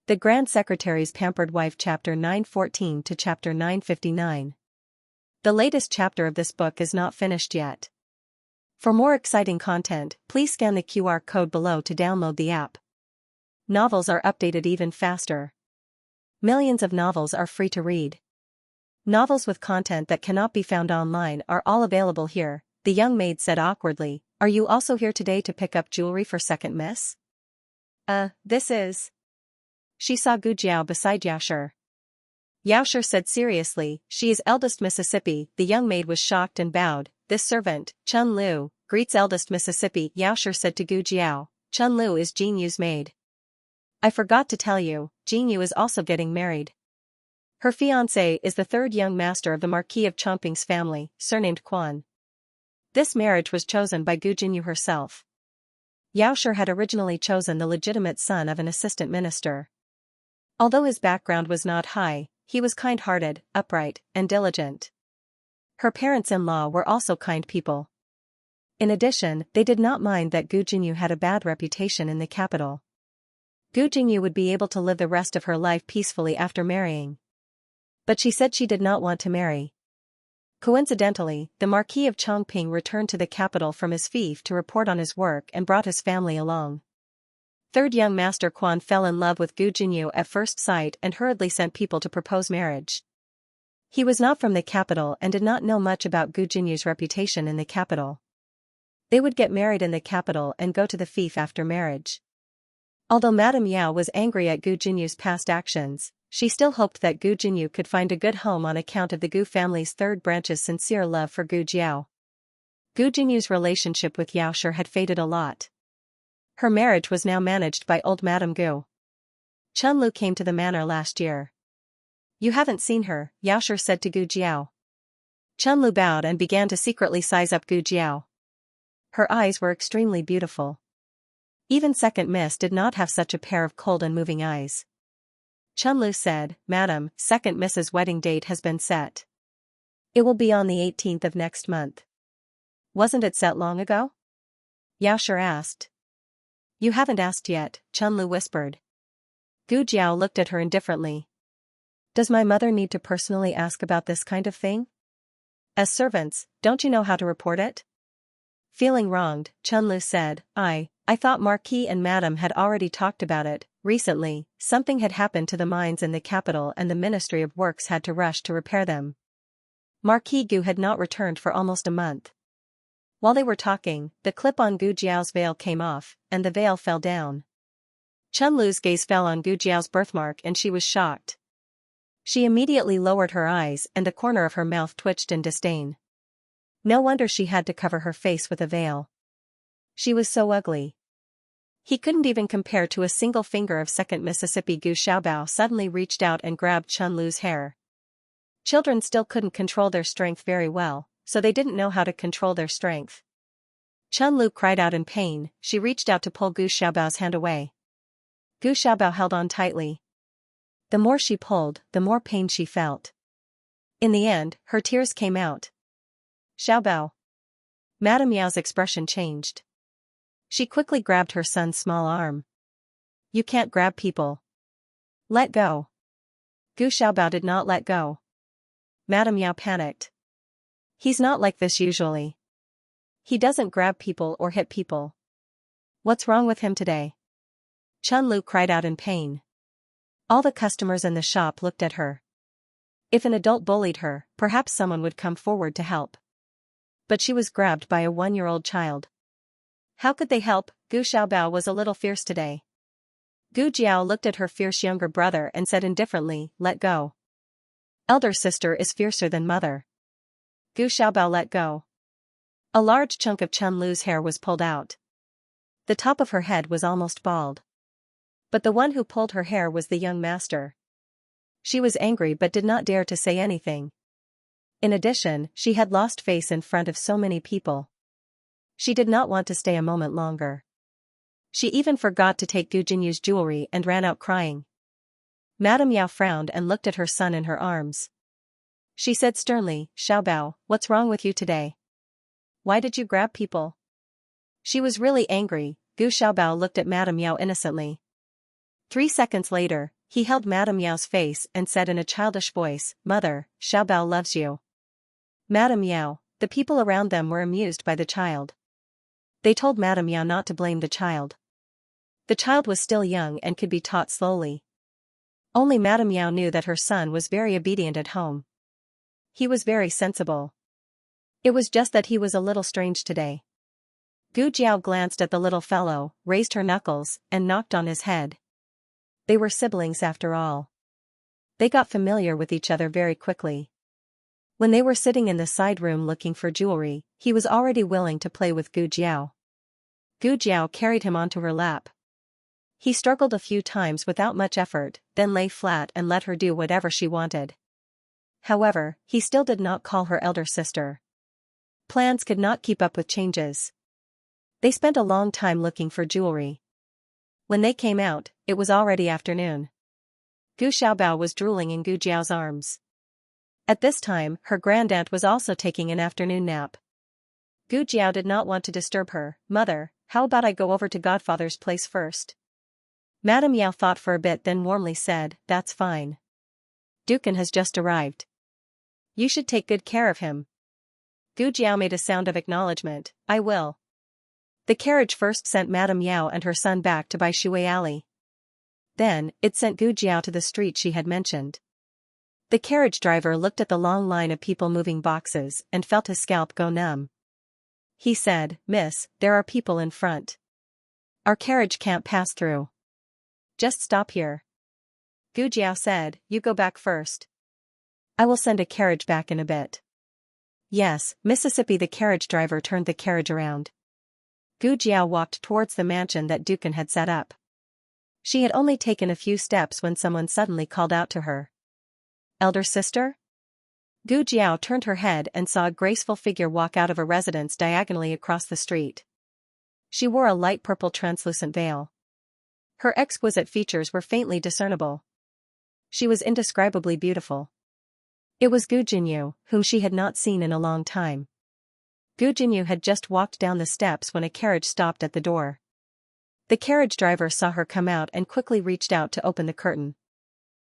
The Grand Secretary's Pampered Wife Chapter 914 to Chapter 959. The latest chapter of this book is not finished yet. For more exciting content, please scan the QR code below to download the app. Novels are updated even faster. Millions of novels are free to read. Novels with content that cannot be found online are all available here, the young maid said awkwardly. Are you also here today to pick up jewelry for second miss? This is... She saw Gu Jiao beside Xianxia. Xianxia said seriously, she is eldest Mississippi. The young maid was shocked and bowed. This servant, Chun Lu, greets eldest Mississippi. Xianxia said to Gu Jiao, Chun Lu is Jin Yu's maid. I forgot to tell you, Jin Yu is also getting married. Her fiancé is the third young master of the Marquis of Chongping's family, surnamed Quan. This marriage was chosen by Gu Jinyu herself. Xianxia had originally chosen the legitimate son of an assistant minister. Although his background was not high, he was kind-hearted, upright, and diligent. Her parents-in-law were also kind people. In addition, they did not mind that Gu Jinyu had a bad reputation in the capital. Gu Jinyu would be able to live the rest of her life peacefully after marrying. But she said she did not want to marry. Coincidentally, the Marquis of Chongping returned to the capital from his fief to report on his work and brought his family along. Third young master Quan fell in love with Gu Jinyu at first sight and hurriedly sent people to propose marriage. He was not from the capital and did not know much about Gu Jinyu's reputation in the capital. They would get married in the capital and go to the fief after marriage. Although Madame Yao was angry at Gu Jinyu's past actions, she still hoped that Gu Jinyu could find a good home on account of the Gu family's third branch's sincere love for Gu Jiao. Gu Jinyu's relationship with Xianxia had faded a lot. Her marriage was now managed by old Madame Gu. Chun Lu came to the manor last year. You haven't seen her, Xianxia said to Gu Jiao. Chun Lu bowed and began to secretly size up Gu Jiao. Her eyes were extremely beautiful. Even second miss did not have such a pair of cold and moving eyes. Chun Lu said, Madam, second miss's wedding date has been set. It will be on the 18th of next month. Wasn't it set long ago? Xianxia asked. You haven't asked yet, Chun Lu whispered. Gu Jiao looked at her indifferently. Does my mother need to personally ask about this kind of thing? As servants, don't you know how to report it? Feeling wronged, Chun Lu said, I thought Marquis and Madam had already talked about it. Recently, something had happened to the mines in the capital and the Ministry of Works had to rush to repair them. Marquis Gu had not returned for almost a month. While they were talking, the clip on Gu Jiao's veil came off, and the veil fell down. Chun Lu's gaze fell on Gu Jiao's birthmark and she was shocked. She immediately lowered her eyes and the corner of her mouth twitched in disdain. No wonder she had to cover her face with a veil. She was so ugly. He couldn't even compare to a single finger of second Mississippi. Gu Xiaobao suddenly reached out and grabbed Chun Lu's hair. Children still couldn't control their strength very well, so they didn't know how to control their strength. Chun Lu cried out in pain. She reached out to pull Gu Xiaobao's hand away. Gu Xiaobao held on tightly. The more she pulled, the more pain she felt. In the end, her tears came out. Xiaobao. Madame Yao's expression changed. She quickly grabbed her son's small arm. You can't grab people. Let go. Gu Xiaobao did not let go. Madame Yao panicked. He's not like this usually. He doesn't grab people or hit people. What's wrong with him today? Chun Lu cried out in pain. All the customers in the shop looked at her. If an adult bullied her, perhaps someone would come forward to help. But she was grabbed by a 1-year-old child. How could they help? Gu Xiaobao was a little fierce today. Gu Jiao looked at her fierce younger brother and said indifferently, let go. Elder sister is fiercer than mother. Gu Xiaobao let go. A large chunk of Chun Lu's hair was pulled out. The top of her head was almost bald. But the one who pulled her hair was the young master. She was angry but did not dare to say anything. In addition, she had lost face in front of so many people. She did not want to stay a moment longer. She even forgot to take Gu Jinyu's jewelry and ran out crying. Madame Yao frowned and looked at her son in her arms. She said sternly, Xiaobao, what's wrong with you today? Why did you grab people? She was really angry. Gu Xiaobao looked at Madame Yao innocently. 3 seconds later, he held Madame Yao's face and said in a childish voice, "Mother, Xiaobao loves you." Madame Yao, the people around them were amused by the child. They told Madame Yao not to blame the child. The child was still young and could be taught slowly. Only Madame Yao knew that her son was very obedient at home. He was very sensible. It was just that he was a little strange today. Gu Jiao glanced at the little fellow, raised her knuckles, and knocked on his head. They were siblings after all. They got familiar with each other very quickly. When they were sitting in the side room looking for jewelry, he was already willing to play with Gu Jiao. Gu Jiao carried him onto her lap. He struggled a few times without much effort, then lay flat and let her do whatever she wanted. However, he still did not call her elder sister. Plans could not keep up with changes. They spent a long time looking for jewelry. When they came out, it was already afternoon. Gu Xiaobao was drooling in Gu Jiao's arms. At this time, her grandaunt was also taking an afternoon nap. Gu Jiao did not want to disturb her. "Mother, how about I go over to Godfather's place first?" Madame Yao thought for a bit then warmly said, "That's fine. Dukan has just arrived. You should take good care of him." Gu Jiao made a sound of acknowledgement. "I will." The carriage first sent Madame Yao and her son back to Baishui Alley. Then, it sent Gu Jiao to the street she had mentioned. The carriage driver looked at the long line of people moving boxes and felt his scalp go numb. He said, "Miss, there are people in front. Our carriage can't pass through. Just stop here." Gu Jiao said, "You go back first. I will send a carriage back in a bit." "Yes, Mississippi." The carriage driver turned the carriage around. Gu Jiao walked towards the mansion that Dukan had set up. She had only taken a few steps when someone suddenly called out to her. "Elder sister?" Gu Jiao turned her head and saw a graceful figure walk out of a residence diagonally across the street. She wore a light purple translucent veil. Her exquisite features were faintly discernible. She was indescribably beautiful. It was Gu Jinyu, whom she had not seen in a long time. Gu Jinyu had just walked down the steps when a carriage stopped at the door. The carriage driver saw her come out and quickly reached out to open the curtain.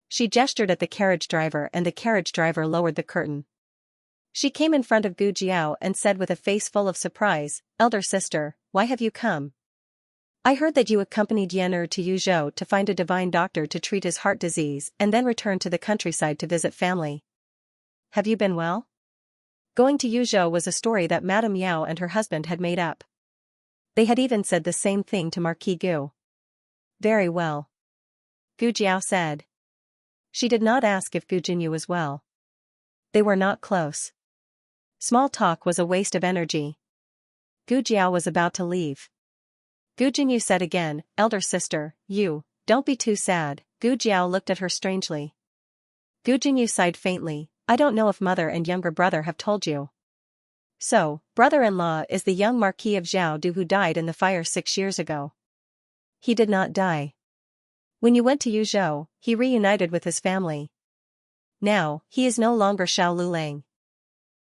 She gestured at the carriage driver and the carriage driver lowered the curtain. She came in front of Gu Jiao and said with a face full of surprise, "Elder sister, why have you come? I heard that you accompanied Yan'er to Yuzhou to find a divine doctor to treat his heart disease and then returned to the countryside to visit family. Have you been well?" Going to Yuzhou was a story that Madame Yao and her husband had made up. They had even said the same thing to Marquis Gu. "Very well," Gu Jiao said. She did not ask if Gu Jinyu was well. They were not close. Small talk was a waste of energy. Gu Jiao was about to leave. Gu Jinyu said again, "Elder sister, don't be too sad." Gu Jiao looked at her strangely. Gu Jinyu sighed faintly, "I don't know if mother and younger brother have told you. So, brother-in-law is the young Marquis of Zhaodu who died in the fire 6 years ago. He did not die. When you went to Yuzhou, he reunited with his family. Now, he is no longer Xiao Lulang.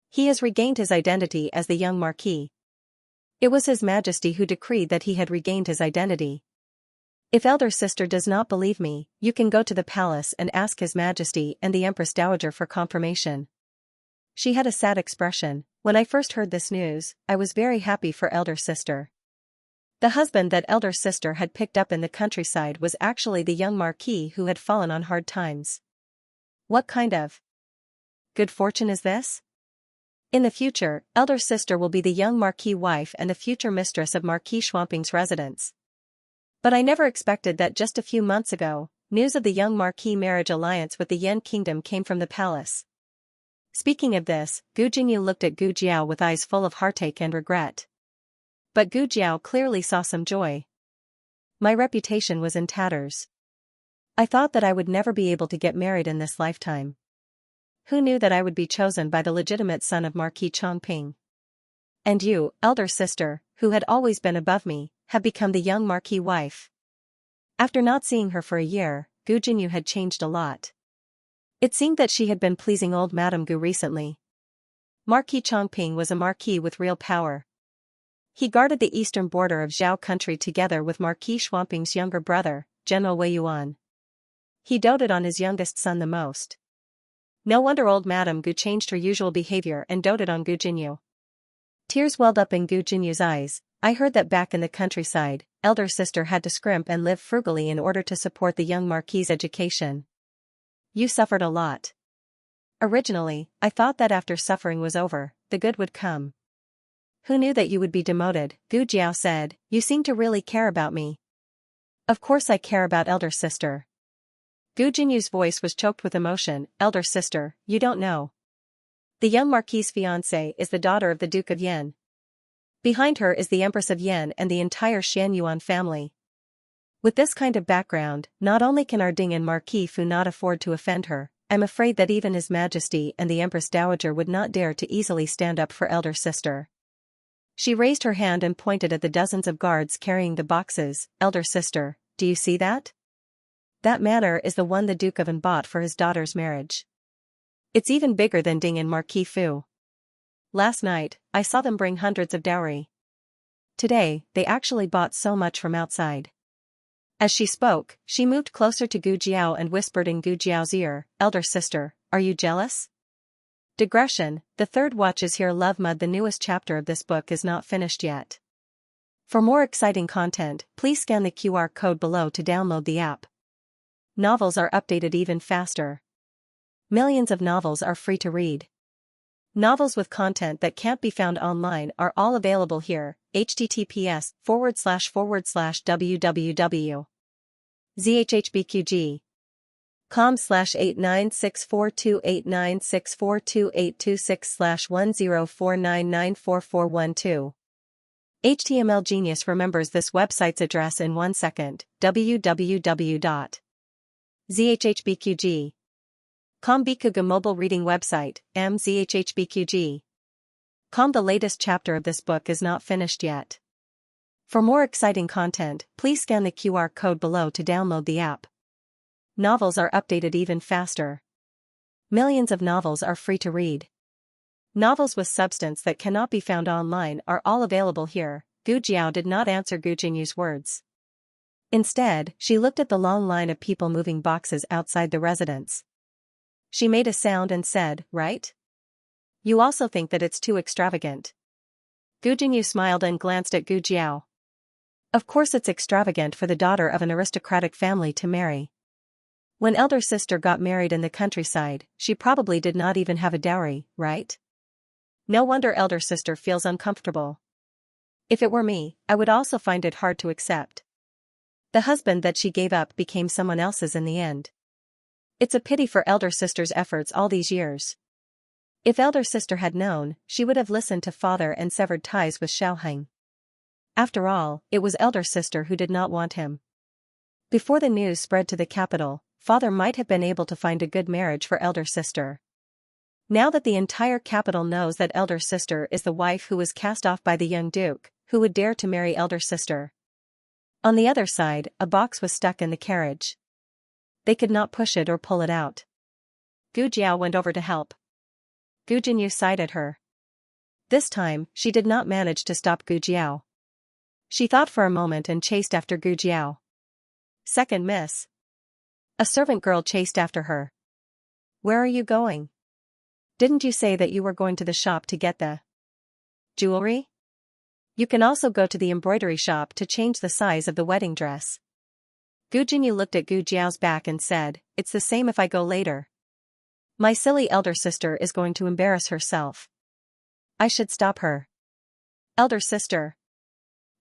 He has regained his identity as the young Marquis. It was His Majesty who decreed that he had regained his identity. If elder sister does not believe me, you can go to the palace and ask His Majesty and the Empress Dowager for confirmation." She had a sad expression. "When I first heard this news, I was very happy for elder sister." The husband that elder sister had picked up in the countryside was actually the young Marquis who had fallen on hard times. What kind of good fortune is this? In the future, elder sister will be the young Marquis wife and the future mistress of Marquis Schwamping's residence. But I never expected that just a few months ago, news of the young Marquis marriage alliance with the Yan kingdom came from the palace. Speaking of this, Gu Jinyu looked at Gu Jiao with eyes full of heartache and regret. But Gu Jiao clearly saw some joy. "My reputation was in tatters. I thought that I would never be able to get married in this lifetime. Who knew that I would be chosen by the legitimate son of Marquis Chongping? And you, elder sister, who had always been above me, have become the young Marquis wife." After not seeing her for a year, Gu Jinyu had changed a lot. It seemed that she had been pleasing old Madame Gu recently. Marquis Chongping was a marquis with real power. He guarded the eastern border of Zhao country together with Marquis Schwamping's younger brother, General Wei Yuan. He doted on his youngest son the most. No wonder old Madame Gu changed her usual behavior and doted on Gu Jinyu. Tears welled up in Gu Jinyu's eyes. I heard that back in the countryside, elder sister had to scrimp and live frugally in order to support the young Marquis's education. You suffered a lot. Originally, I thought that after suffering was over, the good would come. Who knew that you would be demoted? Gu Jiao said. You seem to really care about me. Of course I care about elder sister. Gu Jinyu's voice was choked with emotion. Elder sister, you don't know. The young Marquis's fiancée is the daughter of the Duke of Yan. Behind her is the Empress of Yan and the entire Xianyuan family. With this kind of background, not only can our Ding and Marquis Fu not afford to offend her, I'm afraid that even His Majesty and the Empress Dowager would not dare to easily stand up for elder sister. She raised her hand and pointed at the dozens of guards carrying the boxes. Elder sister, do you see that? That manor is the one the Duke of Yan bought for his daughter's marriage. It's even bigger than Ding and Marquis Fu. Last night, I saw them bring hundreds of dowry. Today, they actually bought so much from outside. As she spoke, she moved closer to Gu Jiao and whispered in Gu Jiao's ear, Elder sister, are you jealous? Digression, the third watch is here. Love Mud. The newest chapter of this book is not finished yet. For more exciting content, please scan the QR code below to download the app. Novels are updated even faster. Millions of novels are free to read. Novels with content that can't be found online are all available here. https://www.zhhbqg.com/896428964286/1049944112. HTML Genius remembers this website's address in 1 second. www.zhhbqg.com. Bikuga mobile reading website, mzhhbqg. The latest chapter of this book is not finished yet. For more exciting content, please scan the QR code below to download the app. Novels are updated even faster. Millions of novels are free to read. Novels with substance that cannot be found online are all available here. Gu Jiao did not answer Gu Jinyu's words. Instead, she looked at the long line of people moving boxes outside the residence. She made a sound and said, right? You also think that it's too extravagant. Gu Jinyu smiled and glanced at Gu Jiao. Of course it's extravagant for the daughter of an aristocratic family to marry. When elder sister got married in the countryside, she probably did not even have a dowry, right? No wonder elder sister feels uncomfortable. If it were me, I would also find it hard to accept. The husband that she gave up became someone else's in the end. It's a pity for elder sister's efforts all these years. If elder sister had known, she would have listened to father and severed ties with Xiaoheng. After all, it was elder sister who did not want him. Before the news spread to the capital, father might have been able to find a good marriage for elder sister. Now that the entire capital knows that elder sister is the wife who was cast off by the young duke, who would dare to marry elder sister? On the other side, a box was stuck in the carriage. They could not push it or pull it out. Gu Jiao went over to help. Gu Jinyu sighed at her. This time, she did not manage to stop Gu Jiao. She thought for a moment and chased after Gu Jiao. Second miss. A servant girl chased after her. Where are you going? Didn't you say that you were going to the shop to get the jewelry? You can also go to the embroidery shop to change the size of the wedding dress. Gu Jinyu looked at Gu Jiao's back and said, it's the same if I go later. My silly elder sister is going to embarrass herself. I should stop her. Elder sister.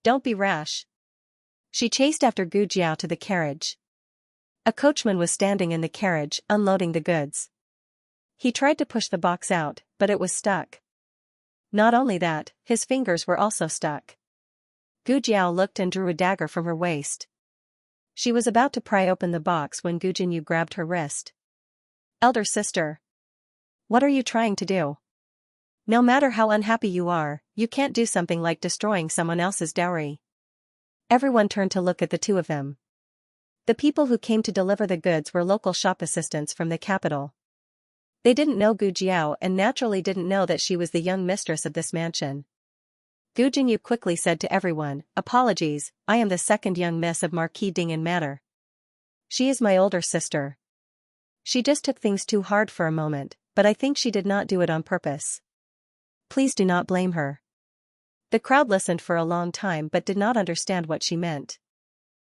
Don't be rash. She chased after Gu Jiao to the carriage. A coachman was standing in the carriage, unloading the goods. He tried to push the box out, but it was stuck. Not only that, his fingers were also stuck. Gu Jiao looked and drew a dagger from her waist. She was about to pry open the box when Gu Jinyu grabbed her wrist. Elder sister. What are you trying to do? No matter how unhappy you are, you can't do something like destroying someone else's dowry. Everyone turned to look at the two of them. The people who came to deliver the goods were local shop assistants from the capital. They didn't know Gu Jiao and naturally didn't know that she was the young mistress of this mansion. Gu Jinyu quickly said to everyone, apologies, I am the second young miss of Marquis Ding in Manor. She is my older sister. She just took things too hard for a moment, but I think she did not do it on purpose. Please do not blame her. The crowd listened for a long time but did not understand what she meant.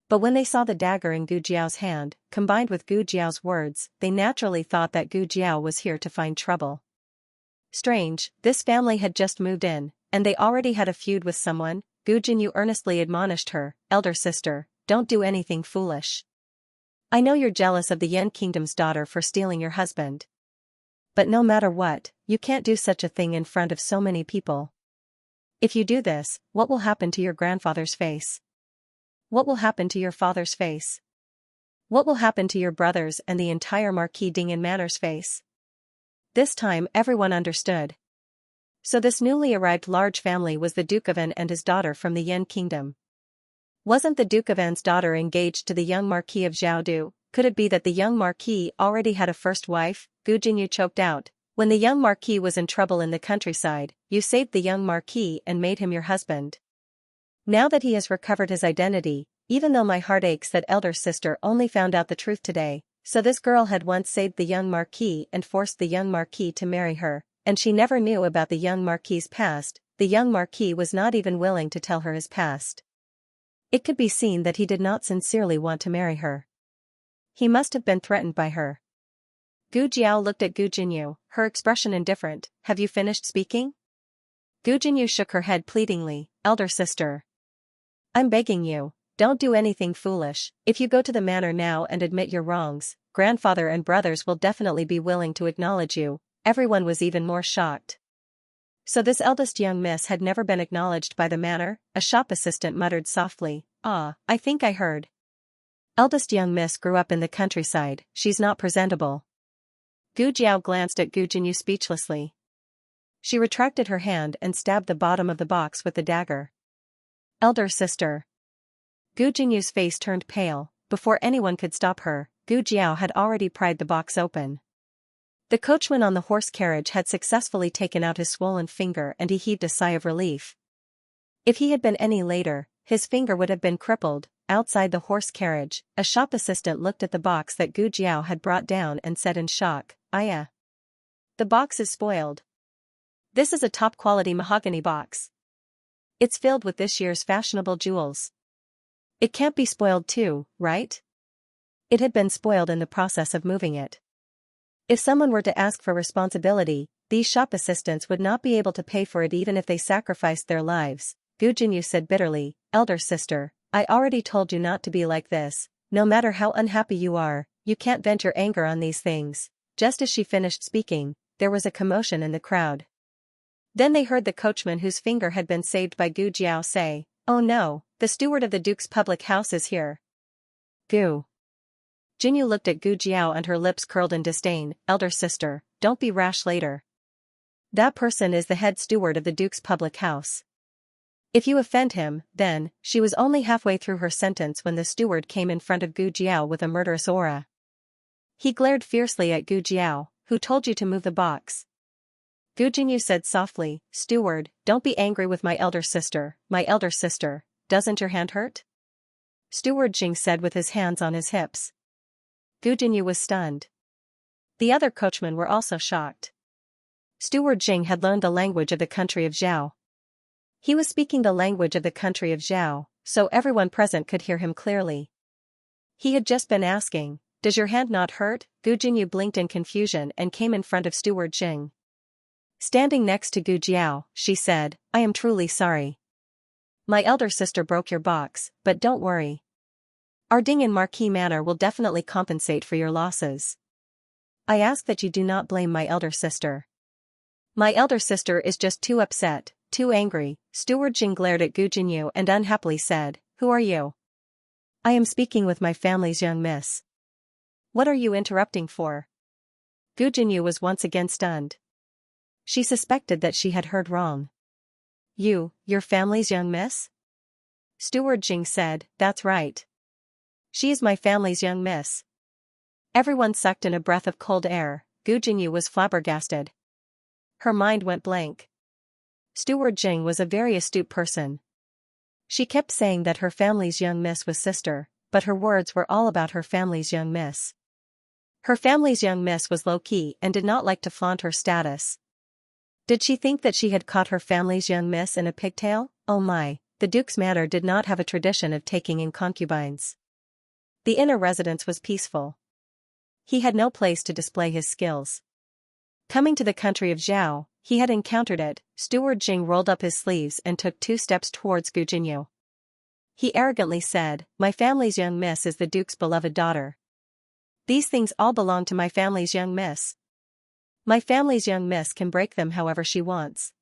But when they saw the dagger in Gu Jiao's hand, combined with Gu Jiao's words, they naturally thought that Gu Jiao was here to find trouble. Strange, this family had just moved in, and they already had a feud with someone. Gu Jinyu earnestly admonished her, elder sister, don't do anything foolish. I know you're jealous of the Yan Kingdom's daughter for stealing your husband. But no matter what, you can't do such a thing in front of so many people. If you do this, what will happen to your grandfather's face? What will happen to your father's face? What will happen to your brothers and the entire Marquis Dingyan Manor's face? This time everyone understood. So this newly arrived large family was the Duke of An and his daughter from the Yan Kingdom. Wasn't the Duke of An's daughter engaged to the young Marquis of Zhaodu? Could it be that the young Marquis already had a first wife? Gu Jinyu choked out. When the young Marquis was in trouble in the countryside, you saved the young Marquis and made him your husband. Now that he has recovered his identity, even though my heart aches that elder sister only found out the truth today, so this girl had once saved the young Marquis and forced the young Marquis to marry her, and she never knew about the young Marquis's past. The young Marquis was not even willing to tell her his past. It could be seen that he did not sincerely want to marry her. He must have been threatened by her. Gu Jiao looked at Gu Jinyu, her expression indifferent. Have you finished speaking? Gu Jinyu shook her head pleadingly. Elder sister. I'm begging you, don't do anything foolish. If you go to the manor now and admit your wrongs, grandfather and brothers will definitely be willing to acknowledge you. Everyone was even more shocked. So this eldest young miss had never been acknowledged by the manor? A shop assistant muttered softly. Ah, I think I heard. Eldest young miss grew up in the countryside, she's not presentable. Gu Jiao glanced at Gu Jinyu speechlessly. She retracted her hand and stabbed the bottom of the box with the dagger. Elder sister. Gu Jinyu's face turned pale. Before anyone could stop her, Gu Jiao had already pried the box open. The coachman on the horse carriage had successfully taken out his swollen finger and he heaved a sigh of relief. If he had been any later, his finger would have been crippled. Outside the horse carriage, a shop assistant looked at the box that Gu Jiao had brought down and said in shock, Aya. The box is spoiled. This is a top-quality mahogany box. It's filled with this year's fashionable jewels. It can't be spoiled too, right? It had been spoiled in the process of moving it. If someone were to ask for responsibility, these shop assistants would not be able to pay for it even if they sacrificed their lives. Gu Jinyu said bitterly, Elder sister, I already told you not to be like this. No matter how unhappy you are, you can't vent your anger on these things. Just as she finished speaking, there was a commotion in the crowd. Then they heard the coachman whose finger had been saved by Gu Jiao say, Oh no, the steward of the Duke's public house is here. Gu Jinyu looked at Gu Jiao and her lips curled in disdain. Elder sister, don't be rash later. That person is the head steward of the Duke's public house. If you offend him, then, she was only halfway through her sentence when the steward came in front of Gu Jiao with a murderous aura. He glared fiercely at Gu Jiao. Who told you to move the box? Gu Jinyu said softly, Steward, don't be angry with my elder sister. My elder sister, doesn't your hand hurt? Steward Jing said with his hands on his hips. Gu Jinyu was stunned. The other coachmen were also shocked. Steward Jing had learned the language of the country of Zhao. He was speaking the language of the country of Zhao, so everyone present could hear him clearly. He had just been asking, Does your hand not hurt? Gu Jinyu blinked in confusion and came in front of Steward Jing. Standing next to Gu Jiao, she said, I am truly sorry. My elder sister broke your box, but don't worry. Our Dingyan Marquis Manor will definitely compensate for your losses. I ask that you do not blame my elder sister. My elder sister is just too upset, too angry. Steward Jing glared at Gu Jinyu and unhappily said, Who are you? I am speaking with my family's young miss. What are you interrupting for? Gu Jinyu was once again stunned. She suspected that she had heard wrong. Your family's young miss? Steward Jing said, That's right. She is my family's young miss. Everyone sucked in a breath of cold air. Gu Jinyu was flabbergasted. Her mind went blank. Steward Jing was a very astute person. She kept saying that her family's young miss was sister, but her words were all about her family's young miss. Her family's young miss was low-key and did not like to flaunt her status. Did she think that she had caught her family's young miss in a pigtail? Oh my, the Duke's manor did not have a tradition of taking in concubines. The inner residence was peaceful. He had no place to display his skills. Coming to the country of Zhao, he had encountered it. Steward Jing rolled up his sleeves and took 2 steps towards Gu Jinyu. He arrogantly said, "My family's young miss is the Duke's beloved daughter. These things all belong to my family's young miss. My family's young miss can break them however she wants.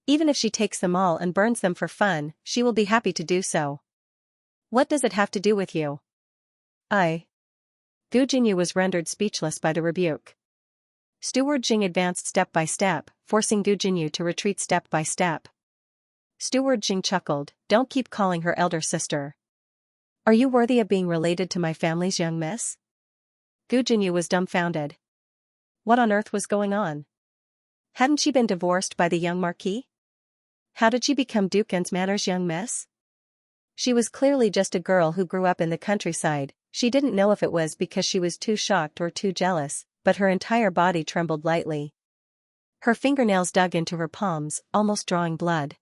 Even if she takes them all and burns them for fun, she will be happy to do so. What does it have to do with you?" Gu Jinyu was rendered speechless by the rebuke. Steward Jing advanced step by step, forcing Gu Jinyu to retreat step by step. Steward Jing chuckled, "Don't keep calling her elder sister. Are you worthy of being related to my family's young miss?" Gu Jinyu was dumbfounded. What on earth was going on? Hadn't she been divorced by the young Marquis? How did she become Duke Manor's young miss? She was clearly just a girl who grew up in the countryside. She didn't know if it was because she was too shocked or too jealous, but her entire body trembled lightly. Her fingernails dug into her palms, almost drawing blood.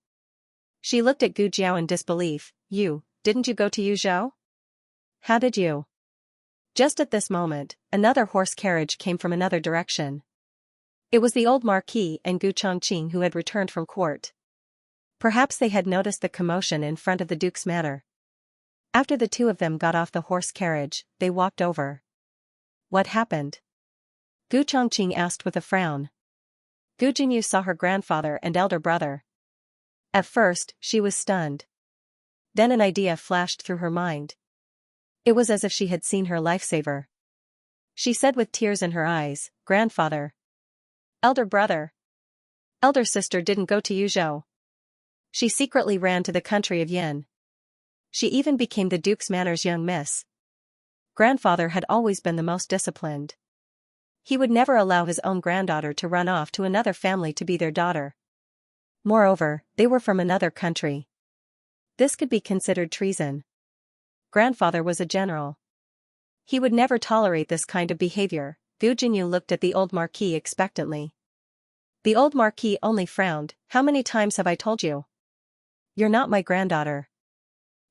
She looked at Gu Jiao in disbelief. Didn't you go to Yuzhou? How did you?" Just at this moment, another horse carriage came from another direction. It was the old Marquis and Gu Chongqing who had returned from court. Perhaps they had noticed the commotion in front of the Duke's manor. After the two of them got off the horse carriage, they walked over. "What happened?" Gu Chongqing asked with a frown. Gu Jinyu saw her grandfather and elder brother. At first, she was stunned. Then an idea flashed through her mind. It was as if she had seen her lifesaver. She said with tears in her eyes, "Grandfather. Elder brother. Elder sister didn't go to Yuzhou. She secretly ran to the country of Yin. She even became the Duke's manor's young miss. Grandfather had always been the most disciplined. He would never allow his own granddaughter to run off to another family to be their daughter. Moreover, they were from another country. This could be considered treason. Grandfather was a general. He would never tolerate this kind of behavior." Gu Jinyu looked at the old Marquis expectantly. The old Marquis only frowned. "How many times have I told you? You're not my granddaughter.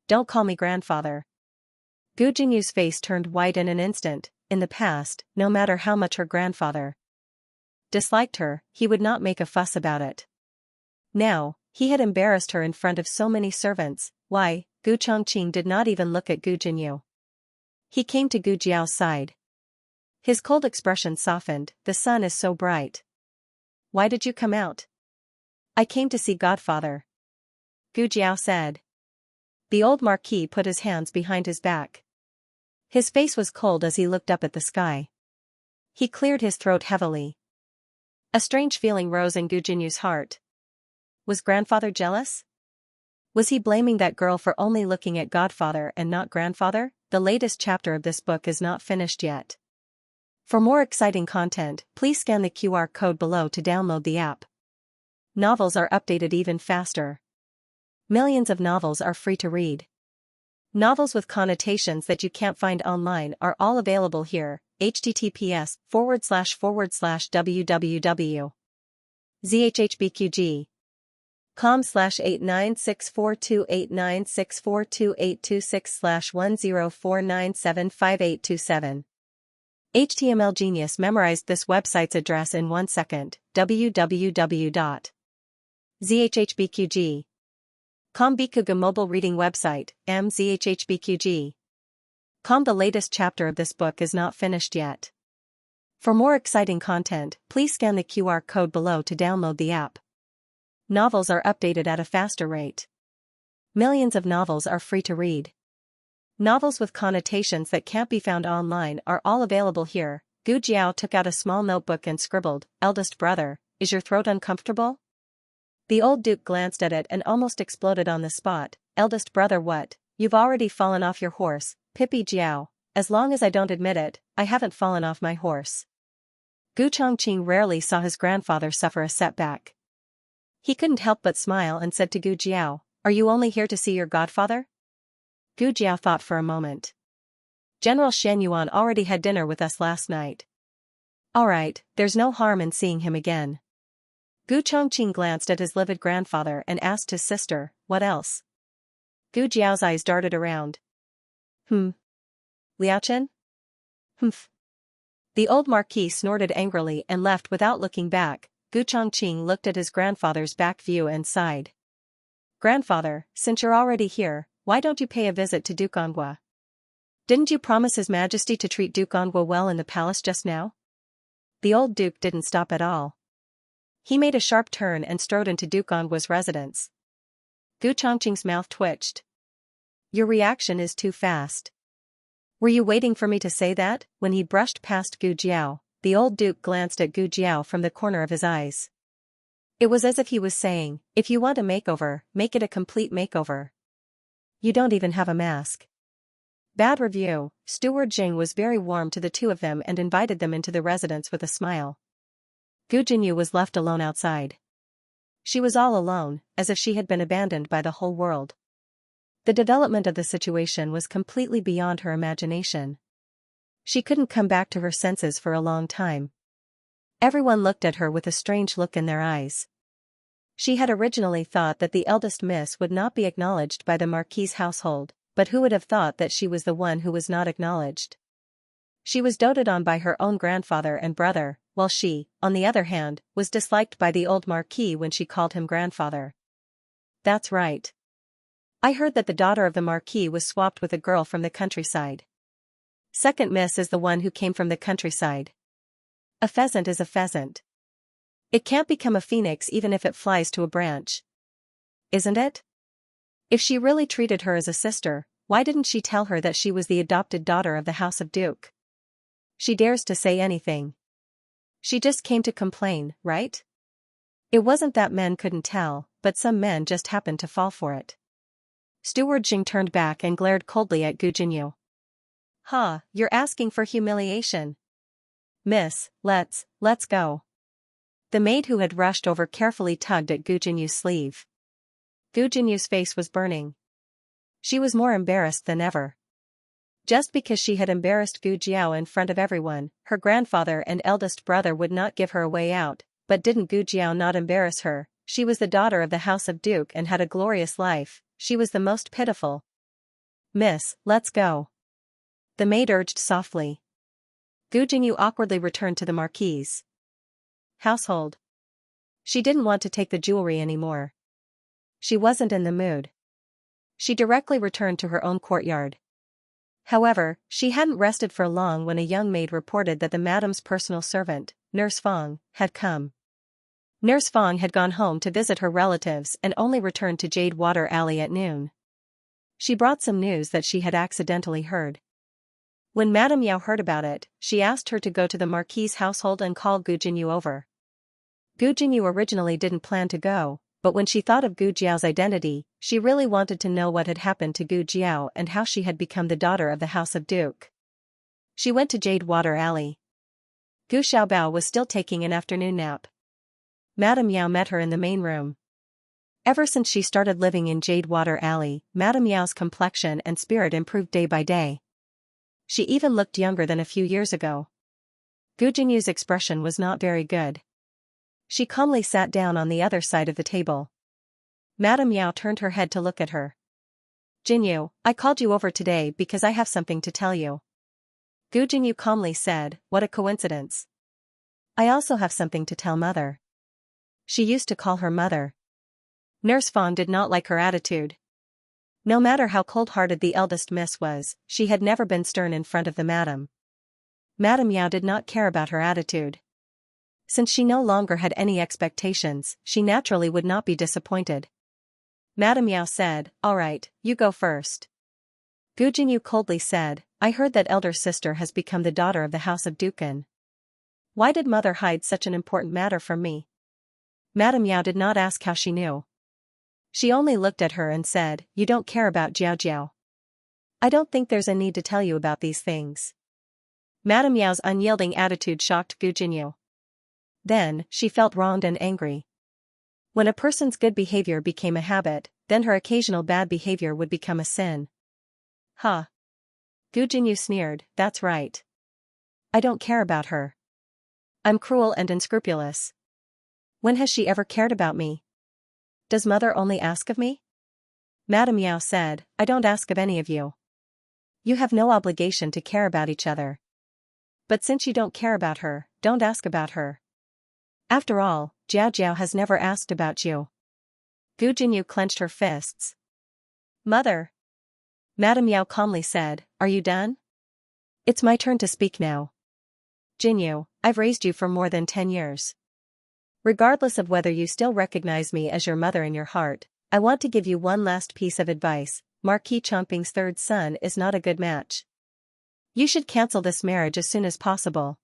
Don't call me grandfather." Gu Jinyu's face turned white in an instant. In the past, no matter how much her grandfather disliked her, he would not make a fuss about it. Now, he had embarrassed her in front of so many servants. Why? Gu Chongqing did not even look at Gu Jinyu. He came to Gu Jiao's side. His cold expression softened. "The sun is so bright. Why did you come out?" "I came to see Godfather," Gu Jiao said. The old Marquis put his hands behind his back. His face was cold as he looked up at the sky. He cleared his throat heavily. A strange feeling rose in Gu Jinyu's heart. Was grandfather jealous? Was he blaming that girl for only looking at Godfather and not grandfather? The latest chapter of this book is not finished yet. For more exciting content, please scan the QR code below to download the app. Novels are updated even faster. Millions of novels are free to read. Novels with connotations that you can't find online are all available here. https://www.zhhbqg.com/89642896428226/10497587. HTML Genius memorized this website's address in 1 second. www.zhhbqg.com. Bikuga mobile reading website, mzhhbqg.com. The latest chapter of this book is not finished yet. For more exciting content, please scan the QR code below to download the app. Novels are updated at a faster rate. Millions of novels are free to read. Novels with connotations that can't be found online are all available here. Gu Jiao took out a small notebook and scribbled, "Eldest brother, is your throat uncomfortable?" The old Duke glanced at it and almost exploded on the spot. "Eldest brother what? You've already fallen off your horse, Pippi Jiao. As long as I don't admit it, I haven't fallen off my horse." Gu Chongqing rarely saw his grandfather suffer a setback. He couldn't help but smile and said to Gu Jiao, "Are you only here to see your godfather?" Gu Jiao thought for a moment. General Shen Yuan already had dinner with us last night. Alright, there's no harm in seeing him again. Gu Chongqing glanced at his livid grandfather and asked his sister, what else? Gu Jiao's eyes darted around. Liaochen? Humph. The old marquis snorted angrily and left without looking back. Gu Chongqing looked at his grandfather's back view and sighed. Grandfather, since you're already here, why don't you pay a visit to Duke Onghua? Didn't you promise His Majesty to treat Duke Onghua well in the palace just now? The old duke didn't stop at all. He made a sharp turn and strode into Duke Onghua's residence. Gu Chongqing's mouth twitched. Your reaction is too fast. Were you waiting for me to say that? When he brushed past Gu Jiao, the old duke glanced at Gu Jiao from the corner of his eyes. It was as if he was saying, if you want a makeover, make it a complete makeover. You don't even have a mask. Bad review. Steward Jing was very warm to the two of them and invited them into the residence with a smile. Gu Jinyu was left alone outside. She was all alone, as if she had been abandoned by the whole world. The development of the situation was completely beyond her imagination. She couldn't come back to her senses for a long time. Everyone looked at her with a strange look in their eyes. She had originally thought that the eldest miss would not be acknowledged by the Marquis' household, but who would have thought that she was the one who was not acknowledged? She was doted on by her own grandfather and brother, while she, on the other hand, was disliked by the old Marquis when she called him grandfather. That's right. I heard that the daughter of the Marquis was swapped with a girl from the countryside. Second miss is the one who came from the countryside. A pheasant is a pheasant. It can't become a phoenix even if it flies to a branch. Isn't it? If she really treated her as a sister, why didn't she tell her that she was the adopted daughter of the House of Duke? She dares to say anything. She just came to complain, right? It wasn't that men couldn't tell, but some men just happened to fall for it. Steward Jing turned back and glared coldly at Gu Jinyu. Ha, you're asking for humiliation. Miss, let's go. The maid who had rushed over carefully tugged at Gu Jinyu's sleeve. Gu Jinyu's face was burning. She was more embarrassed than ever. Just because she had embarrassed Gu Jiao in front of everyone, her grandfather and eldest brother would not give her a way out, but didn't Gu Jiao not embarrass her? She was the daughter of the House of Duke and had a glorious life. She was the most pitiful. Miss, let's go. The maid urged softly. Gu Jinyu awkwardly returned to the Marquis' household. She didn't want to take the jewelry anymore. She wasn't in the mood. She directly returned to her own courtyard. However, she hadn't rested for long when a young maid reported that the madam's personal servant, Nurse Fong, had come. Nurse Fong had gone home to visit her relatives and only returned to Jade Water Alley at noon. She brought some news that she had accidentally heard. When Madame Yao heard about it, she asked her to go to the Marquis' household and call Gu Jinyu over. Gu Jinyu originally didn't plan to go, but when she thought of Gu Jiao's identity, she really wanted to know what had happened to Gu Jiao and how she had become the daughter of the House of Duke. She went to Jade Water Alley. Gu Xiaobao was still taking an afternoon nap. Madame Yao met her in the main room. Ever since she started living in Jade Water Alley, Madame Yao's complexion and spirit improved day by day. She even looked younger than a few years ago. Gu Jinyu's expression was not very good. She calmly sat down on the other side of the table. Madame Yao turned her head to look at her. Jinyu, I called you over today because I have something to tell you. Gu Jinyu calmly said, what a coincidence. I also have something to tell Mother. She used to call her Mother. Nurse Fong did not like her attitude. No matter how cold-hearted the eldest miss was, she had never been stern in front of the madam. Madame Yao did not care about her attitude. Since she no longer had any expectations, she naturally would not be disappointed. Madame Yao said, all right, you go first. Gu Jinyu coldly said, I heard that elder sister has become the daughter of the House of Duken. Why did Mother hide such an important matter from me? Madame Yao did not ask how she knew. She only looked at her and said, you don't care about Jiao Jiao. I don't think there's a need to tell you about these things. Madame Yao's unyielding attitude shocked Gu Jinyu. Then, she felt wronged and angry. When a person's good behavior became a habit, then her occasional bad behavior would become a sin. Ha! Gu Jinyu sneered, that's right. I don't care about her. I'm cruel and unscrupulous. When has she ever cared about me? Does mother only ask of me? Madame Yao said, I don't ask of any of you. You have no obligation to care about each other. But since you don't care about her, don't ask about her. After all, Jiao Jiao has never asked about you. Gu Jinyu clenched her fists. Mother. Madame Yao calmly said, are you done? It's my turn to speak now. Jinyu, I've raised you for more than 10 years. Regardless of whether you still recognize me as your mother in your heart, I want to give you one last piece of advice. Marquis Chomping's third son is not a good match. You should cancel this marriage as soon as possible.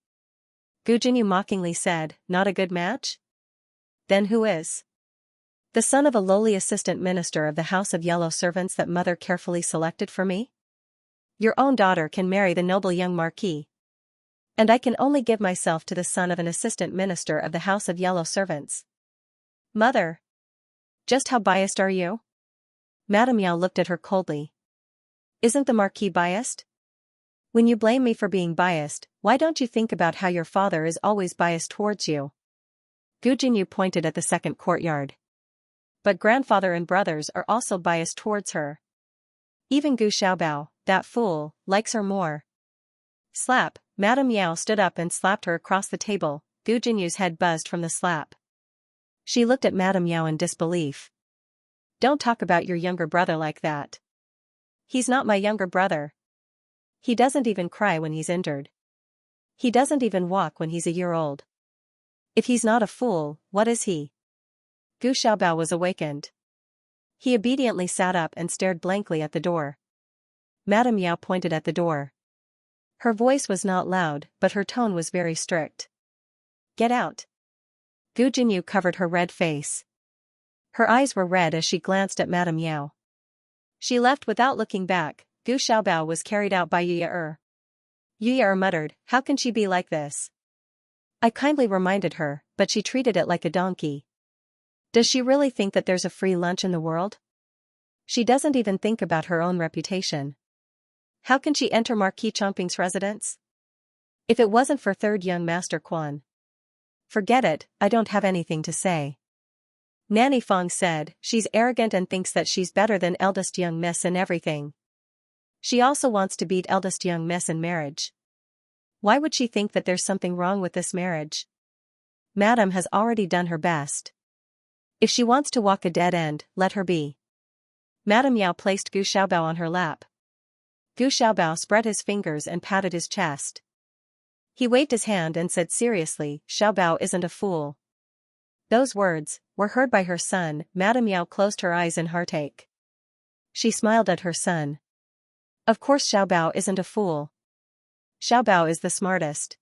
Gu Jinyu mockingly said, not a good match? Then who is? The son of a lowly assistant minister of the House of Yellow Servants that mother carefully selected for me? Your own daughter can marry the noble young marquis. And I can only give myself to the son of an assistant minister of the House of Yellow Servants. Mother. Just how biased are you? Madame Yao looked at her coldly. Isn't the marquis biased? When you blame me for being biased, why don't you think about how your father is always biased towards you? Gu Jinyu pointed at the second courtyard. But grandfather and brothers are also biased towards her. Even Gu Xiaobao, that fool, likes her more. Slap, Madame Yao stood up and slapped her across the table. Gu Jinyu's head buzzed from the slap. She looked at Madame Yao in disbelief. Don't talk about your younger brother like that. He's not my younger brother. He doesn't even cry when he's injured. He doesn't even walk when he's a year old. If he's not a fool, what is he? Gu Xiaobao was awakened. He obediently sat up and stared blankly at the door. Madame Yao pointed at the door. Her voice was not loud, but her tone was very strict. Get out. Gu Jinyu covered her red face. Her eyes were red as she glanced at Madame Yao. She left without looking back. Gu Xiaobao was carried out by Yu Ye muttered, how can she be like this? I kindly reminded her, but she treated it like a donkey. Does she really think that there's a free lunch in the world? She doesn't even think about her own reputation. How can she enter Marquis Chomping's residence? If it wasn't for third young Master Quan. Forget it, I don't have anything to say. Nanny Fong said, she's arrogant and thinks that she's better than eldest young miss in everything. She also wants to beat eldest young miss in marriage. Why would she think that there's something wrong with this marriage? Madam has already done her best. If she wants to walk a dead end, let her be. Madame Yao placed Gu Xiaobao on her lap. Gu Xiaobao spread his fingers and patted his chest. He waved his hand and said seriously, Xiaobao isn't a fool. Those words were heard by her son. Madame Yao closed her eyes in heartache. She smiled at her son. Of course Xiaobao isn't a fool. Xiaobao is the smartest.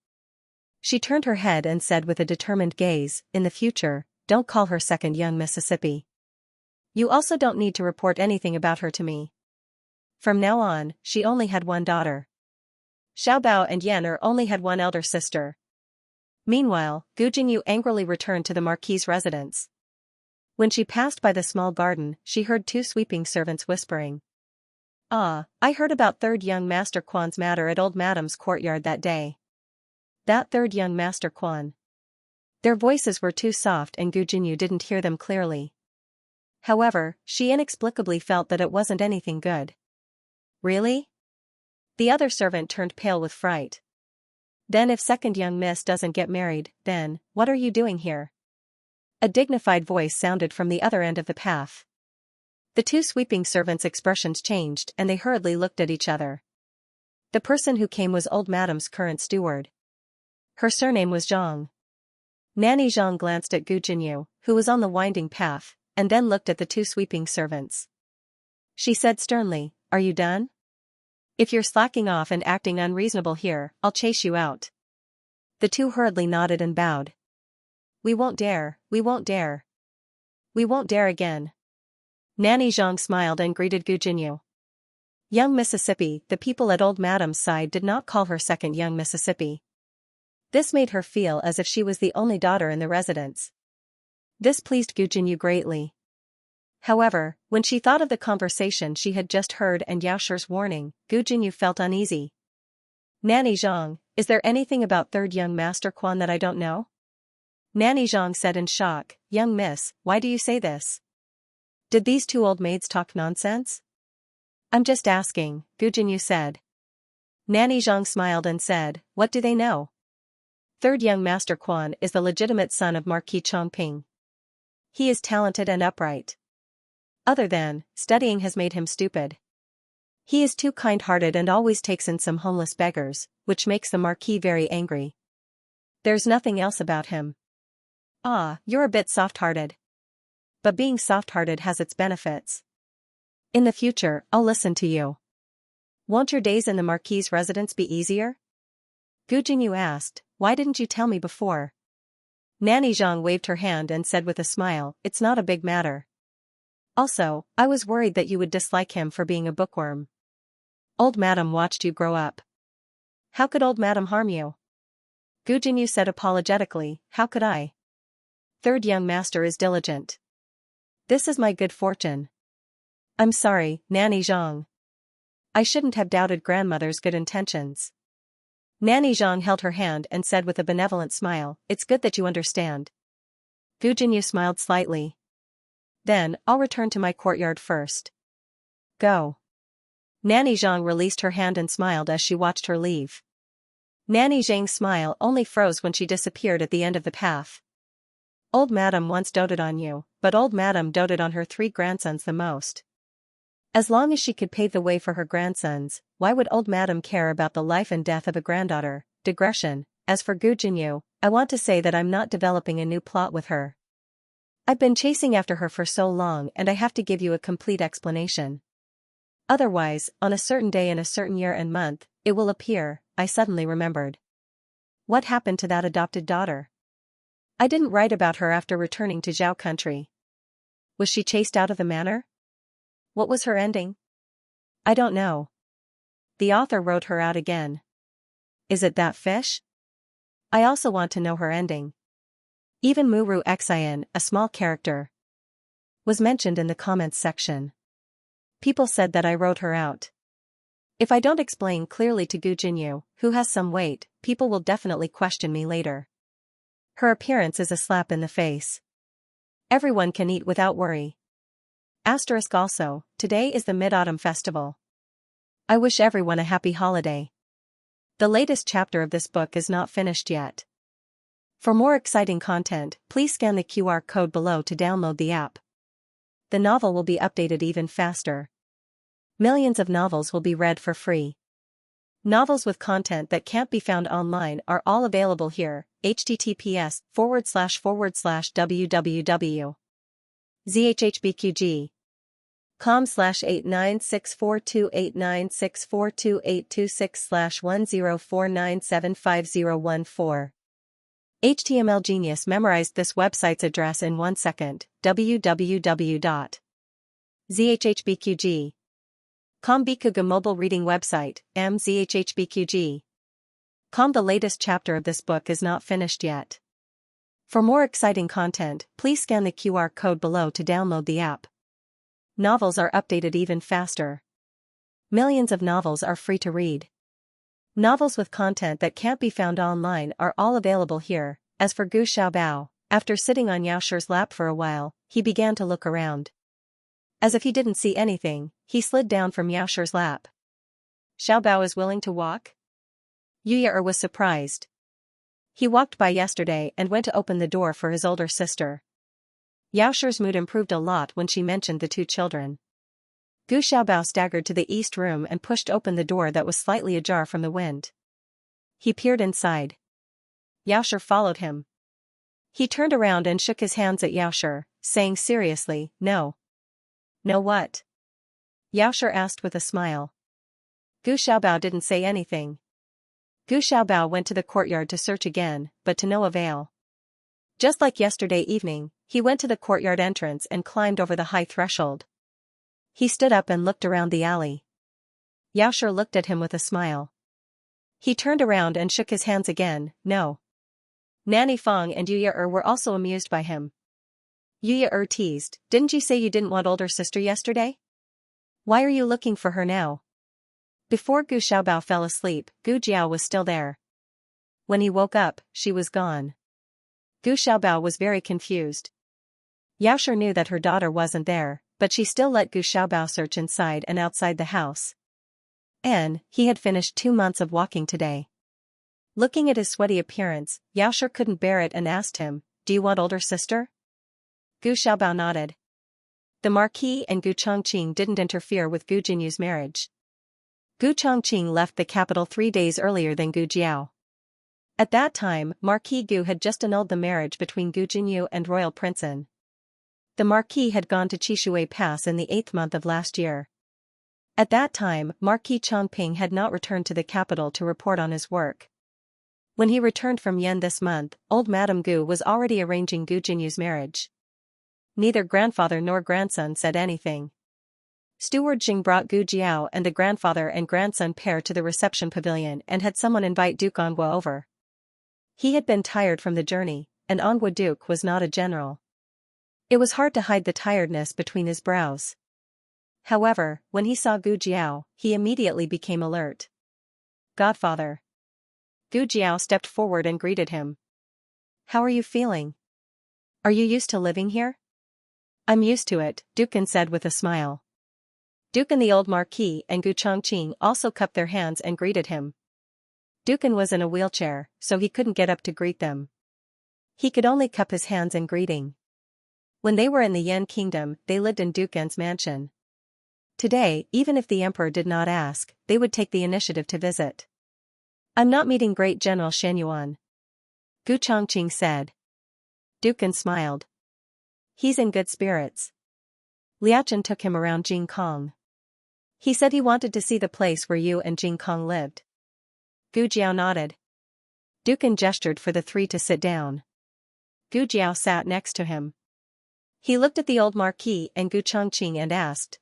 She turned her head and said with a determined gaze, in the future, don't call her second young Mississippi. You also don't need to report anything about her to me. From now on, she only had one daughter. Xiaobao and Yan only had one elder sister. Meanwhile, Gu Jinyu angrily returned to the marquis's residence. When she passed by the small garden, she heard two sweeping servants whispering. Ah, I heard about third young Master Quan's matter at old Madame's courtyard that day. That third young Master Quan. Their voices were too soft and Gu Jinyu didn't hear them clearly. However, she inexplicably felt that it wasn't anything good. Really? The other servant turned pale with fright. Then if second young miss doesn't get married, then, what are you doing here? A dignified voice sounded from the other end of the path. The two sweeping servants' expressions changed and they hurriedly looked at each other. The person who came was old Madame's current steward. Her surname was Zhang. Nanny Zhang glanced at Gu Jinyu, who was on the winding path, and then looked at the two sweeping servants. She said sternly, are you done? If you're slacking off and acting unreasonable here, I'll chase you out. The two hurriedly nodded and bowed. We won't dare, we won't dare. We won't dare again. Nanny Zhang smiled and greeted Gu Jinyu. Young Mississippi, the people at old Madame's side did not call her second young Mississippi. This made her feel as if she was the only daughter in the residence. This pleased Gu Jinyu greatly. However, when she thought of the conversation she had just heard and Yaosher's warning, Gu Jinyu felt uneasy. Nanny Zhang, is there anything about third young master Quan that I don't know? Nanny Zhang said in shock, young miss, why do you say this? Did these two old maids talk nonsense? I'm just asking, Gu Jinyu said. Nanny Zhang smiled and said, what do they know? Third young master Quan is the legitimate son of Marquis Chongping. He is talented and upright. Other than, studying has made him stupid. He is too kind-hearted and always takes in some homeless beggars, which makes the Marquis very angry. There's nothing else about him. Ah, you're a bit soft-hearted. But being soft-hearted has its benefits. In the future, I'll listen to you. Won't your days in the Marquis's residence be easier? Gu Jinyu asked, why didn't you tell me before? Nanny Zhang waved her hand and said with a smile, it's not a big matter. Also, I was worried that you would dislike him for being a bookworm. Old Madam watched you grow up. How could Old Madam harm you? Gu Jinyu said apologetically, how could I? Third young master is diligent. This is my good fortune. I'm sorry, Nanny Zhang. I shouldn't have doubted grandmother's good intentions. Nanny Zhang held her hand and said with a benevolent smile, it's good that you understand. Gu Jinyu smiled slightly. Then, I'll return to my courtyard first. Go. Nanny Zhang released her hand and smiled as she watched her leave. Nanny Zhang's smile only froze when she disappeared at the end of the path. Old Madam once doted on you, but Old Madam doted on her 3 grandsons the most. As long as she could pave the way for her grandsons, why would Old Madam care about the life and death of a granddaughter? Digression. As for Gu Jinyu, I want to say that I'm not developing a new plot with her. I've been chasing after her for so long and I have to give you a complete explanation. Otherwise, on a certain day in a certain year and month, it will appear, I suddenly remembered. What happened to that adopted daughter? I didn't write about her after returning to Zhao country. Was she chased out of the manor? What was her ending? I don't know. The author wrote her out again. Is it that fish? I also want to know her ending. Even Muru Xian, a small character, was mentioned in the comments section. People said that I wrote her out. If I don't explain clearly to Gu Jinyu, who has some weight, people will definitely question me later. Her appearance is a slap in the face. Everyone can eat without worry. Asterisk also, today is the Mid-Autumn Festival. I wish everyone a happy holiday. The latest chapter of this book is not finished yet. For more exciting content, please scan the QR code below to download the app. The novel will be updated even faster. Millions of novels will be read for free. Novels with content that can't be found online are all available here. https://www.zhbqg.com/89642896428226/1049750014. HTML Genius memorized this website's address in 1 second. www.zhbqg.com Bikuga mobile reading website, mzhbqg.com. The latest chapter of this book is not finished yet. For more exciting content, please scan the QR code below to download the app. Novels are updated even faster. Millions of novels are free to read. Novels with content that can't be found online are all available here. As for Gu Xiaobao, after sitting on Yaosher's lap for a while, he began to look around. As if he didn't see anything, he slid down from Yaosher's lap. Xiaobao is willing to walk? Yuya was surprised. He walked by yesterday and went to open the door for his older sister. Yaosher's mood improved a lot when she mentioned the 2 children. Gu Xiaobao staggered to the east room and pushed open the door that was slightly ajar from the wind. He peered inside. Yaosher followed him. He turned around and shook his hands at Yaosher, saying seriously, no. No what? Yaosher asked with a smile. Gu Xiaobao didn't say anything. Gu Xiaobao went to the courtyard to search again, but to no avail. Just like yesterday evening, he went to the courtyard entrance and climbed over the high threshold. He stood up and looked around the alley. Yaosher looked at him with a smile. He turned around and shook his hands again, no. Nanny Fong and Yuya were also amused by him. Yuya teased, didn't you say you didn't want older sister yesterday? Why are you looking for her now? Before Gu Xiaobao fell asleep, Gu Jiao was still there. When he woke up, she was gone. Gu Xiaobao was very confused. Yao Shi knew that her daughter wasn't there, but she still let Gu Xiaobao search inside and outside the house. And he had finished 2 months of walking today. Looking at his sweaty appearance, Yao Shi couldn't bear it and asked him, do you want older sister? Gu Xiaobao nodded. The Marquis and Gu Chongqing didn't interfere with Gu Jinyu's marriage. Gu Chongqing left the capital 3 days earlier than Gu Jiao. At that time, Marquis Gu had just annulled the marriage between Gu Jinyu and Royal Princein. The Marquis had gone to Chishui Pass in the 8th month of last year. At that time, Marquis Chongping had not returned to the capital to report on his work. When he returned from Yen this month, old Madame Gu was already arranging Gu Jinyu's marriage. Neither grandfather nor grandson said anything. Steward Jing brought Gu Jiao and the grandfather and grandson pair to the reception pavilion and had someone invite Duke Anhua over. He had been tired from the journey, and Anhua Duke was not a general. It was hard to hide the tiredness between his brows. However, when he saw Gu Jiao, he immediately became alert. Godfather. Gu Jiao stepped forward and greeted him. How are you feeling? Are you used to living here? I'm used to it, Dukan said with a smile. Dukan the old Marquis and Gu Chongqing also cupped their hands and greeted him. Dukan was in a wheelchair, so he couldn't get up to greet them. He could only cup his hands in greeting. When they were in the Yan Kingdom, they lived in Dukan's mansion. Today, even if the emperor did not ask, they would take the initiative to visit. I'm not meeting Great General Shen Yuan. Gu Chongqing said. Dukan smiled. He's in good spirits. Liachen took him around Jing Kong. He said he wanted to see the place where you and Jing Kong lived. Gu Jiao nodded. Dukan gestured for the three to sit down. Gu Jiao sat next to him. He looked at the old Marquis and Gu Chongqing and asked,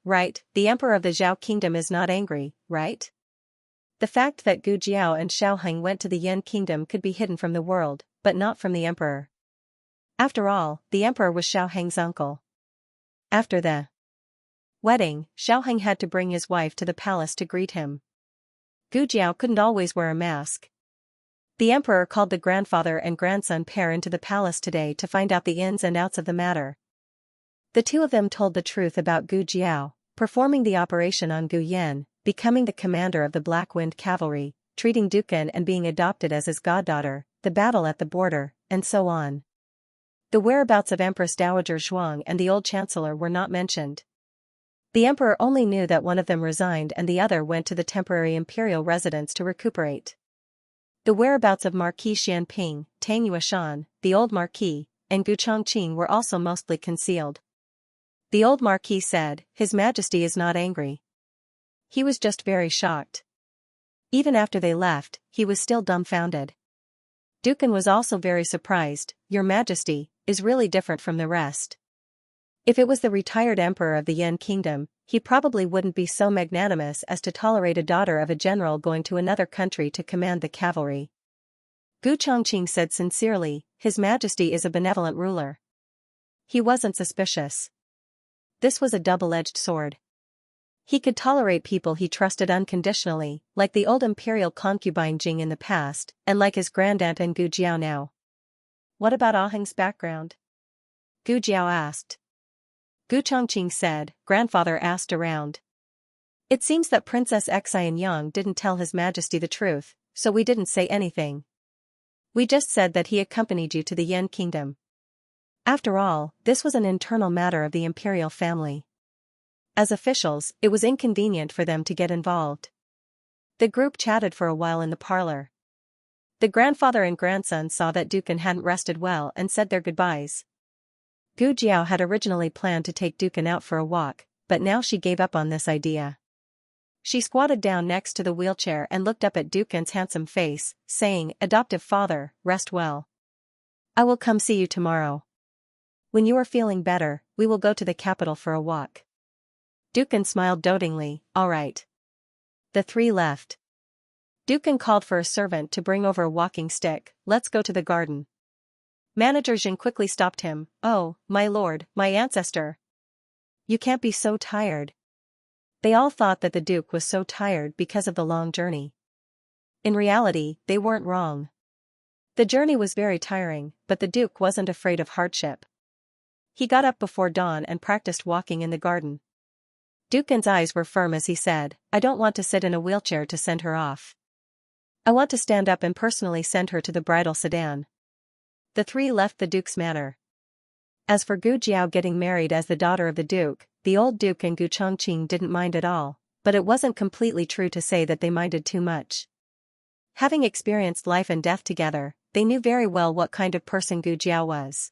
right, the emperor of the Zhao kingdom is not angry, right? The fact that Gu Jiao and Xiaoheng went to the Yan kingdom could be hidden from the world, but not from the emperor. After all, the emperor was Xiaoheng's uncle. After the wedding, Xiaoheng had to bring his wife to the palace to greet him. Gu Jiao couldn't always wear a mask. The emperor called the grandfather and grandson pair into the palace today to find out the ins and outs of the matter. The two of them told the truth about Gu Jiao, performing the operation on Gu Yan, becoming the commander of the Black Wind Cavalry, treating Dukan and being adopted as his goddaughter, the battle at the border, and so on. The whereabouts of Empress Dowager Zhuang and the old chancellor were not mentioned. The emperor only knew that one of them resigned and the other went to the temporary imperial residence to recuperate. The whereabouts of Marquis Xianping, Tang Yuashan, the old Marquis, and Gu Chongqing were also mostly concealed. The old Marquis said, His Majesty is not angry. He was just very shocked. Even after they left, he was still dumbfounded. Dukan was also very surprised. Your Majesty is really different from the rest. If it was the retired emperor of the Yan kingdom, he probably wouldn't be so magnanimous as to tolerate a daughter of a general going to another country to command the cavalry. Gu Chongqing said sincerely, His Majesty is a benevolent ruler. He wasn't suspicious. This was a double-edged sword. He could tolerate people he trusted unconditionally, like the old imperial concubine Jing in the past, and like his grandaunt and Gu Jiao now. What about Aheng's background? Gu Jiao asked. Gu Chongqing said, Grandfather asked around. It seems that Princess Xianxia didn't tell His Majesty the truth, so we didn't say anything. We just said that he accompanied you to the Yan kingdom. After all, this was an internal matter of the imperial family. As officials, it was inconvenient for them to get involved. The group chatted for a while in the parlor. The grandfather and grandson saw that Dukan hadn't rested well and said their goodbyes. Gu Jiao had originally planned to take Dukan out for a walk, but now she gave up on this idea. She squatted down next to the wheelchair and looked up at Dukan's handsome face, saying, Adoptive father, rest well. I will come see you tomorrow. When you are feeling better, we will go to the capital for a walk. Dukan smiled dotingly, all right. The three left. Dukan called for a servant to bring over a walking stick. Let's go to the garden. Manager Jin quickly stopped him. Oh, my lord, my ancestor. You can't be so tired. They all thought that the Duke was so tired because of the long journey. In reality, they weren't wrong. The journey was very tiring, but the Duke wasn't afraid of hardship. He got up before dawn and practiced walking in the garden. Duke's eyes were firm as he said, I don't want to sit in a wheelchair to send her off. I want to stand up and personally send her to the bridal sedan. The three left the Duke's manor. As for Gu Jiao getting married as the daughter of the Duke, the old Duke and Gu Chongqing didn't mind at all, but it wasn't completely true to say that they minded too much. Having experienced life and death together, they knew very well what kind of person Gu Jiao was.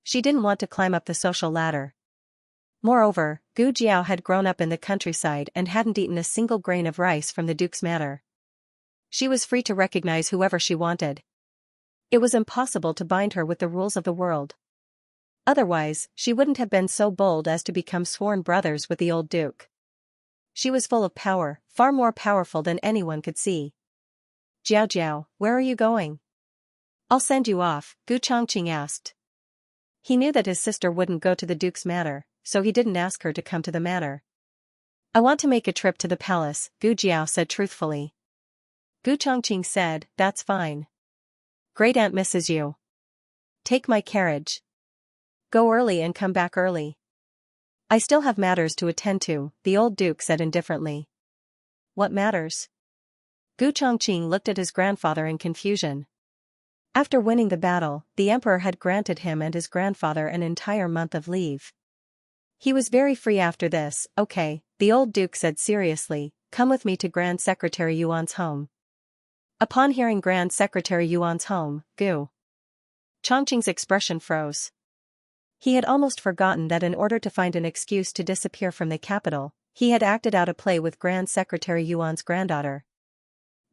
She didn't want to climb up the social ladder. Moreover, Gu Jiao had grown up in the countryside and hadn't eaten a single grain of rice from the Duke's manor. She was free to recognize whoever she wanted. It was impossible to bind her with the rules of the world. Otherwise, she wouldn't have been so bold as to become sworn brothers with the old Duke. She was full of power, far more powerful than anyone could see. Jiao Jiao, where are you going? I'll send you off, Gu Chongqing asked. He knew that his sister wouldn't go to the Duke's manor, so he didn't ask her to come to the manor. I want to make a trip to the palace, Gu Jiao said truthfully. Gu Chongqing said, that's fine. Great aunt misses you. Take my carriage. Go early and come back early. I still have matters to attend to, the old Duke said indifferently. What matters? Gu Chongqing looked at his grandfather in confusion. After winning the battle, the emperor had granted him and his grandfather an entire month of leave. He was very free after this. Okay, the old Duke said seriously, come with me to Grand Secretary Yuan's home. Upon hearing Grand Secretary Yuan's home, Gu Chongqing's expression froze. He had almost forgotten that in order to find an excuse to disappear from the capital, he had acted out a play with Grand Secretary Yuan's granddaughter.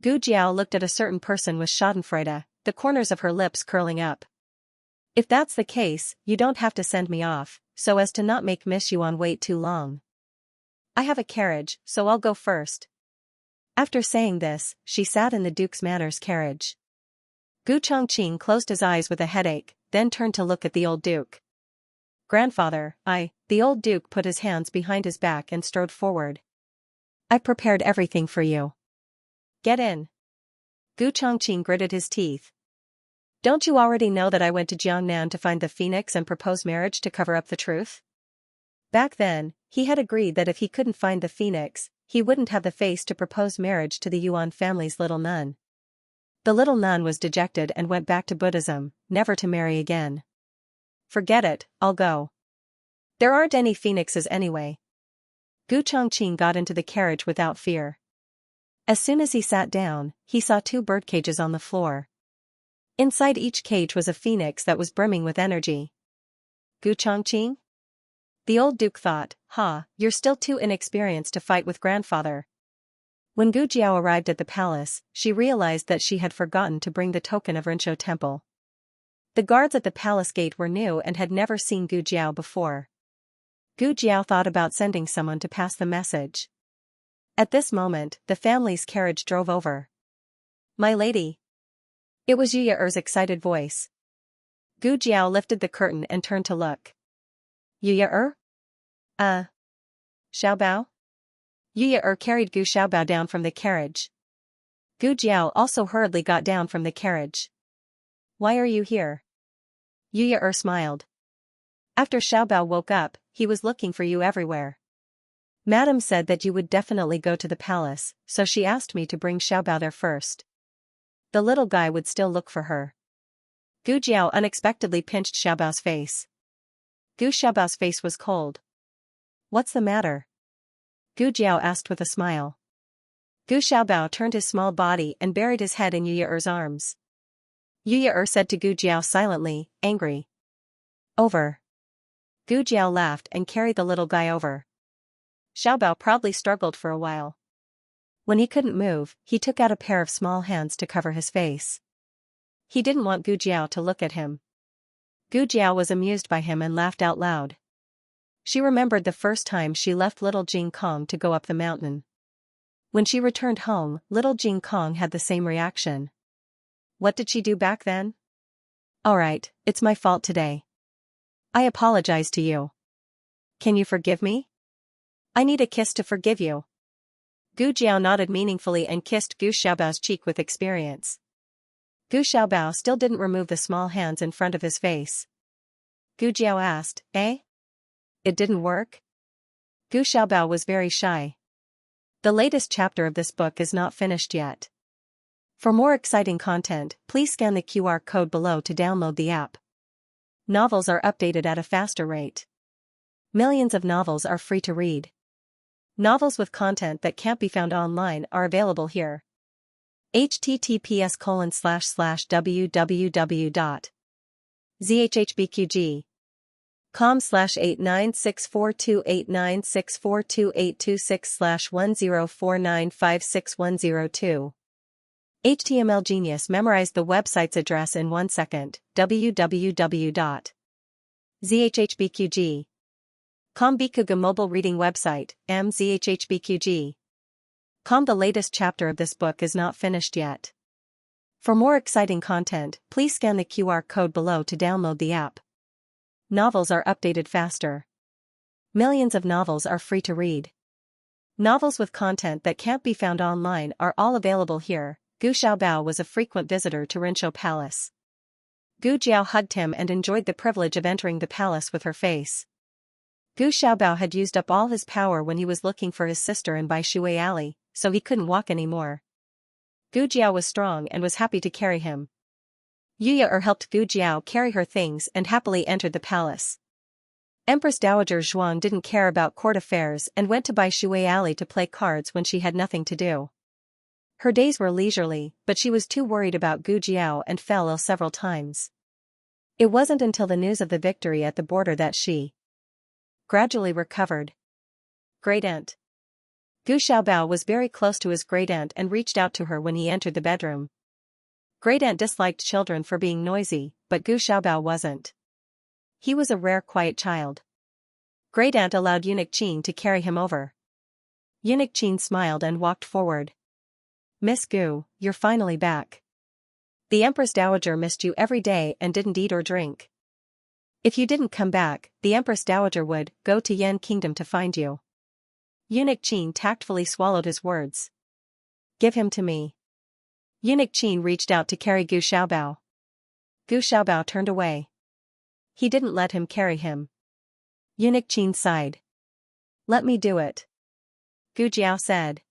Gu Jiao looked at a certain person with schadenfreude, the corners of her lips curling up. If that's the case, you don't have to send me off, so as to not make Miss Yuan wait too long. I have a carriage, so I'll go first. After saying this, she sat in the Duke's manor's carriage. Gu Chongqing closed his eyes with a headache, then turned to look at the old Duke. Grandfather, the old Duke put his hands behind his back and strode forward. I've prepared everything for you. Get in. Gu Chongqing gritted his teeth. Don't you already know that I went to Jiangnan to find the phoenix and propose marriage to cover up the truth? Back then, he had agreed that if he couldn't find the phoenix, he wouldn't have the face to propose marriage to the Yuan family's little nun. The little nun was dejected and went back to Buddhism, never to marry again. Forget it, I'll go. There aren't any phoenixes anyway. Gu Chongqing got into the carriage without fear. As soon as he sat down, he saw 2 bird cages on the floor. Inside each cage was a phoenix that was brimming with energy. Gu Chongqing? The old Duke thought, you're still too inexperienced to fight with grandfather. When Gu Jiao arrived at the palace, she realized that she had forgotten to bring the token of Rinzhou Temple. The guards at the palace gate were new and had never seen Gu Jiao before. Gu Jiao thought about sending someone to pass the message. At this moment, the family's carriage drove over. My lady. It was Yu Ye'er's excited voice. Gu Jiao lifted the curtain and turned to look. Yu Ye'er? Xiaobao? Yu Ye'er carried Gu Xiaobao down from the carriage. Gu Jiao also hurriedly got down from the carriage. Why are you here? Yu Ye'er smiled. After Xiaobao woke up, he was looking for you everywhere. Madam said that you would definitely go to the palace, so she asked me to bring Xiaobao there first. The little guy would still look for her. Gu Jiao unexpectedly pinched Xiaobao's face. Gu Xiaobao's face was cold. What's the matter? Gu Jiao asked with a smile. Gu Xiaobao turned his small body and buried his head in Yu Ye'er's arms. Yu Ye'er said to Gu Jiao silently, angry. Over. Gu Jiao laughed and carried the little guy over. Xiaobao proudly struggled for a while. When he couldn't move, he took out a pair of small hands to cover his face. He didn't want Gu Jiao to look at him. Gu Jiao was amused by him and laughed out loud. She remembered the first time she left little Jing Kong to go up the mountain. When she returned home, little Jing Kong had the same reaction. What did she do back then? Alright, it's my fault today. I apologize to you. Can you forgive me? I need a kiss to forgive you. Gu Jiao nodded meaningfully and kissed Gu Xiaobao's cheek with experience. Gu Xiaobao still didn't remove the small hands in front of his face. Gu Jiao asked, eh? It didn't work? Gu Xiaobao was very shy. The latest chapter of this book is not finished yet. For more exciting content, please scan the QR code below to download the app. Novels are updated at a faster rate. Millions of novels are free to read. Novels with content that can't be found online are available here. https://www.zhbqg.com/896428964286/1049561002. HTML Genius memorized the website's address in 1 second. www.zhbqg.com Bikuga mobile reading website, mzhbqg.com. The latest chapter of this book is not finished yet. For more exciting content, please scan the QR code below to download the app. Novels are updated faster. Millions of novels are free to read. Novels with content that can't be found online are all available here. Gu Xiaobao was a frequent visitor to Rinshou Palace. Gu Jiao hugged him and enjoyed the privilege of entering the palace with her face. Gu Xiaobao had used up all his power when he was looking for his sister in Bai Shui Alley, so he couldn't walk anymore. Gu Jiao was strong and was happy to carry him. Yuya helped Gu Jiao carry her things and happily entered the palace. Empress Dowager Zhuang didn't care about court affairs and went to Bai Shui Alley to play cards when she had nothing to do. Her days were leisurely, but she was too worried about Gu Jiao and fell ill several times. It wasn't until the news of the victory at the border that she gradually recovered. Great Aunt. Gu Xiaobao was very close to his great aunt and reached out to her when he entered the bedroom. Great Aunt disliked children for being noisy, but Gu Xiaobao wasn't. He was a rare quiet child. Great Aunt allowed Eunuch Qin to carry him over. Eunuch Qin smiled and walked forward. Miss Gu, you're finally back. The Empress Dowager missed you every day and didn't eat or drink. If you didn't come back, the Empress Dowager would go to Yan Kingdom to find you. Eunuch Qin tactfully swallowed his words. Give him to me. Eunuch Qin reached out to carry Gu Xiaobao. Gu Xiaobao turned away. He didn't let him carry him. Eunuch Qin sighed. Let me do it. Gu Jiao said.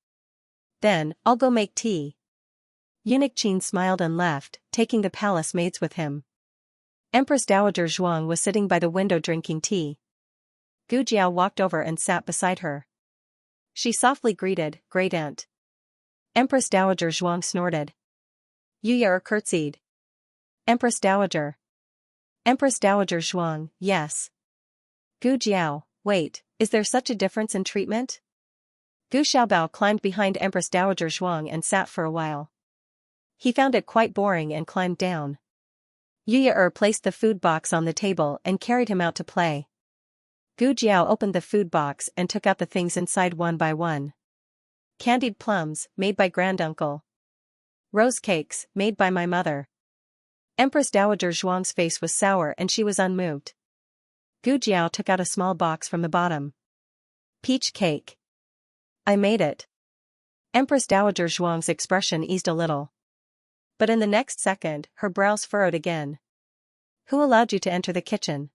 Then, I'll go make tea. Eunuch Qin smiled and left, taking the palace maids with him. Empress Dowager Zhuang was sitting by the window drinking tea. Gu Jiao walked over and sat beside her. She softly greeted, Great Aunt. Empress Dowager Zhuang snorted. Yuya curtsied. Empress Dowager. Empress Dowager Zhuang, yes. Gu Jiao, wait, is there such a difference in treatment? Gu Xiaobao climbed behind Empress Dowager Zhuang and sat for a while. He found it quite boring and climbed down. Yuya placed the food box on the table and carried him out to play. Gu Jiao opened the food box and took out the things inside one by one. Candied plums, made by granduncle. Rose cakes, made by my mother. Empress Dowager Zhuang's face was sour and she was unmoved. Gu Jiao took out a small box from the bottom. Peach cake. I made it. Empress Dowager Zhuang's expression eased a little. But in the next second, her brows furrowed again. Who allowed you to enter the kitchen?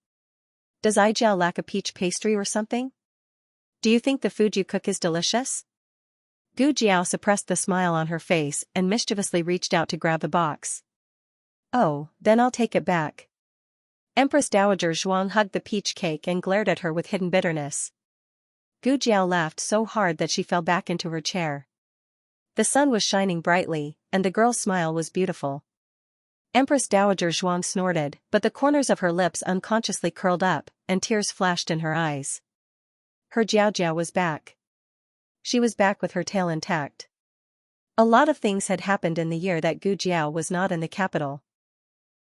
Does Ijiao lack a peach pastry or something? Do you think the food you cook is delicious? Gu Jiao suppressed the smile on her face and mischievously reached out to grab the box. Oh, then I'll take it back. Empress Dowager Zhuang hugged the peach cake and glared at her with hidden bitterness. Gu Jiao laughed so hard that she fell back into her chair. The sun was shining brightly, and the girl's smile was beautiful. Empress Dowager Zhuang snorted, but the corners of her lips unconsciously curled up, and tears flashed in her eyes. Her Jiao Jiao was back. She was back with her tail intact. A lot of things had happened in the year that Gu Jiao was not in the capital.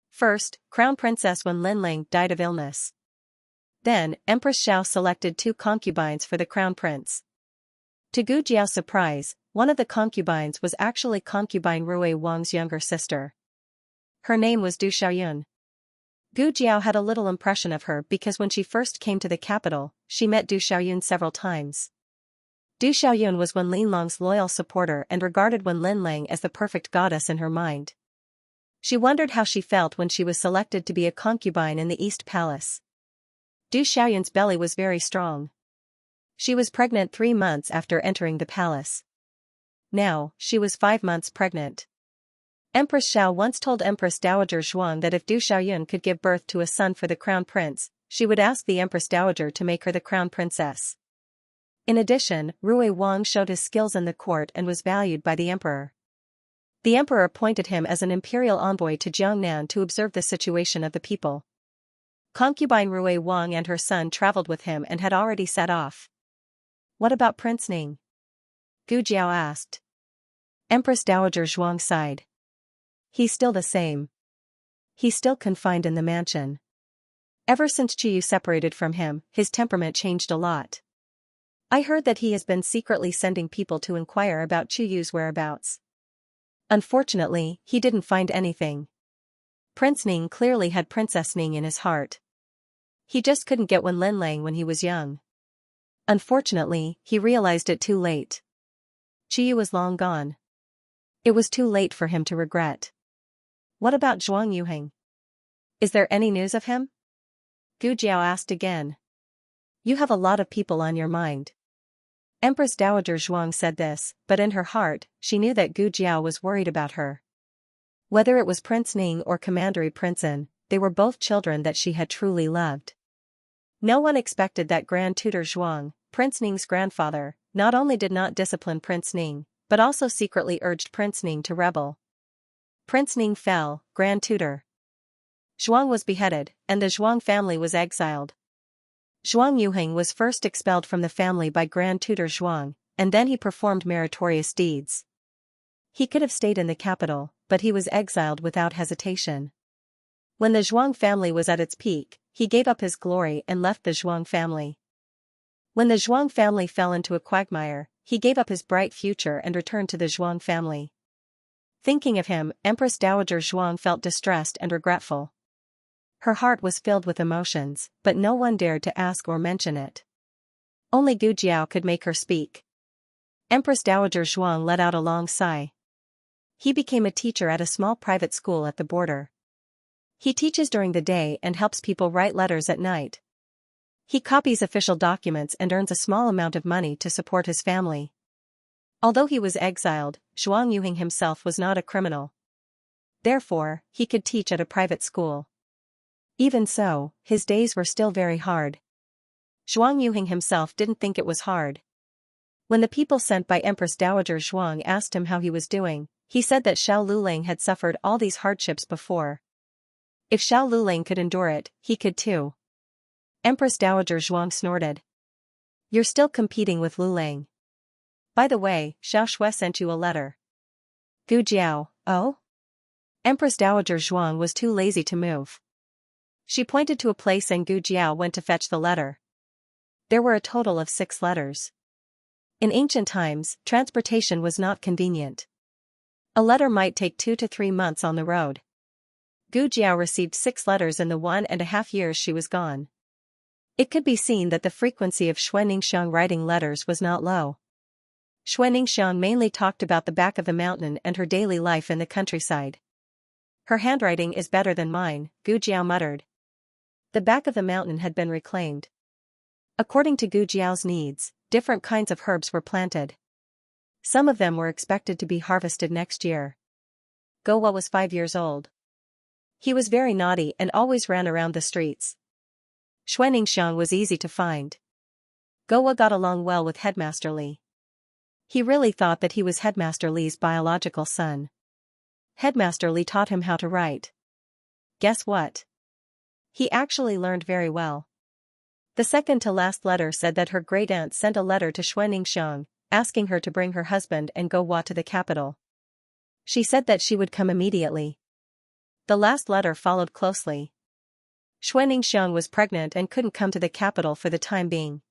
First, Crown Princess Wen Linling died of illness. Then, Empress Xiao selected 2 concubines for the crown prince. To Gu Jiao's surprise, one of the concubines was actually concubine Rui Wang's younger sister. Her name was Du Xiaoyun. Gu Jiao had a little impression of her because when she first came to the capital, she met Du Xiaoyun several times. Du Xiaoyun was Wen Linlang's loyal supporter and regarded Wen Linlang as the perfect goddess in her mind. She wondered how she felt when she was selected to be a concubine in the East Palace. Du Xiaoyun's belly was very strong. She was pregnant 3 months after entering the palace. Now, she was 5 months pregnant. Empress Xiao once told Empress Dowager Zhuang that if Du Xiaoyun could give birth to a son for the crown prince, she would ask the Empress Dowager to make her the crown princess. In addition, Rui Wang showed his skills in the court and was valued by the emperor. The emperor appointed him as an imperial envoy to Jiangnan to observe the situation of the people. Concubine Rui Wang and her son traveled with him and had already set off. What about Prince Ning? Gu Jiao asked. Empress Dowager Zhuang sighed. He's still the same. He's still confined in the mansion. Ever since Qiyu separated from him, his temperament changed a lot. I heard that he has been secretly sending people to inquire about Qiyu's whereabouts. Unfortunately, he didn't find anything. Prince Ning clearly had Princess Ning in his heart. He just couldn't get Wen Linlang when he was young. Unfortunately, he realized it too late. Qiyu was long gone. It was too late for him to regret. What about Zhuang Yuheng? Is there any news of him? Gu Jiao asked again. You have a lot of people on your mind. Empress Dowager Zhuang said this, but in her heart, she knew that Gu Jiao was worried about her. Whether it was Prince Ning or Commandery Princein, they were both children that she had truly loved. No one expected that Grand Tutor Zhuang, Prince Ning's grandfather, not only did not discipline Prince Ning, but also secretly urged Prince Ning to rebel. Prince Ning fell, Grand Tutor. Zhuang was beheaded, and the Zhuang family was exiled. Zhuang Yuheng was first expelled from the family by Grand Tutor Zhuang, and then he performed meritorious deeds. He could have stayed in the capital, but he was exiled without hesitation. When the Zhuang family was at its peak, he gave up his glory and left the Zhuang family. When the Zhuang family fell into a quagmire, he gave up his bright future and returned to the Zhuang family. Thinking of him, Empress Dowager Zhuang felt distressed and regretful. Her heart was filled with emotions, but no one dared to ask or mention it. Only Gu Jiao could make her speak. Empress Dowager Zhuang let out a long sigh. He became a teacher at a small private school at the border. He teaches during the day and helps people write letters at night. He copies official documents and earns a small amount of money to support his family. Although he was exiled, Zhuang Yuheng himself was not a criminal. Therefore, he could teach at a private school. Even so, his days were still very hard. Zhuang Yuheng himself didn't think it was hard. When the people sent by Empress Dowager Zhuang asked him how he was doing, he said that Xiao Lulang had suffered all these hardships before. If Xiao Lulang could endure it, he could too. Empress Dowager Zhuang snorted. You're still competing with Lulang. By the way, Xiao Shui sent you a letter. Gu Jiao, oh? Empress Dowager Zhuang was too lazy to move. She pointed to a place and Gu Jiao went to fetch the letter. There were a total of 6 letters. In ancient times, transportation was not convenient. A letter might take 2 to 3 months on the road. Gu Jiao received 6 letters in the 1.5 years she was gone. It could be seen that the frequency of Xue Ningxiang writing letters was not low. Xue Ningxiang mainly talked about the back of the mountain and her daily life in the countryside. Her handwriting is better than mine, Gu Jiao muttered. The back of the mountain had been reclaimed. According to Gu Jiao's needs, different kinds of herbs were planted. Some of them were expected to be harvested next year. Gowa was 5 years old. He was very naughty and always ran around the streets. Xue Ningxiang was easy to find. Gowa got along well with Headmaster Li. He really thought that he was Headmaster Li's biological son. Headmaster Li taught him how to write. Guess what? He actually learned very well. The second to last letter said that her great-aunt sent a letter to Xue Ningxiang, asking her to bring her husband and Gowa to the capital. She said that she would come immediately. The last letter followed closely. Xue Ningxiang was pregnant and couldn't come to the capital for the time being.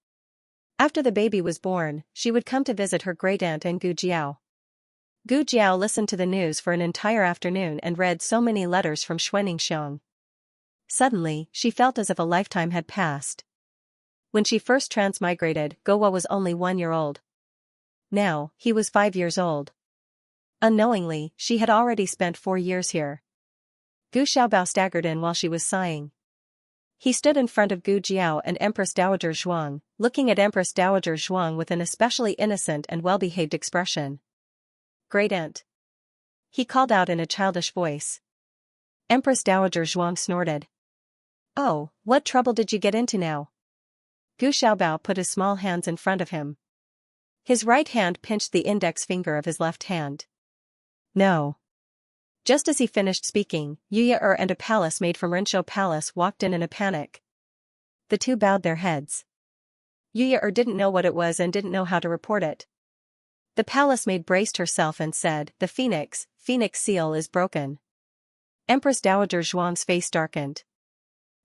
After the baby was born, she would come to visit her great-aunt and Gu Jiao. Gu Jiao listened to the news for an entire afternoon and read so many letters from Xue Ningxiang. Suddenly, she felt as if a lifetime had passed. When she first transmigrated, Gowa was only 1 year old. Now, he was 5 years old. Unknowingly, she had already spent 4 years here. Gu Xiaobao staggered in while she was sighing. He stood in front of Gu Jiao and Empress Dowager Zhuang, looking at Empress Dowager Zhuang with an especially innocent and well-behaved expression. "Great aunt," he called out in a childish voice. Empress Dowager Zhuang snorted. "Oh, what trouble did you get into now?" Gu Xiaobao put his small hands in front of him. His right hand pinched the index finger of his left hand. "No." Just as he finished speaking, Yuya and a palace maid from Rinshou Palace walked in a panic. The two bowed their heads. Yuya didn't know what it was and didn't know how to report it. The palace maid braced herself and said, "The phoenix seal is broken." Empress Dowager Zhuang's face darkened.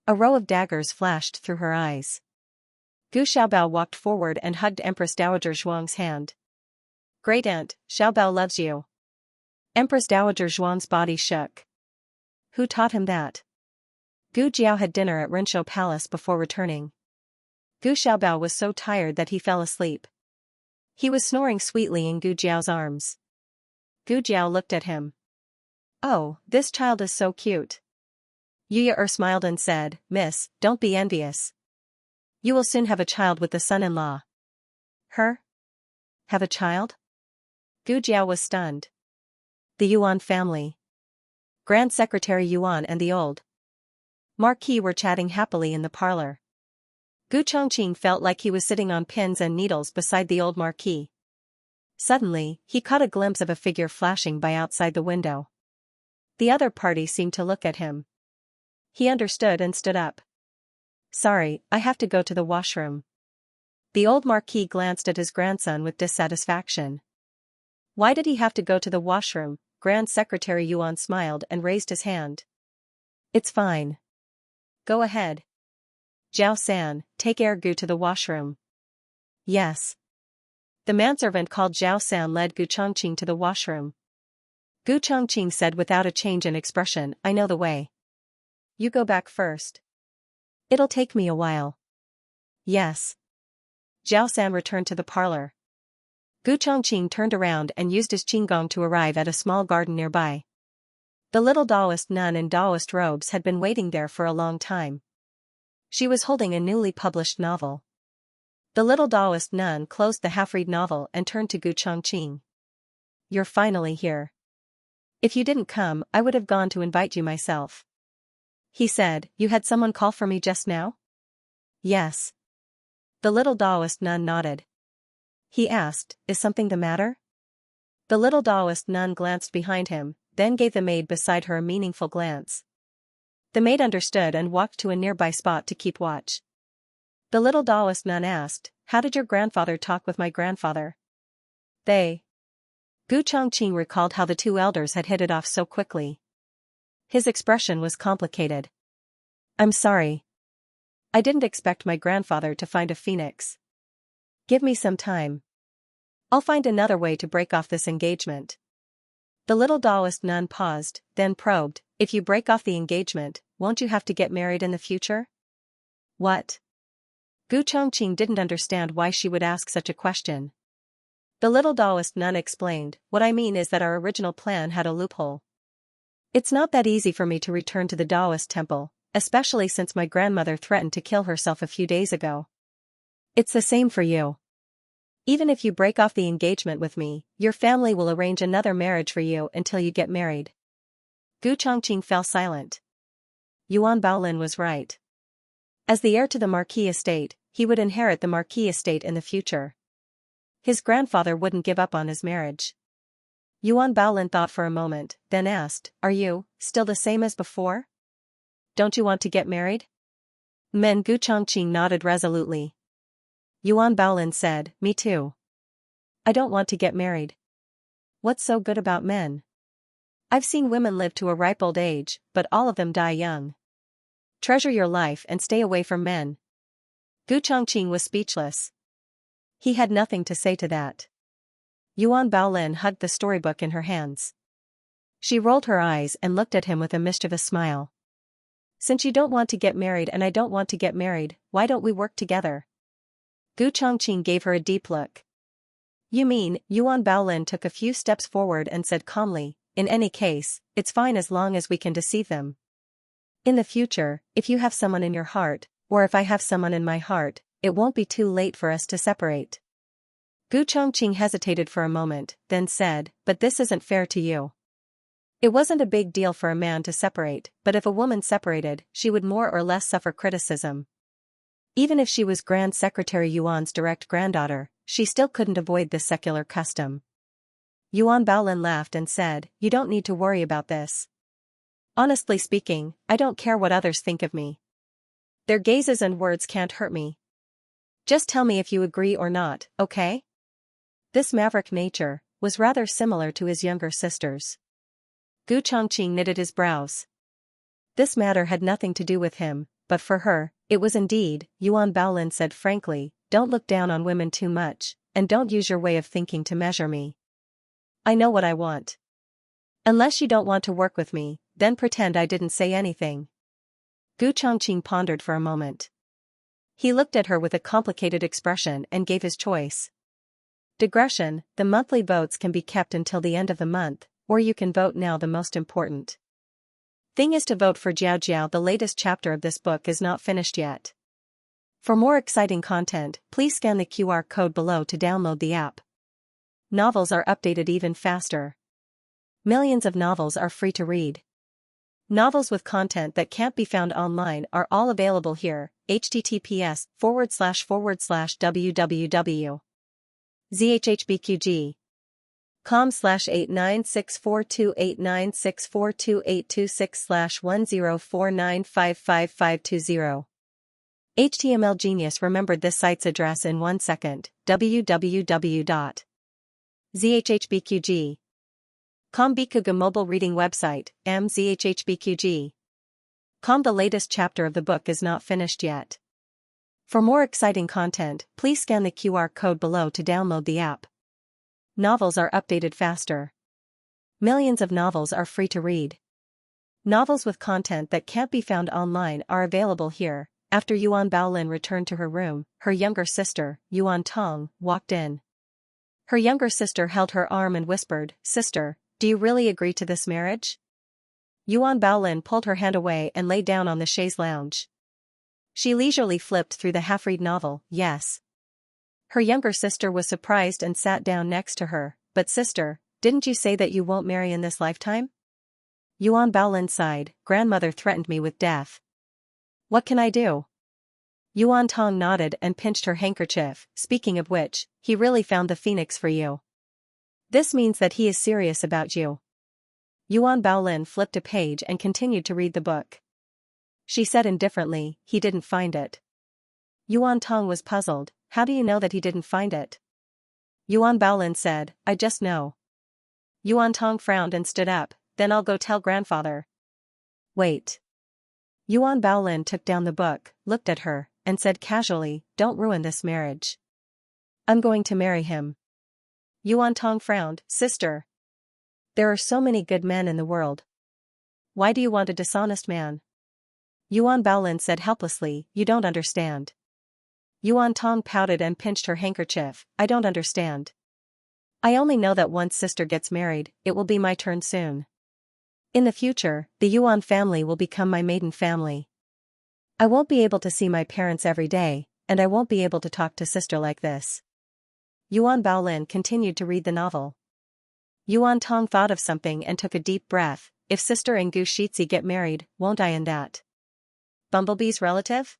A row of daggers flashed through her eyes. Gu Xiaobao walked forward and hugged Empress Dowager Zhuang's hand. "Great aunt, Xiaobao loves you." Empress Dowager Zhuang's body shook. Who taught him that? Gu Jiao had dinner at Rinshou Palace before returning. Gu Xiaobao was so tired that he fell asleep. He was snoring sweetly in Gu Jiao's arms. Gu Jiao looked at him. "Oh, this child is so cute." Yuya smiled and said, "Miss, don't be envious. You will soon have a child with the son-in-law." "Her? Have a child?" Gu Jiao was stunned. The Yuan family. Grand Secretary Yuan and the old Marquis were chatting happily in the parlor. Gu Chongqing felt like he was sitting on pins and needles beside the old Marquis. Suddenly, he caught a glimpse of a figure flashing by outside the window. The other party seemed to look at him. He understood and stood up. "Sorry, I have to go to the washroom." The old Marquis glanced at his grandson with dissatisfaction. "Why did he have to go to the washroom?" Grand Secretary Yuan smiled and raised his hand. "It's fine. Go ahead. Zhao-san, take Gu to the washroom." "Yes." The manservant called Zhao-san led Gu Chongqing to the washroom. Gu Chongqing said without a change in expression, "I know the way. You go back first." "It'll take me a while." "Yes." Zhao-san returned to the parlor. Gu Chongqing turned around and used his qinggong to arrive at a small garden nearby. The little Taoist nun in Taoist robes had been waiting there for a long time. She was holding a newly published novel. The little Taoist nun closed the half-read novel and turned to Gu Chongqing. "You're finally here. If you didn't come, I would have gone to invite you myself." He said, "You had someone call for me just now?" "Yes." The little Taoist nun nodded. He asked, "Is something the matter?" The little Taoist nun glanced behind him, then gave the maid beside her a meaningful glance. The maid understood and walked to a nearby spot to keep watch. The little Taoist nun asked, "How did your grandfather talk with my grandfather?" "They." Gu Chongqing recalled how the two elders had hit it off so quickly. His expression was complicated. "I'm sorry. I didn't expect my grandfather to find a phoenix. Give me some time. I'll find another way to break off this engagement." The little Taoist nun paused, then probed, "If you break off the engagement, won't you have to get married in the future?" "What?" Gu Chongqing didn't understand why she would ask such a question. The little Taoist nun explained, "What I mean is that our original plan had a loophole. It's not that easy for me to return to the Taoist temple, especially since my grandmother threatened to kill herself a few days ago. It's the same for you. Even if you break off the engagement with me, your family will arrange another marriage for you until you get married." Gu Chongqing fell silent. Yuan Baolin was right. As the heir to the Marquis estate, he would inherit the Marquis estate in the future. His grandfather wouldn't give up on his marriage. Yuan Baolin thought for a moment, then asked, "Are you still the same as before? Don't you want to get married?" Men Gu Chongqing nodded resolutely. Yuan Baolin said, "Me too. I don't want to get married. What's so good about men? I've seen women live to a ripe old age, but all of them die young. Treasure your life and stay away from men." Gu Chongqing was speechless. He had nothing to say to that. Yuan Baolin hugged the storybook in her hands. She rolled her eyes and looked at him with a mischievous smile. Since you don't want to get married and I don't want to get married, why don't we work together? Gu Chongqing gave her a deep look. You mean? Yuan Baolin took a few steps forward and said calmly, in any case, it's fine as long as we can deceive them. In the future, if you have someone in your heart, or if I have someone in my heart, it won't be too late for us to separate. Gu Chongqing hesitated for a moment, then said, but this isn't fair to you. It wasn't a big deal for a man to separate, but if a woman separated, she would more or less suffer criticism. Even if she was Grand Secretary Yuan's direct granddaughter, she still couldn't avoid this secular custom. Yuan Baolin laughed and said, you don't need to worry about this. Honestly speaking, I don't care what others think of me. Their gazes and words can't hurt me. Just tell me if you agree or not, okay? This maverick nature was rather similar to his younger sister's. Gu Chongqing knitted his brows. This matter had nothing to do with him, but for her, it was indeed. Yuan Baolin said frankly, don't look down on women too much, and don't use your way of thinking to measure me. I know what I want. Unless you don't want to work with me, then pretend I didn't say anything. Gu Chongqing pondered for a moment. He looked at her with a complicated expression and gave his choice. Digression, the monthly votes can be kept until the end of the month, or you can vote now. The most important thing is to vote for Jiao Jiao. The latest chapter of this book is not finished yet. For more exciting content, please scan the QR code below to download the app. Novels are updated even faster. Millions of novels are free to read. Novels with content that can't be found online are all available here. https://www.zhhbqg.com/896428964286/1049555520. HTML Genius remembered this site's address in 1 second. www.zhhbqg.com Bikuga mobile reading website, mzhhbqg.com. The latest chapter of the book is not finished yet. For more exciting content, please scan the QR code below to download the app. Novels are updated faster. Millions of novels are free to read. Novels with content that can't be found online are available here. After Yuan Baolin returned to her room, her younger sister, Yuan Tong, walked in. Her younger sister held her arm and whispered, Sister, do you really agree to this marriage? Yuan Baolin pulled her hand away and lay down on the chaise lounge. She leisurely flipped through the half-read novel. Yes. Her younger sister was surprised and sat down next to her. But sister, didn't you say that you won't marry in this lifetime? Yuan Baolin sighed. Grandmother threatened me with death. What can I do? Yuan Tong nodded and pinched her handkerchief. Speaking of which, he really found the phoenix for you. This means that he is serious about you. Yuan Baolin flipped a page and continued to read the book. She said indifferently, he didn't find it. Yuan Tong was puzzled. How do you know that he didn't find it? Yuan Baolin said, I just know. Yuan Tong frowned and stood up. Then I'll go tell grandfather. Wait. Yuan Baolin took down the book, looked at her, and said casually, don't ruin this marriage. I'm going to marry him. Yuan Tong frowned. Sister. There are so many good men in the world. Why do you want a dishonest man? Yuan Baolin said helplessly, you don't understand. Yuan Tong pouted and pinched her handkerchief. I don't understand. I only know that once sister gets married, it will be my turn soon. In the future, the Yuan family will become my maiden family. I won't be able to see my parents every day, and I won't be able to talk to sister like this. Yuan Baolin continued to read the novel. Yuan Tong thought of something and took a deep breath. If sister and Gu Shixi get married, won't I in that? Bumblebee's relative?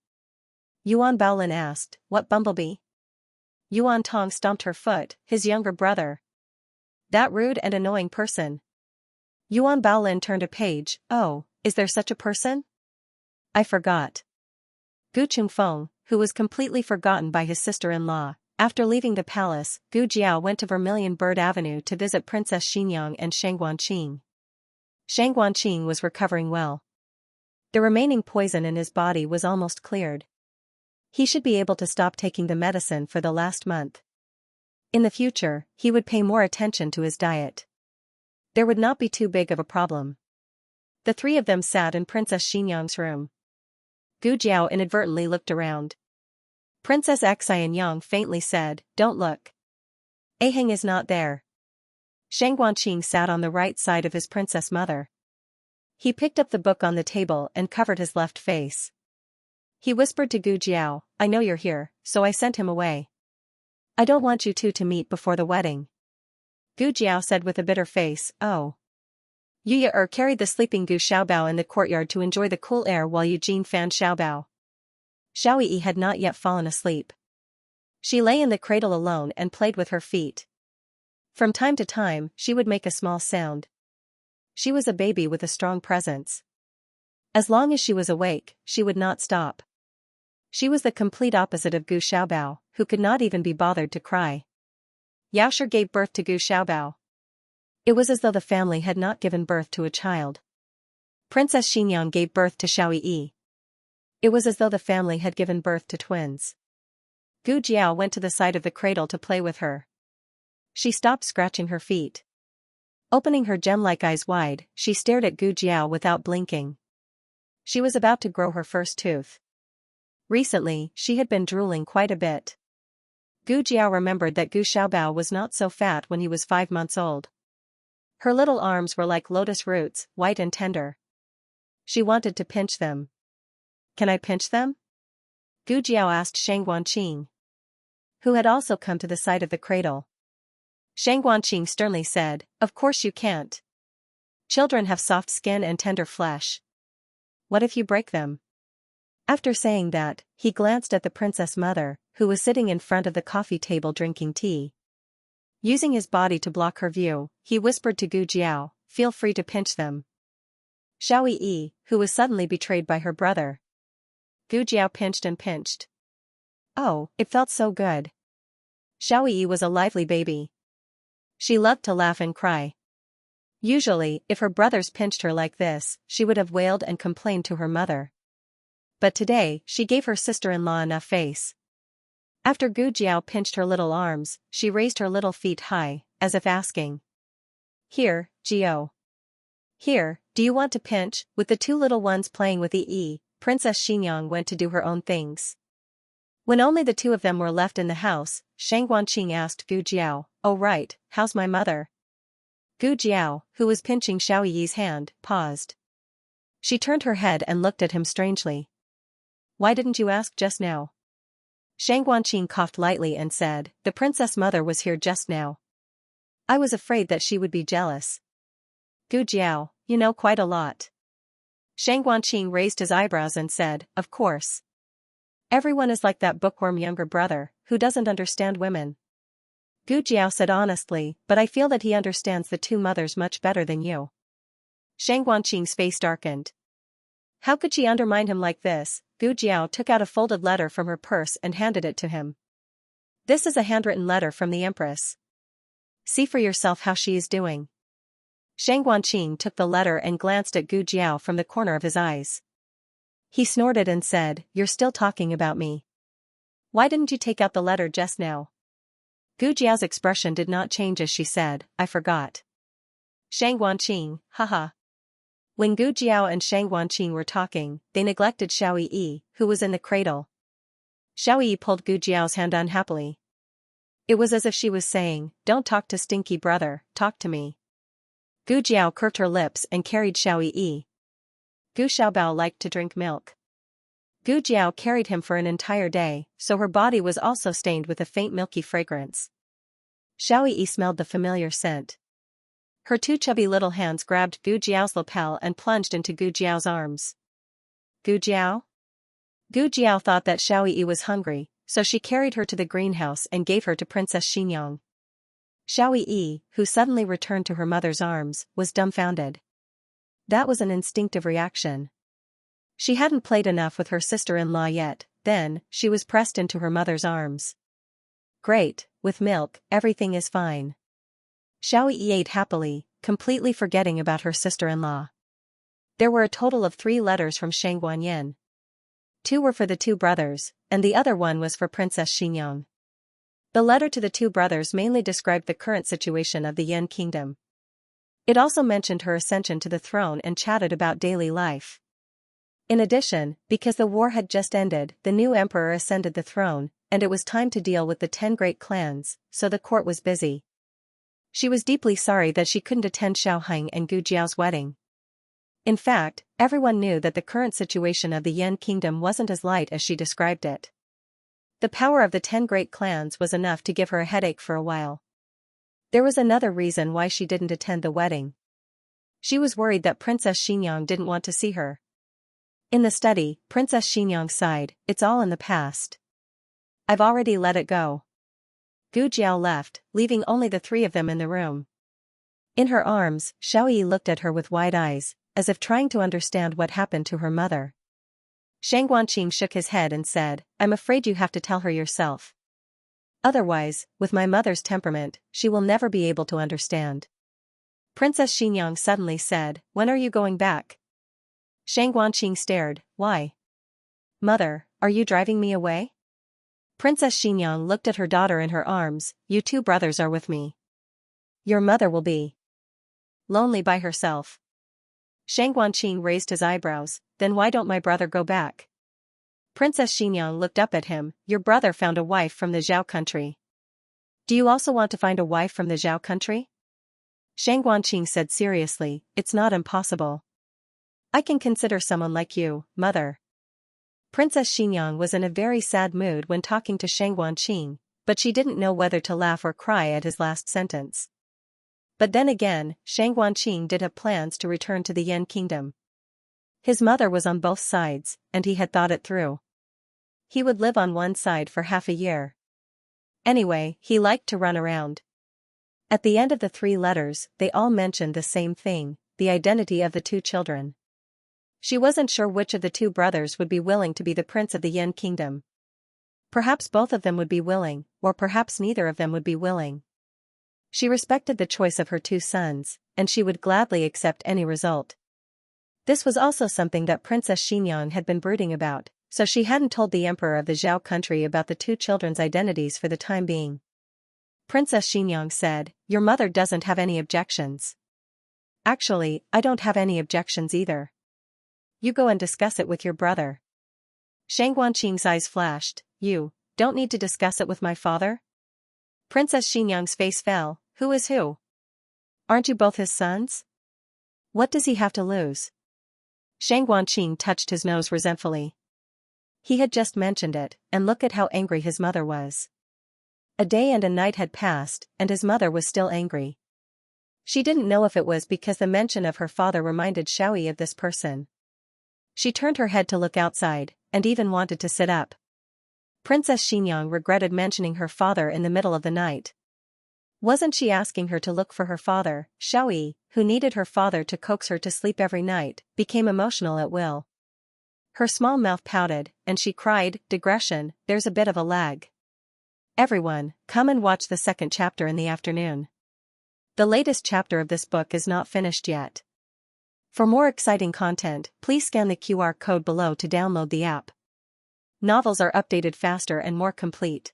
Yuan Baolin asked, what bumblebee? Yuan Tong stomped her foot, his younger brother. That rude and annoying person. Yuan Baolin turned a page. Oh, is there such a person? I forgot. Gu Chungfeng, who was completely forgotten by his sister-in-law. After leaving the palace, Gu Jiao went to Vermilion Bird Avenue to visit Princess Xianxia and Shang Guanqing. Shang Guanqing was recovering well. The remaining poison in his body was almost cleared. He should be able to stop taking the medicine for the last month. In the future, he would pay more attention to his diet. There would not be too big of a problem. The three of them sat in Princess Xianxia's room. Gu Jiao inadvertently looked around. Princess Xianxia faintly said, "Don't look. Aheng is not there." Shang Guanqing sat on the right side of his princess mother. He picked up the book on the table and covered his left face. He whispered to Gu Jiao, "I know you're here, so I sent him away. I don't want you two to meet before the wedding." Gu Jiao said with a bitter face, "Oh." Yu carried the sleeping Gu Xiaobao in the courtyard to enjoy the cool air while Eugene fanned Xiaobao. Xiaoyi had not yet fallen asleep. She lay in the cradle alone and played with her feet. From time to time, she would make a small sound. She was a baby with a strong presence. As long as she was awake, she would not stop. She was the complete opposite of Gu Xiaobao, who could not even be bothered to cry. Yaoshi gave birth to Gu Xiaobao. It was as though the family had not given birth to a child. Princess Xinyang gave birth to Xiaoyi. It was as though the family had given birth to twins. Gu Jiao went to the side of the cradle to play with her. She stopped scratching her feet. Opening her gem-like eyes wide, she stared at Gu Jiao without blinking. She was about to grow her first tooth. Recently, she had been drooling quite a bit. Gu Jiao remembered that Gu Xiaobao was not so fat when he was 5 months old. Her little arms were like lotus roots, white and tender. She wanted to pinch them. "Can I pinch them?" Gu Jiao asked Shang Guanqing, who had also come to the side of the cradle. Shang Guanqing sternly said, "Of course you can't. Children have soft skin and tender flesh. What if you break them?" After saying that, he glanced at the princess mother, who was sitting in front of the coffee table drinking tea. Using his body to block her view, he whispered to Gu Jiao, "Feel free to pinch them." Xiaoyi, who was suddenly betrayed by her brother. Gu Jiao pinched and pinched. Oh, it felt so good. Xiaoyi was a lively baby. She loved to laugh and cry. Usually, if her brothers pinched her like this, she would have wailed and complained to her mother. But today, she gave her sister-in-law enough face. After Gu Jiao pinched her little arms, she raised her little feet high, as if asking, "Here, Jiao. Here, do you want to pinch?" With the two little ones playing with Yi, Princess Xinyang went to do her own things. When only the two of them were left in the house, Shang Guanqing asked Gu Jiao, "Oh right, how's my mother?" Gu Jiao, who was pinching Xiaoyi's hand, paused. She turned her head and looked at him strangely. "Why didn't you ask just now?" Shang Guanqing coughed lightly and said, "The princess mother was here just now. I was afraid that she would be jealous." Gu Jiao, you know quite a lot. Shang Guanqing raised his eyebrows and said, "Of course. Everyone is like that bookworm younger brother, who doesn't understand women." Gu Jiao said honestly, "But I feel that he understands the two mothers much better than you." Shang Guanqing's face darkened. How could she undermine him like this? Gu Jiao took out a folded letter from her purse and handed it to him. "This is a handwritten letter from the Empress. See for yourself how she is doing." Shang Guanqing took the letter and glanced at Gu Jiao from the corner of his eyes. He snorted and said, "You're still talking about me. Why didn't you take out the letter just now?" Gu Jiao's expression did not change as she said, "I forgot." Shang Guanqing, haha. When Gu Jiao and Shang Guanqing were talking, they neglected Xiaoyi, who was in the cradle. Xiaoyi pulled Gu Jiao's hand unhappily. It was as if she was saying, "Don't talk to stinky brother, talk to me." Gu Jiao curved her lips and carried Xiaoyi. Gu Xiaobao liked to drink milk. Gu Jiao carried him for an entire day, so her body was also stained with a faint milky fragrance. Xiaoyi smelled the familiar scent. Her two chubby little hands grabbed Gu Jiao's lapel and plunged into Gu Jiao's arms. Gu Jiao? Gu Jiao thought that Xiaoyi was hungry, so she carried her to the greenhouse and gave her to Princess Xinyang. Xiaoyi, who suddenly returned to her mother's arms, was dumbfounded. That was an instinctive reaction. She hadn't played enough with her sister-in-law yet, then, she was pressed into her mother's arms. Great, with milk, everything is fine. Xiaoyi ate happily, completely forgetting about her sister-in-law. There were a total of 3 letters from Shang Guanyin. 2 were for the 2 brothers, and the other one was for Princess Xinyang. The letter to the 2 brothers mainly described the current situation of the Yin kingdom. It also mentioned her ascension to the throne and chatted about daily life. In addition, because the war had just ended, the new emperor ascended the throne, and it was time to deal with the 10 great clans, so the court was busy. She was deeply sorry that she couldn't attend Xiaoheng and Gu Jiao's wedding. In fact, everyone knew that the current situation of the Yan kingdom wasn't as light as she described it. The power of the 10 great clans was enough to give her a headache for a while. There was another reason why she didn't attend the wedding. She was worried that Princess Xianxia didn't want to see her. In the study, Princess Xianxia sighed, "It's all in the past. I've already let it go." Gu Jiao left, leaving only the 3 of them in the room. In her arms, Xiaoyi looked at her with wide eyes, as if trying to understand what happened to her mother. Shang Guanqing shook his head and said, "I'm afraid you have to tell her yourself. Otherwise, with my mother's temperament, she will never be able to understand." Princess Xianxia suddenly said, "When are you going back?" Shang Guanqing stared, "Why? Mother, are you driving me away?" Princess Xianxia looked at her daughter in her arms, "You 2 brothers are with me. Your mother will be lonely by herself." Shang Guanqing raised his eyebrows, "Then why don't my brother go back?" Princess Xianxia looked up at him, "Your brother found a wife from the Zhao country. Do you also want to find a wife from the Zhao country?" Shang Guanqing said seriously, "It's not impossible. I can consider someone like you, mother." Princess Xianxia was in a very sad mood when talking to Shang Guanqing, but she didn't know whether to laugh or cry at his last sentence. But then again, Shang Guanqing did have plans to return to the Yan kingdom. His mother was on both sides, and he had thought it through. He would live on one side for half a year. Anyway, he liked to run around. At the end of the 3 letters, they all mentioned the same thing, the identity of the 2 children. She wasn't sure which of the 2 brothers would be willing to be the prince of the Yan kingdom. Perhaps both of them would be willing, or perhaps neither of them would be willing. She respected the choice of her 2 sons, and she would gladly accept any result. This was also something that Princess Xianxia had been brooding about, so she hadn't told the emperor of the Zhao country about the 2 children's identities for the time being. Princess Xianxia said, "Your mother doesn't have any objections." "Actually, I don't have any objections either. You go and discuss it with your brother." Shang Guanqing's eyes flashed, "You don't need to discuss it with my father?" Princess Xianxia's face fell, "Who is who? Aren't you both his sons? What does he have to lose?" Shang Guanqing touched his nose resentfully. He had just mentioned it, and look at how angry his mother was. A day and a night had passed, and his mother was still angry. She didn't know if it was because the mention of her father reminded Xiaoyi of this person. She turned her head to look outside, and even wanted to sit up. Princess Xianxia regretted mentioning her father in the middle of the night. Wasn't she asking her to look for her father? Xiaoyi, who needed her father to coax her to sleep every night, became emotional at will. Her small mouth pouted, and she cried, "Digression, there's a bit of a lag. Everyone, come and watch the 2nd chapter in the afternoon. The latest chapter of this book is not finished yet." For more exciting content, please scan the QR code below to download the app. Novels are updated faster and more complete.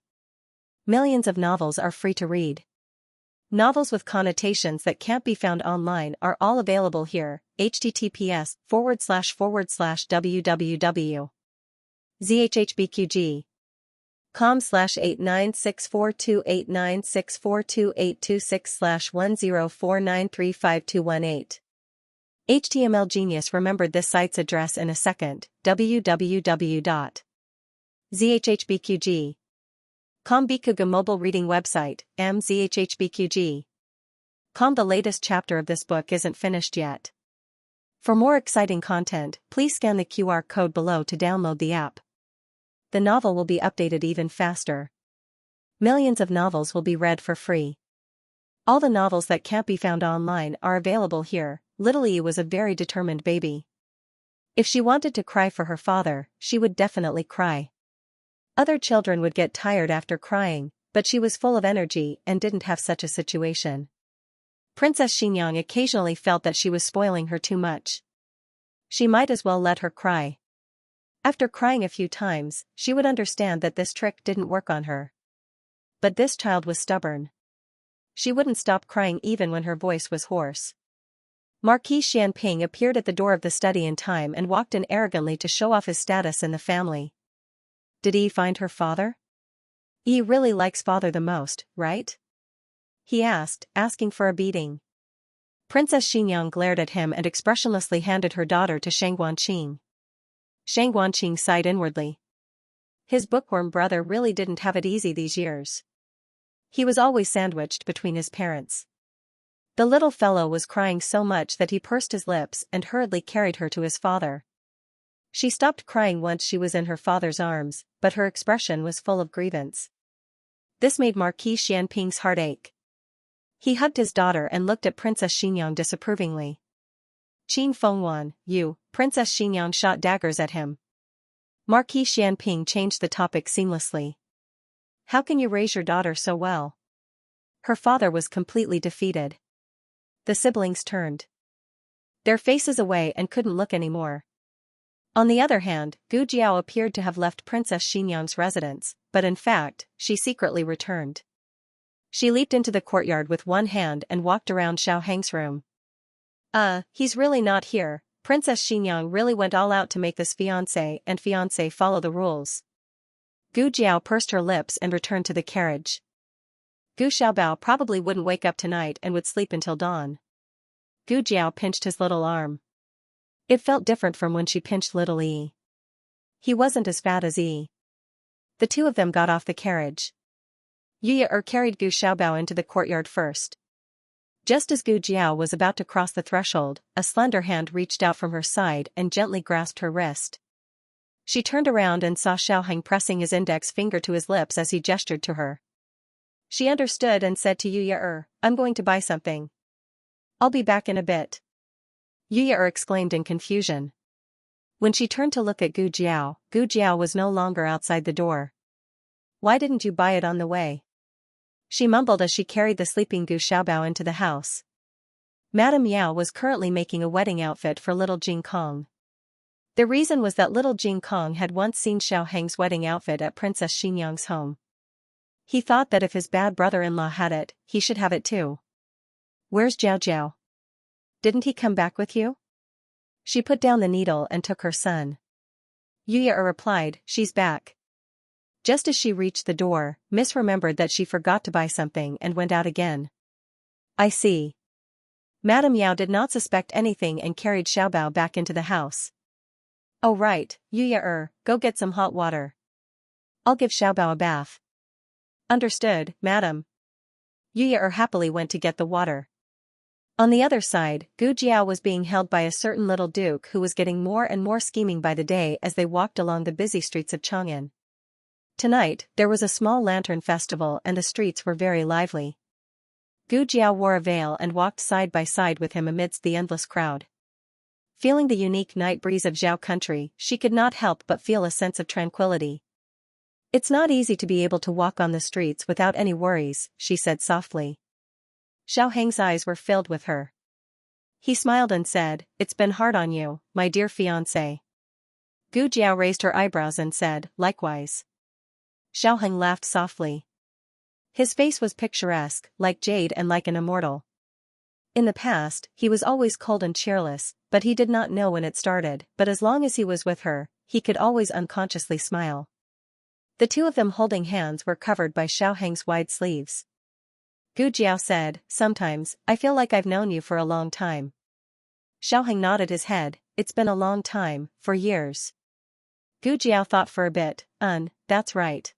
Millions of novels are free to read. Novels with connotations that can't be found online are all available here. https://www.zhhbqg.com/89642896428226/10493521 HTML Genius remembered this site's address in a second. www.zhhbqg.com Bikuga mobile reading website, mzhhbqg.com. The latest chapter of this book isn't finished yet. For more exciting content, please scan the QR code below to download the app. The novel will be updated even faster. Millions of novels will be read for free. All the novels that can't be found online are available here. Little E was a very determined baby. If she wanted to cry for her father, she would definitely cry. Other children would get tired after crying, but she was full of energy and didn't have such a situation. Princess Xianxia occasionally felt that she was spoiling her too much. She might as well let her cry. After crying a few times, she would understand that this trick didn't work on her. But this child was stubborn. She wouldn't stop crying even when her voice was hoarse. Marquis Xianping appeared at the door of the study in time and walked in arrogantly to show off his status in the family. Did Yi find her father? Yi really likes father the most, right? He asked, asking for a beating. Princess Xinyang glared at him and expressionlessly handed her daughter to Shang Guanqing. Shang Guanqing sighed inwardly. His bookworm brother really didn't have it easy these years. He was always sandwiched between his parents. The little fellow was crying so much that he pursed his lips and hurriedly carried her to his father. She stopped crying once she was in her father's arms, but her expression was full of grievance. This made Marquis Xianping's heart ache. He hugged his daughter and looked at Princess Xinyang disapprovingly. Qin Fengwan, you, Princess Xinyang shot daggers at him. Marquis Xianping changed the topic seamlessly. How can you raise your daughter so well? Her father was completely defeated. The siblings turned their faces away and couldn't look anymore. On the other hand, Gu Jiao appeared to have left Princess Xinyang's residence, but in fact, she secretly returned. She leaped into the courtyard with one hand and walked around Xiao Heng's room. He's really not here. Princess Xinyang really went all out to make this fiancé and fiancé follow the rules. Gu Jiao pursed her lips and returned to the carriage. Gu Xiaobao probably wouldn't wake up tonight and would sleep until dawn. Gu Jiao pinched his little arm. It felt different from when she pinched little Yi. He wasn't as fat as Yi. The two of them got off the carriage. Yu carried Gu Xiaobao into the courtyard first. Just as Gu Jiao was about to cross the threshold, a slender hand reached out from her side and gently grasped her wrist. She turned around and saw Xiaoheng pressing his index finger to his lips as he gestured to her. She understood and said to Yu, I'm going to buy something. I'll be back in a bit. Yu exclaimed in confusion. When she turned to look at Gu Jiao was no longer outside the door. Why didn't you buy it on the way? She mumbled as she carried the sleeping Gu Xiaobao into the house. Madame Yao was currently making a wedding outfit for little Jing Kong. The reason was that little Jing Kong had once seen Xiao Heng's wedding outfit at Princess Xinyang's home. He thought that if his bad brother-in-law had it, he should have it too. Where's Jiao Jiao? Didn't he come back with you? She put down the needle and took her son. Yu replied, she's back. Just as she reached the door, Miss remembered that she forgot to buy something and went out again. I see. Madame Yao did not suspect anything and carried Xiaobao back into the house. Oh right, Yu go get some hot water. I'll give Xiaobao a bath. Understood, madam. Yu happily went to get the water. On the other side, Gu Jiao was being held by a certain little duke who was getting more and more scheming by the day as they walked along the busy streets of Chang'an. Tonight, there was a small lantern festival and the streets were very lively. Gu Jiao wore a veil and walked side by side with him amidst the endless crowd. Feeling the unique night breeze of Zhao country, she could not help but feel a sense of tranquility. It's not easy to be able to walk on the streets without any worries, she said softly. Xiao Heng's eyes were filled with her. He smiled and said, it's been hard on you, my dear fiancé. Gu Jiao raised her eyebrows and said, likewise. Xiao Heng laughed softly. His face was picturesque, like jade and like an immortal. In the past, he was always cold and cheerless, but he did not know when it started, but as long as he was with her, he could always unconsciously smile. The two of them holding hands were covered by Xiao Heng's wide sleeves. Gu Jiao said, sometimes, I feel like I've known you for a long time. Xiao Heng nodded his head, it's been a long time, for years. Gu Jiao thought for a bit, that's right.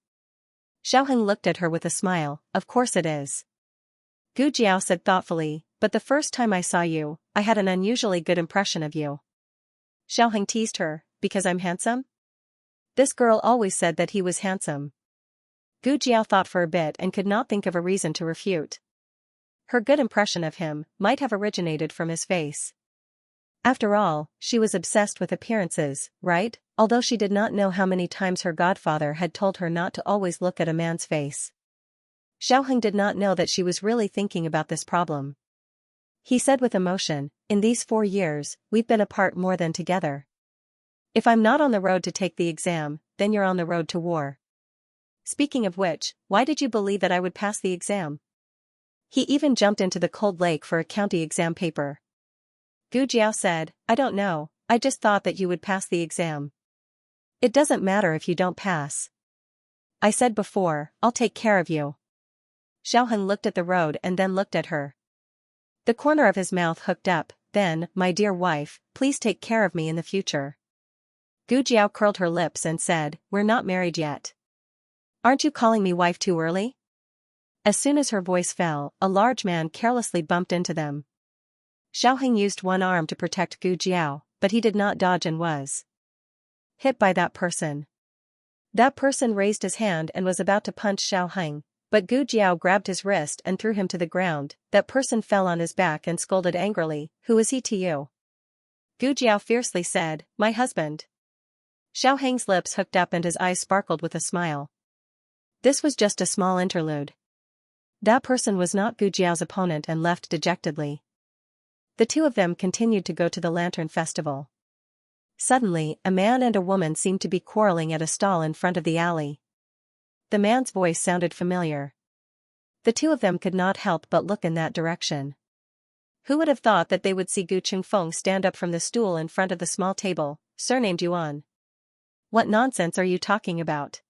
Xiao Heng looked at her with a smile, of course it is. Gu Jiao said thoughtfully, but the first time I saw you, I had an unusually good impression of you. Xiao Heng teased her, because I'm handsome? This girl always said that he was handsome. Gu Jiao thought for a bit and could not think of a reason to refute. Her good impression of him might have originated from his face. After all, she was obsessed with appearances, right? Although she did not know how many times her godfather had told her not to always look at a man's face. Xiao Heng did not know that she was really thinking about this problem. He said with emotion, in these 4 years, we've been apart more than together. If I'm not on the road to take the exam, then you're on the road to war. Speaking of which, why did you believe that I would pass the exam? He even jumped into the cold lake for a county exam paper. Gu Jiao said, I don't know, I just thought that you would pass the exam. It doesn't matter if you don't pass. I said before, I'll take care of you. Xiaoheng looked at the road and then looked at her. The corner of his mouth hooked up, then, my dear wife, please take care of me in the future. Gu Jiao curled her lips and said, we're not married yet. Aren't you calling me wife too early? As soon as her voice fell, a large man carelessly bumped into them. Xiaoheng used one arm to protect Gu Jiao, but he did not dodge and was hit by that person. That person raised his hand and was about to punch Xiaoheng, but Gu Jiao grabbed his wrist and threw him to the ground. That person fell on his back and scolded angrily, who is he to you? Gu Jiao fiercely said, my husband. Xiaoheng's lips hooked up and his eyes sparkled with a smile. This was just a small interlude. That person was not Gu Jiao's opponent and left dejectedly. The two of them continued to go to the lantern festival. Suddenly, a man and a woman seemed to be quarreling at a stall in front of the alley. The man's voice sounded familiar. The two of them could not help but look in that direction. Who would have thought that they would see Gu Qingfeng stand up from the stool in front of the small table, surnamed Yuan? What nonsense are you talking about?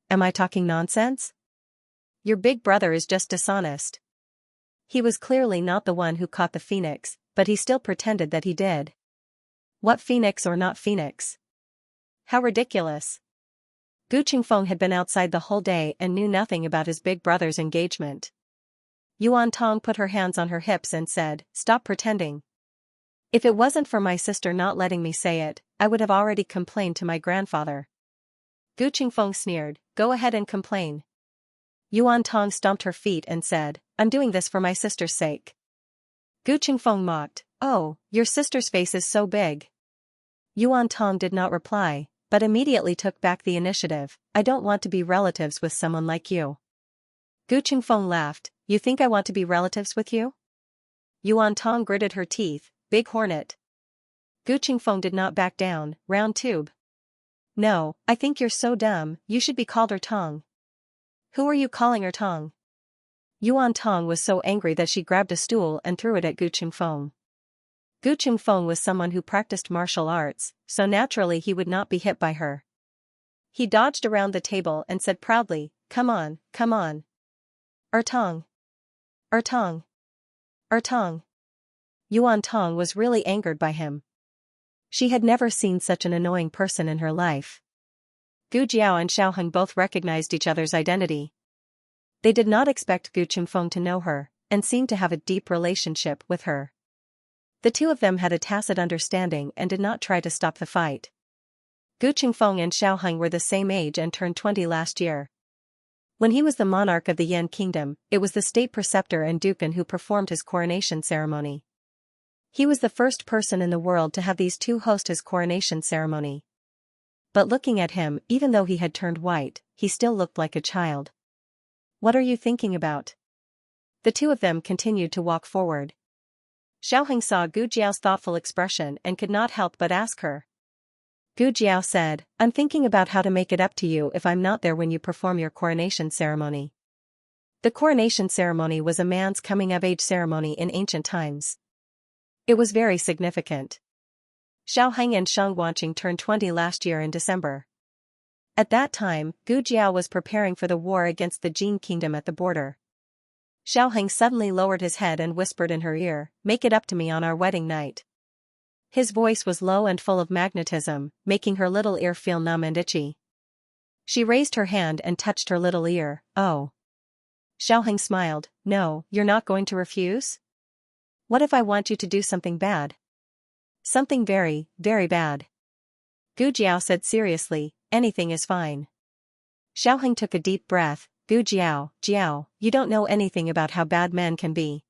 Am I talking nonsense? Your big brother is just dishonest. He was clearly not the one who caught the phoenix, but he still pretended that he did. What phoenix or not phoenix? How ridiculous. Gu Qingfeng had been outside the whole day and knew nothing about his big brother's engagement. Yuan Tong put her hands on her hips and said, stop pretending. If it wasn't for my sister not letting me say it, I would have already complained to my grandfather. Gu Qingfeng sneered, go ahead and complain. Yuan Tong stomped her feet and said, I'm doing this for my sister's sake. Gu Qingfeng mocked, oh, your sister's face is so big. Yuan Tong did not reply, but immediately took back the initiative, I don't want to be relatives with someone like you. Gu Qingfeng laughed, you think I want to be relatives with you? Yuan Tong gritted her teeth, big hornet. Gu Qingfeng did not back down, round tube. No, I think you're so dumb, you should be called her Tong. Who are you calling her Tong? Yuan Tong was so angry that she grabbed a stool and threw it at Gu Qingfeng. Gu Qingfeng was someone who practiced martial arts, so naturally he would not be hit by her. He dodged around the table and said proudly, come on, come on. Tong. Tong. Tong. Yuan Tong was really angered by him. She had never seen such an annoying person in her life. Gu Jiao and Xiaoheng both recognized each other's identity. They did not expect Gu Qingfeng to know her, and seemed to have a deep relationship with her. The two of them had a tacit understanding and did not try to stop the fight. Gu Qingfeng and Xiaoheng were the same age and turned 20 last year. When he was the monarch of the Yan kingdom, it was the state preceptor and duken who performed his coronation ceremony. He was the first person in the world to have these two host his coronation ceremony. But looking at him, even though he had turned white, he still looked like a child. What are you thinking about? The two of them continued to walk forward. Xiaoheng saw Gu Jiao's thoughtful expression and could not help but ask her. Gu Jiao said, I'm thinking about how to make it up to you if I'm not there when you perform your coronation ceremony. The coronation ceremony was a man's coming-of-age ceremony in ancient times. It was very significant. Xiaoheng and Sheng Wanqing turned 20 last year in December. At that time, Gu Jiao was preparing for the war against the Jin kingdom at the border. Xiaoheng suddenly lowered his head and whispered in her ear, make it up to me on our wedding night. His voice was low and full of magnetism, making her little ear feel numb and itchy. She raised her hand and touched her little ear, oh. Xiaoheng smiled, no, you're not going to refuse? What if I want you to do something bad? Something very, very bad. Gu Jiao said seriously, anything is fine. Xiaoheng took a deep breath, Gu Jiao, Jiao, you don't know anything about how bad men can be.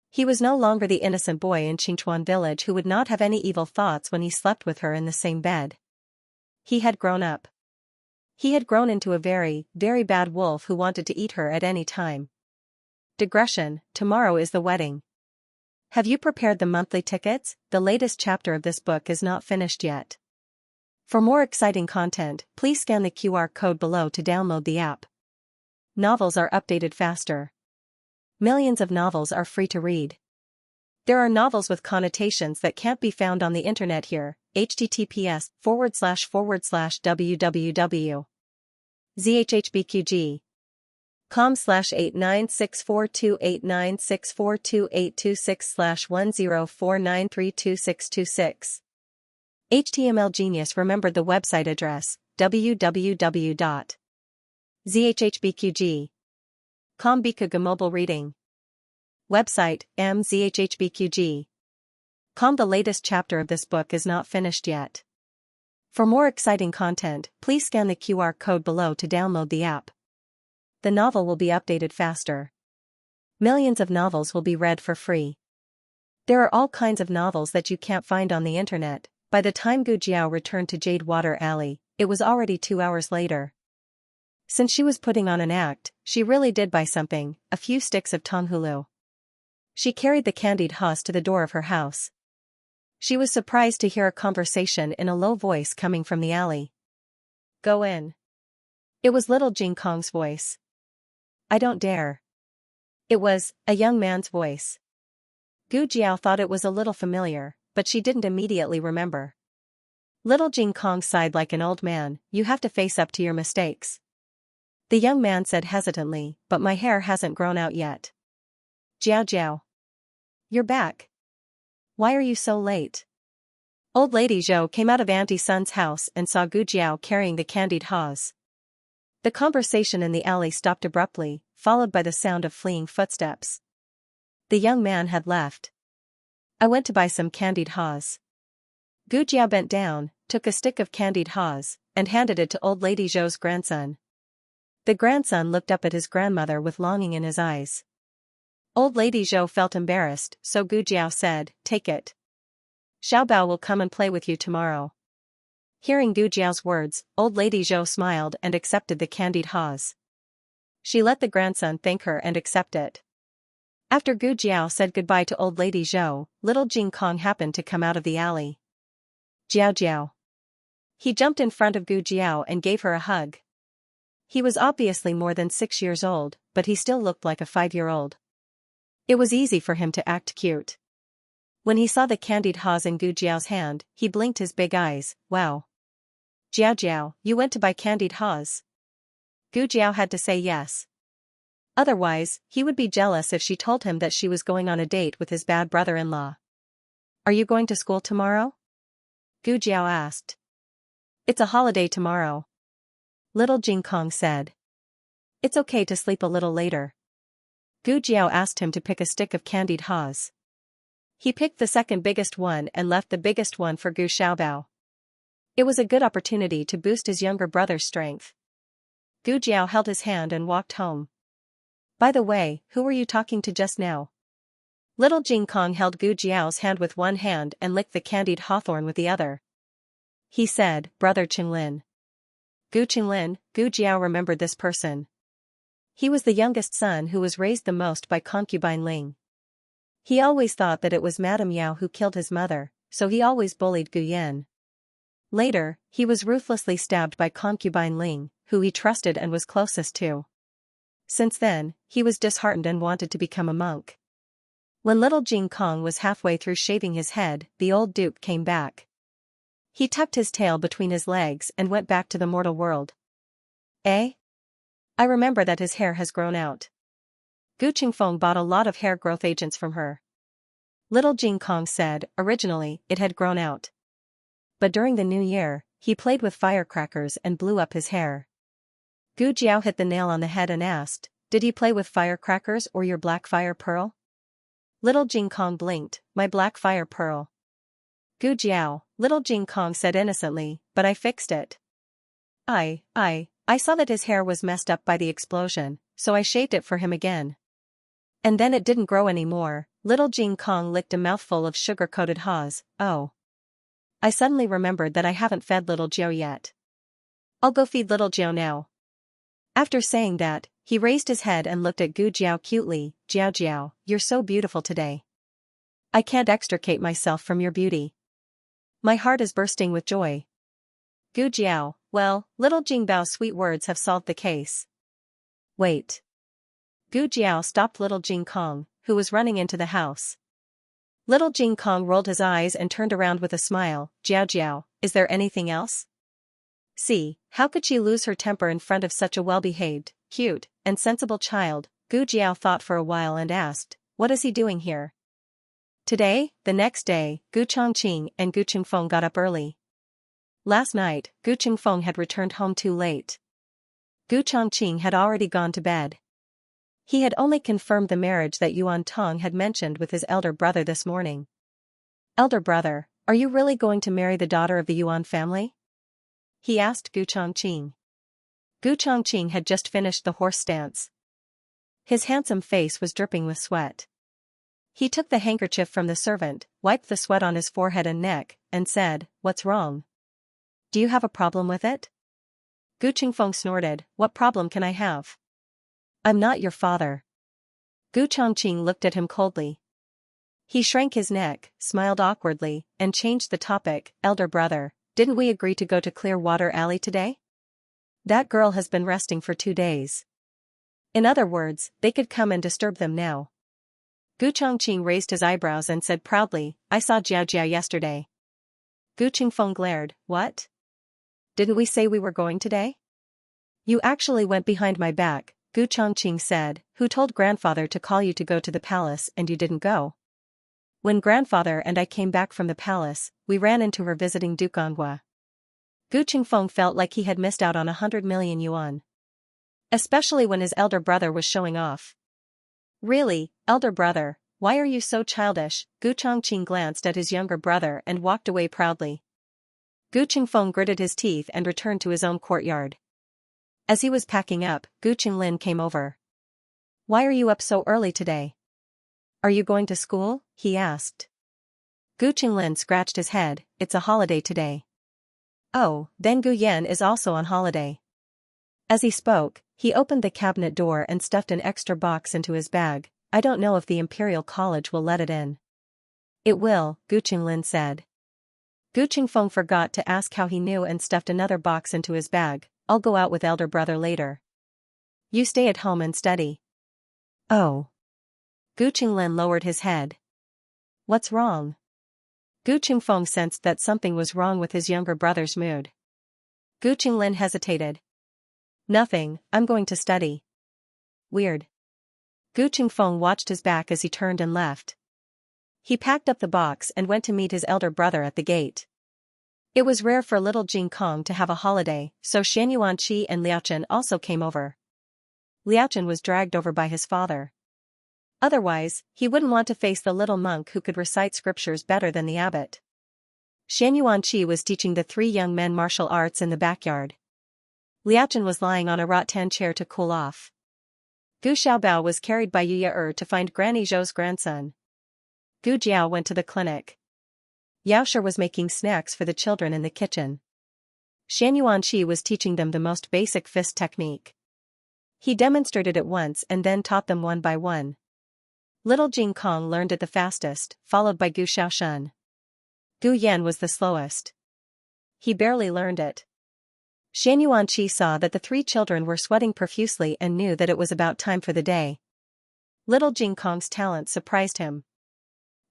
He was no longer the innocent boy in Qingchuan village who would not have any evil thoughts when he slept with her in the same bed. He had grown up. He had grown into a very, very bad wolf who wanted to eat her at any time. Digression, tomorrow is the wedding. Have you prepared the monthly tickets? The latest chapter of this book is not finished yet. For more exciting content, please scan the QR code below to download the app. Novels are updated faster. Millions of novels are free to read. There are novels with connotations that can't be found on the internet here. https://www. zhhbqg. com/89642896428226/1049322626. HTML Genius remembered the website address, www.zhhbqg.com. Bikuga Mobile Reading website, mzhhbqg.com. The latest chapter of this book is not finished yet. For more exciting content, please scan the QR code below to download the app. The novel will be updated faster. Millions of novels will be read for free. There are all kinds of novels that you can't find on the internet. By the time Gu Jiao returned to Jade Water Alley, it was already 2 hours later. Since she was putting on an act, she really did buy something, a few sticks of tonghulu. She carried the candied haws to the door of her house. She was surprised to hear a conversation in a low voice coming from the alley. "Go in." It was little Jing Kong's voice. "I don't dare." It was a young man's voice. Gu Jiao thought it was a little familiar, but she didn't immediately remember. Little Jing Kong sighed like an old man. "You have to face up to your mistakes." The young man said hesitantly, "But my hair hasn't grown out yet." "Jiao Jiao. You're back. Why are you so late?" Old Lady Zhou came out of Auntie Sun's house and saw Gu Jiao carrying the candied haws. The conversation in the alley stopped abruptly, followed by the sound of fleeing footsteps. The young man had left. "I went to buy some candied haws." Gu Jiao bent down, took a stick of candied haws, and handed it to Old Lady Zhou's grandson. The grandson looked up at his grandmother with longing in his eyes. Old Lady Zhou felt embarrassed, so Gu Jiao said, "Take it. Xiaobao will come and play with you tomorrow." Hearing Gu Jiao's words, Old Lady Zhou smiled and accepted the candied haws. She let the grandson thank her and accept it. After Gu Jiao said goodbye to Old Lady Zhou, little Jing Kong happened to come out of the alley. "Jiao Jiao." He jumped in front of Gu Jiao and gave her a hug. He was obviously more than 6 years old, but he still looked like a 5-year-old. It was easy for him to act cute. When he saw the candied haws in Gu Jiao's hand, he blinked his big eyes. "Wow. Jiao Jiao, you went to buy candied haws?" Gu Jiao had to say yes. Otherwise, he would be jealous if she told him that she was going on a date with his bad brother-in-law. "Are you going to school tomorrow?" Gu Jiao asked. "It's a holiday tomorrow," little Jing Kong said. "It's okay to sleep a little later." Gu Jiao asked him to pick a stick of candied haws. He picked the second biggest one and left the biggest one for Gu Xiaobao. It was a good opportunity to boost his younger brother's strength. Gu Jiao held his hand and walked home. "By the way, who were you talking to just now?" Little Jing Kong held Gu Jiao's hand with one hand and licked the candied hawthorn with the other. He said, "Brother Qinglin." Gu Qinglin. Gu Jiao remembered this person. He was the youngest son who was raised the most by concubine Ling. He always thought that it was Madame Yao who killed his mother, so he always bullied Gu Yan. Later, he was ruthlessly stabbed by concubine Ling, who he trusted and was closest to. Since then, he was disheartened and wanted to become a monk. When little Jing Kong was halfway through shaving his head, the old dupe came back. He tucked his tail between his legs and went back to the mortal world. "Eh? I remember that his hair has grown out." Gu Qingfeng bought a lot of hair growth agents from her. Little Jing Kong said, originally, it had grown out. But during the new year, he played with firecrackers and blew up his hair. Gu Jiao hit the nail on the head and asked, "Did he play with firecrackers or your black fire pearl?" Little Jing Kong blinked, "My black fire pearl." Gu Jiao, little Jing Kong said innocently, "But I fixed it. I saw that his hair was messed up by the explosion, so I shaved it for him again. And then it didn't grow anymore." Little Jing Kong licked a mouthful of sugar-coated haws. "Oh. I suddenly remembered that I haven't fed little Jiao yet. I'll go feed little Jiao now." After saying that, he raised his head and looked at Gu Jiao cutely. "Jiao Jiao, you're so beautiful today. I can't extricate myself from your beauty. My heart is bursting with joy." Gu Jiao, well, little Jingbao's sweet words have solved the case. Wait. Gu Jiao stopped little Jing Kong, who was running into the house. Little Jing Kong rolled his eyes and turned around with a smile. Jiao Jiao, is there anything else? See, how could she lose her temper in front of such a well-behaved, cute, and sensible child? Gu Jiao thought for a while and asked, what is he doing here? Today, the next day, Gu Chongqing and Gu Qingfeng got up early. Last night, Gu Qingfeng had returned home too late. Gu Chongqing had already gone to bed. He had only confirmed the marriage that Yuan Tong had mentioned with his elder brother this morning. Elder brother, are you really going to marry the daughter of the Yuan family? He asked Gu Chongqing. Gu Chongqing had just finished the horse stance. His handsome face was dripping with sweat. He took the handkerchief from the servant, wiped the sweat on his forehead and neck, and said, what's wrong? Do you have a problem with it? Gu Qingfeng snorted, what problem can I have? I'm not your father. Gu Chongqing looked at him coldly. He shrank his neck, smiled awkwardly, and changed the topic. Elder brother, didn't we agree to go to Clearwater Alley today? That girl has been resting for 2 days. In other words, they could come and disturb them now. Gu Chongqing raised his eyebrows and said proudly, I saw Jiao Jiao yesterday. Gu Qingfeng glared, what? Didn't we say we were going today? You actually went behind my back, Gu Chongqing said, who told grandfather to call you to go to the palace and you didn't go? When grandfather and I came back from the palace, we ran into her visiting Duke Anhua. Gu Qingfeng felt like he had missed out on 100 million yuan. Especially when his elder brother was showing off. Really, elder brother, why are you so childish? Gu Chongqing glanced at his younger brother and walked away proudly. Gu Qingfeng gritted his teeth and returned to his own courtyard. As he was packing up, Gu Qinglin came over. Why are you up so early today? Are you going to school? He asked. Gu Qinglin scratched his head, it's a holiday today. Oh, then Gu Yan is also on holiday. As he spoke, he opened the cabinet door and stuffed an extra box into his bag. I don't know if the Imperial College will let it in. It will, Gu Qinglin said. Gu Qingfeng forgot to ask how he knew and stuffed another box into his bag. I'll go out with elder brother later. You stay at home and study. Oh. Gu Qinglin lowered his head. What's wrong? Gu Qingfeng sensed that something was wrong with his younger brother's mood. Gu Qinglin hesitated. Nothing, I'm going to study. Weird. Gu Qingfeng watched his back as he turned and left. He packed up the box and went to meet his elder brother at the gate. It was rare for little Jing Kong to have a holiday, so Xianxia and Liaochen also came over. Liaochen was dragged over by his father. Otherwise, he wouldn't want to face the little monk who could recite scriptures better than the abbot. Xianxia was teaching the 3 young men martial arts in the backyard. Liaochen was lying on a rattan chair to cool off. Gu Xiaobao was carried by Yu to find Granny Zhou's grandson. Gu Jiao went to the clinic. Yaoshi was making snacks for the children in the kitchen. Xianxia was teaching them the most basic fist technique. He demonstrated it once and then taught them one by one. Little Jing Kong learned it the fastest, followed by Gu Xiaoshan. Gu Yan was the slowest. He barely learned it. Xianxia saw that the 3 children were sweating profusely and knew that it was about time for the day. Little Jing Kong's talent surprised him.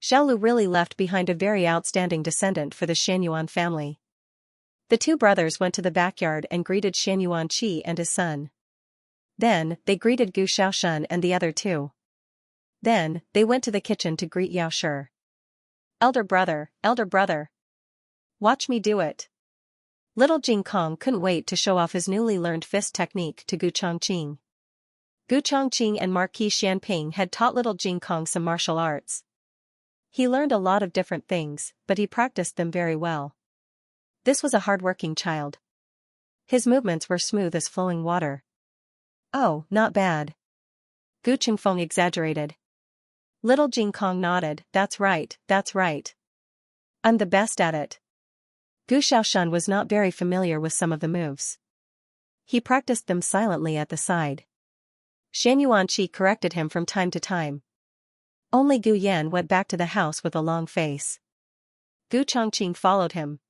Xiaolu really left behind a very outstanding descendant for the Xianyuan family. The 2 brothers went to the backyard and greeted Xianxia and his son. Then, they greeted Gu Xiaoshan and the other 2. Then, they went to the kitchen to greet Yao Shi. Elder brother, watch me do it. Little Jing Kong couldn't wait to show off his newly learned fist technique to Gu Chongqing. Gu Chongqing and Marquis Xianping had taught little Jing Kong some martial arts. He learned a lot of different things, but he practiced them very well. This was a hard-working child. His movements were smooth as flowing water. Oh, not bad. Gu Qingfeng exaggerated. Little Jing Kong nodded, that's right. I'm the best at it. Gu Xiaoshan was not very familiar with some of the moves. He practiced them silently at the side. Xianxia corrected him from time to time. Only Gu Yan went back to the house with a long face. Gu Chongqing followed him.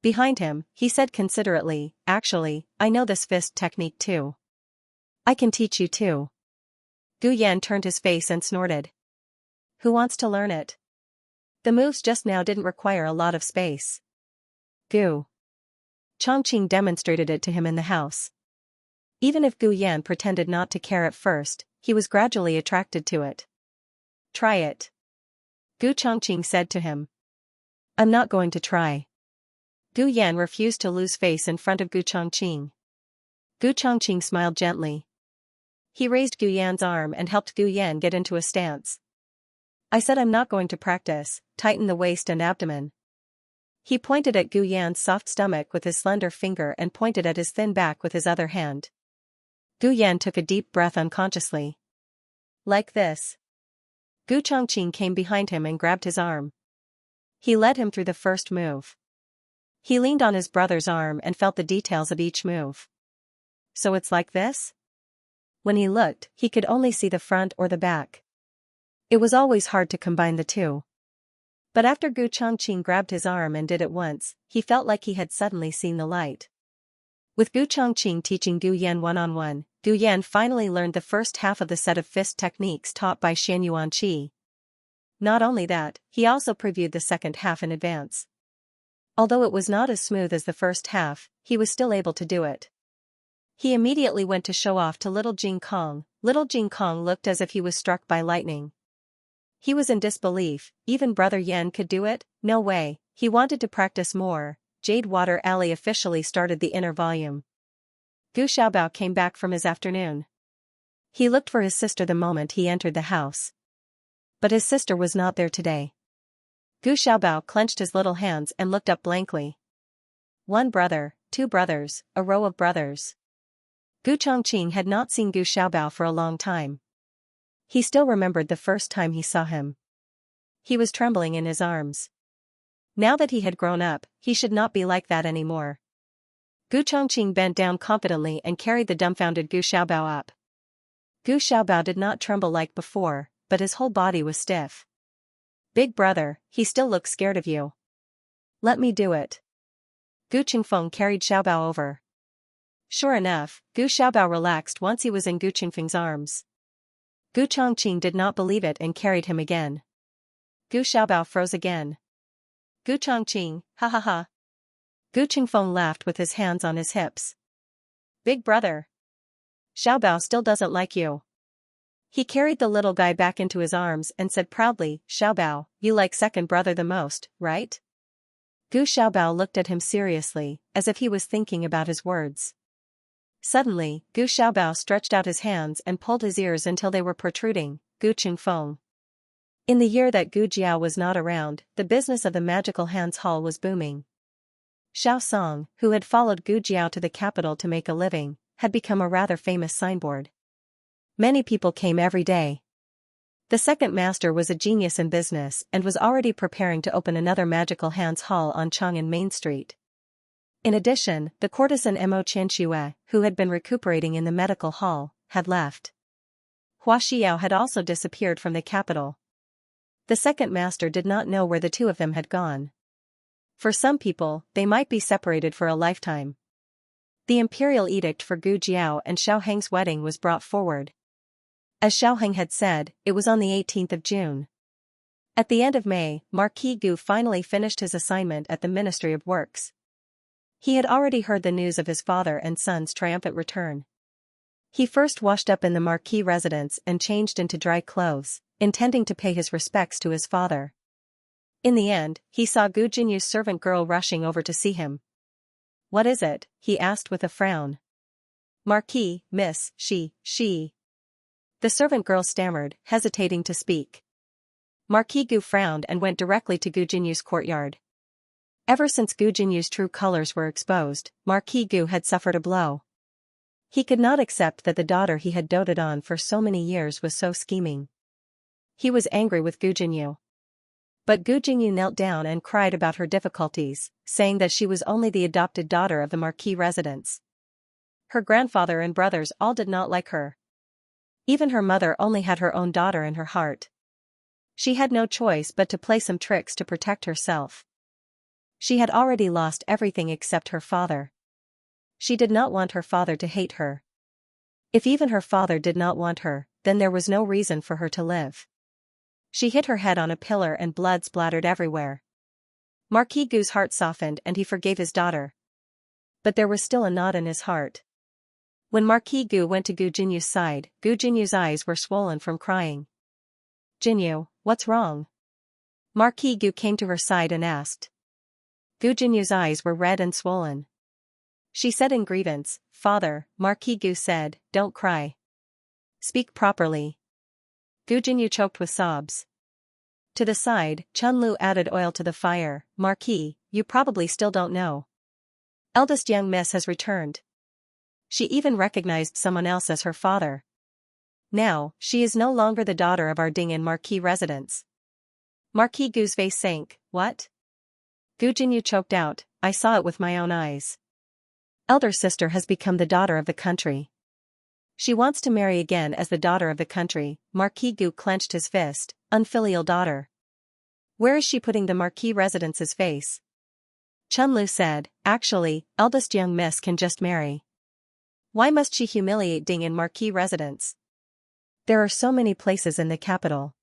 Behind him, he said considerately, actually, I know this fist technique too. I can teach you too. Gu Yan turned his face and snorted. Who wants to learn it? The moves just now didn't require a lot of space. Gu Chongqing demonstrated it to him in the house. Even if Gu Yan pretended not to care at first, he was gradually attracted to it. Try it. Gu Chongqing said to him. I'm not going to try. Gu Yan refused to lose face in front of Gu Chongqing. Gu Chongqing smiled gently. He raised Gu Yan's arm and helped Gu Yan get into a stance. I said I'm not going to practice, tighten the waist and abdomen. He pointed at Gu Yan's soft stomach with his slender finger and pointed at his thin back with his other hand. Gu Yan took a deep breath unconsciously. Like this. Gu Chongqing came behind him and grabbed his arm. He led him through the first move. He leaned on his brother's arm and felt the details of each move. So it's like this? When he looked, he could only see the front or the back. It was always hard to combine the two. But after Gu Chongqing grabbed his arm and did it once, he felt like he had suddenly seen the light. With Gu Chongqing teaching Gu Yan one-on-one, Gu Yan finally learned the first half of the set of fist techniques taught by Xianxia. Not only that, he also previewed the second half in advance. Although it was not as smooth as the first half, he was still able to do it. He immediately went to show off to little Jing Kong. Little Jing Kong looked as if he was struck by lightning. He was in disbelief. Even Brother Yan could do it? No way. He wanted to practice more. Jade Water Alley officially started the inner volume. Gu Xiaobao came back from his afternoon. He looked for his sister the moment he entered the house. But his sister was not there today. Gu Xiaobao clenched his little hands and looked up blankly. One brother, two brothers, a row of brothers. Gu Chongqing had not seen Gu Xiaobao for a long time. He still remembered the first time he saw him. He was trembling in his arms. Now that he had grown up, he should not be like that anymore. Gu Chongqing bent down confidently and carried the dumbfounded Gu Xiaobao up. Gu Xiaobao did not tremble like before, but his whole body was stiff. Big brother, he still looks scared of you. Let me do it. Gu Qingfeng carried Xiaobao over. Sure enough, Gu Xiaobao relaxed once he was in Gu Qingfeng's arms. Gu Chongqing did not believe it and carried him again. Gu Xiaobao froze again. Gu Chongqing, ha ha ha. Gu Qingfeng laughed with his hands on his hips. Big brother. Xiaobao still doesn't like you. He carried the little guy back into his arms and said proudly, Xiaobao, you like second brother the most, right? Gu Xiaobao looked at him seriously, as if he was thinking about his words. Suddenly, Gu Xiaobao stretched out his hands and pulled his ears until they were protruding. Gu Qingfeng. In the year that Gu Jiao was not around, the business of the Magical Hands Hall was booming. Xiao Song, who had followed Gu Jiao to the capital to make a living, had become a rather famous signboard. Many people came every day. The second master was a genius in business and was already preparing to open another Magical Hands Hall on Chang'an Main Street. In addition, the courtesan Mo Qianxue, who had been recuperating in the medical hall, had left. Hua Xiao had also disappeared from the capital. The second master did not know where the two of them had gone. For some people, they might be separated for a lifetime. The imperial edict for Gu Jiao and Xiao Heng's wedding was brought forward. As Xiao Heng had said, it was on the 18th of June. At the end of May, Marquis Gu finally finished his assignment at the Ministry of Works. He had already heard the news of his father and son's triumphant return. He first washed up in the Marquis residence and changed into dry clothes, intending to pay his respects to his father. In the end, he saw Gu Jinyu's servant girl rushing over to see him. What is it? He asked with a frown. Marquis, miss, she. The servant girl stammered, hesitating to speak. Marquis Gu frowned and went directly to Gu Jinyu's courtyard. Ever since Gu Jinyu's true colors were exposed, Marquis Gu had suffered a blow. He could not accept that the daughter he had doted on for so many years was so scheming. He was angry with Gu Jinyu. But Gu Jinyu knelt down and cried about her difficulties, saying that she was only the adopted daughter of the Marquis residence. Her grandfather and brothers all did not like her. Even her mother only had her own daughter in her heart. She had no choice but to play some tricks to protect herself. She had already lost everything except her father. She did not want her father to hate her. If even her father did not want her, then there was no reason for her to live. She hit her head on a pillar and blood splattered everywhere. Marquis Gu's heart softened and he forgave his daughter. But there was still a knot in his heart. When Marquis Gu went to Gu Jinyu's side, Gu Jinyu's eyes were swollen from crying. "Jinyu, what's wrong?" Marquis Gu came to her side and asked. Gu Jinyu's eyes were red and swollen. She said in grievance, "Father," Marquis Gu said, "don't cry. Speak properly." Gu Jinyu choked with sobs. To the side, Chun Lu added oil to the fire. "Marquis, you probably still don't know. Eldest young miss has returned. She even recognized someone else as her father. Now, she is no longer the daughter of our Ding and Marquis residents." Marquis Gu's face sank. "What?" Gu Jinyu choked out, "I saw it with my own eyes. Elder sister has become the daughter of the country. She wants to marry again as the daughter of the country." Marquis Gu clenched his fist. "Unfilial daughter. Where is she putting the Marquis residents' face?" Chun Lu said, "Actually, eldest young miss can just marry. Why must she humiliate Ding and Marquis residents? There are so many places in the capital.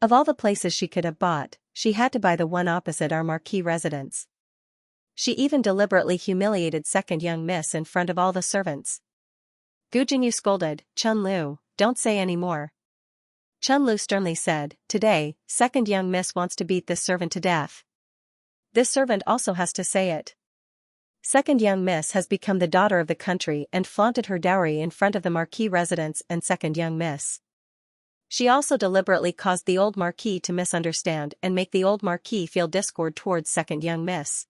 Of all the places she could have bought, she had to buy the one opposite our Marquis residence. She even deliberately humiliated second young miss in front of all the servants." Gu Jinyu scolded, "Chun Lu, don't say any more." Chun Lu sternly said, "Today, second young miss wants to beat this servant to death. This servant also has to say it. Second young miss has become the daughter of the country and flaunted her dowry in front of the Marquis residents and second young miss. She also deliberately caused the old Marquis to misunderstand and make the old Marquis feel discord towards second young miss.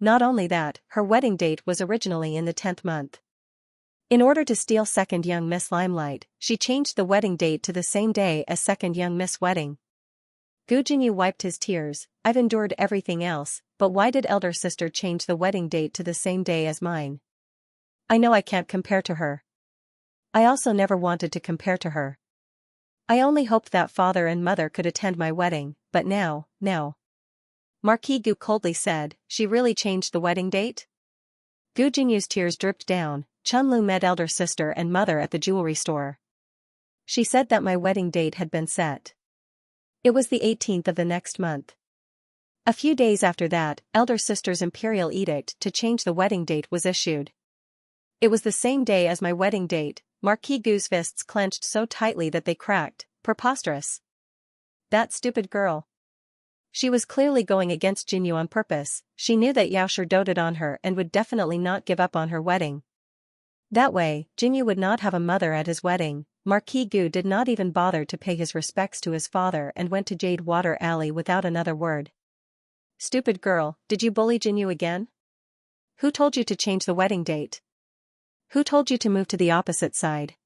Not only that, her wedding date was originally in the 10th month. In order to steal second young miss limelight, she changed the wedding date to the same day as second young miss wedding." Gu Jinyu wiped his tears. "I've endured everything else, but why did elder sister change the wedding date to the same day as mine? I know I can't compare to her. I also never wanted to compare to her. I only hoped that father and mother could attend my wedding, but now, no." Marquis Gu coldly said, "She really changed the wedding date?" Gu Jinyu's tears dripped down. Chun Lu met elder sister and mother at the jewelry store. She said that my wedding date had been set. It was the 18th of the next month. A few days after that, elder sister's imperial edict to change the wedding date was issued. It was the same day as my wedding date. Marquis Gu's fists clenched so tightly that they cracked. Preposterous. That stupid girl. She was clearly going against Jinyu on purpose. She knew that Yaosher doted on her and would definitely not give up on her wedding. That way, Jinyu would not have a mother at his wedding. Marquis Gu did not even bother to pay his respects to his father and went to Jade Water Alley without another word. "Stupid girl, did you bully Jinyu again? Who told you to change the wedding date? Who told you to move to the opposite side?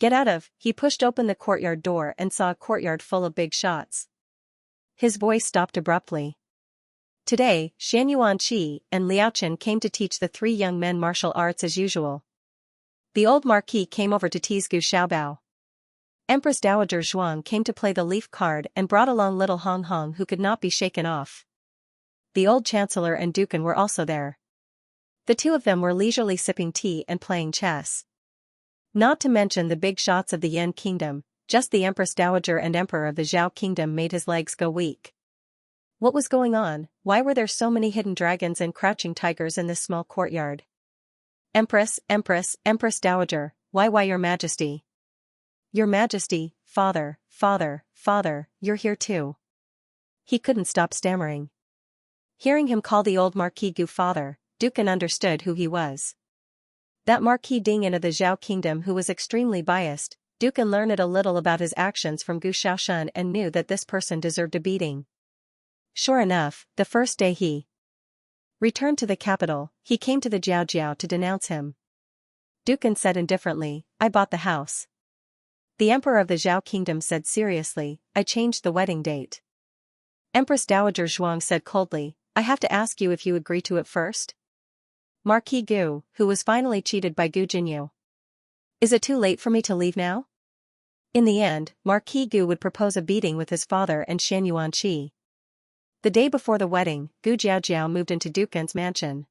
Get out of." He pushed open the courtyard door and saw a courtyard full of big shots. His voice stopped abruptly. Today, Xianxia and Liaochen came to teach the three young men martial arts as usual. The old Marquis came over to tease Gu Xiaobao. Empress Dowager Zhuang came to play the leaf card and brought along little Hong Hong who could not be shaken off. The old Chancellor and Dukan were also there. The two of them were leisurely sipping tea and playing chess. Not to mention the big shots of the Yan Kingdom, just the Empress Dowager and Emperor of the Zhao Kingdom made his legs go weak. What was going on? Why were there so many hidden dragons and crouching tigers in this small courtyard? Empress Dowager, why your majesty? Your majesty, father, you're here too. He couldn't stop stammering. Hearing him call the old Marquis Gu father, Dukan understood who he was. That Marquis Dingin of the Zhao Kingdom who was extremely biased. Dukan learned a little about his actions from Gu Xiaoshan and knew that this person deserved a beating. Sure enough, the first day he returned to the capital, he came to the Jiao to denounce him. Dukan said indifferently, "I bought the house." The Emperor of the Zhao Kingdom said seriously, "I changed the wedding date." Empress Dowager Zhuang said coldly, "I have to ask you if you agree to it first?" Marquis Gu, who was finally cheated by Gu Jinyu. "Is it too late for me to leave now?" In the end, Marquis Gu would propose a beating with his father and Shan Yuanqi. The day before the wedding, Gu Jiaojiao moved into Dukan's mansion.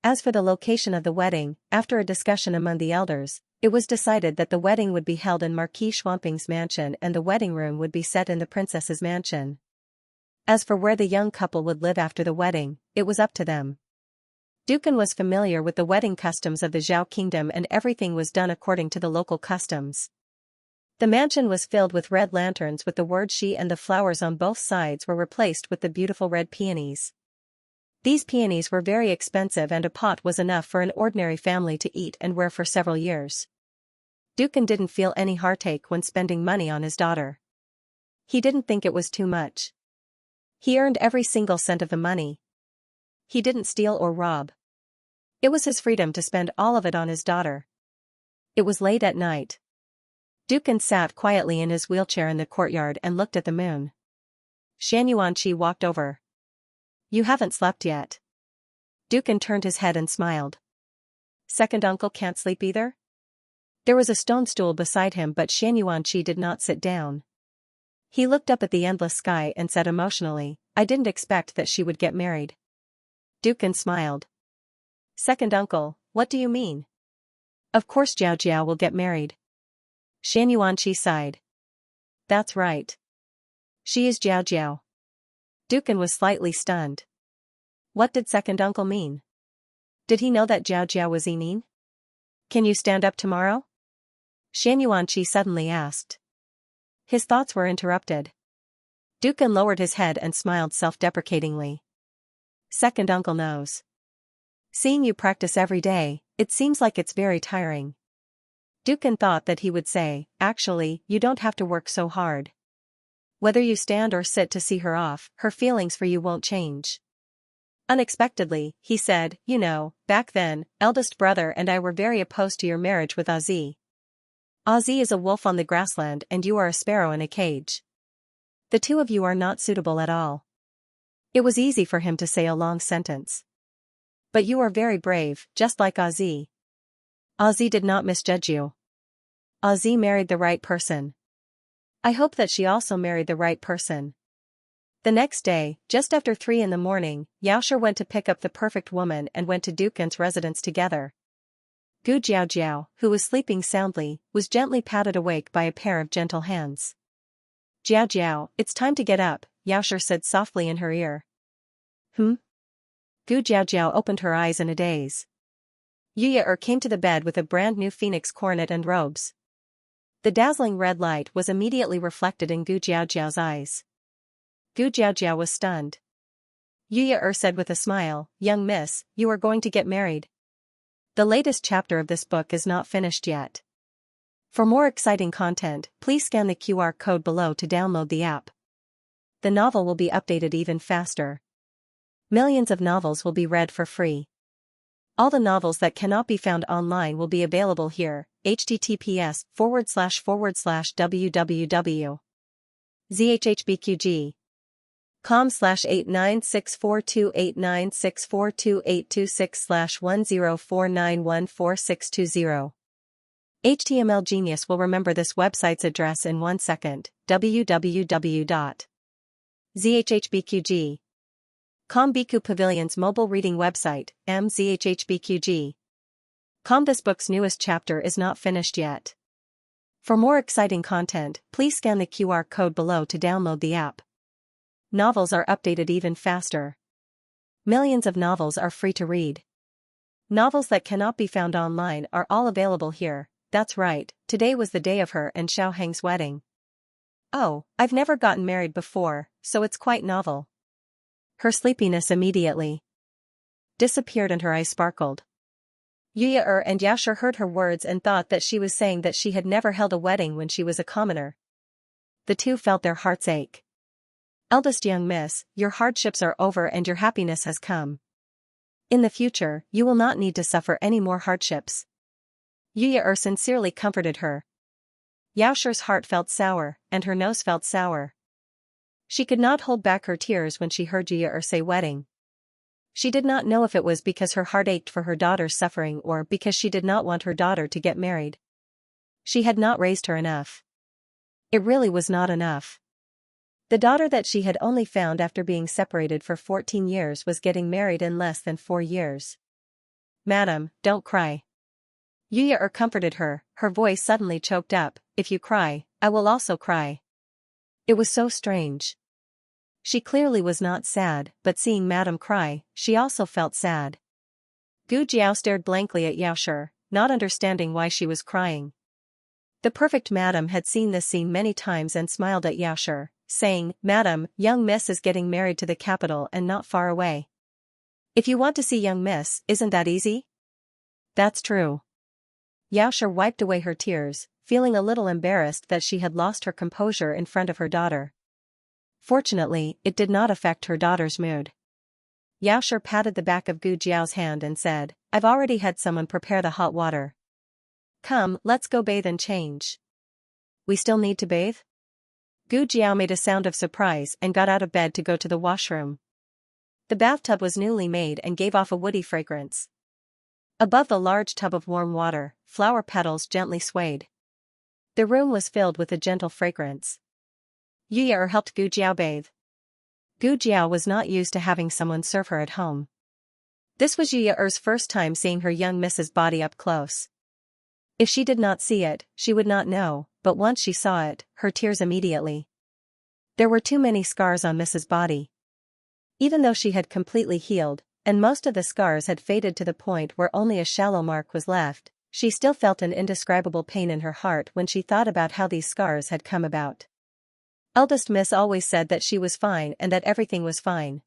As for the location of the wedding, after a discussion among the elders, It was decided that the wedding would be held in Marquis Schwamping's mansion and the wedding room would be set in the princess's mansion. As for where the young couple would live after the wedding, it was up to them. Dukan was familiar with the wedding customs of the Zhao kingdom and everything was done according to the local customs. The mansion was filled with red lanterns with the word she and the flowers on both sides were replaced with the beautiful red peonies. These peonies were very expensive and a pot was enough for an ordinary family to eat and wear for several years. Dukan didn't feel any heartache when spending money on his daughter. He didn't think it was too much. He earned every single cent of the money. He didn't steal or rob. It was his freedom to spend all of it on his daughter. It was late at night. Dukan sat quietly in his wheelchair in the courtyard and looked at the moon. Xianxia walked over. You haven't slept yet. Dukan turned his head and smiled. Second uncle can't sleep either? There was a stone stool beside him but Xianxia did not sit down. He looked up at the endless sky and said emotionally, I didn't expect that she would get married. Dukan smiled. Second uncle, what do you mean? Of course Jiao will get married. Xianxia sighed. That's right. She is Jiao. Dukan was slightly stunned. What did second uncle mean? Did he know that Jiao was Enin? Can you stand up tomorrow? Xianxia suddenly asked. His thoughts were interrupted. Dukan lowered his head and smiled self-deprecatingly. Second uncle knows. Seeing you practice every day, it seems like it's very tiring. Dukan thought that he would say, actually, you don't have to work so hard. Whether you stand or sit to see her off, her feelings for you won't change. Unexpectedly, he said, you know, back then, eldest brother and I were very opposed to your marriage with Ozzy. Ozzy is a wolf on the grassland and you are a sparrow in a cage. The two of you are not suitable at all. It was easy for him to say a long sentence. But you are very brave, just like Ozzy. Ozzy did not misjudge you. Ozzy married the right person. I hope that she also married the right person. The next day, just after 3 a.m, Xianxia went to pick up the perfect woman and went to Dukan's residence together. Gu Jiao, who was sleeping soundly, was gently patted awake by a pair of gentle hands. Jiao, it's time to get up, Xianxia said softly in her ear. Gu Jiao opened her eyes in a daze. Yuya came to the bed with a brand new phoenix coronet and robes. The dazzling red light was immediately reflected in Gu Jiao's eyes. Gu Jiao was stunned. Yuya said with a smile, young miss, you are going to get married. The latest chapter of this book is not finished yet. For more exciting content, please scan the QR code below to download the app. The novel will be updated even faster. Millions of novels will be read for free. All the novels that cannot be found online will be available here, https://www.zhhbqg. com/89642896428226/1049146220. HTML Genius will remember this website's address in 1 second, www.zhhbqg.com. Biku Pavilion's mobile reading website, mzhhbqg.com. This book's newest chapter is not finished yet. For more exciting content, please scan the QR code below to download the app. Novels are updated even faster. Millions of novels are free to read. Novels that cannot be found online are all available here. That's right, today was the day of her and Xiao Heng's wedding. Oh, I've never gotten married before, so it's quite novel. Her sleepiness immediately disappeared and her eyes sparkled. Yuya and Xianxia heard her words and thought that she was saying that she had never held a wedding when she was a commoner. The two felt their hearts ache. Eldest young miss, your hardships are over and your happiness has come. In the future, you will not need to suffer any more hardships. Yuya sincerely comforted her. Xiaoxia's heart felt sour, and her nose felt sour. She could not hold back her tears when she heard Yuya say wedding. She did not know if it was because her heart ached for her daughter's suffering or because she did not want her daughter to get married. She had not raised her enough. It really was not enough. The daughter that she had only found after being separated for 14 years was getting married in less than 4 years. Madam, don't cry. Yuya comforted her, her voice suddenly choked up, "If you cry, I will also cry." It was so strange. She clearly was not sad, but seeing Madame cry, she also felt sad. Gu Jiao stared blankly at Xiaoshi, not understanding why she was crying. The perfect Madame had seen this scene many times and smiled at Xiaoshi, saying, "Madame, young Miss is getting married to the capital and not far away. If you want to see young Miss, isn't that easy?" "That's true." Xiaoshi wiped away her tears, feeling a little embarrassed that she had lost her composure in front of her daughter. Fortunately, it did not affect her daughter's mood. Xiaoshi patted the back of Gu Jiao's hand and said, "I've already had someone prepare the hot water. Come, let's go bathe and change." "We still need to bathe?" Gu Jiao made a sound of surprise and got out of bed to go to the washroom. The bathtub was newly made and gave off a woody fragrance. Above the large tub of warm water, flower petals gently swayed. The room was filled with a gentle fragrance. Yu helped Gu Jiao bathe. Gu Jiao was not used to having someone serve her at home. This was Yu's first time seeing her young Mrs. body up close. If she did not see it, she would not know, but once she saw it, her tears immediately. There were too many scars on Mrs. body. Even though she had completely healed, and most of the scars had faded to the point where only a shallow mark was left, she still felt an indescribable pain in her heart when she thought about how these scars had come about. Eldest Miss always said that she was fine and that everything was fine.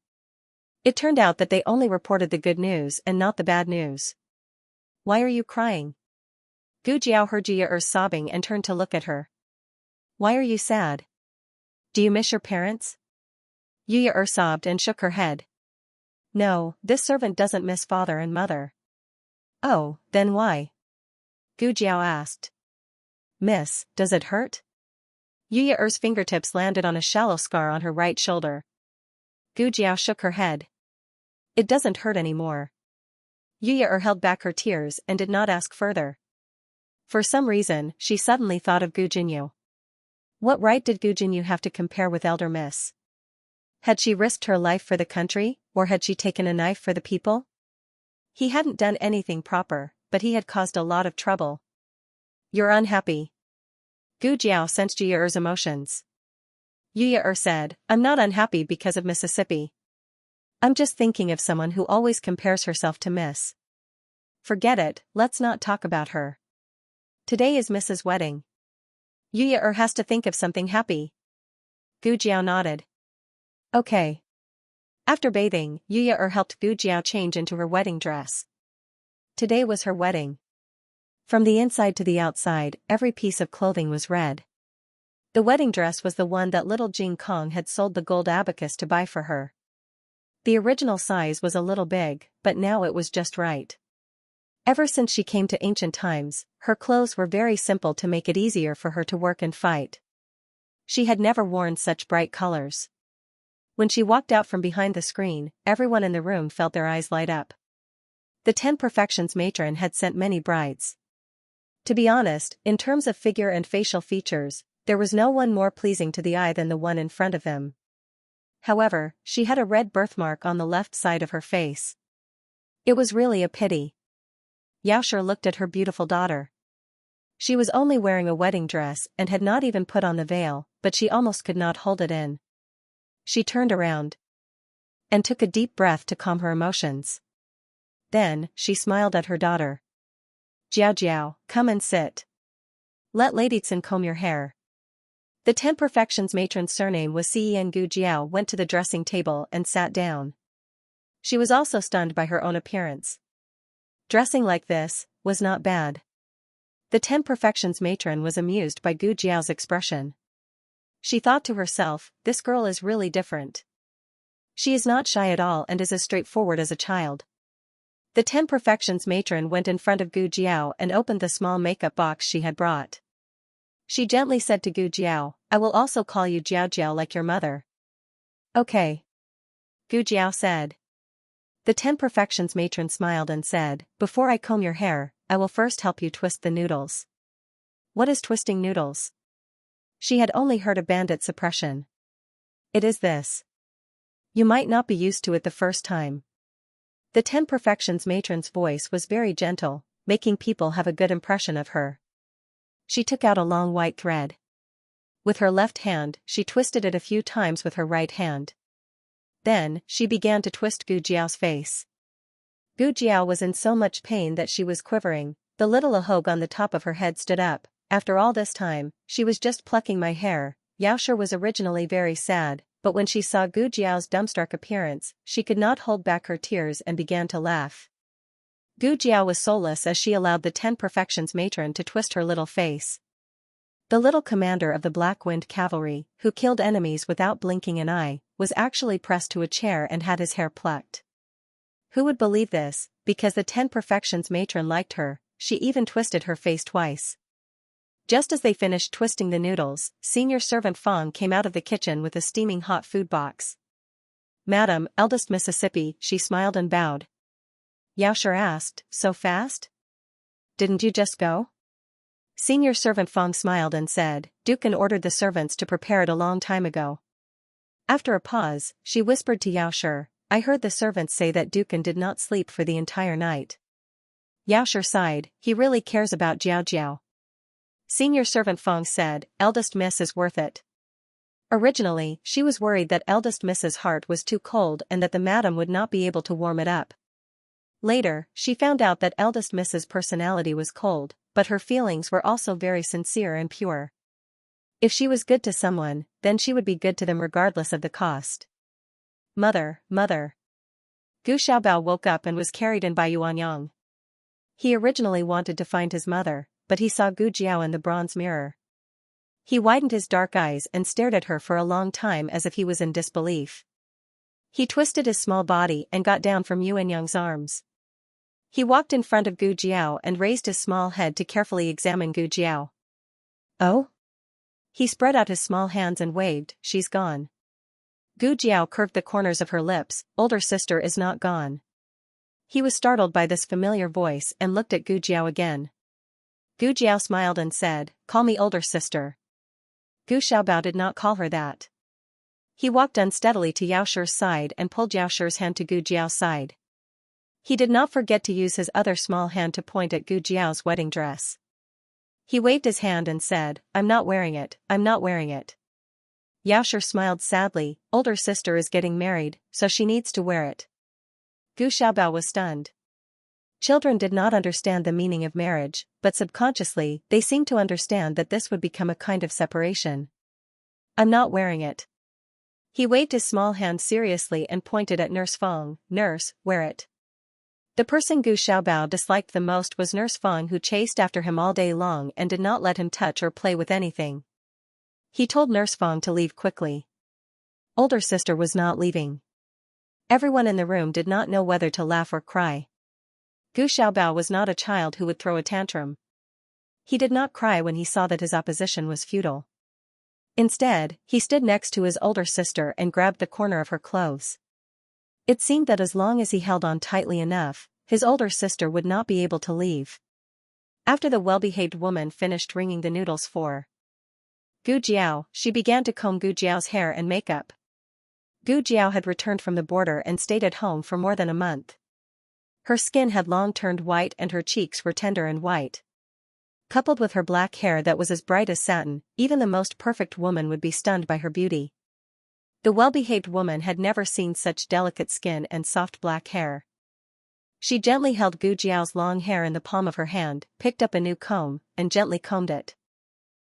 It turned out that they only reported the good news and not the bad news. "Why are you crying?" Gu Jiao heard Yu sobbing and turned to look at her. "Why are you sad? Do you miss your parents?" Yu sobbed and shook her head. "No, this servant doesn't miss father and mother." "Oh, then why?" Gu Jiao asked. "Miss, does it hurt?" Yu's fingertips landed on a shallow scar on her right shoulder. Gu Jiao shook her head. "It doesn't hurt anymore." Yu held back her tears and did not ask further. For some reason, she suddenly thought of Gu Jinyu. What right did Gu Jinyu have to compare with Elder Miss? Had she risked her life for the country, or had she taken a knife for the people? He hadn't done anything proper, but he had caused a lot of trouble. "You're unhappy." Gu Jiao sensed Yu's emotions. Yu said, "I'm not unhappy because of Mississippi. I'm just thinking of someone who always compares herself to Miss." "Forget it, let's not talk about her. Today is Miss's wedding. Yu has to think of something happy." Gu Jiao nodded. "Okay." After bathing, Yu helped Gu Jiao change into her wedding dress. Today was her wedding. From the inside to the outside, every piece of clothing was red. The wedding dress was the one that little Jing Kong had sold the gold abacus to buy for her. The original size was a little big, but now it was just right. Ever since she came to ancient times, her clothes were very simple to make it easier for her to work and fight. She had never worn such bright colors. When she walked out from behind the screen, everyone in the room felt their eyes light up. The 10 Perfections matron had sent many brides. To be honest, in terms of figure and facial features, there was no one more pleasing to the eye than the one in front of them. However, she had a red birthmark on the left side of her face. It was really a pity. Xiaoshi looked at her beautiful daughter. She was only wearing a wedding dress and had not even put on the veil, but she almost could not hold it in. She turned around and took a deep breath to calm her emotions. Then, she smiled at her daughter. "Jiao Jiao, come and sit. Let Lady Tsin comb your hair." The 10 Perfections matron's surname was Cen. Gu Jiao went to the dressing table and sat down. She was also stunned by her own appearance. Dressing like this was not bad. The 10 Perfections matron was amused by Gu Jiao's expression. She thought to herself, this girl is really different. She is not shy at all and is as straightforward as a child. The 10 Perfections matron went in front of Gu Jiao and opened the small makeup box she had brought. She gently said to Gu Jiao, "I will also call you Jiao Jiao like your mother." "Okay." Gu Jiao said. The 10 Perfections matron smiled and said, "Before I comb your hair, I will first help you twist the noodles." "What is twisting noodles?" She had only heard of bandit suppression. "It is this. You might not be used to it the first time." The 10 Perfections matron's voice was very gentle, making people have a good impression of her. She took out a long white thread. With her left hand, she twisted it a few times with her right hand. Then, she began to twist Gu Jiao's face. Gu Jiao was in so much pain that she was quivering. The little ahog on the top of her head stood up. After all this time, she was just plucking my hair. Xianxia was originally very sad, but when she saw Gu Jiao's dumbstruck appearance, she could not hold back her tears and began to laugh. Gu Jiao was soulless as she allowed the 10 Perfections matron to twist her little face. The little commander of the Black Wind Cavalry, who killed enemies without blinking an eye, was actually pressed to a chair and had his hair plucked. Who would believe this? Because the 10 Perfections matron liked her, she even twisted her face twice. Just as they finished twisting the noodles, senior servant Fong came out of the kitchen with a steaming hot food box. "Madam, eldest Mississippi," she smiled and bowed. Xianxia asked, "So fast? Didn't you just go?" Senior servant Fong smiled and said, "Dukan ordered the servants to prepare it a long time ago." After a pause, she whispered to Xianxia, "I heard the servants say that Dukan did not sleep for the entire night." Xianxia sighed, "He really cares about Jiao Jiao." Senior servant Fong said, "Eldest Miss is worth it." Originally, she was worried that eldest Miss's heart was too cold and that the madam would not be able to warm it up. Later, she found out that eldest Miss's personality was cold, but her feelings were also very sincere and pure. If she was good to someone, then she would be good to them regardless of the cost. "Mother, mother." Gu Xiaobao woke up and was carried in by Yuanyang. He originally wanted to find his mother, but he saw Gu Jiao in the bronze mirror. He widened his dark eyes and stared at her for a long time as if he was in disbelief. He twisted his small body and got down from Yuanyang's arms. He walked in front of Gu Jiao and raised his small head to carefully examine Gu Jiao. "Oh?" He spread out his small hands and waved, "She's gone." Gu Jiao curved the corners of her lips, "Older sister is not gone." He was startled by this familiar voice and looked at Gu Jiao again. Gu Jiao smiled and said, "Call me older sister." Gu Xiaobao did not call her that. He walked unsteadily to Yaoshi's side and pulled Yaoshi's hand to Gu Jiao's side. He did not forget to use his other small hand to point at Gu Jiao's wedding dress. He waved his hand and said, "I'm not wearing it, I'm not wearing it." Yaoshi smiled sadly, "Older sister is getting married, so she needs to wear it." Gu Xiaobao was stunned. Children did not understand the meaning of marriage, but subconsciously, they seemed to understand that this would become a kind of separation. "I'm not wearing it." He waved his small hand seriously and pointed at Nurse Fong, "Nurse, wear it." The person Gu Xiaobao disliked the most was Nurse Fong, who chased after him all day long and did not let him touch or play with anything. He told Nurse Fong to leave quickly. Older sister was not leaving. Everyone in the room did not know whether to laugh or cry. Gu Xiaobao was not a child who would throw a tantrum. He did not cry when he saw that his opposition was futile. Instead, he stood next to his older sister and grabbed the corner of her clothes. It seemed that as long as he held on tightly enough, his older sister would not be able to leave. After the well-behaved woman finished wringing the noodles for Gu Jiao, she began to comb Gu Jiao's hair and makeup. Gu Jiao had returned from the border and stayed at home for more than a month. Her skin had long turned white and her cheeks were tender and white. Coupled with her black hair that was as bright as satin, even the most perfect woman would be stunned by her beauty. The well-behaved woman had never seen such delicate skin and soft black hair. She gently held Gu Jiao's long hair in the palm of her hand, picked up a new comb, and gently combed it.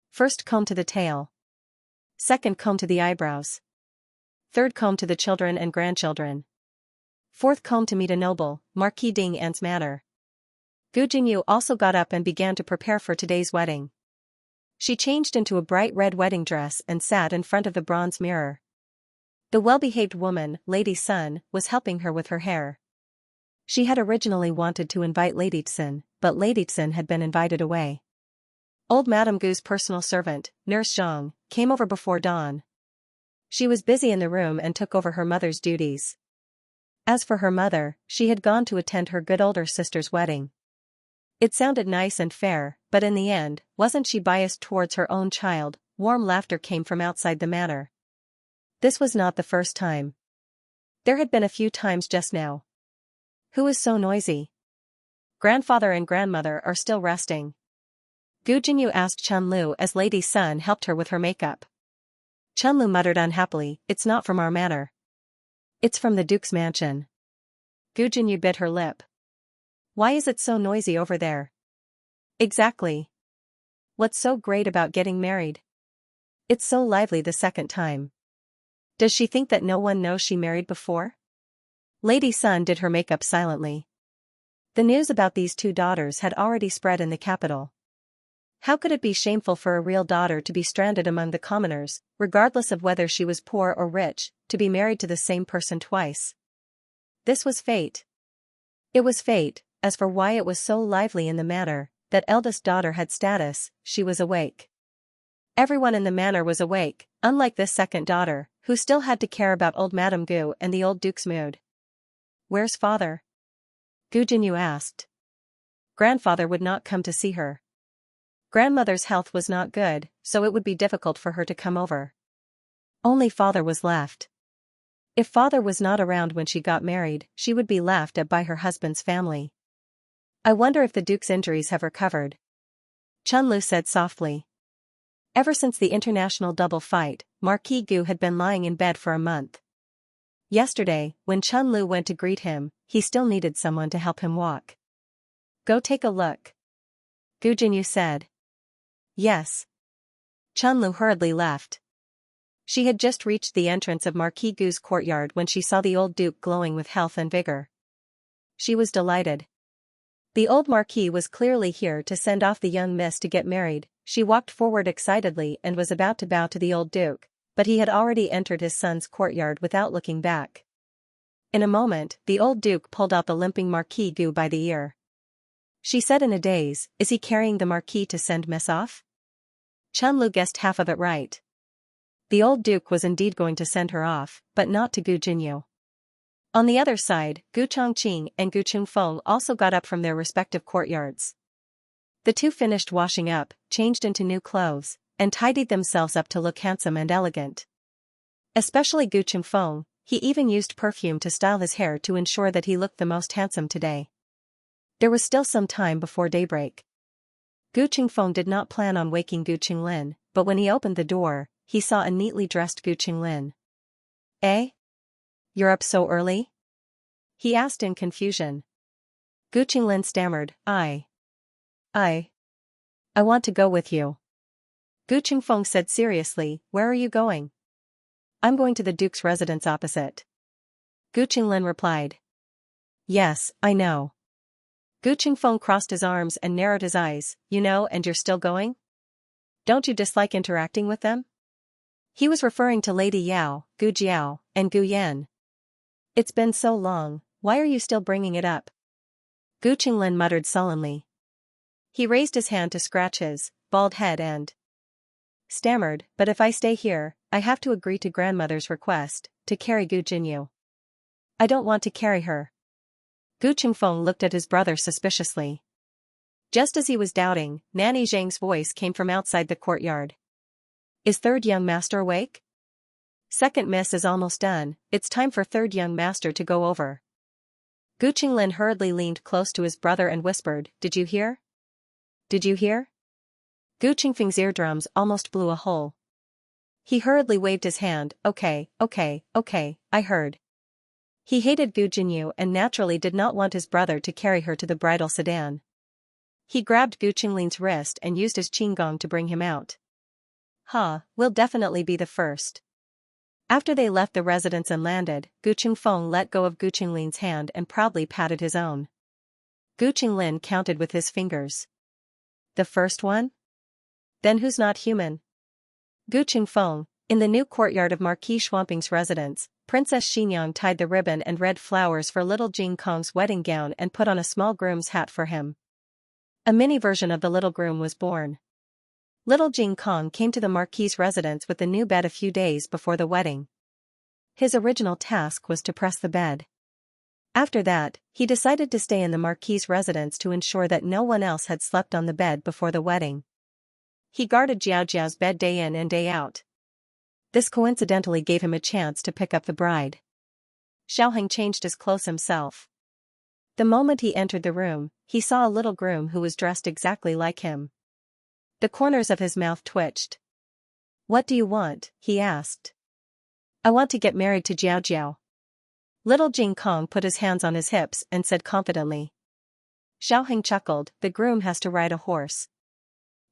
First comb to the tail. Second comb to the eyebrows. Third comb to the children and grandchildren. Fourth comb to meet a noble, Marquis Ding An's manor. Gu Jingyu also got up and began to prepare for today's wedding. She changed into a bright red wedding dress and sat in front of the bronze mirror. The well-behaved woman, Lady Sun, was helping her with her hair. She had originally wanted to invite Lady Tsun, but Lady Tsun had been invited away. Old Madame Gu's personal servant, Nurse Zhang, came over before dawn. She was busy in the room and took over her mother's duties. As for her mother, she had gone to attend her good older sister's wedding. It sounded nice and fair, but in the end, wasn't she biased towards her own child? Warm laughter came from outside the manor. This was not the first time. There had been a few times just now. Who is so noisy? Grandfather and grandmother are still resting. Gu Jinyu asked Chunlu as Lady Sun helped her with her makeup. Chunlu muttered unhappily, "It's not from our manor. It's from the Duke's mansion." Gu Jinyu bit her lip. "Why is it so noisy over there?" "Exactly. What's so great about getting married? It's so lively the second time. Does she think that no one knows she married before?" Lady Sun did her makeup silently. The news about these two daughters had already spread in the capital. How could it be shameful for a real daughter to be stranded among the commoners, regardless of whether she was poor or rich, to be married to the same person twice? This was fate. It was fate. As for why it was so lively in the manor, that eldest daughter had status, she was awake. Everyone in the manor was awake, unlike this second daughter, who still had to care about old Madame Gu and the old Duke's mood. "Where's father?" Gu Jinyu asked. Grandfather would not come to see her. Grandmother's health was not good, so it would be difficult for her to come over. Only father was left. If father was not around when she got married, she would be laughed at by her husband's family. "I wonder if the Duke's injuries have recovered," Chunlu said softly. Ever since the international double fight, Marquis Gu had been lying in bed for a month. Yesterday, when Chunlu went to greet him, he still needed someone to help him walk. "Go take a look," Gu Jinyu said. "Yes." Chunlu hurriedly left. She had just reached the entrance of Marquis Gu's courtyard when she saw the old Duke glowing with health and vigor. She was delighted. The old Marquis was clearly here to send off the young miss to get married. She walked forward excitedly and was about to bow to the old Duke, but he had already entered his son's courtyard without looking back. In a moment, the old Duke pulled out the limping Marquis Gu by the ear. She said in a daze, "Is he carrying the Marquis to send miss off?" Chunlu guessed half of it right. The old Duke was indeed going to send her off, but not to Gu Jinyu. On the other side, Gu Chongqing and Gu Chungfeng also got up from their respective courtyards. The two finished washing up, changed into new clothes, and tidied themselves up to look handsome and elegant. Especially Gu Chungfeng, he even used perfume to style his hair to ensure that he looked the most handsome today. There was still some time before daybreak. Gu Chungfeng did not plan on waking Gu Qinglin, but when he opened the door, he saw a neatly dressed Gu Qinglin. "Eh? You're up so early?" he asked in confusion. Gu Qinglin stammered, I want to go with you." Gu Chungfeng said seriously, "Where are you going?" "I'm going to the Duke's residence opposite." Gu Qinglin replied. "Yes, I know." Gu Chungfeng crossed his arms and narrowed his eyes. "You know, and you're still going? Don't you dislike interacting with them?" He was referring to Lady Yao, Gu Jiao, and Gu Yan. "It's been so long, why are you still bringing it up?" Gu Qinglin muttered sullenly. He raised his hand to scratch his bald head and stammered, "But if I stay here, I have to agree to grandmother's request, to carry Gu Jinyu. I don't want to carry her." Gu Chungfeng looked at his brother suspiciously. Just as he was doubting, Nanny Zhang's voice came from outside the courtyard. "Is third young master awake? Second miss is almost done, it's time for third young master to go over." Gu Qinglin hurriedly leaned close to his brother and whispered, "Did you hear? Did you hear?" Gu Qingfeng's eardrums almost blew a hole. He hurriedly waved his hand, okay, I heard." He hated Gu Jinyu and naturally did not want his brother to carry her to the bridal sedan. He grabbed Gu Qinglin's wrist and used his qinggong to bring him out. We'll definitely be the first." After they left the residence and landed, Gu Chungfeng let go of Gu Qinglin's hand and proudly patted his own. Gu Qinglin counted with his fingers. "The first one? Then who's not human?" Gu Chungfeng, in the new courtyard of Marquis Schwamping's residence, Princess Xinyang tied the ribbon and red flowers for little Jing Kong's wedding gown and put on a small groom's hat for him. A mini version of the little groom was born. Little Jing Kong came to the Marquis's residence with the new bed a few days before the wedding. His original task was to press the bed. After that, he decided to stay in the Marquis's residence to ensure that no one else had slept on the bed before the wedding. He guarded Jiao Jiao's bed day in and day out. This coincidentally gave him a chance to pick up the bride. Xiaoheng changed his clothes himself. The moment he entered the room, he saw a little groom who was dressed exactly like him. The corners of his mouth twitched. "What do you want?" he asked. "I want to get married to Jiao Jiao." Little Jing Kong put his hands on his hips and said confidently. Xiaoheng chuckled, "The groom has to ride a horse."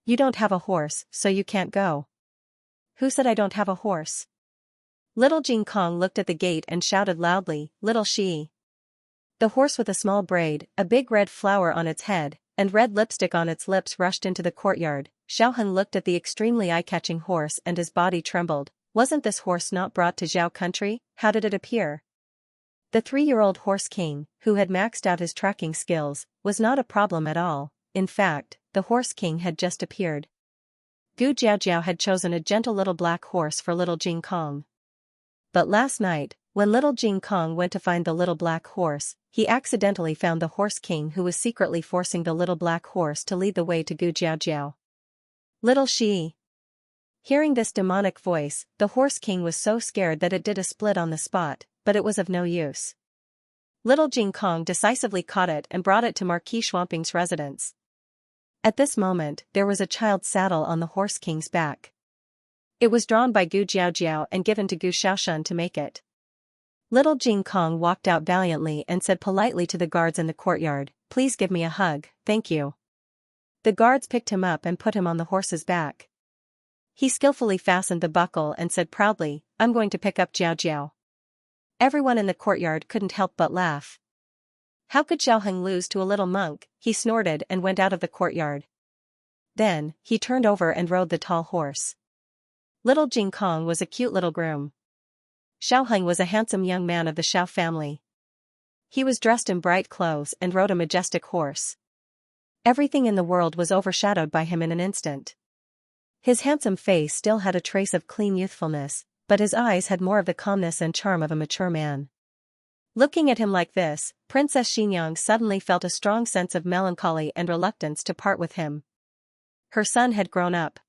"You don't have a horse, so you can't go." "Who said I don't have a horse?" Little Jing Kong looked at the gate and shouted loudly, "Little Shi." The horse with a small braid, a big red flower on its head, and red lipstick on its lips rushed into the courtyard. Xiaoheng looked at the extremely eye-catching horse and his body trembled. Wasn't this horse not brought to Zhao country? How did it appear? The 3-year-old horse king, who had maxed out his tracking skills, was not a problem at all. In fact, the horse king had just appeared. Gu Jiaojiao had chosen a gentle little black horse for little Jing Kong. But last night, when little Jing Kong went to find the little black horse, he accidentally found the horse king who was secretly forcing the little black horse to lead the way to Gu Jiaojiao. "Little Shi." Hearing this demonic voice, the horse king was so scared that it did a split on the spot, but it was of no use. Little Jing Kong decisively caught it and brought it to Marquis Schwamping's residence. At this moment, there was a child's saddle on the horse king's back. It was drawn by Gu Jiaojiao and given to Gu Xiaoshen to make it. Little Jing Kong walked out valiantly and said politely to the guards in the courtyard, "Please give me a hug, thank you." The guards picked him up and put him on the horse's back. He skillfully fastened the buckle and said proudly, "I'm going to pick up Jiao Jiao." Everyone in the courtyard couldn't help but laugh. How could Xiaoheng lose to a little monk? He snorted and went out of the courtyard. Then, he turned over and rode the tall horse. Little Jing Kong was a cute little groom. Xiaoheng was a handsome young man of the Xiao family. He was dressed in bright clothes and rode a majestic horse. Everything in the world was overshadowed by him in an instant. His handsome face still had a trace of clean youthfulness, but his eyes had more of the calmness and charm of a mature man. Looking at him like this, Princess Xianxia suddenly felt a strong sense of melancholy and reluctance to part with him. Her son had grown up.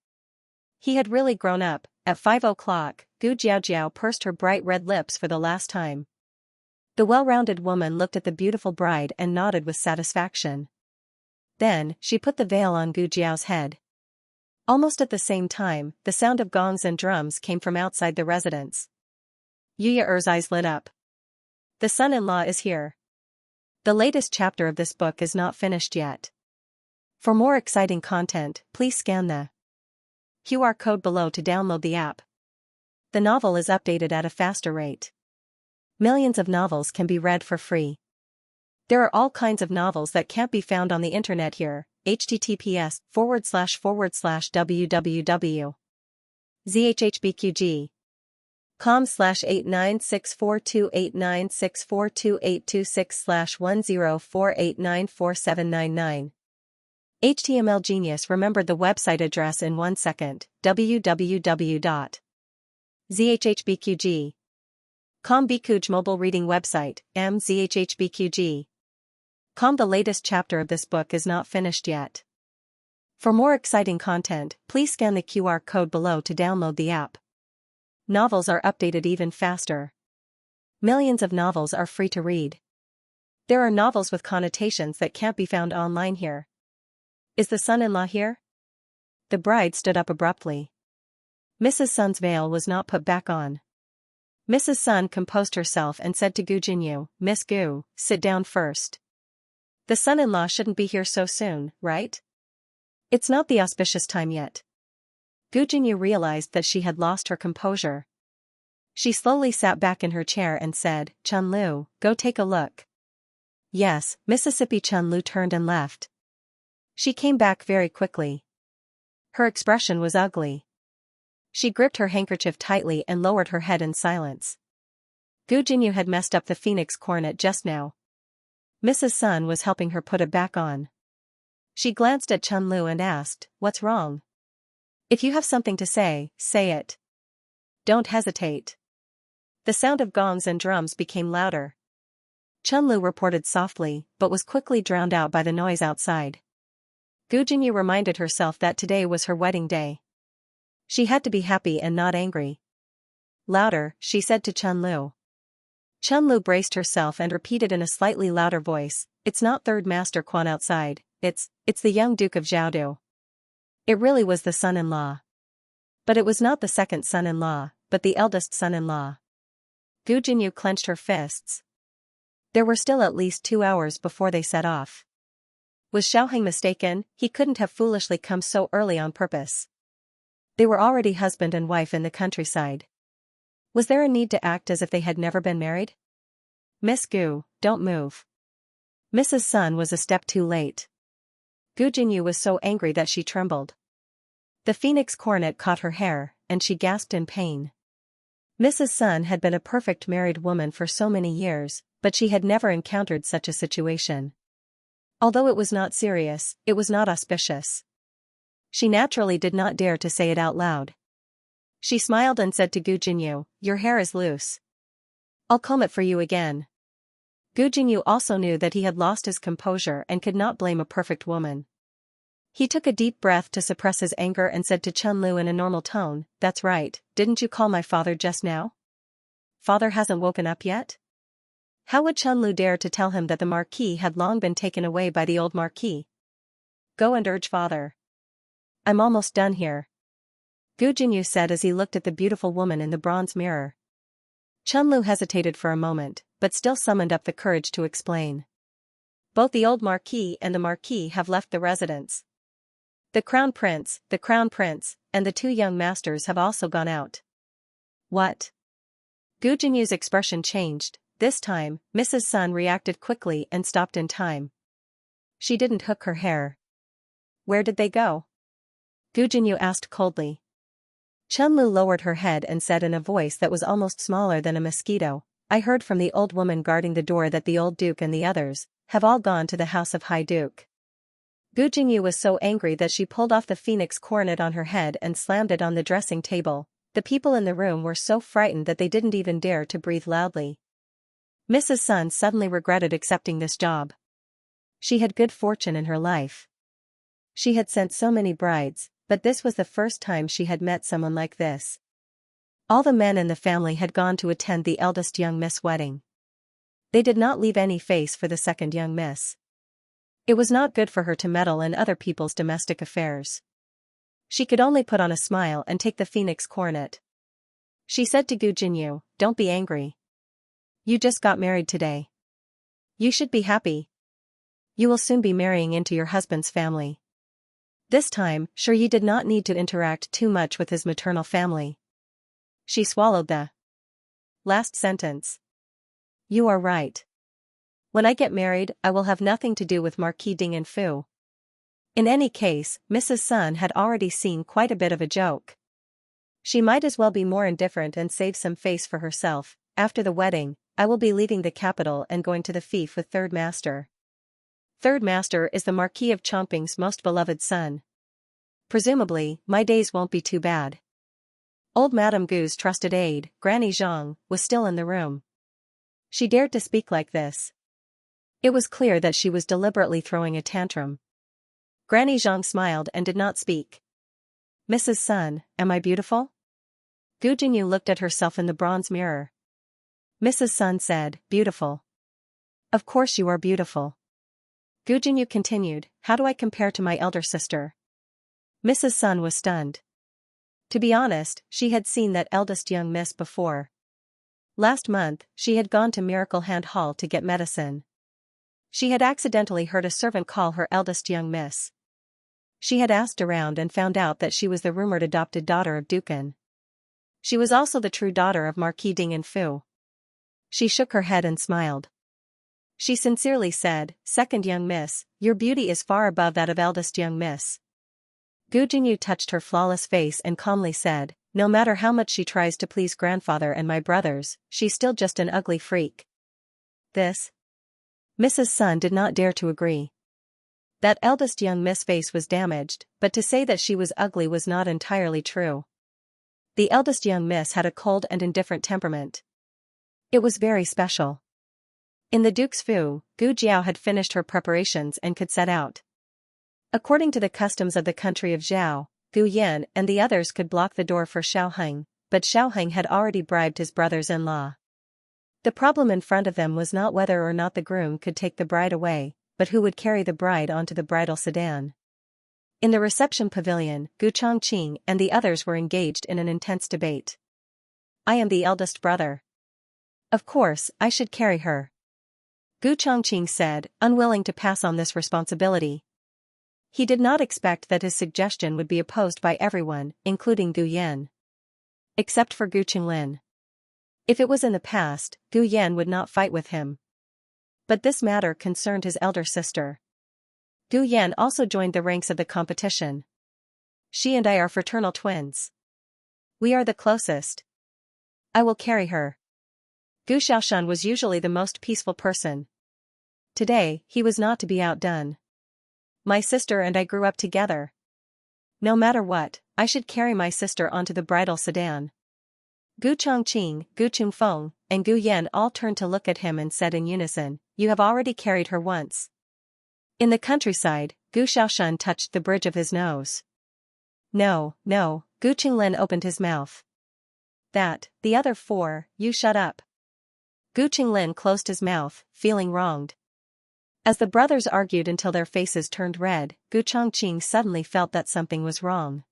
He had really grown up. At 5 o'clock, Gu Jiaojiao pursed her bright red lips for the last time. The well-rounded woman looked at the beautiful bride and nodded with satisfaction. Then, she put the veil on Gu Jiao's head. Almost at the same time, the sound of gongs and drums came from outside the residence. Yuya Er's eyes lit up. The son-in-law is here. The latest chapter of this book is not finished yet. For more exciting content, please scan the QR code below to download the app. The novel is updated at a faster rate. Millions of novels can be read for free. There are all kinds of novels that can't be found on the internet here. https://www.zhhbqg.com/896428964286/1048947999. HTML Genius remembered the website address in 1 second. www.zhhbqg.com Bikuj mobile reading website, mzhhbqg.com. The latest chapter of this book is not finished yet. For more exciting content, please scan the QR code below to download the app. Novels are updated even faster. Millions of novels are free to read. There are novels with connotations that can't be found online here. Is the son-in-law here? The bride stood up abruptly. Mrs. Sun's veil was not put back on. Mrs. Sun composed herself and said to Gu Jinyu, "Miss Gu, sit down first. The son-in-law shouldn't be here so soon, right? It's not the auspicious time yet." Gu Jinyu realized that she had lost her composure. She slowly sat back in her chair and said, "Chun Lu, go take a look." "Yes." Mississippi Chun Lu turned and left. She came back very quickly. Her expression was ugly. She gripped her handkerchief tightly and lowered her head in silence. Gu Jinyu had messed up the phoenix coronet just now. Mrs. Sun was helping her put it back on. She glanced at Chun Lu and asked, "What's wrong? If you have something to say, say it. Don't hesitate." The sound of gongs and drums became louder. Chun Lu reported softly, but was quickly drowned out by the noise outside. Gu Jinyu reminded herself that today was her wedding day. She had to be happy and not angry. "Louder," she said to Chun Lu. Chun Lu braced herself and repeated in a slightly louder voice, "It's not Third Master Quan outside, it's the young Duke of Zhaodu." It really was the son-in-law. But it was not the second son-in-law, but the eldest son-in-law. Gu Jinyu clenched her fists. There were still at least 2 hours before they set off. Was Xiaoheng mistaken? He couldn't have foolishly come so early on purpose. They were already husband and wife in the countryside. Was there a need to act as if they had never been married? Miss Gu, don't move. Mrs. Sun was a step too late. Gu Jinyu was so angry that she trembled. The phoenix coronet caught her hair, and she gasped in pain. Mrs. Sun had been a perfect married woman for so many years, but she had never encountered such a situation. Although it was not serious, it was not auspicious. She naturally did not dare to say it out loud. She smiled and said to Gu Jinyu, "Your hair is loose. I'll comb it for you again." Gu Jinyu also knew that he had lost his composure and could not blame a perfect woman. He took a deep breath to suppress his anger and said to Chun-Lu in a normal tone, "That's right, didn't you call my father just now? Father hasn't woken up yet?" How would Chun-Lu dare to tell him that the marquis had long been taken away by the old marquis? "Go and urge father. I'm almost done here," Gu Jinyu said as he looked at the beautiful woman in the bronze mirror. Chun-Lu hesitated for a moment, but still summoned up the courage to explain. "Both the old marquis and the marquis have left the residence. The crown prince, and the 2 young masters have also gone out." "What?" Gu Jinyu's expression changed. This time, Mrs. Sun reacted quickly and stopped in time. She didn't hook her hair. "Where did they go?" Gu Jinyu asked coldly. Chun-Lu lowered her head and said in a voice that was almost smaller than a mosquito, "I heard from the old woman guarding the door that the old duke and the others have all gone to the house of High Duke." Gu Jinyu was so angry that she pulled off the phoenix coronet on her head and slammed it on the dressing table. The people in the room were so frightened that they didn't even dare to breathe loudly. Mrs. Sun suddenly regretted accepting this job. She had good fortune in her life. She had sent so many brides, but this was the first time she had met someone like this. All the men in the family had gone to attend the eldest young miss wedding. They did not leave any face for the second young miss. It was not good for her to meddle in other people's domestic affairs. She could only put on a smile and take the phoenix coronet. She said to Gu Jinyu, "Don't be angry. You just got married today. You should be happy. You will soon be marrying into your husband's family." This time, Yi did not need to interact too much with his maternal family. She swallowed the last sentence. "You are right. When I get married, I will have nothing to do with Marquis Ding and Fu." In any case, Mrs. Sun had already seen quite a bit of a joke. She might as well be more indifferent and save some face for herself. "After the wedding, I will be leaving the capital and going to the fief with Third Master. Third Master is the Marquis of Chongping's most beloved son. Presumably, my days won't be too bad." Old Madame Gu's trusted aide, Granny Zhang, was still in the room. She dared to speak like this. It was clear that she was deliberately throwing a tantrum. Granny Zhang smiled and did not speak. "Mrs. Sun, am I beautiful?" Gu Jinyu looked at herself in the bronze mirror. Mrs. Sun said, "Beautiful. Of course you are beautiful." Gu Jinyu continued, "How do I compare to my elder sister?" Mrs. Sun was stunned. To be honest, she had seen that eldest young miss before. Last month, she had gone to Miracle Hand Hall to get medicine. She had accidentally heard a servant call her eldest young miss. She had asked around and found out that she was the rumored adopted daughter of Dukan. She was also the true daughter of Marquis Ding and Fu. She shook her head and smiled. She sincerely said, "Second young miss, your beauty is far above that of eldest young miss." Gu Jinyu touched her flawless face and calmly said, "No matter how much she tries to please grandfather and my brothers, she's still just an ugly freak." This? Mrs. Sun did not dare to agree. That eldest young miss face was damaged, but to say that she was ugly was not entirely true. The eldest young miss had a cold and indifferent temperament. It was very special. In the Duke's Fu, Gu Jiao had finished her preparations and could set out. According to the customs of the country of Zhao, Gu Yan and the others could block the door for Xiaoheng, but Xiaoheng had already bribed his brothers-in-law. The problem in front of them was not whether or not the groom could take the bride away, but who would carry the bride onto the bridal sedan. In the reception pavilion, Gu Chongqing and the others were engaged in an intense debate. I am the eldest brother. Of course, I should carry her. Gu Chongqing said, unwilling to pass on this responsibility. He did not expect that his suggestion would be opposed by everyone, including Gu Yan. Except for Gu Qinglin. If it was in the past, Gu Yan would not fight with him. But this matter concerned his elder sister. Gu Yan also joined the ranks of the competition. She and I are fraternal twins. We are the closest. I will carry her. Gu Xiaoshan was usually the most peaceful person. Today, he was not to be outdone. My sister and I grew up together. No matter what, I should carry my sister onto the bridal sedan. Gu Chongqing, Gu Qingfeng, and Gu Yan all turned to look at him and said in unison, you have already carried her once. In the countryside, Gu Xiaoshan touched the bridge of his nose. No, no, Gu Qinglin opened his mouth. That, the other four, you shut up. Gu Qinglin closed his mouth, feeling wronged. As the brothers argued until their faces turned red, Gu Chongqing suddenly felt that something was wrong.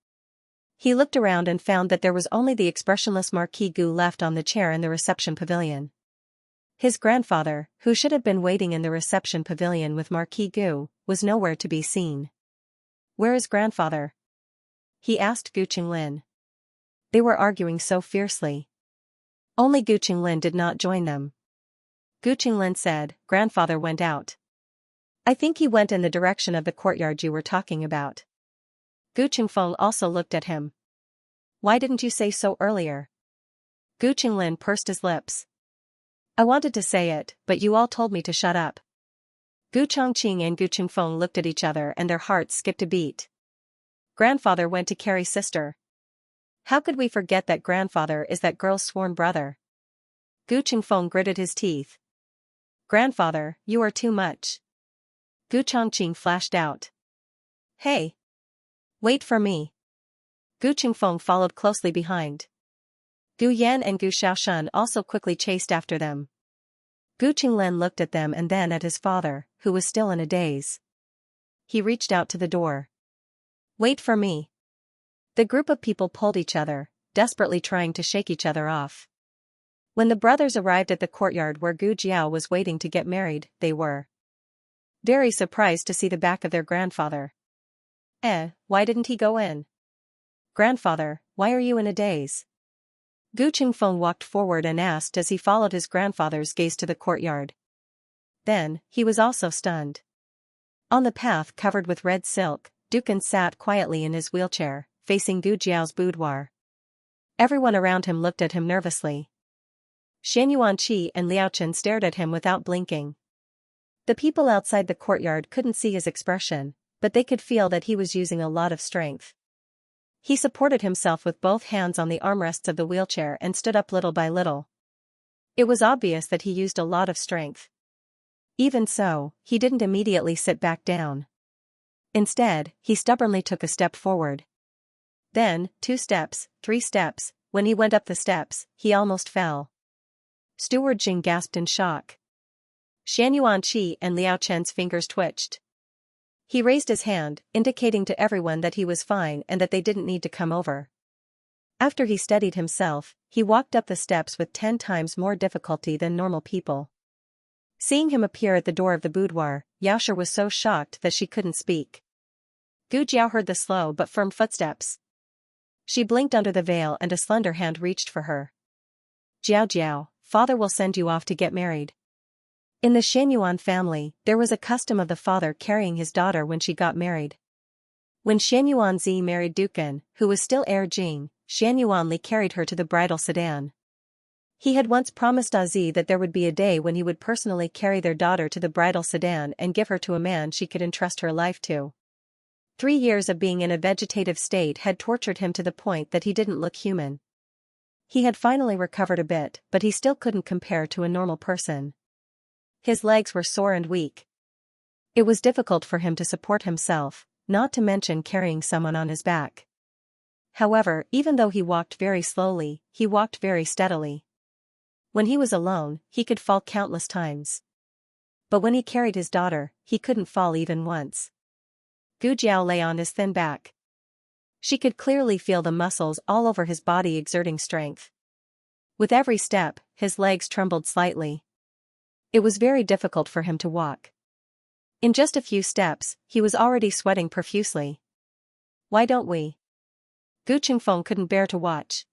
He looked around and found that there was only the expressionless Marquis Gu left on the chair in the reception pavilion. His grandfather, who should have been waiting in the reception pavilion with Marquis Gu, was nowhere to be seen. Where is grandfather? He asked Gu Qinglin. They were arguing so fiercely. Only Gu Qinglin did not join them. Gu Qinglin said, grandfather went out. I think he went in the direction of the courtyard you were talking about. Gu Qingfeng also looked at him. Why didn't you say so earlier? Gu Qinglin pursed his lips. I wanted to say it, but you all told me to shut up. Gu Chongqing and Gu Qingfeng looked at each other and their hearts skipped a beat. Grandfather went to carry sister. How could we forget that grandfather is that girl's sworn brother? Gu Qingfeng gritted his teeth. Grandfather, you are too much. Gu Chongqing flashed out. Hey! Wait for me. Gu Qingfeng followed closely behind. Gu Yan and Gu Xiaoshan also quickly chased after them. Gu Qinglin looked at them and then at his father, who was still in a daze. He reached out to the door. Wait for me. The group of people pulled each other, desperately trying to shake each other off. When the brothers arrived at the courtyard where Gu Jiao was waiting to get married, they were very surprised to see the back of their grandfather. Why didn't he go in? Grandfather, why are you in a daze? Gu Qingfeng walked forward and asked as he followed his grandfather's gaze to the courtyard. Then, he was also stunned. On the path covered with red silk, Dukan sat quietly in his wheelchair, facing Gu Jiao's boudoir. Everyone around him looked at him nervously. Xianxia and Liaochen stared at him without blinking. The people outside the courtyard couldn't see his expression, but they could feel that he was using a lot of strength. He supported himself with both hands on the armrests of the wheelchair and stood up little by little. It was obvious that he used a lot of strength. Even so, he didn't immediately sit back down. Instead, he stubbornly took a step forward. Then, 2 steps, 3 steps, when he went up the steps, he almost fell. Steward Jing gasped in shock. Xianxia and Liao Chen's fingers twitched. He raised his hand, indicating to everyone that he was fine and that they didn't need to come over. After he steadied himself, he walked up the steps with 10 times more difficulty than normal people. Seeing him appear at the door of the boudoir, Yaoshe was so shocked that she couldn't speak. Gu Jiao heard the slow but firm footsteps. She blinked under the veil and a slender hand reached for her. Jiao Jiao, father will send you off to get married. In the Xianyuan family, there was a custom of the father carrying his daughter when she got married. When Xianyuan Zi married Dukan, who was still heir Jing, Xianyuan Li carried her to the bridal sedan. He had once promised Zi that there would be a day when he would personally carry their daughter to the bridal sedan and give her to a man she could entrust her life to. 3 years of being in a vegetative state had tortured him to the point that he didn't look human. He had finally recovered a bit, but he still couldn't compare to a normal person. His legs were sore and weak. It was difficult for him to support himself, not to mention carrying someone on his back. However, even though he walked very slowly, he walked very steadily. When he was alone, he could fall countless times. But when he carried his daughter, he couldn't fall even once. Gu Jiao lay on his thin back. She could clearly feel the muscles all over his body exerting strength. With every step, his legs trembled slightly. It was very difficult for him to walk. In just a few steps, he was already sweating profusely. Why don't we? Gu Qingfeng couldn't bear to watch.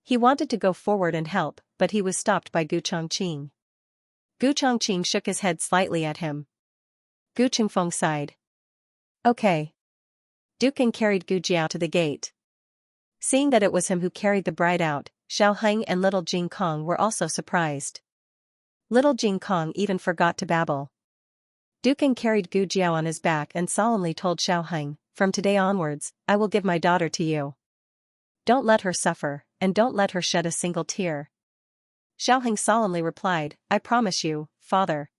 He wanted to go forward and help, but he was stopped by Gu Chongqing. Gu Chongqing shook his head slightly at him. Gu Qingfeng sighed. Okay. Dukin carried Gu Jiao to the gate. Seeing that it was him who carried the bride out, Xiao Heng and little Jing Kong were also surprised. Little Jing Kong even forgot to babble. Dukin carried Gu Jiao on his back and solemnly told Xiao Heng, "From today onwards, I will give my daughter to you. Don't let her suffer, and don't let her shed a single tear." Xiao Heng solemnly replied, "I promise you, father."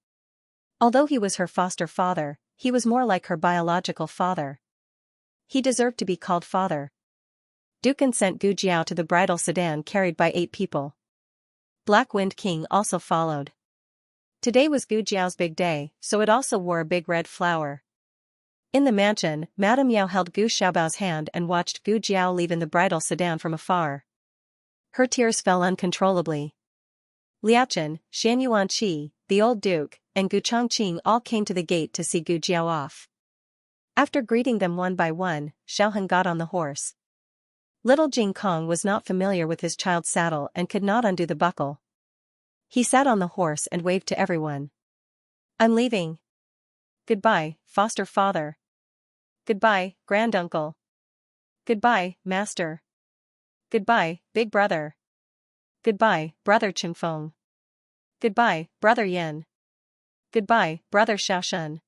Although he was her foster father, he was more like her biological father. He deserved to be called father. Dukin sent Gu Jiao to the bridal sedan carried by 8 people. Black Wind King also followed. Today was Gu Jiao's big day, so it also wore a big red flower. In the mansion, Madame Yao held Gu Xiaobao's hand and watched Gu Jiao leave in the bridal sedan from afar. Her tears fell uncontrollably. Liachen, Shan Yuanqi, the old duke, and Gu Chongqing all came to the gate to see Gu Jiao off. After greeting them one by one, Xiao Heng got on the horse. Little Jing Kong was not familiar with his child's saddle and could not undo the buckle. He sat on the horse and waved to everyone. "I'm leaving. Goodbye, foster father. Goodbye, granduncle. Goodbye, master. Goodbye, big brother. Goodbye, brother Qingfeng. Goodbye, brother Yin. Goodbye, brother Xiaoshen.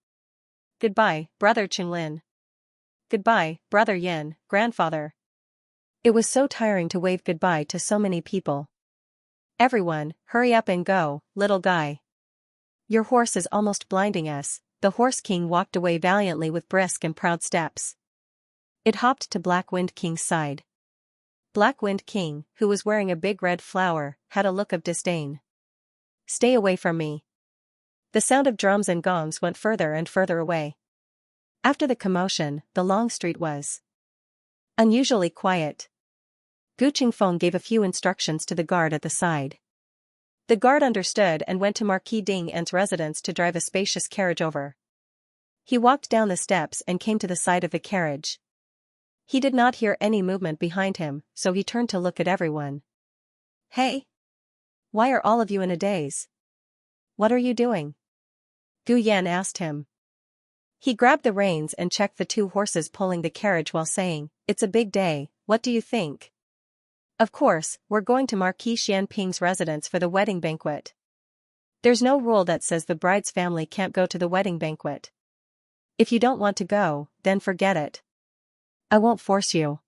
Goodbye, brother Qinglin. Goodbye, brother Yin, grandfather." It was so tiring to wave goodbye to so many people. "Everyone, hurry up and go, little guy. Your horse is almost blinding us." The Horse King walked away valiantly with brisk and proud steps. It hopped to Black Wind King's side. Black Wind King, who was wearing a big red flower, had a look of disdain. "Stay away from me." The sound of drums and gongs went further and further away. After the commotion, the long street was unusually quiet. Gu Qingfeng gave a few instructions to the guard at the side. The guard understood and went to Marquis Ding An's residence to drive a spacious carriage over. He walked down the steps and came to the side of the carriage. He did not hear any movement behind him, so he turned to look at everyone. "Hey! Why are all of you in a daze? What are you doing?" Gu Yan asked him. He grabbed the reins and checked the 2 horses pulling the carriage while saying, "It's a big day, what do you think?" "Of course, we're going to Marquis Xianping's residence for the wedding banquet. There's no rule that says the bride's family can't go to the wedding banquet. If you don't want to go, then forget it. I won't force you.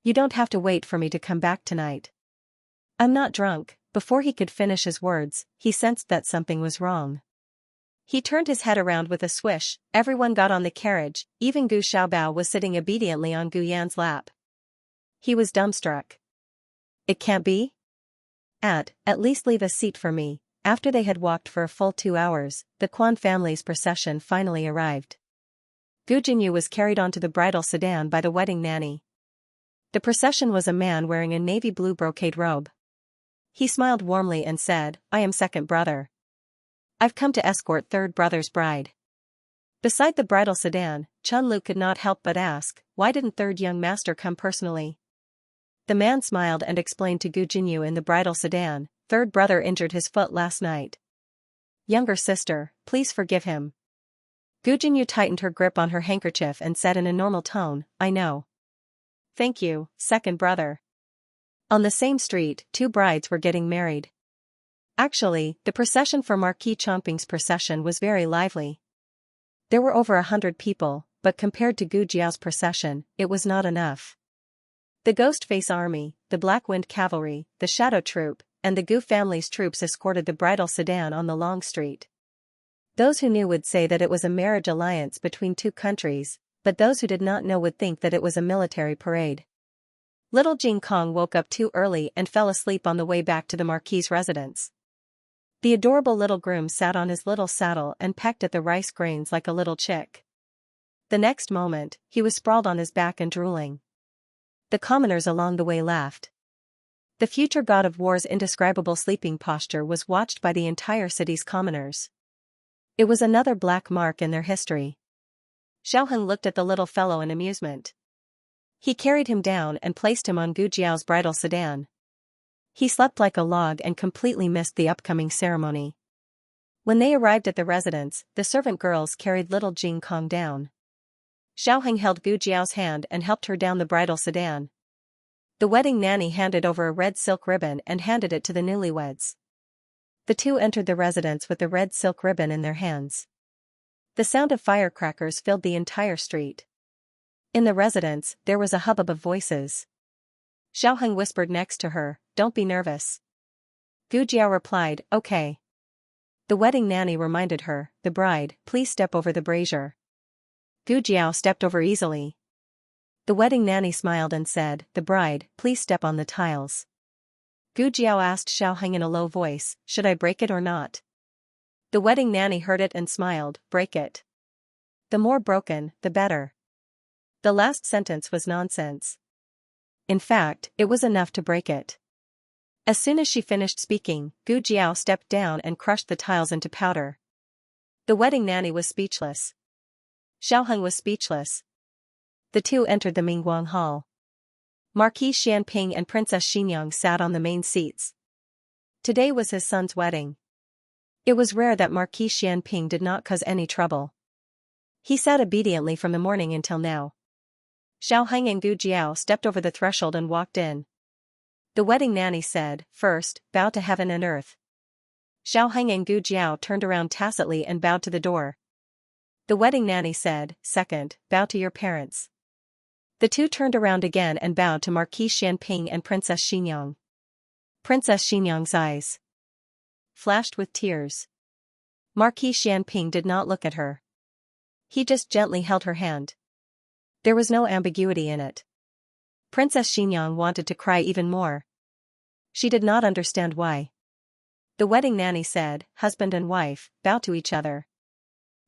You don't have to wait for me to come back tonight." "I'm not drunk." Before he could finish his words, he sensed that something was wrong. He turned his head around with a swish. Everyone got on the carriage, even Gu Xiaobao was sitting obediently on Gu Yan's lap. He was dumbstruck. "It can't be? At least leave a seat for me." After they had walked for a full 2 hours, the Quan family's procession finally arrived. Gu Jinyu was carried onto the bridal sedan by the wedding nanny. The procession was a man wearing a navy blue brocade robe. He smiled warmly and said, "I am second brother. I've come to escort third brother's bride." Beside the bridal sedan, Chun Lu could not help but ask, "Why didn't third young master come personally?" The man smiled and explained to Gu Jinyu in the bridal sedan, "Third brother injured his foot last night. Younger sister, please forgive him." Gu Jinyu tightened her grip on her handkerchief and said in a normal tone, "I know. Thank you, second brother." On the same street, 2 brides were getting married. Actually, the procession for Marquis Chongping's procession was very lively. There were over 100 people, but compared to Gu Jiao's procession, it was not enough. The Ghost Face Army, the Black Wind Cavalry, the Shadow Troop, and the Gu family's troops escorted the bridal sedan on the long street. Those who knew would say that it was a marriage alliance between 2 countries, but those who did not know would think that it was a military parade. Little Jing Kong woke up too early and fell asleep on the way back to the Marquis's residence. The adorable little groom sat on his little saddle and pecked at the rice grains like a little chick. The next moment, he was sprawled on his back and drooling. The commoners along the way laughed. The future god of war's indescribable sleeping posture was watched by the entire city's commoners. It was another black mark in their history. Xiaoheng looked at the little fellow in amusement. He carried him down and placed him on Gu Jiao's bridal sedan. He slept like a log and completely missed the upcoming ceremony. When they arrived at the residence, the servant girls carried little Jing Kong down. Xiaoheng held Gu Jiao's hand and helped her down the bridal sedan. The wedding nanny handed over a red silk ribbon and handed it to the newlyweds. The two entered the residence with the red silk ribbon in their hands. The sound of firecrackers filled the entire street. In the residence, there was a hubbub of voices. Xiaoheng whispered next to her, "Don't be nervous." Gu Jiao replied, "Okay." The wedding nanny reminded her, "The bride, please step over the brazier." Gu Jiao stepped over easily. The wedding nanny smiled and said, "The bride, please step on the tiles." Gu Jiao asked Xiaoheng in a low voice, "Should I break it or not?" The wedding nanny heard it and smiled, "Break it. The more broken, the better." The last sentence was nonsense. In fact, it was enough to break it. As soon as she finished speaking, Gu Jiao stepped down and crushed the tiles into powder. The wedding nanny was speechless. Xiaoheng was speechless. The two entered the Mingguang Hall. Marquis Xianping and Princess Xinyang sat on the main seats. Today was his son's wedding. It was rare that Marquis Xianping did not cause any trouble. He sat obediently from the morning until now. Xiaoheng and Gu Jiao stepped over the threshold and walked in. The wedding nanny said, "First, bow to heaven and earth." Xiaoheng and Gu Jiao turned around tacitly and bowed to the door. The wedding nanny said, "Second, bow to your parents." The two turned around again and bowed to Marquis Xianping and Princess Xinyang. Princess Xinyang's eyes flashed with tears. Marquis Xianping did not look at her. He just gently held her hand. There was no ambiguity in it. Princess Xinyang wanted to cry even more. She did not understand why. The wedding nanny said, "Husband and wife, bow to each other."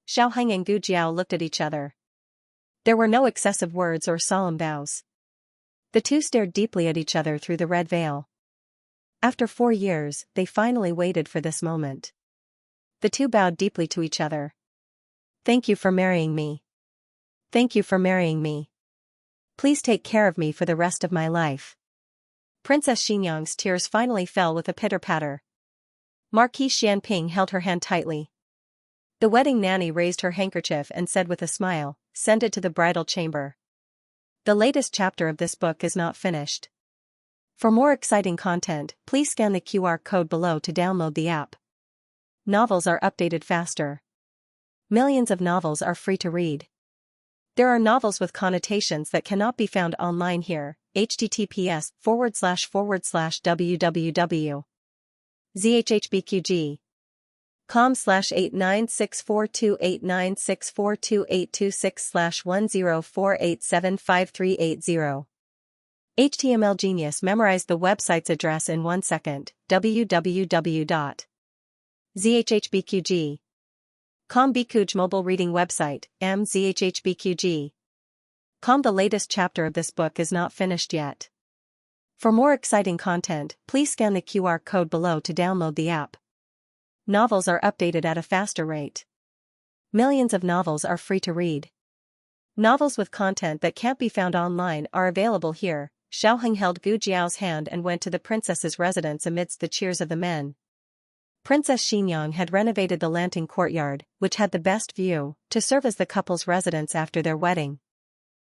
Xiaoheng and Gu Jiao looked at each other. There were no excessive words or solemn vows. The two stared deeply at each other through the red veil. After 4 years, they finally waited for this moment. The two bowed deeply to each other. "Thank you for marrying me. Thank you for marrying me. Please take care of me for the rest of my life." Princess Xinyang's tears finally fell with a pitter-patter. Marquis Xianping held her hand tightly. The wedding nanny raised her handkerchief and said with a smile, "Send it to the bridal chamber." The latest chapter of this book is not finished. For more exciting content, please scan the QR code below to download the app. Novels are updated faster. Millions of novels are free to read. There are novels with connotations that cannot be found online here. https://www.zhhbqg.com/896428964286/1048753880. HTML Genius memorized the website's address in 1 second. www.zhhbqg.com Bikuj mobile reading website, mzhhbqg.com. The latest chapter of this book is not finished yet. For more exciting content, please scan the QR code below to download the app. Novels are updated at a faster rate. Millions of novels are free to read. Novels with content that can't be found online are available here. Xiaoheng held Gu Jiao's hand and went to the princess's residence amidst the cheers of the men. Princess Xinyang had renovated the Lanting courtyard, which had the best view, to serve as the couple's residence after their wedding.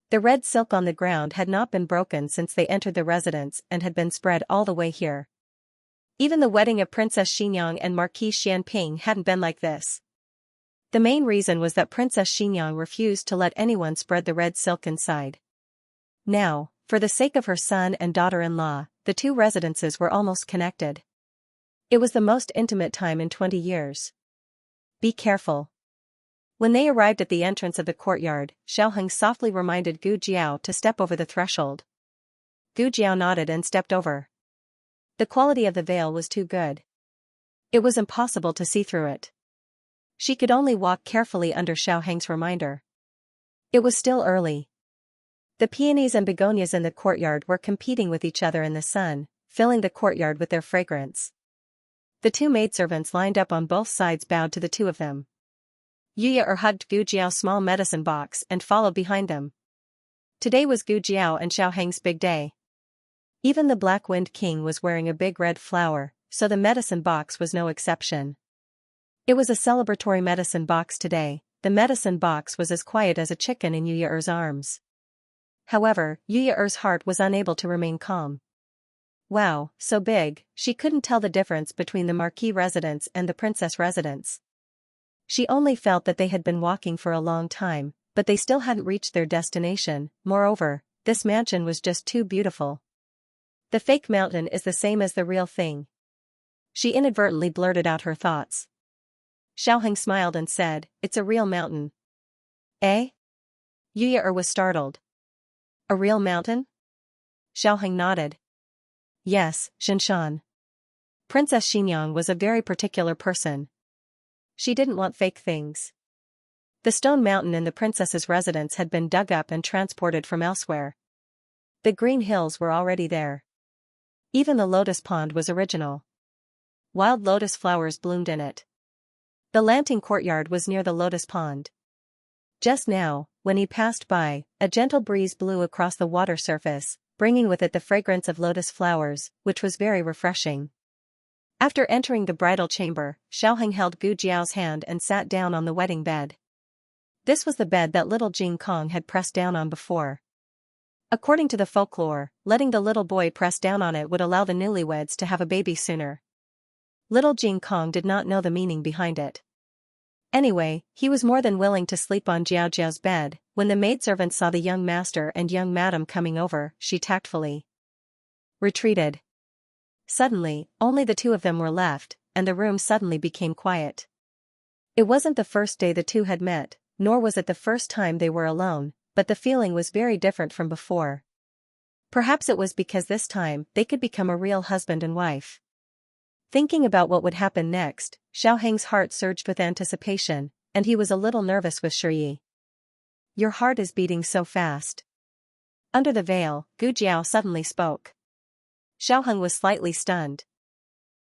The red silk on the ground had not been broken since they entered the residence and had been spread all the way here. Even the wedding of Princess Xinyang and Marquis Xianping hadn't been like this. The main reason was that Princess Xinyang refused to let anyone spread the red silk inside. Now, for the sake of her son and daughter-in-law, the two residences were almost connected. It was the most intimate time in 20 years. Be careful. When they arrived at the entrance of the courtyard, Xiaoheng softly reminded Gu Jiao to step over the threshold. Gu Jiao nodded and stepped over. The quality of the veil was too good. It was impossible to see through it. She could only walk carefully under Xiaoheng's reminder. It was still early. The peonies and begonias in the courtyard were competing with each other in the sun, filling the courtyard with their fragrance. The two maidservants lined up on both sides bowed to the two of them. Yuya hugged Gu Jiao's small medicine box and followed behind them. Today was Gu Jiao and Xiaoheng's big day. Even the Black Wind King was wearing a big red flower, so the medicine box was no exception. It was a celebratory medicine box today. The medicine box was as quiet as a chicken in Yuya's arms. However, Yuya's heart was unable to remain calm. Wow, so big, she couldn't tell the difference between the marquis residence and the princess residence. She only felt that they had been walking for a long time, but they still hadn't reached their destination. Moreover, this mansion was just too beautiful. The fake mountain is the same as the real thing. She inadvertently blurted out her thoughts. Xiaoheng smiled and said, "It's a real mountain." Eh? Yuya was startled. A real mountain? Xiaoheng nodded. Yes, Xianxia. Princess Xinyang was a very particular person. She didn't want fake things. The stone mountain in the princess's residence had been dug up and transported from elsewhere. The green hills were already there. Even the lotus pond was original. Wild lotus flowers bloomed in it. The Lanting courtyard was near the lotus pond. Just now, when he passed by, a gentle breeze blew across the water surface, bringing with it the fragrance of lotus flowers, which was very refreshing. After entering the bridal chamber, Xiaoheng held Gu Jiao's hand and sat down on the wedding bed. This was the bed that little Jing Kong had pressed down on before. According to the folklore, letting the little boy press down on it would allow the newlyweds to have a baby sooner. Little Jing Kong did not know the meaning behind it. Anyway, he was more than willing to sleep on Jiao Jiao's bed. When the maidservant saw the young master and young madam coming over, she tactfully retreated. Suddenly, only the two of them were left, and the room suddenly became quiet. It wasn't the first day the two had met, nor was it the first time they were alone, but the feeling was very different from before. Perhaps it was because this time they could become a real husband and wife. Thinking about what would happen next, Xiaoheng's heart surged with anticipation, and he was a little nervous with Shiyi. Your heart is beating so fast. Under the veil, Gu Jiao suddenly spoke. Xiaoheng was slightly stunned.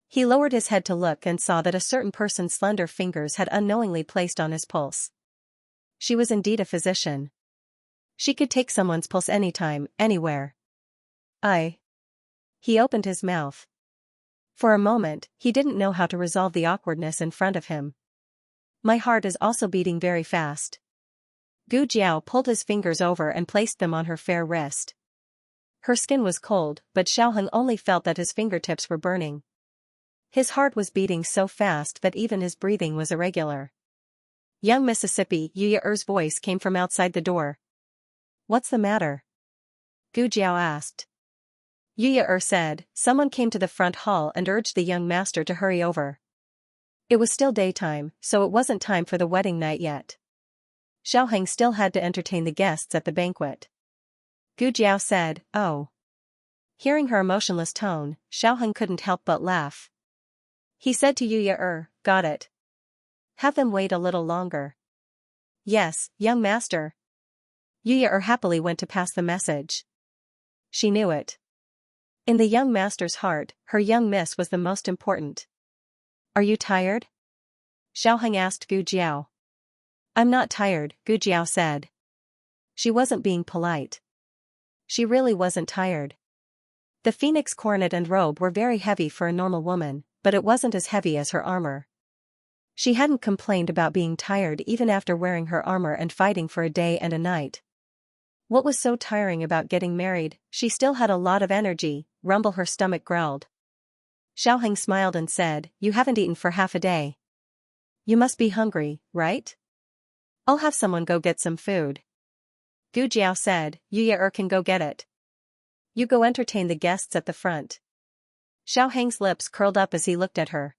He lowered his head to look and saw that a certain person's slender fingers had unknowingly placed on his pulse. She was indeed a physician. She could take someone's pulse anytime, anywhere. He opened his mouth. For a moment, he didn't know how to resolve the awkwardness in front of him. My heart is also beating very fast. Gu Jiao pulled his fingers over and placed them on her fair wrist. Her skin was cold, but Xiaoheng only felt that his fingertips were burning. His heart was beating so fast that even his breathing was irregular. Young Mississippi Yuya's voice came from outside the door. What's the matter? Gu Jiao asked. Yuya said, someone came to the front hall and urged the young master to hurry over. It was still daytime, so it wasn't time for the wedding night yet. Xiaoheng still had to entertain the guests at the banquet. Gu Jiao said, oh. Hearing her emotionless tone, Xiaoheng couldn't help but laugh. He said to Yuya, got it. Have them wait a little longer. Yes, young master. Yuya happily went to pass the message. She knew it. In the young master's heart, her young miss was the most important. Are you tired? Xiaoheng asked Gu Jiao. I'm not tired, Gu Jiao said. She wasn't being polite. She really wasn't tired. The phoenix coronet and robe were very heavy for a normal woman, but it wasn't as heavy as her armor. She hadn't complained about being tired even after wearing her armor and fighting for a day and a night. What was so tiring about getting married? She still had a lot of energy, rumble her stomach growled. Xiaoheng smiled and said, you haven't eaten for half a day. You must be hungry, right? I'll have someone go get some food. Gu Jiao said, Yuya can go get it. You go entertain the guests at the front. Xiaoheng's lips curled up as he looked at her.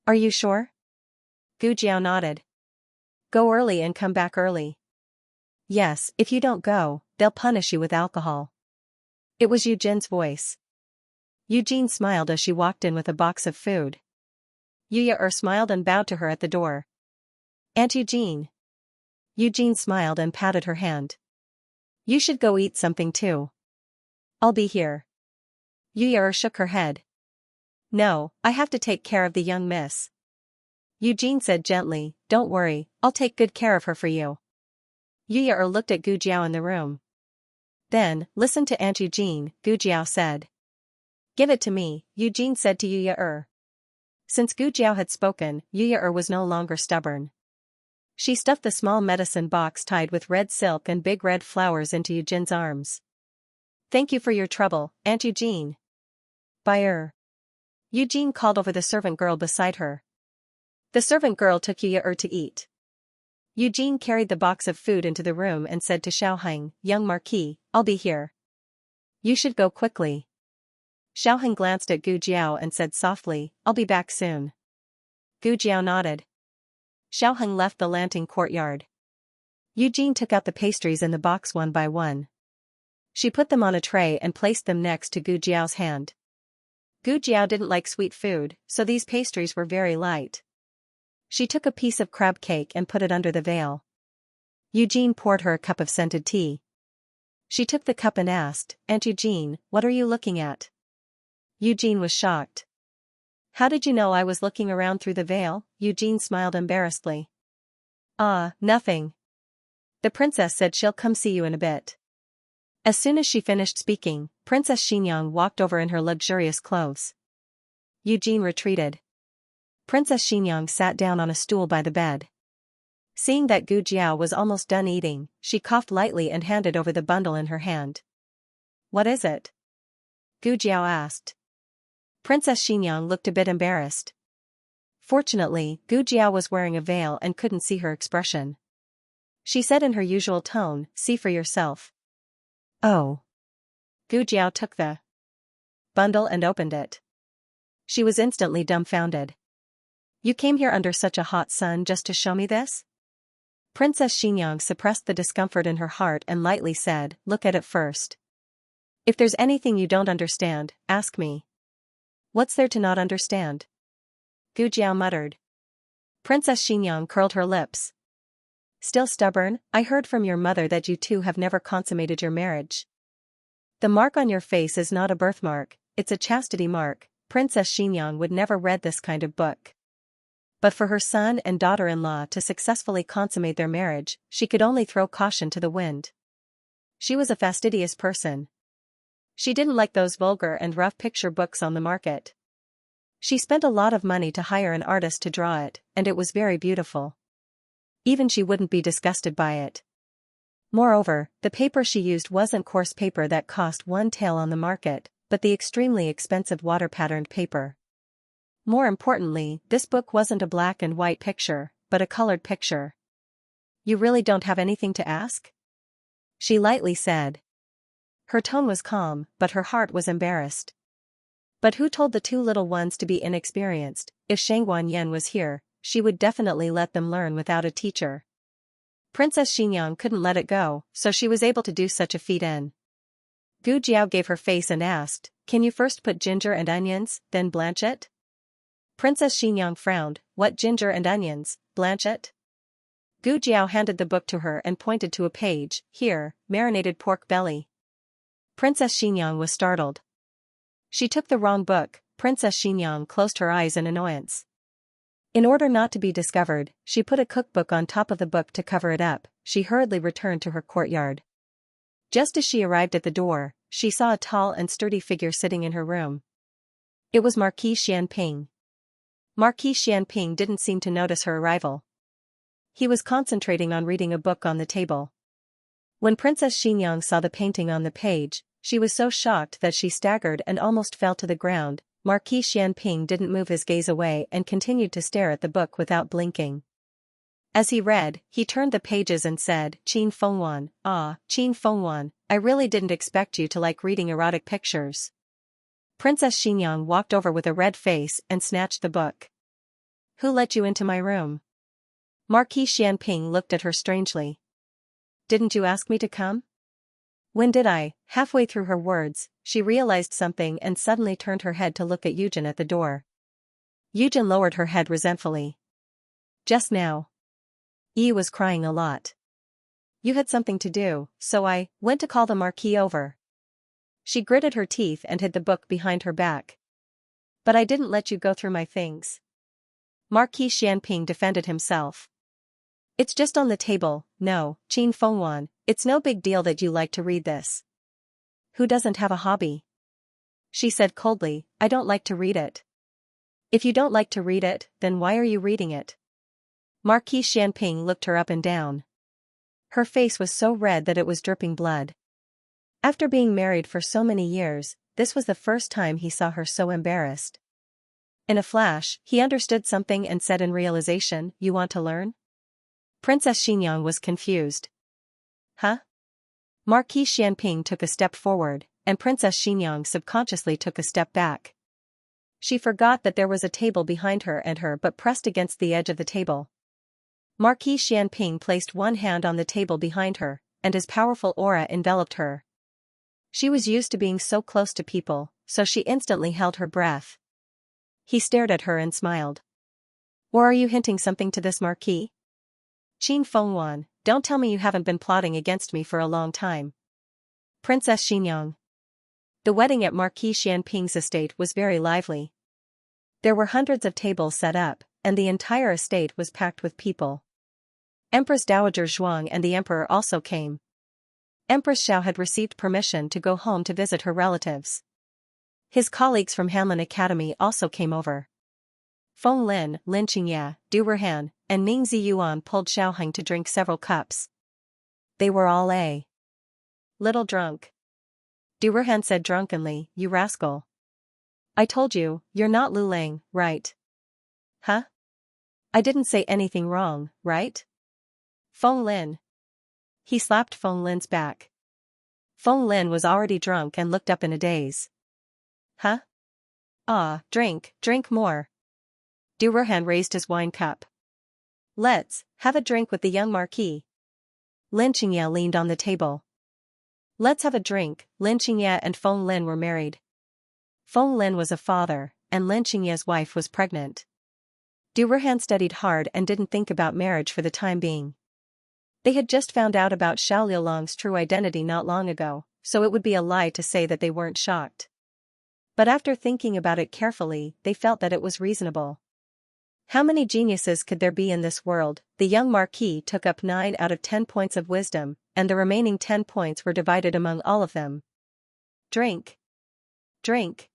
Are you sure? Gu Jiao nodded. Go early and come back early. Yes, if you don't go, they'll punish you with alcohol. It was Eugene's voice. Eugene smiled as she walked in with a box of food. Yuya smiled and bowed to her at the door. Aunt Eugene. Eugene smiled and patted her hand. You should go eat something too. I'll be here. Yu shook her head. No, I have to take care of the young miss. Eugene said gently, don't worry, I'll take good care of her for you. Yu looked at Gu Jiao in the room. Then, listen to Aunt Eugene, Gu Jiao said. Give it to me, Eugene said to Yu. Since Gu Jiao had spoken, Yu was no longer stubborn. She stuffed the small medicine box tied with red silk and big red flowers into Eugene's arms. Thank you for your trouble, Aunt Eugene. Bye. Eugene called over the servant girl beside her. The servant girl took Yu to eat. Eugene carried the box of food into the room and said to Xiaoheng, young Marquis, I'll be here. You should go quickly. Xiaoheng glanced at Gu Jiao and said softly, I'll be back soon. Gu Jiao nodded. Xiaoheng left the Lanting courtyard. Eugene took out the pastries in the box one by one. She put them on a tray and placed them next to Gu Jiao's hand. Gu Jiao didn't like sweet food, so these pastries were very light. She took a piece of crab cake and put it under the veil. Eugene poured her a cup of scented tea. She took the cup and asked, Aunt Eugene, what are you looking at? Eugene was shocked. How did you know I was looking around through the veil? Eugene smiled embarrassedly. Nothing. The princess said she'll come see you in a bit. As soon as she finished speaking, Princess Xianxia walked over in her luxurious clothes. Eugene retreated. Princess Xianxia sat down on a stool by the bed. Seeing that Gu Jiao was almost done eating, she coughed lightly and handed over the bundle in her hand. What is it? Gu Jiao asked. Princess Xianxia looked a bit embarrassed. Fortunately, Gu Jiao was wearing a veil and couldn't see her expression. She said in her usual tone, see for yourself. Oh. Gu Jiao took the bundle and opened it. She was instantly dumbfounded. You came here under such a hot sun just to show me this? Princess Xianxia suppressed the discomfort in her heart and lightly said, look at it first. If there's anything you don't understand, ask me. What's there to not understand? Gu Jiao muttered. Princess Xianxia curled her lips. Still stubborn, I heard from your mother that you two have never consummated your marriage. The mark on your face is not a birthmark, it's a chastity mark. Princess Xianxia would never read this kind of book. But for her son and daughter-in-law to successfully consummate their marriage, she could only throw caution to the wind. She was a fastidious person. She didn't like those vulgar and rough picture books on the market. She spent a lot of money to hire an artist to draw it, and it was very beautiful. Even she wouldn't be disgusted by it. Moreover, the paper she used wasn't coarse paper that cost one tael on the market, but the extremely expensive water-patterned paper. More importantly, this book wasn't a black and white picture, but a colored picture. You really don't have anything to ask? She lightly said. Her tone was calm, but her heart was embarrassed. But who told the two little ones to be inexperienced? If Shangguan Yan was here, she would definitely let them learn without a teacher. Princess Xianxia couldn't let it go, so she was able to do such a feat in. Gu Jiao gave her face and asked, can you first put ginger and onions, then blanch it? Princess Xianxia frowned, what ginger and onions, blanch it? Gu Jiao handed the book to her and pointed to a page, here, marinated pork belly. Princess Xianxia was startled. She took the wrong book. Princess Xianxia closed her eyes in annoyance. In order not to be discovered, she put a cookbook on top of the book to cover it up. She hurriedly returned to her courtyard. Just as she arrived at the door, she saw a tall and sturdy figure sitting in her room. It was Marquis Xianping. Marquis Xianping didn't seem to notice her arrival. He was concentrating on reading a book on the table. When Princess Xianxia saw the painting on the page, she was so shocked that she staggered and almost fell to the ground. Marquis Xianping didn't move his gaze away and continued to stare at the book without blinking. As he read, he turned the pages and said, Qin Fengwan, Qin Fengwan, I really didn't expect you to like reading erotic pictures. Princess Xianxia walked over with a red face and snatched the book. Who let you into my room? Marquis Xianping looked at her strangely. Didn't you ask me to come? When did I? Halfway through her words, she realized something and suddenly turned her head to look at Eugen at the door. Eugen lowered her head resentfully. Just now. Yi was crying a lot. You had something to do, so I went to call the Marquis over. She gritted her teeth and hid the book behind her back. But I didn't let you go through my things. Marquis Xianping defended himself. It's just on the table, no, Qin Fengwan, it's no big deal that you like to read this. Who doesn't have a hobby? She said coldly, I don't like to read it. If you don't like to read it, then why are you reading it? Marquis Xianping looked her up and down. Her face was so red that it was dripping blood. After being married for so many years, this was the first time he saw her so embarrassed. In a flash, he understood something and said in realization, You want to learn? Princess Xinyang was confused. Huh? Marquis Xianping took a step forward, and Princess Xinyang subconsciously took a step back. She forgot that there was a table behind her and her but pressed against the edge of the table. Marquis Xianping placed one hand on the table behind her, and his powerful aura enveloped her. She was used to being so close to people, so she instantly held her breath. He stared at her and smiled. Or are you hinting something to this Marquis? Qin Fengwan, don't tell me you haven't been plotting against me for a long time. Princess Xinyang. The wedding at Marquis Xianping's estate was very lively. There were hundreds of tables set up, and the entire estate was packed with people. Empress Dowager Zhuang and the emperor also came. Empress Xiao had received permission to go home to visit her relatives. His colleagues from Hanlin Academy also came over. Feng Lin, Lin Xianxia, Du Erhan, and Ning Ziyuan pulled Xiaoheng to drink several cups. They were all a little drunk. Du Erhan said drunkenly, You rascal. I told you, you're not Lu Ling, right? Huh? I didn't say anything wrong, right? Feng Lin. He slapped Feng Lin's back. Feng Lin was already drunk and looked up in a daze. Huh? Ah, drink more. Du Erhan raised his wine cup. Let's have a drink with the young Marquis. Lin Xianxia leaned on the table. Let's have a drink. Lin Xianxia and Feng Lin were married. Feng Lin was a father, and Lin Xianxia's wife was pregnant. Du Erhan studied hard and didn't think about marriage for the time being. They had just found out about Xiao Liulong's true identity not long ago, so it would be a lie to say that they weren't shocked. But after thinking about it carefully, they felt that it was reasonable. How many geniuses could there be in this world? The young Marquis took up 9 out of 10 points of wisdom, and the remaining 10 points were divided among all of them. Drink. Drink.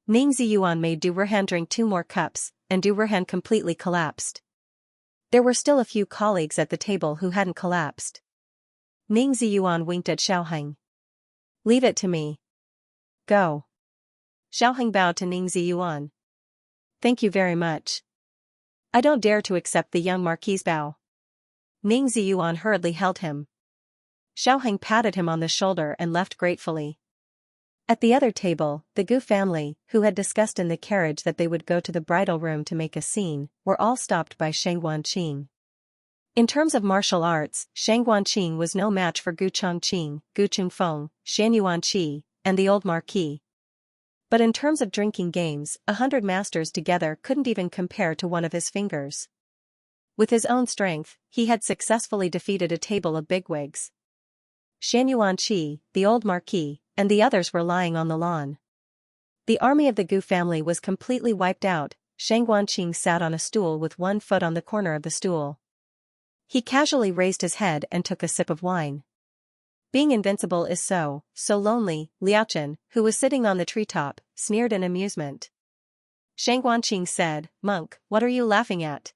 Ning Ziyuan made Du Erhan drink 2 more cups, and Du Erhan completely collapsed. There were still a few colleagues at the table who hadn't collapsed. Ning Ziyuan winked at Xiaoheng. Leave it to me. Go. Xiaoheng bowed to Ning Ziyuan. Thank you very much. I don't dare to accept the young Marquis's bow. Ning Ziyuan hurriedly held him. Xiaoheng patted him on the shoulder and left gratefully. At the other table, the Gu family, who had discussed in the carriage that they would go to the bridal room to make a scene, were all stopped by Shang Guanqing. In terms of martial arts, Shang Guanqing was no match for Gu Chongqing, Gu Chungfeng, Shan Yuanqi, and the old Marquis. But in terms of drinking games, 100 masters together couldn't even compare to one of his fingers. With his own strength, he had successfully defeated a table of bigwigs. Shan Yuanqi, the old Marquis, and the others were lying on the lawn. The army of the Gu family was completely wiped out. Shang Guanqing sat on a stool with one foot on the corner of the stool. He casually raised his head and took a sip of wine. Being invincible is so lonely, Liaochen, who was sitting on the treetop, sneered in amusement. Shang Guanqing said, Monk, what are you laughing at?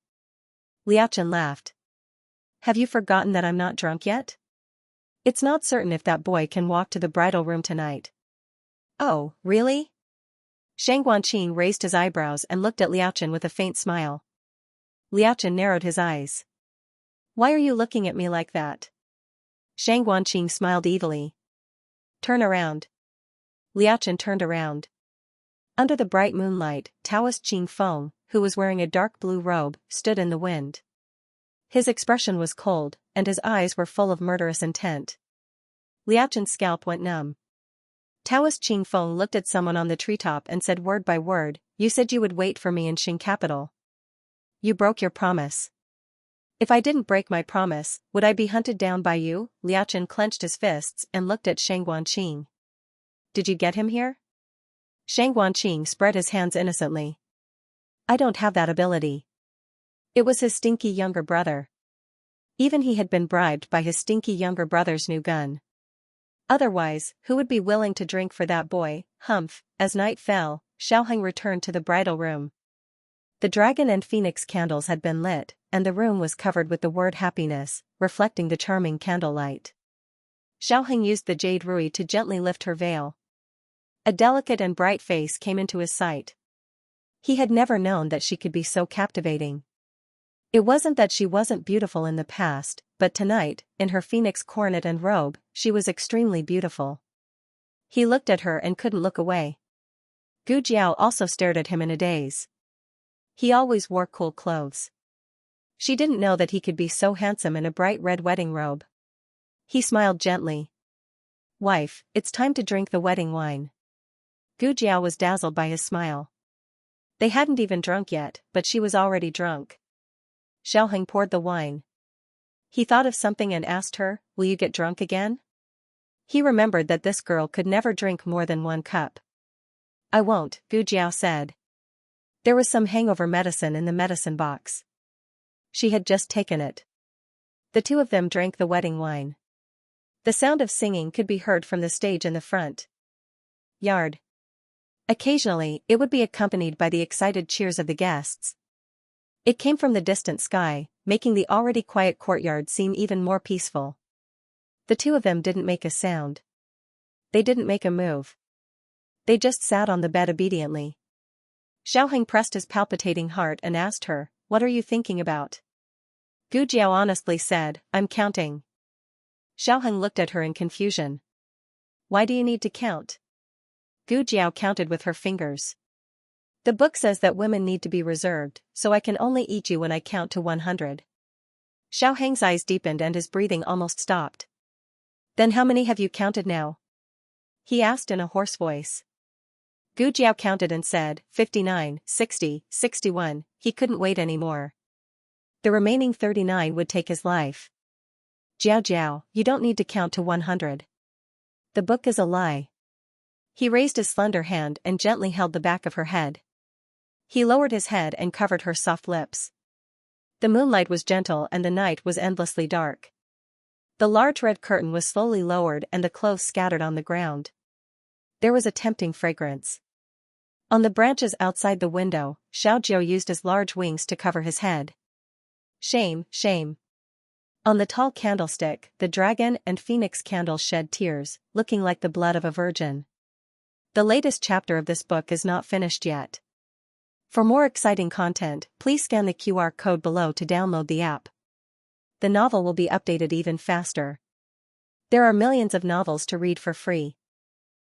Liaochen laughed. Have you forgotten that I'm not drunk yet? It's not certain if that boy can walk to the bridal room tonight. Oh, really? Shang Guanqing raised his eyebrows and looked at Liaochen with a faint smile. Liaochen narrowed his eyes. Why are you looking at me like that? Shang Guanqing smiled evilly. Turn around. Liaochen turned around. Under the bright moonlight, Taoist Qing Feng, who was wearing a dark blue robe, stood in the wind. His expression was cold, and his eyes were full of murderous intent. Liaochen's scalp went numb. Taoist Qing Feng looked at someone on the treetop and said word by word, You said you would wait for me in Qing capital. You broke your promise. If I didn't break my promise, would I be hunted down by you? Liachen clenched his fists and looked at Shang Guanqing. Did you get him here? Shang Guanqing spread his hands innocently. I don't have that ability. It was his stinky younger brother. Even he had been bribed by his stinky younger brother's new gun. Otherwise, who would be willing to drink for that boy? Humph. As night fell, Xiaoheng returned to the bridal room. The dragon and phoenix candles had been lit, and the room was covered with the word happiness, reflecting the charming candlelight. Xiaoheng used the jade rui to gently lift her veil. A delicate and bright face came into his sight. He had never known that she could be so captivating. It wasn't that she wasn't beautiful in the past, but tonight, in her phoenix coronet and robe, she was extremely beautiful. He looked at her and couldn't look away. Gu Jiao also stared at him in a daze. He always wore cool clothes. She didn't know that he could be so handsome in a bright red wedding robe. He smiled gently. Wife, it's time to drink the wedding wine. Gu Jiao was dazzled by his smile. They hadn't even drunk yet, but she was already drunk. Xiaoheng poured the wine. He thought of something and asked her, will you get drunk again? He remembered that this girl could never drink more than 1 cup. I won't, Gu Jiao said. There was some hangover medicine in the medicine box. She had just taken it. The two of them drank the wedding wine. The sound of singing could be heard from the stage in the front yard. Occasionally, it would be accompanied by the excited cheers of the guests. It came from the distant sky, making the already quiet courtyard seem even more peaceful. The two of them didn't make a sound. They didn't make a move. They just sat on the bed obediently. Xiaoheng pressed his palpitating heart and asked her, what are you thinking about? Gu Jiao honestly said, I'm counting. Xiaoheng looked at her in confusion. Why do you need to count? Gu Jiao counted with her fingers. The book says that women need to be reserved, so I can only eat you when I count to 100. Xiaoheng's eyes deepened and his breathing almost stopped. Then how many have you counted now? He asked in a hoarse voice. Gu Jiao counted and said, 59, 60, 61, he couldn't wait anymore. The remaining 39 would take his life. Jiao Jiao, you don't need to count to 100. The book is a lie. He raised his slender hand and gently held the back of her head. He lowered his head and covered her soft lips. The moonlight was gentle and the night was endlessly dark. The large red curtain was slowly lowered and the clothes scattered on the ground. There was a tempting fragrance. On the branches outside the window, Xiaojiao used his large wings to cover his head. Shame, shame. On the tall candlestick, the dragon and phoenix candles shed tears, looking like the blood of a virgin. The latest chapter of this book is not finished yet. For more exciting content, please scan the QR code below to download the app. The novel will be updated even faster. There are millions of novels to read for free.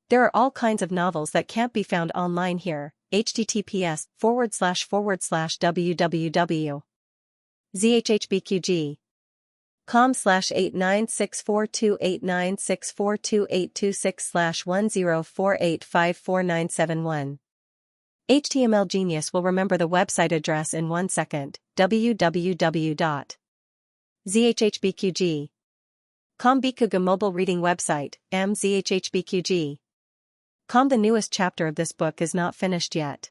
There are all kinds of novels that can't be found online here. https://www.zhhbqg.com/89642896428226/1048549771. HTML Genius will remember the website address in 1 second. www.zhhbqg.com Bikuga mobile reading website, mzhhbqg.com. The newest chapter of this book is not finished yet.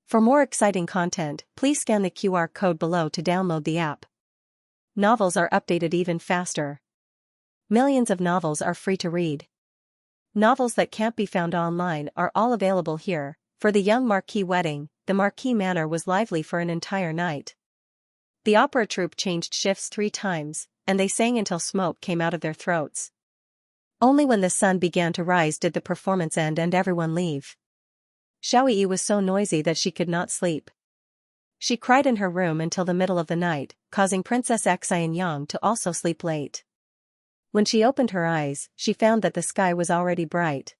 For more exciting content, please scan the QR code below to download the app. Novels are updated even faster. Millions of novels are free to read. Novels that can't be found online are all available here. For the young Marquis wedding, the Marquis Manor was lively for an entire night. The opera troupe changed shifts 3 times, and they sang until smoke came out of their throats. Only when the sun began to rise did the performance end and everyone leave. Xiaoyi was so noisy that she could not sleep. She cried in her room until the middle of the night, causing Princess Xianxia to also sleep late. When she opened her eyes, she found that the sky was already bright.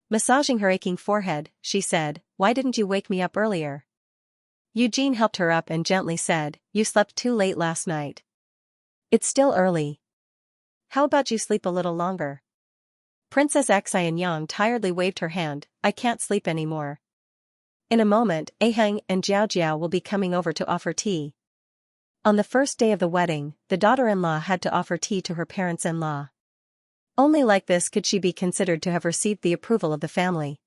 Massaging her aching forehead, she said, "Why didn't you wake me up earlier?" Eugene helped her up and gently said, "You slept too late last night. It's still early. How about you sleep a little longer?" Princess Xianxia tiredly waved her hand, "I can't sleep anymore. In a moment, Aheng and Jiao Jiao will be coming over to offer tea." On the first day of the wedding, the daughter-in-law had to offer tea to her parents-in-law. Only like this could she be considered to have received the approval of the family.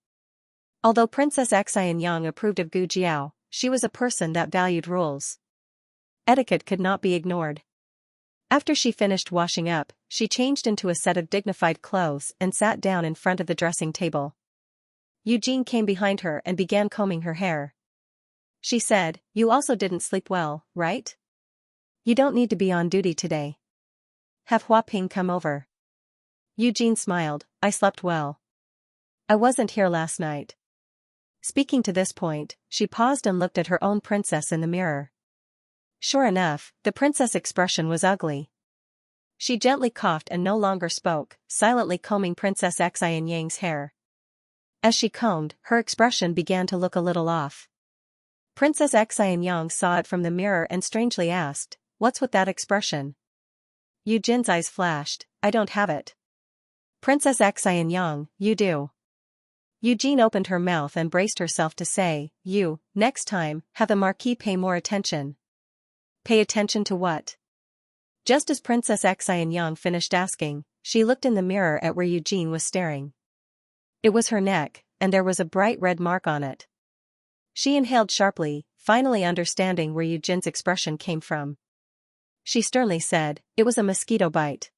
Although Princess Xianxia approved of Gu Jiao, she was a person that valued rules. Etiquette could not be ignored. After she finished washing up, she changed into a set of dignified clothes and sat down in front of the dressing table. Eugene came behind her and began combing her hair. She said, "You also didn't sleep well, right? You don't need to be on duty today. Have Hua Ping come over." Eugene smiled, "I slept well. I wasn't here last night." Speaking to this point, she paused and looked at her own princess in the mirror. Sure enough, the princess' expression was ugly. She gently coughed and no longer spoke, silently combing Princess Xianxia's hair. As she combed, her expression began to look a little off. Princess Xianxia saw it from the mirror and strangely asked, "What's with that expression?" Eugene's eyes flashed, "I don't have it." "Princess Xianxia, you do." Eugene opened her mouth and braced herself to say, "You, next time, have the Marquis pay more attention." Pay attention to what? Just as Princess Xianxia finished asking, she looked in the mirror at where Eugene was staring. It was her neck, and there was a bright red mark on it. She inhaled sharply, finally understanding where Eugene's expression came from. She sternly said, "It was a mosquito bite."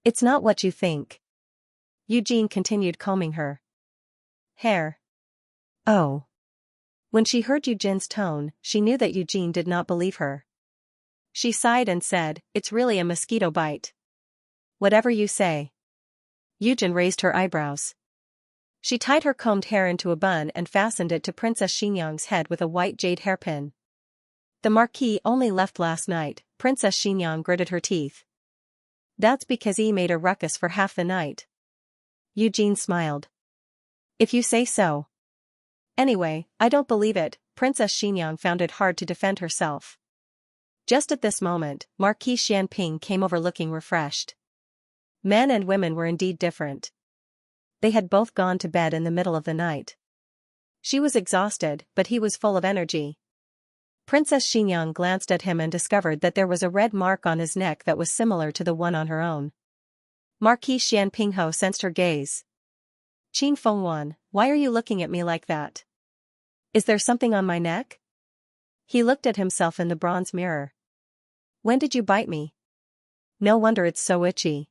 "It's not what you think." Eugene continued combing her hair. "Oh." When she heard Eugene's tone, she knew that Eugene did not believe her. She sighed and said, "It's really a mosquito bite." "Whatever you say." Eugene raised her eyebrows. She tied her combed hair into a bun and fastened it to Princess Xianxia's head with a white jade hairpin. "The Marquis only left last night," Princess Xianxia gritted her teeth. "That's because he made a ruckus for half the night." Eugene smiled. "If you say so." "Anyway, I don't believe it." Princess Xianxia found it hard to defend herself. Just at this moment, Marquis Xianping came over looking refreshed. Men and women were indeed different. They had both gone to bed in the middle of the night. She was exhausted, but he was full of energy. Princess Xianxia glanced at him and discovered that there was a red mark on his neck that was similar to the one on her own. Marquis Xianpingho sensed her gaze. "Qin Fengwan, why are you looking at me like that? Is there something on my neck?" He looked at himself in the bronze mirror. "When did you bite me? No wonder it's so itchy."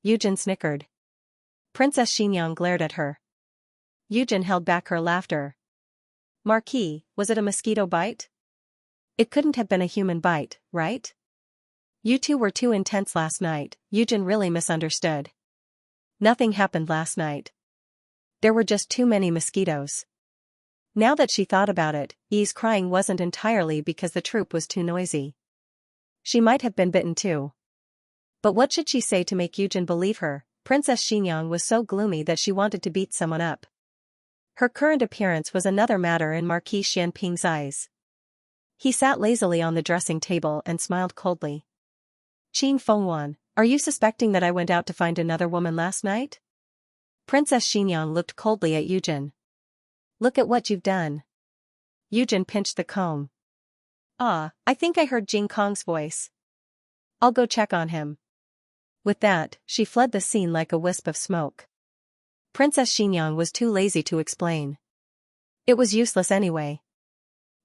Eugene snickered. Princess Xianxia glared at her. Eugene held back her laughter. "Marquis, was it a mosquito bite? It couldn't have been a human bite, right? You two were too intense last night." Eugene really misunderstood. "Nothing happened last night. There were just too many mosquitoes." Now that she thought about it, Yi's crying wasn't entirely because the troop was too noisy. She might have been bitten too. But what should she say to make Eugene believe her? Princess Xianxia was so gloomy that she wanted to beat someone up. Her current appearance was another matter in Marquis Xianping's eyes. He sat lazily on the dressing table and smiled coldly. "Qin Fengwan, are you suspecting that I went out to find another woman last night?" Princess Xianxia looked coldly at Eugene. "Look at what you've done." Eugene pinched the comb. "Ah, I think I heard Jing Kong's voice. I'll go check on him." With that, she fled the scene like a wisp of smoke. Princess Xianxia was too lazy to explain. It was useless anyway.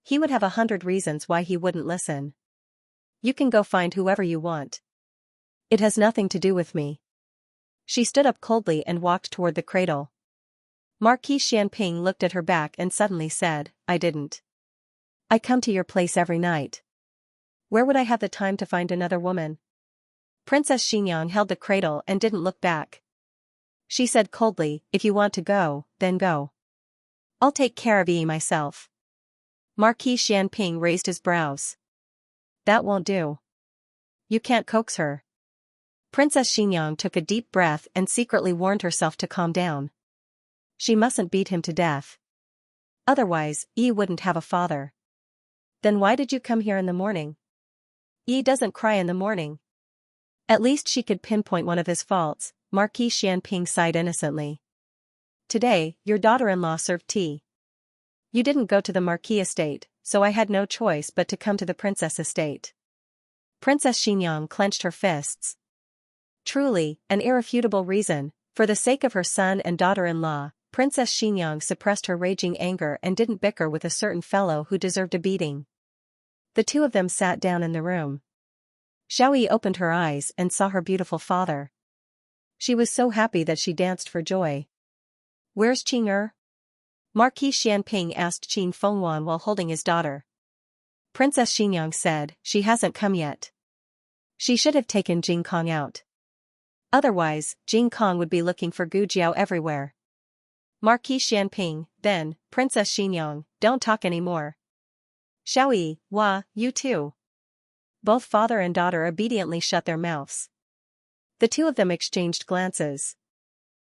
He would have 100 reasons why he wouldn't listen. "You can go find whoever you want. It has nothing to do with me." She stood up coldly and walked toward the cradle. Marquis Xianping looked at her back and suddenly said, "I didn't. I come to your place every night. Where would I have the time to find another woman?" Princess Xianxia held the cradle and didn't look back. She said coldly, "If you want to go, then go. I'll take care of Yi myself." Marquis Xianping raised his brows. "That won't do. You can't coax her." Princess Xianxia took a deep breath and secretly warned herself to calm down. She mustn't beat him to death. Otherwise, Yi wouldn't have a father. "Then why did you come here in the morning?" "Yi doesn't cry in the morning." At least she could pinpoint one of his faults. Marquis Xianping sighed innocently. "Today, your daughter-in-law served tea. You didn't go to the Marquis estate, so I had no choice but to come to the princess estate. Princess Xianxia clenched her fists. Truly, an irrefutable reason. For the sake of her son and daughter-in-law, Princess Xianxia suppressed her raging anger and didn't bicker with a certain fellow who deserved a beating. The two of them sat down in the room. Xiaoyi opened her eyes and saw her beautiful father. She was so happy that she danced for joy. "Where's Qing'er?" Marquis Xianping asked Qin Fengwan while holding his daughter. Princess Xianxia said, "She hasn't come yet. She should have taken Jing Kong out. Otherwise, Jing Kong would be looking for Gu Jiao everywhere." Marquis Xianping, then, "Princess Xianxia, don't talk anymore. Xiaoyi, you too." Both father and daughter obediently shut their mouths. The two of them exchanged glances.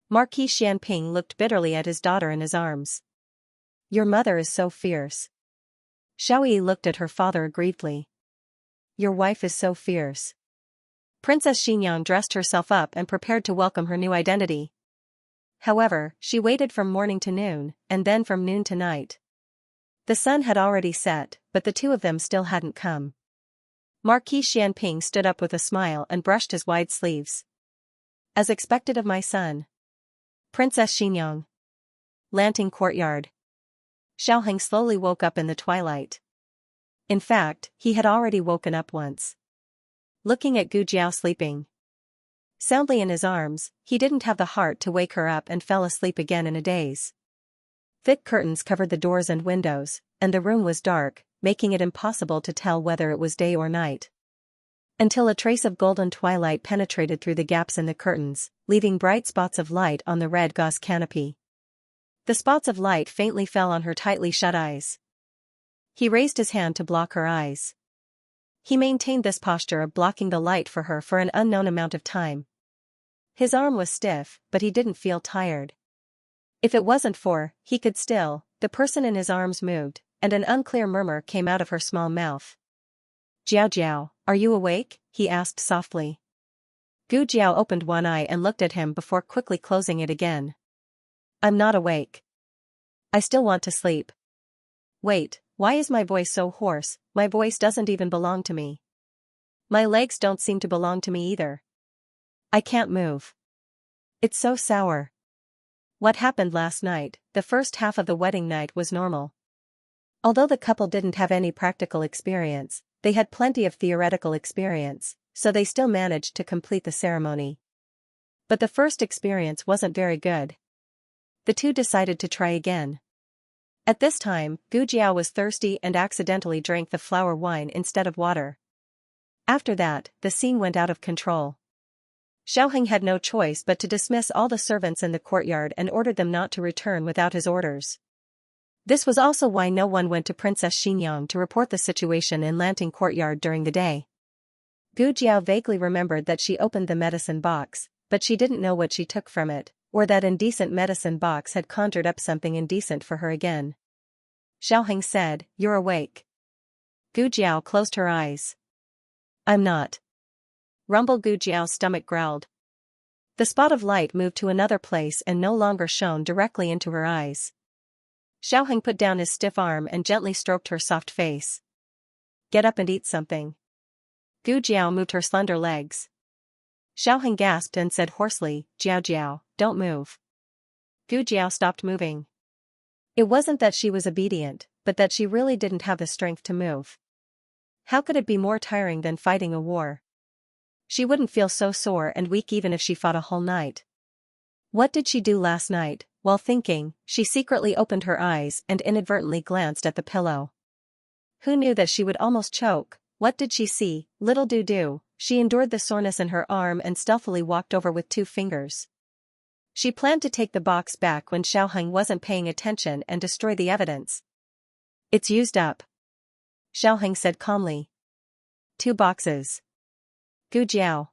Marquis Xianping looked bitterly at his daughter in his arms. "Your mother is so fierce." Xiaoyi looked at her father aggrievedly. "Your wife is so fierce." Princess Xianxia dressed herself up and prepared to welcome her new identity. However, she waited from morning to noon, and then from noon to night. The sun had already set, but the two of them still hadn't come. Marquis Xianping stood up with a smile and brushed his wide sleeves. "As expected of my son." Princess Xianxia. Lanting courtyard. Xiaoheng slowly woke up in the twilight. In fact, he had already woken up once. Looking at Gu Jiao sleeping soundly in his arms, he didn't have the heart to wake her up and fell asleep again in a daze. Thick curtains covered the doors and windows, and the room was dark, making it impossible to tell whether it was day or night. Until a trace of golden twilight penetrated through the gaps in the curtains, leaving bright spots of light on the red gauze canopy. The spots of light faintly fell on her tightly shut eyes. He raised his hand to block her eyes. He maintained this posture of blocking the light for her for an unknown amount of time. His arm was stiff, but he didn't feel tired. If it wasn't for, he could still, the person in his arms moved, and an unclear murmur came out of her small mouth. "Jiao Jiao, are you awake?" he asked softly. Gu Jiao opened one eye and looked at him before quickly closing it again. "I'm not awake. I still want to sleep." "Wait, why is my voice so hoarse? My voice doesn't even belong to me. My legs don't seem to belong to me either. I can't move. It's so sour." What happened last night, the first half of the wedding night, was normal. Although the couple didn't have any practical experience, they had plenty of theoretical experience, so they still managed to complete the ceremony. But the first experience wasn't very good. The two decided to try again. At this time, Gu Jiao was thirsty and accidentally drank the flower wine instead of water. After that, the scene went out of control. Xiaoheng had no choice but to dismiss all the servants in the courtyard and ordered them not to return without his orders. This was also why no one went to Princess Xianxia to report the situation in Lanting courtyard during the day. Gu Jiao vaguely remembered that she opened the medicine box, but she didn't know what she took from it, or that indecent medicine box had conjured up something indecent for her again. Xiaoheng said, "You're awake." Gu Jiao closed her eyes. "I'm not." Rumbled Gu Jiao's stomach growled. The spot of light moved to another place and no longer shone directly into her eyes. Xiaoheng put down his stiff arm and gently stroked her soft face. "Get up and eat something." Gu Jiao moved her slender legs. Xiaoheng gasped and said hoarsely, "Jiao Jiao, don't move." Gu Jiao stopped moving. It wasn't that she was obedient, but that she really didn't have the strength to move. How could it be more tiring than fighting a war? She wouldn't feel so sore and weak even if she fought a whole night. What did she do last night? While thinking, she secretly opened her eyes and inadvertently glanced at the pillow. Who knew that she would almost choke? What did she see? Little do, she endured the soreness in her arm and stealthily walked over with 2 fingers. She planned to take the box back when Xiaoheng wasn't paying attention and destroy the evidence. "It's used up," Xiaoheng said calmly. 2 boxes. Gu Jiao.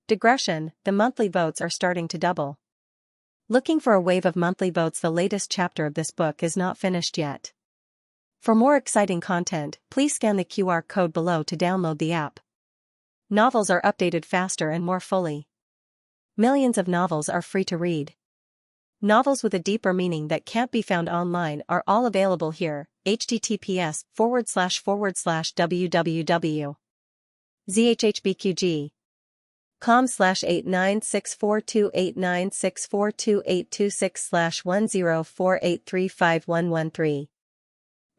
Digression, the monthly votes are starting to double. Looking for a wave of monthly votes? The latest chapter of this book is not finished yet. For more exciting content, please scan the QR code below to download the app. Novels are updated faster and more fully. Millions of novels are free to read. Novels with a deeper meaning that can't be found online are all available here. https://www.zhhbqg com/89642896428226/1048351113.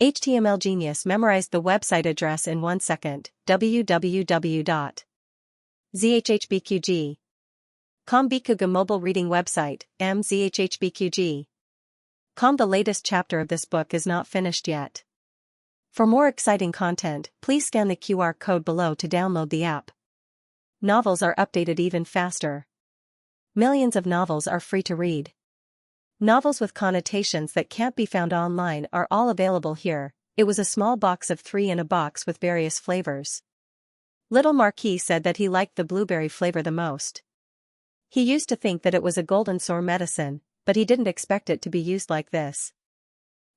HTML Genius memorized the website address in 1 second. www.zhhbqg.com Bikuga mobile reading website, mzhhbqg.com. The latest chapter of this book is not finished yet. For more exciting content, please scan the QR code below to download the app. Novels are updated even faster. Millions of novels are free to read. Novels with connotations that can't be found online are all available here. It was a small box of 3 in a box with various flavors. Little Marquis said that he liked the blueberry flavor the most. He used to think that it was a golden sore medicine, but he didn't expect it to be used like this.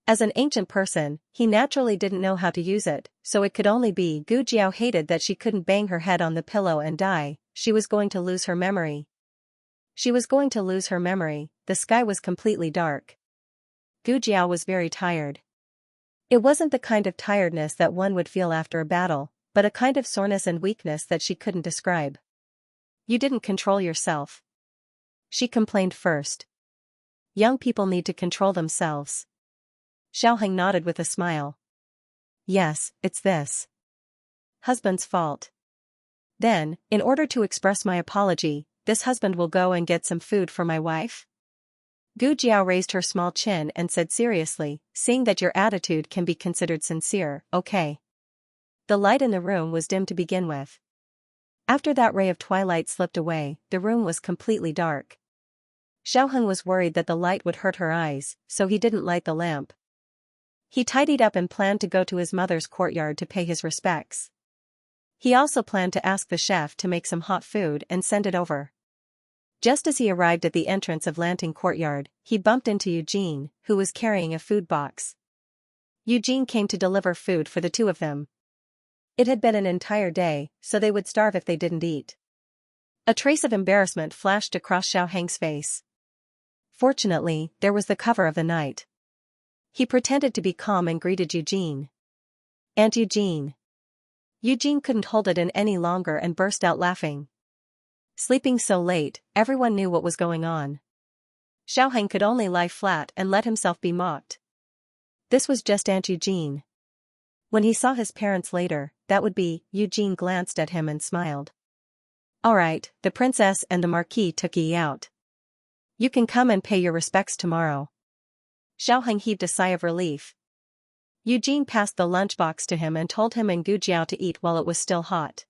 As an ancient person, he naturally didn't know how to use it, so it could only be. Gu Jiao hated that she couldn't bang her head on the pillow and die. She was going to lose her memory. The sky was completely dark. Gu Jiao was very tired. It wasn't the kind of tiredness that one would feel after a battle, but a kind of soreness and weakness that she couldn't describe. You didn't control yourself. She complained first. Young people need to control themselves. Xiaoheng nodded with a smile. Yes, it's this husband's fault. Then, in order to express my apology, this husband will go and get some food for my wife? Gu Jiao raised her small chin and said seriously, seeing that your attitude can be considered sincere, okay. The light in the room was dim to begin with. After that ray of twilight slipped away, the room was completely dark. Xiaoheng was worried that the light would hurt her eyes, so he didn't light the lamp. He tidied up and planned to go to his mother's courtyard to pay his respects. He also planned to ask the chef to make some hot food and send it over. Just as he arrived at the entrance of Lanting Courtyard, he bumped into Eugene, who was carrying a food box. Eugene came to deliver food for the two of them. It had been an entire day, so they would starve if they didn't eat. A trace of embarrassment flashed across Xiaoheng's face. Fortunately, there was the cover of the night. He pretended to be calm and greeted Eugene. Aunt Eugene. Eugene couldn't hold it in any longer and burst out laughing. Sleeping so late, everyone knew what was going on. Xiaoheng could only lie flat and let himself be mocked. This was just Aunt Eugene. When he saw his parents later, that would be. Eugene glanced at him and smiled. Alright, the princess and the marquis took ye out. You can come and pay your respects tomorrow. Xiaoheng heaved a sigh of relief. Eugene passed the lunchbox to him and told him and Gu Jiao to eat while it was still hot.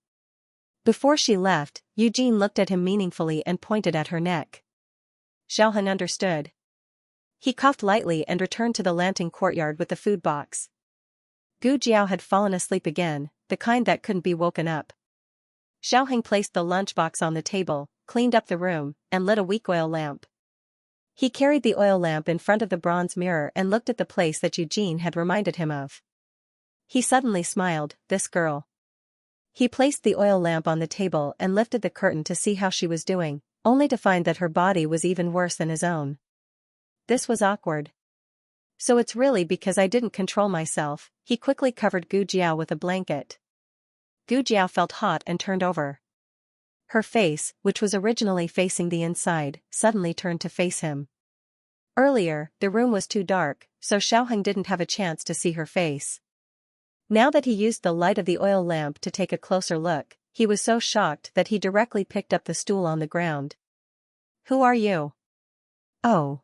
Before she left, Eugene looked at him meaningfully and pointed at her neck. Xiaoheng understood. He coughed lightly and returned to the Lanting Courtyard with the food box. Gu Jiao had fallen asleep again, the kind that couldn't be woken up. Xiaoheng placed the lunchbox on the table, cleaned up the room, and lit a weak oil lamp. He carried the oil lamp in front of the bronze mirror and looked at the place that Eugene had reminded him of. He suddenly smiled, this girl. He placed the oil lamp on the table and lifted the curtain to see how she was doing, only to find that her body was even worse than his own. This was awkward. So it's really because I didn't control myself. He quickly covered Gu Jiao with a blanket. Gu Jiao felt hot and turned over. Her face, which was originally facing the inside, suddenly turned to face him. Earlier, the room was too dark, so Xiaoheng didn't have a chance to see her face. Now that he used the light of the oil lamp to take a closer look, he was so shocked that he directly picked up the stool on the ground. Who are you? Oh.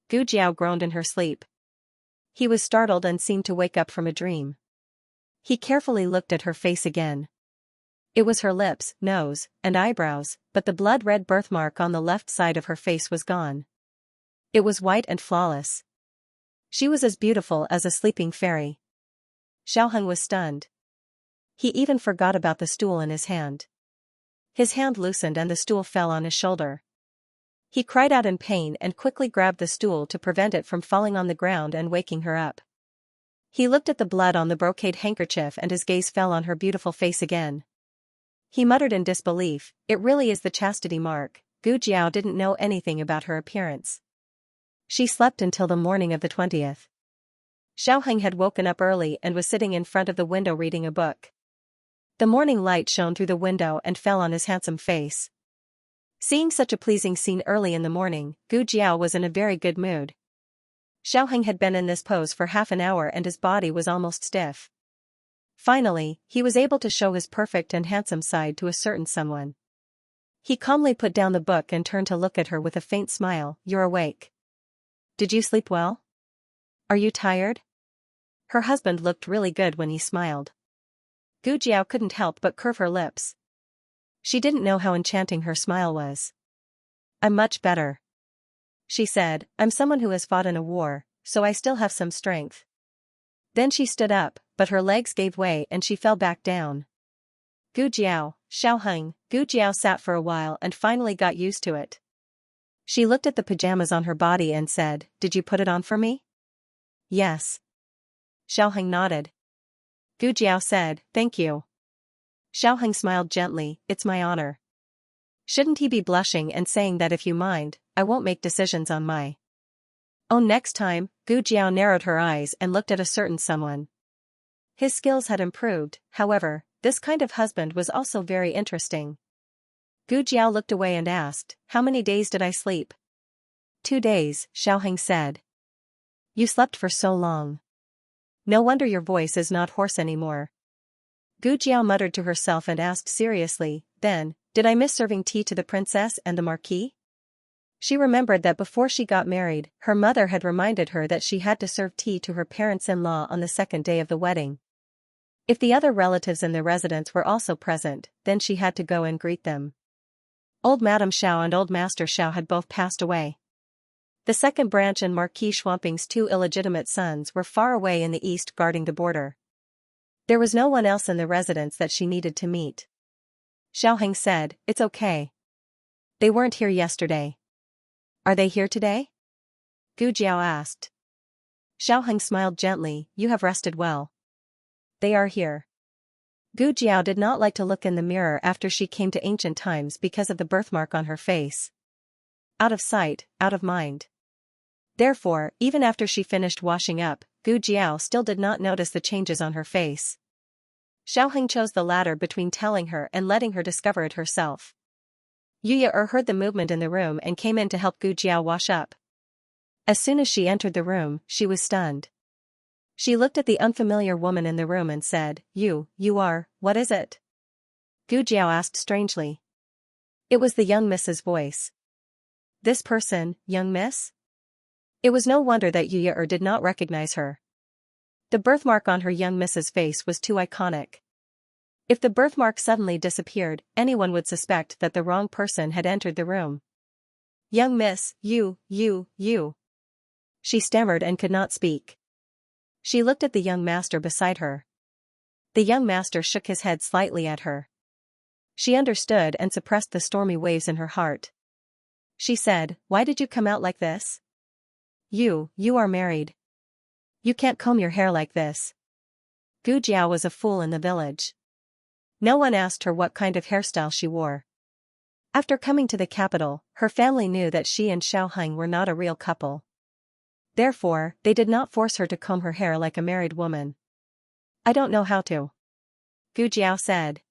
Gu Jiao groaned in her sleep. He was startled and seemed to wake up from a dream. He carefully looked at her face again. It was her lips, nose, and eyebrows, but the blood-red birthmark on the left side of her face was gone. It was white and flawless. She was as beautiful as a sleeping fairy. Xiaoheng was stunned. He even forgot about the stool in his hand. His hand loosened and the stool fell on his shoulder. He cried out in pain and quickly grabbed the stool to prevent it from falling on the ground and waking her up. He looked at the blood on the brocade handkerchief and his gaze fell on her beautiful face again. He muttered in disbelief, it really is the chastity mark. Gu Jiao didn't know anything about her appearance. She slept until the morning of the 20th. Xiaoheng had woken up early and was sitting in front of the window reading a book. The morning light shone through the window and fell on his handsome face. Seeing such a pleasing scene early in the morning, Gu Jiao was in a very good mood. Xiaoheng had been in this pose for half an hour and his body was almost stiff. Finally, he was able to show his perfect and handsome side to a certain someone. He calmly put down the book and turned to look at her with a faint smile. "You're awake. Did you sleep well? Are you tired?" Her husband looked really good when he smiled. Gu Jiao couldn't help but curve her lips. She didn't know how enchanting her smile was. "I'm much better," she said. "I'm someone who has fought in a war, so I still have some strength." Then she stood up, but her legs gave way and she fell back down. Gu Jiao, Xiaoheng. Gu Jiao sat for a while and finally got used to it. She looked at the pajamas on her body and said, "Did you put it on for me?" "Yes." Xiaoheng nodded. Gu Jiao said, "Thank you." Xiaoheng smiled gently, "It's my honor." Shouldn't he be blushing and saying that if you mind, I won't make decisions on my own next time? Gu Jiao narrowed her eyes and looked at a certain someone. His skills had improved, however, this kind of husband was also very interesting. Gu Jiao looked away and asked, "How many days did I sleep?" 2 days, Xiaoheng said. "You slept for so long. No wonder your voice is not hoarse anymore." Gu Jiao muttered to herself and asked seriously, "Then, did I miss serving tea to the princess and the marquis?" She remembered that before she got married, her mother had reminded her that she had to serve tea to her parents-in-law on the second day of the wedding. If the other relatives in the residence were also present, then she had to go and greet them. Old Madame Xiao and Old Master Xiao had both passed away. The second branch and Marquis Schwamping's 2 illegitimate sons were far away in the east guarding the border. There was no one else in the residence that she needed to meet. Xiaoheng said, "It's okay. They weren't here yesterday. Are they here today?" Gu Jiao asked. Xiaoheng smiled gently, "You have rested well. They are here." Gu Jiao did not like to look in the mirror after she came to ancient times because of the birthmark on her face. Out of sight, out of mind. Therefore, even after she finished washing up, Gu Jiao still did not notice the changes on her face. Xiaoheng chose the latter between telling her and letting her discover it herself. Yuya heard the movement in the room and came in to help Gu Jiao wash up. As soon as she entered the room, she was stunned. She looked at the unfamiliar woman in the room and said, You are, what is it?" Gu Jiao asked strangely. It was the young Miss's voice. This person, young Miss? It was no wonder that Yuya did not recognize her. The birthmark on her young Miss's face was too iconic. If the birthmark suddenly disappeared, anyone would suspect that the wrong person had entered the room. "Young Miss, you. She stammered and could not speak. She looked at the young master beside her. The young master shook his head slightly at her. She understood and suppressed the stormy waves in her heart. She said, "Why did you come out like this? You are married. You can't comb your hair like this." Gu Jiao was a fool in the village. No one asked her what kind of hairstyle she wore. After coming to the capital, her family knew that she and Xiaoheng were not a real couple. Therefore, they did not force her to comb her hair like a married woman. "I don't know how to," Gu Jiao said.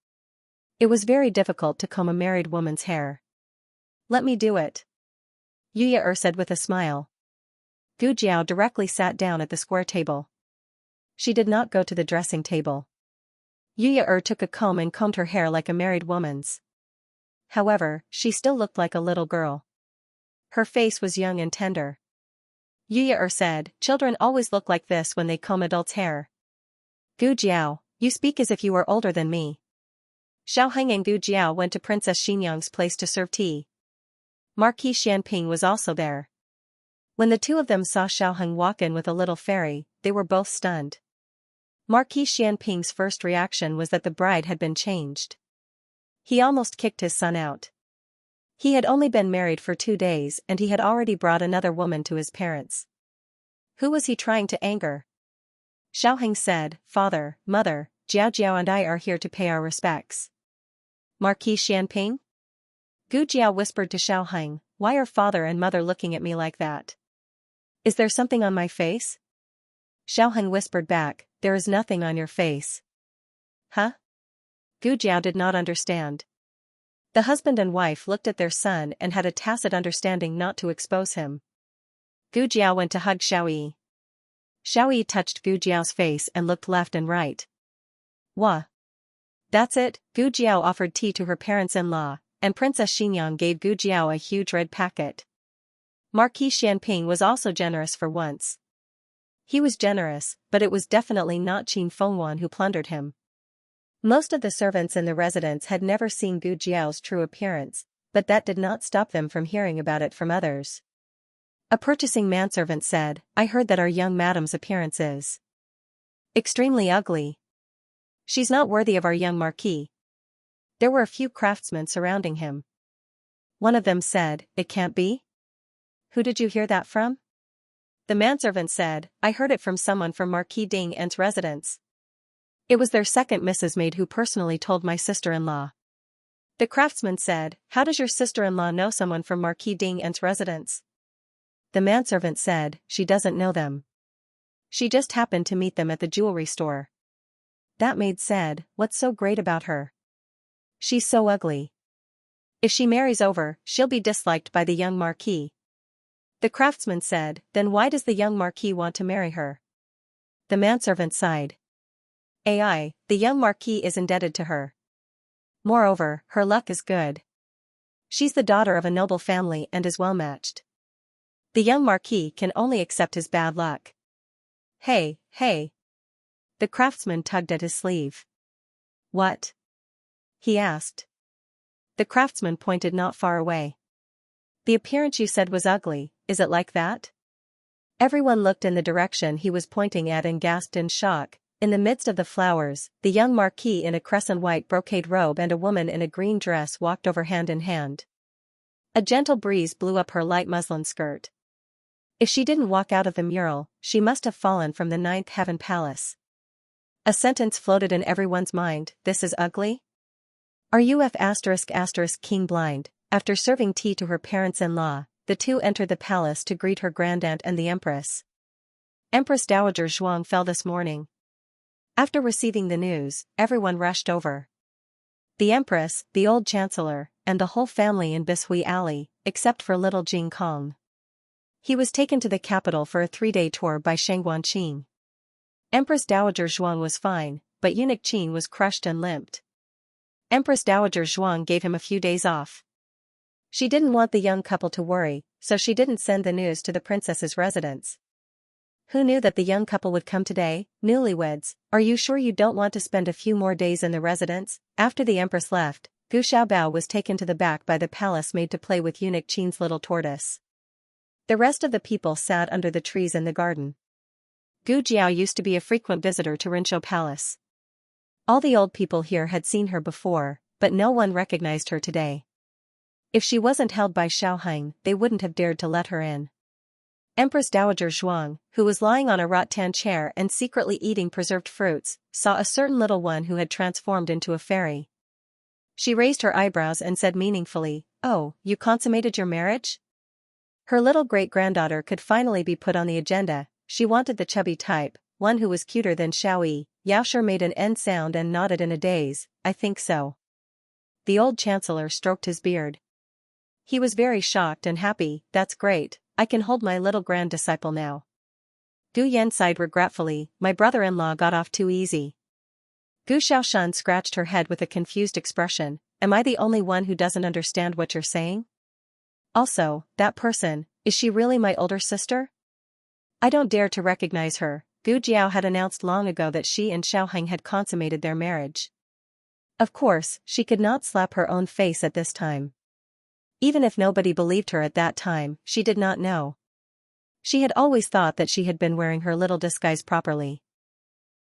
It was very difficult to comb a married woman's hair. "Let me do it," Yuya said with a smile. Gu Jiao directly sat down at the square table. She did not go to the dressing table. Yuya took a comb and combed her hair like a married woman's. However, she still looked like a little girl. Her face was young and tender. Yuya said, "Children always look like this when they comb adults' hair." "Gu Jiao, you speak as if you were older than me." Xiaoheng and Gu Jiao went to Princess Xinyang's place to serve tea. Marquis Xianping was also there. When the two of them saw Xiaoheng walk in with a little fairy, they were both stunned. Marquis Xianping's first reaction was that the bride had been changed. He almost kicked his son out. He had only been married for 2 days and he had already brought another woman to his parents. Who was he trying to anger? Xiaoheng said, "Father, Mother, Jiao Jiao and I are here to pay our respects." "Marquis Xianping?" Gu Jiao whispered to Xiaoheng, "Why are father and mother looking at me like that?" Is there something on my face? Xiaoheng whispered back, there is nothing on your face. Huh? Gu Jiao did not understand. The husband and wife looked at their son and had a tacit understanding not to expose him. Gu Jiao went to hug Xiaoyi. Xiaoyi touched Gu Jiao's face and looked left and right. Wah. That's it. Gu Jiao offered tea to her parents-in-law, and Princess Xingyang gave Gu Jiao a huge red packet. Marquis Xianping was also generous for once. He was generous, but it was definitely not Qin Fengwan who plundered him. Most of the servants in the residence had never seen Gu Jiao's true appearance, but that did not stop them from hearing about it from others. A purchasing manservant said, I heard that our young madam's appearance is extremely ugly. She's not worthy of our young marquis. There were a few craftsmen surrounding him. One of them said, it can't be? Who did you hear that from? The manservant said, I heard it from someone from Marquis Ding Ent's residence. It was their second Mrs. Maid who personally told my sister-in-law. The craftsman said, how does your sister-in-law know someone from Marquis Ding Ent's residence? The manservant said, she doesn't know them. She just happened to meet them at the jewelry store. That maid said, what's so great about her? She's so ugly. If she marries over, she'll be disliked by the young marquis. The craftsman said, then why does the young marquis want to marry her? The manservant sighed. The young marquis is indebted to her. Moreover, her luck is good. She's the daughter of a noble family and is well matched. The young marquis can only accept his bad luck. Hey. The craftsman tugged at his sleeve. What? He asked. The craftsman pointed not far away. The appearance you said was ugly, is it like that? Everyone looked in the direction he was pointing at and gasped in shock. In the midst of the flowers, the young marquis in a crescent white brocade robe and a woman in a green dress walked over hand in hand. A gentle breeze blew up her light muslin skirt. If she didn't walk out of the mural, she must have fallen from the ninth heaven palace. A sentence floated in everyone's mind, this is ugly? Are you King blind? After serving tea to her parents-in-law, the two entered the palace to greet her grandaunt and the empress. Empress Dowager Zhuang fell this morning. After receiving the news, everyone rushed over. The empress, the old chancellor, and the whole family in Bishui Alley, except for little Jing Kong. He was taken to the capital for a 3-day tour by Shengguan Qing. Empress Dowager Zhuang was fine, but eunuch Qin was crushed and limped. Empress Dowager Zhuang gave him a few days off. She didn't want the young couple to worry, so she didn't send the news to the princess's residence. Who knew that the young couple would come today? Newlyweds, are you sure you don't want to spend a few more days in the residence? After the empress left, Gu Xiaobao was taken to the back by the palace maid to play with eunuch Qin's little tortoise. The rest of the people sat under the trees in the garden. Gu Jiao used to be a frequent visitor to Rinzhou Palace. All the old people here had seen her before, but no one recognized her today. If she wasn't held by Xiaoheng, they wouldn't have dared to let her in. Empress Dowager Zhuang, who was lying on a rattan chair and secretly eating preserved fruits, saw a certain little one who had transformed into a fairy. She raised her eyebrows and said meaningfully, "Oh, you consummated your marriage?" Her little great-granddaughter could finally be put on the agenda. She wanted the chubby type, one who was cuter than Xiaoyi. Yaosher made an N sound and nodded in a daze, "I think so." The old chancellor stroked his beard. He was very shocked and happy. "That's great, I can hold my little grand-disciple now." Gu Yan sighed regretfully, "My brother-in-law got off too easy." Gu Xiaoshan scratched her head with a confused expression, "Am I the only one who doesn't understand what you're saying? Also, that person, is she really my older sister? I don't dare to recognize her." Gu Jiao had announced long ago that she and Xiaoheng had consummated their marriage. Of course, she could not slap her own face at this time. Even if nobody believed her at that time, she did not know. She had always thought that she had been wearing her little disguise properly.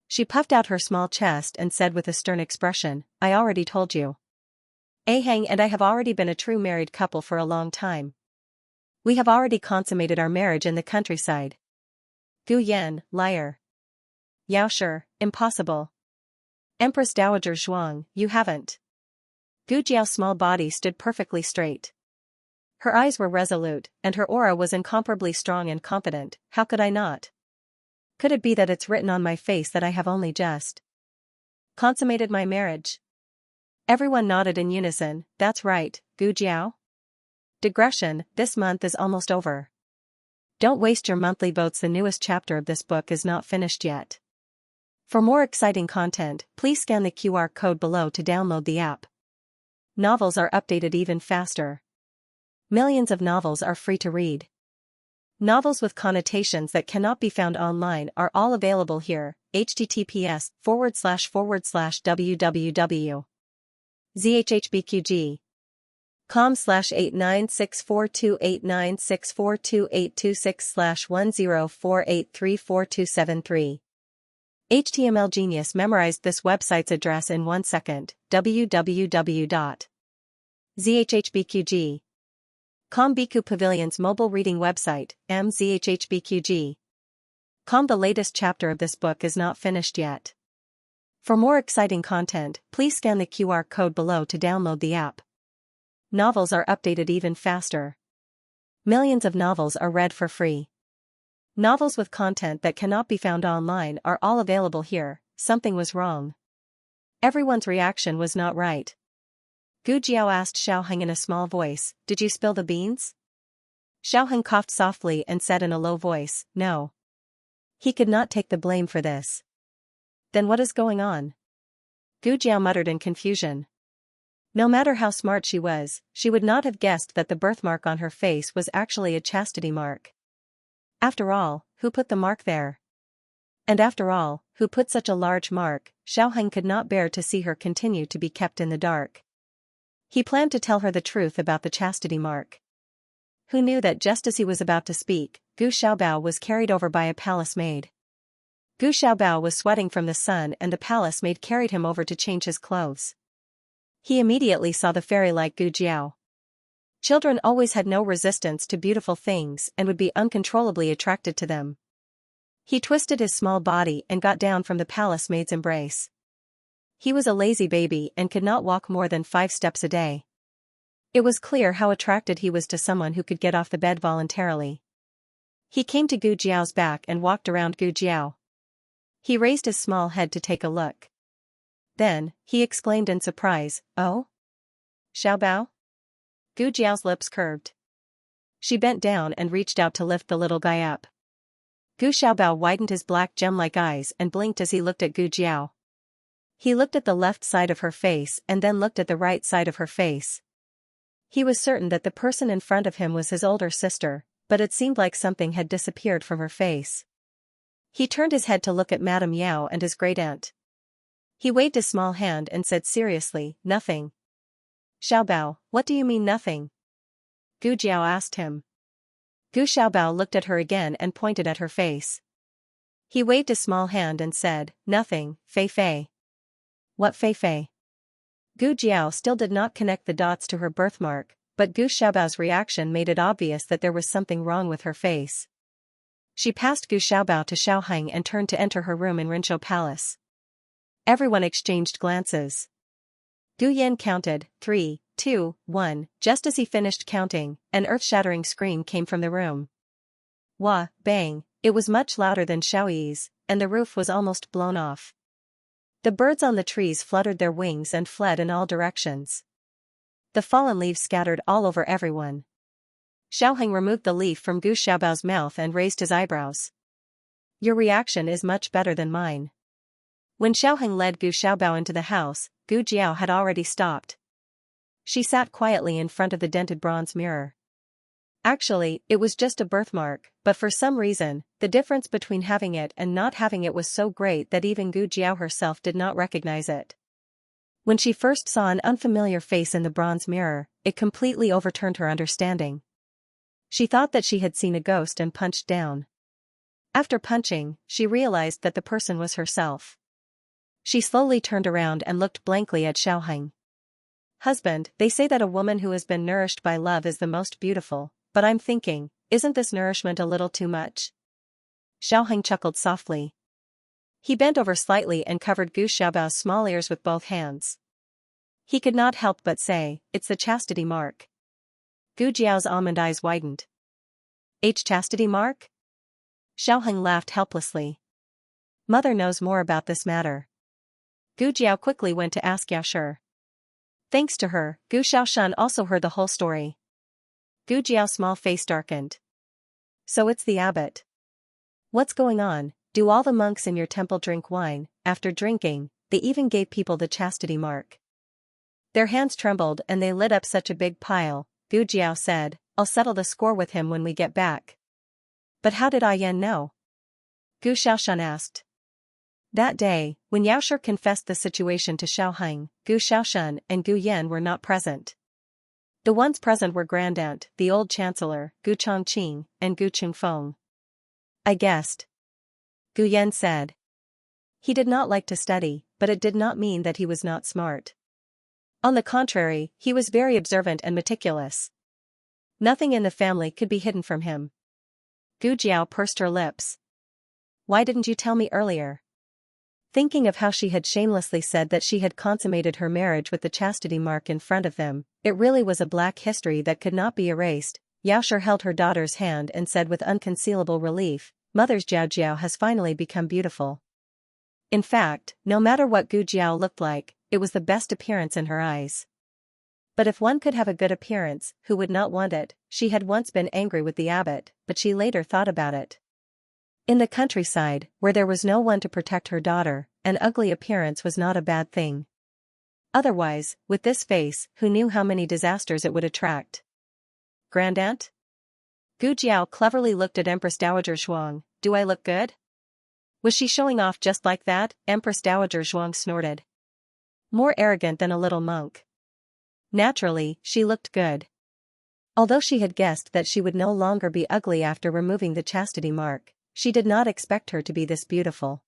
She puffed out her small chest and said with a stern expression, "I already told you. Aheng and I have already been a true married couple for a long time. We have already consummated our marriage in the countryside." Gu Yan, liar. Yaosher, impossible. Empress Dowager Zhuang, you haven't. Gu Jiao's small body stood perfectly straight. Her eyes were resolute, and her aura was incomparably strong and confident. How could I not? Could it be that it's written on my face that I have only just consummated my marriage? Everyone nodded in unison. That's right, Gu Jiao. Digression, this month is almost over. Don't waste your monthly votes. The newest chapter of this book is not finished yet. For more exciting content, please scan the QR code below to download the app. Novels are updated even faster. Millions of novels are free to read. Novels with connotations that cannot be found online are all available here. https://www.zhhbqg com/89642896428226/10483427 HTML Genius memorized this website's address in 1 second. www.zhhbqg.com Biku Pavilion's mobile reading website, mzhhbqg.com. The latest chapter of this book is not finished yet. For more exciting content, please scan the QR code below to download the app. Novels are updated even faster. Millions of novels are read for free. Novels with content that cannot be found online are all available here. Something was wrong. Everyone's reaction was not right. Gu Jiao asked Xiaoheng in a small voice, "Did you spill the beans?" Xiaoheng coughed softly and said in a low voice, "No." He could not take the blame for this. Then what is going on? Gu Jiao muttered in confusion. No matter how smart she was, she would not have guessed that the birthmark on her face was actually a chastity mark. After all, who put the mark there? And after all, who put such a large mark? Xiaoheng could not bear to see her continue to be kept in the dark. He planned to tell her the truth about the chastity mark. Who knew that just as he was about to speak, Gu Xiaobao was carried over by a palace maid. Gu Xiaobao was sweating from the sun and the palace maid carried him over to change his clothes. He immediately saw the fairy-like Gu Jiao. Children always had no resistance to beautiful things and would be uncontrollably attracted to them. He twisted his small body and got down from the palace maid's embrace. He was a lazy baby and could not walk more than 5 steps a day. It was clear how attracted he was to someone who could get off the bed voluntarily. He came to Gu Jiao's back and walked around Gu Jiao. He raised his small head to take a look. Then, he exclaimed in surprise, "Oh? Xiaobao?" Gu Jiao's lips curved. She bent down and reached out to lift the little guy up. Gu Xiaobao widened his black gem-like eyes and blinked as he looked at Gu Jiao. He looked at the left side of her face and then looked at the right side of her face. He was certain that the person in front of him was his older sister, but it seemed like something had disappeared from her face. He turned his head to look at Madame Yao and his great-aunt. He waved his small hand and said seriously, "Nothing." "Xiaobao, what do you mean nothing?" Gu Jiao asked him. Gu Xiaobao looked at her again and pointed at her face. He waved a small hand and said, "Nothing, Fei Fei." "What Fei Fei?" Gu Jiao still did not connect the dots to her birthmark, but Gu Xiaobao's reaction made it obvious that there was something wrong with her face. She passed Gu Xiaobao to Xiaoheng and turned to enter her room in Rinzhou Palace. Everyone exchanged glances. Gu Yan counted, 3, 2, 1. Just as he finished counting, an earth-shattering scream came from the room. Wah, bang, it was much louder than Xiaoyi's, and the roof was almost blown off. The birds on the trees fluttered their wings and fled in all directions. The fallen leaves scattered all over everyone. Xiaoheng removed the leaf from Gu Xiaobao's mouth and raised his eyebrows. "Your reaction is much better than mine." When Xiaoheng led Gu Xiaobao into the house, Gu Jiao had already stopped. She sat quietly in front of the dented bronze mirror. Actually, it was just a birthmark, but for some reason, the difference between having it and not having it was so great that even Gu Jiao herself did not recognize it. When she first saw an unfamiliar face in the bronze mirror, it completely overturned her understanding. She thought that she had seen a ghost and punched down. After punching, she realized that the person was herself. She slowly turned around and looked blankly at Xiaoheng. "Husband, they say that a woman who has been nourished by love is the most beautiful, but I'm thinking, isn't this nourishment a little too much?" Xiaoheng chuckled softly. He bent over slightly and covered Gu Xiaobao's small ears with both hands. He could not help but say, "It's the chastity mark." Gu Jiao's almond eyes widened. Chastity mark? Xiaoheng laughed helplessly. Mother knows more about this matter. Gu Jiao quickly went to ask Yaoshi. Thanks to her, Gu Xiaoshan also heard the whole story. Gu Jiao's small face darkened. So it's the abbot. What's going on? Do all the monks in your temple drink wine? After drinking, they even gave people the chastity mark. Their hands trembled and they lit up such a big pile. Gu Jiao said, I'll settle the score with him when we get back. But how did Yan know? Gu Xiaoshan asked. That day, when Yaoshi confessed the situation to Xiaoheng, Gu Xiaoshan and Gu Yan were not present. The ones present were Grandaunt, the old chancellor, Gu Chongqing, and Gu Qingfeng. I guessed. Gu Yan said. He did not like to study, but it did not mean that he was not smart. On the contrary, he was very observant and meticulous. Nothing in the family could be hidden from him. Gu Jiao pursed her lips. Why didn't you tell me earlier? Thinking of how she had shamelessly said that she had consummated her marriage with the chastity mark in front of them, it really was a black history that could not be erased. Yaoshi held her daughter's hand and said with unconcealable relief, Mother's Jiao Jiao has finally become beautiful. In fact, no matter what Gu Jiao looked like, it was the best appearance in her eyes. But if one could have a good appearance, who would not want it? She had once been angry with the abbot, but she later thought about it. In the countryside, where there was no one to protect her daughter, an ugly appearance was not a bad thing. Otherwise, with this face, who knew how many disasters it would attract? Grandaunt? Gu Jiao cleverly looked at Empress Dowager Zhuang. Do I look good? Was she showing off just like that? Empress Dowager Zhuang snorted. More arrogant than a little monk. Naturally, she looked good. Although she had guessed that she would no longer be ugly after removing the chastity mark, she did not expect her to be this beautiful.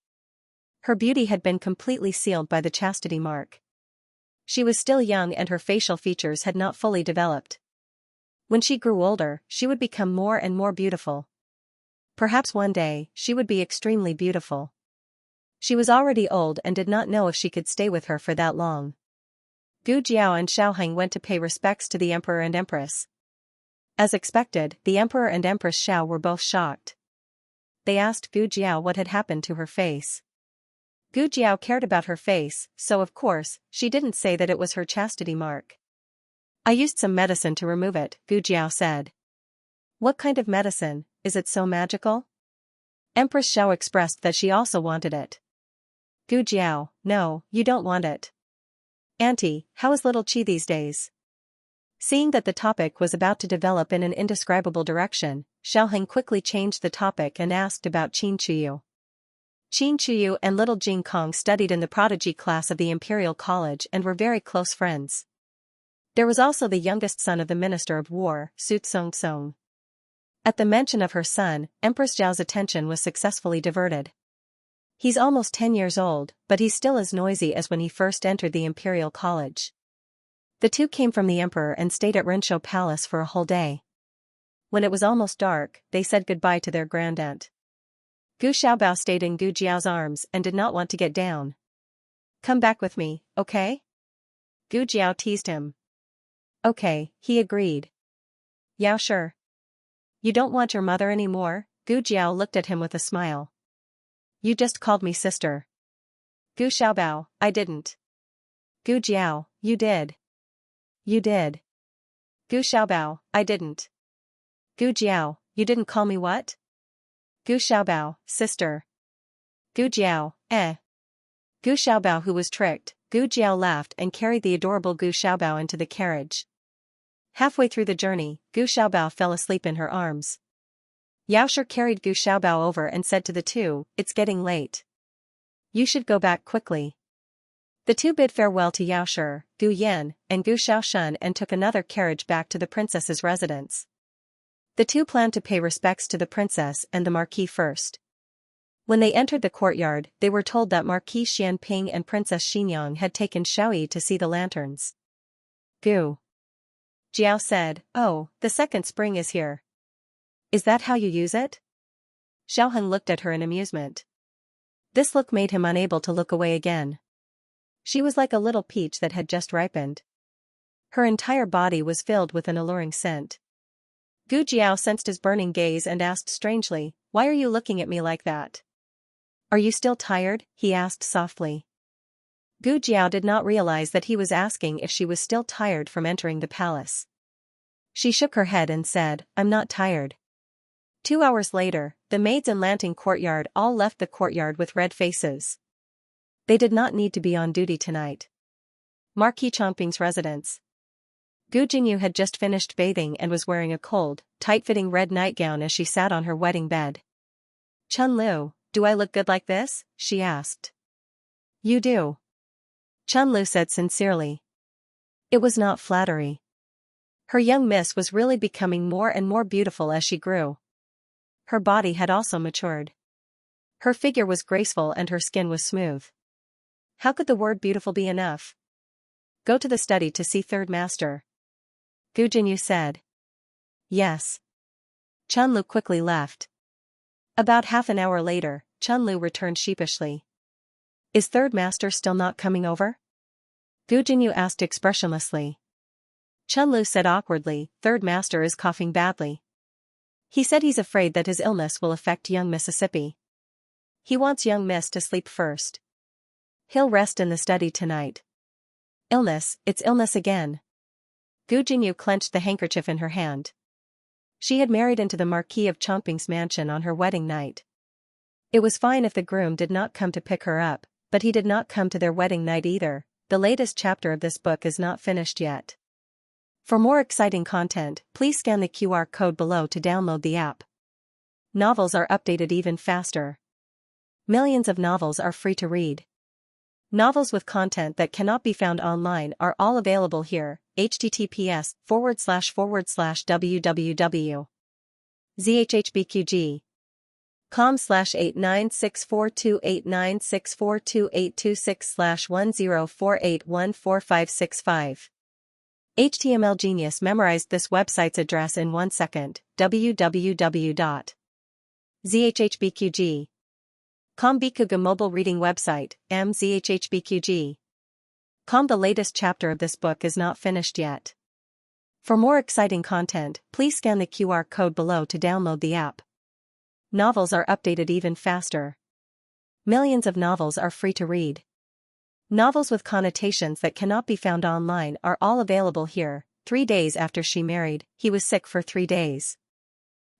Her beauty had been completely sealed by the chastity mark. She was still young and her facial features had not fully developed. When she grew older, she would become more and more beautiful. Perhaps one day, she would be extremely beautiful. She was already old and did not know if she could stay with her for that long. Gu Jiao and Xiaoheng went to pay respects to the emperor and empress. As expected, the emperor and empress Xiao were both shocked. They asked Gu Jiao what had happened to her face. Gu Jiao cared about her face, so of course, she didn't say that it was her chastity mark. I used some medicine to remove it, Gu Jiao said. What kind of medicine? Is it so magical? Empress Xiao expressed that she also wanted it. Gu Jiao, no, you don't want it. Auntie, how is little Qi these days? Seeing that the topic was about to develop in an indescribable direction, Xiaoheng quickly changed the topic and asked about Qin Chuyu. Qin Chuyu and little Jing Kong studied in the prodigy class of the Imperial College and were very close friends. There was also the youngest son of the Minister of War, Su Tsong. At the mention of her son, Empress Zhao's attention was successfully diverted. He's almost 10 years old, but he's still as noisy as when he first entered the Imperial College. The two came from the emperor and stayed at Renshou Palace for a whole day. When it was almost dark, they said goodbye to their grandaunt. Gu Xiaobao stayed in Gu Jiao's arms and did not want to get down. Come back with me, okay? Gu Jiao teased him. Okay, he agreed. Yao sure. You don't want your mother anymore? Gu Jiao looked at him with a smile. You just called me sister. Gu Xiaobao, I didn't. Gu Jiao, you did. You did. Gu Xiaobao, I didn't. Gu Jiao, you didn't call me what? Gu Xiaobao, sister. Gu Jiao, eh. Gu Xiaobao, who was tricked, Gu Jiao laughed and carried the adorable Gu Xiaobao into the carriage. Halfway through the journey, Gu Xiaobao fell asleep in her arms. Yaoshi carried Gu Xiaobao over and said to the two, it's getting late. You should go back quickly. The two bid farewell to Yaoshi, Gu Yan, and Gu Xiaoshan and took another carriage back to the princess's residence. The two planned to pay respects to the princess and the marquis first. When they entered the courtyard, they were told that Marquis Xianping and Princess Xinyang had taken Xiaoyi to see the lanterns. Gu Jiao said, oh, the second spring is here. Is that how you use it? Xiaoheng looked at her in amusement. This look made him unable to look away again. She was like a little peach that had just ripened. Her entire body was filled with an alluring scent. Gu Jiao sensed his burning gaze and asked strangely, "Why are you looking at me like that?" "Are you still tired?" he asked softly. Gu Jiao did not realize that he was asking if she was still tired from entering the palace. She shook her head and said, "I'm not tired." 2 hours later, the maids in Lanting courtyard all left the courtyard with red faces. They did not need to be on duty tonight. Marquis Chongping's residence. Gu Jinyu had just finished bathing and was wearing a cold, tight-fitting red nightgown as she sat on her wedding bed. "Chun Lu, do I look good like this?" she asked. "You do." Chun Lu said sincerely. It was not flattery. Her young miss was really becoming more and more beautiful as she grew. Her body had also matured. Her figure was graceful and her skin was smooth. How could the word beautiful be enough? "Go to the study to see Third Master," Gu Jinyu said. "Yes." Chun Lu quickly left. About half an hour later, Chun Lu returned sheepishly. "Is Third Master still not coming over?" Gu Jinyu asked expressionlessly. Chun Lu said awkwardly, "Third Master is coughing badly. He said he's afraid that his illness will affect young Mississippi. He wants young Miss to sleep first. He'll rest in the study tonight." "Illness, it's illness again." Gu Jinyu clenched the handkerchief in her hand. She had married into the Marquis of Chongping's mansion on her wedding night. It was fine if the groom did not come to pick her up, but he did not come to their wedding night either. The latest chapter of this book is not finished yet. For more exciting content, please scan the QR code below to download the app. Novels are updated even faster. Millions of novels are free to read. Novels with content that cannot be found online are all available here. https://www.zhhbqg.com/896428964286/1048145565. HTML Genius memorized this website's address in 1 second. www.zhhbqg.com Bikuga mobile reading website, mzhhbqg.com. The latest chapter of this book is not finished yet. For more exciting content, please scan the QR code below to download the app. Novels are updated even faster. Millions of novels are free to read. Novels with connotations that cannot be found online are all available here. 3 days after she married, he was sick for 3 days.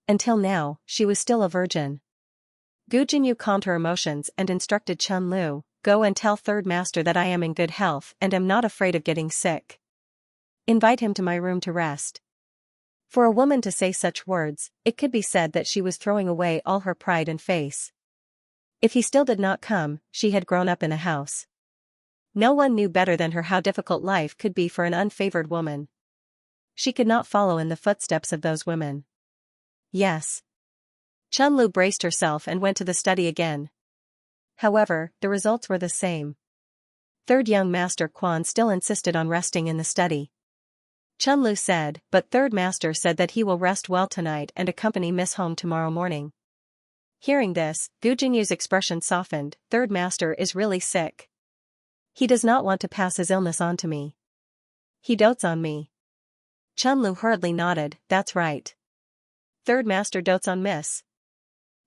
Until now, she was still a virgin. Gu Jinyu calmed her emotions and instructed Chun Lu, "Go and tell Third Master that I am in good health and am not afraid of getting sick. Invite him to my room to rest." For a woman to say such words, it could be said that she was throwing away all her pride and face. If he still did not come, she had grown up in a house. No one knew better than her how difficult life could be for an unfavored woman. She could not follow in the footsteps of those women. Yes. Chun Lu braced herself and went to the study again. However, the results were the same. Third young Master Quan still insisted on resting in the study. Chun Lu said, "But Third Master said that he will rest well tonight and accompany Miss home tomorrow morning." Hearing this, Gu Jinyu's expression softened. "Third Master is really sick. He does not want to pass his illness on to me. He dotes on me." Chun Lu hurriedly nodded, "That's right. Third Master dotes on Miss.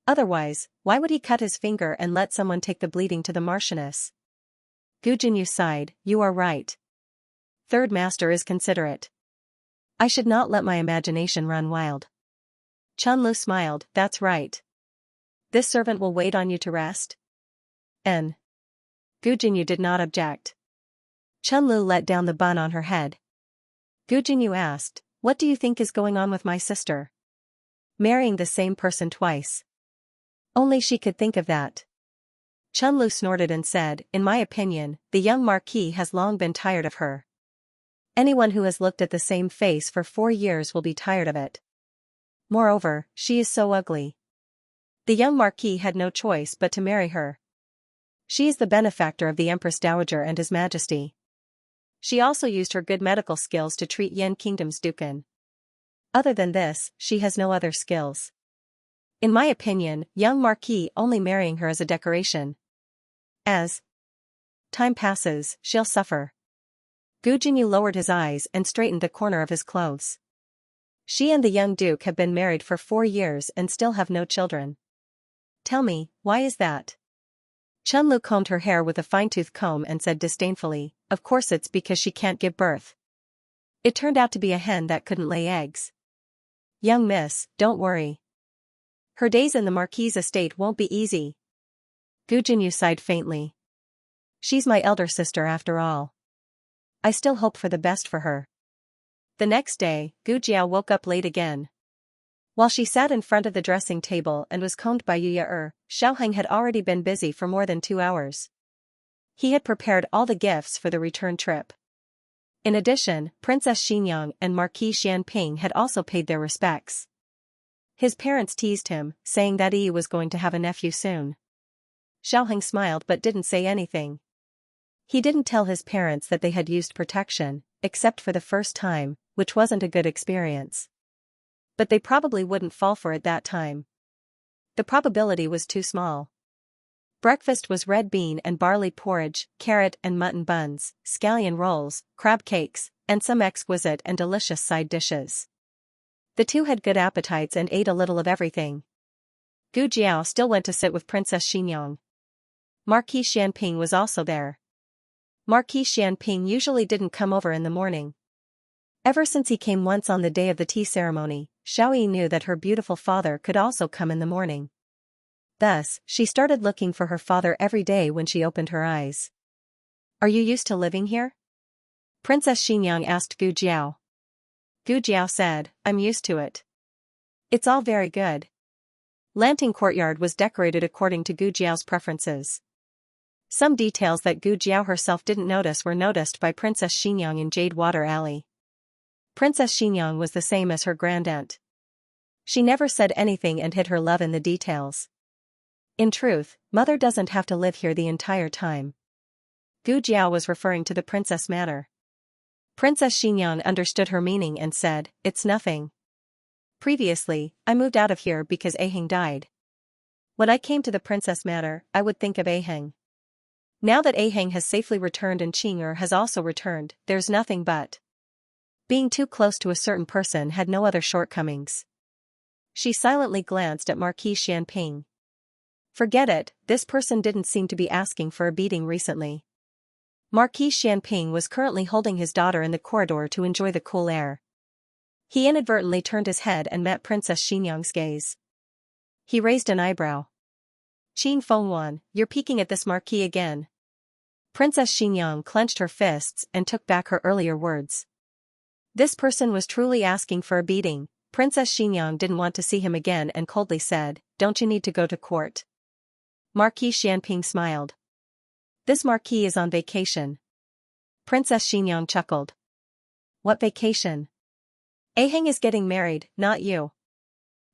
Otherwise, why would he cut his finger and let someone take the bleeding to the Marchioness?" Gu Jinyu sighed, "You are right. Third Master is considerate. I should not let my imagination run wild." Chun Lu smiled, "That's right. This servant will wait on you to rest?" N. Gu Jinyu did not object. Chun Lu let down the bun on her head. Gu Jinyu asked, "What do you think is going on with my sister? Marrying the same person twice." Only she could think of that. Chun Lu snorted and said, "In my opinion, the young Marquis has long been tired of her. Anyone who has looked at the same face for 4 years will be tired of it. Moreover, she is so ugly. The young Marquis had no choice but to marry her. She is the benefactor of the Empress Dowager and His Majesty. She also used her good medical skills to treat Yin Kingdom's Dukan. Other than this, she has no other skills. In my opinion, young Marquis only marrying her as a decoration. As time passes, she'll suffer. Gu Jinyu lowered his eyes and straightened the corner of his clothes. She and the young duke have been married for 4 years and still have no children. Tell me, why is that? Chunlu combed her hair with a fine-tooth comb and said disdainfully, of course it's because she can't give birth. It turned out to be a hen that couldn't lay eggs. Young miss, don't worry. Her days in the Marquis' estate won't be easy. Gu Jinyu sighed faintly. She's my elder sister after all. I still hope for the best for her. The next day, Gu Jiao woke up late again. While she sat in front of the dressing table and was combed by Yu Xiaoheng had already been busy for more than 2 hours. He had prepared all the gifts for the return trip. In addition, Princess Xinyang and Marquis Xianping had also paid their respects. His parents teased him, saying that he was going to have a nephew soon. Xiaoheng smiled but didn't say anything. He didn't tell his parents that they had used protection, except for the first time, which wasn't a good experience. But they probably wouldn't fall for it that time. The probability was too small. Breakfast was red bean and barley porridge, carrot and mutton buns, scallion rolls, crab cakes, and some exquisite and delicious side dishes. The two had good appetites and ate a little of everything. Gu Jiao still went to sit with Princess Xinyang. Marquis Xianping was also there. Marquis Xianping usually didn't come over in the morning. Ever since he came once on the day of the tea ceremony, Xiaoyi knew that her beautiful father could also come in the morning. Thus, she started looking for her father every day when she opened her eyes. Are you used to living here? Princess Xinyang asked Gu Jiao. Gu Jiao said, I'm used to it. It's all very good. Lanting Courtyard was decorated according to Gu Jiao's preferences. Some details that Gu Jiao herself didn't notice were noticed by Princess Xinyang in Jade Water Alley. Princess Xinyang was the same as her grandaunt. She never said anything and hid her love in the details. In truth, mother doesn't have to live here the entire time. Gu Jiao was referring to the princess matter. Princess Xinyang understood her meaning and said, it's nothing. Previously, I moved out of here because Aheng died. When I came to the princess matter, I would think of Aheng. Now that Aheng has safely returned and Qing'er has also returned, there's nothing but. Being too close to a certain person had no other shortcomings. She silently glanced at Marquis Xianping. Forget it, this person didn't seem to be asking for a beating recently. Marquis Xianping was currently holding his daughter in the corridor to enjoy the cool air. He inadvertently turned his head and met Princess Xinyang's gaze. He raised an eyebrow. Qing Fengwan, you're peeking at this Marquis again. Princess Xinyang clenched her fists and took back her earlier words. This person was truly asking for a beating. Princess Xinyang didn't want to see him again and coldly said, don't you need to go to court? Marquis Xianping smiled. This Marquis is on vacation. Princess Xinyang chuckled. What vacation? Aheng is getting married, not you.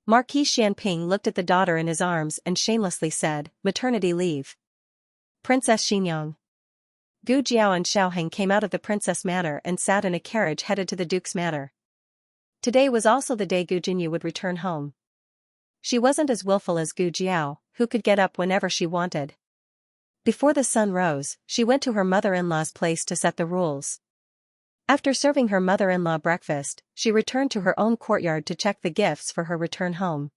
Marquis Xianping looked at the daughter in his arms and shamelessly said, maternity leave. Princess Xinyang. Gu Jiao and Xiaoheng came out of the princess manor and sat in a carriage headed to the duke's manor. Today was also the day Gu Jinyu would return home. She wasn't as willful as Gu Jiao, who could get up whenever she wanted. Before the sun rose, she went to her mother-in-law's place to set the rules. After serving her mother-in-law breakfast, she returned to her own courtyard to check the gifts for her return home.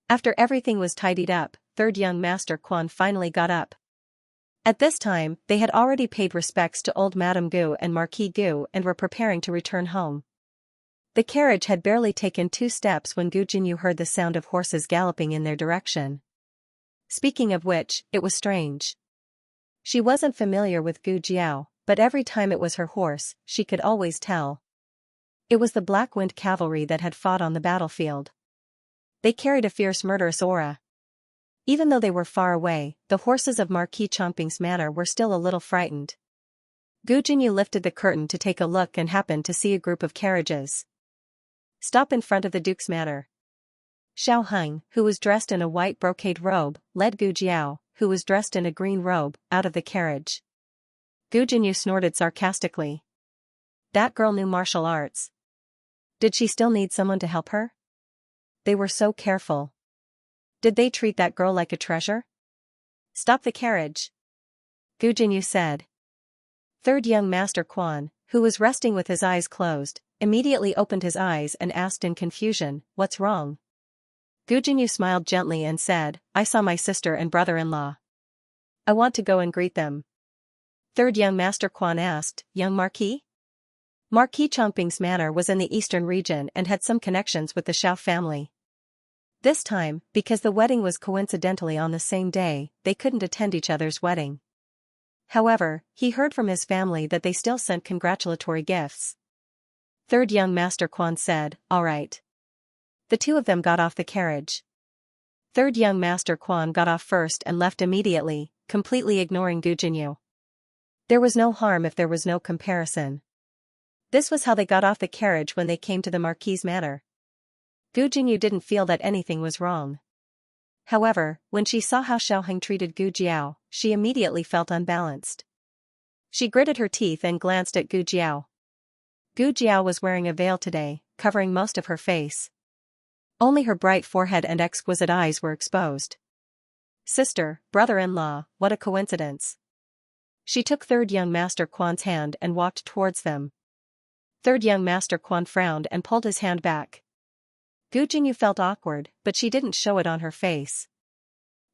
After everything was tidied up, third young master Quan finally got up. At this time, they had already paid respects to old Madame Gu and Marquis Gu and were preparing to return home. The carriage had barely taken 2 steps when Gu Jinyu heard the sound of horses galloping in their direction. Speaking of which, it was strange. She wasn't familiar with Gu Jiao, but every time it was her horse, she could always tell. It was the Black Wind cavalry that had fought on the battlefield. They carried a fierce murderous aura. Even though they were far away, the horses of Marquis Chomping's manor were still a little frightened. Gu Jinyu lifted the curtain to take a look and happened to see a group of carriages stop in front of the duke's manor. Xiao Heng, who was dressed in a white brocade robe, led Gu Jiao, who was dressed in a green robe, out of the carriage. Gu Jinyu snorted sarcastically. That girl knew martial arts. Did she still need someone to help her? They were so careful. Did they treat that girl like a treasure? Stop the carriage. Gu Jinyu said. Third young master Quan, who was resting with his eyes closed, immediately opened his eyes and asked in confusion, "What's wrong?" Gu Jinyu smiled gently and said, "I saw my sister and brother-in-law. I want to go and greet them." Third young Master Quan asked, "Young Marquis?" Marquis Chongping's manor was in the eastern region and had some connections with the Xiao family. This time, because the wedding was coincidentally on the same day, they couldn't attend each other's wedding. However, he heard from his family that they still sent congratulatory gifts. Third young Master Quan said, "All right." The two of them got off the carriage. Third young Master Quan got off first and left immediately, completely ignoring Gu Jinyu. There was no harm if there was no comparison. This was how they got off the carriage when they came to the Marquis's manor. Gu Jinyu didn't feel that anything was wrong. However, when she saw how Xiaoheng treated Gu Jiao, she immediately felt unbalanced. She gritted her teeth and glanced at Gu Jiao. Gu Jiao was wearing a veil today, covering most of her face. Only her bright forehead and exquisite eyes were exposed. Sister, brother-in-law, what a coincidence. She took Third young Master Quan's hand and walked towards them. Third young Master Quan frowned and pulled his hand back. Gu Jinyu felt awkward, but she didn't show it on her face.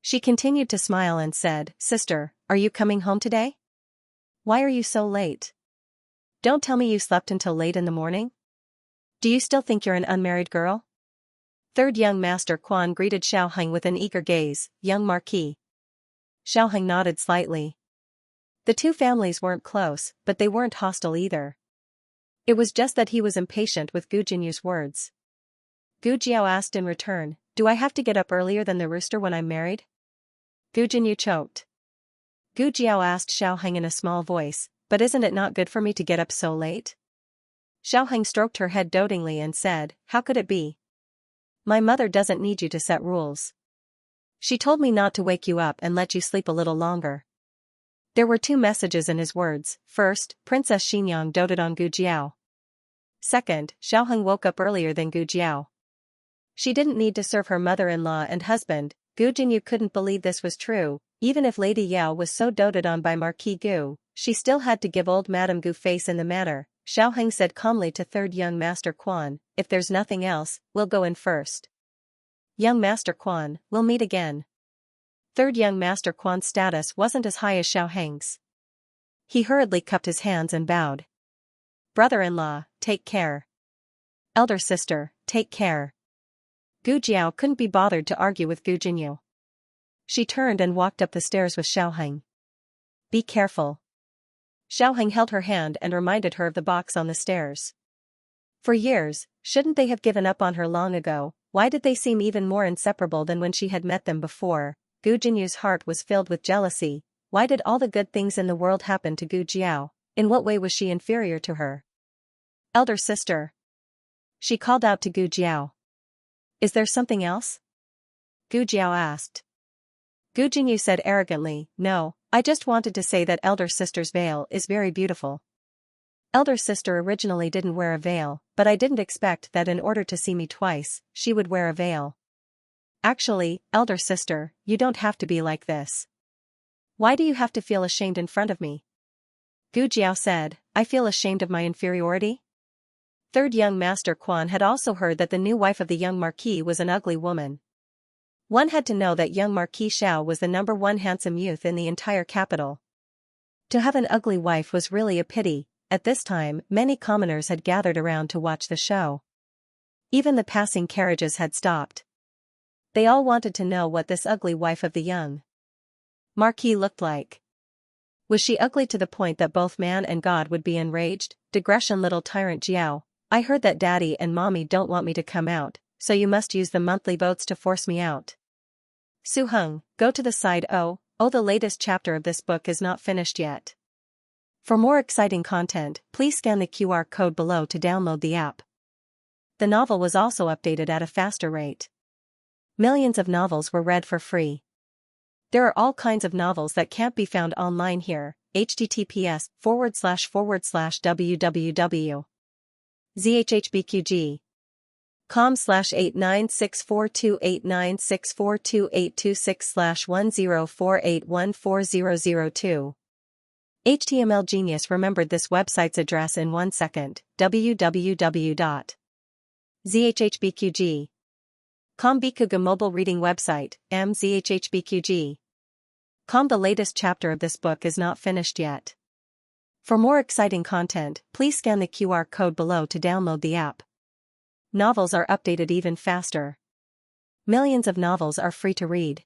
She continued to smile and said, "Sister, are you coming home today? Why are you so late? Don't tell me you slept until late in the morning? Do you still think you're an unmarried girl?" Third young Master Quan greeted Xiaoheng with an eager gaze, "Young Marquis." Xiaoheng nodded slightly. The two families weren't close, but they weren't hostile either. It was just that he was impatient with Gu Jinyu's words. Gu Jiao asked in return, "Do I have to get up earlier than the rooster when I'm married?" Gu Jinyu choked. Gu Jiao asked Xiaoheng in a small voice, "But isn't it not good for me to get up so late?" Xiaoheng stroked her head dotingly and said, "How could it be? My mother doesn't need you to set rules. She told me not to wake you up and let you sleep a little longer." There were two messages in his words. First, Princess Xinyang doted on Gu Jiao. Second, Xiaoheng woke up earlier than Gu Jiao. She didn't need to serve her mother-in-law and husband. Gu Jinyu couldn't believe this was true. Even if Lady Yao was so doted on by Marquis Gu, she still had to give old Madame Gu face in the manner. Xiaoheng said calmly to Third young Master Quan, "If there's nothing else, we'll go in first. Young Master Quan, we'll meet again." Third young Master Quan's status wasn't as high as Xiaoheng's. He hurriedly cupped his hands and bowed. "Brother-in-law, take care. Elder sister, take care." Gu Jiao couldn't be bothered to argue with Gu Jinyu. She turned and walked up the stairs with Xiaoheng. "Be careful." Xiaoheng held her hand and reminded her of the box on the stairs. For years, shouldn't they have given up on her long ago? Why did they seem even more inseparable than when she had met them before? Gu Jinyu's heart was filled with jealousy. Why did all the good things in the world happen to Gu Jiao? In what way was she inferior to her? "Elder sister." She called out to Gu Jiao. "Is there something else?" Gu Jiao asked. Gu Jinyu said arrogantly, "No, I just wanted to say that elder sister's veil is very beautiful. Elder sister originally didn't wear a veil, but I didn't expect that in order to see me twice, she would wear a veil. Actually, elder sister, you don't have to be like this. Why do you have to feel ashamed in front of me?" Gu Jiao said, "I feel ashamed of my inferiority?" Third young Master Quan had also heard that the new wife of the young Marquis was an ugly woman. One had to know that young Marquis Xiao was the #1 handsome youth in the entire capital. To have an ugly wife was really a pity. At this time, many commoners had gathered around to watch the show. Even the passing carriages had stopped. They all wanted to know what this ugly wife of the young Marquis looked like. Was she ugly to the point that both man and God would be enraged? Digression. Little tyrant Jiao, I heard that daddy and mommy don't want me to come out, so you must use the monthly votes to force me out. Su Heng, go to the side. Oh, the latest chapter of this book is not finished yet. For more exciting content, please scan the QR code below to download the app. The novel was also updated at a faster rate. Millions of novels were read for free. There are all kinds of novels that can't be found online here. https://www.com/8964289642896428226/1048140002 HTML genius remembered this website's address in 1 second. www.zhhbqg.com Bikuga mobile reading website, mzhhbqg.com. The latest chapter of this book is not finished yet. For more exciting content, please scan the QR code below to download the app. Novels are updated even faster. Millions of novels are free to read.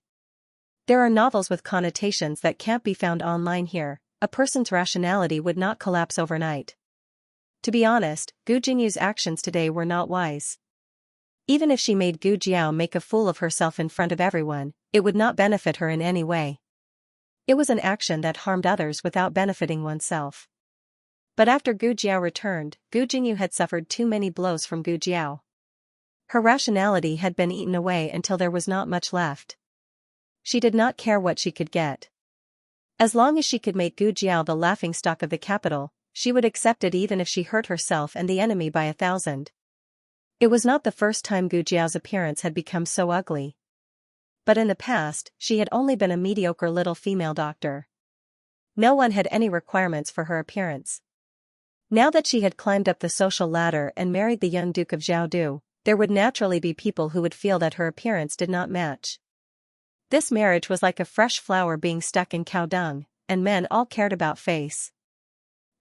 There are novels with connotations that can't be found online here. A person's rationality would not collapse overnight. To be honest, Gu Jinyu's actions today were not wise. Even if she made Gu Jiao make a fool of herself in front of everyone, it would not benefit her in any way. It was an action that harmed others without benefiting oneself. But after Gu Jiao returned, Gu Jinyu had suffered too many blows from Gu Jiao. Her rationality had been eaten away until there was not much left. She did not care what she could get. As long as she could make Gu Jiao the laughingstock of the capital, she would accept it even if she hurt herself and the enemy by 1,000. It was not the first time Gu Jiao's appearance had become so ugly. But in the past, she had only been a mediocre little female doctor. No one had any requirements for her appearance. Now that she had climbed up the social ladder and married the young Duke of Zhaodu, there would naturally be people who would feel that her appearance did not match. This marriage was like a fresh flower being stuck in cow dung, and men all cared about face.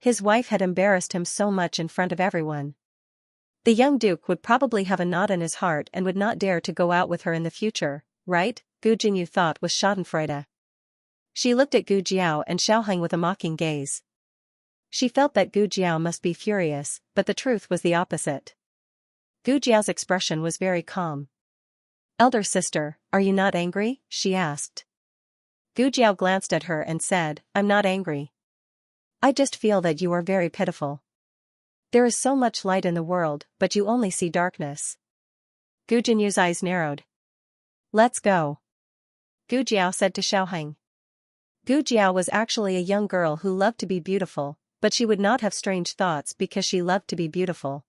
His wife had embarrassed him so much in front of everyone. The young duke would probably have a knot in his heart and would not dare to go out with her in the future, right? Gu Jinyu thought with schadenfreude. She looked at Gu Jiao and Xiaoheng with a mocking gaze. She felt that Gu Jiao must be furious, but the truth was the opposite. Gu Jiao's expression was very calm. "Elder sister, are you not angry?" she asked. Gu Jiao glanced at her and said, "I'm not angry. I just feel that you are very pitiful. There is so much light in the world, but you only see darkness." Gu Jinyu's eyes narrowed. "Let's go," Gu Jiao said to Xiaoheng. Gu Jiao was actually a young girl who loved to be beautiful, but she would not have strange thoughts because she loved to be beautiful.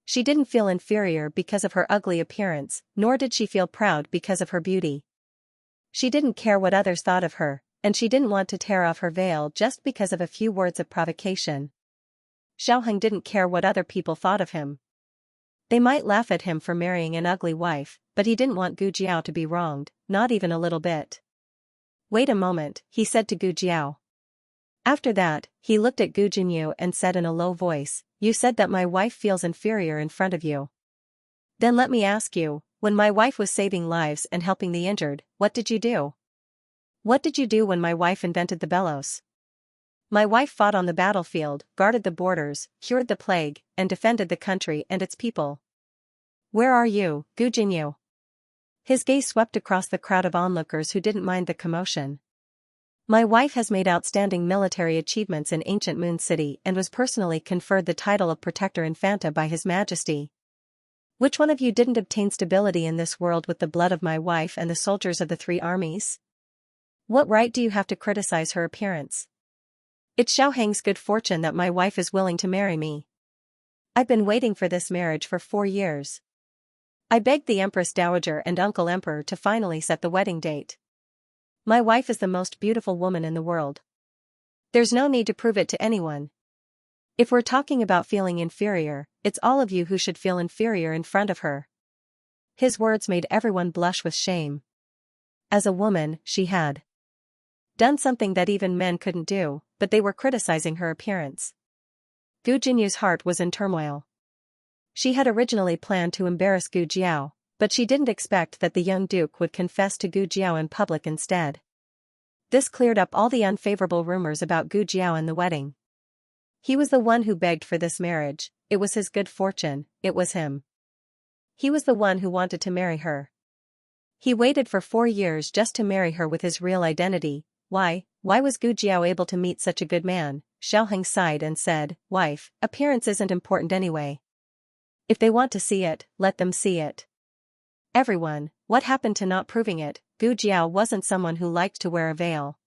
She didn't feel inferior because of her ugly appearance, nor did she feel proud because of her beauty. She didn't care what others thought of her, and she didn't want to tear off her veil just because of a few words of provocation. Xiaoheng didn't care what other people thought of him. They might laugh at him for marrying an ugly wife, but he didn't want Gu Jiao to be wronged, not even a little bit. "Wait a moment," he said to Gu Jiao. After that, he looked at Gu Jinyu and said in a low voice, "You said that my wife feels inferior in front of you. Then let me ask you, when my wife was saving lives and helping the injured, what did you do? What did you do when my wife invented the bellows? My wife fought on the battlefield, guarded the borders, cured the plague, and defended the country and its people. Where are you, Gu Jinyu?" His gaze swept across the crowd of onlookers who didn't mind the commotion. "My wife has made outstanding military achievements in ancient Moon City and was personally conferred the title of Protector Infanta by His Majesty. Which one of you didn't obtain stability in this world with the blood of my wife and the soldiers of the 3 armies? What right do you have to criticize her appearance? It's Xiaoheng's good fortune that my wife is willing to marry me. I've been waiting for this marriage for 4 years. I begged the Empress Dowager and Uncle Emperor to finally set the wedding date. My wife is the most beautiful woman in the world. There's no need to prove it to anyone. If we're talking about feeling inferior, it's all of you who should feel inferior in front of her." His words made everyone blush with shame. As a woman, she had done something that even men couldn't do, but they were criticizing her appearance. Gu Jinyu's heart was in turmoil. She had originally planned to embarrass Gu Jiao, but she didn't expect that the young duke would confess to Gu Jiao in public instead. This cleared up all the unfavorable rumors about Gu Jiao and the wedding. He was the one who begged for this marriage, it was his good fortune, it was him. He was the one who wanted to marry her. He waited for 4 years just to marry her with his real identity. Why was Gu Jiao able to meet such a good man? Xiaoheng sighed and said, "Wife, appearance isn't important anyway. If they want to see it, let them see it." Everyone, what happened to not proving it? Gu Jiao wasn't someone who liked to wear a veil.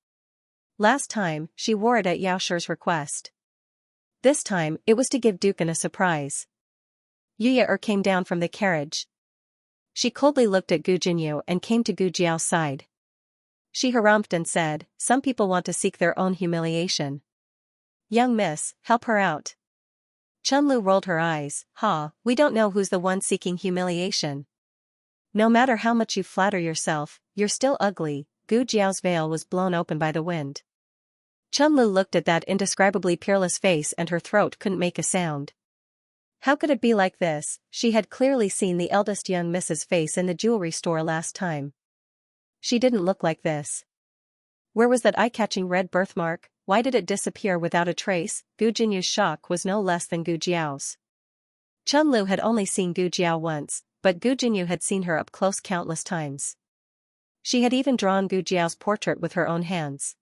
Last time, she wore it at Yao Shi's request. This time, it was to give Dukan a surprise. Yuya came down from the carriage. She coldly looked at Gu Jinyu and came to Gu Jiao's side. She harumphed and said, "Some people want to seek their own humiliation. Young miss, help her out. Chunlu rolled her eyes. We don't know who's the one seeking humiliation. No matter how much you flatter yourself, you're still ugly. Gu Jiao's veil was blown open by the wind. Chunlu looked at that indescribably peerless face and her throat couldn't make a sound. How could it be like this? She had clearly seen the eldest young Mrs. face in the jewelry store last time. She didn't look like this. Where was that eye-catching red birthmark? Why did it disappear without a trace? Gu Jinyu's shock was no less than Gu Jiao's. Chunlu had only seen Gu Jiao once, but Gu Jinyu had seen her up close countless times. She had even drawn Gu Jiao's portrait with her own hands.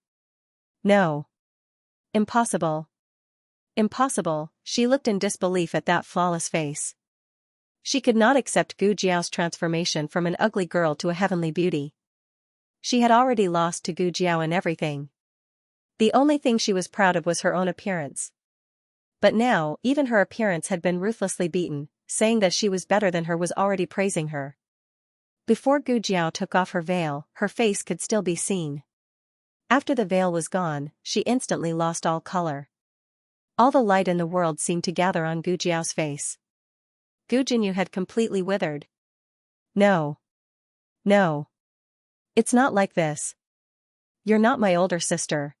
No. Impossible. Impossible, she looked in disbelief at that flawless face. She could not accept Gu Jiao's transformation from an ugly girl to a heavenly beauty. She had already lost to Gu Jiao in everything. The only thing she was proud of was her own appearance. But now, even her appearance had been ruthlessly beaten, saying that she was better than her was already praising her. Before Gu Jiao took off her veil, her face could still be seen. After the veil was gone, she instantly lost all color. All the light in the world seemed to gather on Gu Jiao's face. Gu Jinyu had completely withered. No. No. It's not like this. You're not my older sister.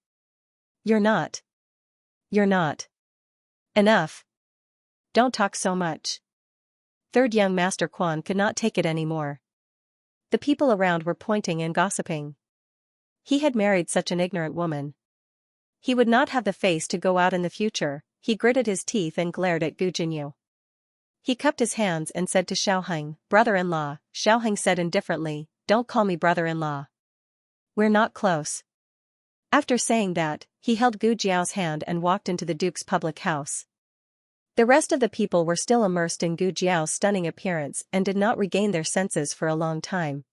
You're not. You're not. Enough. Don't talk so much. Third young Master Quan could not take it anymore. The people around were pointing and gossiping. He had married such an ignorant woman. He would not have the face to go out in the future. He gritted his teeth and glared at Gu Jinyu. He cupped his hands and said to Xiaoheng, "Brother-in-law." Xiaoheng said indifferently, "Don't call me brother-in-law. We're not close." After saying that, he held Gu Jiao's hand and walked into the duke's public house. The rest of the people were still immersed in Gu Jiao's stunning appearance and did not regain their senses for a long time.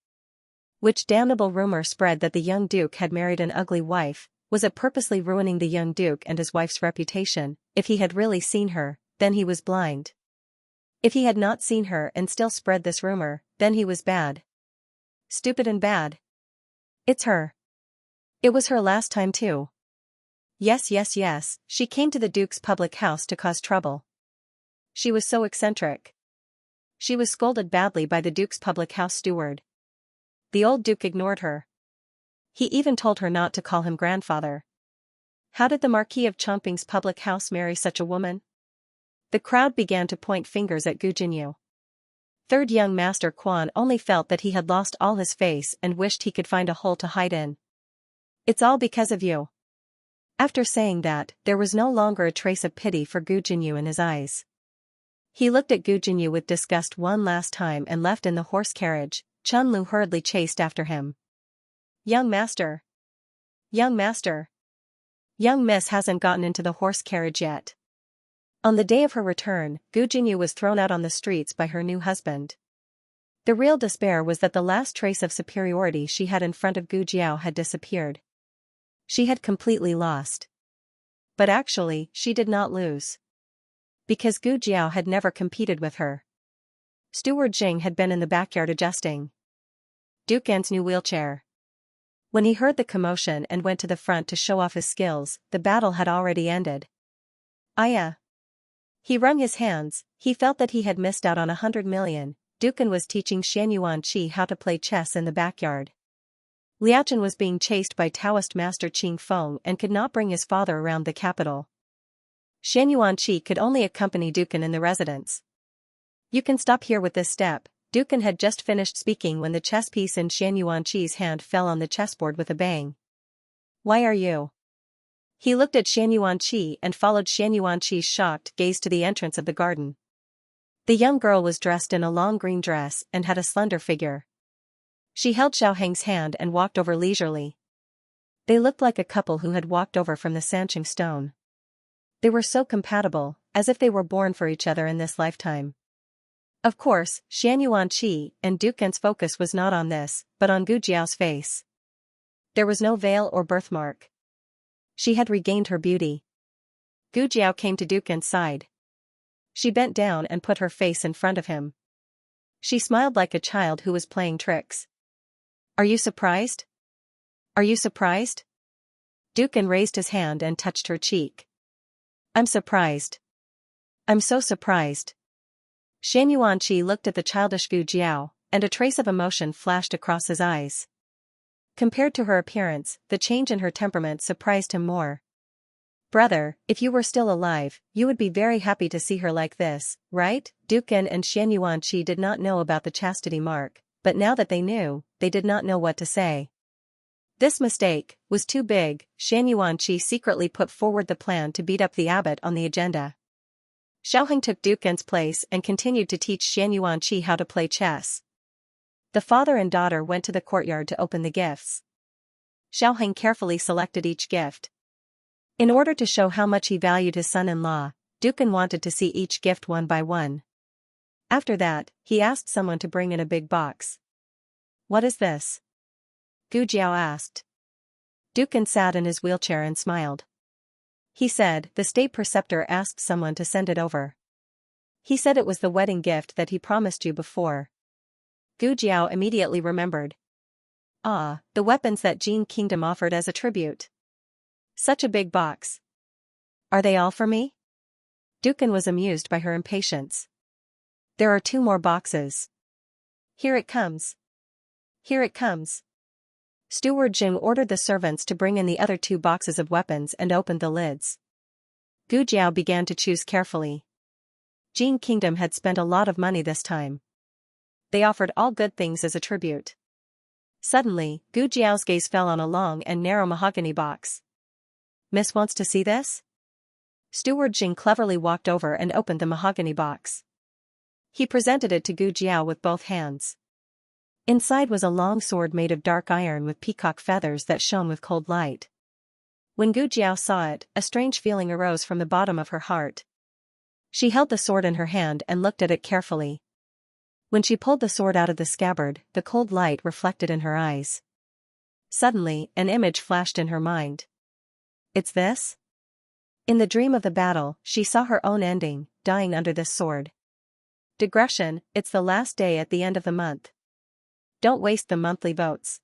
Which damnable rumor spread that the young duke had married an ugly wife? Was it purposely ruining the young duke and his wife's reputation? If he had really seen her, then he was blind. If he had not seen her and still spread this rumor, then he was bad. Stupid and bad. It's her. It was her last time too. Yes, she came to the duke's public house to cause trouble. She was so eccentric. She was scolded badly by the duke's public house steward. The old duke ignored her. He even told her not to call him grandfather. How did the Marquis of Chongping's public house marry such a woman? The crowd began to point fingers at Gu Jinyu. Third young Master Quan only felt that he had lost all his face and wished he could find a hole to hide in. It's all because of you. After saying that, there was no longer a trace of pity for Gu Jinyu in his eyes. He looked at Gu Jinyu with disgust one last time and left in the horse carriage. Chunlu hurriedly chased after him. Young master. Young master. Young miss hasn't gotten into the horse carriage yet. On the day of her return, Gu Jinyu was thrown out on the streets by her new husband. The real despair was that the last trace of superiority she had in front of Gu Jiao had disappeared. She had completely lost. But actually, she did not lose. Because Gu Jiao had never competed with her. Steward Jing had been in the backyard adjusting Duke An's new wheelchair. When he heard the commotion and went to the front to show off his skills, the battle had already ended. Aya. He wrung his hands. He felt that he had missed out on 100 million. Dukan was teaching Xianxia how to play chess in the backyard. Liachen was being chased by Taoist master Qing Feng and could not bring his father around the capital. Xianxia could only accompany Dukan in the residence. You can stop here with this step. Dukan had just finished speaking when the chess piece in Xianxuanqi's hand fell on the chessboard with a bang. Why are you? He looked at Xianxuanqi and followed Xianxuanqi's shocked gaze to the entrance of the garden. The young girl was dressed in a long green dress and had a slender figure. She held Xiaoheng's hand and walked over leisurely. They looked like a couple who had walked over from the Sanqing stone. They were so compatible, as if they were born for each other in this lifetime. Of course, Xianxuanqi and Dukan's focus was not on this, but on Gu Jiao's face. There was no veil or birthmark. She had regained her beauty. Gu Jiao came to Dukan's side. She bent down and put her face in front of him. She smiled like a child who was playing tricks. Are you surprised? Are you surprised? Dukan raised his hand and touched her cheek. I'm surprised. I'm so surprised. Xianxia looked at the childish Gu Jiao, and a trace of emotion flashed across his eyes. Compared to her appearance, the change in her temperament surprised him more. Brother, if you were still alive, you would be very happy to see her like this, right? Dukan and Xianxia did not know about the chastity mark, but now that they knew, they did not know what to say. This mistake was too big. Xianxia secretly put forward the plan to beat up the abbot on the agenda. Xiaoheng took Dukan's place and continued to teach Xianxia how to play chess. The father and daughter went to the courtyard to open the gifts. Xiaoheng carefully selected each gift. In order to show how much he valued his son-in-law, Dukan wanted to see each gift one by one. After that, he asked someone to bring in a big box. What is this? Gu Jiao asked. Dukan sat in his wheelchair and smiled. He said, the state preceptor asked someone to send it over. He said it was the wedding gift that he promised you before. Gu Jiao immediately remembered. Ah, the weapons that Jin Kingdom offered as a tribute. Such a big box. Are they all for me? Dukan was amused by her impatience. There are 2 more boxes. Here it comes. Here it comes. Steward Jing ordered the servants to bring in the other 2 boxes of weapons and opened the lids. Gu Jiao began to choose carefully. Jin Kingdom had spent a lot of money this time. They offered all good things as a tribute. Suddenly, Gu Jiao's gaze fell on a long and narrow mahogany box. Miss wants to see this? Steward Jing cleverly walked over and opened the mahogany box. He presented it to Gu Jiao with both hands. Inside was a long sword made of dark iron with peacock feathers that shone with cold light. When Gu Jiao saw it, a strange feeling arose from the bottom of her heart. She held the sword in her hand and looked at it carefully. When she pulled the sword out of the scabbard, the cold light reflected in her eyes. Suddenly, an image flashed in her mind. It's this? In the dream of the battle, she saw her own ending, dying under this sword. Digression, it's the last day at the end of the month. Don't waste the monthly votes.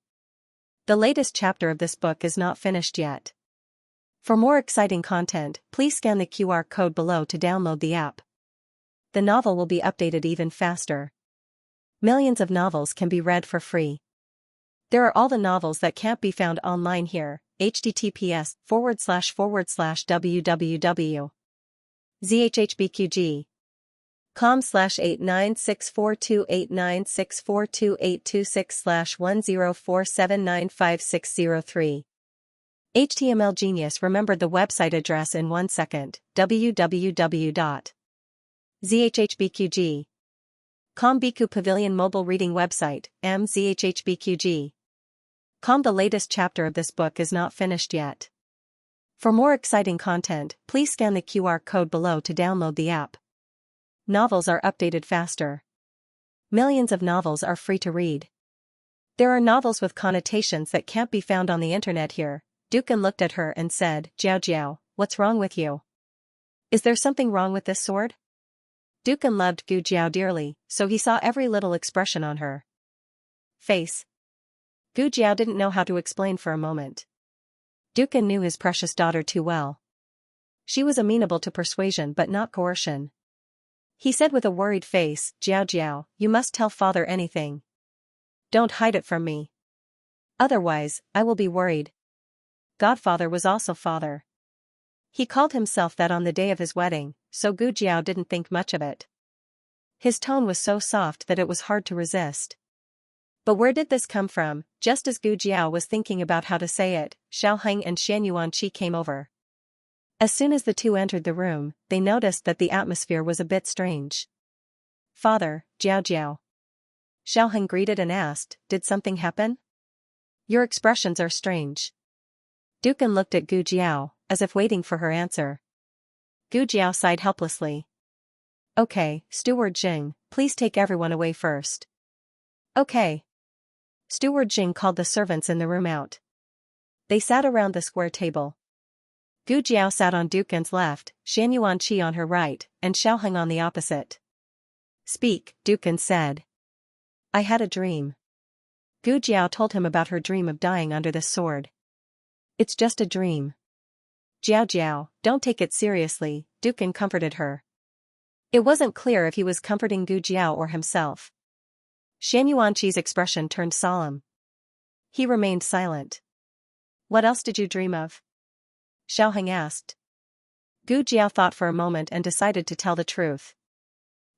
The latest chapter of this book is not finished yet. For more exciting content, please scan the QR code below to download the app. The novel will be updated even faster. Millions of novels can be read for free. There are all the novels that can't be found online here. https://www.zhhbqg com/8964289642826/10479560 HTML Genius remembered the website address in 1 second. www.zhhbqg.com Biku Pavilion Mobile Reading Website, mzhhbqg. The latest chapter of this book is not finished yet. For more exciting content, please scan the QR code below to download the app. Novels are updated faster. Millions of novels are free to read. There are novels with connotations that can't be found on the internet here. Dukan looked at her and said, Jiao Jiao, what's wrong with you? Is there something wrong with this sword? Dukan loved Gu Jiao dearly, so he saw every little expression on her face. Gu Jiao didn't know how to explain for a moment. Dukan knew his precious daughter too well. She was amenable to persuasion but not coercion. He said with a worried face, Jiao Jiao, you must tell father anything. Don't hide it from me. Otherwise, I will be worried. Godfather was also father. He called himself that on the day of his wedding, so Gu Jiao didn't think much of it. His tone was so soft that it was hard to resist. But where did this come from? Just as Gu Jiao was thinking about how to say it, Xiaoheng and Xianxia came over. As soon as the 2 entered the room, they noticed that the atmosphere was a bit strange. Father, Jiao Jiao. Xiaoheng greeted and asked, did something happen? Your expressions are strange. Dukan looked at Gu Jiao, as if waiting for her answer. Gu Jiao sighed helplessly. Okay, Steward Jing, please take everyone away first. Okay. Steward Jing called the servants in the room out. They sat around the square table. Gu Jiao sat on Dukan's left, Xianxia on her right, and Xiaoheng on the opposite. Speak, Dukan said. I had a dream. Gu Jiao told him about her dream of dying under this sword. It's just a dream. Jiao Jiao, don't take it seriously, Dukin comforted her. It wasn't clear if he was comforting Gu Jiao or himself. Xianxua's expression turned solemn. He remained silent. What else did you dream of? Xiaoheng asked. Gu Jiao thought for a moment and decided to tell the truth.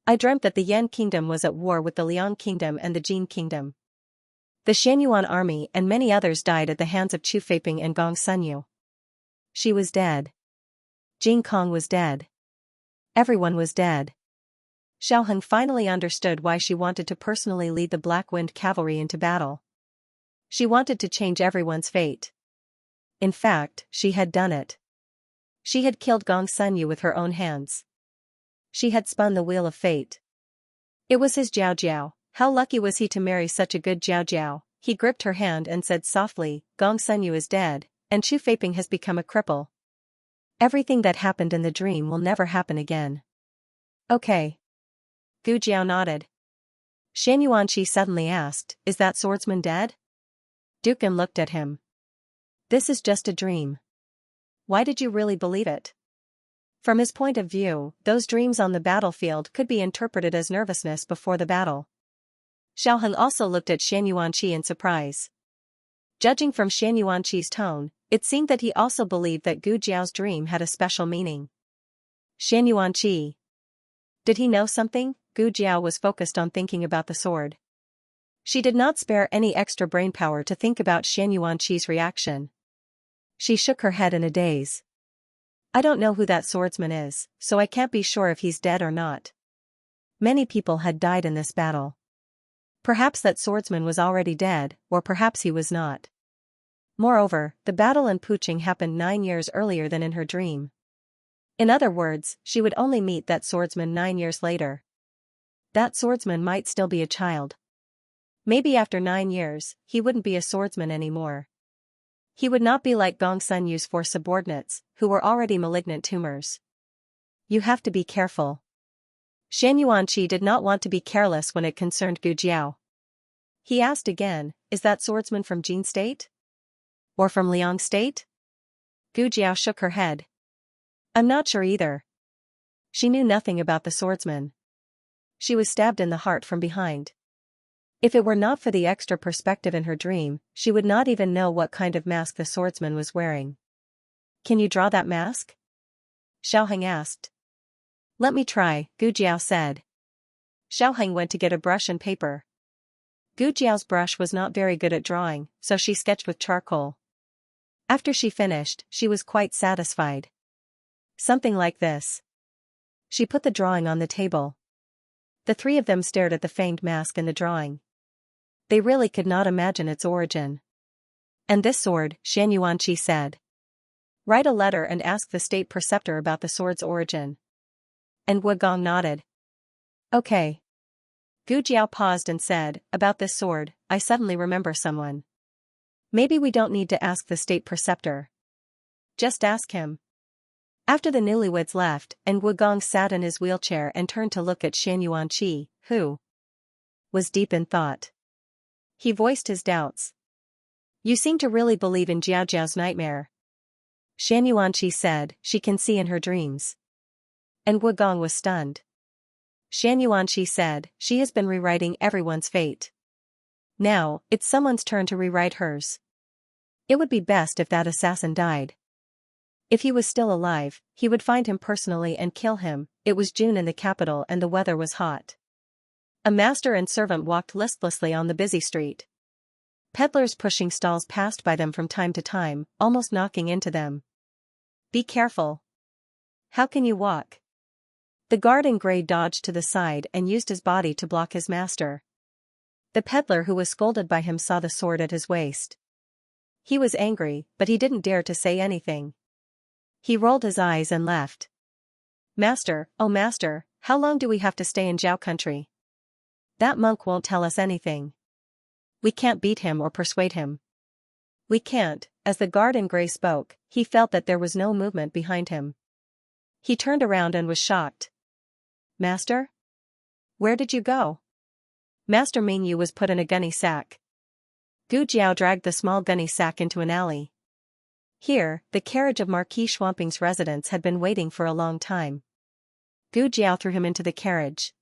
I dreamt that the Yan kingdom was at war with the Liang kingdom and the Jin kingdom. The Xianyuan army and many others died at the hands of Chu Feiping and Gong Sunyu. She was dead. Jing Kong was dead. Everyone was dead. Xiaoheng finally understood why she wanted to personally lead the Black Wind cavalry into battle. She wanted to change everyone's fate. In fact, she had done it. She had killed Gong Sunyu with her own hands. She had spun the wheel of fate. It was his Jiao Jiao. How lucky was he to marry such a good Jiao Jiao? He gripped her hand and said softly, Gong Sunyu is dead, and Chu Feiping has become a cripple. Everything that happened in the dream will never happen again. Okay. Gu Jiao nodded. Xianxia suddenly asked, is that swordsman dead? Dukin looked at him. This is just a dream. Why did you really believe it? From his point of view, those dreams on the battlefield could be interpreted as nervousness before the battle. Xiaoheng also looked at Xianxia in surprise. Judging from Xianxua's tone, it seemed that he also believed that Gu Jiao's dream had a special meaning. Xianxia. Did he know something? Gu Jiao was focused on thinking about the sword. She did not spare any extra brainpower to think about Xianxua's reaction. She shook her head in a daze. I don't know who that swordsman is, so I can't be sure if he's dead or not. Many people had died in this battle. Perhaps that swordsman was already dead, or perhaps he was not. Moreover, the battle in Puqing happened 9 years earlier than in her dream. In other words, she would only meet that swordsman 9 years later. That swordsman might still be a child. Maybe after 9 years, he wouldn't be a swordsman anymore. He would not be like Gong Sunyu's 4 subordinates, who were already malignant tumors. You have to be careful. Xianxia did not want to be careless when it concerned Gu Jiao. He asked again, is that swordsman from Jin State? Or from Liang State? Gu Jiao shook her head. I'm not sure either. She knew nothing about the swordsman. She was stabbed in the heart from behind. If it were not for the extra perspective in her dream, she would not even know what kind of mask the swordsman was wearing. Can you draw that mask? Xiaoheng asked. Let me try, Gu Jiao said. Xiaoheng went to get a brush and paper. Gu Jiao's brush was not very good at drawing, so she sketched with charcoal. After she finished, she was quite satisfied. Something like this. She put the drawing on the table. The 3 of them stared at the feigned mask in the drawing. They really could not imagine its origin. And this sword, Xianxia said. Write a letter and ask the state preceptor about the sword's origin. And Wu Gong nodded. Okay. Gu Jiao paused and said, about this sword, I suddenly remember someone. Maybe we don't need to ask the state preceptor. Just ask him. After the newlyweds left, and Wu Gong sat in his wheelchair and turned to look at Xianxia, who was deep in thought. He voiced his doubts. You seem to really believe in Jiao Jiao's nightmare. Xianxia said, she can see in her dreams. And Wu Gong was stunned. Xianxia said, she has been rewriting everyone's fate. Now, it's someone's turn to rewrite hers. It would be best if that assassin died. If he was still alive, he would find him personally and kill him. It was June in the capital and the weather was hot. A master and servant walked listlessly on the busy street. Peddlers pushing stalls passed by them from time to time, almost knocking into them. Be careful. How can you walk? The guard in gray dodged to the side and used his body to block his master. The peddler who was scolded by him saw the sword at his waist. He was angry, but he didn't dare to say anything. He rolled his eyes and left. Master, oh master, how long do we have to stay in Zhao country? That monk won't tell us anything. We can't beat him or persuade him. We can't. As the guard in gray spoke, he felt that there was no movement behind him. He turned around and was shocked. Master? Where did you go? Master Mingyu was put in a gunny sack. Gu Jiao dragged the small gunny sack into an alley. Here, the carriage of Marquis Schwamping's residence had been waiting for a long time. Gu Jiao threw him into the carriage.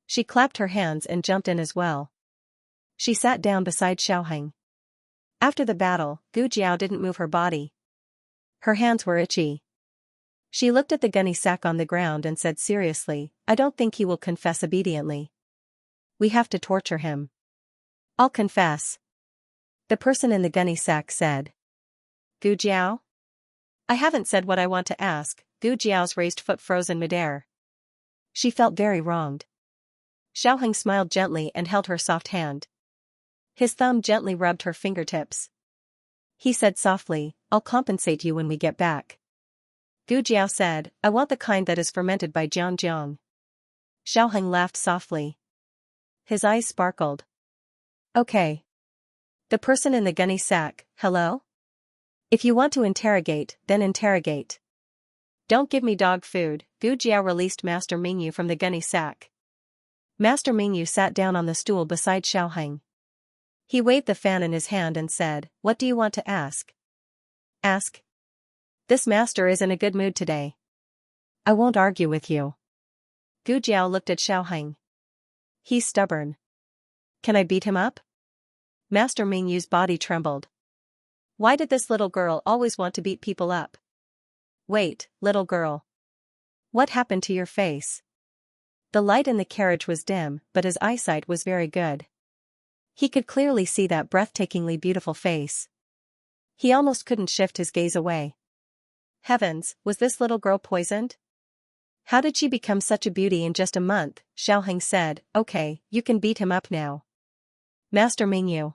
She clapped her hands and jumped in as well. She sat down beside Xiaoheng. After the battle, Gu Jiao didn't move her body. Her hands were itchy. She looked at the gunny sack on the ground and said seriously, I don't think he will confess obediently. We have to torture him. I'll confess. The person in the gunny sack said. Gu Jiao? I haven't said what I want to ask. Gu Jiao's raised foot froze in midair. She felt very wronged. Xiaoheng smiled gently and held her soft hand. His thumb gently rubbed her fingertips. He said softly, I'll compensate you when we get back. Gu Jiao said, I want the kind that is fermented by Jiang. Xiaoheng laughed softly. His eyes sparkled. Okay. The person in the gunny sack, hello? If you want to interrogate, then interrogate. Don't give me dog food. Gu Jiao released Master Mingyu from the gunny sack. Master Mingyu sat down on the stool beside Xiaoheng. He waved the fan in his hand and said, What do you want to ask? Ask. This master is in a good mood today. I won't argue with you. Gu Jiao looked at Xiaoheng. He's stubborn. Can I beat him up? Master Mingyu's body trembled. Why did this little girl always want to beat people up? Wait, little girl. What happened to your face? The light in the carriage was dim, but his eyesight was very good. He could clearly see that breathtakingly beautiful face. He almost couldn't shift his gaze away. Heavens, was this little girl poisoned? How did she become such a beauty in just a month? Xiaoheng said, Okay, you can beat him up now. Master Mingyu.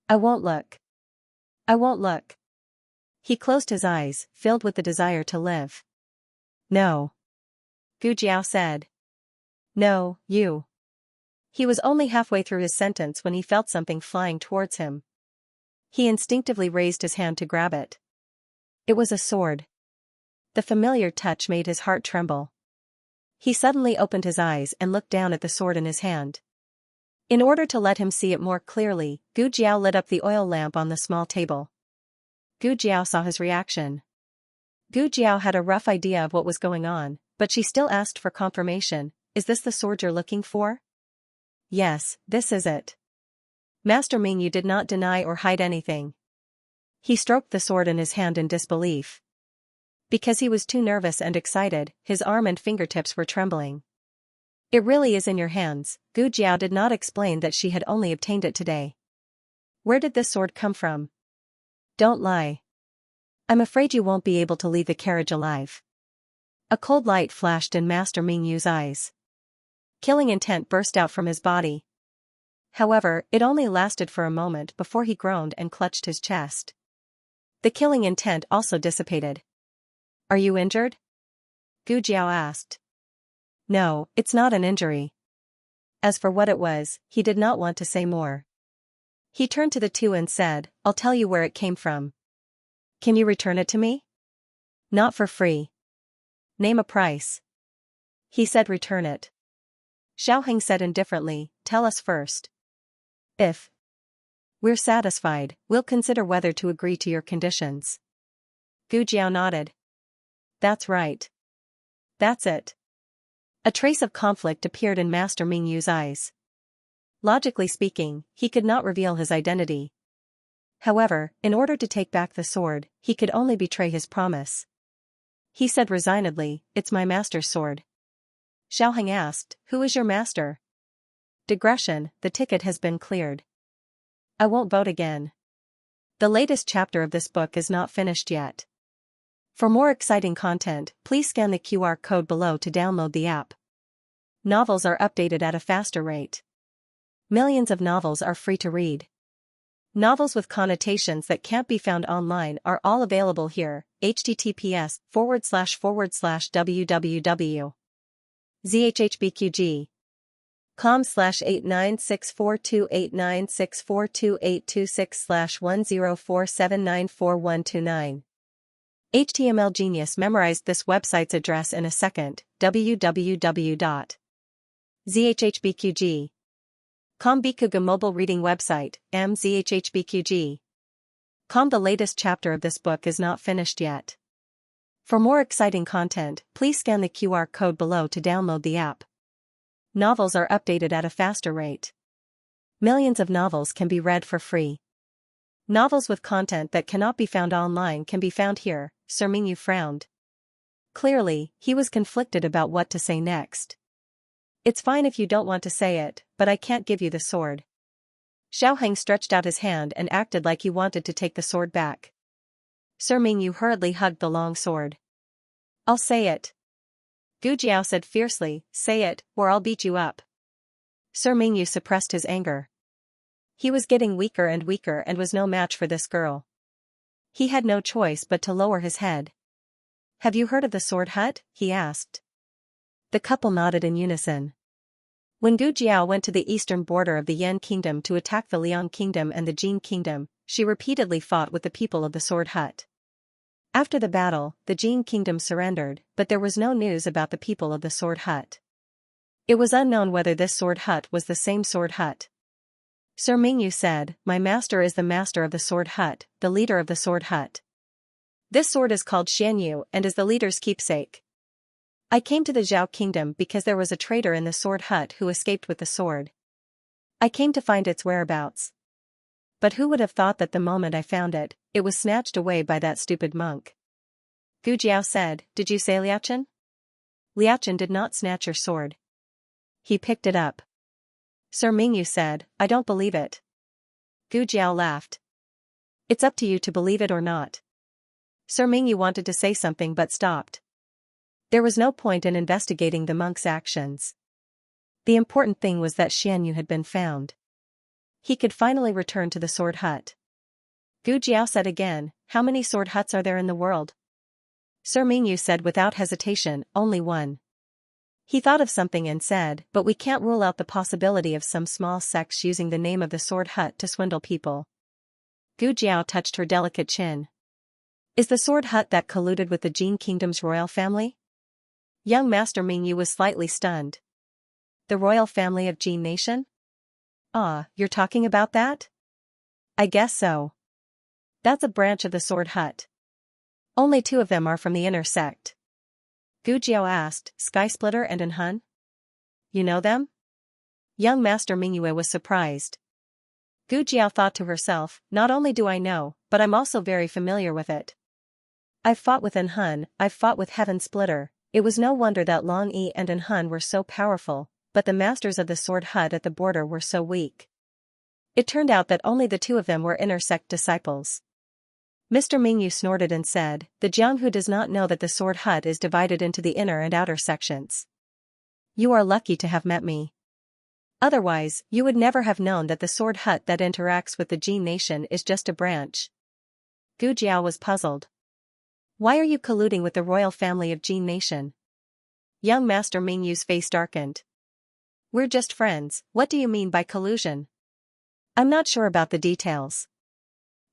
I won't look. I won't look. He closed his eyes, filled with the desire to live. No. Gu Jiao said. No, you. He was only halfway through his sentence when he felt something flying towards him. He instinctively raised his hand to grab it. It was a sword. The familiar touch made his heart tremble. He suddenly opened his eyes and looked down at the sword in his hand. In order to let him see it more clearly, Gu Jiao lit up the oil lamp on the small table. Gu Jiao saw his reaction. Gu Jiao had a rough idea of what was going on, but she still asked for confirmation. Is this the sword you're looking for? Yes, this is it. Master Mingyu did not deny or hide anything. He stroked the sword in his hand in disbelief. Because he was too nervous and excited, his arm and fingertips were trembling. It really is in your hands. Gu Jiao did not explain that she had only obtained it today. Where did this sword come from? Don't lie. I'm afraid you won't be able to leave the carriage alive. A cold light flashed in Master Mingyu's eyes. Killing intent burst out from his body. However, it only lasted for a moment before he groaned and clutched his chest. The killing intent also dissipated. Are you injured? Gu Jiao asked. No, it's not an injury. As for what it was, he did not want to say more. He turned to the two and said, I'll tell you where it came from. Can you return it to me? Not for free. Name a price. He said return it. Xiaoheng said indifferently, tell us first. If we're satisfied, we'll consider whether to agree to your conditions. Gu Jiao nodded. That's right. That's it. A trace of conflict appeared in Master Mingyu's eyes. Logically speaking, he could not reveal his identity. However, in order to take back the sword, he could only betray his promise. He said resignedly, it's my master's sword. Xiaoheng asked, who is your master? Digression, the ticket has been cleared. I won't vote again. The latest chapter of this book is not finished yet. For more exciting content, please scan the QR code below to download the app. Novels are updated at a faster rate. Millions of novels are free to read. Novels with connotations that can't be found online are all available here. https://www. zhhbqg.com/8964289642826/1047944129. HTML Genius memorized this website's address in a second. www.zhhbqg.com Bikuga mobile reading website, mzhhbqg. The latest chapter of this book is not finished yet. For more exciting content, please scan the QR code below to download the app. Novels are updated at a faster rate. Millions of novels can be read for free. Novels with content that cannot be found online can be found here. Sir Mingyu frowned. Clearly, he was conflicted about what to say next. It's fine if you don't want to say it, but I can't give you the sword. Xiaoheng stretched out his hand and acted like he wanted to take the sword back. Sir Mingyu hurriedly hugged the long sword. I'll say it. Gu Jiao said fiercely, say it, or I'll beat you up. Sir Mingyu suppressed his anger. He was getting weaker and was no match for this girl. He had no choice but to lower his head. Have you heard of the sword hut? He asked. The couple nodded in unison. When Gu Jiao went to the eastern border of the Yan Kingdom to attack the Liang Kingdom and the Jin Kingdom, she repeatedly fought with the people of the sword hut. After the battle, the Jin Kingdom surrendered, but there was no news about the people of the sword hut. It was unknown whether this sword hut was the same sword hut. Sir Mingyu said, my master is the master of the sword hut, the leader of the sword hut. This sword is called Xianxia and is the leader's keepsake. I came to the Zhao Kingdom because there was a traitor in the sword hut who escaped with the sword. I came to find its whereabouts. But who would have thought that the moment I found it, it was snatched away by that stupid monk? Gu Jiao said, did you say Liachen? Liachen did not snatch your sword. He picked it up. Sir Mingyu said, I don't believe it. Gu Jiao laughed. It's up to you to believe it or not. Sir Mingyu wanted to say something but stopped. There was no point in investigating the monk's actions. The important thing was that Xianxia had been found. He could finally return to the sword hut. Gu Jiao said again, how many sword huts are there in the world? Sir Mingyu said without hesitation, only one. He thought of something and said, but we can't rule out the possibility of some small sects using the name of the sword hut to swindle people. Gu Jiao touched her delicate chin. Is the sword hut that colluded with the Jin Kingdom's royal family? Young Master Mingyu was slightly stunned. The royal family of Jin Nation? Ah, you're talking about that? I guess so. That's a branch of the sword hut. Only 2 of them are from the inner sect. Gu Jiao asked, Sky Splitter and Anhun? You know them? Young Master Mingyu was surprised. Gu Jiao thought to herself, not only do I know, but I'm also very familiar with it. I've fought with Anhun, I've fought with Heaven Splitter. It was no wonder that Long Yi and Anhun were so powerful, but the masters of the sword hut at the border were so weak. It turned out that only the 2 of them were inner sect disciples. Mr. Mingyu snorted and said, the Jianghu does not know that the sword hut is divided into the inner and outer sections. You are lucky to have met me. Otherwise, you would never have known that the sword hut that interacts with the Jin Nation is just a branch. Gu Jiao was puzzled. Why are you colluding with the royal family of Jin Nation? Young Master Mingyu's face darkened. We're just friends, what do you mean by collusion? I'm not sure about the details.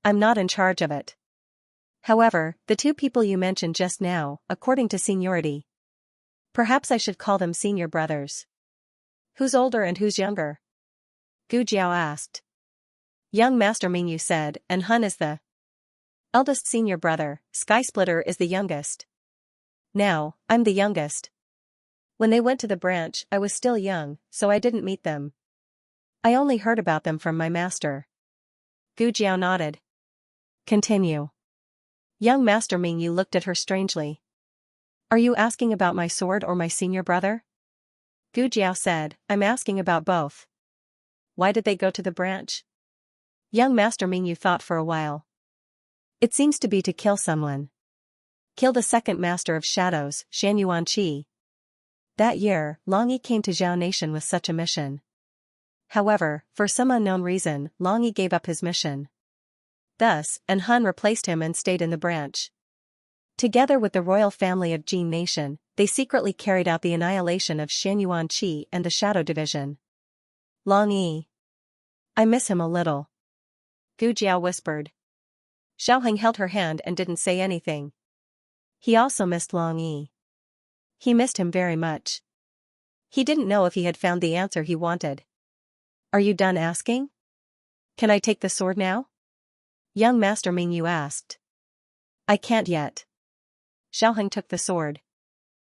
I'm not in charge of it. However, the 2 people you mentioned just now, according to seniority. Perhaps I should call them senior brothers. Who's older and who's younger? Gu Jiao asked. Young Master Mingyu said, Anhun is the eldest senior brother, Sky Splitter is the youngest. Now, I'm the youngest. When they went to the branch, I was still young, so I didn't meet them. I only heard about them from my master. Gu Jiao nodded. Continue. Young Master Mingyu looked at her strangely. Are you asking about my sword or my senior brother? Gu Jiao said, I'm asking about both. Why did they go to the branch? Young Master Mingyu thought for a while. It seems to be to kill someone. Kill the second master of shadows, Xianxia. That year, Long Yi came to Zhao Nation with such a mission. However, for some unknown reason, Long Yi gave up his mission. Thus, Anhun replaced him and stayed in the branch. Together with the royal family of Jin Nation, they secretly carried out the annihilation of Xianxia and the Shadow Division. Long Yi. I miss him a little. Gu Jiao whispered. Xiaoheng held her hand and didn't say anything. He also missed Long Yi. He missed him very much. He didn't know if he had found the answer he wanted. Are you done asking? Can I take the sword now? Young Master Mingyu asked. I can't yet. Xiaoheng took the sword.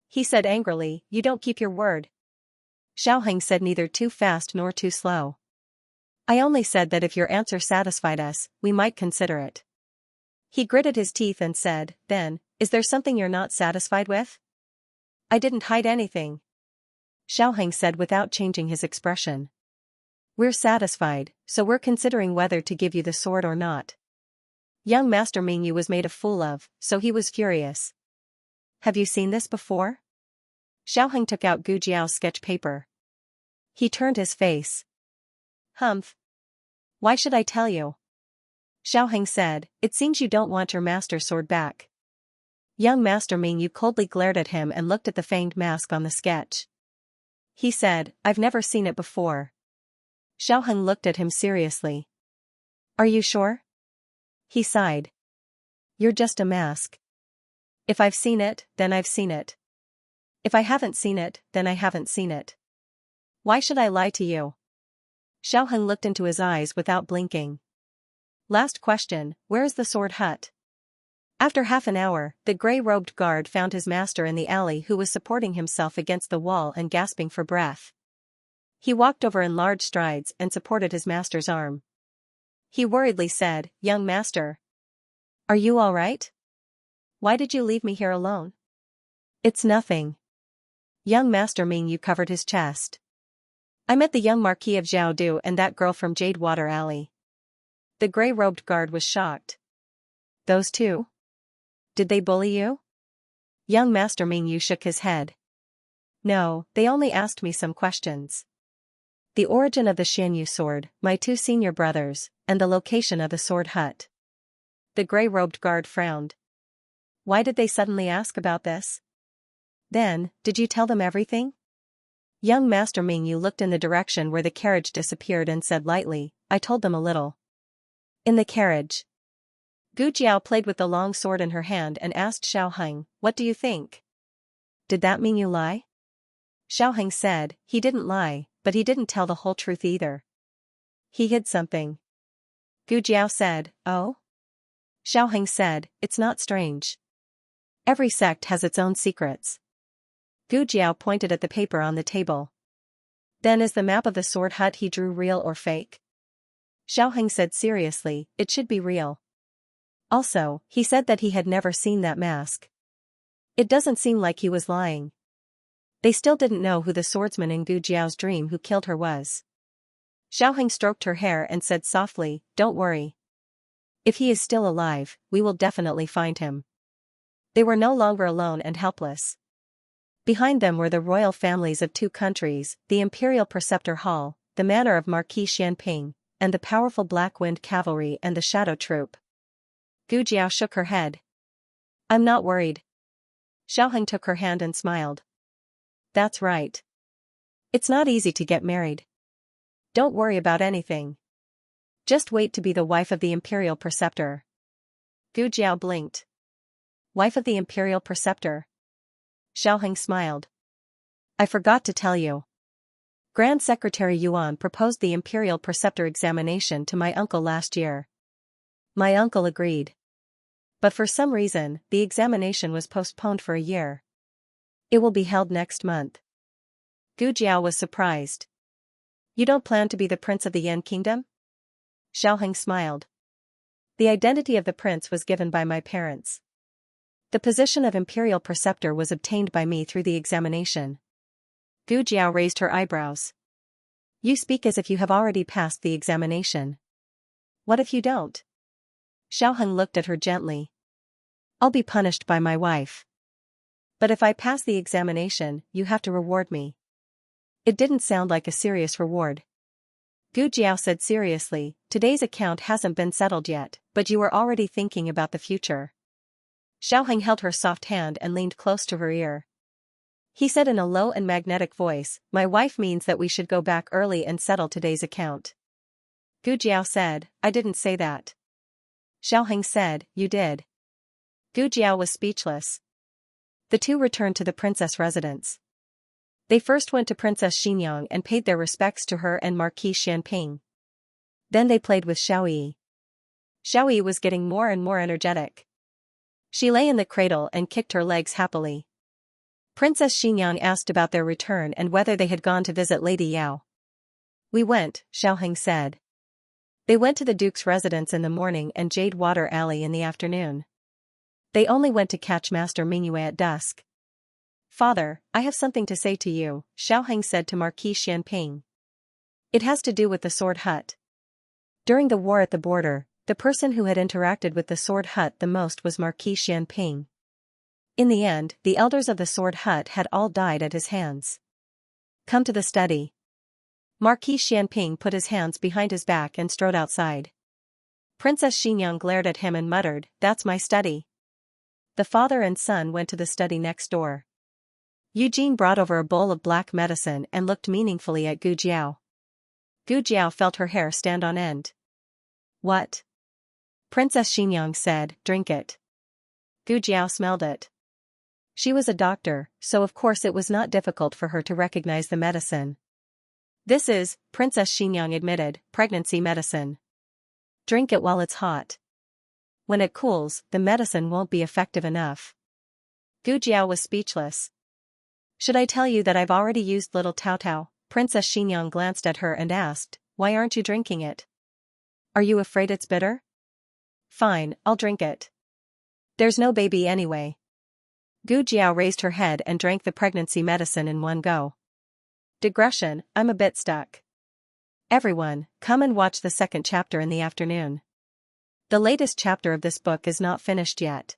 He said angrily, you don't keep your word. Xiaoheng said neither too fast nor too slow. I only said that if your answer satisfied us, we might consider it. He gritted his teeth and said, then, is there something you're not satisfied with? I didn't hide anything. Xiaoheng said without changing his expression. We're satisfied, so we're considering whether to give you the sword or not. Young Master Mingyu was made a fool of, so he was furious. Have you seen this before? Xiaoheng took out Gu Jiao's sketch paper. He turned his face. Humph. Why should I tell you? Xiaoheng said, it seems you don't want your master's sword back. Young Master Mingyu coldly glared at him and looked at the fanged mask on the sketch. He said, I've never seen it before. Xiaoheng looked at him seriously. Are you sure? He sighed. You're just a mask. If I've seen it, then I've seen it. If I haven't seen it, then I haven't seen it. Why should I lie to you? Xiaoheng looked into his eyes without blinking. Last question, where is the sword hut? After half an hour, the grey-robed guard found his master in the alley who was supporting himself against the wall and gasping for breath. He walked over in large strides and supported his master's arm. He worriedly said, young master. Are you all right? Why did you leave me here alone? It's nothing. Young Master Mingyu covered his chest. I met the young Marquis of Xiaodu and that girl from Jade Water Alley. The grey-robed guard was shocked. Those two? Did they bully you? Young Master Mingyu shook his head. No, they only asked me some questions. The origin of the Xianxia sword, my two senior brothers, and the location of the sword hut. The grey-robed guard frowned. Why did they suddenly ask about this? Then, did you tell them everything? Young Master Mingyu looked in the direction where the carriage disappeared and said lightly, I told them a little. In the carriage. Gu Jiao played with the long sword in her hand and asked Xiaoheng, what do you think? Did that mean you lie? Xiaoheng said, he didn't lie, but he didn't tell the whole truth either. He hid something. Gu Jiao said, oh? Xiaoheng said, it's not strange. Every sect has its own secrets. Gu Jiao pointed at the paper on the table. Then is the map of the sword hut he drew real or fake? Xiaoheng said seriously, it should be real. Also, he said that he had never seen that mask. It doesn't seem like he was lying. They still didn't know who the swordsman in Gu Jiao's dream who killed her was. Xiaoheng stroked her hair and said softly, don't worry. If he is still alive, we will definitely find him. They were no longer alone and helpless. Behind them were the royal families of two countries, the Imperial Preceptor Hall, the manor of Marquis Xianping, and the powerful Black Wind Cavalry and the Shadow Troop. Gu Jiao shook her head. I'm not worried. Xiaoheng took her hand and smiled. That's right. It's not easy to get married. Don't worry about anything. Just wait to be the wife of the Imperial Preceptor. Gu Jiao blinked. Wife of the Imperial Preceptor? Xiaoheng smiled. I forgot to tell you. Grand Secretary Yuan proposed the Imperial Preceptor examination to my uncle last year. My uncle agreed. But for some reason, the examination was postponed for a year. It will be held next month. Gu Jiao was surprised. You don't plan to be the prince of the Yan Kingdom? Xiaoheng smiled. The identity of the prince was given by my parents. The position of Imperial Preceptor was obtained by me through the examination. Gu Jiao raised her eyebrows. You speak as if you have already passed the examination. What if you don't? Xiaoheng looked at her gently. I'll be punished by my wife. But if I pass the examination, you have to reward me. It didn't sound like a serious reward. Gu Jiao said seriously, today's account hasn't been settled yet, but you were already thinking about the future. Xiaoheng held her soft hand and leaned close to her ear. He said in a low and magnetic voice, my wife means that we should go back early and settle today's account. Gu Jiao said, I didn't say that. Xiaoheng said, you did. Gu Jiao was speechless. The two returned to the princess residence. They first went to Princess Xinyang and paid their respects to her and Marquis Xianping. Then they played with Xiaoyi. Xiaoyi was getting more and more energetic. She lay in the cradle and kicked her legs happily. Princess Xianxia asked about their return and whether they had gone to visit Lady Yao. We went, Xiaoheng said. They went to the Duke's residence in the morning and Jade Water Alley in the afternoon. They only went to catch Master Mingyue at dusk. Father, I have something to say to you, Xiaoheng said to Marquis Xianping. It has to do with the Sword Hut. During the war at the border, the person who had interacted with the Sword Hut the most was Marquis Xianping. In the end, the elders of the Sword Hut had all died at his hands. Come to the study. Marquis Xianping put his hands behind his back and strode outside. Princess Xiangyang glared at him and muttered, "That's my study." The father and son went to the study next door. Eugene brought over a bowl of black medicine and looked meaningfully at Gu Jiao. Gu Jiao felt her hair stand on end. What? Princess Xiangyang said, "Drink it." Gu Jiao smelled it. She was a doctor, so of course it was not difficult for her to recognize the medicine. This is, Princess Xiangyang admitted, pregnancy medicine. Drink it while it's hot. When it cools, the medicine won't be effective enough. Gu Jiao was speechless. Should I tell you that I've already used little Tao Tao? Princess Xiangyang glanced at her and asked, "Why aren't you drinking it? Are you afraid it's bitter?" "Fine, I'll drink it. There's no baby anyway." Gu Jiao raised her head and drank the pregnancy medicine in one go. Digression, I'm a bit stuck. Everyone, come and watch the second chapter in the afternoon. The latest chapter of this book is not finished yet.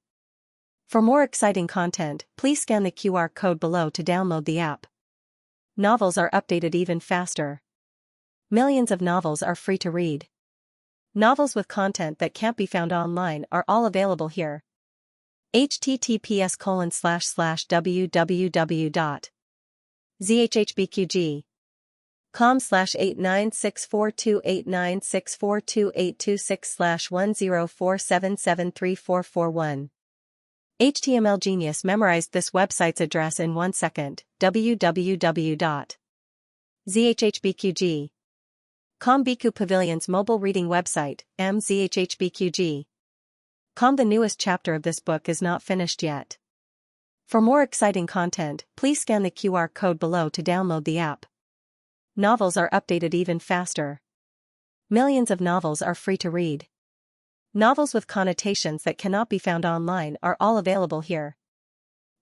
For more exciting content, please scan the QR code below to download the app. Novels are updated even faster. Millions of novels are free to read. Novels with content that can't be found online are all available here. https://www.zhhbqg.com/896428964286/1047734441. HTML Genius memorized this website's address in 1 second. www.zhhbqg.com Biku Pavilion's mobile reading website, mzhhbqg. The newest chapter of this book is not finished yet. For more exciting content, please scan the QR code below to download the app. Novels are updated even faster. Millions of novels are free to read. Novels with connotations that cannot be found online are all available here.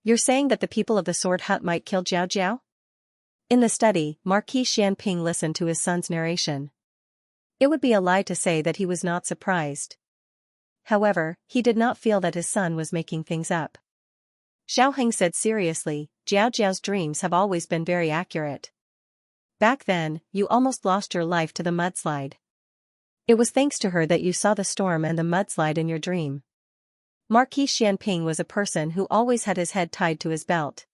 You're saying that the people of the Sword Hut might kill Jiao Jiao? In the study, Marquis Xianping listened to his son's narration. It would be a lie to say that he was not surprised. However, he did not feel that his son was making things up. Xiaoheng said seriously, "Jiao Jiao's dreams have always been very accurate. Back then, you almost lost your life to the mudslide. It was thanks to her that you saw the storm and the mudslide in your dream." Marquis Xianping was a person who always had his head tied to his belt.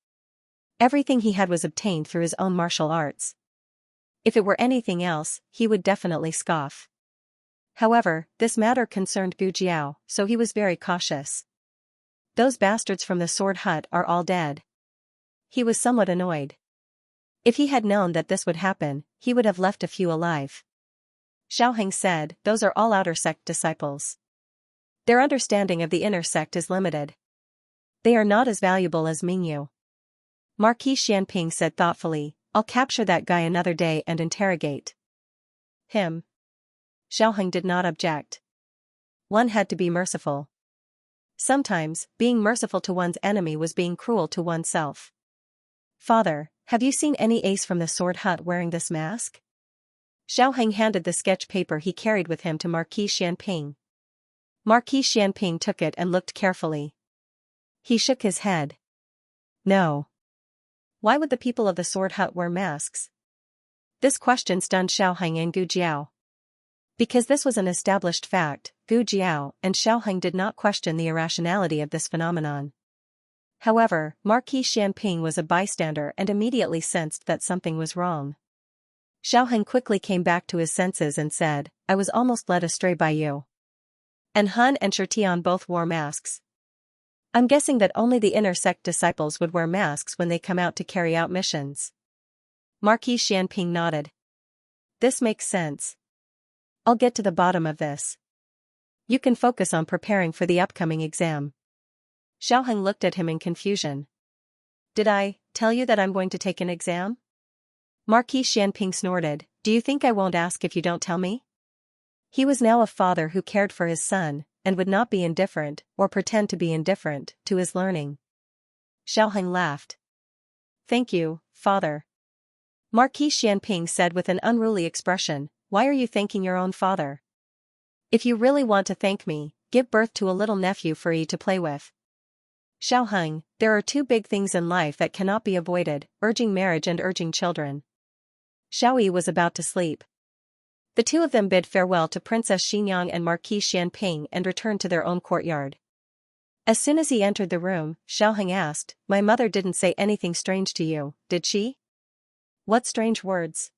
Everything he had was obtained through his own martial arts. If it were anything else, he would definitely scoff. However, this matter concerned Gu Jiao, so he was very cautious. Those bastards from the Sword Hut are all dead. He was somewhat annoyed. If he had known that this would happen, he would have left a few alive. Xiaoheng said, "Those are all outer sect disciples. Their understanding of the inner sect is limited. They are not as valuable as Mingyu." Marquis Xianping said thoughtfully, "I'll capture that guy another day and interrogate him." Xiaoheng did not object. One had to be merciful. Sometimes, being merciful to one's enemy was being cruel to oneself. "Father, have you seen any ace from the Sword Hut wearing this mask?" Xiaoheng handed the sketch paper he carried with him to Marquis Xianping. Marquis Xianping took it and looked carefully. He shook his head. "No. Why would the people of the Sword Hut wear masks?" This question stunned Xiaoheng and Gu Jiao. Because this was an established fact, Gu Jiao and Xiaoheng did not question the irrationality of this phenomenon. However, Marquis Xianping was a bystander and immediately sensed that something was wrong. Xiaoheng quickly came back to his senses and said, "I was almost led astray by you. And Hun and Shirtian both wore masks. I'm guessing that only the inner sect disciples would wear masks when they come out to carry out missions." Marquis Xianping nodded. "This makes sense. I'll get to the bottom of this." You can focus on preparing for the upcoming exam. Xiaoheng looked at him in confusion. Did I tell you that I'm going to take an exam? Marquis Xianping snorted, do you think I won't ask if you don't tell me? He was now a father who cared for his son, and would not be indifferent, or pretend to be indifferent, to his learning. Xiaoheng laughed. Thank you, father. Marquis Xianping said with an unruly expression, why are you thanking your own father? If you really want to thank me, give birth to a little nephew for you to play with. Xiaoheng, there are two big things in life that cannot be avoided, urging marriage and urging children. Xiaoyi was about to sleep. The two of them bid farewell to Princess Xinyang and Marquis Xianping and returned to their own courtyard. As soon as he entered the room, Xiaoheng asked, my mother didn't say anything strange to you, did she? What strange words?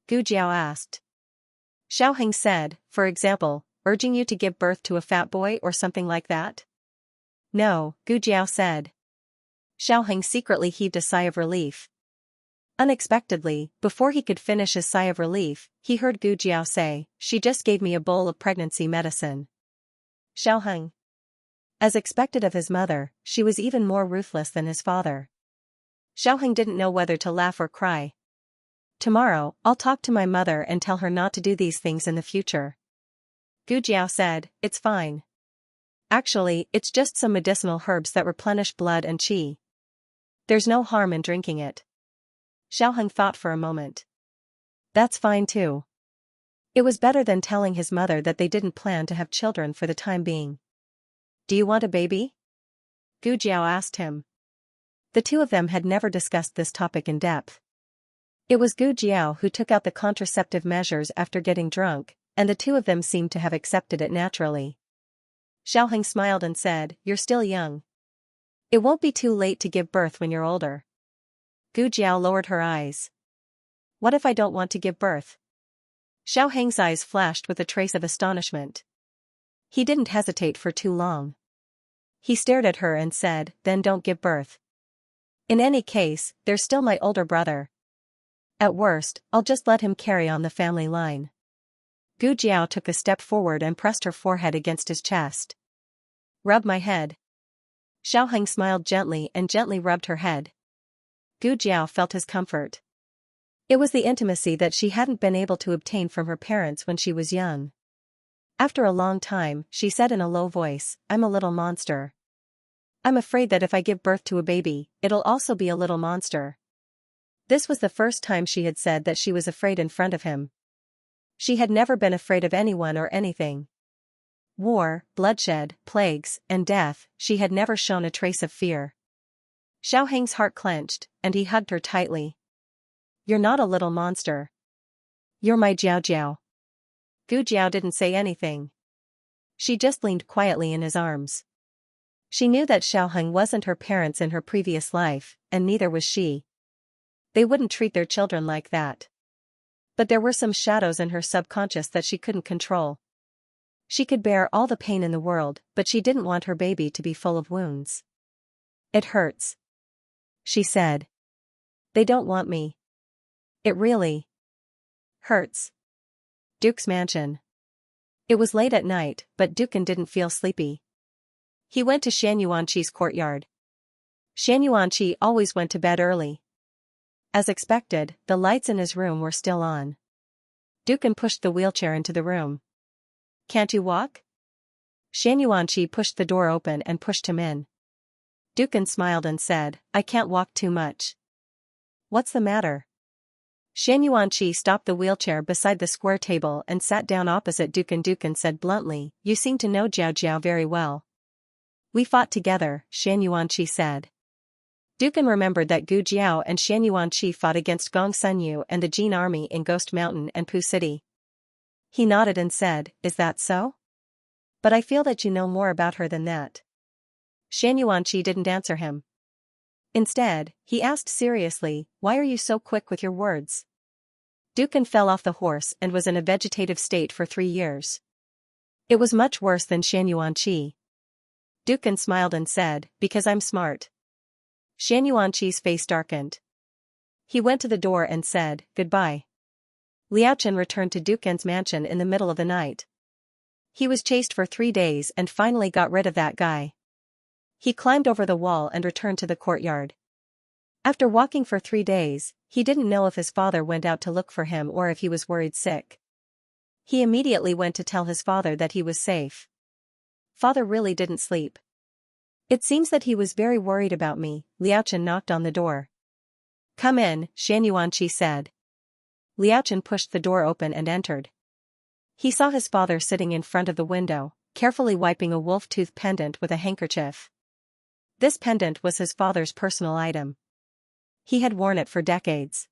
Gu Jiao asked. Xiaoheng said, for example, urging you to give birth to a fat boy or something like that? No, Gu Jiao said. Xiaoheng secretly heaved a sigh of relief. Unexpectedly, before he could finish his sigh of relief, he heard Gu Jiao say, she just gave me a bowl of pregnancy medicine. Xiaoheng. As expected of his mother, she was even more ruthless than his father. Xiaoheng didn't know whether to laugh or cry. Tomorrow, I'll talk to my mother and tell her not to do these things in the future. Gu Jiao said, it's fine. Actually, it's just some medicinal herbs that replenish blood and qi. There's no harm in drinking it. Xiaoheng thought for a moment. That's fine too. It was better than telling his mother that they didn't plan to have children for the time being. Do you want a baby? Gu Jiao asked him. The two of them had never discussed this topic in depth. It was Gu Jiao who took out the contraceptive measures after getting drunk, and the two of them seemed to have accepted it naturally. Xiaoheng smiled and said, you're still young. It won't be too late to give birth when you're older. Gu Jiao lowered her eyes. What if I don't want to give birth? Xiaoheng's eyes flashed with a trace of astonishment. He didn't hesitate for too long. He stared at her and said, then don't give birth. In any case, there's still my older brother. At worst, I'll just let him carry on the family line. Gu Jiao took a step forward and pressed her forehead against his chest. Rub my head. Xiaoheng smiled gently and gently rubbed her head. Gu Jiao felt his comfort. It was the intimacy that she hadn't been able to obtain from her parents when she was young. After a long time, she said in a low voice, I'm a little monster. I'm afraid that if I give birth to a baby, it'll also be a little monster. This was the first time she had said that she was afraid in front of him. She had never been afraid of anyone or anything. War, bloodshed, plagues, and death, she had never shown a trace of fear. Xiaoheng's heart clenched, and he hugged her tightly. You're not a little monster. You're my Jiao Jiao. Gu Jiao didn't say anything. She just leaned quietly in his arms. She knew that Xiaoheng wasn't her parents in her previous life, and neither was she. They wouldn't treat their children like that. But there were some shadows in her subconscious that she couldn't control. She could bear all the pain in the world, but she didn't want her baby to be full of wounds. It hurts, she said. They don't want me. It really hurts. Duke's mansion. It was late at night, but Dukan didn't feel sleepy. He went to Shan Yuanqi's courtyard. Shan Yuanqi always went to bed early. As expected, the lights in his room were still on. Dukan pushed the wheelchair into the room. Can't you walk? Shan Yuanqi pushed the door open and pushed him in. Dukan smiled and said, I can't walk too much. What's the matter? Shan Yuanqi stopped the wheelchair beside the square table and sat down opposite Dukan. Dukan said bluntly, you seem to know Jiao Jiao very well. We fought together, Shan Yuanqi said. Dukan remembered that Gu Jiao and Shan Yuanqi fought against Gong Sunyu and the Jin army in Ghost Mountain and Pu City. He nodded and said, is that so? But I feel that you know more about her than that. Shan Yuanqi didn't answer him. Instead, he asked seriously, why are you so quick with your words? Dukan fell off the horse and was in a vegetative state for 3 years. It was much worse than Shan Yuanqi. Dukan smiled and said, because I'm smart. Shan Yuanqi's face darkened. He went to the door and said, goodbye. Liao Chen returned to Dukan's mansion in the middle of the night. He was chased for 3 days and finally got rid of that guy. He climbed over the wall and returned to the courtyard. After walking for 3 days, he didn't know if his father went out to look for him or if he was worried sick. He immediately went to tell his father that he was safe. Father really didn't sleep. It seems that he was very worried about me. Liaochen knocked on the door. Come in, Xianxia said. Liaochen pushed the door open and entered. He saw his father sitting in front of the window, carefully wiping a wolf-tooth pendant with a handkerchief. This pendant was his father's personal item. He had worn it for decades.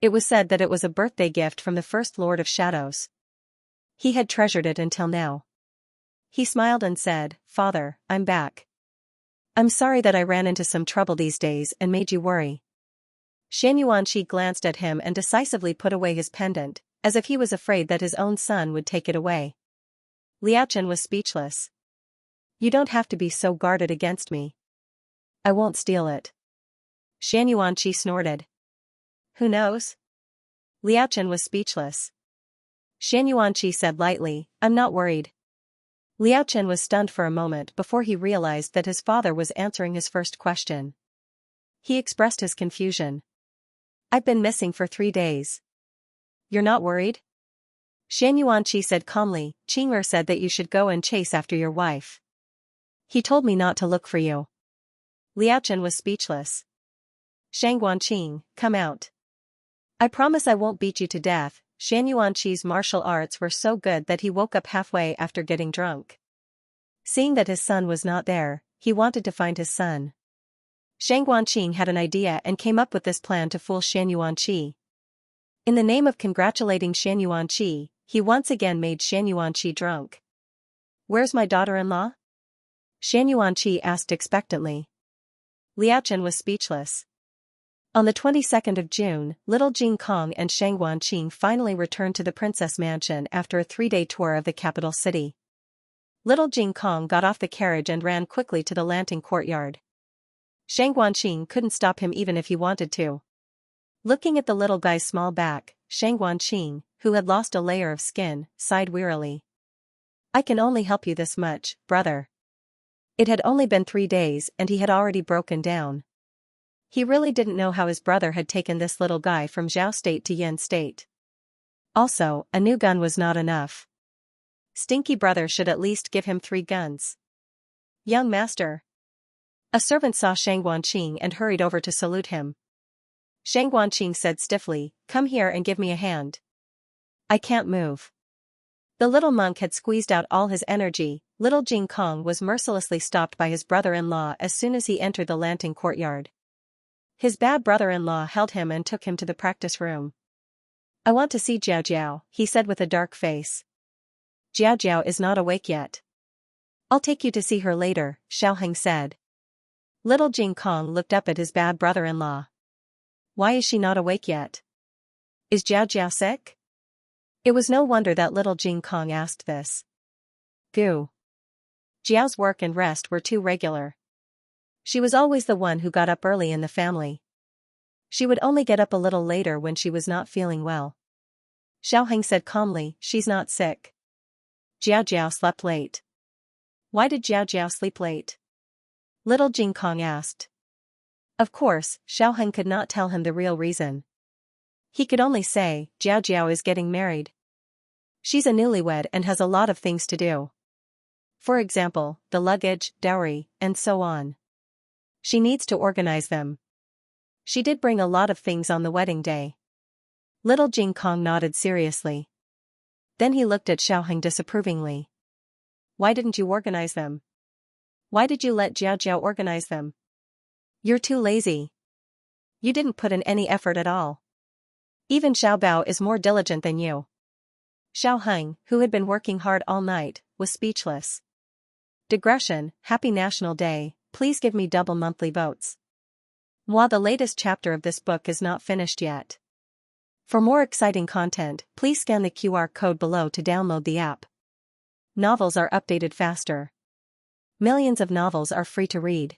It was said that it was a birthday gift from the First Lord of Shadows. He had treasured it until now. He smiled and said, "Father, I'm back. I'm sorry that I ran into some trouble these days and made you worry." Xianxia glanced at him and decisively put away his pendant, as if he was afraid that his own son would take it away. Liaochen was speechless. You don't have to be so guarded against me. I won't steal it. Xianxia snorted. Who knows? Liaochen was speechless. Xianxia said lightly, I'm not worried. Liaochen was stunned for a moment before he realized that his father was answering his first question. He expressed his confusion. I've been missing for 3 days. You're not worried? Xianxia said calmly, Qing'er said that you should go and chase after your wife. He told me not to look for you. Liaochen was speechless. Shangguanqing, come out. I promise I won't beat you to death. Xianxuanqi's martial arts were so good that he woke up halfway after getting drunk. Seeing that his son was not there, he wanted to find his son. Shangguanqing had an idea and came up with this plan to fool Xianxuanqi. In the name of congratulating Xianxuanqi, he once again made Xianxuanqi drunk. Where's my daughter-in-law? Xianxuanqi asked expectantly. Liaochen was speechless. On the 22nd of June, little Jing Kong and Shangguanqing finally returned to the princess mansion after a 3-day tour of the capital city. Little Jing Kong got off the carriage and ran quickly to the Lanting courtyard. Shangguanqing couldn't stop him even if he wanted to. Looking at the little guy's small back, Shangguanqing, who had lost a layer of skin, sighed wearily. I can only help you this much, brother. It had only been 3 days and he had already broken down. He really didn't know how his brother had taken this little guy from Zhao State to Yin State. Also, a new gun was not enough. Stinky brother should at least give him 3 guns. Young master. A servant saw Shangguanqing and hurried over to salute him. Shangguanqing said stiffly, come here and give me a hand. I can't move. The little monk had squeezed out all his energy. Little Jing Kong was mercilessly stopped by his brother-in-law as soon as he entered the Lanting courtyard. His bad brother-in-law held him and took him to the practice room. I want to see Jiao Jiao, he said with a dark face. Jiao Jiao is not awake yet. I'll take you to see her later, Xiaoheng said. Little Jing Kong looked up at his bad brother-in-law. Why is she not awake yet? Is Jiao Jiao sick? It was no wonder that little Jing Kong asked this. Goo. Jiao's work and rest were too regular. She was always the one who got up early in the family. She would only get up a little later when she was not feeling well. Xiaoheng said calmly, she's not sick. Jiao Jiao slept late. Why did Jiao Jiao sleep late? Little Jing Kong asked. Of course, Xiaoheng could not tell him the real reason. He could only say, Jiao Jiao is getting married. She's a newlywed and has a lot of things to do. For example, the luggage, dowry, and so on. She needs to organize them. She did bring a lot of things on the wedding day. Little Jing Kong nodded seriously. Then he looked at Xiaoheng disapprovingly. Why didn't you organize them? Why did you let Jiao Jiao organize them? You're too lazy. You didn't put in any effort at all. Even Xiao Bao is more diligent than you. Xiaoheng, who had been working hard all night, was speechless. Digression, Happy National Day, please give me double monthly votes. While the latest chapter of this book is not finished yet. For more exciting content, please scan the QR code below to download the app. Novels are updated faster. Millions of novels are free to read.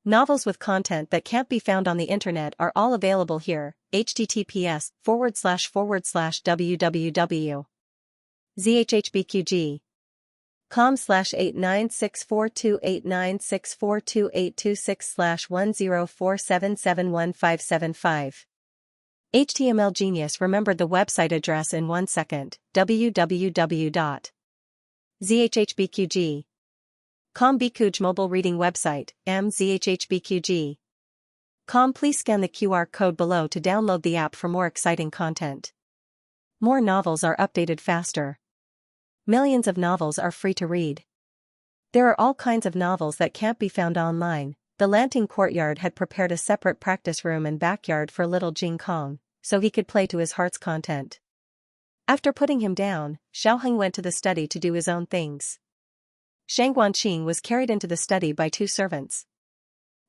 Novels with content that can't be found on the internet are all available here. https://www.zhhbqg com/89642896428226/1047715575. HTML Genius remembered the website address in 1 second. www.zhhbqg.com Bikuj mobile reading website, mzhhbqg.com. Please scan the QR code below to download the app for more exciting content. More novels are updated faster. Millions of novels are free to read. There are all kinds of novels that can't be found online. The Lanting courtyard had prepared a separate practice room and backyard for little Jing Kong, so he could play to his heart's content. After putting him down, Xiaoheng went to the study to do his own things. Shang Guanqing was carried into the study by 2 servants.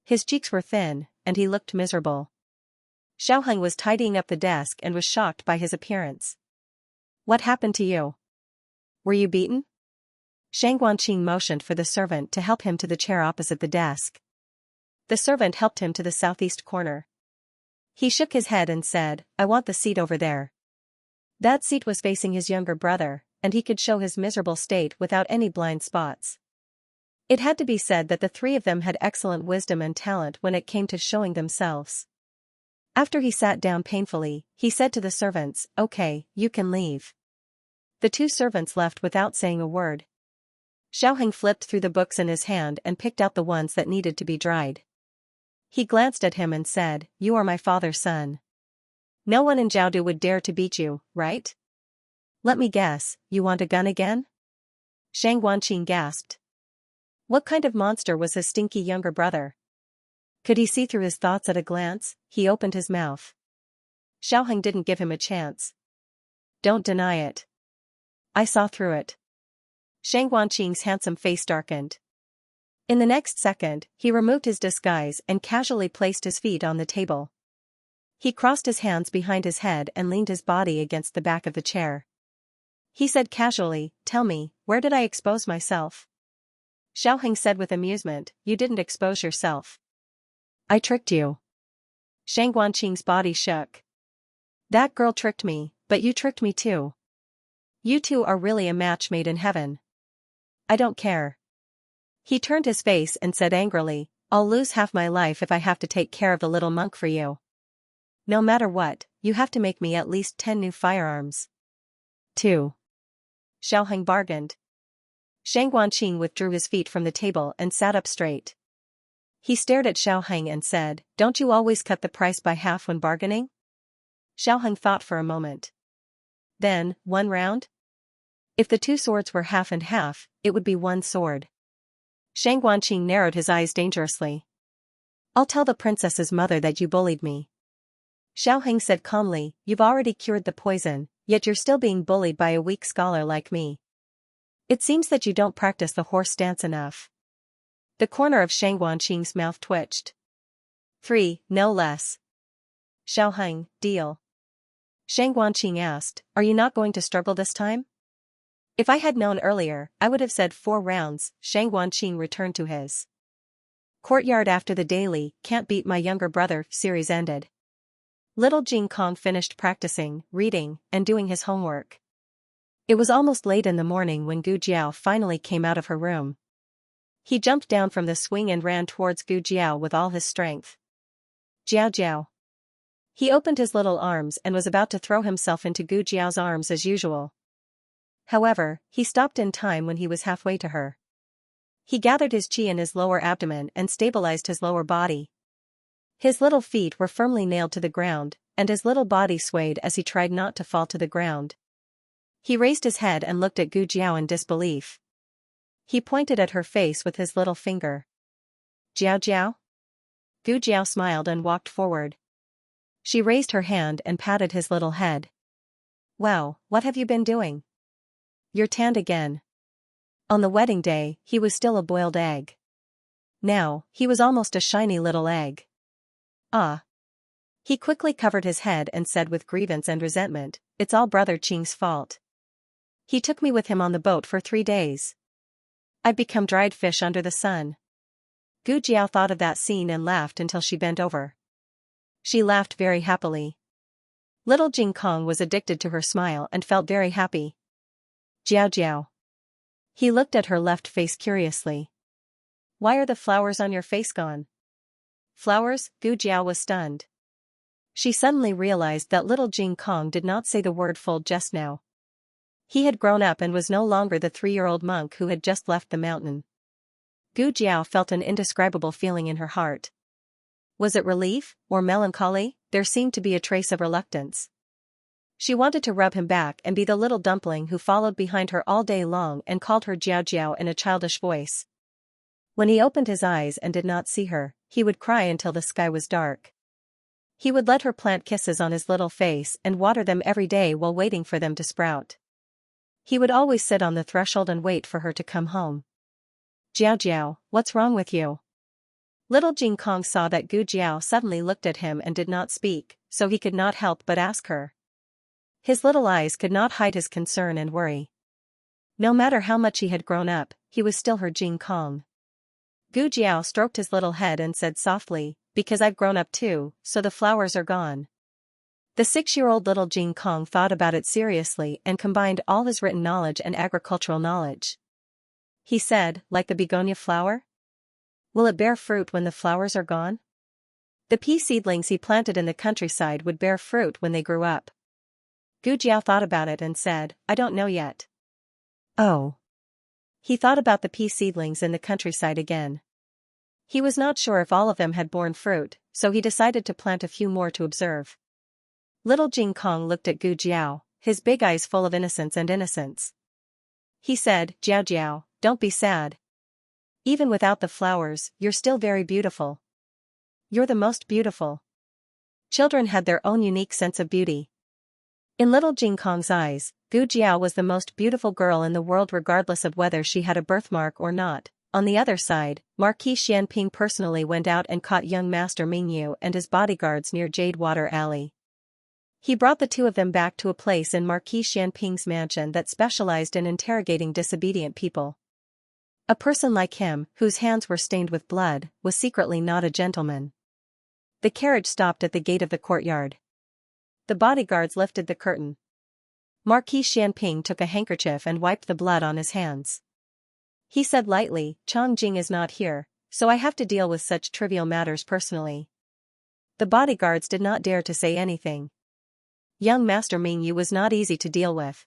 His cheeks were thin, and he looked miserable. Xiaoheng was tidying up the desk and was shocked by his appearance. "What happened to you? Were you beaten?" Shang Guanqing motioned for the servant to help him to the chair opposite the desk. The servant helped him to the southeast corner. He shook his head and said, "I want the seat over there." That seat was facing his younger brother, and he could show his miserable state without any blind spots. It had to be said that the 3 of them had excellent wisdom and talent when it came to showing themselves. After he sat down painfully, he said to the servants, "Okay, you can leave." The 2 servants left without saying a word. Xiaoheng flipped through the books in his hand and picked out the ones that needed to be dried. He glanced at him and said, "You are my father's son. No one in Jiaodu would dare to beat you, right? Let me guess, you want a gun again?" Shang Guanqing gasped. What kind of monster was his stinky younger brother? Could he see through his thoughts at a glance? He opened his mouth. Xiaoheng didn't give him a chance. "Don't deny it. I saw through it." Shang Guanqing's handsome face darkened. In the next second, he removed his disguise and casually placed his feet on the table. He crossed his hands behind his head and leaned his body against the back of the chair. He said casually, "Tell me, where did I expose myself?" Xiaoheng said with amusement, "You didn't expose yourself. I tricked you." Shang Guanqing's body shook. "That girl tricked me, but you tricked me too. You two are really a match made in heaven." "I don't care." He turned his face and said angrily, "I'll lose half my life if I have to take care of the little monk for you. No matter what, you have to make me at least 10 new firearms." 2. Xiaoheng bargained. Shang Guanqing withdrew his feet from the table and sat up straight. He stared at Xiaoheng and said, "Don't you always cut the price by half when bargaining?" Xiaoheng thought for a moment. Then, 1 round? If the 2 swords were half and half, it would be 1 sword. Shang Guanqing narrowed his eyes dangerously. "I'll tell the princess's mother that you bullied me." Xiaoheng said calmly, "You've already cured the poison, yet you're still being bullied by a weak scholar like me. It seems that you don't practice the horse stance enough." The corner of Shang Guanqing's mouth twitched. 3, no less. "Xiaoheng, deal?" Shang Guanqing asked, "Are you not going to struggle this time?" "If I had known earlier, I would have said 4 rounds, Shang Guanqing returned to his courtyard after the daily "Can't Beat My Younger Brother" series ended. Little Jing Kong finished practicing, reading, and doing his homework. It was almost late in the morning when Gu Jiao finally came out of her room. He jumped down from the swing and ran towards Gu Jiao with all his strength. "Jiao Jiao." He opened his little arms and was about to throw himself into Gu Jiao's arms as usual. However, he stopped in time when he was halfway to her. He gathered his chi in his lower abdomen and stabilized his lower body. His little feet were firmly nailed to the ground, and his little body swayed as he tried not to fall to the ground. He raised his head and looked at Gu Jiao in disbelief. He pointed at her face with his little finger. "Jiao Jiao?" Gu Jiao smiled and walked forward. She raised her hand and patted his little head. "Wow, what have you been doing? You're tanned again." On the wedding day, he was still a boiled egg. Now, he was almost a shiny little egg. "Ah." He quickly covered his head and said with grievance and resentment, "It's all Brother Qing's fault. He took me with him on the boat for 3 days. I've become dried fish under the sun." Gu Jiao thought of that scene and laughed until she bent over. She laughed very happily. Little Jing Kong was addicted to her smile and felt very happy. "Jiao Jiao." He looked at her left face curiously. Why are the flowers on your face gone? Flowers? Gu Jiao was stunned. She suddenly realized that little Jing Kong did not say the word fold just now. He had grown up and was no longer the 3-year-old monk who had just left the mountain. Gu Jiao felt an indescribable feeling in her heart. Was it relief, or melancholy? There seemed to be a trace of reluctance. She wanted to rub him back and be the little dumpling who followed behind her all day long and called her Jiao Jiao in a childish voice. When he opened his eyes and did not see her, he would cry until the sky was dark. He would let her plant kisses on his little face and water them every day while waiting for them to sprout. He would always sit on the threshold and wait for her to come home. Jiao Jiao, what's wrong with you? Little Jing Kong saw that Gu Jiao suddenly looked at him and did not speak, so he could not help but ask her. His little eyes could not hide his concern and worry. No matter how much he had grown up, he was still her Jing Kong. Gu Jiao stroked his little head and said softly, because I've grown up too, so the flowers are gone. The 6-year-old little Jing Kong thought about it seriously and combined all his written knowledge and agricultural knowledge. He said, like the begonia flower? Will it bear fruit when the flowers are gone? The pea seedlings he planted in the countryside would bear fruit when they grew up. Gu Jiao thought about it and said, I don't know yet. Oh. He thought about the pea seedlings in the countryside again. He was not sure if all of them had borne fruit, so he decided to plant a few more to observe. Little Jing Kong looked at Gu Jiao, his big eyes full of innocence. He said, Jiao Jiao, don't be sad. Even without the flowers, you're still very beautiful. You're the most beautiful. Children had their own unique sense of beauty. In little Jing Kong's eyes, Gu Jiao was the most beautiful girl in the world regardless of whether she had a birthmark or not. On the other side, Marquis Xianping personally went out and caught young Master Mingyu and his bodyguards near Jade Water Alley. He brought the two of them back to a place in Marquis Xianping's mansion that specialized in interrogating disobedient people. A person like him, whose hands were stained with blood, was secretly not a gentleman. The carriage stopped at the gate of the courtyard. The bodyguards lifted the curtain. Marquis Xianping took a handkerchief and wiped the blood on his hands. He said lightly, Chang Jing is not here, so I have to deal with such trivial matters personally. The bodyguards did not dare to say anything. Young Master Mingyu was not easy to deal with.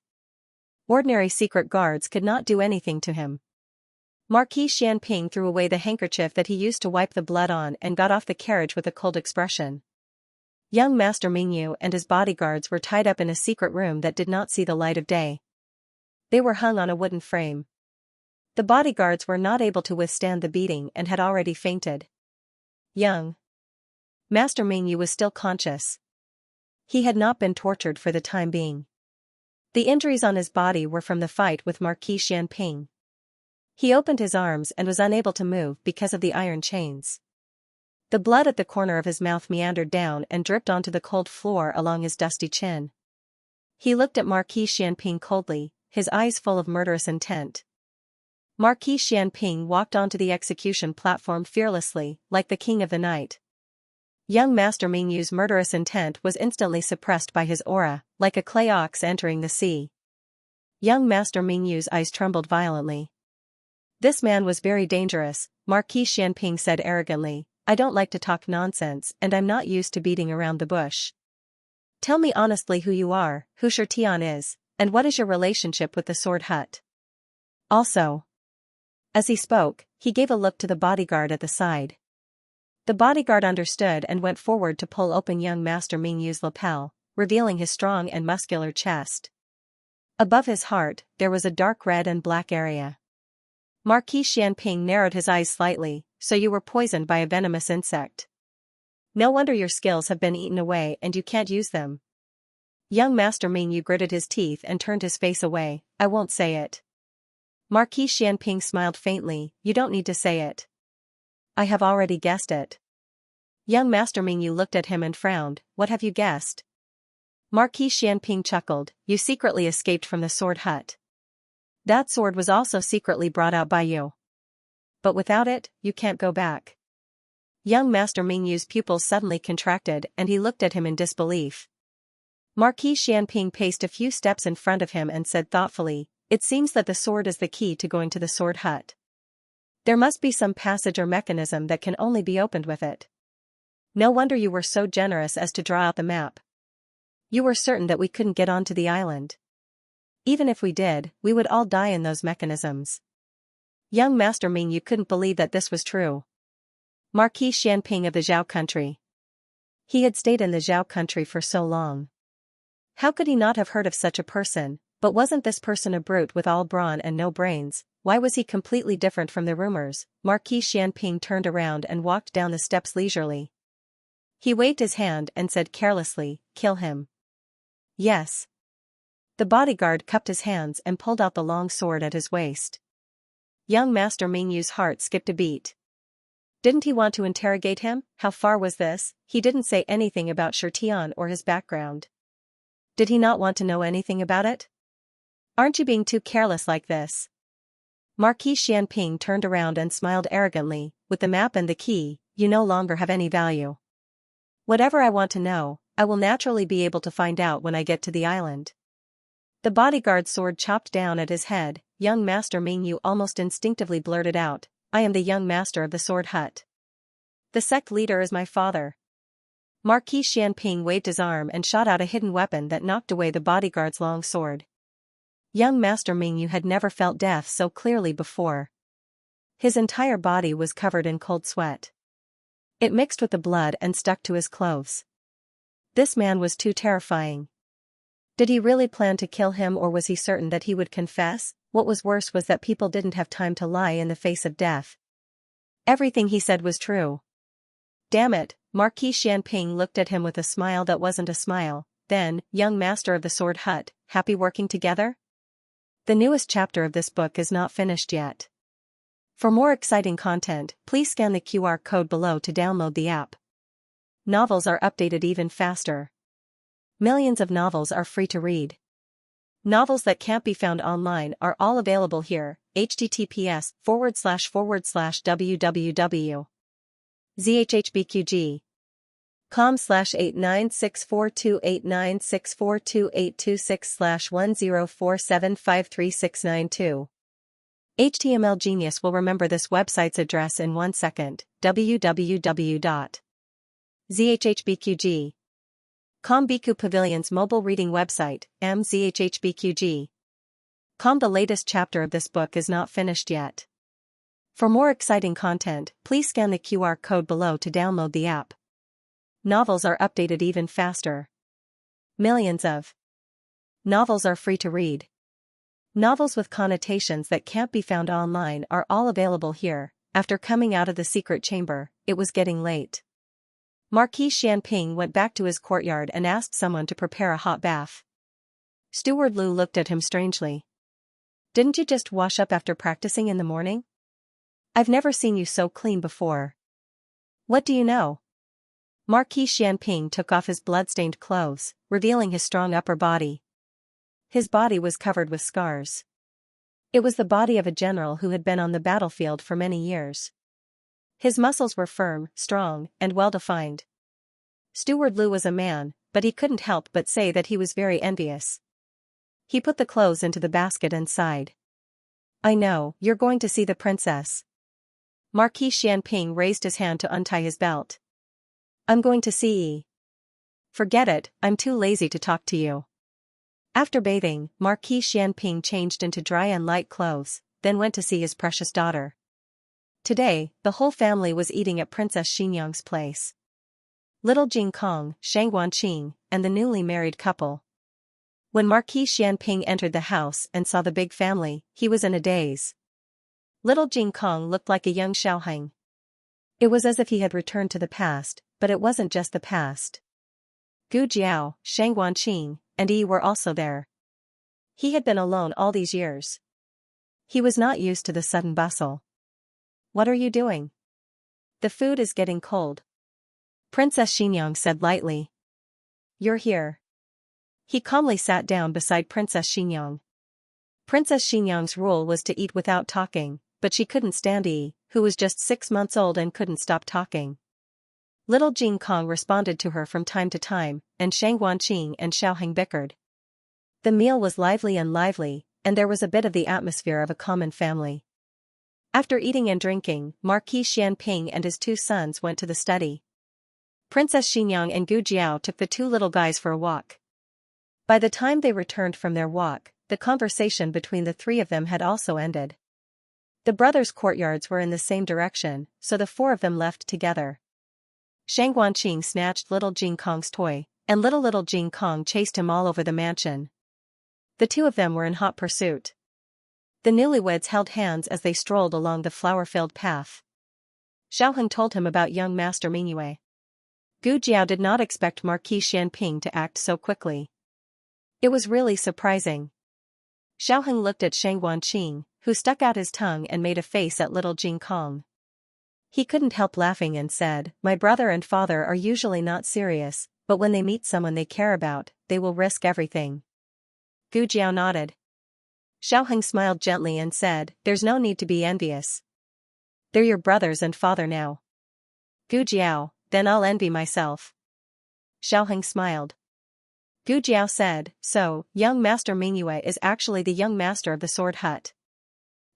Ordinary secret guards could not do anything to him. Marquis Xianping threw away the handkerchief that he used to wipe the blood on and got off the carriage with a cold expression. Young Master Mingyu and his bodyguards were tied up in a secret room that did not see the light of day. They were hung on a wooden frame. The bodyguards were not able to withstand the beating and had already fainted. Young Master Mingyu was still conscious. He had not been tortured for the time being. The injuries on his body were from the fight with Marquis Xianping. He opened his arms and was unable to move because of the iron chains. The blood at the corner of his mouth meandered down and dripped onto the cold floor along his dusty chin. He looked at Marquis Xianping coldly, his eyes full of murderous intent. Marquis Xianping walked onto the execution platform fearlessly, like the king of the night. Young Master Mingyu's murderous intent was instantly suppressed by his aura, like a clay ox entering the sea. Young Master Mingyu's eyes trembled violently. This man was very dangerous, Marquis Xianping said arrogantly. I don't like to talk nonsense and I'm not used to beating around the bush. Tell me honestly who you are, who Shirtian is, and what is your relationship with the Sword Hut. Also. As he spoke, he gave a look to the bodyguard at the side. The bodyguard understood and went forward to pull open young Master Mingyu's lapel, revealing his strong and muscular chest. Above his heart, there was a dark red and black area. Marquis Xianping narrowed his eyes slightly. So you were poisoned by a venomous insect. No wonder your skills have been eaten away and you can't use them. Young Master Mingyu gritted his teeth and turned his face away. I won't say it. Marquis Xianping smiled faintly. You don't need to say it. I have already guessed it. Young Master Mingyu looked at him and frowned. What have you guessed? Marquis Xianping chuckled. You secretly escaped from the Sword Hut. That sword was also secretly brought out by you. But without it, you can't go back. Young Master Mingyu's pupils suddenly contracted and he looked at him in disbelief. Marquis Xianping paced a few steps in front of him and said thoughtfully, It seems that the sword is the key to going to the sword hut. There must be some passage or mechanism that can only be opened with it. No wonder you were so generous as to draw out the map. You were certain that we couldn't get onto the island. Even if we did, we would all die in those mechanisms. Young Master Ming, you couldn't believe that this was true. Marquis Xianping of the Zhao country. He had stayed in the Zhao country for so long. How could he not have heard of such a person? But wasn't this person a brute with all brawn and no brains? Why was he completely different from the rumors? Marquis Xianping turned around and walked down the steps leisurely. He waved his hand and said carelessly, "Kill him." Yes. The bodyguard cupped his hands and pulled out the long sword at his waist. Young Master Mingyu's heart skipped a beat. Didn't he want to interrogate him? How far was this? He didn't say anything about Shirtian or his background. Did he not want to know anything about it? Aren't you being too careless like this? Marquis Xianping turned around and smiled arrogantly. With the map and the key, you no longer have any value. Whatever I want to know, I will naturally be able to find out when I get to the island. The bodyguard's sword chopped down at his head. Young Master Mingyu almost instinctively blurted out, "I am the young master of the sword hut. The sect leader is my father." Marquis Xianping waved his arm and shot out a hidden weapon that knocked away the bodyguard's long sword. Young Master Mingyu had never felt death so clearly before. His entire body was covered in cold sweat. It mixed with the blood and stuck to his clothes. This man was too terrifying. Did he really plan to kill him, or was he certain that he would confess? What was worse was that people didn't have time to lie in the face of death. Everything he said was true. Damn it, Marquis Xianping looked at him with a smile that wasn't a smile. Then, young master of the sword hut, happy working together? The newest chapter of this book is not finished yet. For more exciting content, please scan the QR code below to download the app. Novels are updated even faster. Millions of novels are free to read. Novels that can't be found online are all available here. https://www.zhbqg.com/89642896428226/1047536992. HTML Genius will remember this website's address in 1 second. www.zhbqg.com. Biku Pavilion's mobile reading website, mzhhbqg.com. The latest chapter of this book is not finished yet. For more exciting content, please scan the QR code below to download the app. Novels are updated even faster. Millions of novels are free to read. Novels with connotations that can't be found online are all available here. After coming out of the secret chamber, it was getting late. Marquis Xianping went back to his courtyard and asked someone to prepare a hot bath. Steward Lu looked at him strangely. "Didn't you just wash up after practicing in the morning? I've never seen you so clean before." "What do you know?" Marquis Xianping took off his blood-stained clothes, revealing his strong upper body. His body was covered with scars. It was the body of a general who had been on the battlefield for many years. His muscles were firm, strong, and well-defined. Steward Lu was a man, but he couldn't help but say that he was very envious. He put the clothes into the basket and sighed. "I know, you're going to see the princess." Marquis Xianping raised his hand to untie his belt. "I'm going to see Yi." "Forget it, I'm too lazy to talk to you." After bathing, Marquis Xianping changed into dry and light clothes, then went to see his precious daughter. Today, the whole family was eating at Princess Xinyang's place. Little Jing Kong, Shang Guanqing, and the newly married couple. When Marquis Xianping entered the house and saw the big family, he was in a daze. Little Jing Kong looked like a young Xiaoheng. It was as if he had returned to the past, but it wasn't just the past. Gu Jiao, Shang Guanqing, and Yi were also there. He had been alone all these years. He was not used to the sudden bustle. "What are you doing?" "The food is getting cold," Princess Xinyang said lightly. "You're here." He calmly sat down beside Princess Xinyang. Princess Xinyang's rule was to eat without talking, but she couldn't stand Yi, who was just 6 months old and couldn't stop talking. Little Jing Kong responded to her from time to time, and Shang Guanqing and Xiaoheng bickered. The meal was lively, and there was a bit of the atmosphere of a common family. After eating and drinking, Marquis Xianping and his two sons went to the study. Princess Xinyang and Gu Jiao took the two little guys for a walk. By the time they returned from their walk, the conversation between the three of them had also ended. The brothers' courtyards were in the same direction, so the four of them left together. Shang Guanqing snatched little Jing Kong's toy, and little Jing Kong chased him all over the mansion. The two of them were in hot pursuit. The newlyweds held hands as they strolled along the flower-filled path. Xiaoheng told him about young Master Mingyue. Gu Jiao did not expect Marquis Xianping to act so quickly. It was really surprising. Xiaoheng looked at Shang Guanqing, who stuck out his tongue and made a face at little Jing Kong. He couldn't help laughing and said, "My brother and father are usually not serious, but when they meet someone they care about, they will risk everything." Gu Jiao nodded. Xiaoheng smiled gently and said, "There's no need to be envious. They're your brothers and father now." Gu Jiao, "Then I'll envy myself." Xiaoheng smiled. Gu Jiao said, "So, young Master Mingyue is actually the young master of the sword hut.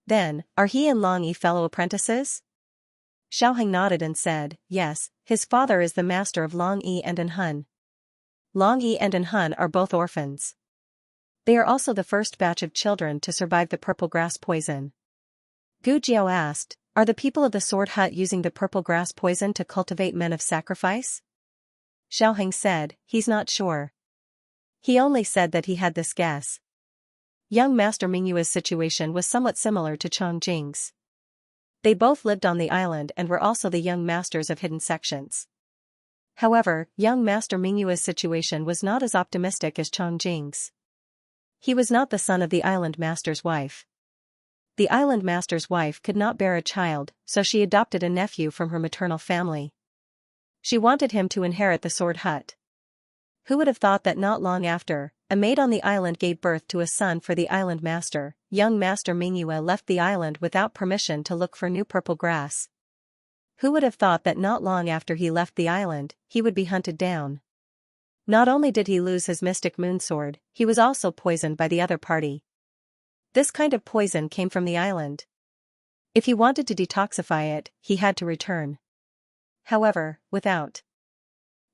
Then, are he and Long Yi fellow apprentices?" Xiaoheng nodded and said, "Yes, his father is the master of Long Yi and Enhun. Long Yi and Enhun are both orphans. They are also the first batch of children to survive the purple grass poison." Gu Jiao asked, "Are the people of the sword hut using the purple grass poison to cultivate men of sacrifice?" Xiaoheng said, "He's not sure. He only said that he had this guess." Young Master Mingyue's situation was somewhat similar to Chongjing's. They both lived on the island and were also the young masters of hidden sections. However, young Master Mingyue's situation was not as optimistic as Chongjing's. He was not the son of the island master's wife. The island master's wife could not bear a child, so she adopted a nephew from her maternal family. She wanted him to inherit the sword hut. Who would have thought that not long after, a maid on the island gave birth to a son for the island master? Young Master Mingyue left the island without permission to look for new purple grass. Who would have thought that not long after he left the island, he would be hunted down? Not only did he lose his mystic moon sword, he was also poisoned by the other party. This kind of poison came from the island. If he wanted to detoxify it, he had to return. However, without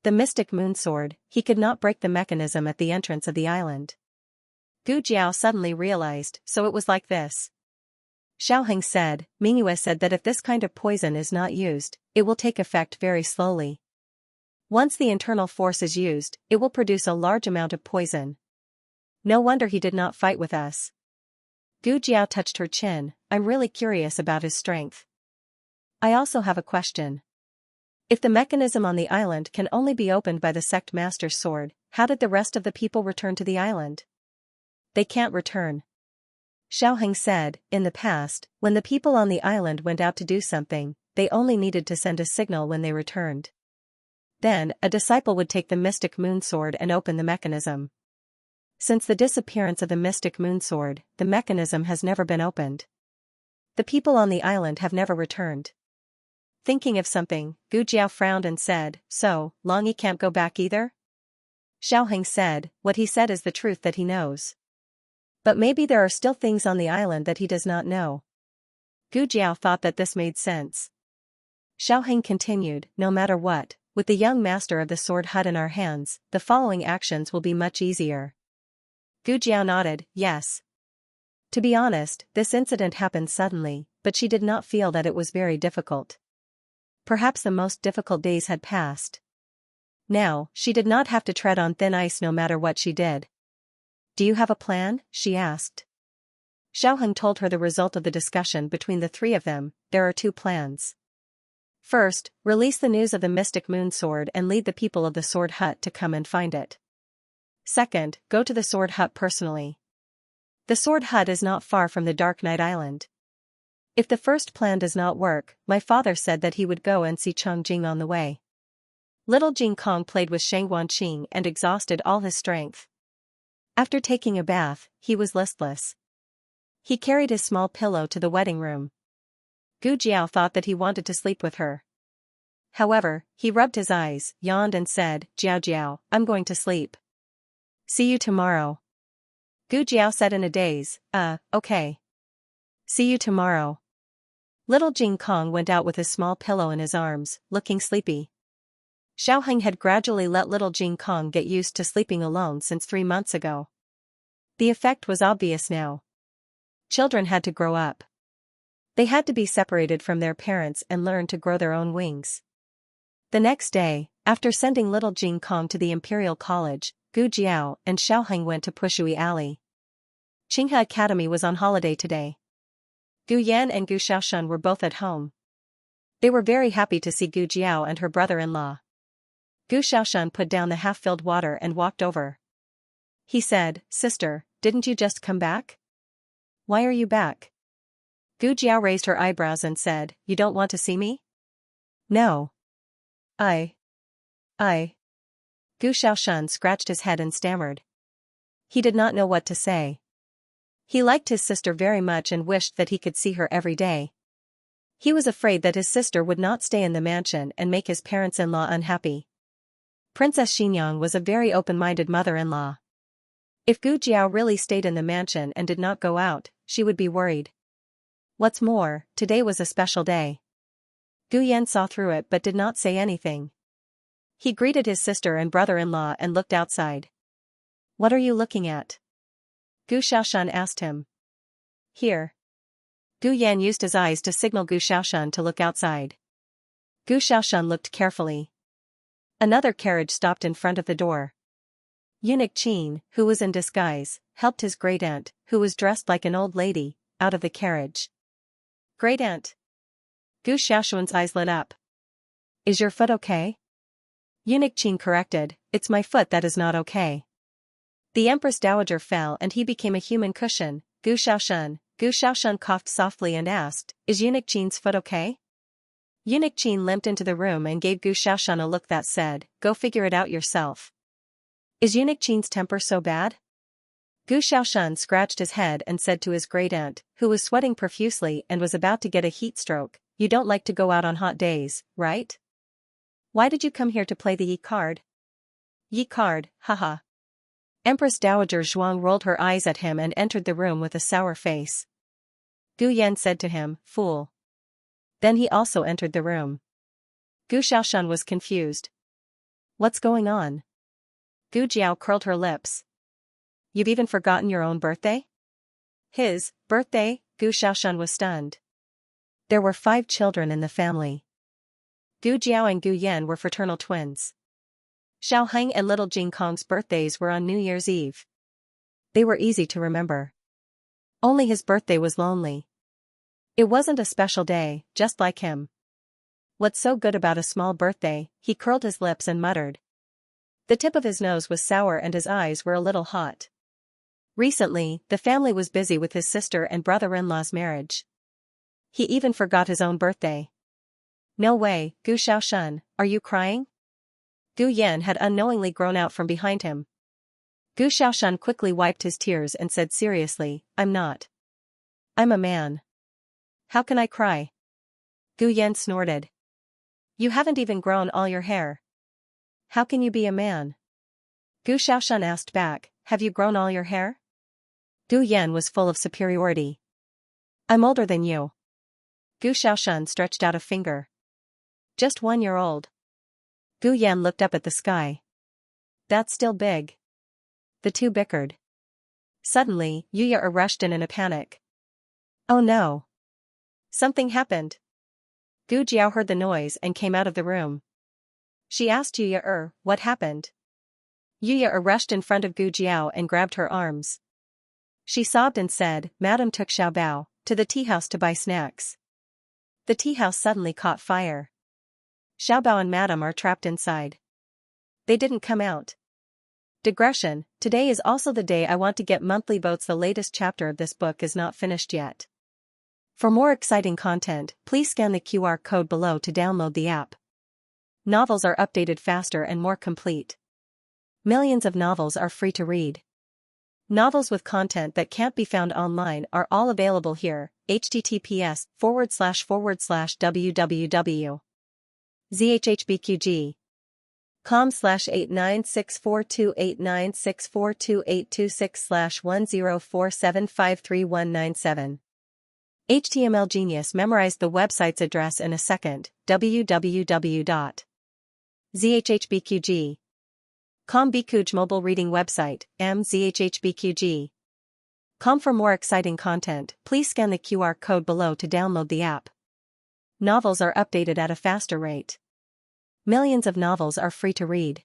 the mystic moon sword, he could not break the mechanism at the entrance of the island. Gu Jiao suddenly realized, so it was like this. Xiaoheng said, "Mingyue said that if this kind of poison is not used, it will take effect very slowly. Once the internal force is used, it will produce a large amount of poison. No wonder he did not fight with us." Gu Jiao touched her chin. "I'm really curious about his strength. I also have a question. If the mechanism on the island can only be opened by the sect master's sword, how did the rest of the people return to the island?" "They can't return." Xiaoheng said, "In the past, when the people on the island went out to do something, they only needed to send a signal when they returned. Then, a disciple would take the mystic moon sword and open the mechanism. Since the disappearance of the mystic moon sword, the mechanism has never been opened. The people on the island have never returned." Thinking of something, Gu Jiao frowned and said, "So, Long Yi can't go back either?" Xiaoheng said, "What he said is the truth that he knows. But maybe there are still things on the island that he does not know." Gu Jiao thought that this made sense. Xiaoheng continued, "No matter what, with the young master of the sword hut in our hands, the following actions will be much easier." Gu Jiao nodded, "Yes." To be honest, this incident happened suddenly, but she did not feel that it was very difficult. Perhaps the most difficult days had passed. Now, she did not have to tread on thin ice no matter what she did. "Do you have a plan?" she asked. Xiaoheng told her the result of the discussion between the three of them. "There are two plans. First, release the news of the mystic moon sword and lead the people of the sword hut to come and find it. Second, go to the sword hut personally. The sword hut is not far from the Dark Night Island. If the first plan does not work, my father said that he would go and see Chongjing on the way." Little Jing Kong played with Shang Guanqing and exhausted all his strength. After taking a bath, he was listless. He carried his small pillow to the wedding room. Gu Jiao thought that he wanted to sleep with her. However, he rubbed his eyes, yawned and said, "Jiao Jiao, I'm going to sleep. See you tomorrow." Gu Jiao said in a daze, okay. See you tomorrow. Little Jing Kong went out with his small pillow in his arms, looking sleepy. Xiaoheng had gradually let little Jing Kong get used to sleeping alone since 3 months ago. The effect was obvious now. Children had to grow up. They had to be separated from their parents and learn to grow their own wings. The next day, after sending little Jing Kong to the Imperial College, Gu Jiao and Xiaoheng went to Pushui Alley. Qinghe Academy was on holiday today. Gu Yan and Gu Xiaoshan were both at home. They were very happy to see Gu Jiao and her brother-in-law. Gu Xiaoshan put down the half-filled water and walked over. He said, "Sister, didn't you just come back? Why are you back?" Gu Jiao raised her eyebrows and said, "You don't want to see me?" "No. I. Gu Xiaoshan scratched his head and stammered. He did not know what to say. He liked his sister very much and wished that he could see her every day. He was afraid that his sister would not stay in the mansion and make his parents-in-law unhappy. Princess Xinyang was a very open-minded mother-in-law. If Gu Jiao really stayed in the mansion and did not go out, she would be worried. What's more, today was a special day. Gu Yan saw through it but did not say anything. He greeted his sister and brother-in-law and looked outside. "What are you looking at?" Gu Xiaoshan asked him. "Here." Gu Yan used his eyes to signal Gu Xiaoshan to look outside. Gu Xiaoshan looked carefully. Another carriage stopped in front of the door. Eunuch Qin, who was in disguise, helped his great-aunt, who was dressed like an old lady, out of the carriage. "Great-aunt." Gu Xiaoshan's eyes lit up. "Is your foot okay?" Eunuch Qin corrected, "It's my foot that is not okay." The Empress Dowager fell and he became a human cushion. Gu Xiaoshan coughed softly and asked, "Is Eunuch Qin's foot okay?" Eunuch Qin limped into the room and gave Gu Xiaoshan a look that said, "Go figure it out yourself." "Is Eunuch Qin's temper so bad?" Gu Xiaoshan scratched his head and said to his great-aunt, who was sweating profusely and was about to get a heat stroke, "You don't like to go out on hot days, right? Why did you come here to play the Yi card?" "Yi card, haha." Empress Dowager Zhuang rolled her eyes at him and entered the room with a sour face. Gu Yan said to him, "Fool." Then he also entered the room. Gu Xiaoshan was confused. "What's going on?" Gu Jiao curled her lips. "You've even forgotten your own birthday?" His birthday? Gu Xiaoshan was stunned. There were 5 children in the family. Gu Jiao and Gu Yan were fraternal twins. Xiaoheng and little Jing Kong's birthdays were on New Year's Eve. They were easy to remember. Only his birthday was lonely. It wasn't a special day, just like him. What's so good about a small birthday? He curled his lips and muttered. The tip of his nose was sour and his eyes were a little hot. Recently, the family was busy with his sister and brother-in-law's marriage. He even forgot his own birthday. "No way, Gu Xiaoshan, are you crying?" Gu Yan had unknowingly grown out from behind him. Gu Xiaoshan quickly wiped his tears and said seriously, "I'm not. I'm a man. How can I cry?" Gu Yan snorted. "You haven't even grown all your hair. How can you be a man?" Gu Xiaoshan asked back, "Have you grown all your hair?" Gu Yan was full of superiority. "I'm older than you." Gu Xiaoshan stretched out a finger. "Just 1 year old." Gu Yan looked up at the sky. "That's still big." The two bickered. Suddenly, Yuya rushed in a panic. "Oh no. Something happened." Gu Jiao heard the noise and came out of the room. She asked Yuya, "What happened?" Yuya rushed in front of Gu Jiao and grabbed her arms. She sobbed and said, "Madam took Xiaobao to the tea house to buy snacks. The tea house suddenly caught fire. Xiaobao and Madam are trapped inside. They didn't come out." Digression, today is also the day I want to get monthly votes. The latest chapter of this book is not finished yet. For more exciting content, please scan the QR code below to download the app. Novels are updated faster and more complete. Millions of novels are free to read. Novels with content that can't be found online are all available here. https://www.zhhbqg com/89642896428226/1047539197. HTML Genius memorized the website's address in a second. www.zhhbqg.com Bikuj mobile reading website, mzhhbqg.com. For more exciting content, please scan the QR code below to download the app. Novels are updated at a faster rate. Millions of novels are free to read.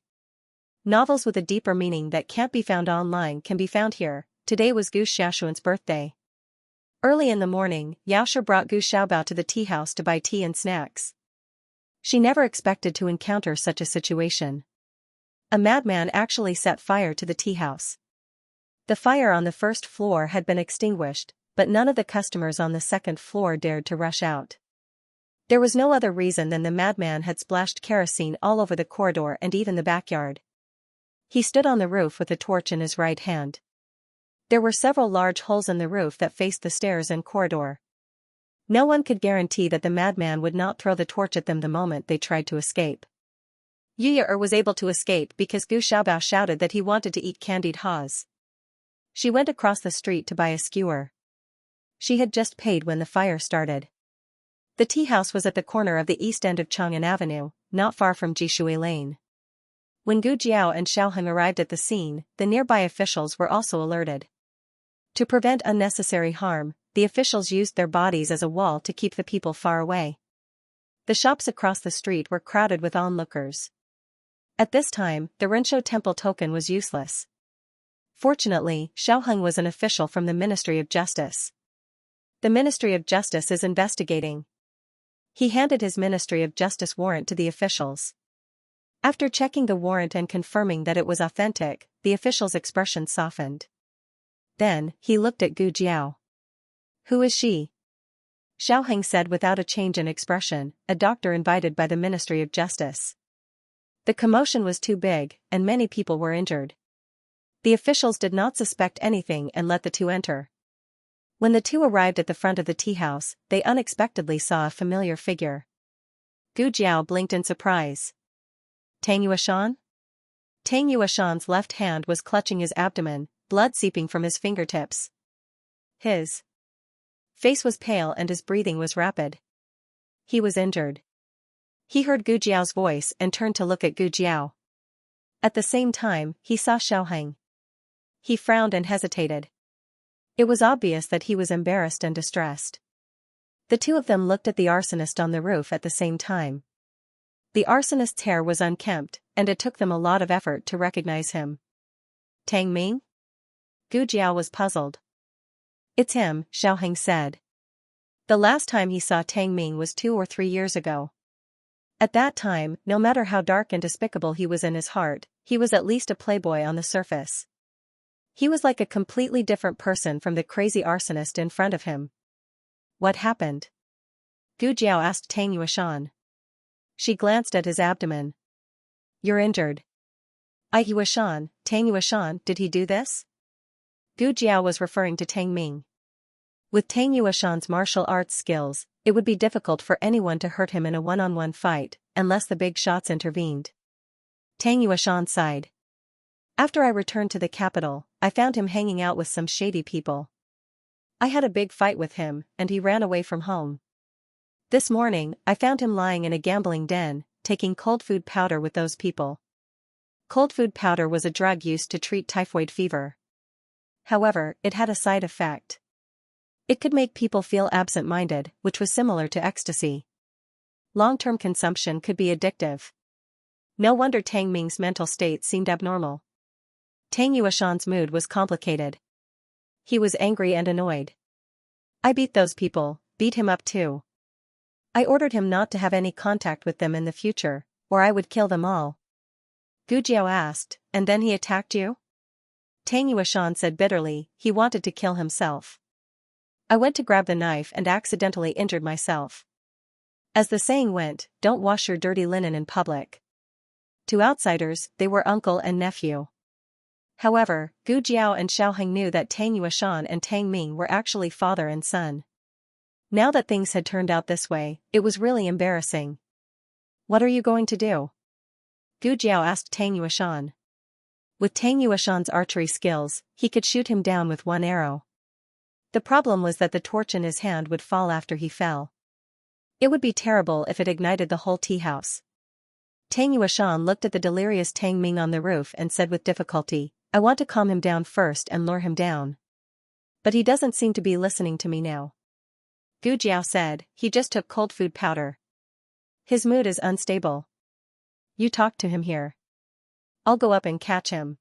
Novels with a deeper meaning that can't be found online can be found here. Today was Gu Xiaoshuan's birthday. Early in the morning, Xiaoxia brought Gu Xiaobao to the tea house to buy tea and snacks. She never expected to encounter such a situation. A madman actually set fire to the tea house. The fire on the first floor had been extinguished, but none of the customers on the second floor dared to rush out. There was no other reason than the madman had splashed kerosene all over the corridor and even the backyard. He stood on the roof with a torch in his right hand. There were several large holes in the roof that faced the stairs and corridor. No one could guarantee that the madman would not throw the torch at them the moment they tried to escape. Yu was able to escape because Gu Xiaobao shouted that he wanted to eat candied haws. She went across the street to buy a skewer. She had just paid when the fire started. The tea house was at the corner of the east end of Chang'an Avenue, not far from Jishui Lane. When Gu Jiao and Xiaoheng arrived at the scene, the nearby officials were also alerted. To prevent unnecessary harm, the officials used their bodies as a wall to keep the people far away. The shops across the street were crowded with onlookers. At this time, the Rensho temple token was useless. Fortunately, Xiaoheng was an official from the Ministry of Justice. The Ministry of Justice is investigating. He handed his Ministry of Justice warrant to the officials. After checking the warrant and confirming that it was authentic, the official's expression softened. Then, he looked at Gu Jiao. "Who is she?" Xiaoheng said without a change in expression, "A doctor invited by the Ministry of Justice." The commotion was too big, and many people were injured. The officials did not suspect anything and let the two enter. When the two arrived at the front of the tea house, they unexpectedly saw a familiar figure. Gu Jiao blinked in surprise. Tang Yuashan? Tang Yuashan's left hand was clutching his abdomen, blood seeping from his fingertips. His face was pale and his breathing was rapid. He was injured. He heard Gu Jiao's voice and turned to look at Gu Jiao. At the same time, he saw Xiaoheng. He frowned and hesitated. It was obvious that he was embarrassed and distressed. The two of them looked at the arsonist on the roof at the same time. The arsonist's hair was unkempt, and it took them a lot of effort to recognize him. Tang Ming? Gu Jiao was puzzled. "It's him," Xiaoheng said. The last time he saw Tang Ming was 2 or 3 years ago. At that time, no matter how dark and despicable he was in his heart, he was at least a playboy on the surface. He was like a completely different person from the crazy arsonist in front of him. "What happened?" Gu Jiao asked Tang Yuashan. She glanced at his abdomen. "You're injured." Yuashan, Tang Yuashan, did he do this?" Gu Jiao was referring to Tang Ming. With Tang Yuashan's martial arts skills, it would be difficult for anyone to hurt him in a one-on-one fight, unless the big shots intervened. Tang Yuashan sighed. "After I returned to the capital, I found him hanging out with some shady people. I had a big fight with him, and he ran away from home. This morning, I found him lying in a gambling den, taking cold food powder with those people." Cold food powder was a drug used to treat typhoid fever. However, it had a side effect. It could make people feel absent-minded, which was similar to ecstasy. Long-term consumption could be addictive. No wonder Tang Ming's mental state seemed abnormal. Tang Yuashan's mood was complicated. He was angry and annoyed. "I beat those people, beat him up too. I ordered him not to have any contact with them in the future, or I would kill them all." Gu Jiao asked, "And then he attacked you?" Tang Yuashan said bitterly, "He wanted to kill himself. I went to grab the knife and accidentally injured myself. As the saying went, don't wash your dirty linen in public." To outsiders, they were uncle and nephew. However, Gu Jiao and Xiaoheng knew that Tang Yuashan and Tang Ming were actually father and son. Now that things had turned out this way, it was really embarrassing. "What are you going to do?" Gu Jiao asked Tang Yuashan. With Tang Yuashan's archery skills, he could shoot him down with one arrow. The problem was that the torch in his hand would fall after he fell. It would be terrible if it ignited the whole tea house. Tang Yuashan looked at the delirious Tang Ming on the roof and said with difficulty, I want to calm him down first and lure him down. But he doesn't seem to be listening to me now. Gu Jiao said, he just took cold food powder. His mood is unstable. You talk to him here. I'll go up and catch him.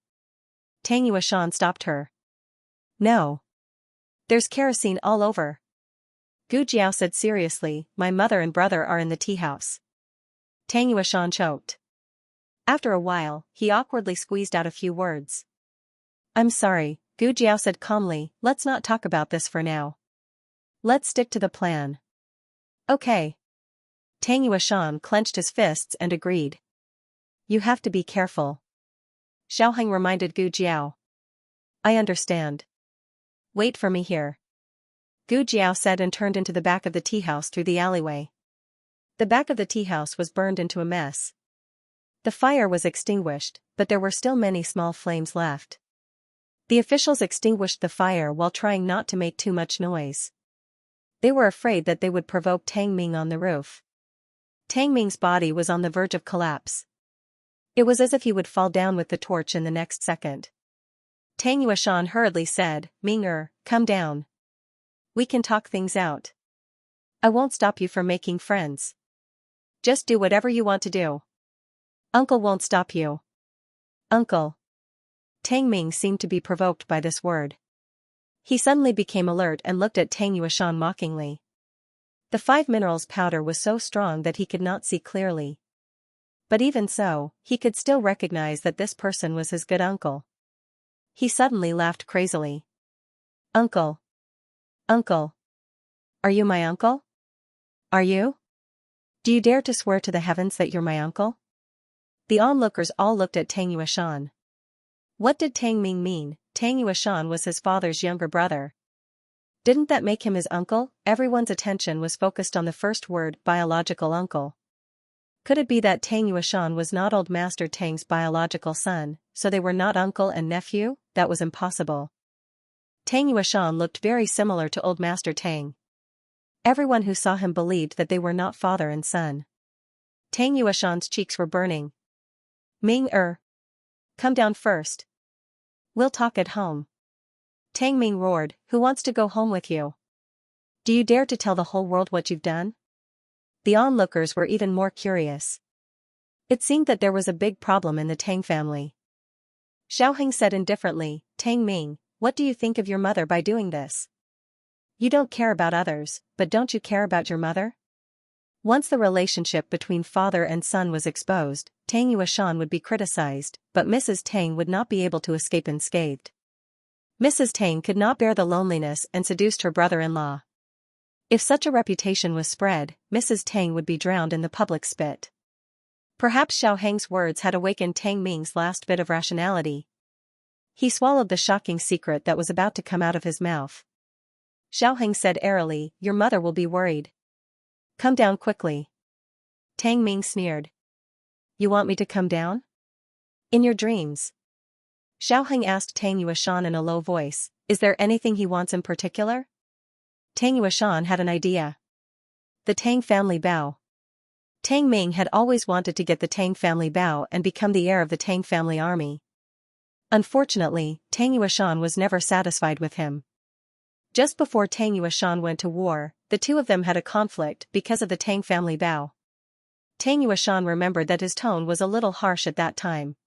Tang Yuashan stopped her. No. There's kerosene all over. Gu Jiao said seriously, my mother and brother are in the tea house. Tang Yuashan choked. After a while, he awkwardly squeezed out a few words. I'm sorry, Gu Jiao said calmly, let's not talk about this for now. Let's stick to the plan. Okay. Tang Yuashan clenched his fists and agreed. You have to be careful. Xiaoheng reminded Gu Jiao. I understand. Wait for me here. Gu Jiao said and turned into the back of the tea house through the alleyway. The back of the tea house was burned into a mess. The fire was extinguished, but there were still many small flames left. The officials extinguished the fire while trying not to make too much noise. They were afraid that they would provoke Tang Ming on the roof. Tang Ming's body was on the verge of collapse. It was as if he would fall down with the torch in the next second. Tang Yuashan hurriedly said, Ming come down. We can talk things out. I won't stop you from making friends. Just do whatever you want to do. Uncle won't stop you. Uncle. Tang Ming seemed to be provoked by this word. He suddenly became alert and looked at Tang Yuashan mockingly. The 5 minerals powder was so strong that he could not see clearly. But even so, he could still recognize that this person was his good uncle. He suddenly laughed crazily. Uncle. Uncle. Are you my uncle? Are you? Do you dare to swear to the heavens that you're my uncle? The onlookers all looked at Tang Yuashan. What did Tang Ming mean? Tang Yuashan was his father's younger brother. Didn't that make him his uncle? Everyone's attention was focused on the first word, biological uncle. Could it be that Tang Yuashan was not Old Master Tang's biological son, so they were not uncle and nephew? That was impossible. Tang Yuashan looked very similar to Old Master Tang. Everyone who saw him believed that they were not father and son. Tang Yuashan's cheeks were burning. Ming come down first. We'll talk at home. Tang Ming roared, who wants to go home with you? Do you dare to tell the whole world what you've done? The onlookers were even more curious. It seemed that there was a big problem in the Tang family. Xiaoheng said indifferently, Tang Ming, what do you think of your mother by doing this? You don't care about others, but don't you care about your mother? Once the relationship between father and son was exposed, Tang Yuashan would be criticized, but Mrs. Tang would not be able to escape unscathed. Mrs. Tang could not bear the loneliness and seduced her brother-in-law. If such a reputation was spread, Mrs. Tang would be drowned in the public spit. Perhaps Xiaoheng's words had awakened Tang Ming's last bit of rationality. He swallowed the shocking secret that was about to come out of his mouth. Xiaoheng said airily, your mother will be worried. Come down quickly. Tang Ming sneered. You want me to come down? In your dreams. Xiaoheng asked Tang Yuashan in a low voice, is there anything he wants in particular? Tang Yuashan had an idea. The Tang family bow. Tang Ming had always wanted to get the Tang family bow and become the heir of the Tang family army. Unfortunately, Tang Yuashan was never satisfied with him. Just before Tang Yuashan went to war, the two of them had a conflict because of the Tang family bow. Tang Yuashan remembered that his tone was a little harsh at that time.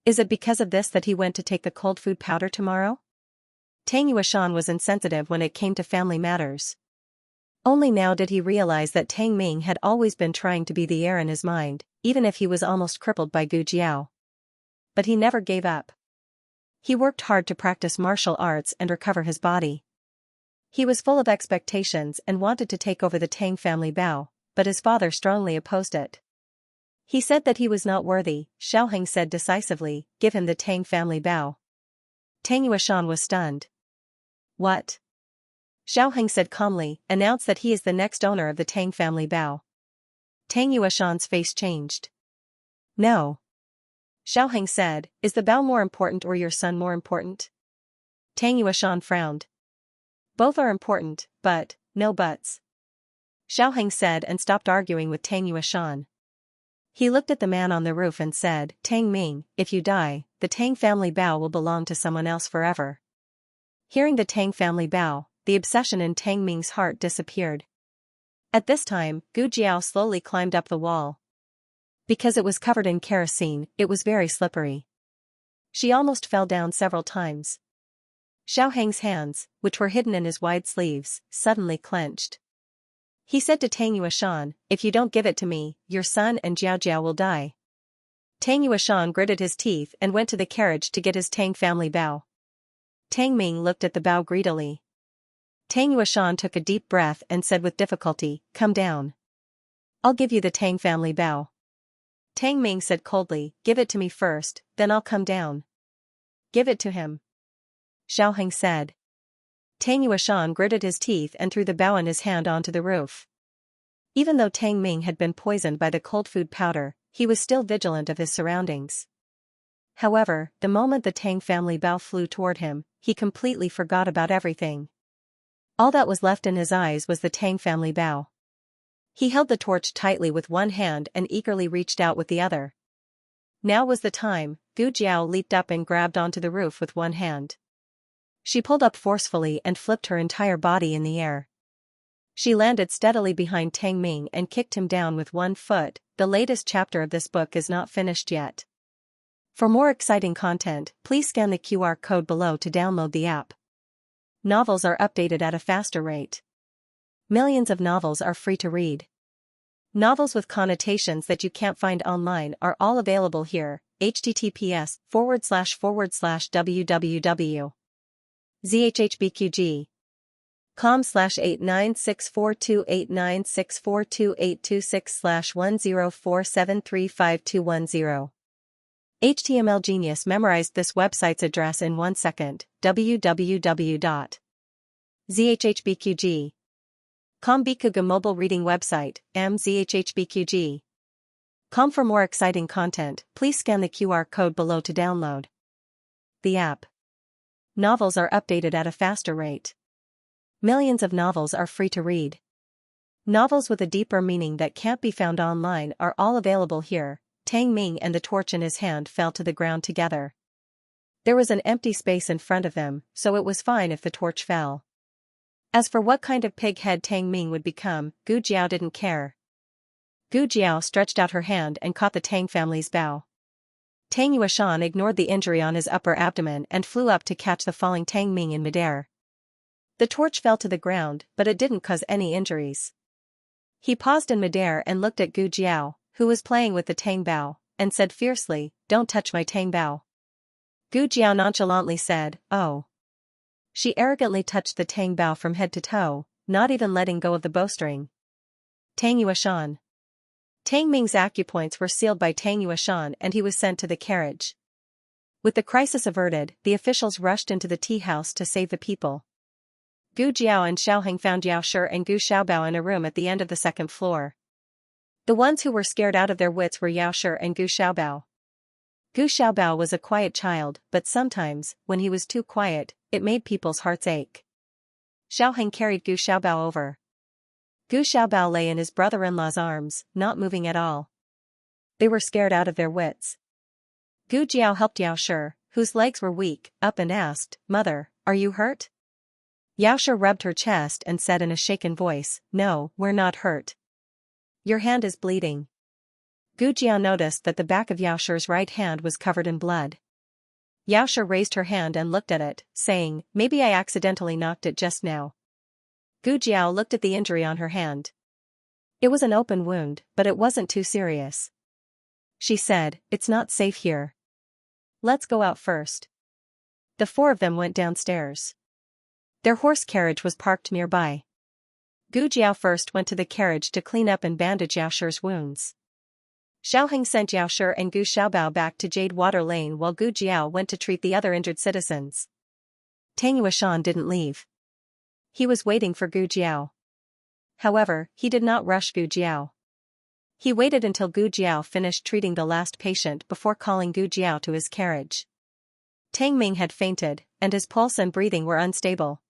Is it because of this that he went to take the cold food powder tomorrow? Tang Yuashan was insensitive when it came to family matters. Only now did he realize that Tang Ming had always been trying to be the heir in his mind, even if he was almost crippled by Gu Jiao. But he never gave up. He worked hard to practice martial arts and recover his body. He was full of expectations and wanted to take over the Tang family bow, but his father strongly opposed it. He said that he was not worthy. Xiaoheng said decisively, give him the Tang family bow. Tang Yuashan was stunned. What? Xiaoheng said calmly, announce that he is the next owner of the Tang family bow. Tang Yuashan's face changed. No. Xiaoheng said, is the Bao more important or your son more important? Tang Yueshan frowned. Both are important, but, no buts. Xiaoheng said and stopped arguing with Tang Yueshan. He looked at the man on the roof and said, Tang Ming, if you die, the Tang family Bao will belong to someone else forever. Hearing the Tang family Bao, the obsession in Tang Ming's heart disappeared. At this time, Gu Jiao slowly climbed up the wall. Because it was covered in kerosene, it was very slippery. She almost fell down several times. Xiaoheng's hands, which were hidden in his wide sleeves, suddenly clenched. He said to Tang Yueshan, if you don't give it to me, your son and Jiao Jiao will die. Tang Yueshan gritted his teeth and went to the carriage to get his Tang family Bao. Tang Ming looked at the Bao greedily. Tang Yueshan took a deep breath and said with difficulty, come down. I'll give you the Tang family Bao. Tang Ming said coldly, give it to me first, then I'll come down. Give it to him. Xiaoheng said. Tang Yueshan gritted his teeth and threw the Bao in his hand onto the roof. Even though Tang Ming had been poisoned by the cold food powder, he was still vigilant of his surroundings. However, the moment the Tang family Bao flew toward him, he completely forgot about everything. All that was left in his eyes was the Tang family Bao. He held the torch tightly with one hand and eagerly reached out with the other. Now was the time. Gu Jiao leaped up and grabbed onto the roof with one hand. She pulled up forcefully and flipped her entire body in the air. She landed steadily behind Tang Ming and kicked him down with one foot. The latest chapter of this book is not finished yet. For more exciting content, please scan the QR code below to download the app. Novels are updated at a faster rate. Millions of novels are free to read. Novels with connotations that you can't find online are all available here. https://www.zhhbqg.com/896428964286/1047352110. HTML Genius memorized this website's address in 1 second. www.zhhbqg.com Bikuga mobile reading website, mzhhbqg.com. For more exciting content, please scan the QR code below to download the app. Novels are updated at a faster rate. Millions of novels are free to read. Novels with a deeper meaning that can't be found online are all available here. Tang Ming and the torch in his hand fell to the ground together. There was an empty space in front of them, so it was fine if the torch fell. As for what kind of pig head Tang Ming would become, Gu Jiao didn't care. Gu Jiao stretched out her hand and caught the Tang family's Bao. Tang Yueshan ignored the injury on his upper abdomen and flew up to catch the falling Tang Ming in midair. The torch fell to the ground, but it didn't cause any injuries. He paused in midair and looked at Gu Jiao, who was playing with the Tang Bao, and said fiercely, don't touch my Tang Bao. Gu Jiao nonchalantly said, oh. She arrogantly touched the Tang Bao from head to toe, not even letting go of the bowstring. Tang Yueshan. Tang Ming's acupoints were sealed by Tang Yueshan and he was sent to the carriage. With the crisis averted, the officials rushed into the tea house to save the people. Gu Jiao and Xiaoheng found Yao Shi and Gu Xiaobao in a room at the end of the second floor. The ones who were scared out of their wits were Yao Shi and Gu Xiaobao. Gu Xiaobao was a quiet child, but sometimes, when he was too quiet, it made people's hearts ache. Xiaoheng carried Gu Xiaobao over. Gu Xiaobao lay in his brother-in-law's arms, not moving at all. They were scared out of their wits. Gu Jiao helped Yao Shi, whose legs were weak, up and asked, Mother, are you hurt? Yao Shi rubbed her chest and said in a shaken voice, No, we're not hurt. Your hand is bleeding. Gu Jiao noticed that the back of Yao Shi's right hand was covered in blood. Yao Shi raised her hand and looked at it, saying, Maybe I accidentally knocked it just now. Gu Jiao looked at the injury on her hand. It was an open wound, but it wasn't too serious. She said, It's not safe here. Let's go out first. The four of them went downstairs. Their horse carriage was parked nearby. Gu Jiao first went to the carriage to clean up and bandage Yao Shi's wounds. Xiaoheng sent Yao Shi and Gu Xiaobao back to Jade Water Lane while Gu Jiao went to treat the other injured citizens. Tang Yueshan didn't leave. He was waiting for Gu Jiao. However, he did not rush Gu Jiao. He waited until Gu Jiao finished treating the last patient before calling Gu Jiao to his carriage. Tang Ming had fainted, and his pulse and breathing were unstable.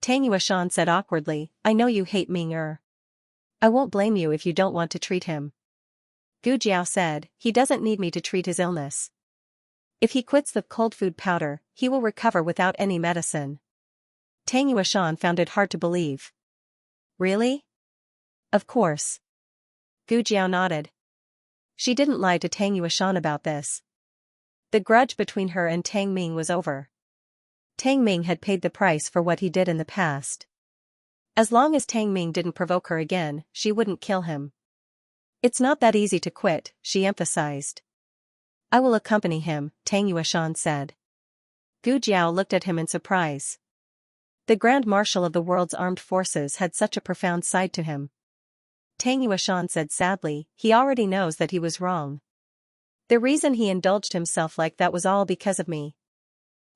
Tang Yuashan said awkwardly, "I know you hate Ming-er. I won't blame you if you don't want to treat him." Gu Jiao said, "He doesn't need me to treat his illness. If he quits the cold food powder, he will recover without any medicine." Tang Yuashan found it hard to believe. "Really?" "Of course." Gu Jiao nodded. She didn't lie to Tang Yuashan about this. The grudge between her and Tang Ming was over. Tang Ming had paid the price for what he did in the past. As long as Tang Ming didn't provoke her again, she wouldn't kill him. "It's not that easy to quit," she emphasized. "I will accompany him," Tang Yuashan said. Gu Jiao looked at him in surprise. The Grand Marshal of the world's armed forces had such a profound side to him. Tang Yuashan said sadly, "He already knows that he was wrong. The reason he indulged himself like that was all because of me.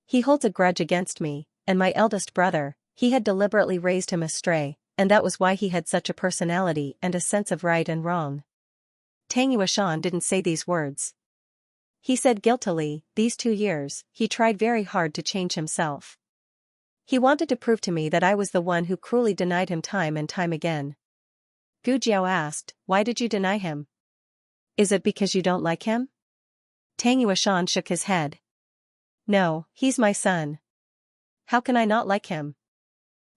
He holds a grudge against me, and my eldest brother. He had deliberately raised him astray, and that was why he had such a personality and a sense of right and wrong." Tang Yuashan didn't say these words. He said guiltily, "These 2 years, he tried very hard to change himself. He wanted to prove to me that I was the one who cruelly denied him time and time again." Gu Jiao asked, "Why did you deny him? Is it because you don't like him?" Tang Yuashan shook his head. "No, he's my son. How can I not like him?"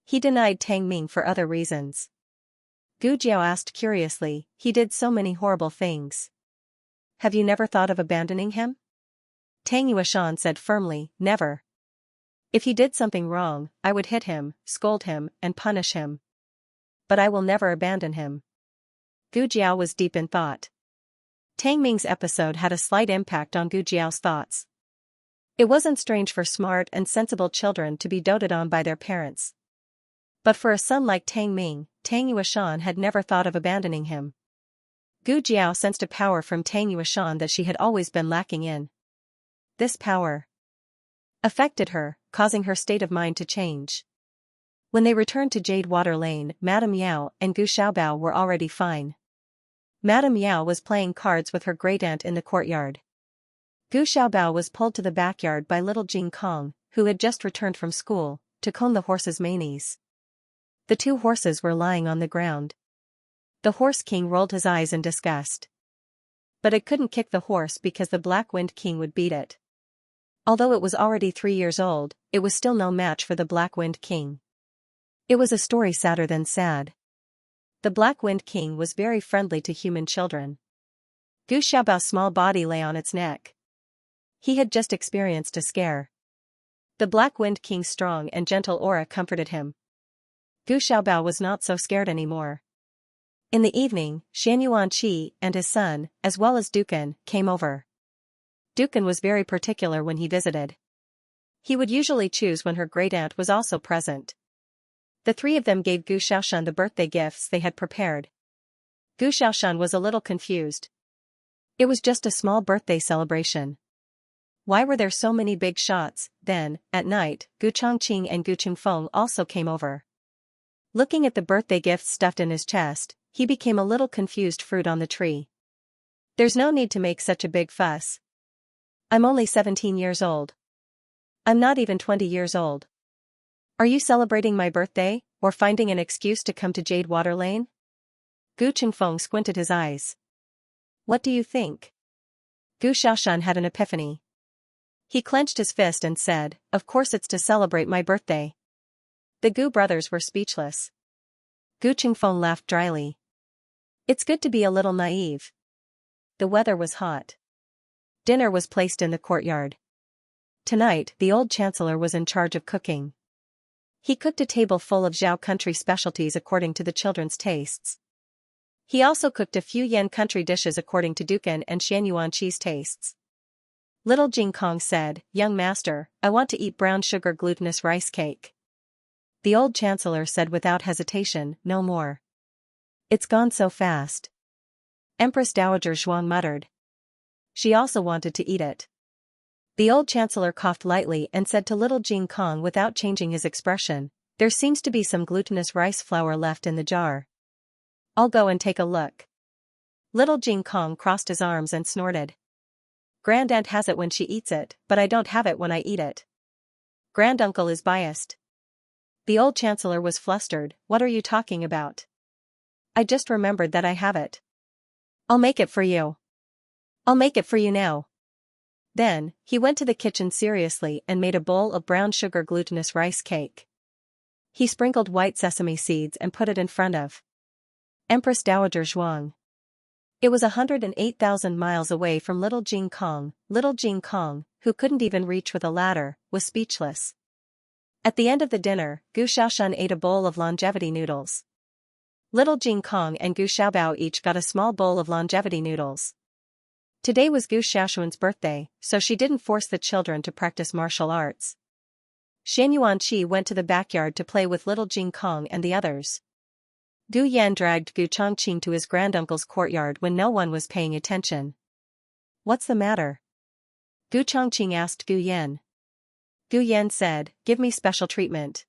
He denied Tang Ming for other reasons. Gu Jiao asked curiously, "He did so many horrible things. Have you never thought of abandoning him?" Tang Yuashan said firmly, "Never. If he did something wrong, I would hit him, scold him, and punish him. But I will never abandon him." Gu Jiao was deep in thought. Tang Ming's episode had a slight impact on Gu Jiao's thoughts. It wasn't strange for smart and sensible children to be doted on by their parents. But for a son like Tang Ming, Tang Yuashan had never thought of abandoning him. Gu Jiao sensed a power from Tang Yuashan that she had always been lacking in. This power affected her, causing her state of mind to change. When they returned to Jade Water Lane, Madame Yao and Gu Xiaobao were already fine. Madame Yao was playing cards with her great-aunt in the courtyard. Gu Xiaobao was pulled to the backyard by little Jing Kong, who had just returned from school, to comb the horse's manes. The 2 horses were lying on the ground. The Horse King rolled his eyes in disgust. But it couldn't kick the horse because the Black Wind King would beat it. Although it was already 3 years old, it was still no match for the Black Wind King. It was a story sadder than sad. The Black Wind King was very friendly to human children. Gu Xiaobao's small body lay on its neck. He had just experienced a scare. The Black Wind King's strong and gentle aura comforted him. Gu Xiaobao was not so scared anymore. In the evening, Xianxia and his son, as well as Dukan, came over. Dukan was very particular when he visited. He would usually choose when her great-aunt was also present. The 3 of them gave Gu Xiaoshan the birthday gifts they had prepared. Gu Xiaoshan was a little confused. It was just a small birthday celebration. Why were there so many big shots? Then, at night, Gu Chongqing and Gu Qingfeng also came over. Looking at the birthday gifts stuffed in his chest, he became a little confused. Fruit on the tree. There's no need to make such a big fuss. I'm only 17 years old. I'm not even 20 years old. Are you celebrating my birthday, or finding an excuse to come to Jade Water Lane? Gu Qingfeng squinted his eyes. What do you think? Gu Xiaoshan had an epiphany. He clenched his fist and said, "Of course it's to celebrate my birthday." The Gu brothers were speechless. Gu Qingfeng laughed dryly. It's good to be a little naive. The weather was hot. Dinner was placed in the courtyard. Tonight, the old chancellor was in charge of cooking. He cooked a table full of Zhao country specialties according to the children's tastes. He also cooked a few Yan country dishes according to Dukan and Xianyuanqi's tastes. Little Jing Kong said, "Young master, I want to eat brown sugar glutinous rice cake." The old chancellor said without hesitation, "No more. It's gone so fast." Empress Dowager Zhuang muttered. She also wanted to eat it. The old chancellor coughed lightly and said to little Jing Kong without changing his expression, "There seems to be some glutinous rice flour left in the jar. I'll go and take a look." Little Jing Kong crossed his arms and snorted. Grandaunt has it when she eats it, but I don't have it when I eat it. Granduncle is biased. The old chancellor was flustered. What are you talking about? I just remembered that I have it. I'll make it for you. I'll make it for you now. Then, he went to the kitchen seriously and made a bowl of brown sugar glutinous rice cake. He sprinkled white sesame seeds and put it in front of Empress Dowager Zhuang. It was 108,000 miles away from Little Jing Kong. Little Jing Kong, who couldn't even reach with a ladder, was speechless. At the end of the dinner, Gu Xiaoshan ate a bowl of longevity noodles. Little Jing Kong and Gu Xiaobao each got a small bowl of longevity noodles. Today was Gu Xiaoshuan's birthday, so she didn't force the children to practice martial arts. Xianxia went to the backyard to play with Little Jing Kong and the others. Gu Yan dragged Gu Chongqing to his granduncle's courtyard when no one was paying attention. What's the matter? Gu Chongqing asked Gu Yan. Gu Yan said, give me special treatment.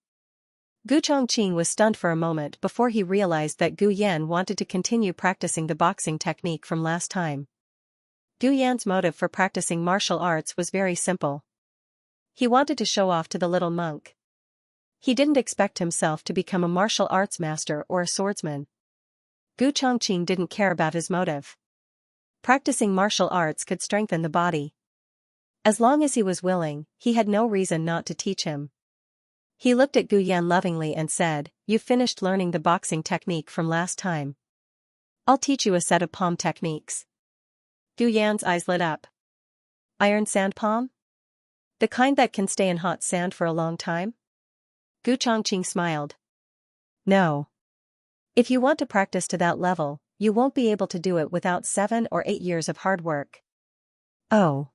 Gu Chongqing was stunned for a moment before he realized that Gu Yan wanted to continue practicing the boxing technique from last time. Gu Yan's motive for practicing martial arts was very simple. He wanted to show off to the little monk. He didn't expect himself to become a martial arts master or a swordsman. Gu Chongqing didn't care about his motive. Practicing martial arts could strengthen the body. As long as he was willing, he had no reason not to teach him. He looked at Gu Yan lovingly and said, "You've finished learning the boxing technique from last time. I'll teach you a set of palm techniques." Gu Yan's eyes lit up. Iron sand palm? The kind that can stay in hot sand for a long time? Gu Chongqing smiled. No. If you want to practice to that level, you won't be able to do it without 7 or 8 years of hard work. Oh.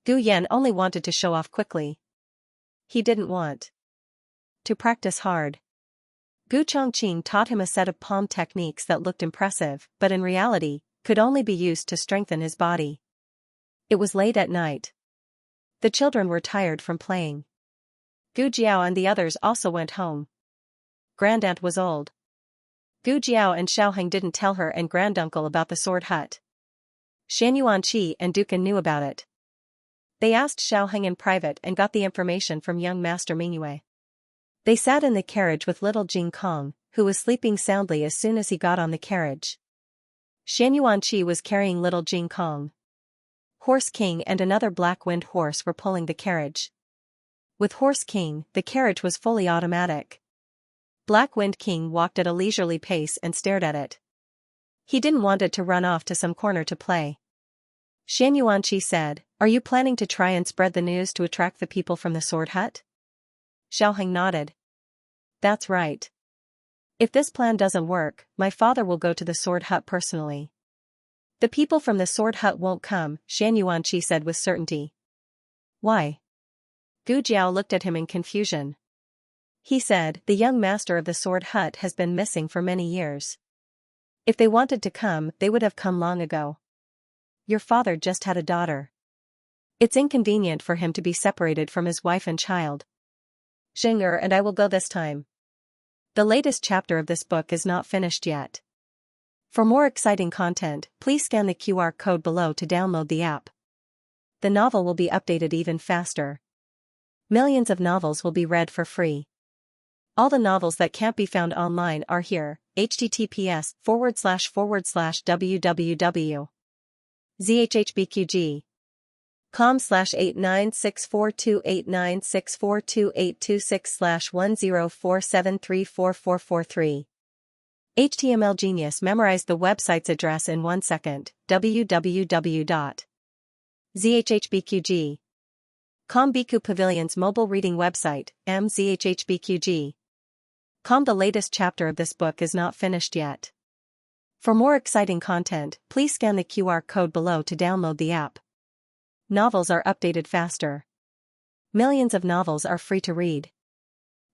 Gu Yan only wanted to show off quickly. He didn't want to practice hard. Gu Chongqing taught him a set of palm techniques that looked impressive, but in reality, could only be used to strengthen his body. It was late at night. The children were tired from playing. Gu Jiao and the others also went home. Grandaunt was old. Gu Jiao and Xiaoheng didn't tell her and granduncle about the sword hut. Xianxia and Dukan knew about it. They asked Xiaoheng in private and got the information from young Master Mingyue. They sat in the carriage with little Jing Kong, who was sleeping soundly as soon as he got on the carriage. Xianxia was carrying little Jing Kong. Horse King and another Black Wind horse were pulling the carriage. With Horse King, the carriage was fully automatic. Black Wind King walked at a leisurely pace and stared at it. He didn't want it to run off to some corner to play. Xianxia said, "Are you planning to try and spread the news to attract the people from the sword hut?" Xiaoheng nodded. That's right. If this plan doesn't work, my father will go to the sword hut personally. The people from the sword hut won't come, Xianxia said with certainty. Why? Gu Jiao looked at him in confusion. He said, the young master of the sword hut has been missing for many years. If they wanted to come, they would have come long ago. Your father just had a daughter. It's inconvenient for him to be separated from his wife and child. Zheng'er and I will go this time. The latest chapter of this book is not finished yet. For more exciting content, please scan the QR code below to download the app. The novel will be updated even faster. Millions of novels will be read for free. All the novels that can't be found online are here. https://www.zhbqg.com/89642896428226/1047344443. HTML Genius memorized the website's address in 1 second. www.zhhbqg.com. Biku Pavilion's mobile reading website, mzhhbqg.com. The latest chapter of this book is not finished yet. For more exciting content, please scan the QR code below to download the app. Novels are updated faster. Millions of novels are free to read.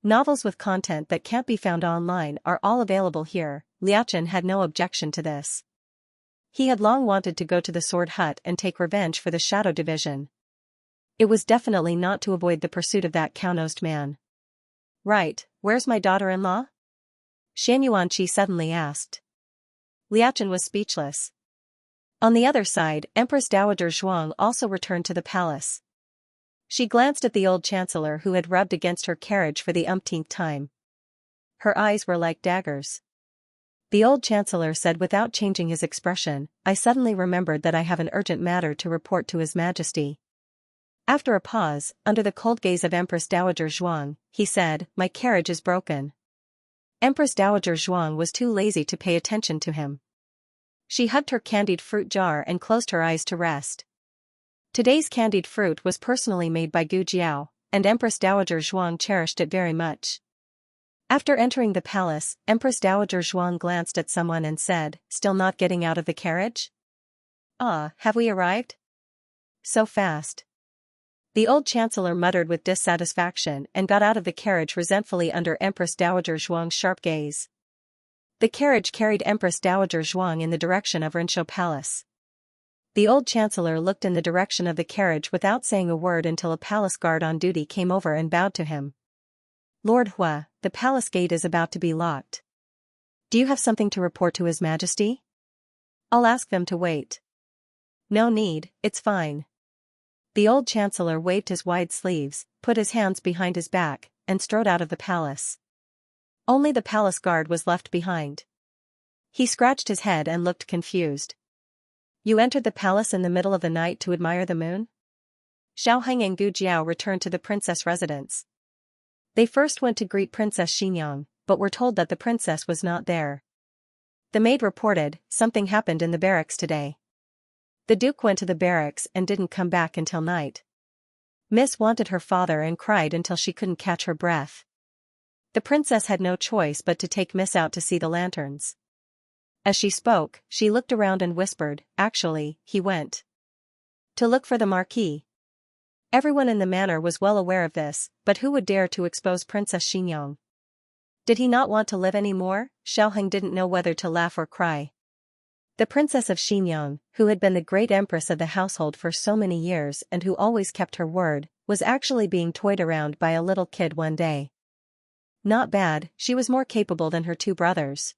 Novels with content that can't be found online are all available here. Liachen had no objection to this. He had long wanted to go to the sword hut and take revenge for the Shadow Division. It was definitely not to avoid the pursuit of that cow-nosed man. Right, where's my daughter-in-law? Xianxia suddenly asked. Liachen was speechless. On the other side, Empress Dowager Zhuang also returned to the palace. She glanced at the old chancellor who had rubbed against her carriage for the umpteenth time. Her eyes were like daggers. The old chancellor said without changing his expression, "I suddenly remembered that I have an urgent matter to report to His Majesty." After a pause, under the cold gaze of Empress Dowager Zhuang, he said, "My carriage is broken." Empress Dowager Zhuang was too lazy to pay attention to him. She hugged her candied fruit jar and closed her eyes to rest. Today's candied fruit was personally made by Gu Jiao, and Empress Dowager Zhuang cherished it very much. After entering the palace, Empress Dowager Zhuang glanced at someone and said, "Still not getting out of the carriage? Ah, have we arrived? So fast." The old chancellor muttered with dissatisfaction and got out of the carriage resentfully under Empress Dowager Zhuang's sharp gaze. The carriage carried Empress Dowager Zhuang in the direction of Rinshou Palace. The old chancellor looked in the direction of the carriage without saying a word until a palace guard on duty came over and bowed to him. "Lord Hua, the palace gate is about to be locked. Do you have something to report to His Majesty?" "I'll ask them to wait." "No need, it's fine." The old chancellor waved his wide sleeves, put his hands behind his back, and strode out of the palace. Only the palace guard was left behind. He scratched his head and looked confused. "You entered the palace in the middle of the night to admire the moon?" Xiaoheng and Gu Jiao returned to the princess residence. They first went to greet Princess Xianxia, but were told that the princess was not there. The maid reported, "Something happened in the barracks today. The Duke went to the barracks and didn't come back until night. Miss wanted her father and cried until she couldn't catch her breath. The princess had no choice but to take Miss out to see the lanterns." As she spoke, she looked around and whispered, "Actually, he went to look for the Marquis." Everyone in the manor was well aware of this, but who would dare to expose Princess Xianxia? Did he not want to live any more? Xiaoheng didn't know whether to laugh or cry. The princess of Xianxia, who had been the great empress of the household for so many years and who always kept her word, was actually being toyed around by a little kid one day. Not bad, she was more capable than her two brothers.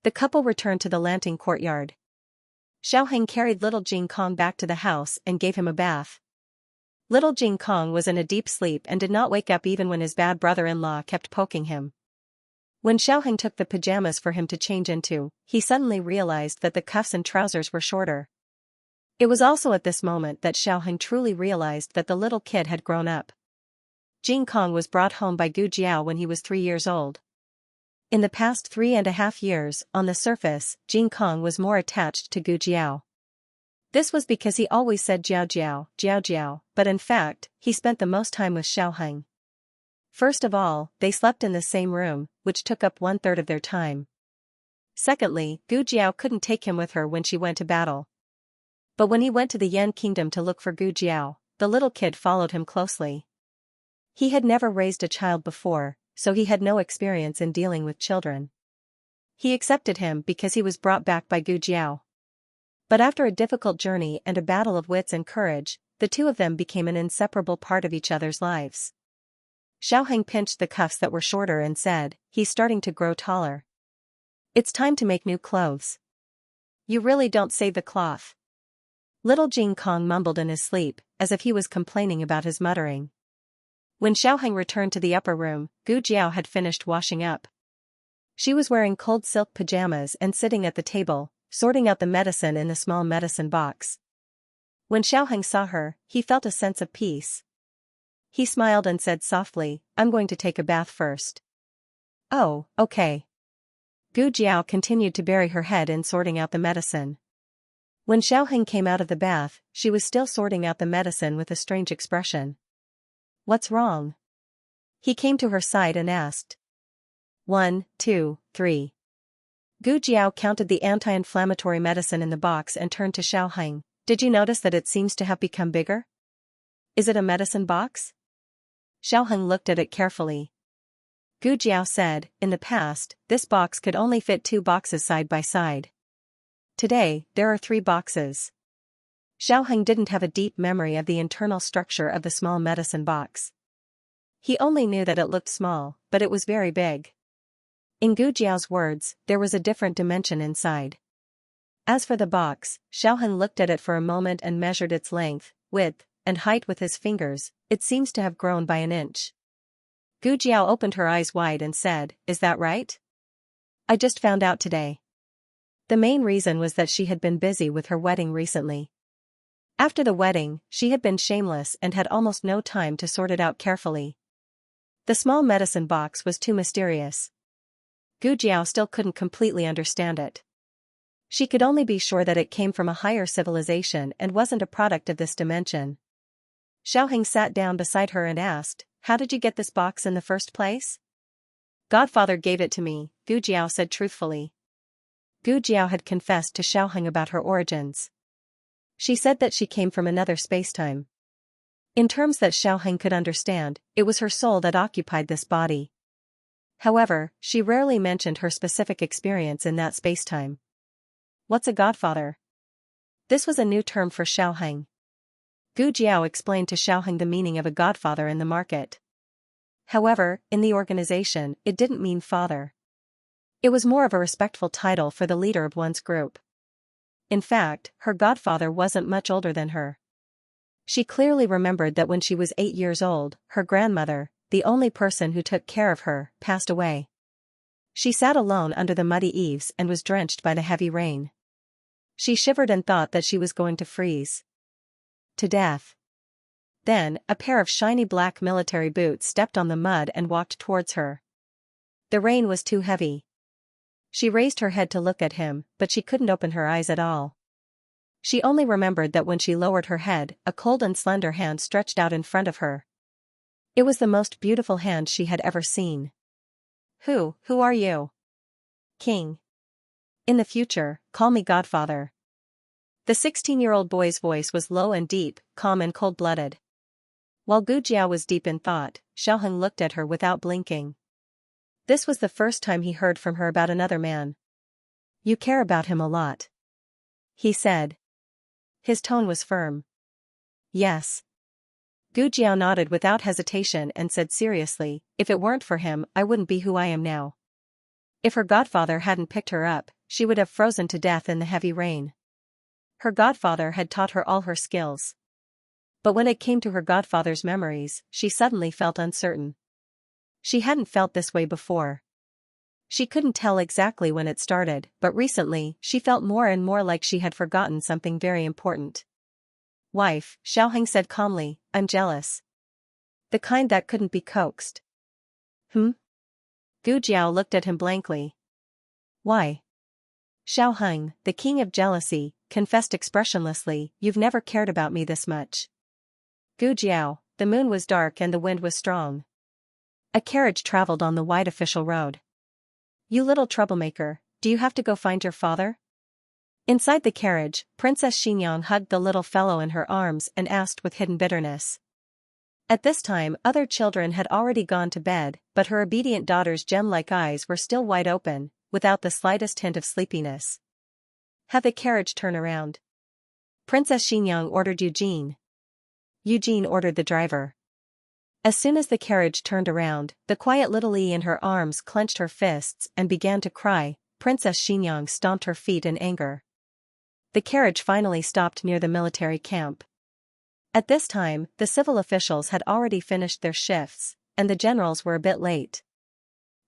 The couple returned to the Lanting courtyard. Xiaoheng carried little Jing Kong back to the house and gave him a bath. Little Jing Kong was in a deep sleep and did not wake up even when his bad brother-in-law kept poking him. When Xiaoheng took the pajamas for him to change into, he suddenly realized that the cuffs and trousers were shorter. It was also at this moment that Xiaoheng truly realized that the little kid had grown up. Jing Kong was brought home by Gu Jiao when he was 3 years old. In the past 3.5 years, on the surface, Jing Kong was more attached to Gu Jiao. This was because he always said Jiao Jiao, Jiao Jiao, but in fact, he spent the most time with Xiaoheng. First of all, they slept in the same room, which took up 1/3 of their time. Secondly, Gu Jiao couldn't take him with her when she went to battle. But when he went to the Yan kingdom to look for Gu Jiao, the little kid followed him closely. He had never raised a child before, so he had no experience in dealing with children. He accepted him because he was brought back by Gu Jiao. But after a difficult journey and a battle of wits and courage, the two of them became an inseparable part of each other's lives. Xiaoheng pinched the cuffs that were shorter and said, "He's starting to grow taller. It's time to make new clothes." "You really don't save the cloth." Little Jing Kong mumbled in his sleep, as if he was complaining about his muttering. When Xiaoheng returned to the upper room, Gu Jiao had finished washing up. She was wearing cold silk pajamas and sitting at the table, sorting out the medicine in the small medicine box. When Xiaoheng saw her, he felt a sense of peace. He smiled and said softly, "I'm going to take a bath first." "Oh, okay." Gu Jiao continued to bury her head in sorting out the medicine. When Xiaoheng came out of the bath, she was still sorting out the medicine with a strange expression. "What's wrong?" He came to her side and asked. 1, 2, 3. Gu Jiao counted the anti-inflammatory medicine in the box and turned to Xiaoheng. "Did you notice that it seems to have become bigger? Is it a medicine box?" Xiaoheng looked at it carefully. Gu Jiao said, "In the past, this box could only fit 2 boxes side by side. Today, there are 3 boxes." Xiaoheng didn't have a deep memory of the internal structure of the small medicine box. He only knew that it looked small, but it was very big. In Gu Jiao's words, there was a different dimension inside. As for the box, Xiaoheng looked at it for a moment and measured its length, width, and height with his fingers. It seems to have grown by an inch. Gu Jiao opened her eyes wide and said, "Is that right? I just found out today." The main reason was that she had been busy with her wedding recently. After the wedding, she had been shameless and had almost no time to sort it out carefully. The small medicine box was too mysterious. Gu Jiao still couldn't completely understand it. She could only be sure that it came from a higher civilization and wasn't a product of this dimension. Xiaoheng sat down beside her and asked, "How did you get this box in the first place?" "Godfather gave it to me," Gu Jiao said truthfully. Gu Jiao had confessed to Xiaoheng about her origins. She said that she came from another spacetime. In terms that Xiaoheng could understand, it was her soul that occupied this body. However, she rarely mentioned her specific experience in that spacetime. What's a godfather? This was a new term for Xiaoheng. Gu Jiao explained to Xiaoheng the meaning of a godfather in the market. However, in the organization, it didn't mean father. It was more of a respectful title for the leader of one's group. In fact, her godfather wasn't much older than her. She clearly remembered that when she was 8 years old, her grandmother, the only person who took care of her, passed away. She sat alone under the muddy eaves and was drenched by the heavy rain. She shivered and thought that she was going to freeze to death. Then, a pair of shiny black military boots stepped on the mud and walked towards her. The rain was too heavy. She raised her head to look at him, but she couldn't open her eyes at all. She only remembered that when she lowered her head, a cold and slender hand stretched out in front of her. It was the most beautiful hand she had ever seen. Who are you?" "King. In the future, call me Godfather." The 16-year-old boy's voice was low and deep, calm and cold-blooded. While Gu Jiao was deep in thought, Xiaoheng looked at her without blinking. This was the first time he heard from her about another man. "You care about him a lot," he said. His tone was firm. "Yes." Gu Jiao nodded without hesitation and said seriously, "If it weren't for him, I wouldn't be who I am now." If her godfather hadn't picked her up, she would have frozen to death in the heavy rain. Her godfather had taught her all her skills. But when it came to her godfather's memories, she suddenly felt uncertain. She hadn't felt this way before. She couldn't tell exactly when it started, but recently, she felt more and more like she had forgotten something very important. "Wife," Xiaoheng said calmly, "I'm jealous. The kind that couldn't be coaxed." "Hmm?" Gu Jiao looked at him blankly. "Why?" Xiaoheng, the king of jealousy, confessed expressionlessly, "You've never cared about me this much." Gu Jiao, the moon was dark and the wind was strong. A carriage traveled on the wide official road. "You little troublemaker, do you have to go find your father?" Inside the carriage, Princess Xianxia hugged the little fellow in her arms and asked with hidden bitterness. At this time, other children had already gone to bed, but her obedient daughter's gem-like eyes were still wide open, without the slightest hint of sleepiness. "Have the carriage turn around." Princess Xianxia ordered Eugene. Eugene ordered the driver. As soon as the carriage turned around, the quiet little Yi in her arms clenched her fists and began to cry. Princess Xianxia stomped her feet in anger. The carriage finally stopped near the military camp. At this time, the civil officials had already finished their shifts, and the generals were a bit late.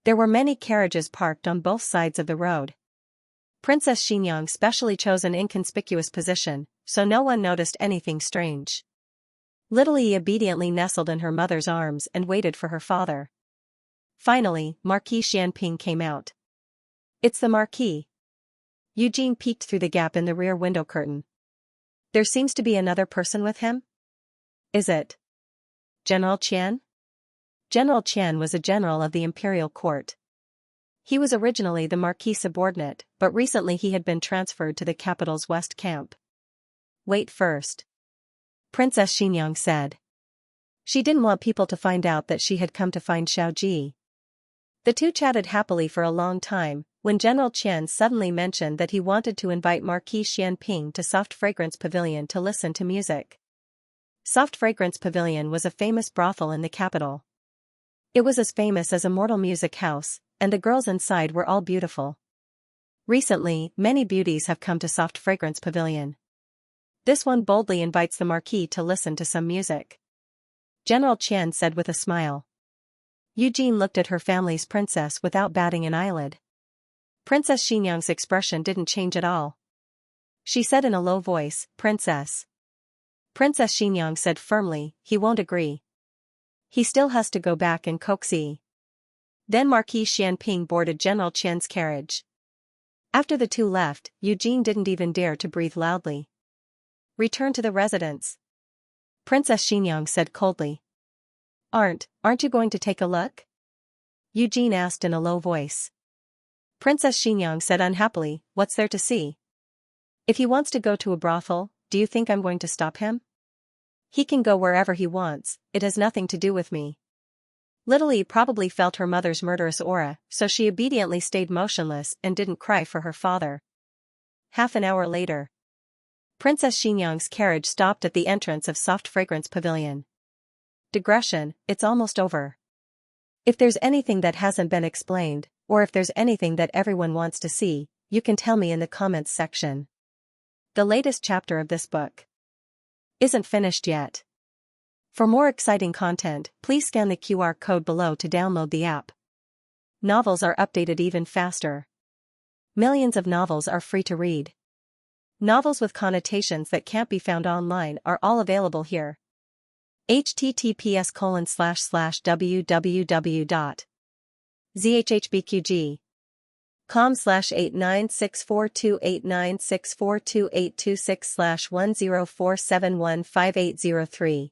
There were many carriages parked on both sides of the road. Princess Xianxia specially chose an inconspicuous position, so no one noticed anything strange. Little Yi obediently nestled in her mother's arms and waited for her father. Finally, Marquis Xianping came out. "It's the Marquis." Eugene peeked through the gap in the rear window curtain. "There seems to be another person with him? Is it General Qian?" General Qian was a general of the imperial court. He was originally the Marquis' subordinate, but recently he had been transferred to the capital's west camp. "Wait first," Princess Xianxia said. She didn't want people to find out that she had come to find Xiaoji. The two chatted happily for a long time, when General Qian suddenly mentioned that he wanted to invite Marquis Xianping to Soft Fragrance Pavilion to listen to music. Soft Fragrance Pavilion was a famous brothel in the capital. It was as famous as Immortal Music House, and the girls inside were all beautiful. Recently, many beauties have come to Soft Fragrance Pavilion. This one boldly invites the marquis to listen to some music. General Qian said with a smile. Eugene looked at her family's princess without batting an eyelid. Princess Xianxia's expression didn't change at all. She said in a low voice, "Princess." Princess Xianxia said firmly, "He won't agree. He still has to go back and coax Yi." Then Marquis Xianping boarded General Qian's carriage. After the two left, Eugene didn't even dare to breathe loudly. "Return to the residence," Princess Xianxiang said coldly. Aren't you going to take a look?" Eugene asked in a low voice. Princess Xianxiang said unhappily, "What's there to see? If he wants to go to a brothel, do you think I'm going to stop him? He can go wherever he wants, it has nothing to do with me." Little Yi probably felt her mother's murderous aura, so she obediently stayed motionless and didn't cry for her father. Half an hour later, Princess Xianxiang's carriage stopped at the entrance of Soft Fragrance Pavilion. Digression, it's almost over. If there's anything that hasn't been explained, or if there's anything that everyone wants to see, you can tell me in the comments section. The latest chapter of this book isn't finished yet. For more exciting content, please scan the QR code below to download the app. Novels are updated even faster. Millions of novels are free to read. Novels with connotations that can't be found online are all available here. https://www.zhhbqg.com/89642896428226/10471580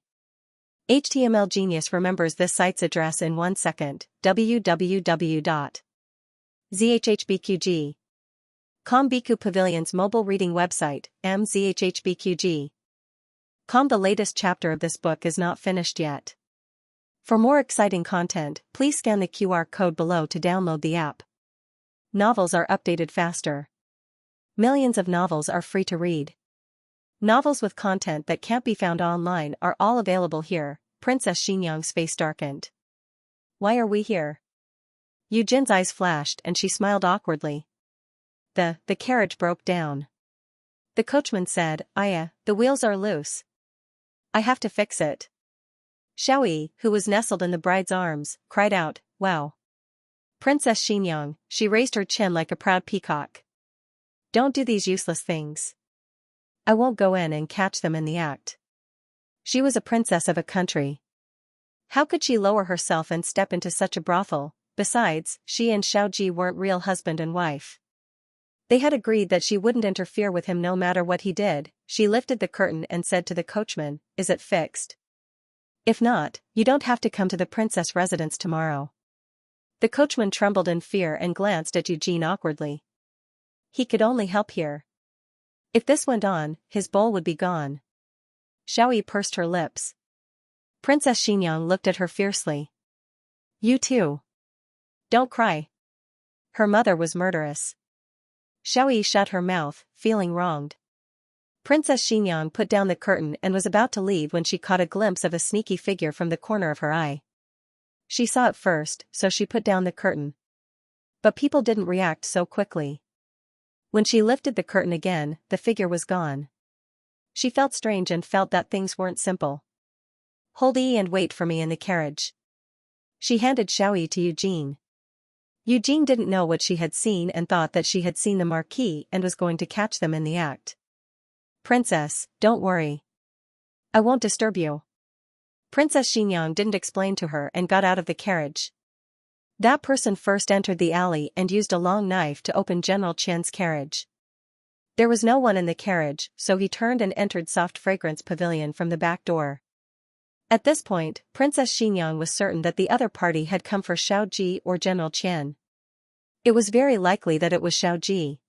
HTML Genius remembers this site's address in 1 second. www.zhhbqg.com Biku Pavilion's mobile reading website, mzhhbqg.com. The latest chapter of this book is not finished yet. For more exciting content, please scan the QR code below to download the app. Novels are updated faster. Millions of novels are free to read. Novels with content that can't be found online are all available here. Princess Xianxiang's face darkened. "Why are we here?" Eugene's eyes flashed and she smiled awkwardly. The carriage broke down. The coachman said, "The wheels are loose. I have to fix it." Xiaoyi, who was nestled in the bride's arms, cried out, "Wow." Princess Xianxiang, she raised her chin like a proud peacock. "Don't do these useless things. I won't go in and catch them in the act." She was a princess of a country. How could she lower herself and step into such a brothel? Besides, she and Xiaoji weren't real husband and wife. They had agreed that she wouldn't interfere with him no matter what he did. She lifted the curtain and said to the coachman, "Is it fixed? If not, you don't have to come to the princess residence tomorrow." The coachman trembled in fear and glanced at Eugene awkwardly. He could only help here. If this went on, his bowl would be gone. Xiaoyi pursed her lips. Princess Xianxiang looked at her fiercely. "You too. Don't cry." Her mother was murderous. Xiaoyi shut her mouth, feeling wronged. Princess Xianxiang put down the curtain and was about to leave when she caught a glimpse of a sneaky figure from the corner of her eye. She saw it first, so she put down the curtain. But people didn't react so quickly. When she lifted the curtain again, the figure was gone. She felt strange and felt that things weren't simple. "Hold E and wait for me in the carriage." She handed Xiaoyi to Eugene. Eugene didn't know what she had seen and thought that she had seen the marquis and was going to catch them in the act. "Princess, don't worry. I won't disturb you." Princess Xianxiang didn't explain to her and got out of the carriage. That person first entered the alley and used a long knife to open General Qian's carriage. There was no one in the carriage, so he turned and entered Soft Fragrance Pavilion from the back door. At this point, Princess Xianxiang was certain that the other party had come for Xiaoji or General Qian. It was very likely that it was Xiaoji.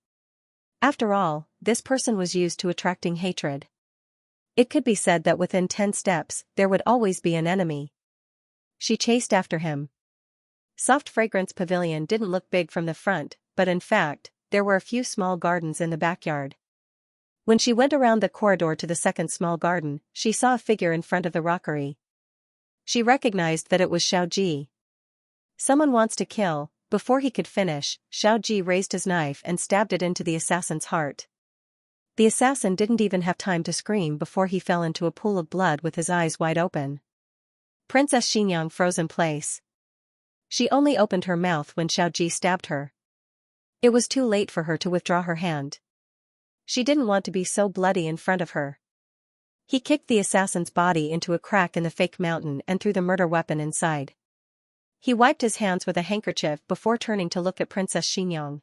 After all, this person was used to attracting hatred. It could be said that within 10 steps, there would always be an enemy. She chased after him. Soft Fragrance Pavilion didn't look big from the front, but in fact, there were a few small gardens in the backyard. When she went around the corridor to the second small garden, she saw a figure in front of the rockery. She recognized that it was Xiaoji. Someone wants to kill, Before he could finish, Xiaoji raised his knife and stabbed it into the assassin's heart. The assassin didn't even have time to scream before he fell into a pool of blood with his eyes wide open. Princess Xianxia froze in place. She only opened her mouth when Xiaoji stabbed her. It was too late for her to withdraw her hand. She didn't want to be so bloody in front of her. He kicked the assassin's body into a crack in the fake mountain and threw the murder weapon inside. He wiped his hands with a handkerchief before turning to look at Princess Xianxia.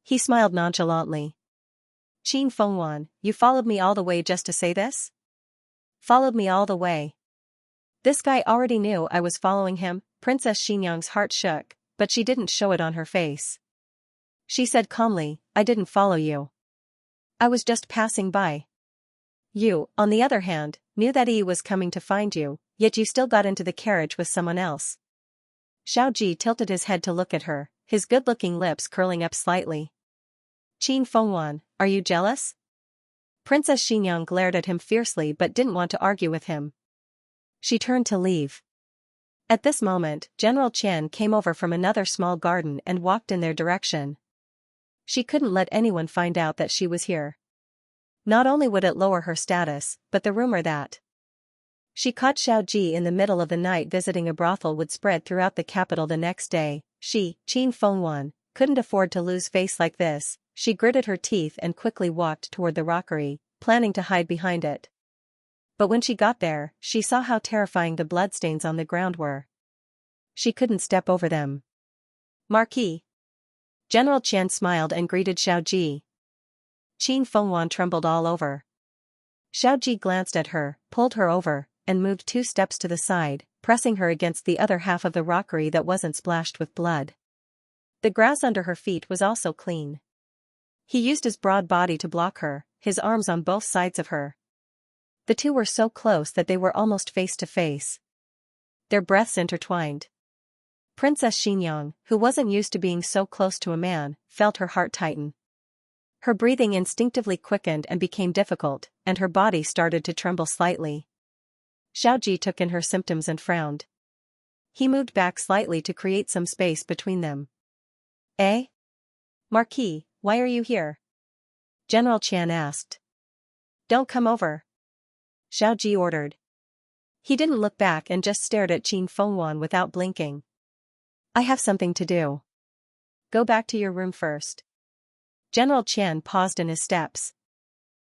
He smiled nonchalantly. "Qin Fengwan, you followed me all the way just to say this?" "Followed me all the way." This guy already knew I was following him. Princess Xianxia's heart shook, but she didn't show it on her face. She said calmly, "I didn't follow you. I was just passing by. You, on the other hand, knew that he was coming to find you, yet you still got into the carriage with someone else." Xiaoji tilted his head to look at her, his good-looking lips curling up slightly. "Qin Fengwan, are you jealous?" Princess Xianxia glared at him fiercely but didn't want to argue with him. She turned to leave. At this moment, General Qian came over from another small garden and walked in their direction. She couldn't let anyone find out that she was here. Not only would it lower her status, but the rumor that she caught Xiaoji in the middle of the night visiting a brothel would spread throughout the capital the next day. Qin Fengwan, couldn't afford to lose face like this. She gritted her teeth and quickly walked toward the rockery, planning to hide behind it. But when she got there, she saw how terrifying the bloodstains on the ground were. She couldn't step over them. "Marquis." General Qian smiled and greeted Xiaoji. Qin Fengwan trembled all over. Xiaoji glanced at her, pulled her over, and moved 2 steps to the side, pressing her against the other half of the rockery that wasn't splashed with blood. The grass under her feet was also clean. He used his broad body to block her, his arms on both sides of her. The two were so close that they were almost face to face. Their breaths intertwined. Princess Xianxia, who wasn't used to being so close to a man, felt her heart tighten. Her breathing instinctively quickened and became difficult, and her body started to tremble slightly. Xiaoji took in her symptoms and frowned. He moved back slightly to create some space between them. "Eh? Marquis, why are you here?" General Qian asked. "Don't come over," Xiaoji ordered. He didn't look back and just stared at Qin Fengwan without blinking. "I have something to do. Go back to your room first." General Qian paused in his steps.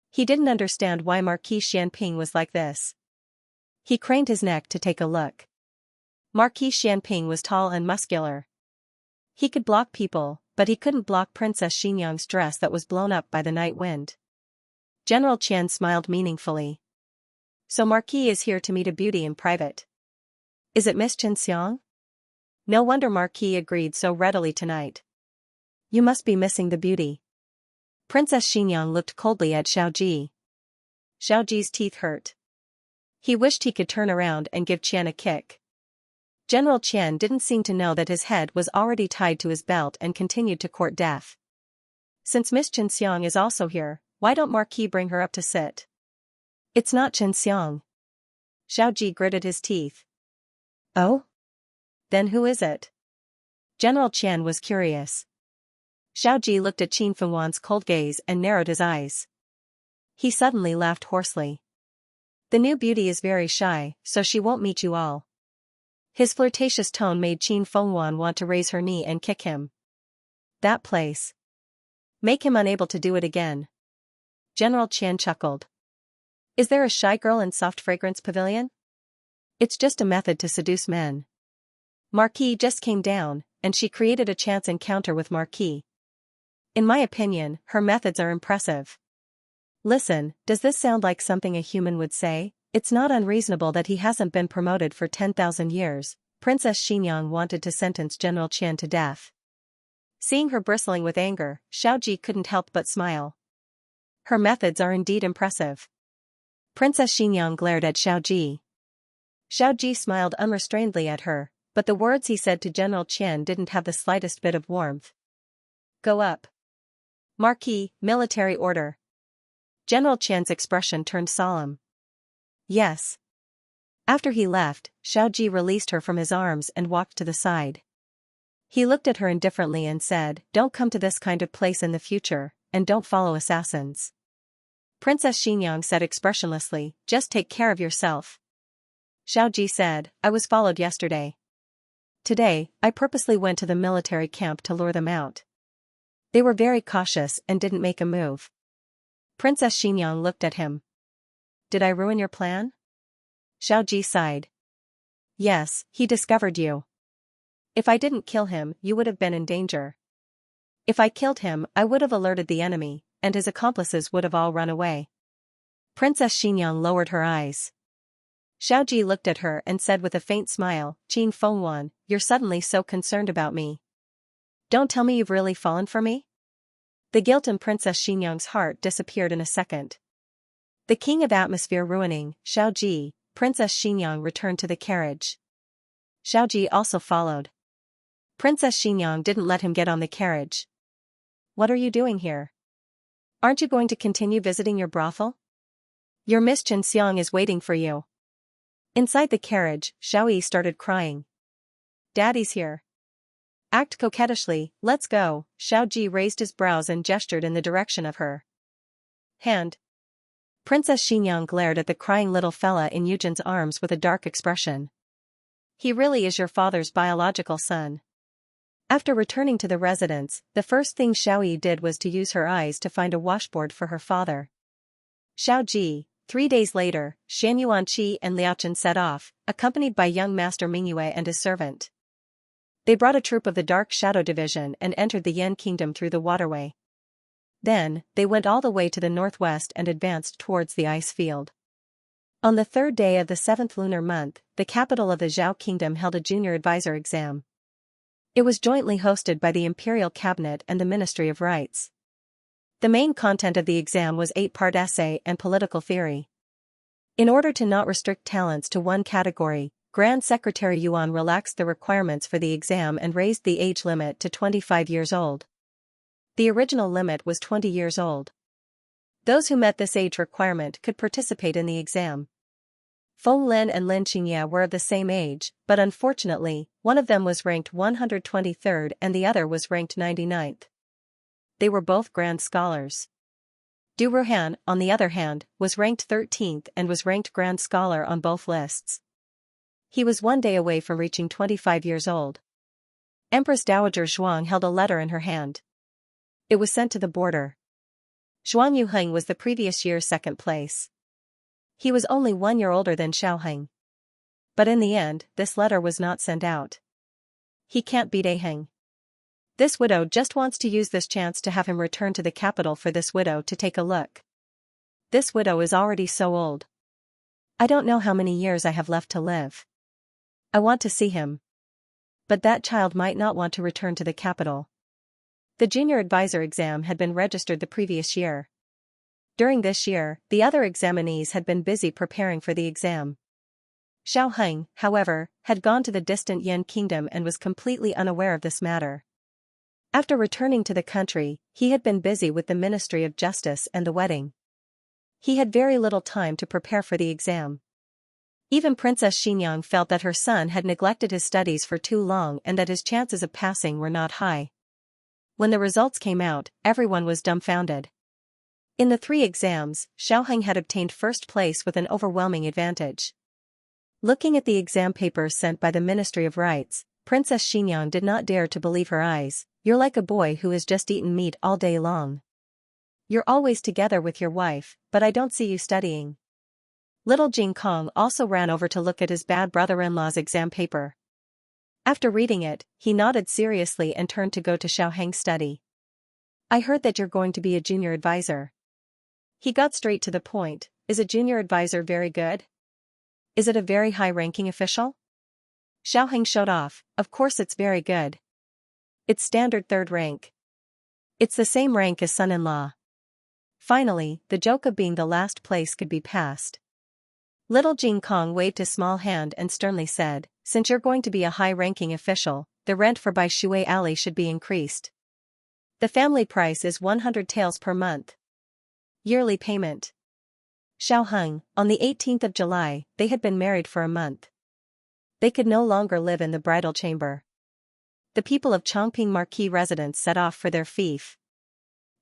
He didn't understand why Marquis Xianping was like this. He craned his neck to take a look. Marquis Xianping was tall and muscular. He could block people, but he couldn't block Princess Xianxia's dress that was blown up by the night wind. General Qian smiled meaningfully. "So Marquis is here to meet a beauty in private. Is it Miss Xianxia?" No wonder Marquis agreed so readily tonight. "You must be missing the beauty." Princess Xianxia looked coldly at Xiaoji. Xiaoji's teeth hurt. He wished he could turn around and give Qian a kick. General Qian didn't seem to know that his head was already tied to his belt and continued to court death. "Since Miss Xianxia is also here, why don't Marquis bring her up to sit?" "It's not Xianxia." Xiaoji gritted his teeth. "Oh? Then who is it?" General Qian was curious. Xiaoji looked at Qin Fengwan's cold gaze and narrowed his eyes. He suddenly laughed hoarsely. "The new beauty is very shy, so she won't meet you all." His flirtatious tone made Qin Fengwan want to raise her knee and kick him. "That place. Make him unable to do it again." General Qian chuckled. "Is there a shy girl in Soft Fragrance Pavilion? It's just a method to seduce men. Marquis just came down, and she created a chance encounter with Marquis. In my opinion, her methods are impressive. Listen, does this sound like something a human would say? It's not unreasonable that he hasn't been promoted for 10,000 years. Princess Xianxia wanted to sentence General Qian to death. Seeing her bristling with anger, Xiaoji couldn't help but smile. Her methods are indeed impressive. Princess Xianxia glared at Xiaoji. Xiaoji smiled unrestrainedly at her, but the words he said to General Qian didn't have the slightest bit of warmth. "Go up. Marquis, military order." General Qian's expression turned solemn. "Yes." After he left, Xiaoji released her from his arms and walked to the side. He looked at her indifferently and said, "Don't come to this kind of place in the future, and don't follow assassins." Princess Xianxia said expressionlessly, "Just take care of yourself." Xiaoji said, "I was followed yesterday. Today, I purposely went to the military camp to lure them out. They were very cautious and didn't make a move." Princess Xianxia looked at him. "Did I ruin your plan?" Xiaoji sighed. "Yes, he discovered you. If I didn't kill him, you would have been in danger. If I killed him, I would have alerted the enemy, and his accomplices would have all run away." Princess Xianxia lowered her eyes. Xiaoji looked at her and said with a faint smile, "Qin Fengwan, you're suddenly so concerned about me. Don't tell me you've really fallen for me?" The guilt in Princess Xianxia's heart disappeared in a second. The king of atmosphere ruining, Xiaoji, Princess Xianxia returned to the carriage. Xiaoji also followed. Princess Xianxia didn't let him get on the carriage. "What are you doing here? Aren't you going to continue visiting your brothel? Your Miss Xianxia is waiting for you." Inside the carriage, Xiaoyi started crying. "Daddy's here. Act coquettishly, let's go." Xiaoji raised his brows and gestured in the direction of her hand. Princess Xianxia glared at the crying little fella in Eugen's arms with a dark expression. "He really is your father's biological son." After returning to the residence, the first thing Xiaoyi did was to use her eyes to find a washboard for her father. Xiaoji. 3 days later, Shan Yuanqi and Liaochen set off, accompanied by young Master Mingyue and his servant. They brought a troop of the Dark Shadow Division and entered the Yan Kingdom through the waterway. Then, they went all the way to the northwest and advanced towards the ice field. On the 3rd day of the 7th lunar month, the capital of the Zhao Kingdom held a junior advisor exam. It was jointly hosted by the Imperial Cabinet and the Ministry of Rights. The main content of the exam was 8-part essay and political theory. In order to not restrict talents to one category, Grand Secretary Yuan relaxed the requirements for the exam and raised the age limit to 25 years old. The original limit was 20 years old. Those who met this age requirement could participate in the exam. Feng Lin and Lin Qingye were of the same age, but unfortunately, one of them was ranked 123rd and the other was ranked 99th. They were both grand scholars. Du Ruhan, on the other hand, was ranked 13th and was ranked grand scholar on both lists. He was 1 day away from reaching 25 years old. Empress Dowager Zhuang held a letter in her hand. It was sent to the border. Zhuang Yuheng was the previous year's 2nd place. He was only 1 year older than Xiaoheng. But in the end, this letter was not sent out. He can't beat Aheng. This widow just wants to use this chance to have him return to the capital for this widow to take a look. This widow is already so old. I don't know how many years I have left to live. I want to see him. But that child might not want to return to the capital. The junior advisor exam had been registered the previous year. During this year, the other examinees had been busy preparing for the exam. Xiaoheng, however, had gone to the distant Yan Kingdom and was completely unaware of this matter. After returning to the country, he had been busy with the Ministry of Justice and the wedding. He had very little time to prepare for the exam. Even Princess Xianxia felt that her son had neglected his studies for too long and that his chances of passing were not high. When the results came out, everyone was dumbfounded. In the 3 exams, Xiaoheng had obtained 1st place with an overwhelming advantage. Looking at the exam papers sent by the Ministry of Rights, Princess Xianxia did not dare to believe her eyes. "You're like a boy who has just eaten meat all day long. You're always together with your wife, but I don't see you studying." Little Jing Kong also ran over to look at his bad brother-in-law's exam paper. After reading it, he nodded seriously and turned to go to Xiaoheng's study. "I heard that you're going to be a junior advisor." He got straight to the point. "Is a junior advisor very good? Is it a very high-ranking official?" Xiaoheng showed off. "Of course it's very good. It's standard 3rd rank. It's the same rank as son-in-law." Finally, the joke of being the last place could be passed. Little Jing Kong waved his small hand and sternly said, "Since you're going to be a high-ranking official, the rent for Bai Shui Alley should be increased. The family price is 100 taels per month. Yearly payment." Xiaoheng, on the 18th of July, they had been married for a month. They could no longer live in the bridal chamber. The people of Chongping Marquis residence set off for their fief.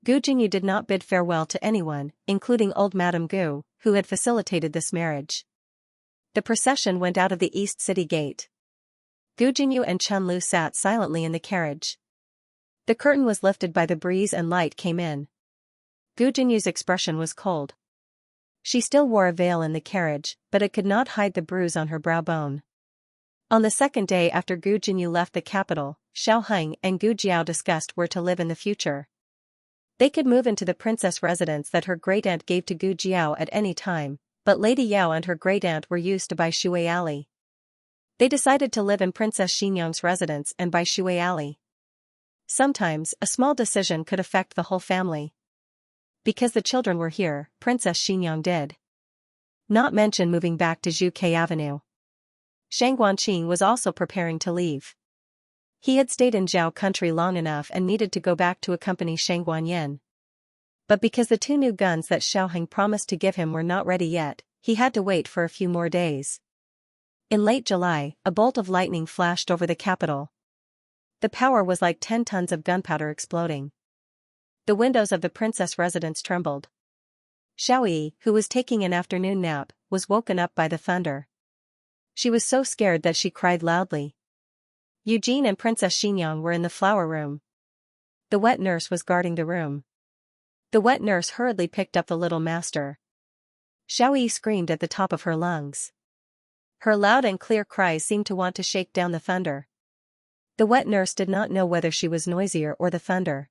Gu Jinyu did not bid farewell to anyone, including old Madame Gu, who had facilitated this marriage. The procession went out of the East City Gate. Gu Jinyu and Chen Lu sat silently in the carriage. The curtain was lifted by the breeze and light came in. Gu Jinyu's expression was cold. She still wore a veil in the carriage, but it could not hide the bruise on her brow bone. On the second day after Gu Jinyu left the capital, Xiao Heng and Gu Jiao discussed where to live in the future. They could move into the princess residence that her great-aunt gave to Gu Jiao at any time, but Lady Yao and her great-aunt were used to buy Shui Alley. They decided to live in Princess Xinyang's residence and buy Shui Alley. Sometimes, a small decision could affect the whole family. Because the children were here, Princess Xinyang did not mention moving back to Zhuke Avenue. Shang Guanqing was also preparing to leave. He had stayed in Zhao country long enough and needed to go back to accompany Shang Guanyin. But because the 2 new guns that Xiao Heng promised to give him were not ready yet, he had to wait for a few more days. In late July, a bolt of lightning flashed over the capital. The power was like 10 tons of gunpowder exploding. The windows of the princess residence trembled. Xiao Yi, who was taking an afternoon nap, was woken up by the thunder. She was so scared that she cried loudly. Eugene and Princess Xinyang were in the flower room. The wet nurse was guarding the room. The wet nurse hurriedly picked up the little master. Xiao Yi screamed at the top of her lungs. Her loud and clear cries seemed to want to shake down the thunder. The wet nurse did not know whether she was noisier or the thunder.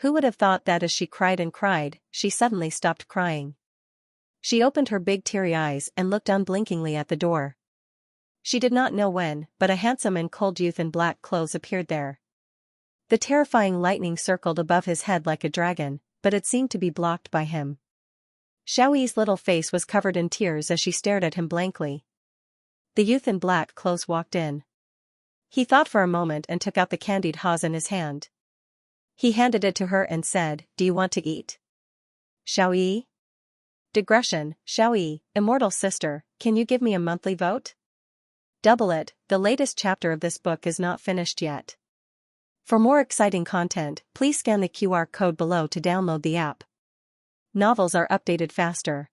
Who would have thought that as she cried and cried, she suddenly stopped crying. She opened her big teary eyes and looked unblinkingly at the door. She did not know when, but a handsome and cold youth in black clothes appeared there. The terrifying lightning circled above his head like a dragon, but it seemed to be blocked by him. Xiao Yi's little face was covered in tears as she stared at him blankly. The youth in black clothes walked in. He thought for a moment and took out the candied haws in his hand. He handed it to her and said, "Do you want to eat?" Xiao Yi? Digression, Xiao Yi, immortal sister, can you give me a monthly vote? Double it, the latest chapter of this book is not finished yet. For more exciting content, please scan the QR code below to download the app. Novels are updated faster.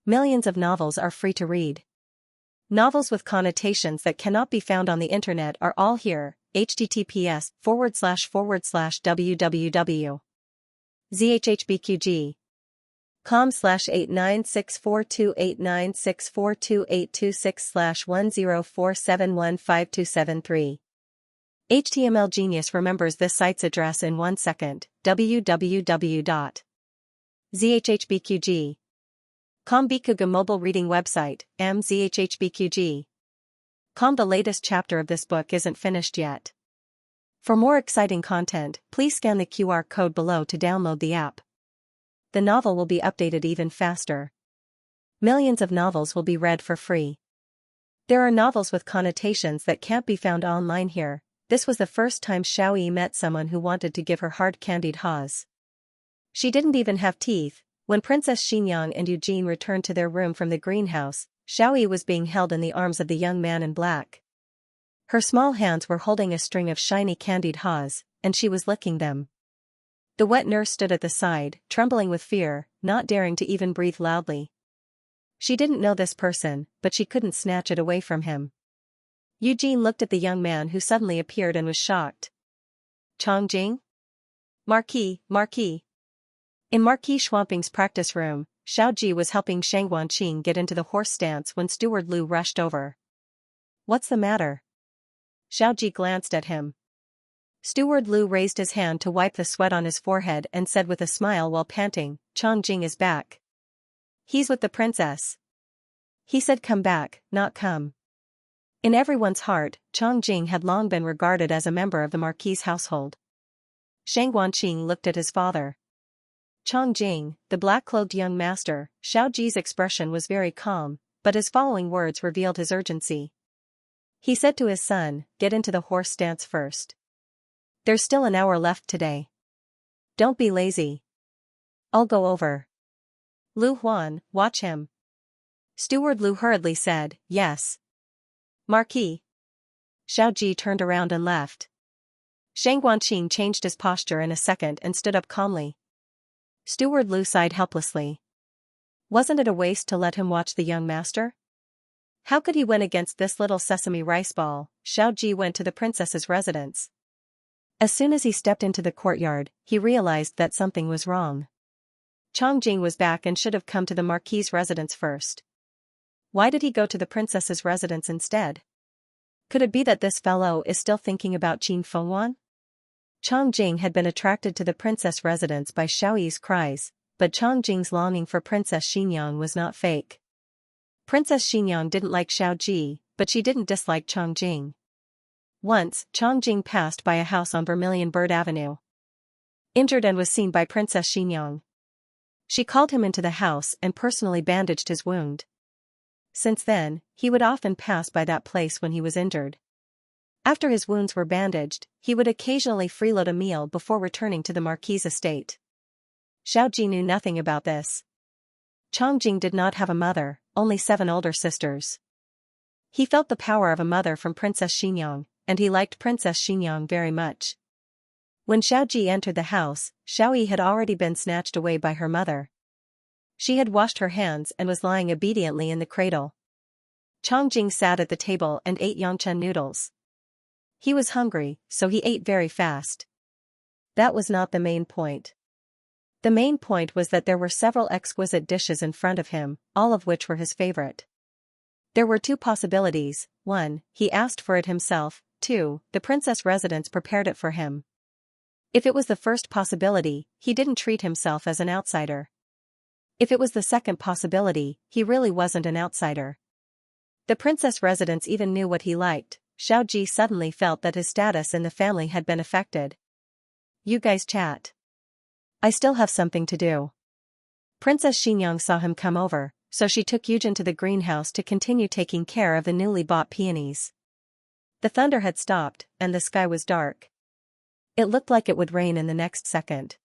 Millions of novels are free to read. Novels with connotations that cannot be found on the internet are all here. https://www.zhhbqg.com/89642896428226/1047152773. HTML Genius remembers this site's address in 1 second. www.zhhbqg.com Bikuga mobile reading website, mzhhbqg. The latest chapter of this book isn't finished yet. For more exciting content, please scan the QR code below to download the app. The novel will be updated even faster. Millions of novels will be read for free. There are novels with connotations that can't be found online here. This was the first time Xiao Yi met someone who wanted to give her hard candied haws. She didn't even have teeth. When Princess Xinyang and Eugene returned to their room from the greenhouse, Xiao Yi was being held in the arms of the young man in black. Her small hands were holding a string of shiny candied haws, and she was licking them. The wet nurse stood at the side, trembling with fear, not daring to even breathe loudly. She didn't know this person, but she couldn't snatch it away from him. Eugene looked at the young man who suddenly appeared and was shocked. Chongjing? Marquis. In Marquis Schwamping's practice room, Xiao Ji was helping Shang Guanqing get into the horse stance when Steward Lu rushed over. What's the matter? Xiao Ji glanced at him. Steward Lu raised his hand to wipe the sweat on his forehead and said with a smile while panting, Chongjing is back. He's with the princess. He said come back, not come. In everyone's heart, Chongjing had long been regarded as a member of the Marquis' household. Shang Guanqing looked at his father. Chongjing, the black-clothed young master. Xiao Ji's expression was very calm, but his following words revealed his urgency. He said to his son, get into the horse stance first. There's still an hour left today. Don't be lazy. I'll go over. Lu Huan, watch him. Steward Lu hurriedly said, yes. Marquis. Xiao Ji turned around and left. Shang Guanqing changed his posture in a second and stood up calmly. Steward Lu sighed helplessly. Wasn't it a waste to let him watch the young master? How could he win against this little sesame rice ball? Xiao Ji went to the princess's residence. As soon as he stepped into the courtyard, he realized that something was wrong. Chongjing was back and should have come to the marquis's residence first. Why did he go to the princess's residence instead? Could it be that this fellow is still thinking about Qin Fengwan? Chongjing had been attracted to the princess residence by Xiao Yi's cries, but Chongjing's longing for Princess Xinyang was not fake. Princess Xinyang didn't like Xiao Ji, but she didn't dislike Chongjing. Once, Chongjing passed by a house on Vermilion Bird Avenue. Injured and was seen by Princess Xinyang. She called him into the house and personally bandaged his wound. Since then, he would often pass by that place when he was injured. After his wounds were bandaged, he would occasionally freeload a meal before returning to the marquis's estate. Xiao Ji knew nothing about this. Chongjing did not have a mother, only 7 older sisters. He felt the power of a mother from Princess Xinyang, and he liked Princess Xinyang very much. When Xiao Ji entered the house, Xiao Yi had already been snatched away by her mother. She had washed her hands and was lying obediently in the cradle. Chongjing sat at the table and ate Yangchen noodles. He was hungry, so he ate very fast. That was not the main point. The main point was that there were several exquisite dishes in front of him, all of which were his favorite. There were 2 possibilities: 1, he asked for it himself; 2, the princess residence prepared it for him. If it was the first possibility, he didn't treat himself as an outsider. If it was the second possibility, he really wasn't an outsider. The princess residence even knew what he liked. Xiao Ji suddenly felt that his status in the family had been affected. You guys chat. I still have something to do. Princess Xinyang saw him come over, so she took Yujin to the greenhouse to continue taking care of the newly bought peonies. The thunder had stopped, and the sky was dark. It looked like it would rain in the next second.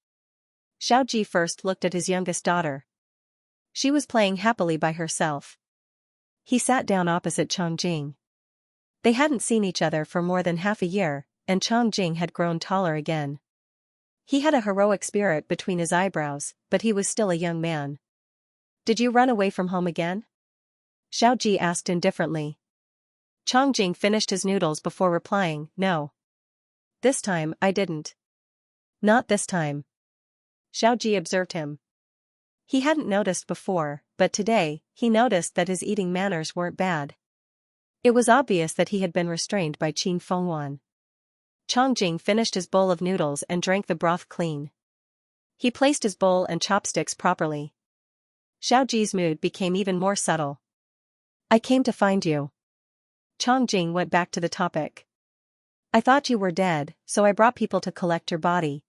Xiao Ji first looked at his youngest daughter. She was playing happily by herself. He sat down opposite Chongjing. They hadn't seen each other for more than half a year, and Chongjing had grown taller again. He had a heroic spirit between his eyebrows, but he was still a young man. Did you run away from home again? Xiao Ji asked indifferently. Chongjing finished his noodles before replying, No. This time, I didn't. Not this time. Xiao Ji observed him. He hadn't noticed before, but today, he noticed that his eating manners weren't bad. It was obvious that he had been restrained by Qin Fengwan. Chongjing finished his bowl of noodles and drank the broth clean. He placed his bowl and chopsticks properly. Xiao Ji's mood became even more subtle. I came to find you. Chongjing went back to the topic. I thought you were dead, so I brought people to collect your body.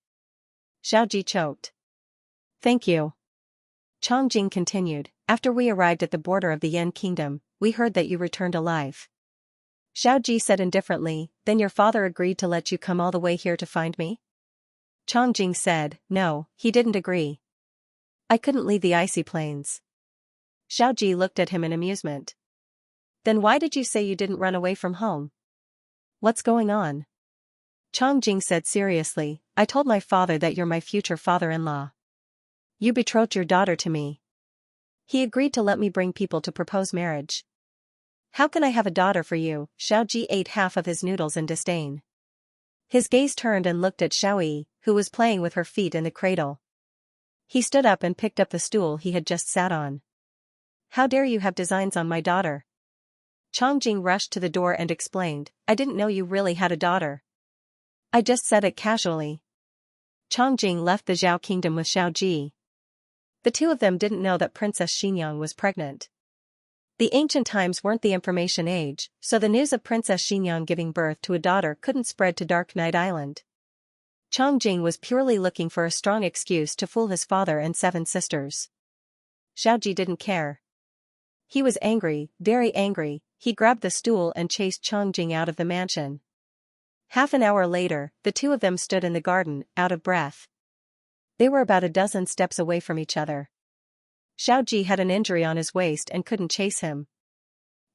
Xiao Ji choked. Thank you. Chongjing continued, after we arrived at the border of the Yan kingdom, we heard that you returned alive. Xiao Ji said indifferently, then your father agreed to let you come all the way here to find me? Chongjing said, no, he didn't agree. I couldn't leave the icy plains. Xiao Ji looked at him in amusement. Then why did you say you didn't run away from home? What's going on? Chongjing said seriously, I told my father that you're my future father-in-law. You betrothed your daughter to me. He agreed to let me bring people to propose marriage. How can I have a daughter for you? Xiao Ji ate half of his noodles in disdain. His gaze turned and looked at Xiao Yi, who was playing with her feet in the cradle. He stood up and picked up the stool he had just sat on. How dare you have designs on my daughter? Chongjing rushed to the door and explained, I didn't know you really had a daughter. I just said it casually. Chongjing left the Zhao kingdom with Xiao Ji. The 2 of them didn't know that Princess Xinyang was pregnant. The ancient times weren't the information age, so the news of Princess Xinyang giving birth to a daughter couldn't spread to Dark Night Island. Chongjing was purely looking for a strong excuse to fool his father and 7 sisters. Xiao Ji didn't care. He was angry, very angry. He grabbed the stool and chased Chongjing out of the mansion. Half an hour later, the 2 of them stood in the garden, out of breath. They were about a dozen steps away from each other. Xiao Ji had an injury on his waist and couldn't chase him.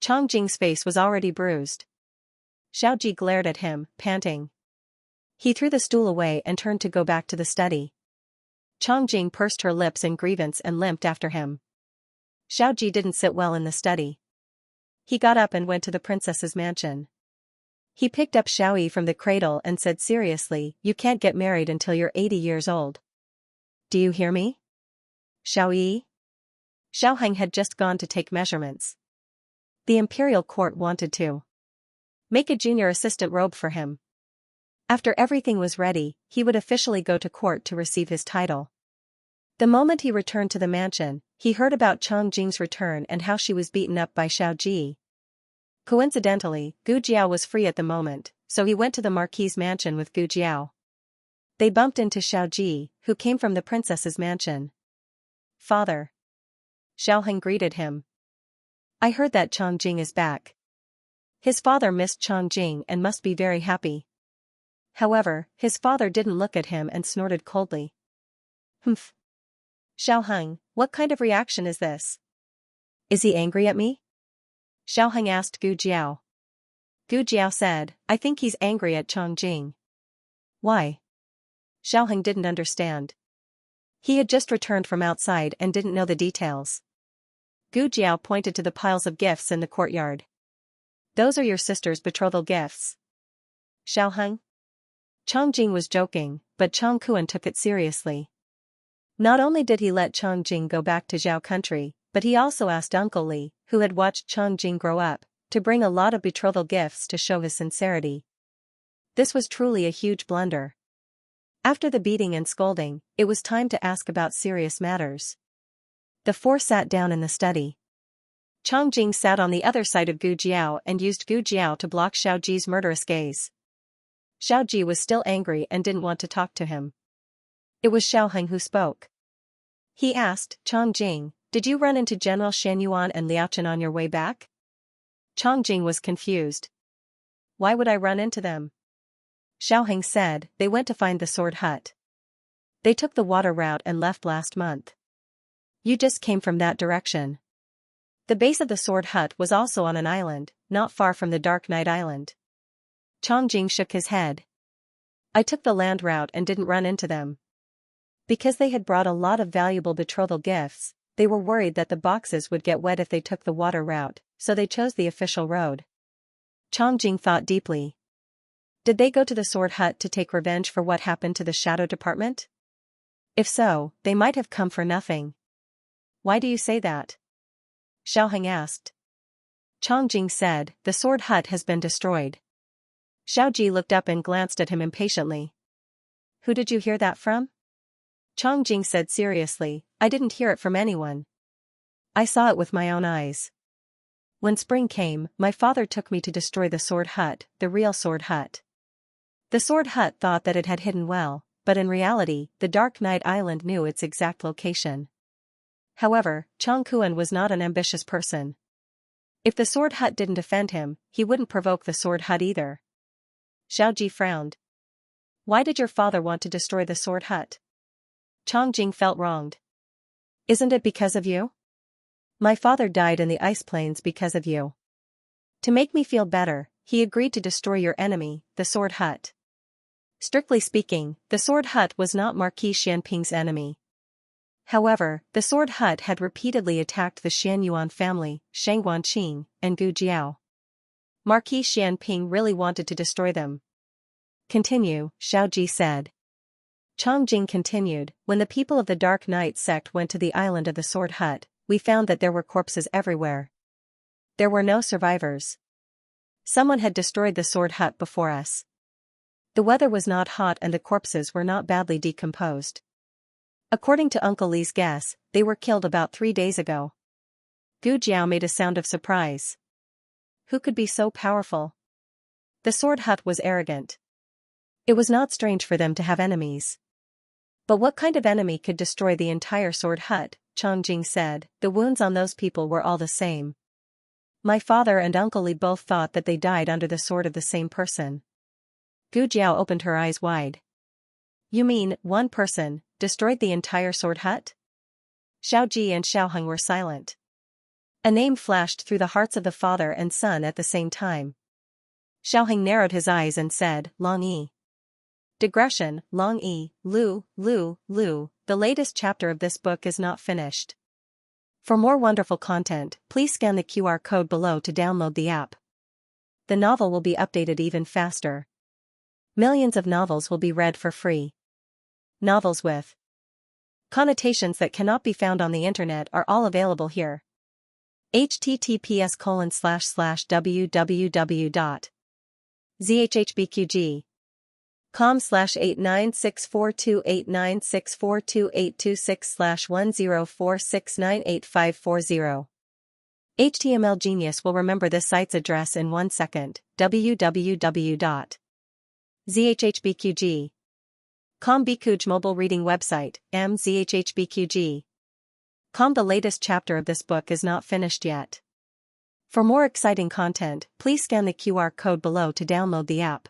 Chongjing's face was already bruised. Xiaoji glared at him, panting. He threw the stool away and turned to go back to the study. Changjing pursed her lips in grievance and limped after him. Xiaoji didn't sit well in the study. He got up and went to the princess's mansion. He picked up Xiaoyi from the cradle and said seriously, "You can't get married until you're 80 years old. Do you hear me? Xiaoyi?" Xiaoheng had just gone to take measurements. The imperial court wanted to make a junior assistant robe for him. After everything was ready, he would officially go to court to receive his title. The moment he returned to the mansion, he heard about Changjing's return and how she was beaten up by Xiaoji. Coincidentally, Gu Jiao was free at the moment, so he went to the marquis's mansion with Gu Jiao. They bumped into Xiaoji, who came from the princess's mansion. "Father." Xiaoheng greeted him. "I heard that Changjing is back." His father missed Changjing and must be very happy. However, his father didn't look at him and snorted coldly. "Humph. Xiaoheng, what kind of reaction is this? Is he angry at me?" Xiaoheng asked Gu Jiao. Gu Jiao said, "I think he's angry at Changjing." "Why?" Xiaoheng didn't understand. He had just returned from outside and didn't know the details. Gu Jiao pointed to the piles of gifts in the courtyard. "Those are your sister's betrothal gifts." "Xiaoheng?" Changjing was joking, but Chang Kuan took it seriously. Not only did he let Changjing go back to Zhao country, but he also asked Uncle Li, who had watched Changjing grow up, to bring a lot of betrothal gifts to show his sincerity. This was truly a huge blunder. After the beating and scolding, it was time to ask about serious matters. The four sat down in the study. Changjing sat on the other side of Gu Jiao and used Gu Jiao to block Xiaoji's murderous gaze. Xiaoji was still angry and didn't want to talk to him. It was Xiaoheng who spoke. He asked, "Changjing, did you run into General Shan and Liaochen on your way back?" Changjing was confused. "Why would I run into them?" Xiaoheng said, "They went to find the sword hut. They took the water route and left last month. You just came from that direction." The base of the sword hut was also on an island, not far from the Dark Night Island. Changjing shook his head. "I took the land route and didn't run into them. Because they had brought a lot of valuable betrothal gifts, they were worried that the boxes would get wet if they took the water route, so they chose the official road." Changjing thought deeply. Did they go to the sword hut to take revenge for what happened to the shadow department? If so, they might have come for nothing. "Why do you say that?" Xiaoheng asked. Changjing said, "The sword hut has been destroyed." Xiaoji looked up and glanced at him impatiently. "Who did you hear that from?" Changjing said seriously, "I didn't hear it from anyone. I saw it with my own eyes. When spring came, my father took me to destroy the sword hut, the real sword hut. The sword hut thought that it had hidden well, but in reality, the Dark Night Island knew its exact location. However, Chang Kuan was not an ambitious person. If the sword hut didn't offend him, he wouldn't provoke the sword hut either." Xiaoji frowned. "Why did your father want to destroy the sword hut?" Changjing felt wronged. "Isn't it because of you? My father died in the ice plains because of you. To make me feel better, he agreed to destroy your enemy, the sword hut." Strictly speaking, the sword hut was not Marquis Xianping's enemy. However, the sword hut had repeatedly attacked the Xianyuan family, Shang Wanqing, and Gu Jiao. Marquis Xianping really wanted to destroy them. "Continue," Xiaoji said. Changjing continued, "When the people of the Dark Night sect went to the island of the sword hut, we found that there were corpses everywhere. There were no survivors. Someone had destroyed the sword hut before us. The weather was not hot and the corpses were not badly decomposed. According to Uncle Li's guess, they were killed about 3 days ago." Gu Jiao made a sound of surprise. Who could be so powerful? The sword hut was arrogant. It was not strange for them to have enemies. But what kind of enemy could destroy the entire sword hut? Changjing said, "The wounds on those people were all the same. My father and Uncle Li both thought that they died under the sword of the same person." Gu Jiao opened her eyes wide. "You mean, one person destroyed the entire sword hut?" Xiaoji and Xiaoheng were silent. A name flashed through the hearts of the father and son at the same time. Xiaoheng narrowed his eyes and said, Long E. Digression, Long E, Lu. The latest chapter of this book is not finished. For more wonderful content, please scan the QR code below to download the app. The novel will be updated even faster. Millions of novels will be read for free. Novels with connotations that cannot be found on the internet are all available here. https://www.zhhbqg.com/89642896428226/1046988540. HTML Genius will remember this site's address in 1 second. www.zhhbqg. Bikuj mobile reading website, zhhbqg. The latest chapter of this book is not finished yet. For more exciting content, please scan the QR code below to download the app.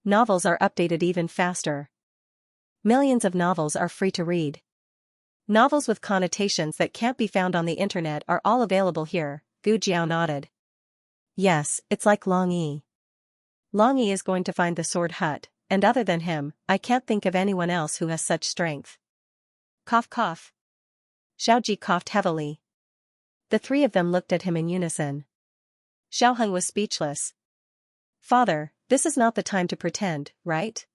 Novels are updated even faster. Millions of novels are free to read. Novels with connotations that can't be found on the internet are all available here. Gu Jiao nodded. Yes, it's like Long E. Long E is going to find the sword hut, and other than him, I can't think of anyone else who has such strength. Cough cough. Xiaoji coughed heavily. The three of them looked at him in unison. Xiaoheng was speechless. Father, this is not the time to pretend, right?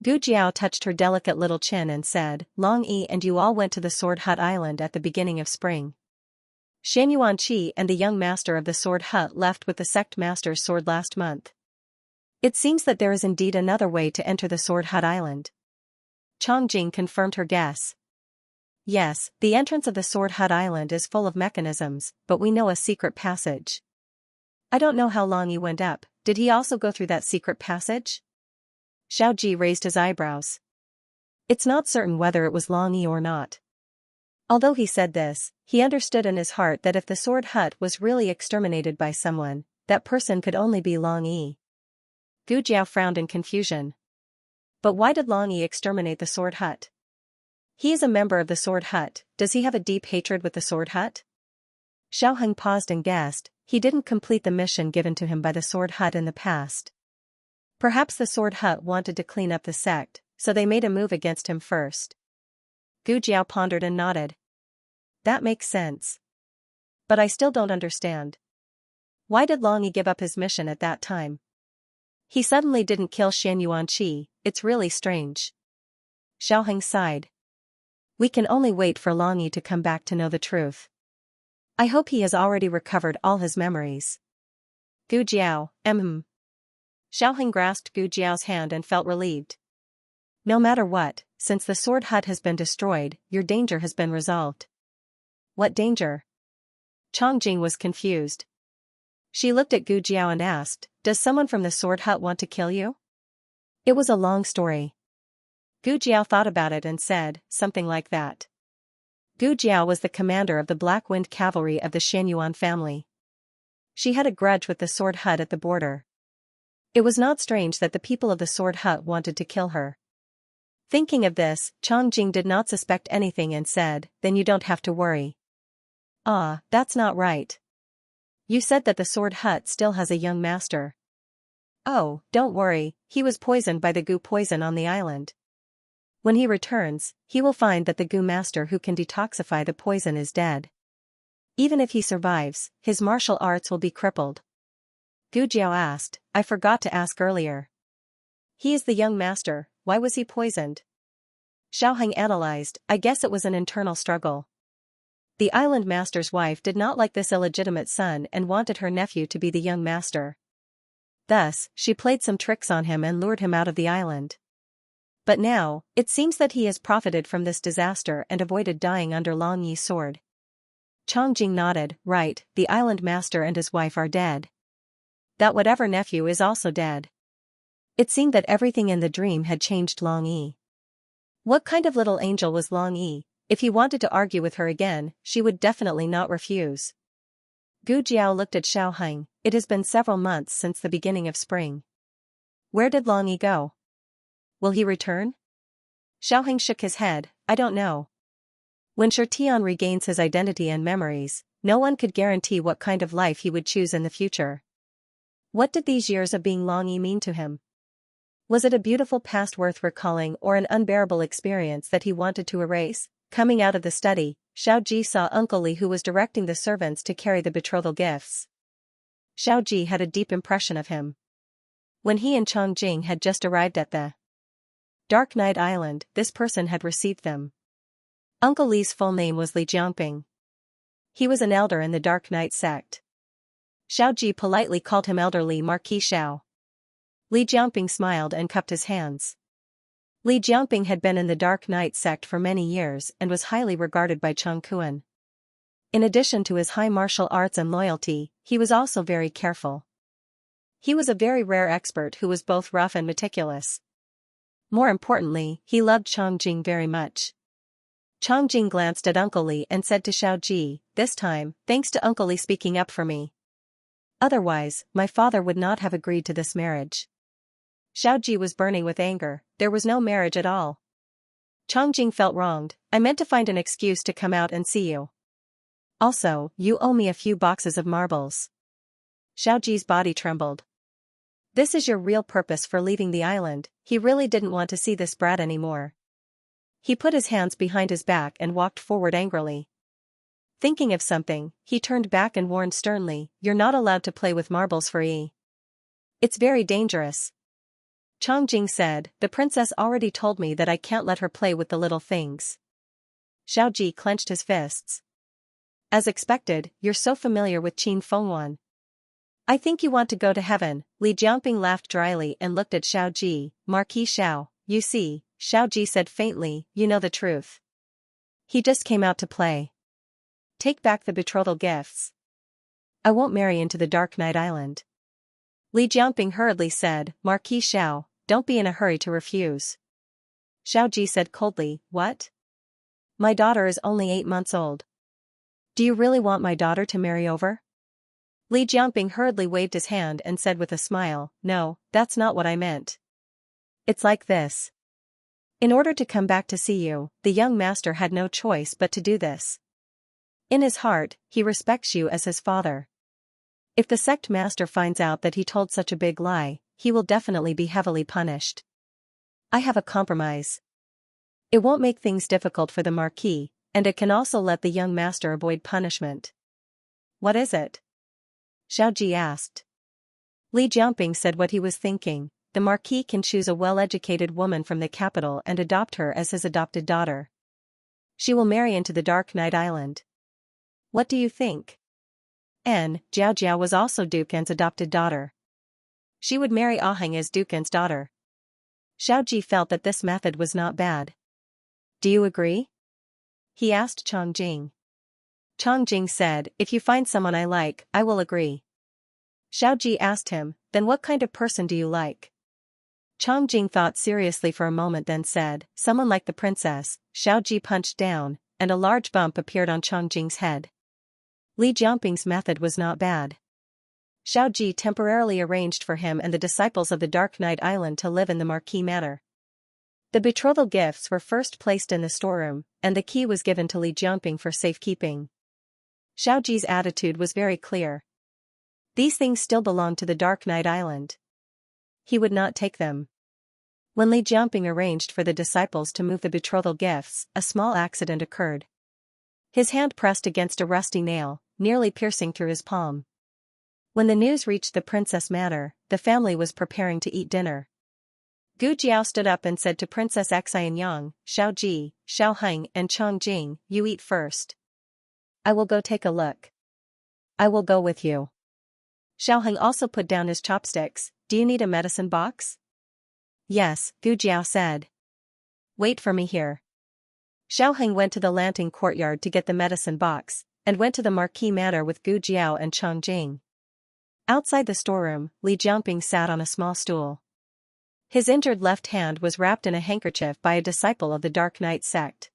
Gu Jiao touched her delicate little chin and said, Long E and you all went to the Sword Hut Island at the beginning of spring. Xianxia and the young master of the Sword Hut left with the sect master's sword last month. It seems that there is indeed another way to enter the Sword Hut Island. Chongjing confirmed her guess. Yes, the entrance of the Sword Hut Island is full of mechanisms, but we know a secret passage. I don't know how Long Yi went up. Did he also go through that secret passage? Xiaoji raised his eyebrows. It's not certain whether it was Long Yi or not. Although he said this, he understood in his heart that if the sword hut was really exterminated by someone, that person could only be Long Yi. Gu Jiao frowned in confusion. But why did Long Yi exterminate the sword hut? He is a member of the sword hut. Does he have a deep hatred with the sword hut? Xiaoheng paused and guessed. He didn't complete the mission given to him by the sword hut in the past. Perhaps the sword hut wanted to clean up the sect, so they made a move against him first. Gu Jiao pondered and nodded. That makes sense. But I still don't understand. Why did Long Yi give up his mission at that time? He suddenly didn't kill Xianxia. It's really strange. Xiaoheng sighed. We can only wait for Long Yi to come back to know the truth. I hope he has already recovered all his memories. Gu Jiao, Xiaoheng grasped Gu Jiao's hand and felt relieved. No matter what, since the sword hut has been destroyed, your danger has been resolved. What danger? Chongjing was confused. She looked at Gu Jiao and asked, Does someone from the sword hut want to kill you? It was a long story. Gu Jiao thought about it and said, something like that. Gu Jiao was the commander of the Black Wind Cavalry of the Xianyuan family. She had a grudge with the sword hut at the border. It was not strange that the people of the sword hut wanted to kill her. Thinking of this, Chongjing did not suspect anything and said, Then you don't have to worry. Ah, that's not right. You said that the sword hut still has a young master. Oh, don't worry, he was poisoned by the goo poison on the island. When he returns, he will find that the goo master who can detoxify the poison is dead. Even if he survives, his martial arts will be crippled. Gu Jiao asked, I forgot to ask earlier. He is the young master, why was he poisoned? Xiaoheng analyzed, I guess it was an internal struggle. The island master's wife did not like this illegitimate son and wanted her nephew to be the young master. Thus, she played some tricks on him and lured him out of the island. But now, it seems that he has profited from this disaster and avoided dying under Long Yi's sword. Chongjing nodded, right, the island master and his wife are dead. That whatever nephew is also dead. It seemed that everything in the dream had changed Long Yi. What kind of little angel was Long Yi? If he wanted to argue with her again, she would definitely not refuse. Gu Jiao looked at Xiaoheng. It has been several months since the beginning of spring. Where did Long Yi go? Will he return? Xiaoheng shook his head, I don't know. When Shirtian regains his identity and memories, no one could guarantee what kind of life he would choose in the future. What did these years of being Long Yi mean to him? Was it a beautiful past worth recalling or an unbearable experience that he wanted to erase? Coming out of the study, Xiao Ji saw Uncle Li, who was directing the servants to carry the betrothal gifts. Xiao Ji had a deep impression of him. When he and Chang Jing had just arrived at the Dark Night Island, this person had received them. Uncle Li's full name was Li Jiangping. He was an elder in the Dark Night sect. Xiao Ji politely called him elderly Marquis Xiao. Li Jiangping smiled and cupped his hands. Li Jiangping had been in the Dark Night sect for many years and was highly regarded by Cheng Kuan. In addition to his high martial arts and loyalty, he was also very careful. He was a very rare expert who was both rough and meticulous. More importantly, he loved Chang Jing very much. Chang Jing glanced at Uncle Li and said to Xiao Ji, "This time, thanks to Uncle Li speaking up for me. Otherwise, my father would not have agreed to this marriage." Xiao Ji was burning with anger. There was no marriage at all. Chang Jing felt wronged. "I meant to find an excuse to come out and see you. Also, you owe me a few boxes of marbles." Xiao Ji's body trembled. "This is your real purpose for leaving the island?" He really didn't want to see this brat anymore. He put his hands behind his back and walked forward angrily. Thinking of something, he turned back and warned sternly, "You're not allowed to play with marbles for E. It's very dangerous." Chang Jing said, "The princess already told me that I can't let her play with the little things." Xiao Ji clenched his fists. "As expected, you're so familiar with Qin Fengwan. I think you want to go to heaven." Li Jiangping laughed dryly and looked at Xiao Ji. "Marquis Xiao, you see," Xiao Ji said faintly, "you know the truth. He just came out to play. Take back the betrothal gifts. I won't marry into the Dark Night Island." Li Jiangping hurriedly said, "Marquis Xiao, don't be in a hurry to refuse." Xiao Ji said coldly, "What? My daughter is only 8 months old. Do you really want my daughter to marry over?" Li Jiangping hurriedly waved his hand and said with a smile, "No, that's not what I meant. It's like this. In order to come back to see you, the young master had no choice but to do this. In his heart, he respects you as his father. If the sect master finds out that he told such a big lie, he will definitely be heavily punished. I have a compromise. It won't make things difficult for the Marquis, and it can also let the young master avoid punishment." "What is it?" Xiao Ji asked. Li Jiangping said what he was thinking. The Marquis can choose a well-educated woman from the capital and adopt her as his adopted daughter. She will marry into the Dark Night Island. What do you think? Jiao Jiao was also Duke An's adopted daughter. She would marry Aheng as Duke An's daughter. Xiao Ji felt that this method was not bad. "Do you agree?" he asked Chang Jing. Chang Jing said, "If you find someone I like, I will agree." Xiao Ji asked him, "Then what kind of person do you like?" Chang Jing thought seriously for a moment, then said, "Someone like the princess." Xiao Ji punched down, and a large bump appeared on Chang Jing's head. Li Jiangping's method was not bad. Xiao Ji temporarily arranged for him and the disciples of the Dark Night Island to live in the Marquis Manor. The betrothal gifts were first placed in the storeroom, and the key was given to Li Jiangping for safekeeping. Xiao Ji's attitude was very clear. These things still belonged to the Dark Night Island. He would not take them. When Li Jiangping arranged for the disciples to move the betrothal gifts, a small accident occurred. His hand pressed against a rusty nail, nearly piercing through his palm. When the news reached the Princess Manor, the family was preparing to eat dinner. Gu Jiao stood up and said to Princess Xianxia, "Xiao Ji, Xiao Heng and Chang Jing, you eat first. I will go take a look." "I will go with you." Xiao Heng also put down his chopsticks. "Do you need a medicine box?" "Yes," Gu Jiao said. "Wait for me here." Xiao Heng went to the Lanting courtyard to get the medicine box, and went to the Marquis Manor with Gu Jiao and Chang Jing. Outside the storeroom, Li Jiangping sat on a small stool. His injured left hand was wrapped in a handkerchief by a disciple of the Dark Night sect.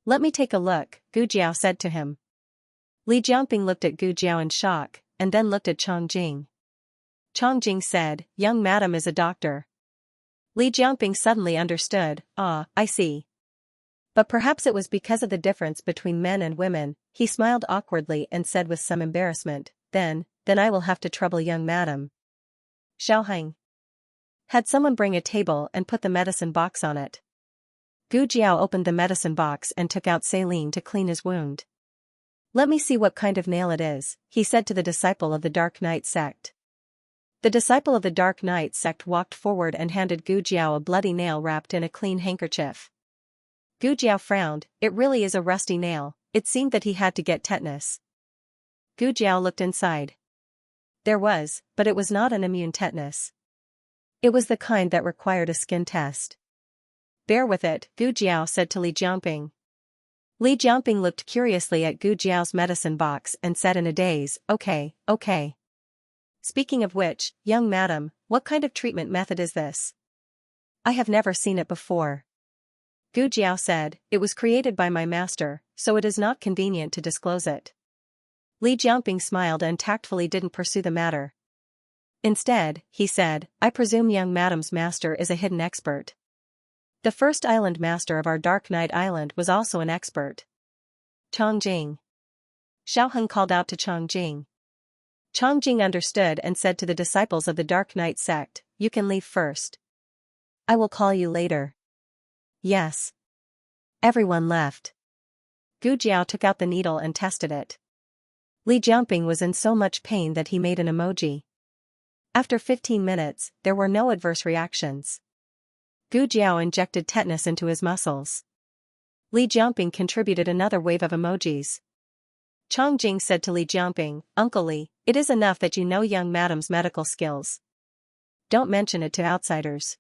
"Let me take a look," Gu Jiao said to him. Li Jiangping looked at Gu Jiao in shock, and then looked at Chang Jing. Chang Jing said, "Young madam is a doctor." Li Jiangping suddenly understood, "Ah, I see." But perhaps it was because of the difference between men and women. He smiled awkwardly and said with some embarrassment, Then I will have to trouble young madam." Xiaoheng. Had someone bring a table and put the medicine box on it. Gu Jiao opened the medicine box and took out saline to clean his wound. Let me see what kind of nail it is, he said to the disciple of the Dark Knight sect. The disciple of the Dark Knight sect walked forward and handed Gu Jiao a bloody nail wrapped in a clean handkerchief. Gu Jiao frowned. It really is a rusty nail. It seemed that he had to get tetanus. Gu Jiao looked inside. There was, but it was not an immune tetanus. It was the kind that required a skin test. Bear with it, Gu Jiao said to Li Jiangping. Li Jiangping looked curiously at Gu Jiao's medicine box and said in a daze, okay. Speaking of which, young madam, what kind of treatment method is this? I have never seen it before. Gu Jiao said, it was created by my master, so it is not convenient to disclose it. Li Jiangping smiled and tactfully didn't pursue the matter. Instead, he said, I presume young madam's master is a hidden expert. The first island master of our Dark Knight Island was also an expert. Chongjing. Xiaoheng called out to Chongjing. Chongjing understood and said to the disciples of the Dark Knight sect, you can leave first. I will call you later. Yes. Everyone left. Gu Jiao took out the needle and tested it. Li Jiangping was in so much pain that he made an emoji. After 15 minutes, there were no adverse reactions. Gu Jiao injected tetanus into his muscles. Li Jiangping contributed another wave of emojis. Chongjing said to Li Jiangping, Uncle Li, it is enough that you know young madam's medical skills. Don't mention it to outsiders.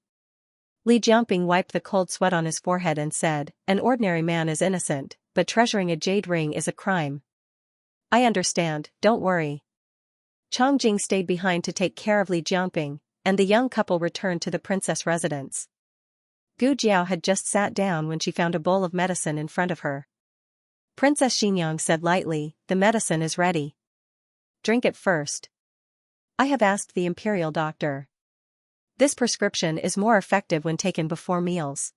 Li Jiangping wiped the cold sweat on his forehead and said, an ordinary man is innocent, but treasuring a jade ring is a crime. I understand, don't worry. Chongjing stayed behind to take care of Li Jiangping, and the young couple returned to the princess residence. Gu Jiao had just sat down when she found a bowl of medicine in front of her. Princess Xianxia said lightly, the medicine is ready. Drink it first. I have asked the imperial doctor. This prescription is more effective when taken before meals.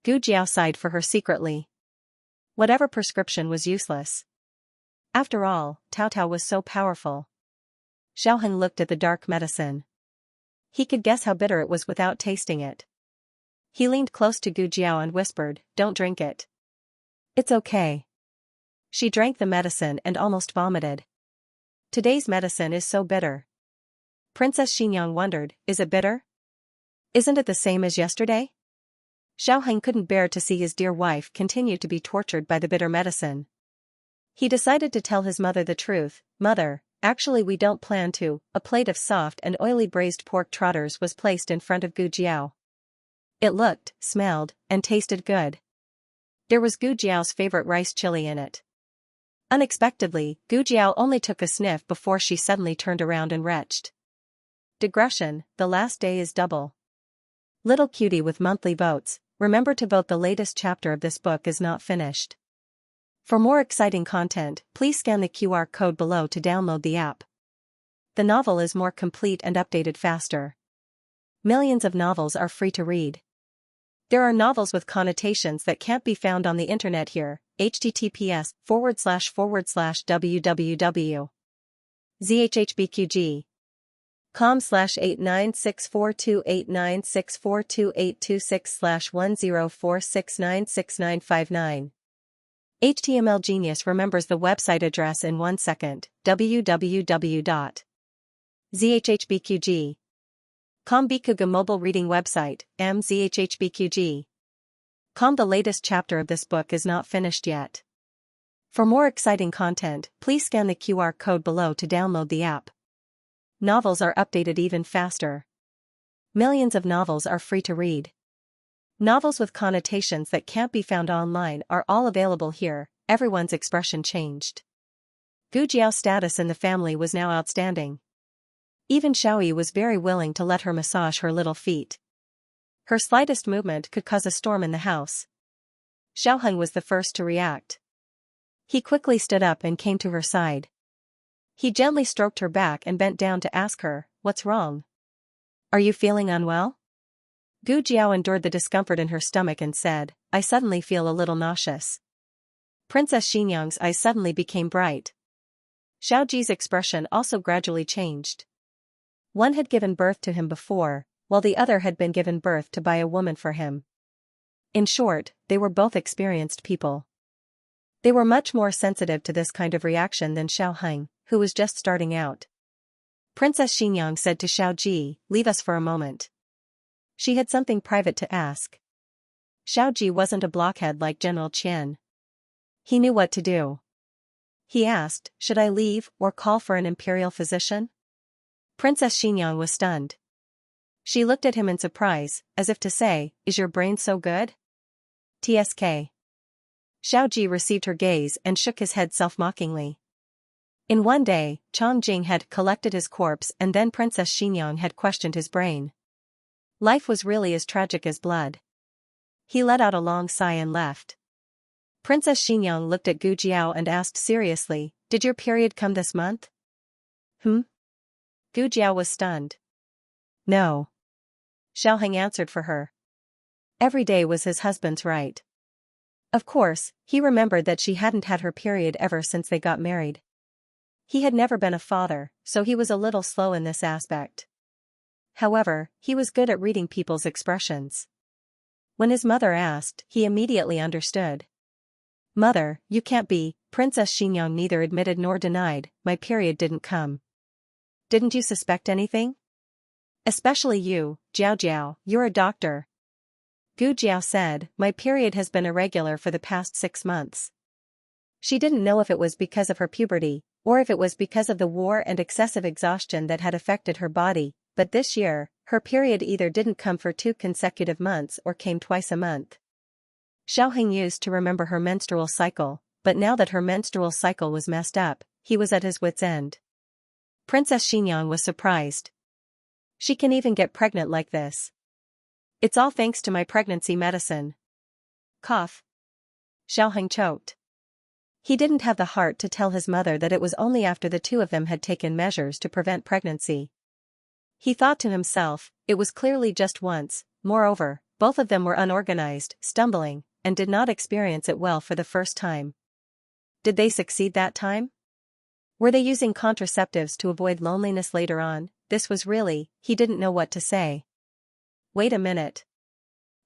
Gu Jiao sighed for her secretly. Whatever prescription was useless. After all, Tao Tao was so powerful. Xiaoheng looked at the dark medicine. He could guess how bitter it was without tasting it. He leaned close to Gu Jiao and whispered, don't drink it. It's okay. She drank the medicine and almost vomited. Today's medicine is so bitter. Princess Xianxia wondered, is it bitter? Isn't it the same as yesterday? Xiaoheng couldn't bear to see his dear wife continue to be tortured by the bitter medicine. He decided to tell his mother the truth. Mother, actually we don't plan to. A plate of soft and oily braised pork trotters was placed in front of Gu Jiao. It looked, smelled, and tasted good. There was Gu Jiao's favorite rice chili in it. Unexpectedly, Gu Jiao only took a sniff before she suddenly turned around and retched. Digression, the last day is double. Little cutie with monthly votes, remember to vote. The latest chapter of this book is not finished. For more exciting content, please scan the QR code below to download the app. The novel is more complete and updated faster. Millions of novels are free to read. There are novels with connotations that can't be found on the internet here. https://www.zhhbqg.com/896428964286/104696696959. HTML Genius remembers the website address in 1 second. www.zhhbqg.com. Bikuga mobile reading website, mzhhbqg.com. The latest chapter of this book is not finished yet. For more exciting content, please scan the QR code below to download the app. Novels are updated even faster. Millions of novels are free to read. Novels with connotations that can't be found online are all available here. Everyone's expression changed. Gu Jiao's status in the family was now outstanding. Even Xiaoyi was very willing to let her massage her little feet. Her slightest movement could cause a storm in the house. Xiaoheng was the first to react. He quickly stood up and came to her side. He gently stroked her back and bent down to ask her, what's wrong? Are you feeling unwell? Gu Jiao endured the discomfort in her stomach and said, I suddenly feel a little nauseous. Princess Xianxia's eyes suddenly became bright. Xiaoji's expression also gradually changed. One had given birth to him before, while the other had been given birth to by a woman for him. In short, they were both experienced people. They were much more sensitive to this kind of reaction than Xiaoheng, who was just starting out. Princess Xianxia said to Xiaoji, "Leave us for a moment. She had something private to ask." Xiaoji wasn't a blockhead like General Qian. He knew what to do. He asked, "Should I leave or call for an imperial physician?" Princess Xianxia was stunned. She looked at him in surprise, as if to say, "Is your brain so good?" TSK. Xiaoji received her gaze and shook his head self-mockingly. In one day, Chang Jing had collected his corpse and then Princess Xianxia had questioned his brain. Life was really as tragic as blood. He let out a long sigh and left. Princess Xianxia looked at Gu Jiao and asked seriously, "Did your period come this month?" Gu Jiao was stunned. "No." Xiaoheng answered for her. Every day was his husband's right. Of course, he remembered that she hadn't had her period ever since they got married. He had never been a father, so he was a little slow in this aspect. However, he was good at reading people's expressions. When his mother asked, he immediately understood. "Mother, you can't be," Princess Xianxia neither admitted nor denied, "My period didn't come." "Didn't you suspect anything?" "Especially you, Jiao Jiao, you're a doctor." Gu Jiao said, "My period has been irregular for the past 6 months." She didn't know if it was because of her puberty, or if it was because of the war and excessive exhaustion that had affected her body, but this year, her period either didn't come for 2 consecutive months or came twice a month. Xiaoheng used to remember her menstrual cycle, but now that her menstrual cycle was messed up, he was at his wit's end. Princess Xianxia was surprised. She can even get pregnant like this. "It's all thanks to my pregnancy medicine." Cough. Xiaoheng choked. He didn't have the heart to tell his mother that it was only after the two of them had taken measures to prevent pregnancy. He thought to himself, it was clearly just once, moreover, both of them were unorganized, stumbling, and did not experience it well for the first time. Did they succeed that time? Were they using contraceptives to avoid loneliness later on? This was really, he didn't know what to say. Wait a minute.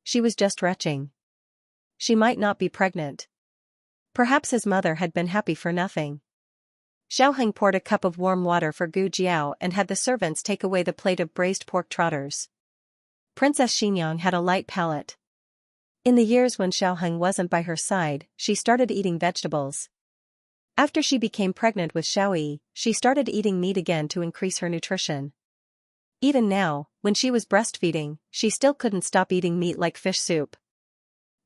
She was just retching. She might not be pregnant. Perhaps his mother had been happy for nothing. Xiaoheng poured a cup of warm water for Gu Jiao and had the servants take away the plate of braised pork trotters. Princess Xianxia had a light palate. In the years when Xiaoheng wasn't by her side, she started eating vegetables. After she became pregnant with Xiaoyi, she started eating meat again to increase her nutrition. Even now, when she was breastfeeding, she still couldn't stop eating meat like fish soup.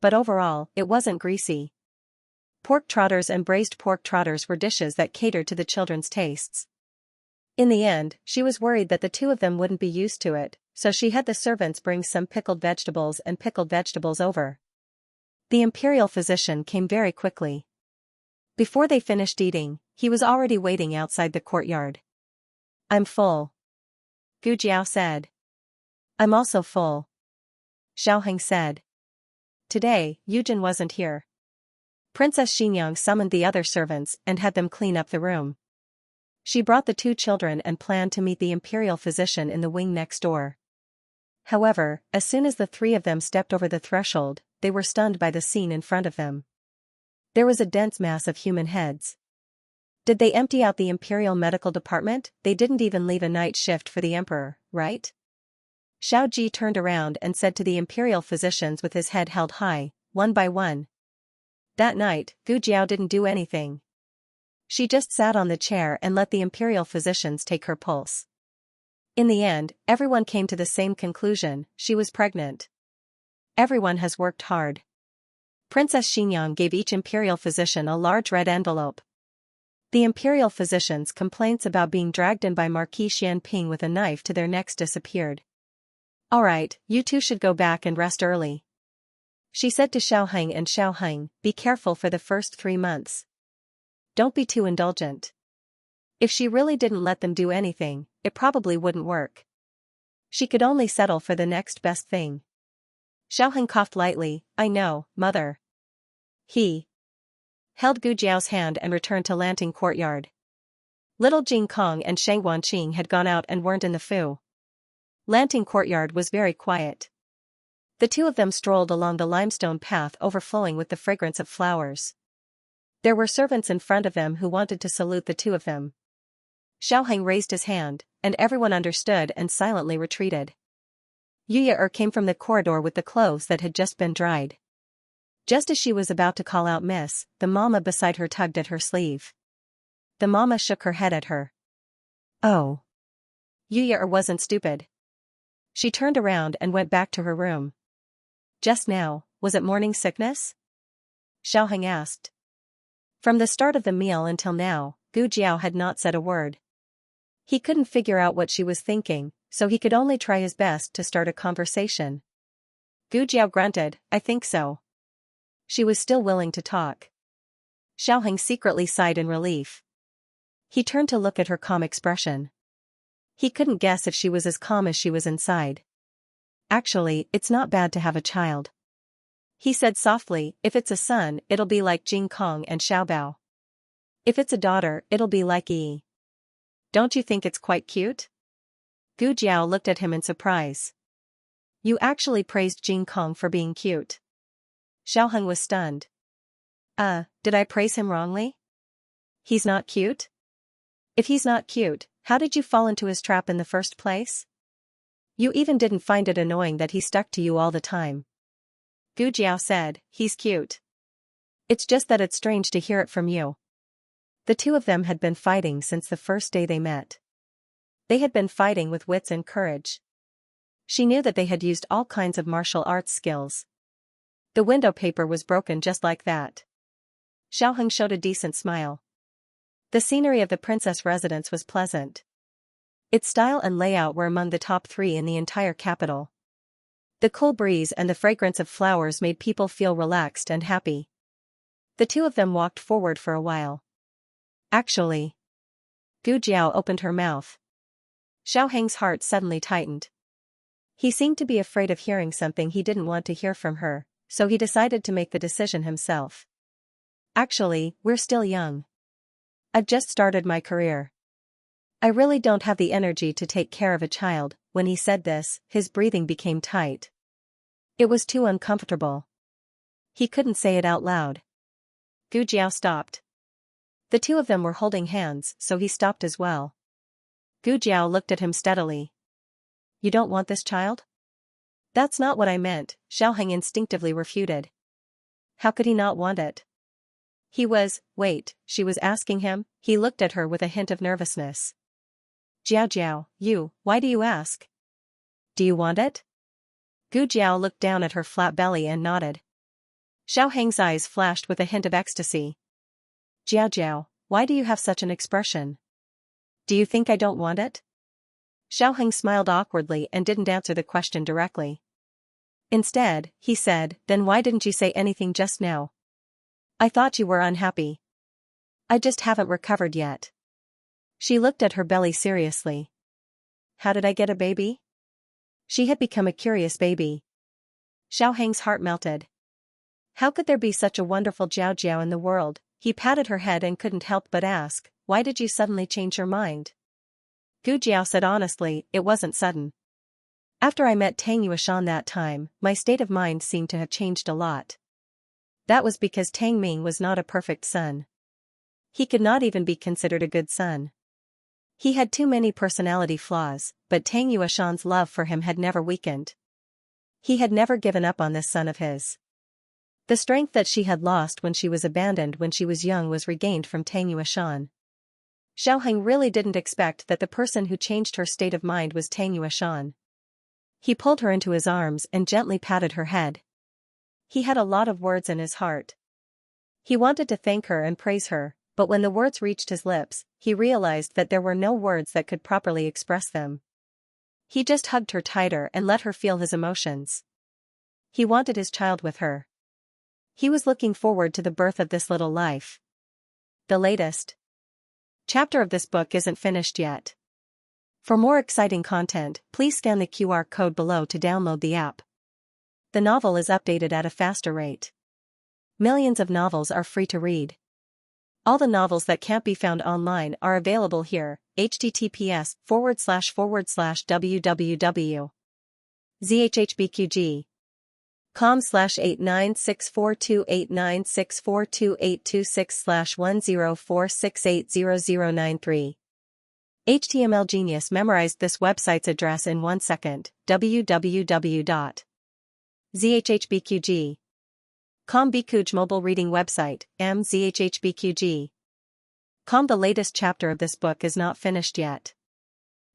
But overall, it wasn't greasy. Pork trotters and braised pork trotters were dishes that catered to the children's tastes. In the end, she was worried that the two of them wouldn't be used to it, so she had the servants bring some pickled vegetables over. The imperial physician came very quickly. Before they finished eating, he was already waiting outside the courtyard. "I'm full," Gu Jiao said. "I'm also full," Xiaoheng said. Today, Yujin wasn't here. Princess Xianxia summoned the other servants and had them clean up the room. She brought the 2 children and planned to meet the imperial physician in the wing next door. However, as soon as the 3 of them stepped over the threshold, they were stunned by the scene in front of them. There was a dense mass of human heads. Did they empty out the imperial medical department? They didn't even leave a night shift for the emperor, right? Xiao Ji turned around and said to the imperial physicians with his head held high, one by one. That night, Gu Jiao didn't do anything. She just sat on the chair and let the imperial physicians take her pulse. In the end, everyone came to the same conclusion: she was pregnant. Everyone has worked hard. Princess Xianxia gave each imperial physician a large red envelope. The imperial physicians' complaints about being dragged in by Marquis Xianping with a knife to their necks disappeared. "Alright, you two should go back and rest early," she said to Xiaoheng and Xiaoheng, "Be careful for the first 3 months. Don't be too indulgent." If she really didn't let them do anything, it probably wouldn't work. She could only settle for the next best thing. Xiaoheng coughed lightly. "I know, mother." He held Gu Jiao's hand and returned to Lanting courtyard. Little Jing Kong and Shang Wanqing had gone out and weren't in the Fu Lanting courtyard was very quiet. The two of them strolled along the limestone path overflowing with the fragrance of flowers. There were servants in front of them who wanted to salute the two of them. Xiaoheng raised his hand, and everyone understood and silently retreated. Yuya came from the corridor with the clothes that had just been dried. Just as she was about to call out "Miss," the mama beside her tugged at her sleeve. The mama shook her head at her. Oh. Yuya wasn't stupid. She turned around and went back to her room. Just now, was it morning sickness? Xiaoheng asked. From the start of the meal until now, Gu Jiao had not said a word. He couldn't figure out what she was thinking, so he could only try his best to start a conversation. Gu Jiao grunted, "I think so." She was still willing to talk. Xiaoheng secretly sighed in relief. He turned to look at her calm expression. He couldn't guess if she was as calm as she was inside. "Actually, it's not bad to have a child," he said softly. "If it's a son, it'll be like Jing Kong and Xiaobao. If it's a daughter, it'll be like Yi. Don't you think it's quite cute?" Gu Jiao looked at him in surprise. "You actually praised Jing Kong for being cute?" Xiaoheng was stunned. Did I praise him wrongly? He's not cute? If he's not cute, how did you fall into his trap in the first place? You even didn't find it annoying that he stuck to you all the time." Gu Jiao said, "He's cute. It's just that it's strange to hear it from you." The two of them had been fighting since the first day they met. They had been fighting with wits and courage. She knew that they had used all kinds of martial arts skills. The window paper was broken just like that. Xiaoheng showed a decent smile. The scenery of the princess residence was pleasant. Its style and layout were among the top 3 in the entire capital. The cool breeze and the fragrance of flowers made people feel relaxed and happy. The two of them walked forward for a while. Actually. Gu Jiao opened her mouth. Xiaoheng's heart suddenly tightened. He seemed to be afraid of hearing something he didn't want to hear from her, so he decided to make the decision himself. "Actually, we're still young. I've just started my career. I really don't have the energy to take care of a child." When he said this, his breathing became tight. It was too uncomfortable. He couldn't say it out loud. Gu Jiao stopped. The two of them were holding hands, so he stopped as well. Gu Jiao looked at him steadily. "You don't want this child?" "That's not what I meant," Xiaoheng instinctively refuted. How could he not want it? Wait, she was asking him. He looked at her with a hint of nervousness. "Jiao Jiao, why do you ask? Do you want it?" Gu Jiao looked down at her flat belly and nodded. Xiaoheng's eyes flashed with a hint of ecstasy. Jiao, why do you have such an expression? Do you think I don't want it?" Xiaoheng smiled awkwardly and didn't answer the question directly. Instead, he said, "Then why didn't you say anything just now? I thought you were unhappy." "I just haven't recovered yet." She looked at her belly seriously. "How did I get a baby?" She had become a curious baby. Xiaoheng's heart melted. How could there be such a wonderful Jiao in the world? He patted her head and couldn't help but ask, "Why did you suddenly change your mind?" Gu Jiao said honestly, "It wasn't sudden. After I met Tang Yuashan that time, my state of mind seemed to have changed a lot. That was because Tang Ming was not a perfect son. He could not even be considered a good son. He had too many personality flaws, but Tang Yuashan's love for him had never weakened. He had never given up on this son of his. The strength that she had lost when she was abandoned when she was young was regained from Tang Yuashan. Xiaoheng really didn't expect that the person who changed her state of mind was Tang Yuashan. He pulled her into his arms and gently patted her head. He had a lot of words in his heart. He wanted to thank her and praise her, but when the words reached his lips, he realized that there were no words that could properly express them. He just hugged her tighter and let her feel his emotions. He wanted his child with her. He was looking forward to the birth of this little life. The latest chapter of this book isn't finished yet. For more exciting content, please scan the QR code below to download the app. The novel is updated at a faster rate. Millions of novels are free to read. All the novels that can't be found online are available here. https://www.zhhbqg.com/89642896428626/1046800093. HTML Genius memorized this website's address in 1 second. www.zhhbqg.com. Bikuj mobile reading website, mzhhbqg.com. The latest chapter of this book is not finished yet.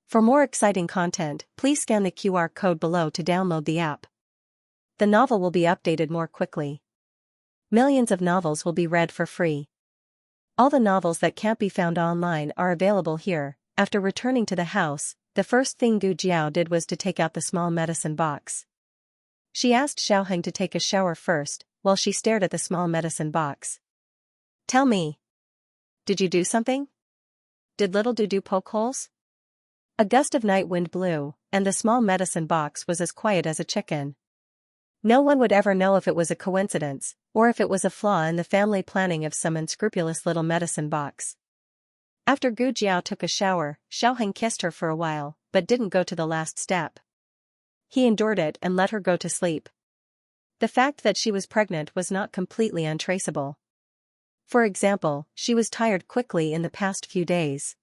For more exciting content, please scan the QR code below to download the app. The novel will be updated more quickly. Millions of novels will be read for free. All the novels that can't be found online are available here. After returning to the house, the first thing Gu Jiao did was to take out the small medicine box. She asked Xiaoheng to take a shower first, while she stared at the small medicine box. Tell me. Did you do something? Did little Dudu poke holes? A gust of night wind blew, and the small medicine box was as quiet as a chicken. No one would ever know if it was a coincidence, or if it was a flaw in the family planning of some unscrupulous little medicine box. After Gu Jiao took a shower, Xiaoheng kissed her for a while, but didn't go to the last step. He endured it and let her go to sleep. The fact that she was pregnant was not completely untraceable. For example, she was tired quickly in the past few days.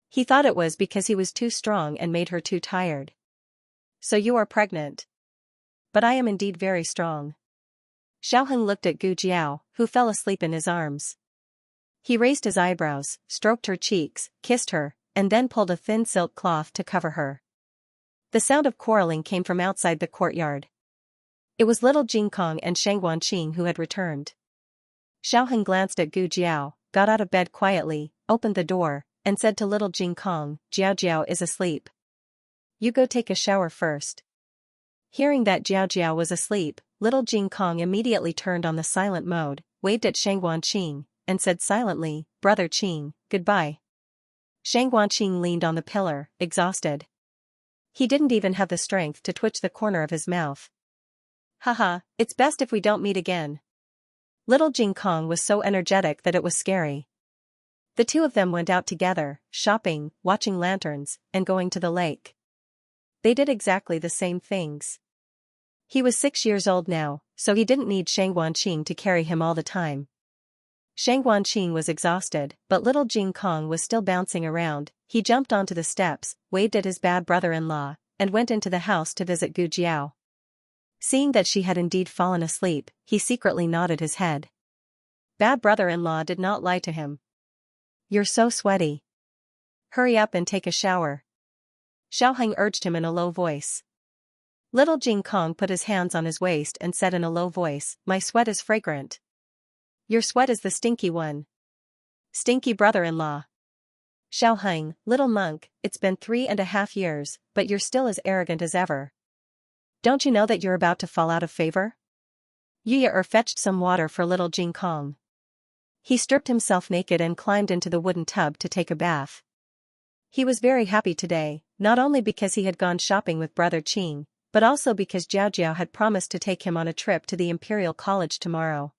He thought it was because he was too strong and made her too tired. So you are pregnant. But I am indeed very strong. Xiaoheng looked at Gu Jiao, who fell asleep in his arms. He raised his eyebrows, stroked her cheeks, kissed her, and then pulled a thin silk cloth to cover her. The sound of quarreling came from outside the courtyard. It was little Jingkong and Shang Guanqing who had returned. Xiaoheng glanced at Gu Jiao, got out of bed quietly, opened the door, and said to little Jingkong, Jiao Jiao is asleep. You go take a shower first. Hearing that Jiao Jiao was asleep, little Jingkong immediately turned on the silent mode, waved at Shang Guanqing, and said silently, Brother Qing, goodbye. Shang Guanqing leaned on the pillar, exhausted. He didn't even have the strength to twitch the corner of his mouth. Haha, it's best if we don't meet again. Little Jingkong was so energetic that it was scary. The two of them went out together, shopping, watching lanterns, and going to the lake. They did exactly the same things. He was 6 years old now, so he didn't need Shang Guanqing to carry him all the time. Shang Guanqing was exhausted, but little Jingkong was still bouncing around. He jumped onto the steps, waved at his bad brother-in-law, and went into the house to visit Gu Jiao. Seeing that she had indeed fallen asleep, he secretly nodded his head. Bad brother-in-law did not lie to him. You're so sweaty. Hurry up and take a shower. Xiaoheng urged him in a low voice. Little Jingkong put his hands on his waist and said in a low voice, My sweat is fragrant. Your sweat is the stinky one. Stinky brother-in-law. Xiaoheng, little monk, it's been 3.5 years, but you're still as arrogant as ever. Don't you know that you're about to fall out of favor? Yuya fetched some water for little Jingkong. He stripped himself naked and climbed into the wooden tub to take a bath. He was very happy today, not only because he had gone shopping with Brother Qing, but also because Jiao Jiao had promised to take him on a trip to the Imperial College tomorrow.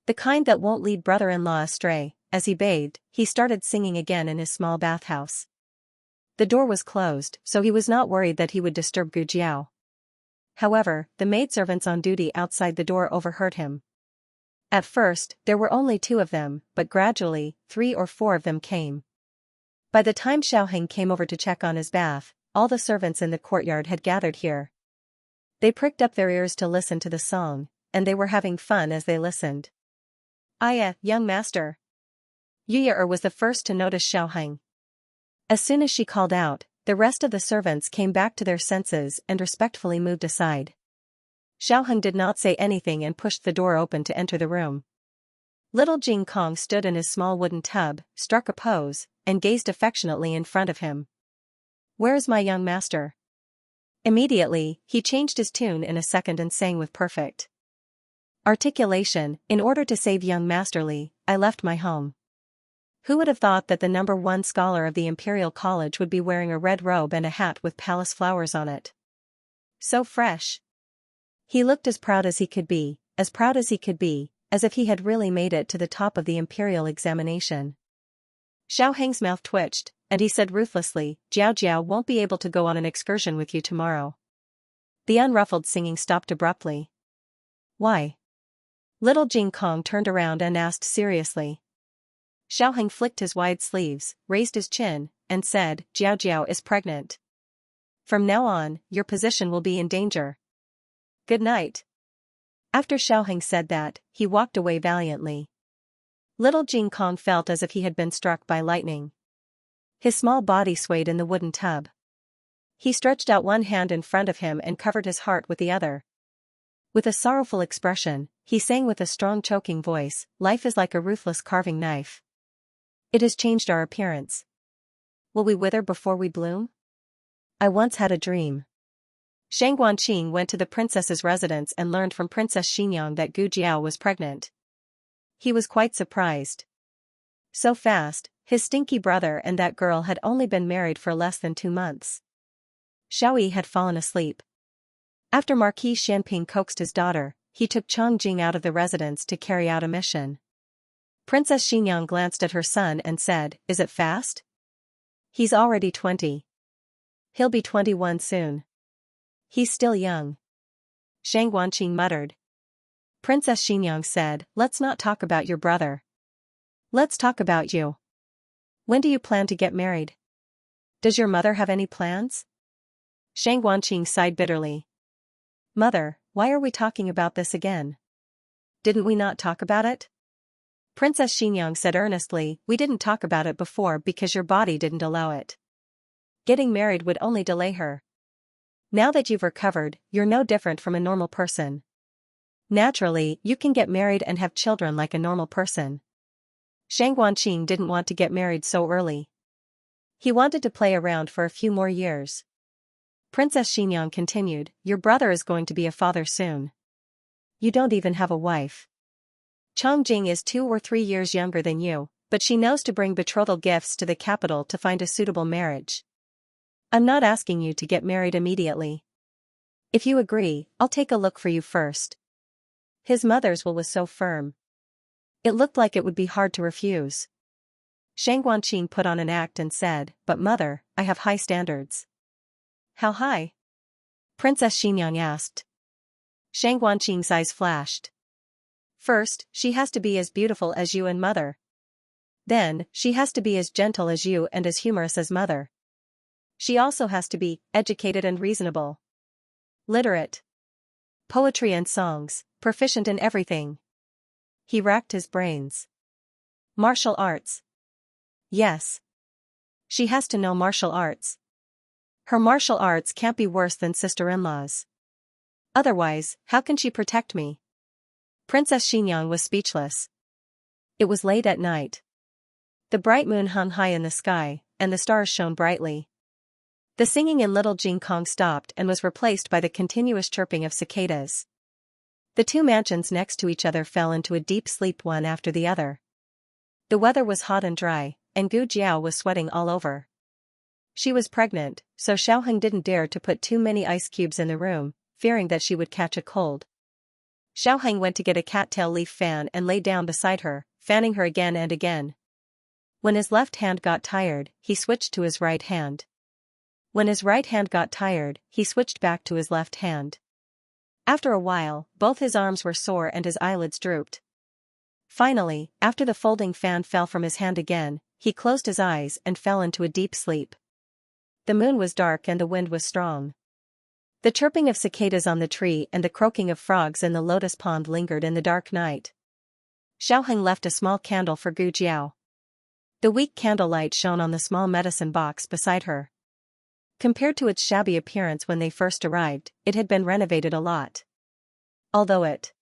The kind that won't lead brother-in-law astray. As he bathed, he started singing again in his small bathhouse. The door was closed, so he was not worried that he would disturb Gu Jiao. However, the maidservants on duty outside the door overheard him. At first, there were only 2 of them, but gradually, 3 or 4 of them came. By the time Xiaoheng came over to check on his bath, all the servants in the courtyard had gathered here. They pricked up their ears to listen to the song, and they were having fun as they listened. Aya, young master. Yuya was the first to notice Xiaoheng. As soon as she called out, the rest of the servants came back to their senses and respectfully moved aside. Xiaoheng did not say anything and pushed the door open to enter the room. Little Jingkong stood in his small wooden tub, struck a pose, and gazed affectionately in front of him. Where is my young master? Immediately, he changed his tune in a second and sang with perfect articulation, in order to save young Masterly, I left my home. Who would have thought that the #1 scholar of the Imperial College would be wearing a red robe and a hat with palace flowers on it? So fresh. He looked as proud as he could be, as if he had really made it to the top of the imperial examination. Xiaoheng's mouth twitched, and he said ruthlessly, "Jiao Jiao won't be able to go on an excursion with you tomorrow." The unruffled singing stopped abruptly. "Why?" Little Jing Kong turned around and asked seriously. Xiaoheng flicked his wide sleeves, raised his chin, and said, "Jiao Jiao is pregnant. From now on, your position will be in danger. Good night." After Xiaoheng said that, he walked away valiantly. Little Jing Kong felt as if he had been struck by lightning. His small body swayed in the wooden tub. He stretched out one hand in front of him and covered his heart with the other. With a sorrowful expression, he sang with a strong choking voice, "Life is like a ruthless carving knife. It has changed our appearance. Will we wither before we bloom? I once had a dream." Shang Guanqing went to the princess's residence and learned from Princess Xinyang that Gu Jiao was pregnant. He was quite surprised. So fast, his stinky brother and that girl had only been married for less than 2 months. Xiaoyi had fallen asleep. After Marquis Xianping coaxed his daughter, he took Chang Jing out of the residence to carry out a mission. Princess Xinyang glanced at her son and said, "Is it fast? He's already 20. He'll be 21 soon. He's still young." Shang Guanqing muttered. Princess Xinyang said, "Let's not talk about your brother. Let's talk about you. When do you plan to get married? Does your mother have any plans?" Shang Guanqing sighed bitterly. "Mother, why are we talking about this again? Didn't we not talk about it?" Princess Xinyang said earnestly, "We didn't talk about it before because your body didn't allow it. Getting married would only delay her. Now that you've recovered, you're no different from a normal person. Naturally, you can get married and have children like a normal person." Shang Guanqing didn't want to get married so early. He wanted to play around for a few more years. Princess Xinyang continued, "Your brother is going to be a father soon. You don't even have a wife. Chongjing is 2 or 3 years younger than you, but she knows to bring betrothal gifts to the capital to find a suitable marriage. I'm not asking you to get married immediately. If you agree, I'll take a look for you first." His mother's will was so firm. It looked like it would be hard to refuse. Shang Guanqing put on an act and said, "But mother, I have high standards." "How high?" Princess Xinyang asked. Shang Guanqing's eyes flashed. "First, she has to be as beautiful as you and mother. Then, she has to be as gentle as you and as humorous as mother. She also has to be educated and reasonable. Literate. Poetry and songs, proficient in everything." He racked his brains. "Martial arts." "Yes. She has to know martial arts. Her martial arts can't be worse than sister-in-law's. Otherwise, how can she protect me?" Princess Xinyang was speechless. It was late at night. The bright moon hung high in the sky, and the stars shone brightly. The singing in Little Jing Kong stopped and was replaced by the continuous chirping of cicadas. The 2 mansions next to each other fell into a deep sleep one after the other. The weather was hot and dry, and Gu Jiao was sweating all over. She was pregnant, so Xiaoheng didn't dare to put too many ice cubes in the room, fearing that she would catch a cold. Xiaoheng went to get a cattail leaf fan and lay down beside her, fanning her again and again. When his left hand got tired, he switched to his right hand. When his right hand got tired, he switched back to his left hand. After a while, both his arms were sore and his eyelids drooped. Finally, after the folding fan fell from his hand again, he closed his eyes and fell into a deep sleep. The moon was dark and the wind was strong. The chirping of cicadas on the tree and the croaking of frogs in the lotus pond lingered in the dark night. Xiaoheng left a small candle for Gu Jiao. The weak candlelight shone on the small medicine box beside her. Compared to its shabby appearance when they first arrived, it had been renovated a lot. Although it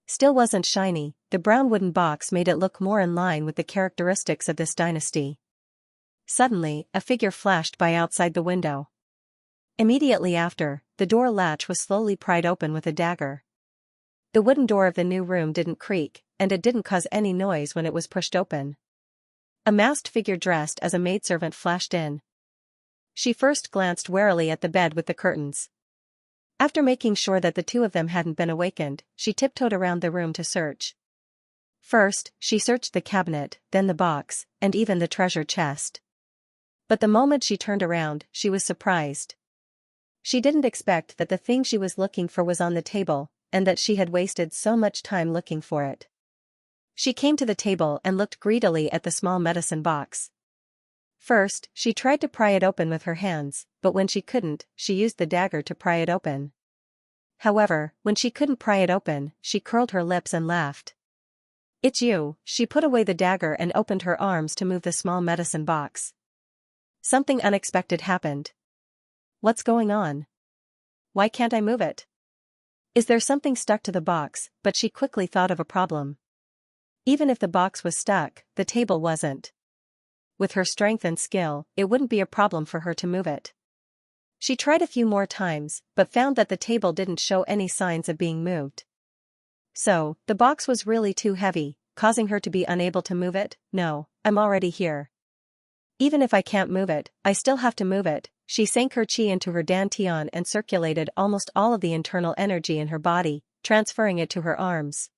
still wasn't shiny, the brown wooden box made it look more in line with the characteristics of this dynasty. Suddenly, a figure flashed by outside the window. Immediately after, the door latch was slowly pried open with a dagger. The wooden door of the new room didn't creak, and it didn't cause any noise when it was pushed open. A masked figure dressed as a maidservant flashed in. She first glanced warily at the bed with the curtains. After making sure that the 2 of them hadn't been awakened, she tiptoed around the room to search. First, she searched the cabinet, then the box, and even the treasure chest. But the moment she turned around, she was surprised. She didn't expect that the thing she was looking for was on the table, and that she had wasted so much time looking for it. She came to the table and looked greedily at the small medicine box. First, she tried to pry it open with her hands, but when she couldn't, she used the dagger to pry it open. However, when she couldn't pry it open, she curled her lips and laughed. "It's you." She put away the dagger and opened her arms to move the small medicine box. Something unexpected happened. "What's going on? Why can't I move it? Is there something stuck to the box?" But she quickly thought of a problem. Even if the box was stuck, the table wasn't. With her strength and skill, it wouldn't be a problem for her to move it. She tried a few more times, but found that the table didn't show any signs of being moved. So, the box was really too heavy, causing her to be unable to move it. "No, I'm already here. Even if I can't move it, I still have to move it." She sank her chi into her dantian and circulated almost all of the internal energy in her body, transferring it to her arms.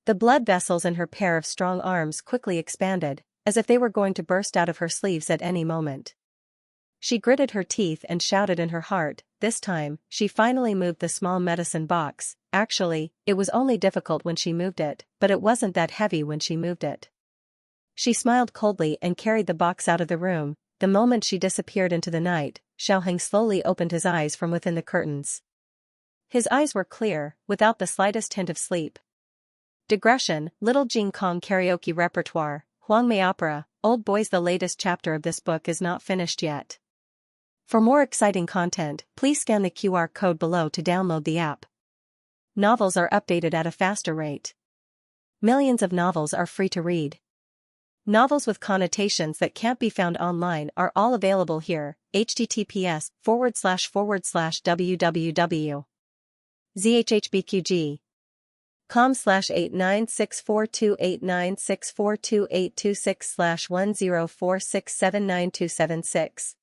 The blood vessels in her pair of strong arms quickly expanded, as if they were going to burst out of her sleeves at any moment. She gritted her teeth and shouted in her heart. This time, she finally moved the small medicine box. Actually, it was only difficult when she moved it, but it wasn't that heavy when she moved it. She smiled coldly and carried the box out of the room. The moment she disappeared into the night, Xiaoheng slowly opened his eyes from within the curtains. His eyes were clear, without the slightest hint of sleep. Digression, Little Jing Kong Karaoke Repertoire, Huangmei Opera, Old Boys. The latest chapter of this book is not finished yet. For more exciting content, please scan the QR code below to download the app. Novels are updated at a faster rate. Millions of novels are free to read. Novels with connotations that can't be found online are all available here. https://www.zhhbqg.com/896428964286/1046792776.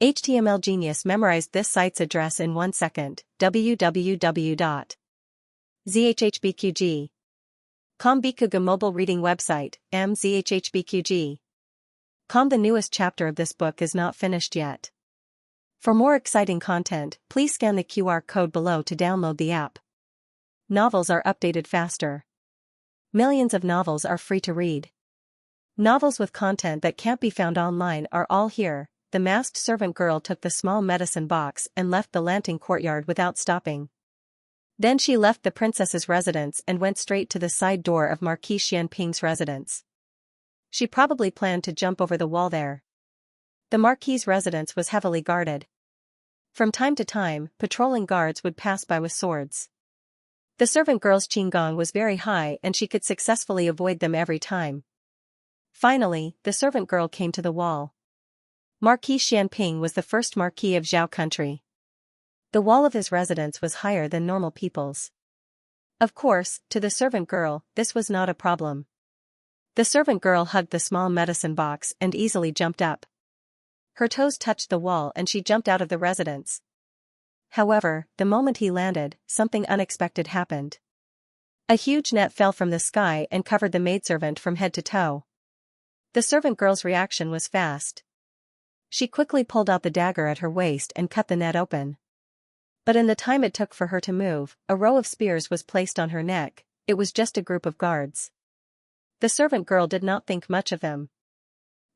HTML Genius memorized this site's address in 1 second. www.zhhbqg.com. Bikuga mobile reading website, mzhhbqg.com. The newest chapter of this book is not finished yet. For more exciting content, please scan the QR code below to download the app. Novels are updated faster. Millions of novels are free to read. Novels with content that can't be found online are all here. The masked servant girl took the small medicine box and left the Lanting courtyard without stopping. Then she left the princess's residence and went straight to the side door of Marquis Xianping's residence. She probably planned to jump over the wall there. The Marquis's residence was heavily guarded. From time to time, patrolling guards would pass by with swords. The servant girl's qigong was very high and she could successfully avoid them every time. Finally, the servant girl came to the wall. Marquis Xianping was the first Marquis of Zhao country. The wall of his residence was higher than normal people's. Of course, to the servant girl, this was not a problem. The servant girl hugged the small medicine box and easily jumped up. Her toes touched the wall and she jumped out of the residence. However, the moment he landed, something unexpected happened. A huge net fell from the sky and covered the maidservant from head to toe. The servant girl's reaction was fast. She quickly pulled out the dagger at her waist and cut the net open. But in the time it took for her to move, a row of spears was placed on her neck. It was just a group of guards. The servant girl did not think much of them.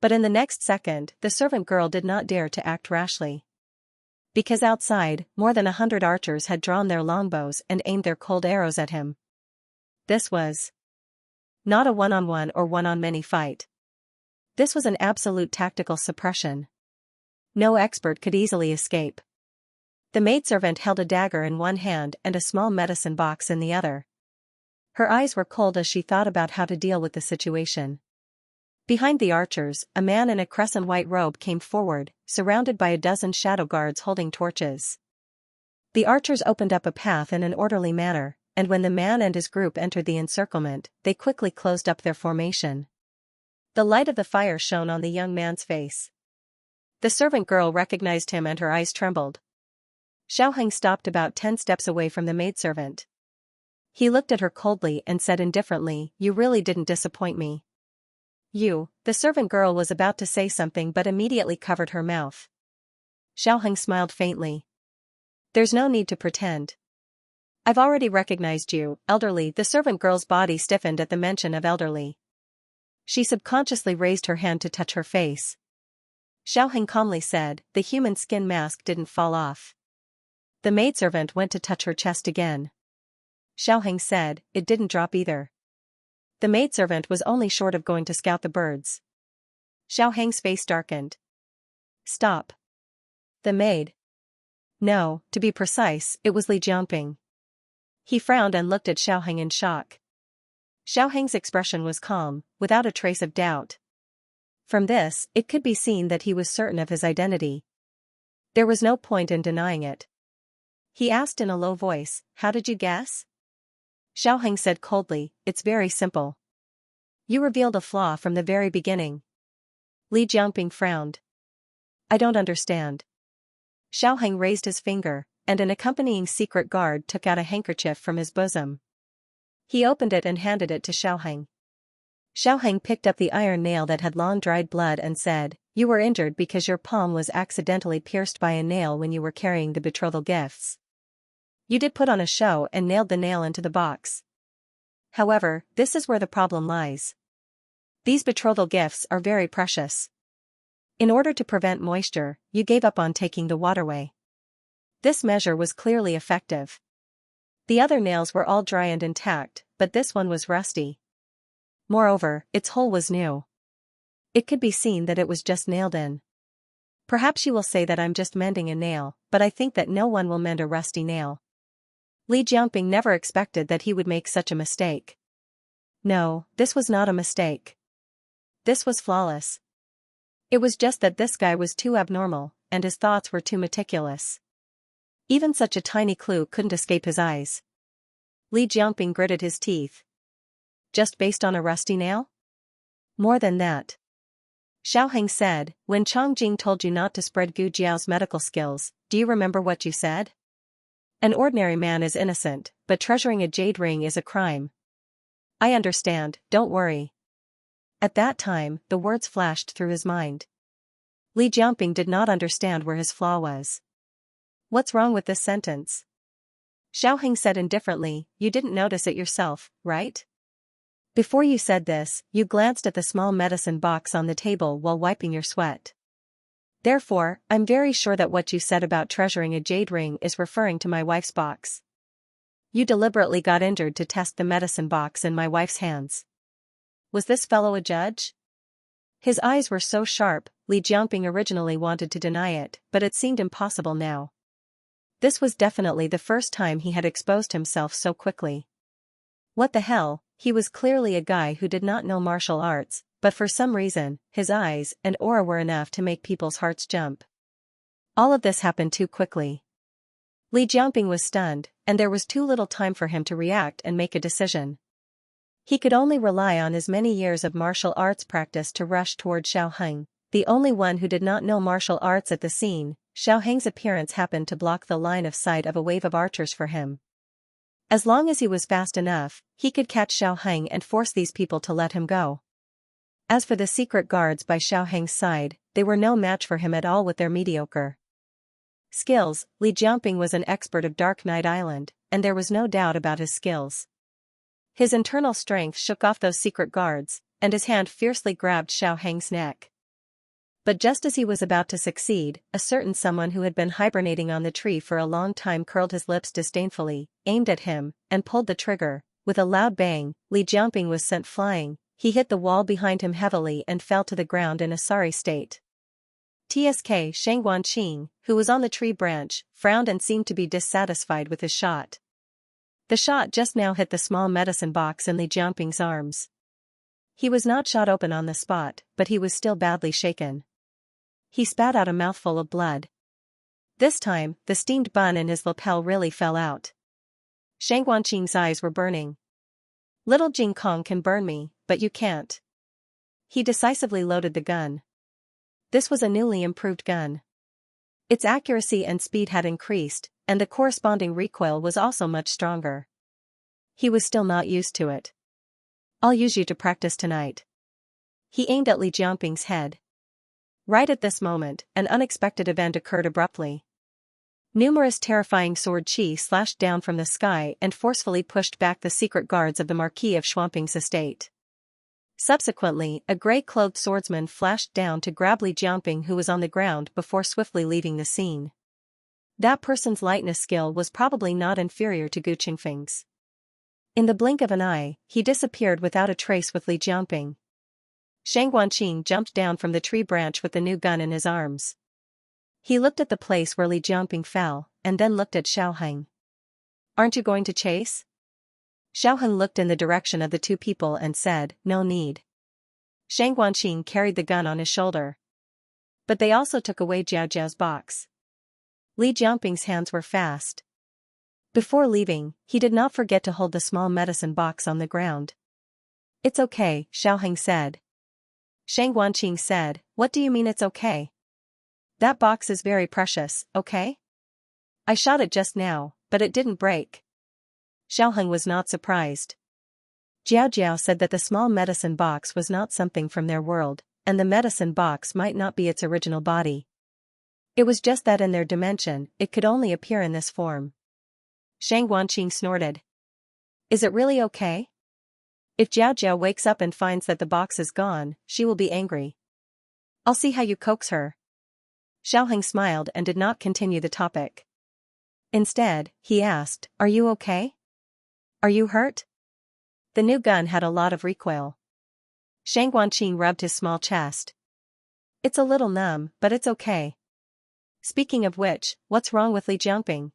But in the next second, the servant girl did not dare to act rashly. Because outside, more than 100 archers had drawn their longbows and aimed their cold arrows at him. This was not a one-on-one or one-on-many fight. This was an absolute tactical suppression. No expert could easily escape. The maidservant held a dagger in one hand and a small medicine box in the other. Her eyes were cold as she thought about how to deal with the situation. Behind the archers, a man in a crescent white robe came forward, surrounded by a dozen shadow guards holding torches. The archers opened up a path in an orderly manner, and when the man and his group entered the encirclement, they quickly closed up their formation. The light of the fire shone on the young man's face. The servant girl recognized him and her eyes trembled. Xiaoheng stopped about 10 steps away from the maidservant. He looked at her coldly and said indifferently, "You really didn't disappoint me." The servant girl was about to say something but immediately covered her mouth. Xiaoheng smiled faintly. "There's no need to pretend. I've already recognized you, elderly." The servant girl's body stiffened at the mention of elderly. She subconsciously raised her hand to touch her face. Xiaoheng calmly said, "The human skin mask didn't fall off." The maidservant went to touch her chest again. Xiaoheng said, "It didn't drop either." The maidservant was only short of going to scout the birds. Xiaoheng's face darkened. "Stop." The maid. No, to be precise, it was Li Jiangping. He frowned and looked at Xiaoheng in shock. Xiaoheng's expression was calm, without a trace of doubt. From this, it could be seen that he was certain of his identity. There was no point in denying it. He asked in a low voice, "How did you guess?" Xiaoheng said coldly, "It's very simple. You revealed a flaw from the very beginning." Li Jiangping frowned. "I don't understand." Xiaoheng raised his finger, and an accompanying secret guard took out a handkerchief from his bosom. He opened it and handed it to Xiaoheng. Xiaoheng picked up the iron nail that had long dried blood and said, "You were injured because your palm was accidentally pierced by a nail when you were carrying the betrothal gifts. You did put on a show and nailed the nail into the box. However, this is where the problem lies. These betrothal gifts are very precious. In order to prevent moisture, you gave up on taking the waterway. This measure was clearly effective. The other nails were all dry and intact, but this one was rusty. Moreover, its hole was new. It could be seen that it was just nailed in. Perhaps you will say that I'm just mending a nail, but I think that no one will mend a rusty nail." Li Jiangping never expected that he would make such a mistake. No, this was not a mistake. This was flawless. It was just that this guy was too abnormal, and his thoughts were too meticulous. Even such a tiny clue couldn't escape his eyes. Li Jiangping gritted his teeth. Just based on a rusty nail? More than that. Xiaoheng said, "When Chang Jing told you not to spread Gu Jiao's medical skills, do you remember what you said? An ordinary man is innocent, but treasuring a jade ring is a crime." "I understand, don't worry." At that time, the words flashed through his mind. Li Jiangping did not understand where his flaw was. "What's wrong with this sentence?" Xiaoheng said indifferently, "You didn't notice it yourself, right? Before you said this, you glanced at the small medicine box on the table while wiping your sweat. Therefore, I'm very sure that what you said about treasuring a jade ring is referring to my wife's box. You deliberately got injured to test the medicine box in my wife's hands. Was this fellow a judge?" His eyes were so sharp, Li Jiangping originally wanted to deny it, but it seemed impossible now. This was definitely the first time he had exposed himself so quickly. What the hell, he was clearly a guy who did not know martial arts, but for some reason, his eyes and aura were enough to make people's hearts jump. All of this happened too quickly. Li Jiangping was stunned, and there was too little time for him to react and make a decision. He could only rely on his many years of martial arts practice to rush toward Xiaoheng, the only one who did not know martial arts at the scene. Xiaoheng's appearance happened to block the line of sight of a wave of archers for him. As long as he was fast enough, he could catch Xiaoheng and force these people to let him go. As for the secret guards by Xiaoheng's side, they were no match for him at all with their mediocre skills. Li Jiangping was an expert of Dark Knight Island, and there was no doubt about his skills. His internal strength shook off those secret guards, and his hand fiercely grabbed Xiaoheng's neck. But just as he was about to succeed, a certain someone who had been hibernating on the tree for a long time curled his lips disdainfully, aimed at him, and pulled the trigger. With a loud bang, Li Jiangping was sent flying. He hit the wall behind him heavily and fell to the ground in a sorry state. TSK Shang Guanqing, who was on the tree branch, frowned and seemed to be dissatisfied with his shot. The shot just now hit the small medicine box in Li Jiangping's arms. He was not shot open on the spot, but he was still badly shaken. He spat out a mouthful of blood. This time, the steamed bun in his lapel really fell out. Shang Guanqing's eyes were burning. "Little Jing Kong can burn me, but you can't." He decisively loaded the gun. This was a newly improved gun. Its accuracy and speed had increased, and the corresponding recoil was also much stronger. He was still not used to it. I'll use you to practice tonight. He aimed at Li Jiangping's head. Right at this moment, an unexpected event occurred abruptly. Numerous terrifying sword chi slashed down from the sky and forcefully pushed back the secret guards of the Marquis of Xuanping's estate. Subsequently, a gray-clothed swordsman flashed down to grab Li Jiangping, who was on the ground, before swiftly leaving the scene. That person's lightness skill was probably not inferior to Gu Qingfeng's. In the blink of an eye, he disappeared without a trace with Li Jiangping. Shang Guanqing jumped down from the tree branch with the new gun in his arms. He looked at the place where Li Jiangping fell, and then looked at Xiaoheng. Aren't you going to chase? Xiaoheng looked in the direction of the two people and said, no need. Shang Guanqing carried the gun on his shoulder. But they also took away Jiao Jiao's box. Li Jiangping's hands were fast. Before leaving, he did not forget to hold the small medicine box on the ground. It's okay, Xiaoheng said. Shang Guanqing said, what do you mean it's okay? That box is very precious, okay? I shot it just now, but it didn't break. Xiaoheng was not surprised. Jiao Jiao said that the small medicine box was not something from their world, and the medicine box might not be its original body. It was just that in their dimension, it could only appear in this form. Shang Guanqing snorted. Is it really okay? If Jiao Jiao wakes up and finds that the box is gone, she will be angry. I'll see how you coax her. Xiaoheng smiled and did not continue the topic. Instead, he asked, are you okay? Are you hurt? The new gun had a lot of recoil. Shang Guanqing rubbed his small chest. It's a little numb, but it's okay. Speaking of which, what's wrong with Li Jiangping?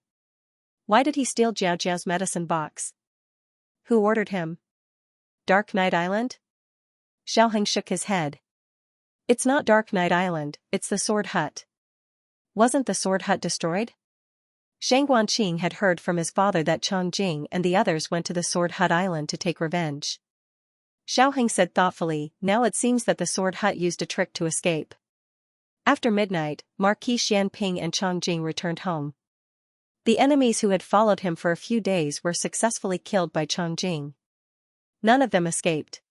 Why did he steal Jiao Jiao's medicine box? Who ordered him? Dark Knight Island? Xiaoheng shook his head. It's not Dark Knight Island, it's the Sword Hut. Wasn't the Sword Hut destroyed? Shang Guanqing had heard from his father that Chang Jing and the others went to the Sword Hut Island to take revenge. Xiaoheng said thoughtfully, now it seems that the Sword Hut used a trick to escape. After midnight, Marquis Xianping and Chang Jing returned home. The enemies who had followed him for a few days were successfully killed by Chang Jing. None of them escaped.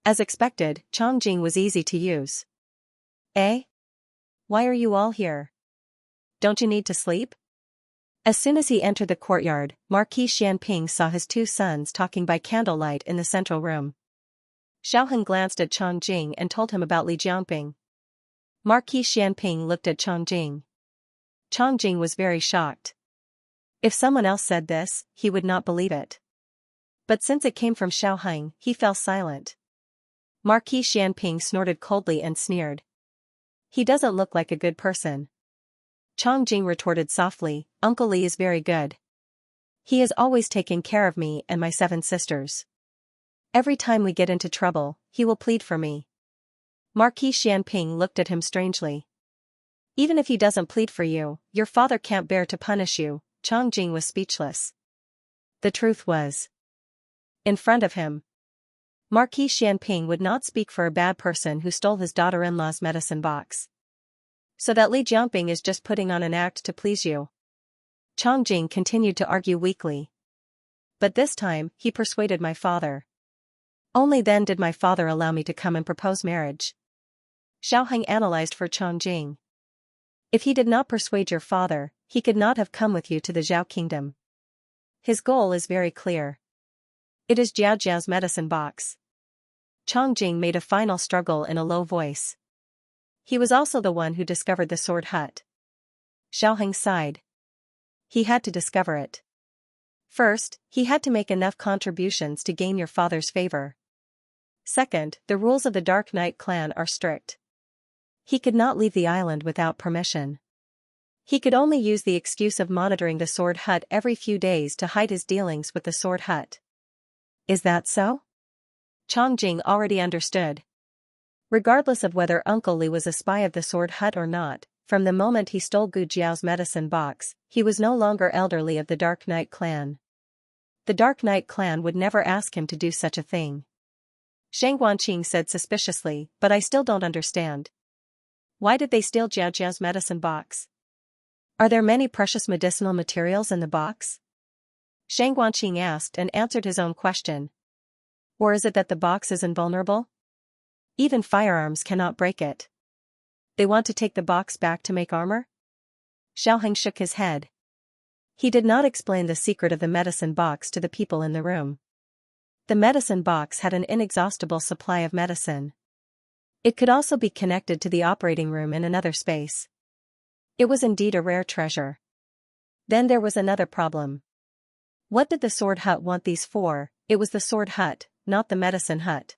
As expected, Chang Jing was easy to use. Eh? Why are you all here? Don't you need to sleep? As soon as he entered the courtyard, Marquis Xianping saw his two sons talking by candlelight in the central room. Xiaoheng glanced at Chang Jing and told him about Li Jiangping. Marquis Xianping looked at Chang Jing. Chang Jing was very shocked. If someone else said this, he would not believe it. But since it came from Xiaoheng, he fell silent. Marquis Xianping snorted coldly and sneered. He doesn't look like a good person. Chang Jing retorted softly, Uncle Li is very good. He has always taken care of me and my 7 sisters. Every time we get into trouble, he will plead for me. Marquis Xianping looked at him strangely. Even if he doesn't plead for you, your father can't bear to punish you. Chang Jing was speechless. The truth was. In front of him, Marquis Xianping would not speak for a bad person who stole his daughter-in-law's medicine box. So that Li Jiangping is just putting on an act to please you. Chang Jing continued to argue weakly. But this time, he persuaded my father. Only then did my father allow me to come and propose marriage. Xiaoheng analyzed for Chang Jing. If he did not persuade your father, he could not have come with you to the Zhao kingdom. His goal is very clear. It is Jiao Jiao's medicine box. Chang Jing made a final struggle in a low voice. He was also the one who discovered the Sword Hut. Xiaoheng sighed. He had to discover it. First, he had to make enough contributions to gain your father's favor. Second, the rules of the Dark Knight clan are strict. He could not leave the island without permission. He could only use the excuse of monitoring the Sword Hut every few days to hide his dealings with the Sword Hut. Is that so? Chang Jing already understood. Regardless of whether Uncle Li was a spy of the Sword Hut or not, from the moment he stole Gu Jiao's medicine box, he was no longer elderly of the Dark Knight clan. The Dark Knight clan would never ask him to do such a thing. Shang Guanqing said suspiciously, but I still don't understand. Why did they steal Jiao Jiao's medicine box? Are there many precious medicinal materials in the box? Shang Guanqing asked and answered his own question. Or is it that the box is invulnerable? Even firearms cannot break it. They want to take the box back to make armor? Xiaoheng shook his head. He did not explain the secret of the medicine box to the people in the room. The medicine box had an inexhaustible supply of medicine. It could also be connected to the operating room in another space. It was indeed a rare treasure. Then there was another problem. What did the sword hut want these for? It was the sword hut, not the medicine hut.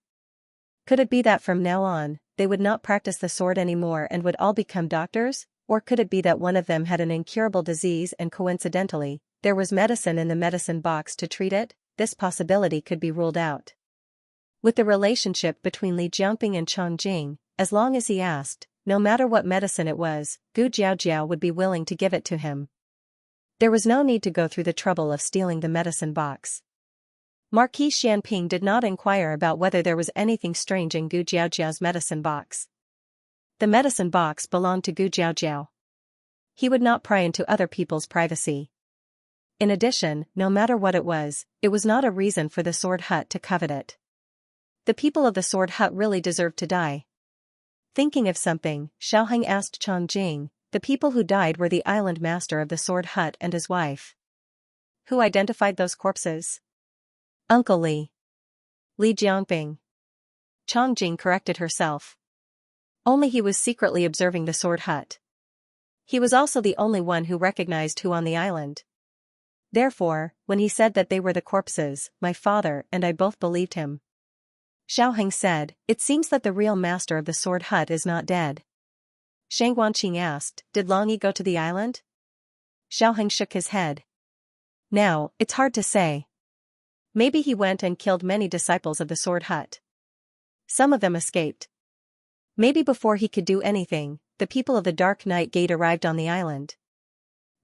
Could it be that from now on, they would not practice the sword anymore and would all become doctors? Or could it be that one of them had an incurable disease and coincidentally, there was medicine in the medicine box to treat it? This possibility could be ruled out. With the relationship between Li Jiangping and Chang Jing, as long as he asked, no matter what medicine it was, Gu Jiaojiao would be willing to give it to him. There was no need to go through the trouble of stealing the medicine box. Marquis Xianping did not inquire about whether there was anything strange in Gu Jiaojiao's medicine box. The medicine box belonged to Gu Jiaojiao. He would not pry into other people's privacy. In addition, no matter what it was not a reason for the sword hut to covet it. The people of the sword hut really deserved to die. Thinking of something, Xiaoheng asked Chang Jing, the people who died were the island master of the sword hut and his wife. Who identified those corpses? Uncle Li. Li Jiangping. Chang Jing corrected herself. Only he was secretly observing the sword hut. He was also the only one who recognized who on the island. Therefore, when he said that they were the corpses, my father and I both believed him. Xiaoheng said, it seems that the real master of the sword hut is not dead. Shang Guanqing asked, did Long Yi go to the island? Xiaoheng shook his head. Now, it's hard to say. Maybe he went and killed many disciples of the sword hut. Some of them escaped. Maybe before he could do anything, the people of the Dark Night Gate arrived on the island.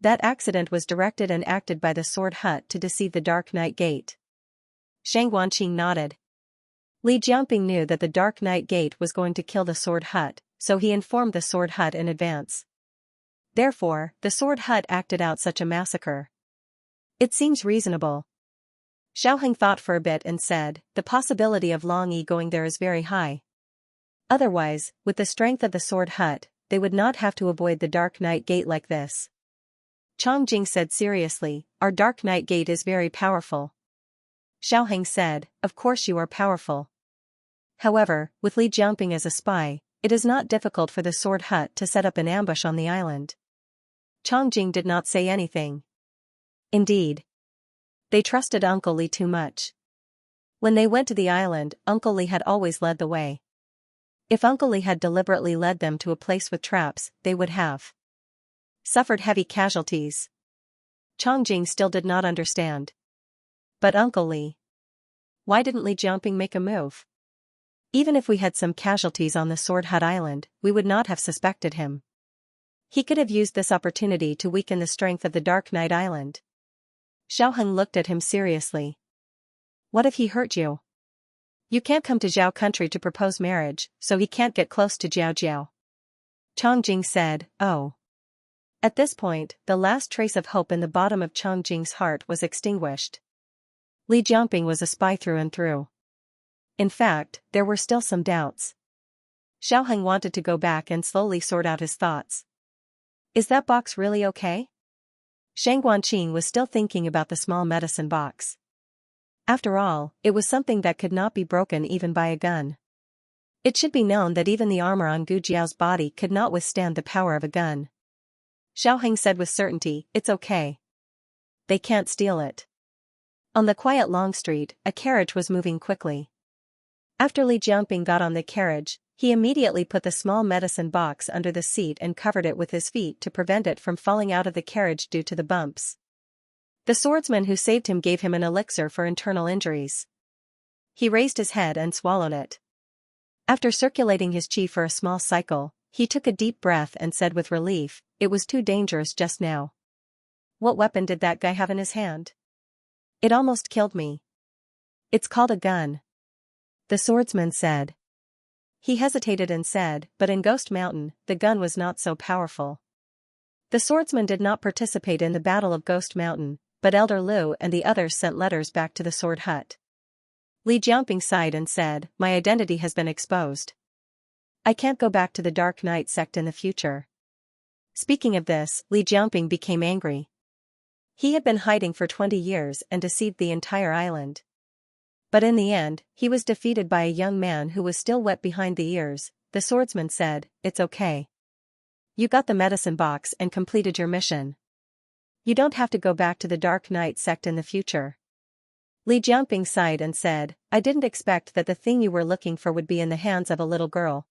That accident was directed and acted by the sword hut to deceive the Dark Night Gate. Shang Guanqing nodded. Li Jiangping knew that the Dark Night Gate was going to kill the sword hut, so he informed the sword hut in advance. Therefore, the sword hut acted out such a massacre. It seems reasonable. Xiaoheng thought for a bit and said, the possibility of Long Yi going there is very high. Otherwise, with the strength of the sword hut, they would not have to avoid the Dark Night Gate like this. Chang Jing said seriously, our Dark Night Gate is very powerful. Xiaoheng said, of course you are powerful. However, with Li Jiangping as a spy, it is not difficult for the sword hut to set up an ambush on the island. Chang Jing did not say anything. Indeed. They trusted Uncle Li too much. When they went to the island, Uncle Li had always led the way. If Uncle Li had deliberately led them to a place with traps, they would have suffered heavy casualties. Chang Jing still did not understand. But Uncle Li. Why didn't Li Jiangping make a move? Even if we had some casualties on the Sword Hut Island, we would not have suspected him. He could have used this opportunity to weaken the strength of the Dark Night Island. Xiaoheng looked at him seriously. What if he hurt you? You can't come to Zhao country to propose marriage, so he can't get close to Jiao. Chang Jing said, oh. At this point, the last trace of hope in the bottom of Chang Jing's heart was extinguished. Li Jiangping was a spy through and through. In fact, there were still some doubts. Xiaoheng wanted to go back and slowly sort out his thoughts. Is that box really okay? Shang Guanqing was still thinking about the small medicine box. After all, it was something that could not be broken even by a gun. It should be known that even the armor on Gu Jiao's body could not withstand the power of a gun. Xiaoheng said with certainty, it's okay. They can't steal it. On the quiet long street, a carriage was moving quickly. After Li Jiangping got on the carriage, he immediately put the small medicine box under the seat and covered it with his feet to prevent it from falling out of the carriage due to the bumps. The swordsman who saved him gave him an elixir for internal injuries. He raised his head and swallowed it. After circulating his qi for a small cycle, he took a deep breath and said with relief, it was too dangerous just now. What weapon did that guy have in his hand? It almost killed me. It's called a gun. The swordsman said. He hesitated and said, but in Ghost Mountain, the gun was not so powerful. The swordsman did not participate in the Battle of Ghost Mountain, but Elder Lu and the others sent letters back to the Sword Hut. Li Jiangping sighed and said, "My identity has been exposed. I can't go back to the Dark Knight sect in the future." Speaking of this, Li Jiangping became angry. He had been hiding for 20 years and deceived the entire island. But in the end, he was defeated by a young man who was still wet behind the ears. The swordsman said, "It's okay. You got the medicine box and completed your mission. You don't have to go back to the Dark Knight sect in the future." Li Jiangping sighed and said, "I didn't expect that the thing you were looking for would be in the hands of a little girl."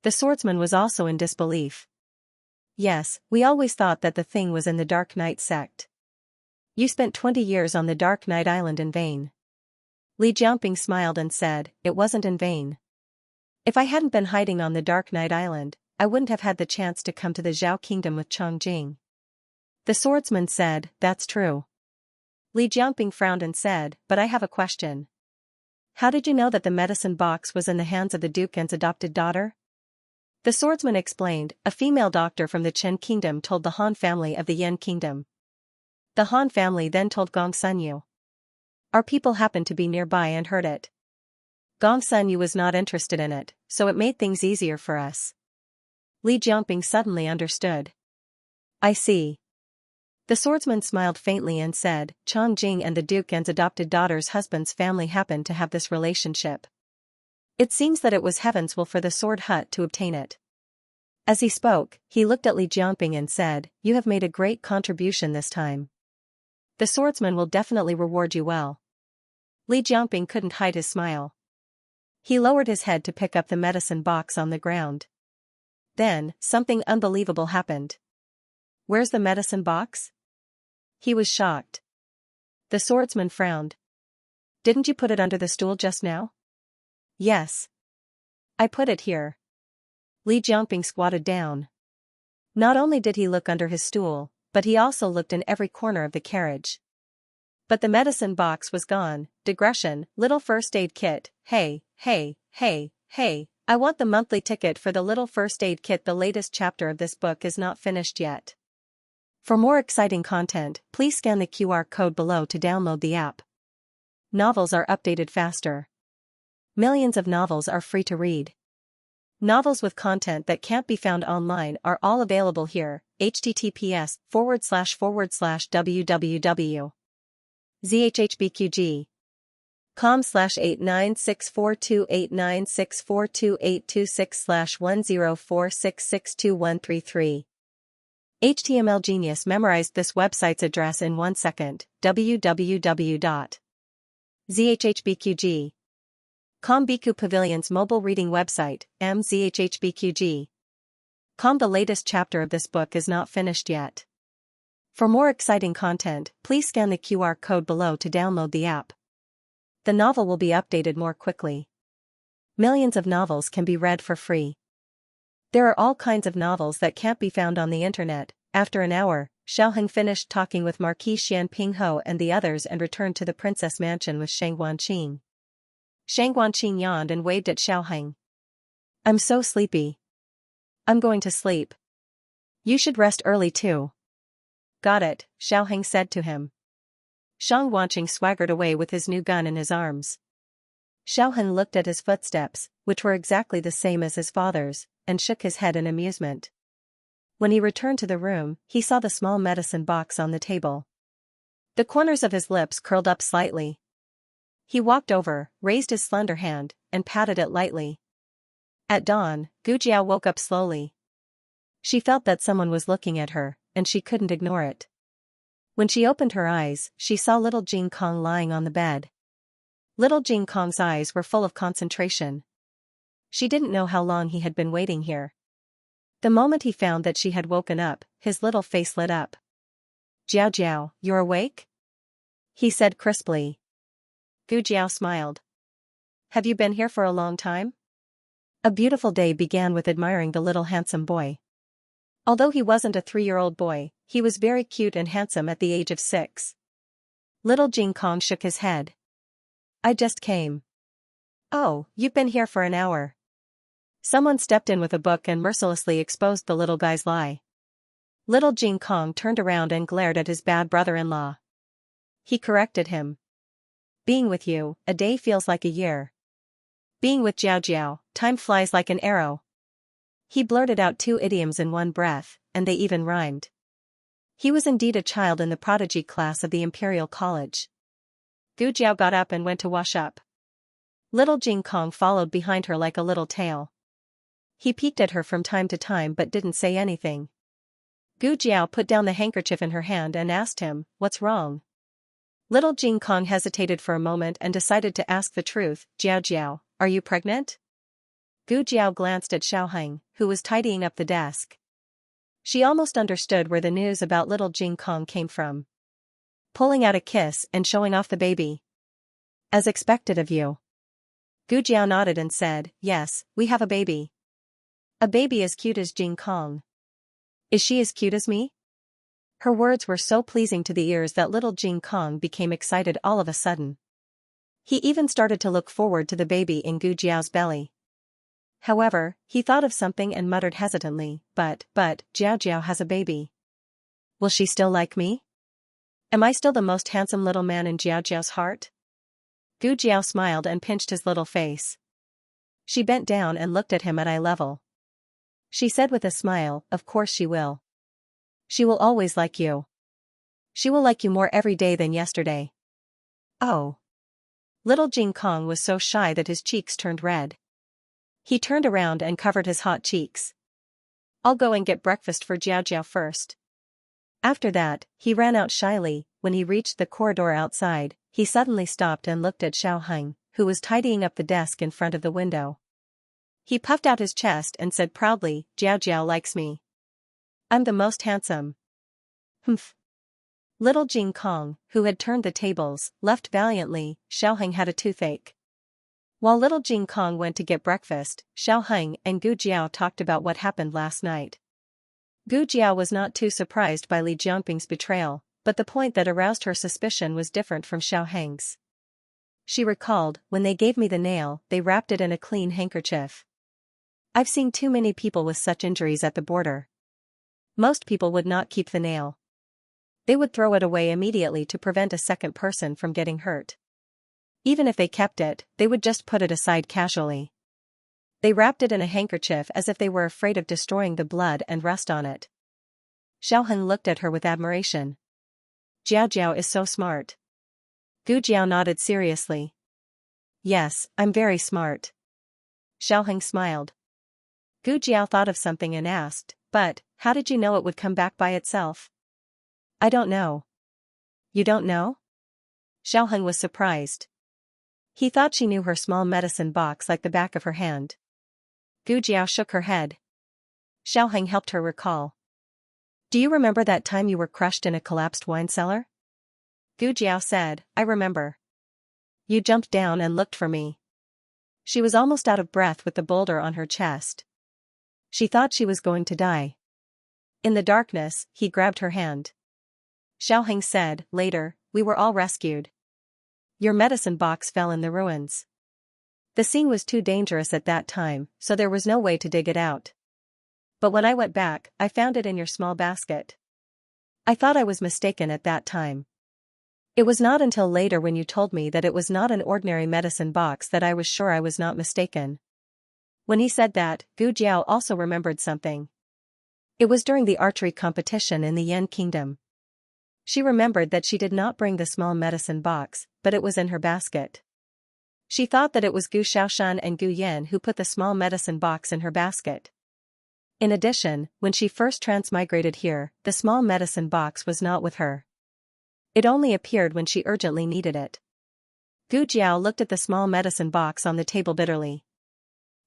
The swordsman was also in disbelief. "Yes, we always thought that the thing was in the Dark Knight sect. You spent 20 years on the Dark Knight Island in vain." Li Jiangping smiled and said, "It wasn't in vain. If I hadn't been hiding on the Dark Knight Island, I wouldn't have had the chance to come to the Zhao Kingdom with Chongjing." The swordsman said, "That's true." Li Jiangping frowned and said, "But I have a question. How did you know that the medicine box was in the hands of the Duke's adopted daughter?" The swordsman explained, "A female doctor from the Chen Kingdom told the Han family of the Yan Kingdom. The Han family then told Gong Sunyu. Our people happened to be nearby and heard it. Gong Sunyu was not interested in it, so it made things easier for us." Li Jiangping suddenly understood. "I see." The swordsman smiled faintly and said, "Chongjing and the Duke's adopted daughter's husband's family happened to have this relationship. It seems that it was heaven's will for the Sword Hut to obtain it." As he spoke, he looked at Li Jiangping and said, "You have made a great contribution this time. The swordsman will definitely reward you well." Li Jiangping couldn't hide his smile. He lowered his head to pick up the medicine box on the ground. Then, something unbelievable happened. "Where's the medicine box?" He was shocked. The swordsman frowned. "Didn't you put it under the stool just now?" "Yes. I put it here." Li Jiangping squatted down. Not only did he look under his stool, but he also looked in every corner of the carriage. But the medicine box was gone. Digression, little first aid kit. Hey, I want the monthly ticket for the little first aid kit. The latest chapter of this book is not finished yet. For more exciting content, please scan the QR code below to download the app. Novels are updated faster. Millions of novels are free to read. Novels with content that can't be found online are all available here. https://www.zhhbqg.com/8964289642826/1046621333. HTML Genius memorized this website's address in 1 second. www.zhhbqg.com Biku Pavilion's mobile reading website, mzhhbqg.com. The latest chapter of this book is not finished yet. For more exciting content, please scan the QR code below to download the app. The novel will be updated more quickly. Millions of novels can be read for free. There are all kinds of novels that can't be found on the internet. After an hour, Xiaoheng finished talking with Marquis Xian Pingho and the others and returned to the princess mansion with Shang Guanqing. Shang Guanqing yawned and waved at Xiaoheng. "I'm so sleepy. I'm going to sleep. You should rest early too." "Got it," Xiaoheng said to him. Shang Guanqing swaggered away with his new gun in his arms. Xiaoheng looked at his footsteps, which were exactly the same as his father's, and shook his head in amusement. When he returned to the room, he saw the small medicine box on the table. The corners of his lips curled up slightly. He walked over, raised his slender hand, and patted it lightly. At dawn, Gu Jiao woke up slowly. She felt that someone was looking at her, and she couldn't ignore it. When she opened her eyes, she saw little Jing Kong lying on the bed. Little Jing Kong's eyes were full of concentration. She didn't know how long he had been waiting here. The moment he found that she had woken up, his little face lit up. "Jiao Jiao, you're awake?" he said crisply. Gu Jiao smiled. "Have you been here for a long time?" A beautiful day began with admiring the little handsome boy. Although he wasn't a 3-year-old boy, he was very cute and handsome at the age of 6. Little Jing Kong shook his head. "I just came." "Oh, you've been here for an hour." Someone stepped in with a book and mercilessly exposed the little guy's lie. Little Jing Kong turned around and glared at his bad brother-in-law. He corrected him. Being with you, a day feels like a year. Being with Xiao, time flies like an arrow. He blurted out 2 idioms in one breath, and they even rhymed. He was indeed a child in the prodigy class of the Imperial College. Gu Jiao got up and went to wash up. Little Jing Kong followed behind her like a little tail. He peeked at her from time to time but didn't say anything. Gu Jiao put down the handkerchief in her hand and asked him, "What's wrong?" Little Jing Kong hesitated for a moment and decided to ask the truth. Jiao, are you pregnant?" Gu Jiao glanced at Xiaoheng, who was tidying up the desk. She almost understood where the news about little Jing Kong came from. Pulling out a kiss and showing off the baby. "As expected of you." Gu Jiao nodded and said, "Yes, we have a baby. A baby as cute as Jing Kong." "Is she as cute as me?" Her words were so pleasing to the ears that little Jing Kong became excited all of a sudden. He even started to look forward to the baby in Gu Jiao's belly. However, he thought of something and muttered hesitantly, but, Jiao has a baby. Will she still like me? Am I still the most handsome little man in Jiao's heart? Gu Jiao smiled and pinched his little face. She bent down and looked at him at eye level. She said with a smile, "Of course she will. She will always like you. She will like you more every day than yesterday." Oh. Little Jing Kong was so shy that his cheeks turned red. He turned around and covered his hot cheeks. "I'll go and get breakfast for Jiao first." After that, he ran out shyly. When he reached the corridor outside, he suddenly stopped and looked at Xiaoheng, who was tidying up the desk in front of the window. He puffed out his chest and said proudly, "Jiao likes me. I'm the most handsome." Humph. Little Jing Kong, who had turned the tables, left valiantly. Xiaoheng had a toothache. While little Jing Kong went to get breakfast, Xiaoheng and Gu Jiao talked about what happened last night. Gu Jiao was not too surprised by Li Jiangping's betrayal, but the point that aroused her suspicion was different from Xiaoheng's. She recalled, "When they gave me the nail, they wrapped it in a clean handkerchief. I've seen too many people with such injuries at the border. Most people would not keep the nail. They would throw it away immediately to prevent a second person from getting hurt. Even if they kept it, they would just put it aside casually. They wrapped it in a handkerchief as if they were afraid of destroying the blood and rust on it." Xiaoheng looked at her with admiration. Jiao is so smart." Gu Jiao nodded seriously. "Yes, I'm very smart." Xiaoheng smiled. Gu Jiao thought of something and asked, "But, how did you know it would come back by itself?" "I don't know." "You don't know?" Xiaoheng was surprised. He thought she knew her small medicine box like the back of her hand. Gu Jiao shook her head. Xiaoheng helped her recall. "Do you remember that time you were crushed in a collapsed wine cellar?" Gu Jiao said, "I remember. You jumped down and looked for me." She was almost out of breath with the boulder on her chest. She thought she was going to die. In the darkness, he grabbed her hand. Xiaoheng said, "Later, we were all rescued. Your medicine box fell in the ruins. The scene was too dangerous at that time, so there was no way to dig it out. But when I went back, I found it in your small basket. I thought I was mistaken at that time. It was not until later when you told me that it was not an ordinary medicine box that I was sure I was not mistaken." When he said that, Gu Jiao also remembered something. It was during the archery competition in the Yan Kingdom. She remembered that she did not bring the small medicine box, but it was in her basket. She thought that it was Gu Shaoshan and Gu Yan who put the small medicine box in her basket. In addition, when she first transmigrated here, the small medicine box was not with her. It only appeared when she urgently needed it. Gu Jiao looked at the small medicine box on the table bitterly.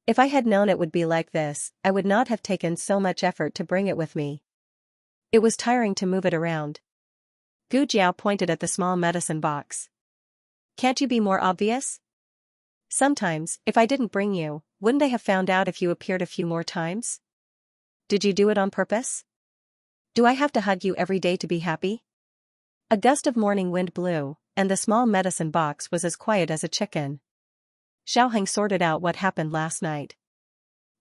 "If I had known it would be like this, I would not have taken so much effort to bring it with me. It was tiring to move it around." Gu Jiao pointed at the small medicine box. "Can't you be more obvious? Sometimes, if I didn't bring you, wouldn't I have found out if you appeared a few more times? Did you do it on purpose? Do I have to hug you every day to be happy?" A gust of morning wind blew, and the small medicine box was as quiet as a chicken. Xiaoheng sorted out what happened last night.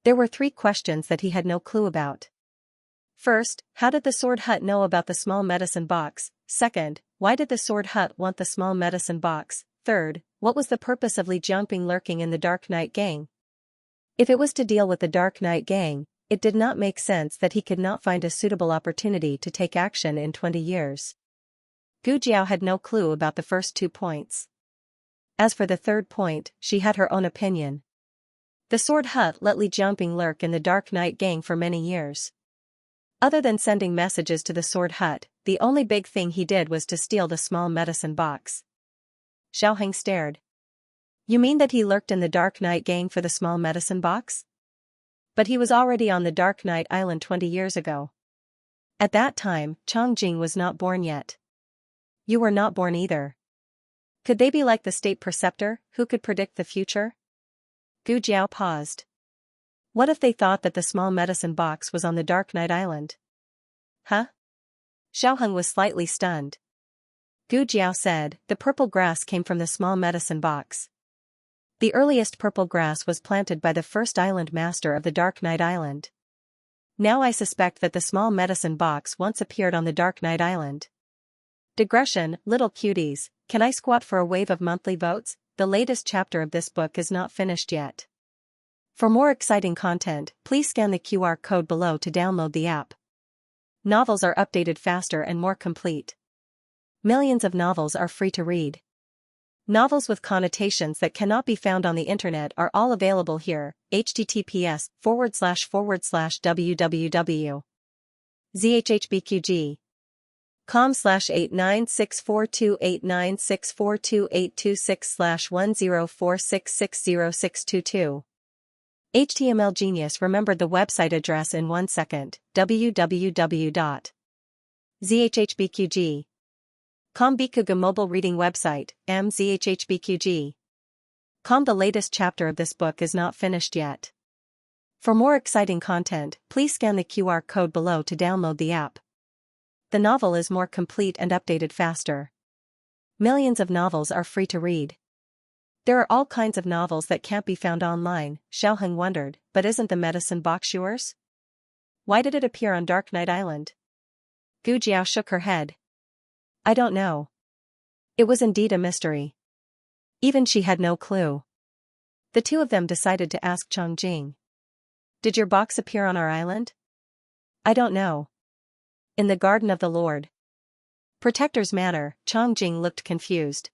There were 3 questions that he had no clue about. First, how did the sword hut know about the small medicine box? Second, why did the sword hut want the small medicine box? Third, what was the purpose of Li Jiangping lurking in the Dark Knight gang? If it was to deal with the Dark Knight gang, it did not make sense that he could not find a suitable opportunity to take action in 20 years. Gu Jiao had no clue about the first 2 points. As for the third point, she had her own opinion. The sword hut let Li Jiangping lurk in the Dark Knight gang for many years. Other than sending messages to the sword hut, the only big thing he did was to steal the small medicine box. Xiaoheng stared. You mean that he lurked in the Dark Knight gang for the small medicine box? But he was already on the Dark Knight Island 20 years ago. At that time, Changjing was not born yet. You were not born either. Could they be like the state preceptor, who could predict the future? Gu Jiao paused. What if they thought that the small medicine box was on the Dark Knight Island? Huh? Xiaoheng was slightly stunned. Gu Jiao said, the purple grass came from the small medicine box. The earliest purple grass was planted by the first island master of the Dark Knight Island. Now I suspect that the small medicine box once appeared on the Dark Knight Island. Digression, little cuties, can I squat for a wave of monthly votes? The latest chapter of this book is not finished yet. For more exciting content, please scan the QR code below to download the app. Novels are updated faster and more complete. Millions of novels are free to read. Novels with connotations that cannot be found on the internet are all available here. https://www.zhhbqg.com/896428964286/1046606622. HTML Genius remembered the website address in 1 second. www.zhhbqg.com Bikuga mobile reading website, mzhhbqg. The latest chapter of this book is not finished yet. For more exciting content, please scan the QR code below to download the app. The novel is more complete and updated faster. Millions of novels are free to read. There are all kinds of novels that can't be found online, Xiaoheng wondered, but isn't the medicine box yours? Why did it appear on Dark Knight Island? Gu Jiao shook her head. I don't know. It was indeed a mystery. Even she had no clue. The two of them decided to ask Changjing. Did your box appear on our island? I don't know. In the Garden of the Lord Protector's Manor, Changjing looked confused.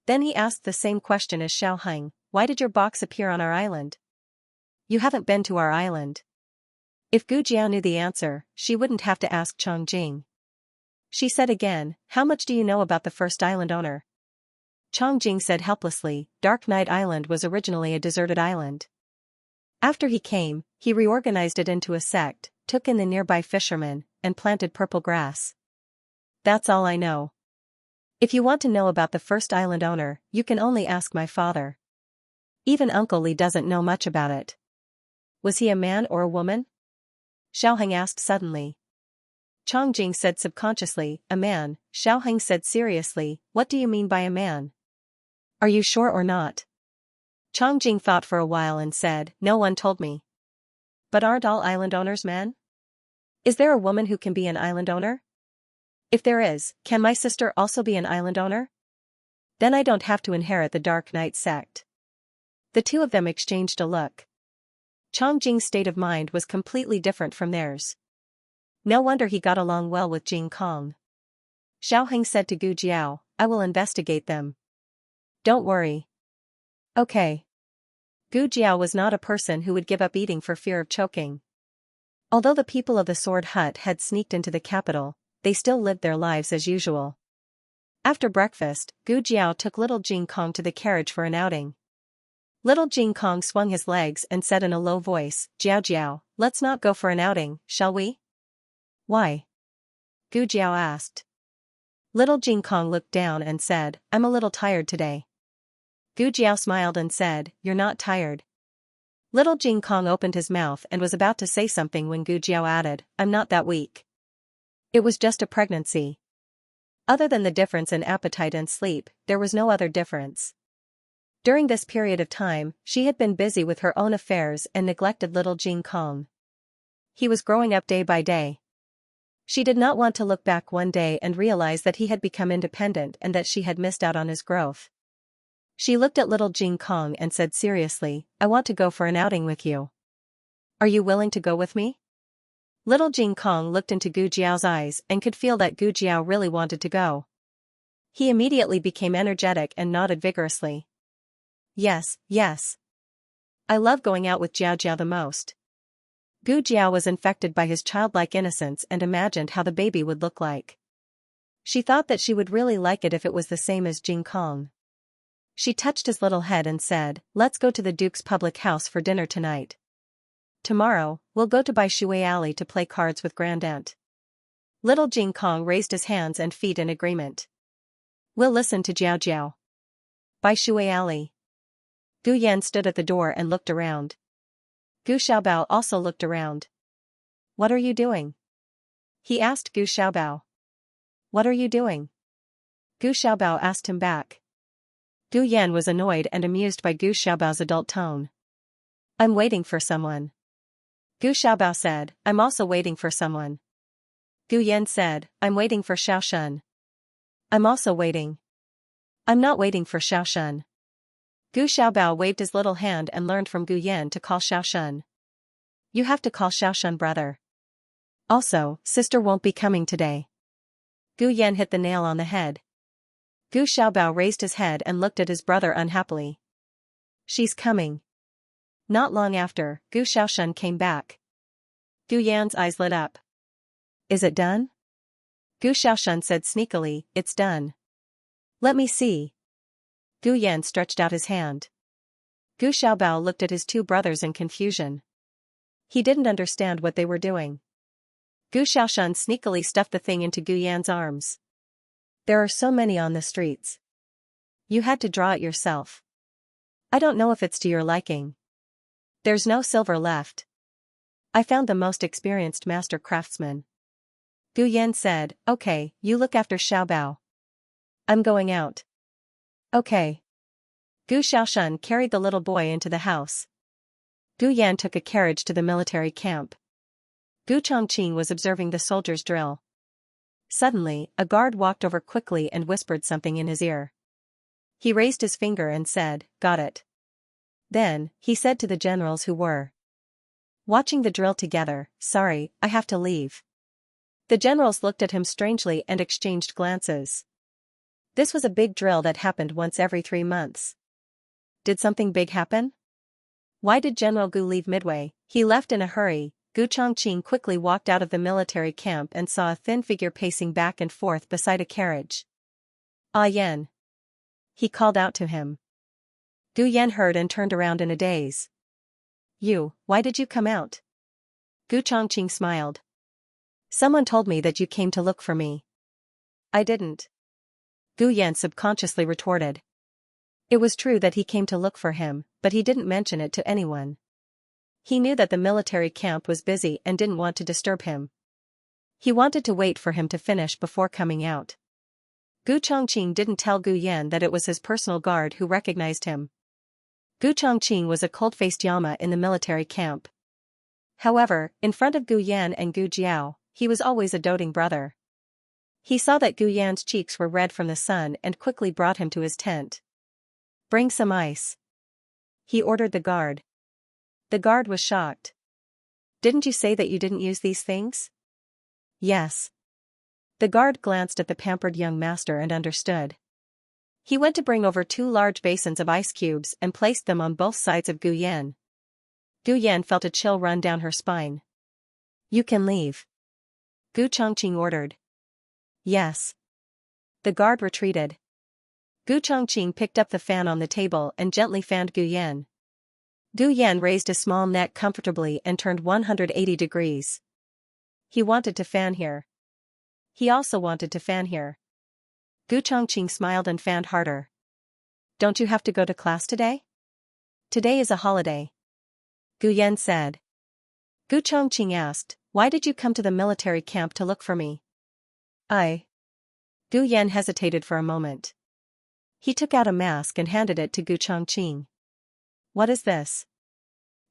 Then he asked the same question as Xiaoheng, why did your box appear on our island? You haven't been to our island. If Gu Jiao knew the answer, she wouldn't have to ask Changjing. She said again, how much do you know about the first island owner? Changjing said helplessly, Dark Knight Island was originally a deserted island. After he came, he reorganized it into a sect, took in the nearby fishermen, and planted purple grass. That's all I know. If you want to know about the first island owner, you can only ask my father. Even Uncle Li doesn't know much about it. Was he a man or a woman? Xiaoheng asked suddenly. Changjing said subconsciously, a man. Xiaoheng said seriously, what do you mean by a man? Are you sure or not? Changjing thought for a while and said, no one told me. But aren't all island owners men? Is there a woman who can be an island owner? If there is, can my sister also be an island owner? Then I don't have to inherit the Dark Knight sect. The two of them exchanged a look. Changjing's state of mind was completely different from theirs. No wonder he got along well with Jing Kong. Xiaoheng said to Gu Jiao, I will investigate them. Don't worry. Okay. Gu Jiao was not a person who would give up eating for fear of choking. Although the people of the Sword Hut had sneaked into the capital, they still lived their lives as usual. After breakfast, Gu Jiao took little Jing Kong to the carriage for an outing. Little Jing Kong swung his legs and said in a low voice, Jiao Jiao, let's not go for an outing, shall we? Why? Gu Jiao asked. Little Jing Kong looked down and said, I'm a little tired today. Gu Jiao smiled and said, you're not tired. Little Jing Kong opened his mouth and was about to say something when Gu Jiao added, I'm not that weak. It was just a pregnancy. Other than the difference in appetite and sleep, there was no other difference. During this period of time, she had been busy with her own affairs and neglected little Jing Kong. He was growing up day by day. She did not want to look back one day and realize that he had become independent and that she had missed out on his growth. She looked at little Jing Kong and said seriously, I want to go for an outing with you. Are you willing to go with me? Little Jing Kong looked into Gu Jiao's eyes and could feel that Gu Jiao really wanted to go. He immediately became energetic and nodded vigorously. Yes, yes. I love going out with Jiao Jiao the most. Gu Jiao was infected by his childlike innocence and imagined how the baby would look like. She thought that she would really like it if it was the same as Jing Kong. She touched his little head and said, let's go to the Duke's public house for dinner tonight. Tomorrow, we'll go to Bai Shui Alley to play cards with Grandaunt. Little Jing Kong raised his hands and feet in agreement. We'll listen to Jiao Jiao. Bai Shui Alley. Gu Yan stood at the door and looked around. Gu Xiaobao also looked around. What are you doing? He asked Gu Xiaobao. What are you doing? Gu Xiaobao asked him back. Gu Yan was annoyed and amused by Gu Xiaobao's adult tone. I'm waiting for someone. Gu Xiaobao said, I'm also waiting for someone. Gu Yan said, I'm waiting for Xiaoshun. I'm also waiting. I'm not waiting for Xiaoshun. Gu Xiaobao waved his little hand and learned from Gu Yan to call Xiaoshun. You have to call Xiaoshun brother. Also, sister won't be coming today. Gu Yan hit the nail on the head. Gu Xiaobao raised his head and looked at his brother unhappily. She's coming. Not long after, Gu Xiaoshun came back. Gu Yan's eyes lit up. Is it done? Gu Xiaoshun said sneakily, it's done. Let me see. Gu Yan stretched out his hand. Gu Xiaobao looked at his two brothers in confusion. He didn't understand what they were doing. Gu Xiaoshun sneakily stuffed the thing into Gu Yan's arms. There are so many on the streets. You had to draw it yourself. I don't know if it's to your liking. There's no silver left. I found the most experienced master craftsman. Gu Yan said, okay, you look after Xiaobao. I'm going out. Okay. Gu Xiaoshun carried the little boy into the house. Gu Yan took a carriage to the military camp. Gu Chongqing was observing the soldiers drill. Suddenly, a guard walked over quickly and whispered something in his ear. He raised his finger and said, got it. Then, he said to the generals who were watching the drill together, sorry, I have to leave. The generals looked at him strangely and exchanged glances. This was a big drill that happened once every 3 months. Did something big happen? Why did General Gu leave midway? He left in a hurry. Gu Chongqing quickly walked out of the military camp and saw a thin figure pacing back and forth beside a carriage. Ah Yan. He called out to him. Gu Yan heard and turned around in a daze. You, why did you come out? Gu Chongqing smiled. Someone told me that you came to look for me. I didn't. Gu Yan subconsciously retorted. It was true that he came to look for him, but he didn't mention it to anyone. He knew that the military camp was busy and didn't want to disturb him. He wanted to wait for him to finish before coming out. Gu Chongqing didn't tell Gu Yan that it was his personal guard who recognized him. Gu Chongqing was a cold-faced Yama in the military camp. However, in front of Gu Yan and Gu Jiao, he was always a doting brother. He saw that Gu Yan's cheeks were red from the sun and quickly brought him to his tent. Bring some ice. He ordered the guard. The guard was shocked. Didn't you say that you didn't use these things? Yes. The guard glanced at the pampered young master and understood. He went to bring over 2 large basins of ice cubes and placed them on both sides of Gu Yan. Gu Yan felt a chill run down her spine. You can leave. Gu Chongqing ordered. Yes. The guard retreated. Gu Chongqing picked up the fan on the table and gently fanned Gu Yan. Gu Yan raised his small neck comfortably and turned 180 degrees. He wanted to fan here. He also wanted to fan here. Gu Chongqing smiled and fanned harder. Don't you have to go to class today? Today is a holiday. Gu Yan said. Gu Chongqing asked, why did you come to the military camp to look for me? Gu Yan hesitated for a moment. He took out a mask and handed it to Gu Chongqing. What is this?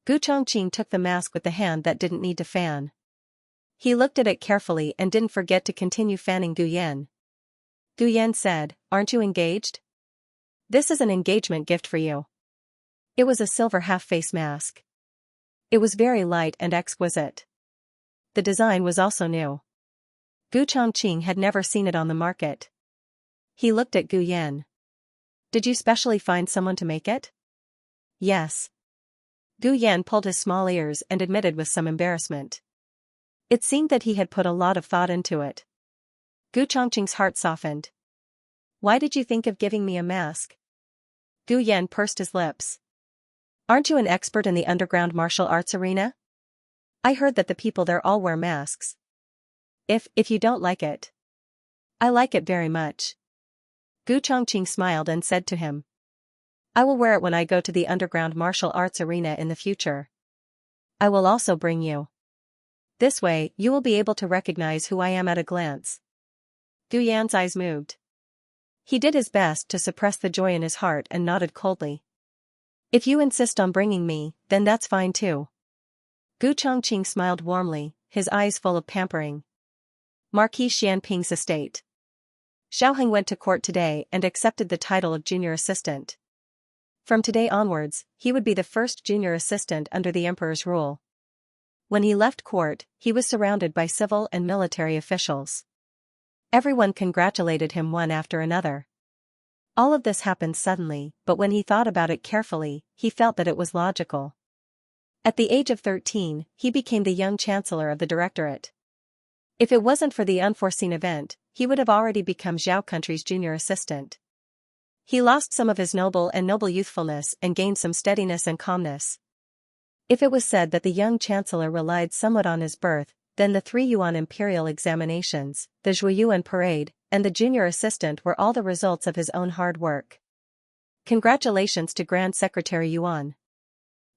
Gu Chongqing took the mask with the hand that didn't need to fan. He looked at it carefully and didn't forget to continue fanning Gu Yan. Gu Yan said, "Aren't you engaged? This is an engagement gift for you." It was a silver half-face mask. It was very light and exquisite. The design was also new. Gu Chongqing had never seen it on the market. He looked at Gu Yan. "Did you specially find someone to make it?" "Yes." Gu Yan pulled his small ears and admitted with some embarrassment. It seemed that he had put a lot of thought into it. Gu Chongqing's heart softened. "Why did you think of giving me a mask?" Gu Yan pursed his lips. "Aren't you an expert in the underground martial arts arena? I heard that the people there all wear masks. If you don't like it." "I like it very much." Gu Chongqing smiled and said to him, "I will wear it when I go to the underground martial arts arena in the future. I will also bring you. This way, you will be able to recognize who I am at a glance." Gu Yan's eyes moved. He did his best to suppress the joy in his heart and nodded coldly. "If you insist on bringing me, then that's fine too." Gu Chongqing smiled warmly, his eyes full of pampering. Marquis Xianping's estate. Xiaoheng went to court today and accepted the title of junior assistant. From today onwards, he would be the first junior assistant under the emperor's rule. When he left court, he was surrounded by civil and military officials. Everyone congratulated him one after another. All of this happened suddenly, but when he thought about it carefully, he felt that it was logical. At the age of 13, he became the young chancellor of the directorate. If it wasn't for the unforeseen event, he would have already become Zhao Country's junior assistant. He lost some of his noble youthfulness and gained some steadiness and calmness. If it was said that the young chancellor relied somewhat on his birth, then the 3 Yuan imperial examinations, the Zhuiyuan parade, and the junior assistant were all the results of his own hard work. Congratulations to Grand Secretary Yuan.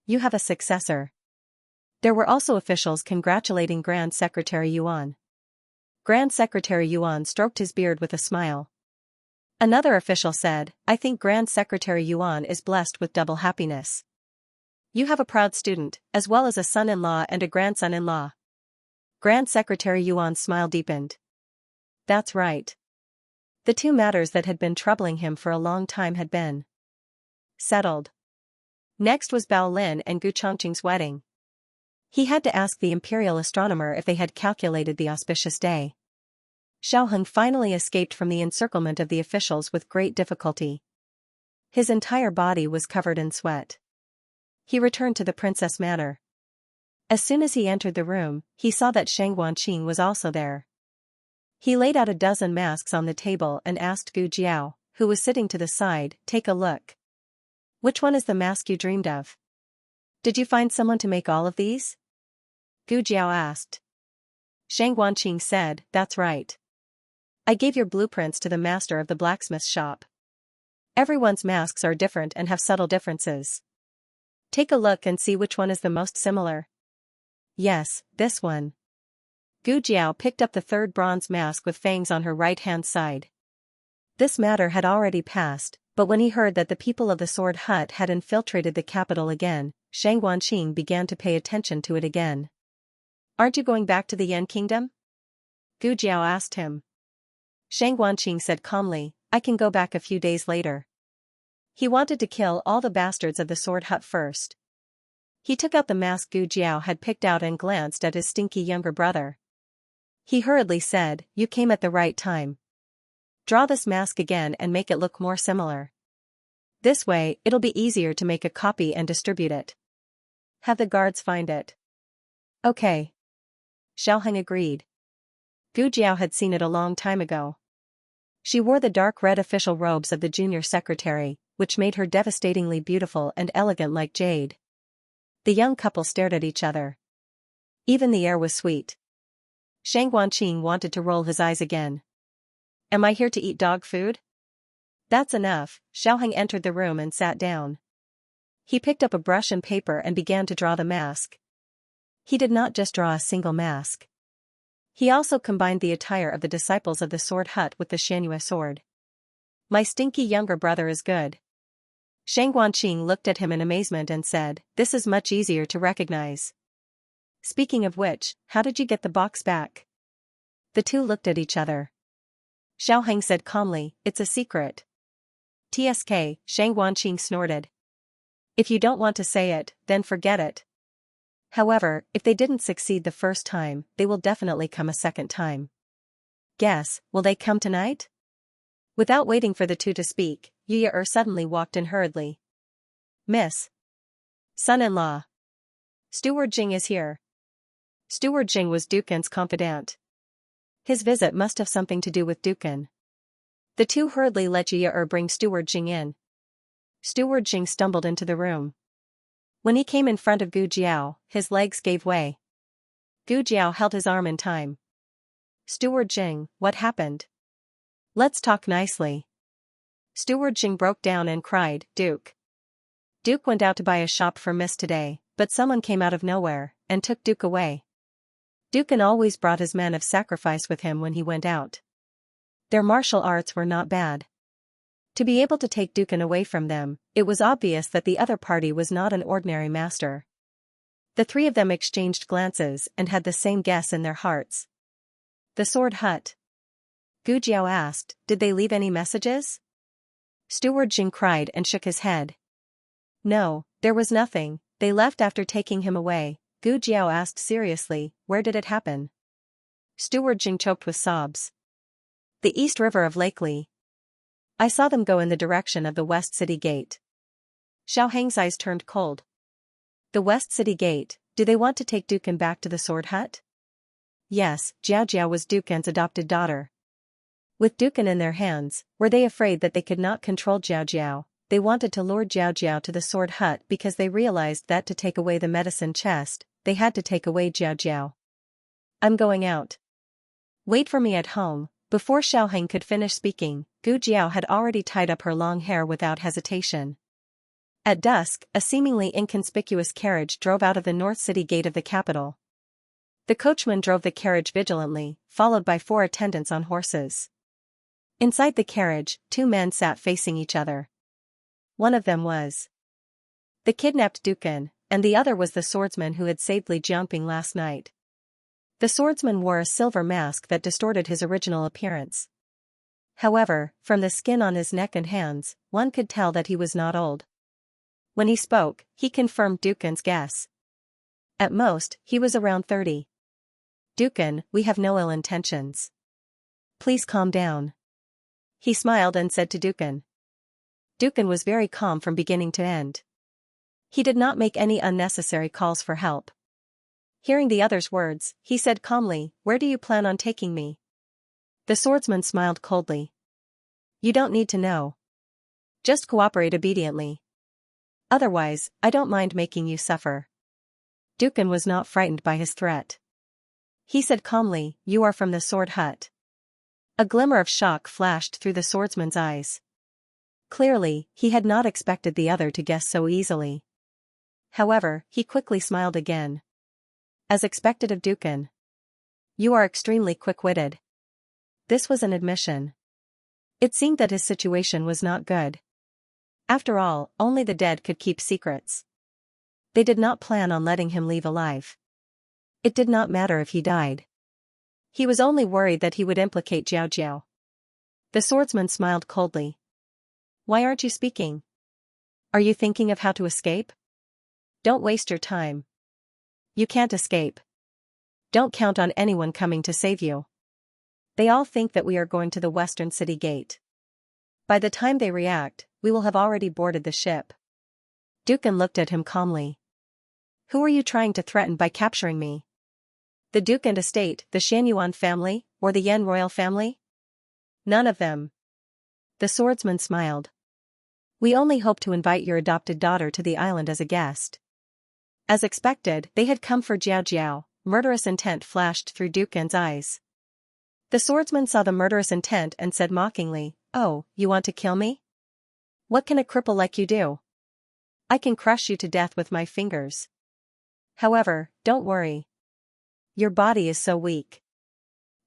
You have a successor. There were also officials congratulating Grand Secretary Yuan. Grand Secretary Yuan stroked his beard with a smile. Another official said, "I think Grand Secretary Yuan is blessed with double happiness. You have a proud student, as well as a son-in-law and a grandson-in-law." Grand Secretary Yuan's smile deepened. That's right. The 2 matters that had been troubling him for a long time had been settled. Next was Bao Lin and Gu Chongqing's wedding. He had to ask the imperial astronomer if they had calculated the auspicious day. Xiaoheng finally escaped from the encirclement of the officials with great difficulty. His entire body was covered in sweat. He returned to the princess manor. As soon as he entered the room, he saw that Shang Guanqing was also there. He laid out a dozen masks on the table and asked Gu Jiao, who was sitting to the side, "Take a look. Which one is the mask you dreamed of? Did you find someone to make all of these?" Gu Jiao asked. Shang Guanqing said, "That's right. I gave your blueprints to the master of the blacksmith's shop. Everyone's masks are different and have subtle differences. Take a look and see which one is the most similar." "Yes, this one." Gu Jiao picked up the 3rd bronze mask with fangs on her right-hand side. This matter had already passed, but when he heard that the people of the Sword Hut had infiltrated the capital again, Shang Guanqing began to pay attention to it again. "Aren't you going back to the Yan Kingdom?" Gu Jiao asked him. Shang Guanqing said calmly, "I can go back a few days later." He wanted to kill all the bastards of the Sword Hut first. He took out the mask Gu Jiao had picked out and glanced at his stinky younger brother. He hurriedly said, "You came at the right time. Draw this mask again and make it look more similar. This way, it'll be easier to make a copy and distribute it. Have the guards find it." "Okay." Xiaoheng agreed. Gu Jiao had seen it a long time ago. She wore the dark red official robes of the junior secretary, which made her devastatingly beautiful and elegant like jade. The young couple stared at each other. Even the air was sweet. Shang Guanqing wanted to roll his eyes again. "Am I here to eat dog food?" "That's enough." Xiaoheng entered the room and sat down. He picked up a brush and paper and began to draw the mask. He did not just draw a single mask. He also combined the attire of the disciples of the Sword Hut with the Xianxia sword. "My stinky younger brother is good." Shang Guanqing looked at him in amazement and said, "This is much easier to recognize." Speaking of which, how did you get the box back? The two looked at each other. Xiaoheng said calmly, it's a secret. TSK, Shang Wanqing snorted. If you don't want to say it, then forget it. However, if they didn't succeed the first time, they will definitely come a second time. Guess, will they come tonight? Without waiting for the two to speak, Yu suddenly walked in hurriedly. Miss. Son-in-law. Steward Jing is here. Steward Jing was Dukan's confidant. His visit must have something to do with Dukan. The two hurriedly let Yu bring Steward Jing in. Steward Jing stumbled into the room. When he came in front of Gu Jiao, his legs gave way. Gu Jiao held his arm in time. Steward Jing, what happened? Let's talk nicely. Steward Jing broke down and cried, Duke. Duke went out to buy a shop for Miss today, but someone came out of nowhere, and took Duke away. Dukan always brought his men of sacrifice with him when he went out. Their martial arts were not bad. To be able to take Dukan away from them, it was obvious that the other party was not an ordinary master. The three of them exchanged glances and had the same guess in their hearts. The sword hut. Gu Jiao asked, did they leave any messages? Steward Jing cried and shook his head. No, there was nothing, they left after taking him away. Gu Jiao asked seriously, where did it happen? Steward Jing choked with sobs. The East River of Lake Li. I saw them go in the direction of the West City Gate. Xiaoheng's eyes turned cold. The West City Gate, do they want to take Dukan back to the sword hut? Yes, Jiao was Dukan's adopted daughter. With Dukan in their hands, were they afraid that they could not control Jiao? They wanted to lure Jiao to the sword hut because they realized that to take away the medicine chest, they had to take away Jiao. I'm going out. Wait for me at home. Before Xiaoheng could finish speaking, Gu Jiao had already tied up her long hair without hesitation. At dusk, a seemingly inconspicuous carriage drove out of the North City Gate of the capital. The coachman drove the carriage vigilantly, followed by 4 attendants on horses. Inside the carriage, 2 men sat facing each other. One of them was the kidnapped Dukan, and the other was the swordsman who had saved Li Jiangping last night. The swordsman wore a silver mask that distorted his original appearance. However, from the skin on his neck and hands, one could tell that he was not old. When he spoke, he confirmed Dukan's guess. At most, he was around 30. Dukan, we have no ill intentions. Please calm down. He smiled and said to Dukan. Dukan was very calm from beginning to end. He did not make any unnecessary calls for help. Hearing the other's words, he said calmly, where do you plan on taking me? The swordsman smiled coldly. You don't need to know. Just cooperate obediently. Otherwise, I don't mind making you suffer. Dukan was not frightened by his threat. He said calmly, you are from the sword hut. A glimmer of shock flashed through the swordsman's eyes. Clearly, he had not expected the other to guess so easily. However, he quickly smiled again. As expected of Dukan. You are extremely quick-witted. This was an admission. It seemed that his situation was not good. After all, only the dead could keep secrets. They did not plan on letting him leave alive. It did not matter if he died. He was only worried that he would implicate Jiao. The swordsman smiled coldly. Why aren't you speaking? Are you thinking of how to escape? Don't waste your time. You can't escape. Don't count on anyone coming to save you. They all think that we are going to the Western City Gate. By the time they react, we will have already boarded the ship. Dukan looked at him calmly. Who are you trying to threaten by capturing me? The Duke and estate, the Xianyuan family, or the Yan royal family? None of them. The swordsman smiled. We only hope to invite your adopted daughter to the island as a guest. As expected, they had come for Jiao. Murderous intent flashed through Dukan's eyes. The swordsman saw the murderous intent and said mockingly, oh, you want to kill me? What can a cripple like you do? I can crush you to death with my fingers. However, don't worry. Your body is so weak.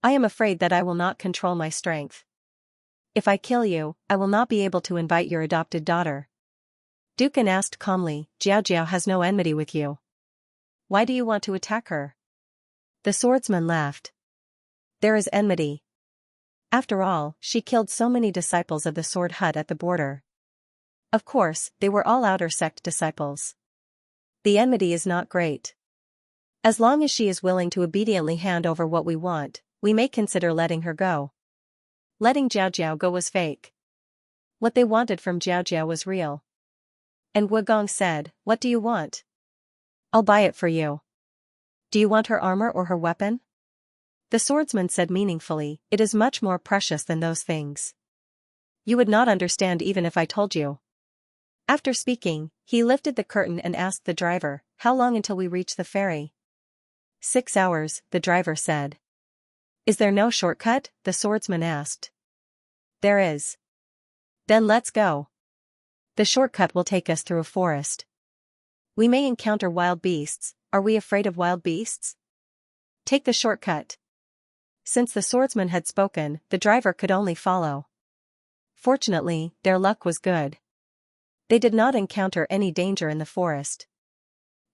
I am afraid that I will not control my strength. If I kill you, I will not be able to invite your adopted daughter. Dukan asked calmly, Jiao has no enmity with you. Why do you want to attack her? The swordsman laughed. There is enmity. After all, she killed so many disciples of the sword hut at the border. Of course, they were all outer sect disciples. The enmity is not great. As long as she is willing to obediently hand over what we want, we may consider letting her go. Letting Jiao Jiao go was fake. What they wanted from Jiao Jiao was real. And Wu Gong said, "What do you want?" "I'll buy it for you." "Do you want her armor or her weapon?" The swordsman said meaningfully, "It is much more precious than those things. You would not understand even if I told you." After speaking, he lifted the curtain and asked the driver, "How long until we reach the ferry?" 6 hours, the driver said. "Is there no shortcut?" the swordsman asked. "There is." "Then let's go. The shortcut will take us through a forest. We may encounter wild beasts. Are we afraid of wild beasts? Take the shortcut." Since the swordsman had spoken, the driver could only follow. Fortunately, their luck was good. They did not encounter any danger in the forest.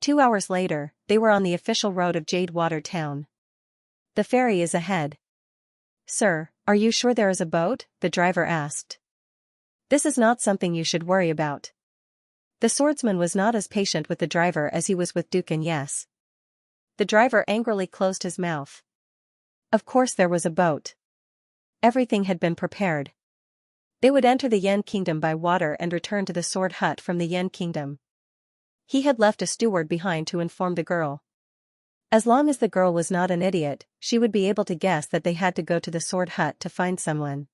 2 hours later, they were on the official road of Jadewater Town. "The ferry is ahead." "Sir, are you sure there is a boat?" the driver asked. "This is not something you should worry about." The swordsman was not as patient with the driver as he was with Duke and Yes. The driver angrily closed his mouth. Of course there was a boat. Everything had been prepared. They would enter the Yen Kingdom by water and return to the sword hut from the Yen Kingdom. He had left a steward behind to inform the girl. As long as the girl was not an idiot, she would be able to guess that they had to go to the sword hut to find someone.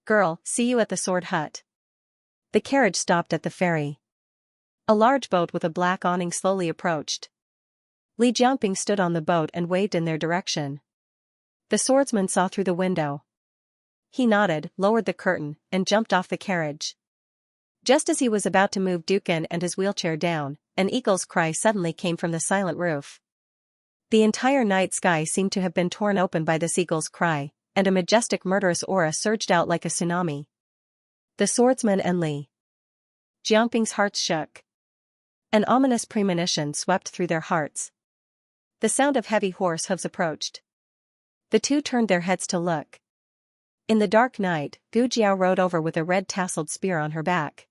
"Girl, see you at the sword hut." The carriage stopped at the ferry. A large boat with a black awning slowly approached. Li Jiangping stood on the boat and waved in their direction. The swordsman saw through the window. He nodded, lowered the curtain, and jumped off the carriage. Just as he was about to move Dukan and his wheelchair down, an eagle's cry suddenly came from the silent roof. The entire night sky seemed to have been torn open by this eagle's cry, and a majestic murderous aura surged out like a tsunami. The swordsman and Li Jiangping's hearts shook. An ominous premonition swept through their hearts. The sound of heavy horse hooves approached. The two turned their heads to look. In the dark night, Gu Jiao rode over with a red tasseled spear on her back.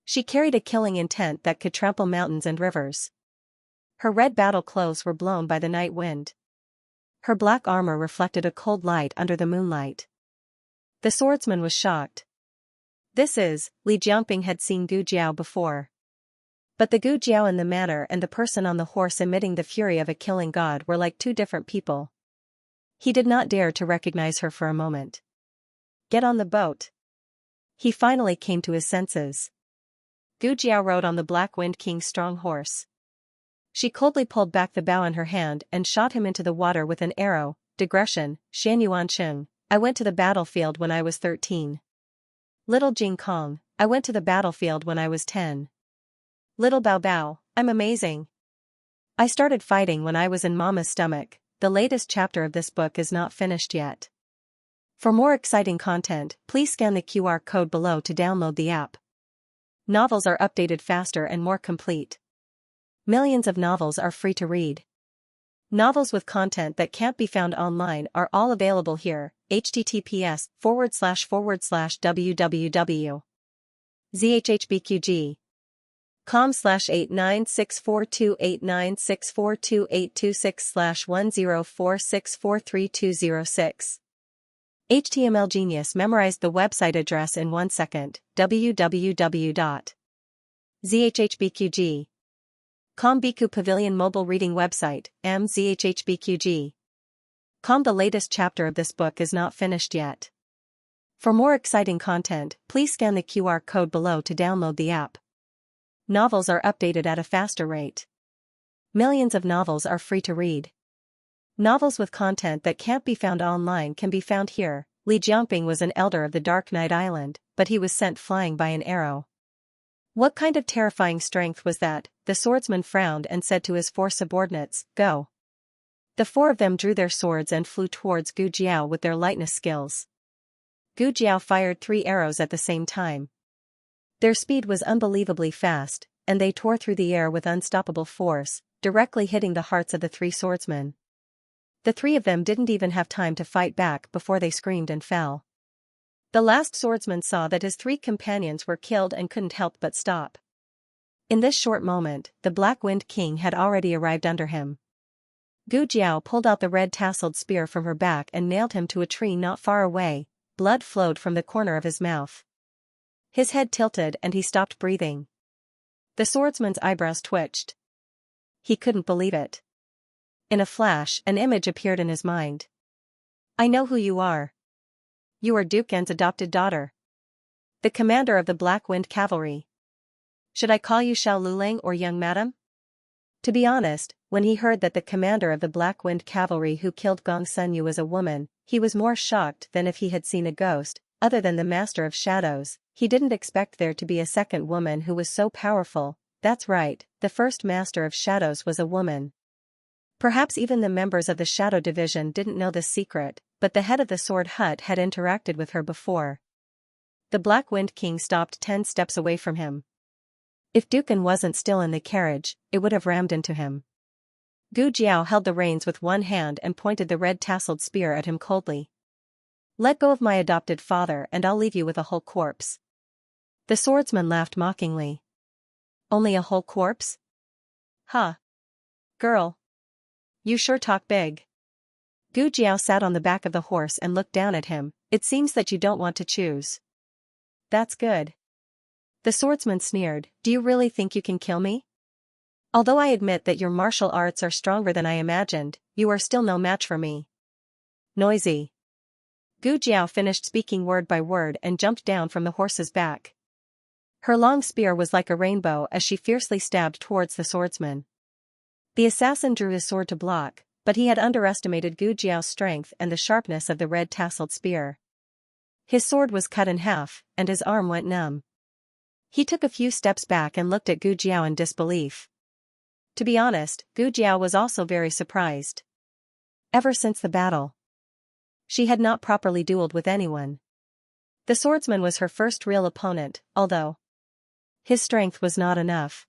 She carried a killing intent that could trample mountains and rivers. Her red battle clothes were blown by the night wind. Her black armor reflected a cold light under the moonlight. The swordsman was shocked. Li Jiangping had seen Gu Jiao before. But the Gu Jiao in the manner and the person on the horse emitting the fury of a killing god were like two different people. He did not dare to recognize her for a moment. "Get on the boat." He finally came to his senses. Gu Jiao rode on the Black Wind King's strong horse. She coldly pulled back the bow in her hand and shot him into the water with an arrow. Digression, Shan Sheng. I went to the battlefield when I was 13. Little Jing Kong, I went to the battlefield when I was 10. Little Bao Bao, I'm amazing. I started fighting when I was in Mama's stomach. The latest chapter of this book is not finished yet. For more exciting content, please scan the QR code below to download the app. Novels are updated faster and more complete. Millions of novels are free to read. Novels with content that can't be found online are all available here. https://www.zhhbqg.com/896428964286/1046432006. HTML Genius memorized the website address in 1 second. www.zhhbqg.com. Biku Pavilion mobile reading website, mzhhbqg.com. The latest chapter of this book is not finished yet. For more exciting content, please scan the QR code below to download the app. Novels are updated at a faster rate. Millions of novels are free to read. Novels with content that can't be found online can be found here. Li Jiangping was an elder of the Dark Night Island, but he was sent flying by an arrow. What kind of terrifying strength was that? The swordsman frowned and said to his 4 subordinates, "Go." The 4 of them drew their swords and flew towards Gu Jiao with their lightness skills. Gu Jiao fired 3 arrows at the same time. Their speed was unbelievably fast, and they tore through the air with unstoppable force. directly hitting the hearts of the three swordsmen. The three of them didn't even have time to fight back before they screamed and fell. The last swordsman saw that his three companions were killed and couldn't help but stop. In this short moment, the Black Wind King had already arrived under him. Gu Jiao pulled out the red-tasseled spear from her back and nailed him to a tree not far away. Blood flowed from the corner of his mouth. His head tilted and he stopped breathing. The swordsman's eyebrows twitched. He couldn't believe it. In a flash, an image appeared in his mind. I know who you are. You are Duke N's adopted daughter. The commander of the Black Wind Cavalry. Should I call you Xiao Lulang or young madam? To be honest, when he heard that the commander of the Black Wind Cavalry who killed Gong Sunyu was a woman, he was more shocked than if he had seen a ghost. Other than the Master of Shadows, he didn't expect there to be a second woman who was so powerful. That's right, the first Master of Shadows was a woman. Perhaps even the members of the Shadow Division didn't know this secret, but the head of the Sword Hut had interacted with her before. The Black Wind King stopped 10 steps away from him. If Dukan wasn't still in the carriage, it would have rammed into him. Gu Jiao held the reins with one hand and pointed the red-tasseled spear at him coldly. Let go of my adopted father and I'll leave you with a whole corpse. The swordsman laughed mockingly. Only a whole corpse? Huh. Girl. You sure talk big. Gu Jiao sat on the back of the horse and looked down at him. It seems that you don't want to choose. That's good. The swordsman sneered, do you really think you can kill me? Although I admit that your martial arts are stronger than I imagined, you are still no match for me. Noisy. Gu Jiao finished speaking word by word and jumped down from the horse's back. Her long spear was like a rainbow as she fiercely stabbed towards the swordsman. The assassin drew his sword to block, but he had underestimated Gu Jiao's strength and the sharpness of the red-tasseled spear. His sword was cut in half, and his arm went numb. He took a few steps back and looked at Gu Jiao in disbelief. To be honest, Gu Jiao was also very surprised. Ever since the battle, she had not properly dueled with anyone. The swordsman was her first real opponent, although his strength was not enough.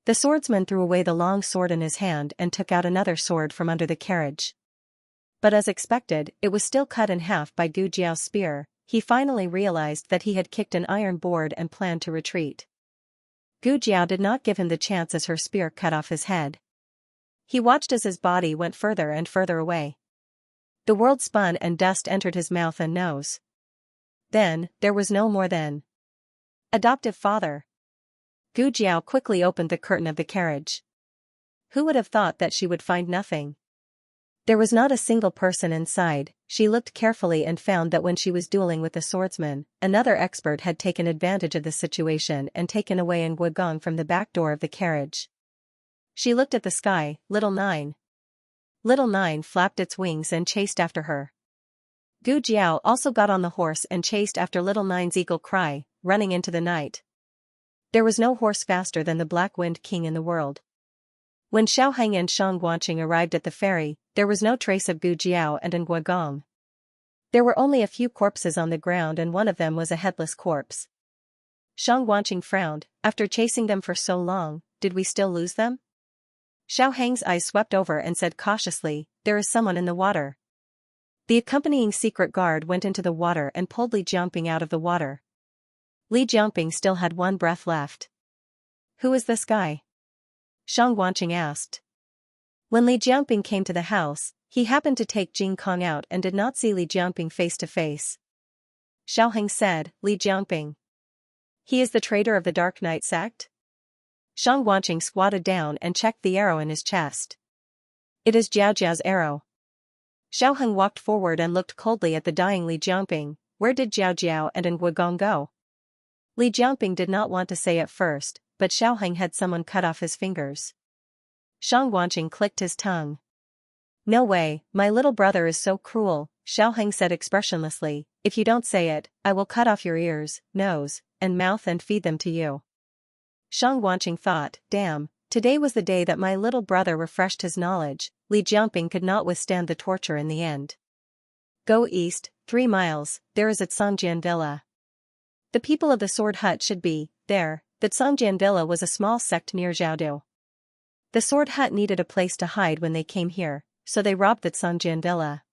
The swordsman threw away the long sword in his hand and took out another sword from under the carriage. But as expected, it was still cut in half by Gu Jiao's spear. He finally realized that he had kicked an iron board and planned to retreat. Gu Jiao did not give him the chance as her spear cut off his head. He watched as his body went further and further away. The world spun and dust entered his mouth and nose. Then, there was no more then. Adoptive father. Gu Jiao quickly opened the curtain of the carriage. Who would have thought that she would find nothing? There was not a single person inside. She looked carefully and found that when she was dueling with the swordsman, another expert had taken advantage of the situation and taken away Nguagong from the back door of the carriage. She looked at the sky. Little Nine. Little Nine flapped its wings and chased after her. Gu Jiao also got on the horse and chased after Little Nine's eagle cry, running into the night. There was no horse faster than the Black Wind King in the world. When Xiaoheng and Shang Guanqing arrived at the ferry, there was no trace of Gu Jiao and Nguagong. There were only a few corpses on the ground and one of them was a headless corpse. Shang Guanqing frowned. After chasing them for so long, did we still lose them? Xiaoheng's eyes swept over and said cautiously, there is someone in the water. The accompanying secret guard went into the water and pulled Li Jiangping out of the water. Li Jiangping still had one breath left. Who is this guy? Shang Guanqing asked. When Li Jiangping came to the house, he happened to take Jing Kong out and did not see Li Jiangping face to face. Xiaoheng said, Li Jiangping. He is the traitor of the Dark Knight sect? Shang Guanqing squatted down and checked the arrow in his chest. It is Jiao Jiao's arrow. Xiaoheng walked forward and looked coldly at the dying Li Jiangping. Where did Jiao Jiao and Nguagong go? Li Jiangping did not want to say at first, but Xiaoheng had someone cut off his fingers. Shang Guanqing clicked his tongue. No way, my little brother is so cruel, Xiaoheng said expressionlessly. If you don't say it, I will cut off your ears, nose, and mouth and feed them to you. Shang Guanqing thought, damn, today was the day that my little brother refreshed his knowledge. Li Jiangping could not withstand the torture in the end. Go east, 3 miles, there is at Songjian Villa. The people of the Sword Hut should be there. That Songjian Villa was a small sect near Zhaodu. The sword hut needed a place to hide when they came here, so they robbed the Xianxia villa.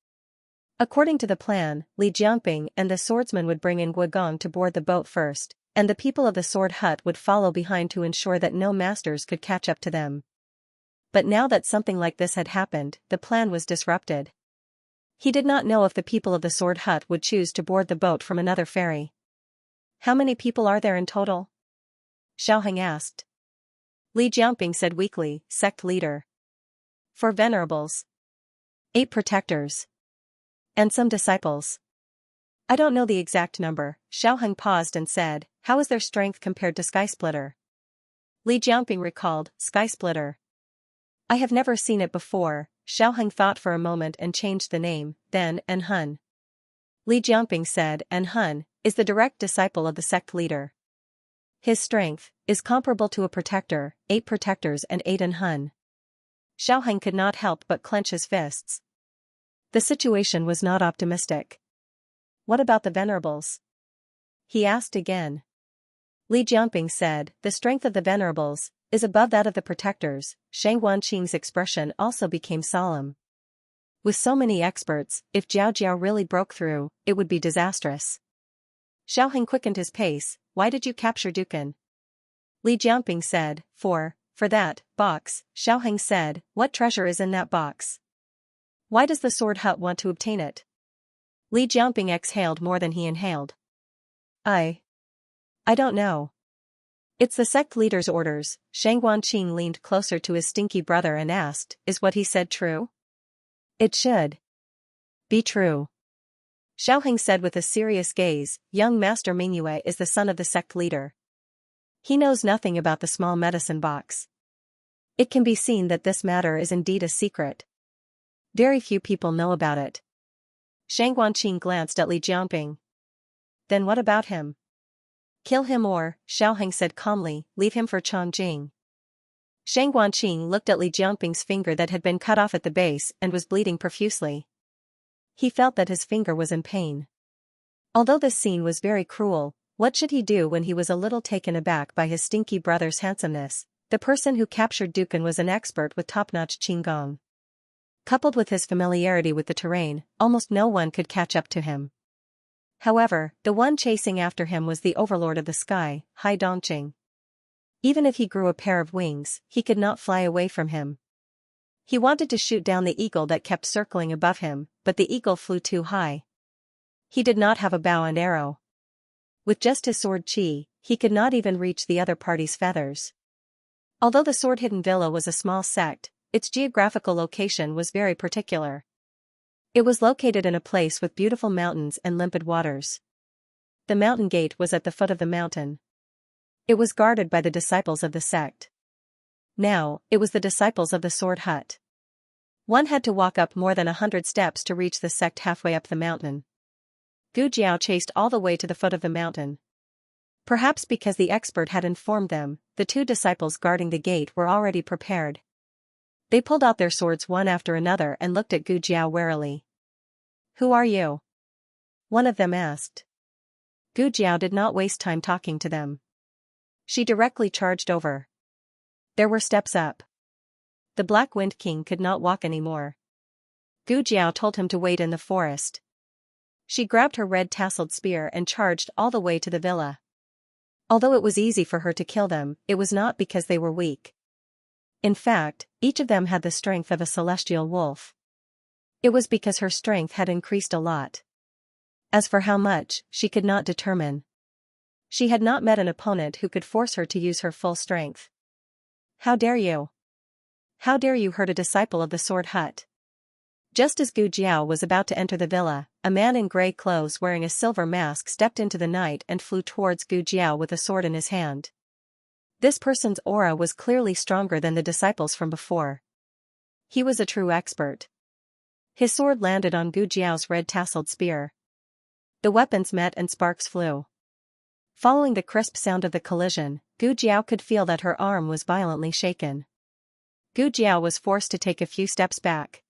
According to the plan, Li Jiangping and the swordsman would bring in Guogong to board the boat first, and the people of the sword hut would follow behind to ensure that no masters could catch up to them. But now that something like this had happened, the plan was disrupted. He did not know if the people of the sword hut would choose to board the boat from another ferry. How many people are there in total? Xiaoheng asked. Li Jiangping said weakly, sect leader. 4 venerables. 8 protectors. And some disciples. I don't know the exact number. Xiaoheng paused and said, how is their strength compared to Sky Splitter? Li Jiangping recalled, Sky Splitter. I have never seen it before. Xiaoheng thought for a moment and changed the name, then, An Hun. Li Jiangping said, An Hun is the direct disciple of the sect leader. His strength is comparable to a protector, 8 protectors and 8 An Hun. Xiaoheng could not help but clench his fists. The situation was not optimistic. What about the venerables? He asked again. Li Jiangping said, the strength of the venerables is above that of the protectors. Shang Wanqing's expression also became solemn. With so many experts, if Jiao Jiao really broke through, it would be disastrous. Xiaoheng quickened his pace. Why did you capture Dukan? Li Jiangping said, for that box. Xiaoheng said, what treasure is in that box? Why does the sword hut want to obtain it? Li Jiangping exhaled more than he inhaled. I don't know. It's the sect leader's orders. Shang Wanqing leaned closer to his stinky brother and asked, is what he said true? It should be true. Xiaoheng said with a serious gaze, young Master Mingyue is the son of the sect leader. He knows nothing about the small medicine box. It can be seen that this matter is indeed a secret. Very few people know about it. Shang Wanqing glanced at Li Jiangping. Then what about him? Kill him or, Xiaoheng said calmly, leave him for Chongjing. Shang Wanqing looked at Li Jiangping's finger that had been cut off at the base and was bleeding profusely. He felt that his finger was in pain. Although this scene was very cruel, what should he do when he was a little taken aback by his stinky brother's handsomeness? The person who captured Dukan was an expert with top-notch qinggong. Coupled with his familiarity with the terrain, almost no one could catch up to him. However, the one chasing after him was the overlord of the sky, Hai Dongqing. Even if he grew a pair of wings, he could not fly away from him. He wanted to shoot down the eagle that kept circling above him, but the eagle flew too high. He did not have a bow and arrow. With just his sword chi, he could not even reach the other party's feathers. Although the sword-hidden villa was a small sect, its geographical location was very particular. It was located in a place with beautiful mountains and limpid waters. The mountain gate was at the foot of the mountain. It was guarded by the disciples of the sect. Now, it was the disciples of the sword hut. One had to walk up more than 100 steps to reach the sect halfway up the mountain. Gu Jiao chased all the way to the foot of the mountain. Perhaps because the expert had informed them, the 2 disciples guarding the gate were already prepared. They pulled out their swords one after another and looked at Gu Jiao warily. Who are you? One of them asked. Gu Jiao did not waste time talking to them. She directly charged over. There were steps up. The Black Wind King could not walk anymore. Gu Jiao told him to wait in the forest. She grabbed her red-tasseled spear and charged all the way to the villa. Although it was easy for her to kill them, it was not because they were weak. In fact, each of them had the strength of a celestial wolf. It was because her strength had increased a lot. As for how much, she could not determine. She had not met an opponent who could force her to use her full strength. How dare you? How dare you hurt a disciple of the sword hut? Just as Gu Jiao was about to enter the villa, a man in grey clothes wearing a silver mask stepped into the night and flew towards Gu Jiao with a sword in his hand. This person's aura was clearly stronger than the disciples from before. He was a true expert. His sword landed on Gu Jiao's red-tasseled spear. The weapons met and sparks flew. Following the crisp sound of the collision, Gu Jiao could feel that her arm was violently shaken. Gu Jiao was forced to take a few steps back.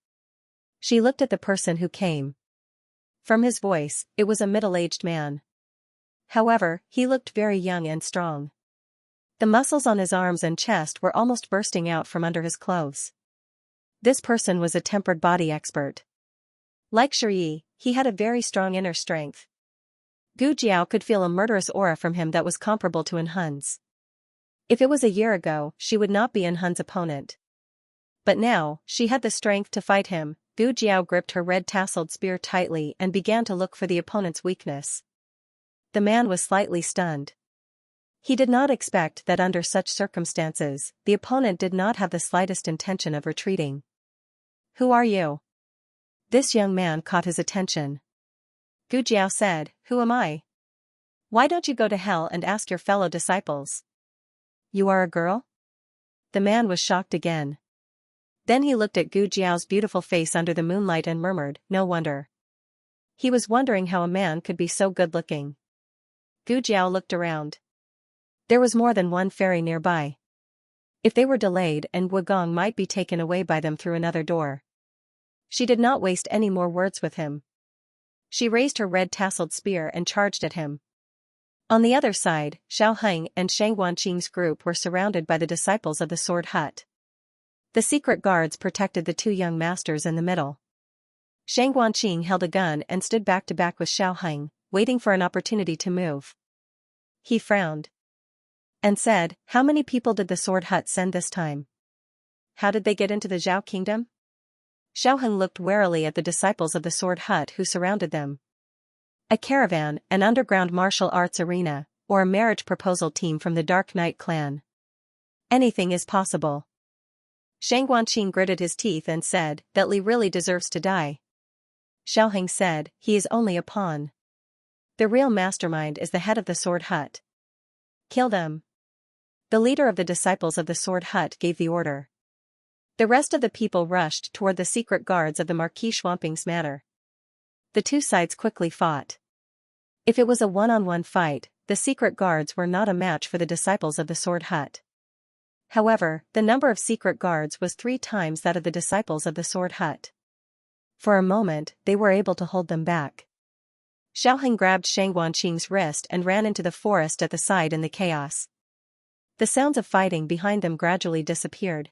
She looked at the person who came. From his voice, it was a middle-aged man. However, he looked very young and strong. The muscles on his arms and chest were almost bursting out from under his clothes. This person was a tempered body expert. Like Shi, he had a very strong inner strength. Gu Jiao could feel a murderous aura from him that was comparable to Hun's. If it was a year ago, she would not be Hun's opponent. But now, she had the strength to fight him. Gu Jiao gripped her red-tasseled spear tightly and began to look for the opponent's weakness. The man was slightly stunned. He did not expect that under such circumstances, the opponent did not have the slightest intention of retreating. "Who are you?" This young man caught his attention. Gu Jiao said, "Who am I? Why don't you go to hell and ask your fellow disciples?" "You are a girl?" The man was shocked again. Then he looked at Gu Jiao's beautiful face under the moonlight and murmured, "No wonder." He was wondering how a man could be so good-looking. Gu Jiao looked around. There was more than one ferry nearby. If they were delayed, and Wugong might be taken away by them through another door. She did not waste any more words with him. She raised her red-tasseled spear and charged at him. On the other side, Xiaoheng and Shang Guanqing's group were surrounded by the disciples of the Sword Hut. The secret guards protected the two young masters in the middle. Shang Guanqing held a gun and stood back to back with Xiaoheng, waiting for an opportunity to move. He frowned and said, "How many people did the Sword Hut send this time? How did they get into the Zhao Kingdom?" Xiaoheng looked warily at the disciples of the Sword Hut who surrounded them. A caravan, an underground martial arts arena, or a marriage proposal team from the Dark Knight clan. Anything is possible. Shang Guanqing gritted his teeth and said, "That Li really deserves to die." Xiaoheng said, "He is only a pawn. The real mastermind is the head of the Sword Hut. Kill them." The leader of the disciples of the Sword Hut gave the order. The rest of the people rushed toward the secret guards of the Marquis Schwamping's manor. The two sides quickly fought. If it was a one-on-one fight, the secret guards were not a match for the disciples of the Sword Hut. However, the number of secret guards was 3 times that of the disciples of the Sword Hut. For a moment, they were able to hold them back. Xiaoheng grabbed Shang Guanqing's wrist and ran into the forest at the side in the chaos. The sounds of fighting behind them gradually disappeared.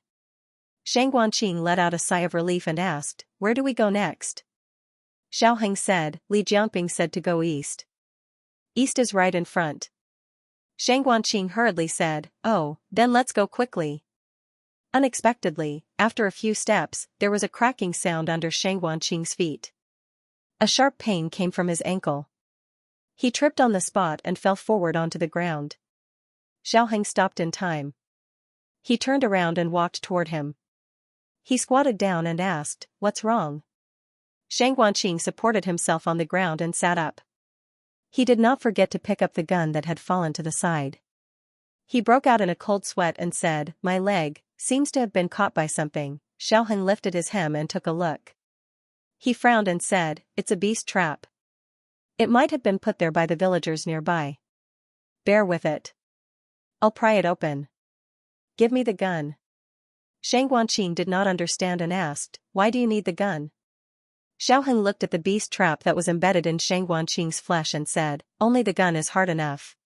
Shang Guanqing let out a sigh of relief and asked, "Where do we go next?" Xiaoheng said, "Li Jiangping said to go east." "East is right in front." Shang Guanqing hurriedly said, "Oh, then let's go quickly." Unexpectedly, after a few steps, there was a cracking sound under Shang Guanqing's feet. A sharp pain came from his ankle. He tripped on the spot and fell forward onto the ground. Xiaoheng stopped in time. He turned around and walked toward him. He squatted down and asked, "What's wrong?" Shang Guanqing supported himself on the ground and sat up. He did not forget to pick up the gun that had fallen to the side. He broke out in a cold sweat and said, "My leg seems to have been caught by something." Xiaoheng lifted his hem and took a look. He frowned and said, "It's a beast trap. It might have been put there by the villagers nearby. Bear with it. I'll pry it open." "Give me the gun." Shang Guanqing did not understand and asked, "Why do you need the gun?" Xiaoheng looked at the beast trap that was embedded in Shang Guanqing's flesh and said, "Only the gun is hard enough."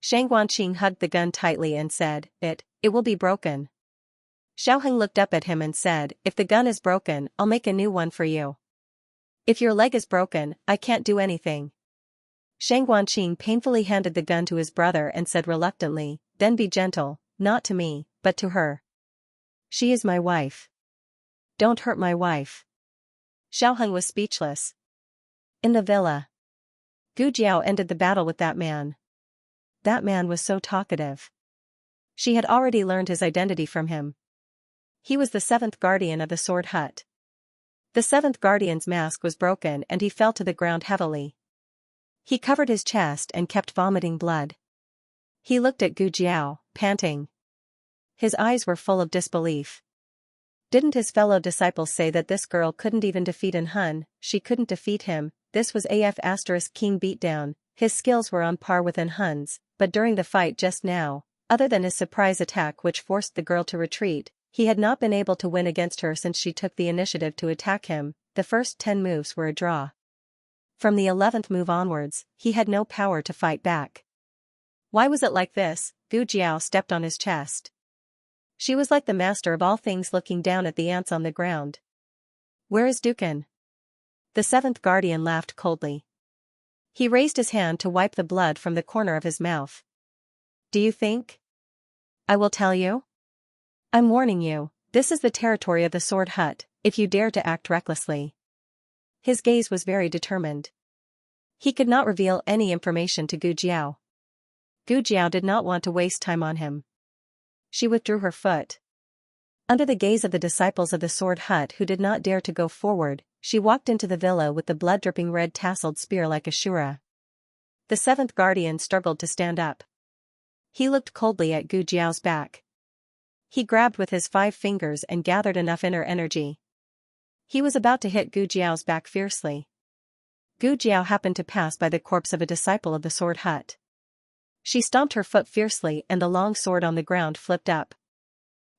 Shang Guanqing hugged the gun tightly and said, It will be broken." Xiaoheng looked up at him and said, "If the gun is broken, I'll make a new one for you." "If your leg is broken, I can't do anything." Shang Guanqing painfully handed the gun to his brother and said reluctantly, "Then be gentle, not to me, but to her. She is my wife. Don't hurt my wife." Xiaoheng was speechless. In the villa, Gu Jiao ended the battle with that man. That man was so talkative. She had already learned his identity from him. He was the 7th guardian of the Sword Hut. The 7th guardian's mask was broken and he fell to the ground heavily. He covered his chest and kept vomiting blood. He looked at Gu Jiao, panting. His eyes were full of disbelief. Didn't his fellow disciples say that this girl couldn't even defeat Hun? She couldn't defeat him. This was King beatdown. His skills were on par with Hun's, but during the fight just now, other than his surprise attack which forced the girl to retreat, he had not been able to win against her since she took the initiative to attack him. The first 10 moves were a draw. From the 11th move onwards, he had no power to fight back. Why was it like this? Gu Jiao stepped on his chest. She was like the master of all things, looking down at the ants on the ground. Where is Dukan? The seventh guardian laughed coldly. He raised his hand to wipe the blood from the corner of his mouth. Do you think I will tell you? I'm warning you, this is the territory of the Sword Hut, if you dare to act recklessly. His gaze was very determined. He could not reveal any information to Gu Jiao. Gu Jiao did not want to waste time on him. She withdrew her foot. Under the gaze of the disciples of the Sword Hut who did not dare to go forward, she walked into the villa with the blood-dripping red tasseled spear like a shura. The seventh guardian struggled to stand up. He looked coldly at Gu Jiao's back. He grabbed with his 5 fingers and gathered enough inner energy. He was about to hit Gu Jiao's back fiercely. Gu Jiao happened to pass by the corpse of a disciple of the Sword Hut. She stomped her foot fiercely and the long sword on the ground flipped up.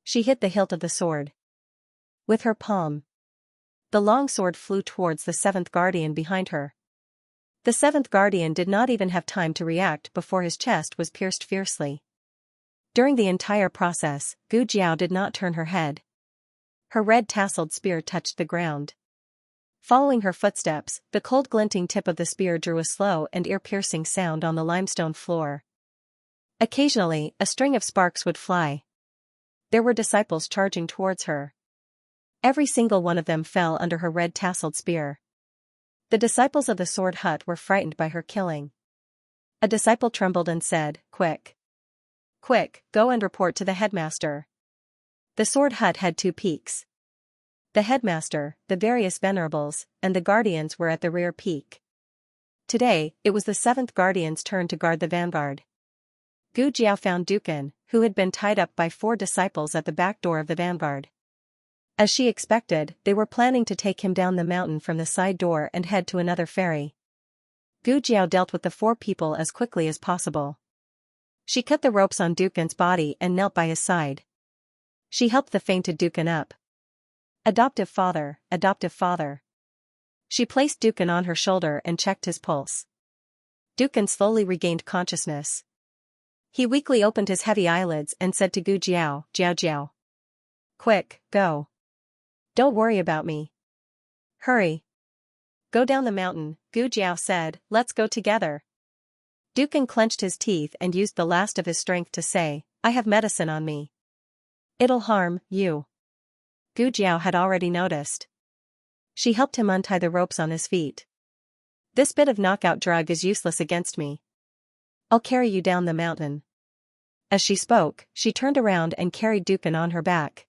She hit the hilt of the sword with her palm. The long sword flew towards the seventh guardian behind her. The seventh guardian did not even have time to react before his chest was pierced fiercely. During the entire process, Gu Jiao did not turn her head. Her red tasseled spear touched the ground. Following her footsteps, the cold glinting tip of the spear drew a slow and ear-piercing sound on the limestone floor. Occasionally, a string of sparks would fly. There were disciples charging towards her. Every single one of them fell under her red tasseled spear. The disciples of the Sword Hut were frightened by her killing. A disciple trembled and said, "Quick! Quick, go and report to the headmaster." The Sword Hut had 2 peaks. The headmaster, the various venerables, and the guardians were at the rear peak. Today, it was the 7th guardian's turn to guard the vanguard. Gu Jiao found Dukan, who had been tied up by 4 disciples at the back door of the vanguard. As she expected, they were planning to take him down the mountain from the side door and head to another ferry. Gu Jiao dealt with the 4 people as quickly as possible. She cut the ropes on Dukan's body and knelt by his side. She helped the fainted Dukan up. Adoptive father, adoptive father. She placed Dukan on her shoulder and checked his pulse. Dukan slowly regained consciousness. He weakly opened his heavy eyelids and said to Gu Jiao, "Jiao Jiao. Quick, go. Don't worry about me. Hurry. Go down the mountain," Gu Jiao said, "let's go together." Dukan clenched his teeth and used the last of his strength to say, "I have medicine on me. It'll harm you." Gu Jiao had already noticed. She helped him untie the ropes on his feet. "This bit of knockout drug is useless against me. I'll carry you down the mountain." As she spoke, she turned around and carried Dukan on her back.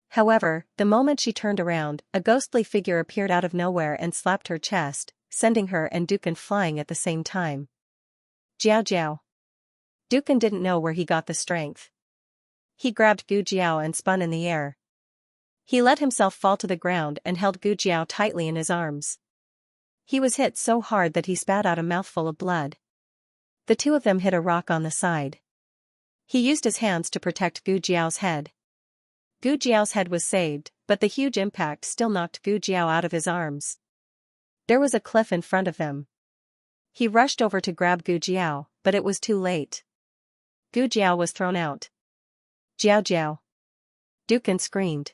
However, the moment she turned around, a ghostly figure appeared out of nowhere and slapped her chest, sending her and Dukan flying at the same time. "Jiao Jiao." Dukan didn't know where he got the strength. He grabbed Gu Jiao and spun in the air. He let himself fall to the ground and held Gu Jiao tightly in his arms. He was hit so hard that he spat out a mouthful of blood. The 2 of them hit a rock on the side. He used his hands to protect Gu Jiao's head. Gu Jiao's head was saved, but the huge impact still knocked Gu Jiao out of his arms. There was a cliff in front of them. He rushed over to grab Gu Jiao, but it was too late. Gu Jiao was thrown out. "Jiao Jiao." Dukan screamed.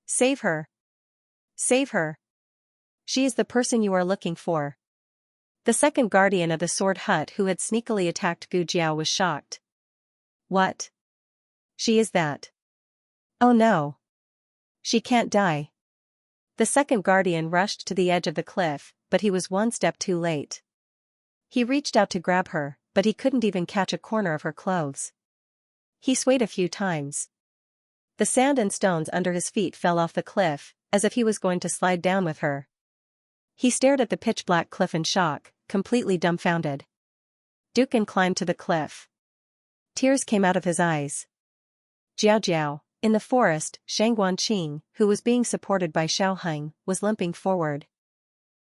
"Save her! Save her! She is the person you are looking for." The 2nd guardian of the Sword Hut who had sneakily attacked Gu Jiao was shocked. "What? She is that? Oh no! She can't die." The 2nd guardian rushed to the edge of the cliff, but he was 1 step too late. He reached out to grab her, but he couldn't even catch a corner of her clothes. He swayed a few times. The sand and stones under his feet fell off the cliff, as if he was going to slide down with her. He stared at the pitch-black cliff in shock, completely dumbfounded. Dukan climbed to the cliff. Tears came out of his eyes. "Jiao Jiao." In the forest, Shangguanqing, who was being supported by Xiaoheng, was limping forward.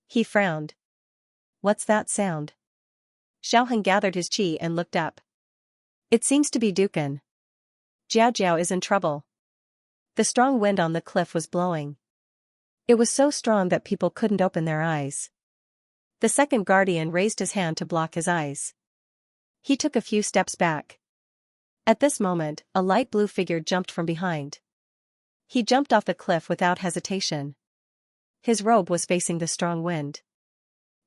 He frowned. "What's that sound?" Xiaoheng gathered his qi and looked up. "It seems to be Dukan. Jiao Jiao is in trouble." The strong wind on the cliff was blowing. It was so strong that people couldn't open their eyes. The 2nd guardian raised his hand to block his eyes. He took a few steps back. At this moment, a light blue figure jumped from behind. He jumped off the cliff without hesitation. His robe was facing the strong wind.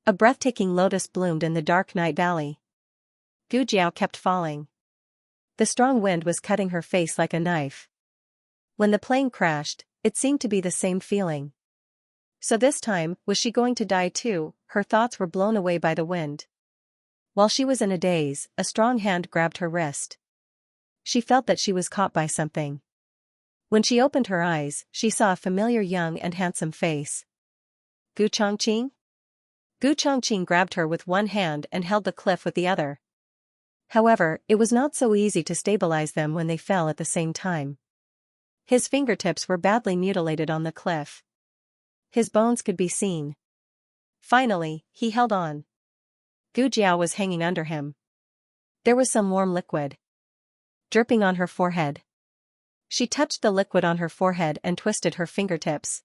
A breathtaking lotus bloomed in the dark night valley. Gu Jiao kept falling. The strong wind was cutting her face like a knife. When the plane crashed, it seemed to be the same feeling. So this time, was she going to die too? Her thoughts were blown away by the wind. While she was in a daze, a strong hand grabbed her wrist. She felt that she was caught by something. When she opened her eyes, she saw a familiar young and handsome face. Gu Chongqing? Gu Chongqing grabbed her with one hand and held the cliff with the other. However, it was not so easy to stabilize them when they fell at the same time. His fingertips were badly mutilated on the cliff. His bones could be seen. Finally, he held on. Gu Jiao was hanging under him. There was some warm liquid dripping on her forehead. She touched the liquid on her forehead and twisted her fingertips.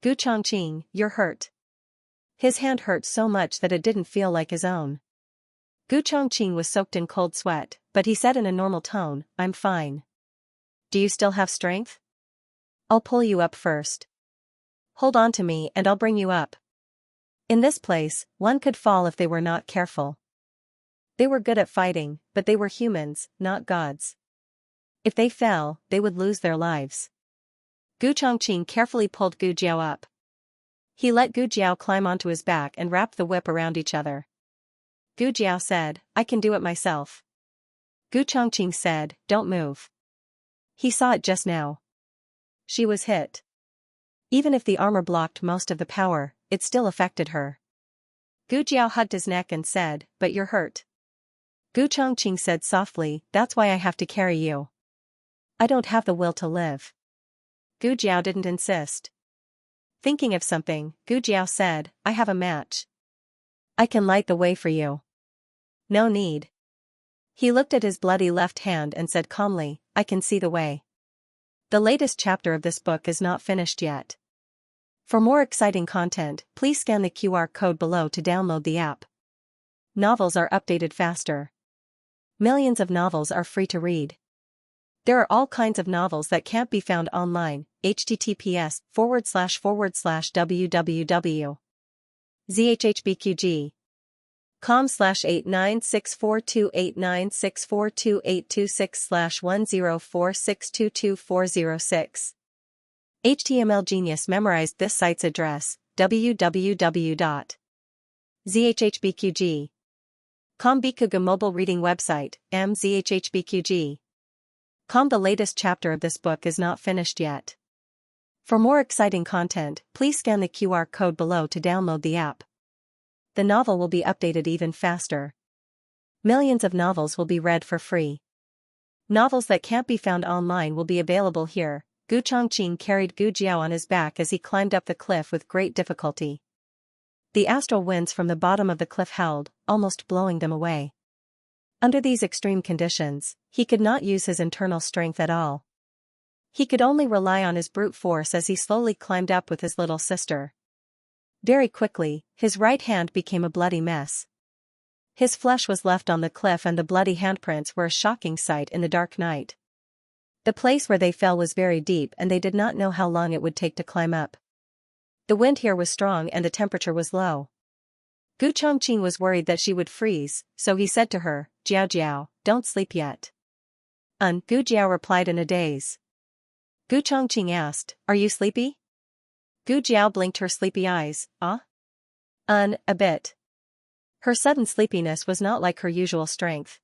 Gu Chongqing, you're hurt. His hand hurt so much that it didn't feel like his own. Gu Chongqing was soaked in cold sweat, but he said in a normal tone, I'm fine. Do you still have strength? I'll pull you up first. Hold on to me and I'll bring you up. In this place, one could fall if they were not careful. They were good at fighting, but they were humans, not gods. If they fell, they would lose their lives. Gu Chongqing carefully pulled Gu Jiao up. He let Gu Jiao climb onto his back and wrapped the whip around each other. Gu Jiao said, I can do it myself. Gu Chongqing said, don't move. He saw it just now. She was hit. Even if the armor blocked most of the power, it still affected her. Gu Jiao hugged his neck and said, but you're hurt. Gu Chongqing said softly, that's why I have to carry you. I don't have the will to live. Gu Jiao didn't insist. Thinking of something, Gu Jiao said, I have a match. I can light the way for you. No need. He looked at his bloody left hand and said calmly, I can see the way. The latest chapter of this book is not finished yet. For more exciting content, please scan the QR code below to download the app. Novels are updated faster. Millions of novels are free to read. There are all kinds of novels that can't be found online. https://www.zhhbqg.com/896428964286/1046222406. HTML Genius memorized this site's address, www.zhhbqg.com. Bikuga mobile reading website, mzhhbqg.com. The latest chapter of this book is not finished yet. For more exciting content, please scan the QR code below to download the app. The novel will be updated even faster. Millions of novels will be read for free. Novels that can't be found online will be available here. Gu Chongqing carried Gu Jiao on his back as he climbed up the cliff with great difficulty. The astral winds from the bottom of the cliff howled, almost blowing them away. Under these extreme conditions, he could not use his internal strength at all. He could only rely on his brute force as he slowly climbed up with his little sister. Very quickly, his right hand became a bloody mess. His flesh was left on the cliff and the bloody handprints were a shocking sight in the dark night. The place where they fell was very deep and they did not know how long it would take to climb up. The wind here was strong and the temperature was low. Gu Chongqing was worried that she would freeze, so he said to her, Jiao Jiao, don't sleep yet. Gu Jiao replied in a daze. Gu Chongqing asked, are you sleepy? Gu Jiao blinked her sleepy eyes, a bit. Her sudden sleepiness was not like her usual strength.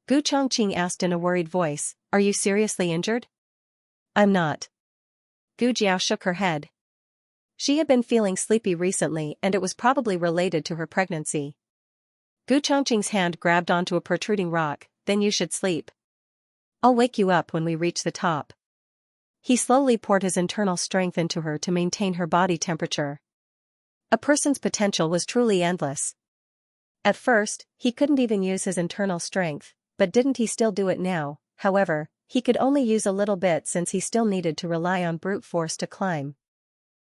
Gu Chongqing asked in a worried voice, are you seriously injured? I'm not. Gu Jiao shook her head. She had been feeling sleepy recently and it was probably related to her pregnancy. Gu Chongqing's hand grabbed onto a protruding rock, then you should sleep. I'll wake you up when we reach the top. He slowly poured his internal strength into her to maintain her body temperature. A person's potential was truly endless. At first, he couldn't even use his internal strength, but didn't he still do it now? However, he could only use a little bit since he still needed to rely on brute force to climb.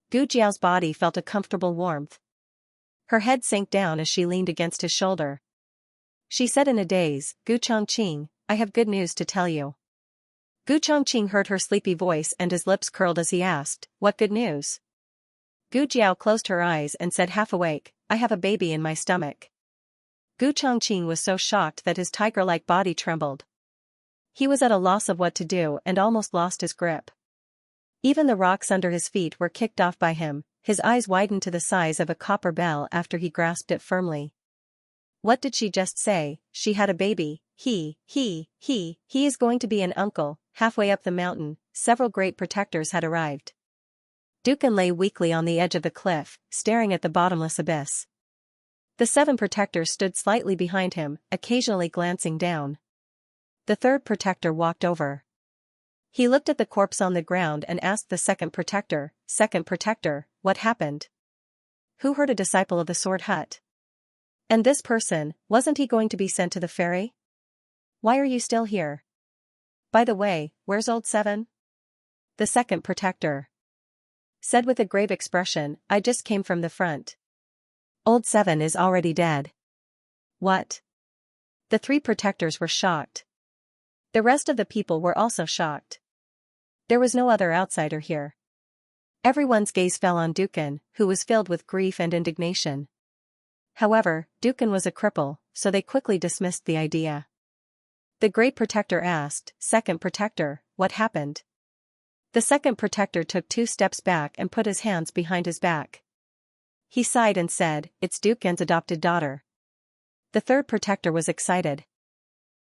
Gu Jiao's body felt a comfortable warmth. Her head sank down as she leaned against his shoulder. she said in a daze. Gu Chongqing, I have good news to tell you. Gu Chongqing heard her sleepy voice and his lips curled as he asked, what good news? Gu Jiao closed her eyes and said half awake, I have a baby in my stomach. Gu Chongqing was so shocked that his tiger-like body trembled. He was at a loss of what to do and almost lost his grip. Even the rocks under his feet were kicked off by him, his eyes widened to the size of a copper bell after he grasped it firmly. What did she just say? She had a baby. He is going to be an uncle. Halfway up the mountain, several great protectors had arrived. Dukan lay weakly on the edge of the cliff, staring at the bottomless abyss. The 7 protectors stood slightly behind him, occasionally glancing down. The 3rd protector walked over. He looked at the corpse on the ground and asked the 2nd protector, Second protector, what happened? Who hurt a disciple of the Sword Hut? And this person, wasn't he going to be sent to the ferry? Why are you still here? By the way, where's old 7? The 2nd protector said with a grave expression, I just came from the front. Old 7 is already dead. What? The 3 protectors were shocked. The rest of the people were also shocked. There was no other outsider here. Everyone's gaze fell on Dukan, who was filled with grief and indignation. However, Dukan was a cripple, so they quickly dismissed the idea. The Great Protector asked, Second Protector, what happened? The 2nd protector took 2 steps back and put his hands behind his back. He sighed and said, it's Dukan's adopted daughter. The 3rd protector was excited.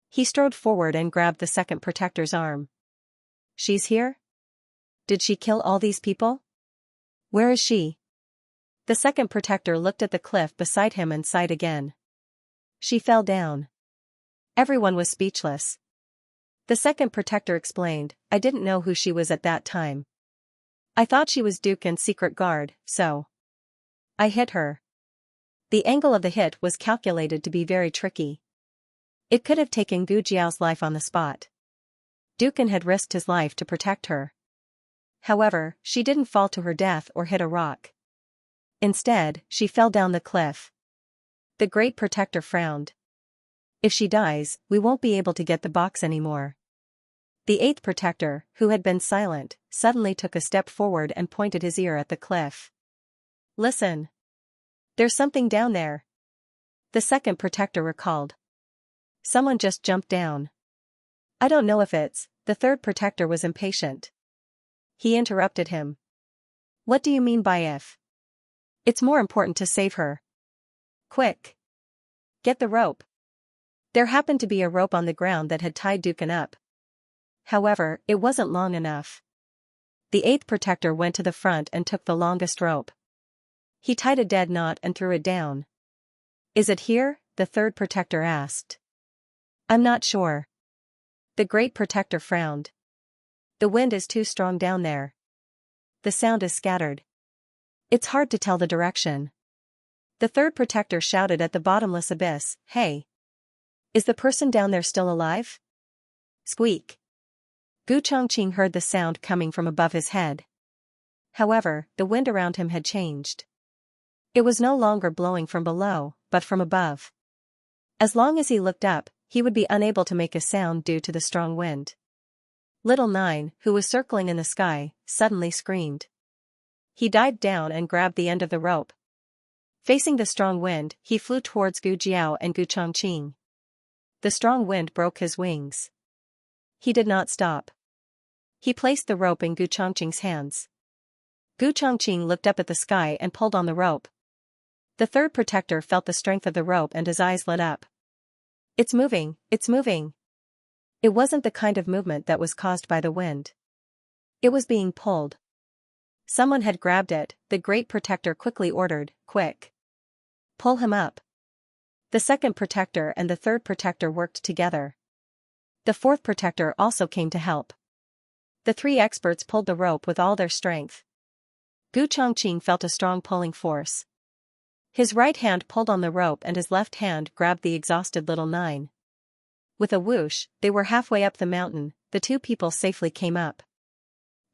He strode forward and grabbed the 2nd protector's arm. She's here? Did she kill all these people? Where is she? The 2nd protector looked at the cliff beside him and sighed again. She fell down. Everyone was speechless. The 2nd protector explained, I didn't know who she was at that time. I thought she was Dukan's secret guard, so I hit her. The angle of the hit was calculated to be very tricky. It could have taken Gu Jiao's life on the spot. Dukan had risked his life to protect her. However, she didn't fall to her death or hit a rock. Instead, she fell down the cliff. The Great Protector frowned. If she dies, we won't be able to get the box anymore. The 8th protector, who had been silent, suddenly took a step forward and pointed his ear at the cliff. Listen. There's something down there. The 2nd protector recalled. Someone just jumped down. I don't know if it's. The 3rd protector was impatient. He interrupted him. What do you mean by if? It's more important to save her. Quick. Get the rope. There happened to be a rope on the ground that had tied Dukan up. However, it wasn't long enough. The 8th protector went to the front and took the longest rope. He tied a dead knot and threw it down. Is it here? The 3rd protector asked. I'm not sure. The Great Protector frowned. The wind is too strong down there. The sound is scattered. It's hard to tell the direction. The 3rd protector shouted at the bottomless abyss, Hey! Is the person down there still alive? Squeak. Gu Chongqing heard the sound coming from above his head. However, the wind around him had changed. It was no longer blowing from below, but from above. As long as he looked up, he would be unable to make a sound due to the strong wind. Little Nine, who was circling in the sky, suddenly screamed. He dived down and grabbed the end of the rope. Facing the strong wind, he flew towards Gu Jiao and Gu Chongqing. The strong wind broke his wings. He did not stop. He placed the rope in Gu Chongqing's hands. Gu Chongqing looked up at the sky and pulled on the rope. The 3rd protector felt the strength of the rope and his eyes lit up. It's moving, it's moving. It wasn't the kind of movement that was caused by the wind. It was being pulled. Someone had grabbed it, the Great Protector quickly ordered, Quick. Pull him up. The 2nd protector and the 3rd protector worked together. The 4th protector also came to help. The 3 experts pulled the rope with all their strength. Gu Chongqing felt a strong pulling force. His right hand pulled on the rope and his left hand grabbed the exhausted little Nine. With a whoosh, they were halfway up the mountain. The 2 people safely came up.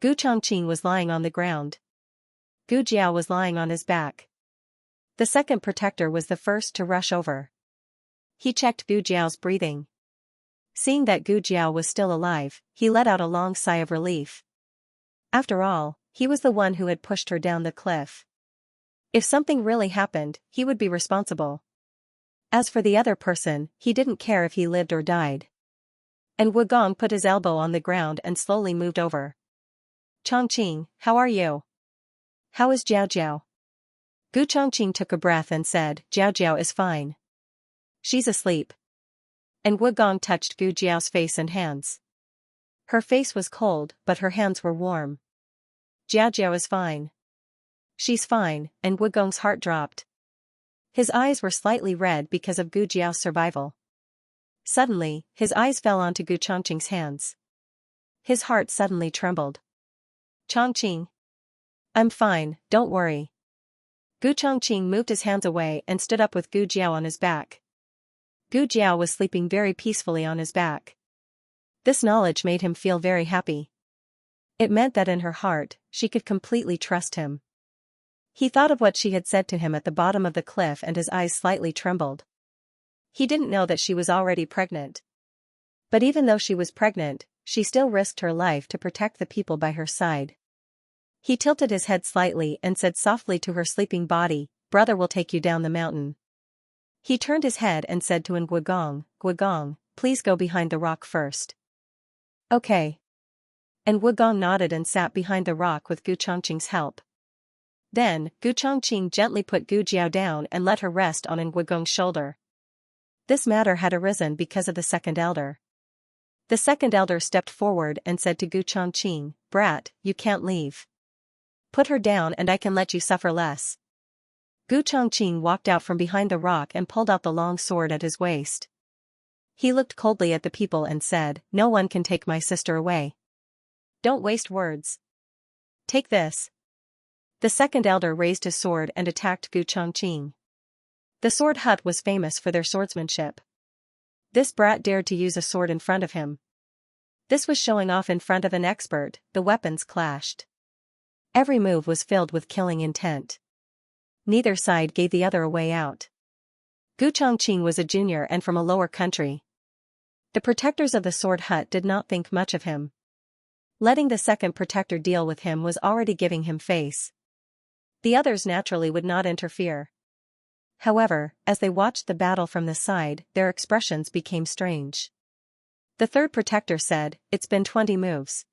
Gu Chongqing was lying on the ground. Gu Jiao was lying on his back. The 2nd protector was the first to rush over. He checked Gu Jiao's breathing. Seeing that Gu Jiao was still alive, he let out a long sigh of relief. After all, he was the one who had pushed her down the cliff. If something really happened, he would be responsible. As for the other person, he didn't care if he lived or died. And Wu Gong put his elbow on the ground and slowly moved over. Chongqing, how are you? How is Jiao Jiao? Gu Chongqing took a breath and said, Jiao Jiao is fine. She's asleep. And Wu Gong touched Gu Jiao's face and hands. Her face was cold, but her hands were warm. Jiao Jiao is fine. She's fine, and Wu Gong's heart dropped. His eyes were slightly red because of Gu Jiao's survival. Suddenly, his eyes fell onto Gu Chongqing's hands. His heart suddenly trembled. Chongqing. I'm fine, don't worry. Gu Chongqing moved his hands away and stood up with Gu Jiao on his back. Gu Jiao was sleeping very peacefully on his back. This knowledge made him feel very happy. It meant that in her heart, she could completely trust him. He thought of what she had said to him at the bottom of the cliff and his eyes slightly trembled. He didn't know that she was already pregnant. But even though she was pregnant, she still risked her life to protect the people by her side. He tilted his head slightly and said softly to her sleeping body, "Brother will take you down the mountain." He turned his head and said to Gu Gong, please go behind the rock first. Okay. And Wu Gong nodded and sat behind the rock with Gu Chongqing's help. Then, Gu Chongqing gently put Gu Jiao down and let her rest on Wu Gong's shoulder. This matter had arisen because of the second elder. The second elder stepped forward and said to Gu Chongqing, "Brat, you can't leave. Put her down and I can let you suffer less." Gu Chongqing walked out from behind the rock and pulled out the long sword at his waist. He looked coldly at the people and said, "No one can take my sister away. Don't waste words. Take this." The second elder raised his sword and attacked Gu Chongqing. The sword hut was famous for their swordsmanship. This brat dared to use a sword in front of him. This was showing off in front of an expert. The weapons clashed. Every move was filled with killing intent. Neither side gave the other a way out. Gu Chongqing was a junior and from a lower country. The protectors of the sword hut did not think much of him. Letting the second protector deal with him was already giving him face. The others naturally would not interfere. However, as they watched the battle from the side, their expressions became strange. The third protector said, "It's been 20 moves.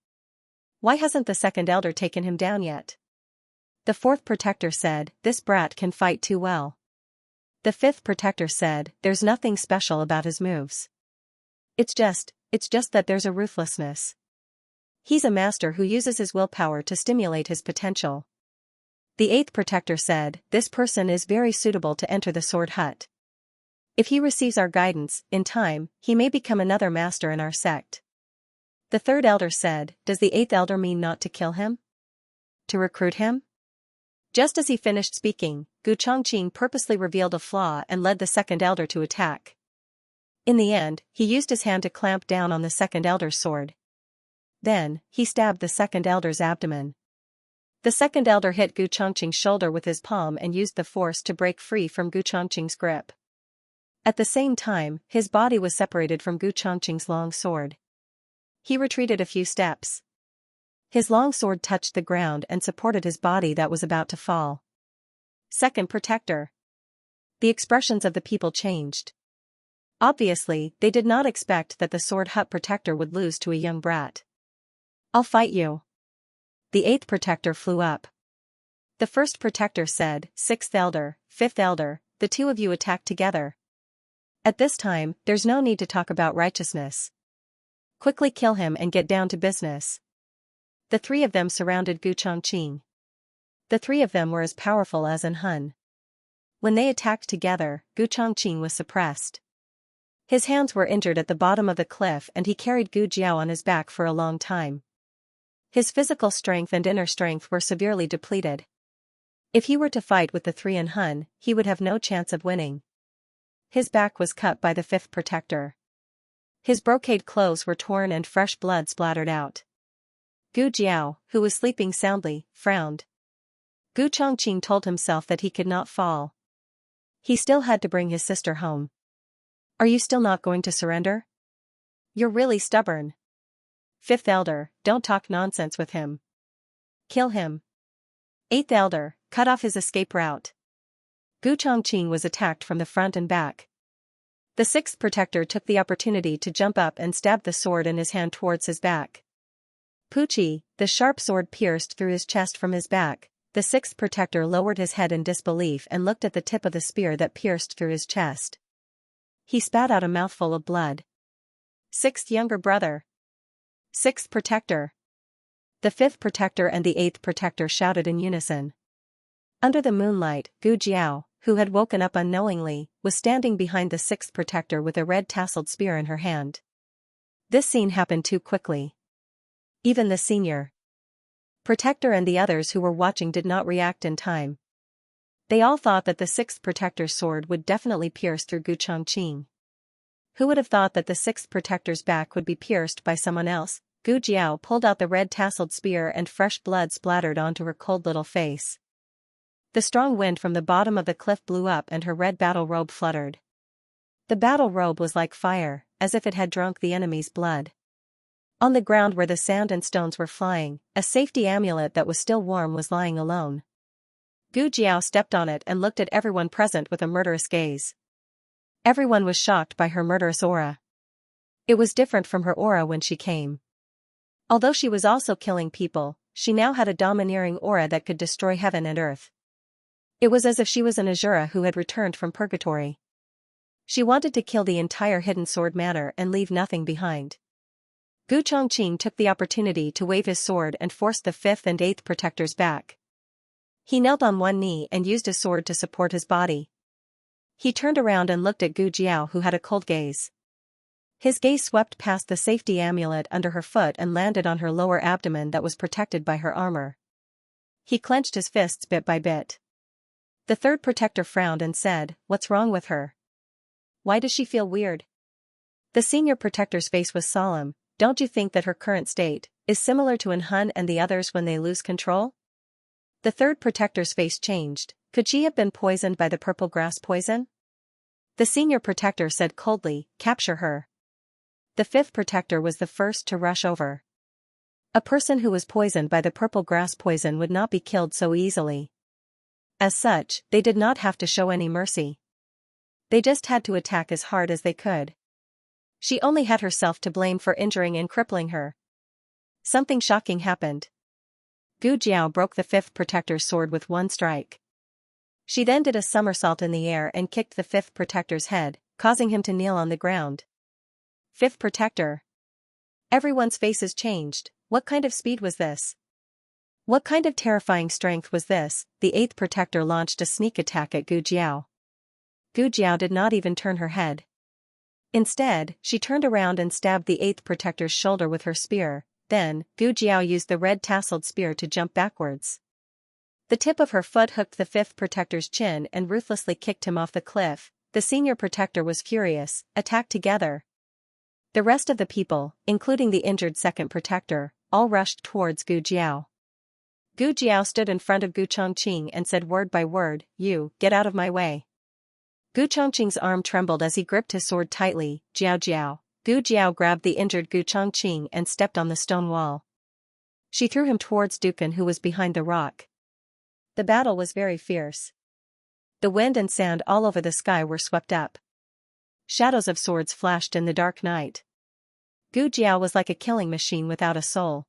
Why hasn't the second elder taken him down yet?" The fourth protector said, "This brat can fight too well." The fifth protector said, "There's nothing special about his moves. It's just that there's a ruthlessness. He's a master who uses his willpower to stimulate his potential." The eighth protector said, "This person is very suitable to enter the sword hut. If he receives our guidance, in time, he may become another master in our sect." The third elder said, "Does the eighth elder mean not to kill him? To recruit him?" Just as he finished speaking, Gu Chongqing purposely revealed a flaw and led the second elder to attack. In the end, he used his hand to clamp down on the second elder's sword. Then, he stabbed the second elder's abdomen. The second elder hit Gu Chongqing's shoulder with his palm and used the force to break free from Gu Chongqing's grip. At the same time, his body was separated from Gu Chongqing's long sword. He retreated a few steps. His long sword touched the ground and supported his body that was about to fall. Second protector. The expressions of the people changed. Obviously, they did not expect that the sword hut protector would lose to a young brat. "I'll fight you." The eighth protector flew up. The first protector said, "Sixth elder, fifth elder, the two of you attack together. At this time, there's no need to talk about righteousness. Quickly kill him and get down to business." The three of them surrounded Gu Chongqing. The three of them were as powerful as an Hun. When they attacked together, Gu Chongqing was suppressed. His hands were injured at the bottom of the cliff and he carried Gu Jiao on his back for a long time. His physical strength and inner strength were severely depleted. If he were to fight with the three in Hun, he would have no chance of winning. His back was cut by the fifth protector. His brocade clothes were torn and fresh blood splattered out. Gu Jiao, who was sleeping soundly, frowned. Gu Chongqing told himself that he could not fall. He still had to bring his sister home. Are you still not going to surrender? You're really stubborn. Fifth elder, don't talk nonsense with him. Kill him. Eighth elder, cut off his escape route. Gu Chongqing was attacked from the front and back. The sixth protector took the opportunity to jump up and stab the sword in his hand towards his back. Pucci, the sharp sword pierced through his chest from his back. The sixth protector lowered his head in disbelief and looked at the tip of the spear that pierced through his chest. He spat out a mouthful of blood. Sixth younger brother. Sixth protector. The fifth protector and the eighth protector shouted in unison. Under the moonlight, Gu Jiao, who had woken up unknowingly, was standing behind the sixth protector with a red tasseled spear in her hand. This scene happened too quickly. Even the senior protector and the others who were watching did not react in time. They all thought that the sixth protector's sword would definitely pierce through Gu Chongqing. Who would have thought that the sixth protector's back would be pierced by someone else? Gu Jiao pulled out the red tasseled spear and fresh blood splattered onto her cold little face. The strong wind from the bottom of the cliff blew up and her red battle robe fluttered. The battle robe was like fire, as if it had drunk the enemy's blood. On the ground where the sand and stones were flying, a safety amulet that was still warm was lying alone. Gu Jiao stepped on it and looked at everyone present with a murderous gaze. Everyone was shocked by her murderous aura. It was different from her aura when she came. Although she was also killing people, she now had a domineering aura that could destroy heaven and earth. It was as if she was an Azura who had returned from purgatory. She wanted to kill the entire Hidden Sword Manor and leave nothing behind. Gu Chongqing took the opportunity to wave his sword and forced the fifth and eighth protectors back. He knelt on one knee and used his sword to support his body. He turned around and looked at Gu Jiao, who had a cold gaze. His gaze swept past the safety amulet under her foot and landed on her lower abdomen that was protected by her armor. He clenched his fists bit by bit. The third protector frowned and said, "What's wrong with her? Why does she feel weird?" The senior protector's face was solemn. "Don't you think that her current state is similar to Hun and the others when they lose control?" The third protector's face changed. Could she have been poisoned by the purple grass poison? The senior protector said coldly, "Capture her." The fifth protector was the first to rush over. A person who was poisoned by the purple grass poison would not be killed so easily. As such, they did not have to show any mercy. They just had to attack as hard as they could. She only had herself to blame for injuring and crippling her. Something shocking happened. Gu Jiao broke the fifth protector's sword with one strike. She then did a somersault in the air and kicked the fifth protector's head, causing him to kneel on the ground. Fifth protector. Everyone's faces changed. What kind of speed was this? What kind of terrifying strength was this? The eighth protector launched a sneak attack at Gu Jiao. Gu Jiao did not even turn her head. Instead, she turned around and stabbed the eighth protector's shoulder with her spear. Then, Gu Jiao used the red tasseled spear to jump backwards. The tip of her foot hooked the fifth protector's chin and ruthlessly kicked him off the cliff. The senior protector was furious, attacked together. The rest of the people, including the injured second protector, all rushed towards Gu Jiao. Gu Jiao stood in front of Gu Chongqing and said word by word, "You, get out of my way." Gu Chongqing's arm trembled as he gripped his sword tightly. "Jiao Jiao." Gu Jiao grabbed the injured Gu Chongqing and stepped on the stone wall. She threw him towards Dukan, who was behind the rock. The battle was very fierce. The wind and sand all over the sky were swept up. Shadows of swords flashed in the dark night. Gu Jiao was like a killing machine without a soul.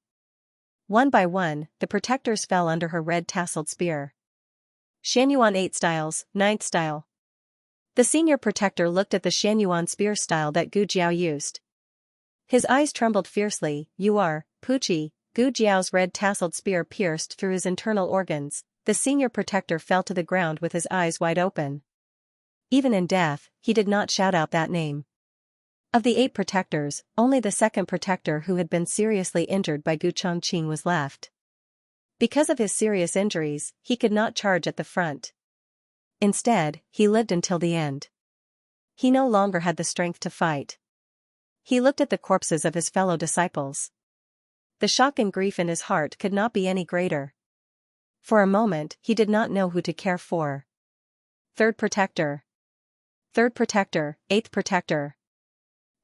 One by one, the protectors fell under her red tasseled spear. Xianyuan 8 styles, 9th style. The senior protector looked at the Xianyuan spear style that Gu Jiao used. His eyes trembled fiercely. "You are, Pucci." Gu Jiao's red tasseled spear pierced through his internal organs. The senior protector fell to the ground with his eyes wide open. Even in death, he did not shout out that name. Of the 8 protectors, only the second protector who had been seriously injured by Gu Chongqing was left. Because of his serious injuries, he could not charge at the front. Instead, he lived until the end. He no longer had the strength to fight. He looked at the corpses of his fellow disciples. The shock and grief in his heart could not be any greater. For a moment, he did not know who to care for. Third protector. Third protector, eighth protector.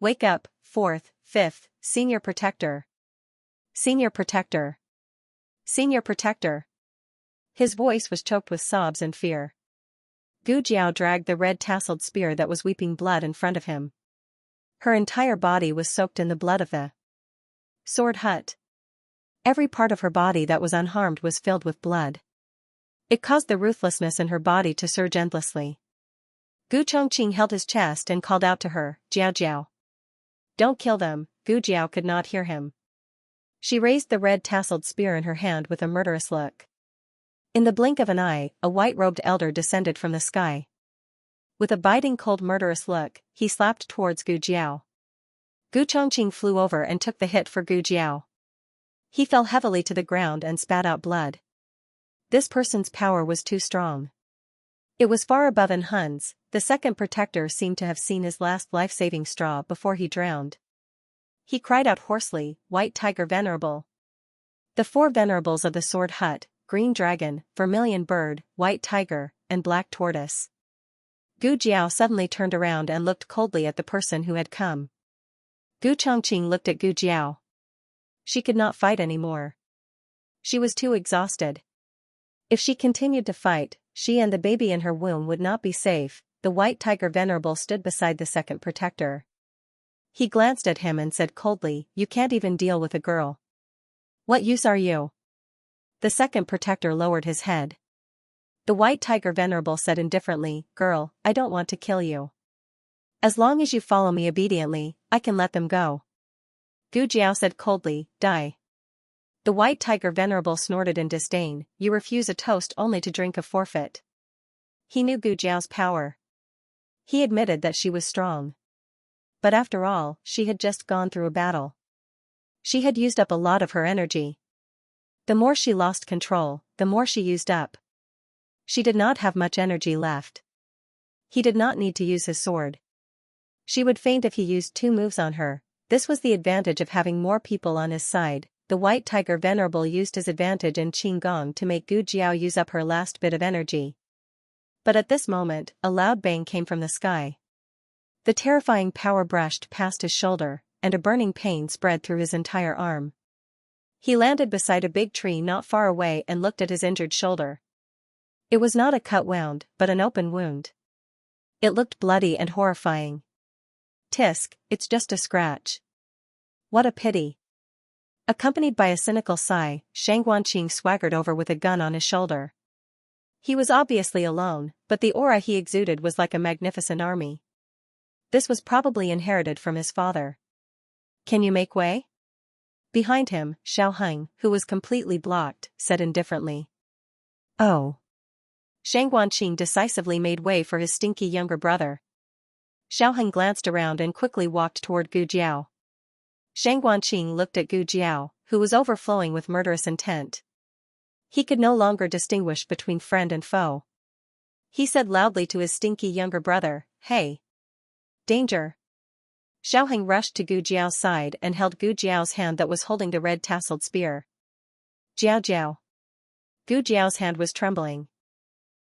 Wake up, fourth, fifth, senior protector. Senior protector. Senior protector. His voice was choked with sobs and fear. Gu Jiao dragged the red tasseled spear that was weeping blood in front of him. Her entire body was soaked in the blood of the sword hut. Every part of her body that was unharmed was filled with blood. It caused the ruthlessness in her body to surge endlessly. Gu Chongqing held his chest and called out to her, Jiao Jiao. Don't kill them. Gu Jiao could not hear him. She raised the red tasseled spear in her hand with a murderous look. In the blink of an eye, a white-robed elder descended from the sky. With a biting cold murderous look, he slapped towards Gu Jiao. Gu Chongqing flew over and took the hit for Gu Jiao. He fell heavily to the ground and spat out blood. This person's power was too strong. It was far above An Hun's. The second protector seemed to have seen his last life-saving straw before he drowned. He cried out hoarsely, White Tiger Venerable. The four venerables of the sword hut, Green Dragon, Vermilion Bird, White Tiger, and Black Tortoise. Gu Jiao suddenly turned around and looked coldly at the person who had come. Gu Chongqing looked at Gu Jiao. She could not fight anymore. She was too exhausted. If she continued to fight, she and the baby in her womb would not be safe. The White Tiger Venerable stood beside the second protector. He glanced at him and said coldly, You can't even deal with a girl. What use are you? The second protector lowered his head. The White Tiger Venerable said indifferently, Girl, I don't want to kill you. As long as you follow me obediently, I can let them go. Gu Jiao said coldly, Die. The White Tiger Venerable snorted in disdain, You refuse a toast only to drink a forfeit. He knew Gu Jiao's power. He admitted that she was strong. But after all, she had just gone through a battle. She had used up a lot of her energy. The more she lost control, the more she used up. She did not have much energy left. He did not need to use his sword. She would faint if he used 2 moves on her. This was the advantage of having more people on his side. The White Tiger Venerable used his advantage in Qinggong to make Gu Jiao use up her last bit of energy. But at this moment, a loud bang came from the sky. The terrifying power brushed past his shoulder, and a burning pain spread through his entire arm. He landed beside a big tree not far away and looked at his injured shoulder. It was not a cut wound, but an open wound. It looked bloody and horrifying. Tisk, it's just a scratch. What a pity. Accompanied by a cynical sigh, Shang Guanqing swaggered over with a gun on his shoulder. He was obviously alone, but the aura he exuded was like a magnificent army. This was probably inherited from his father. Can you make way? Behind him, Xiaoheng, who was completely blocked, said indifferently. Oh. Shang Guanqing decisively made way for his stinky younger brother. Xiaoheng glanced around and quickly walked toward Gu Jiao. Shang Guanqing looked at Gu Jiao, who was overflowing with murderous intent. He could no longer distinguish between friend and foe. He said loudly to his stinky younger brother, Hey! Danger! Xiaoheng rushed to Gu Jiao's side and held Gu Jiao's hand that was holding the red tasseled spear. Jiao Jiao. Gu Jiao's hand was trembling.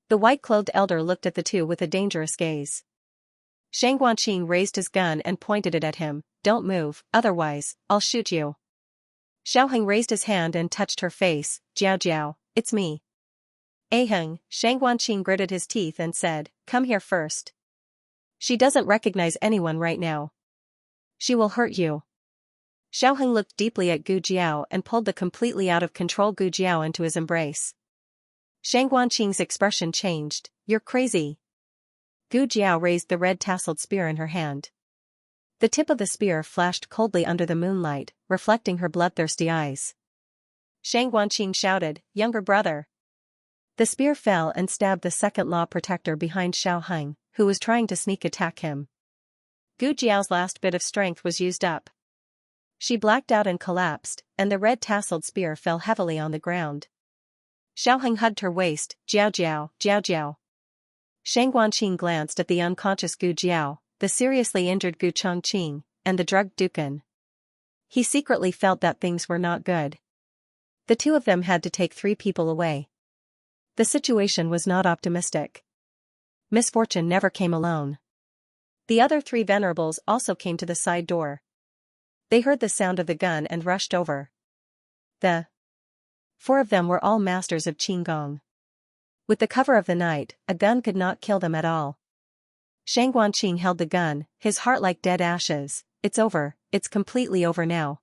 The white-clothed elder looked at the two with a dangerous gaze. Shang Guanqing raised his gun and pointed it at him. Don't move, otherwise, I'll shoot you. Xiaoheng raised his hand and touched her face. Jiao Jiao, it's me. Aheng, Shang Guanqing gritted his teeth and said, Come here first. She doesn't recognize anyone right now. She will hurt you. Xiaoheng looked deeply at Gu Jiao and pulled the completely out of control Gu Jiao into his embrace. Shang Guanqing's expression changed. You're crazy. Gu Jiao raised the red tasseled spear in her hand. The tip of the spear flashed coldly under the moonlight, reflecting her bloodthirsty eyes. Shang Guanqing shouted, Younger brother. The spear fell and stabbed the second law protector behind Xiaoheng, who was trying to sneak attack him. Gu Jiao's last bit of strength was used up. She blacked out and collapsed, and the red tasseled spear fell heavily on the ground. Xiaoheng hugged her waist. Jiao Jiao, Jiao Jiao. Shang Guanqing glanced at the unconscious Gu Jiao, the seriously injured Gu Chongqing, and the drugged Dukan. He secretly felt that things were not good. The two of them had to take 3 people away. The situation was not optimistic. Misfortune never came alone. The other three venerables also came to the side door. They heard the sound of the gun and rushed over. The four of them were all masters of Qigong. With the cover of the night, a gun could not kill them at all. Shang Guanqing held the gun, his heart like dead ashes. It's over, it's completely over now.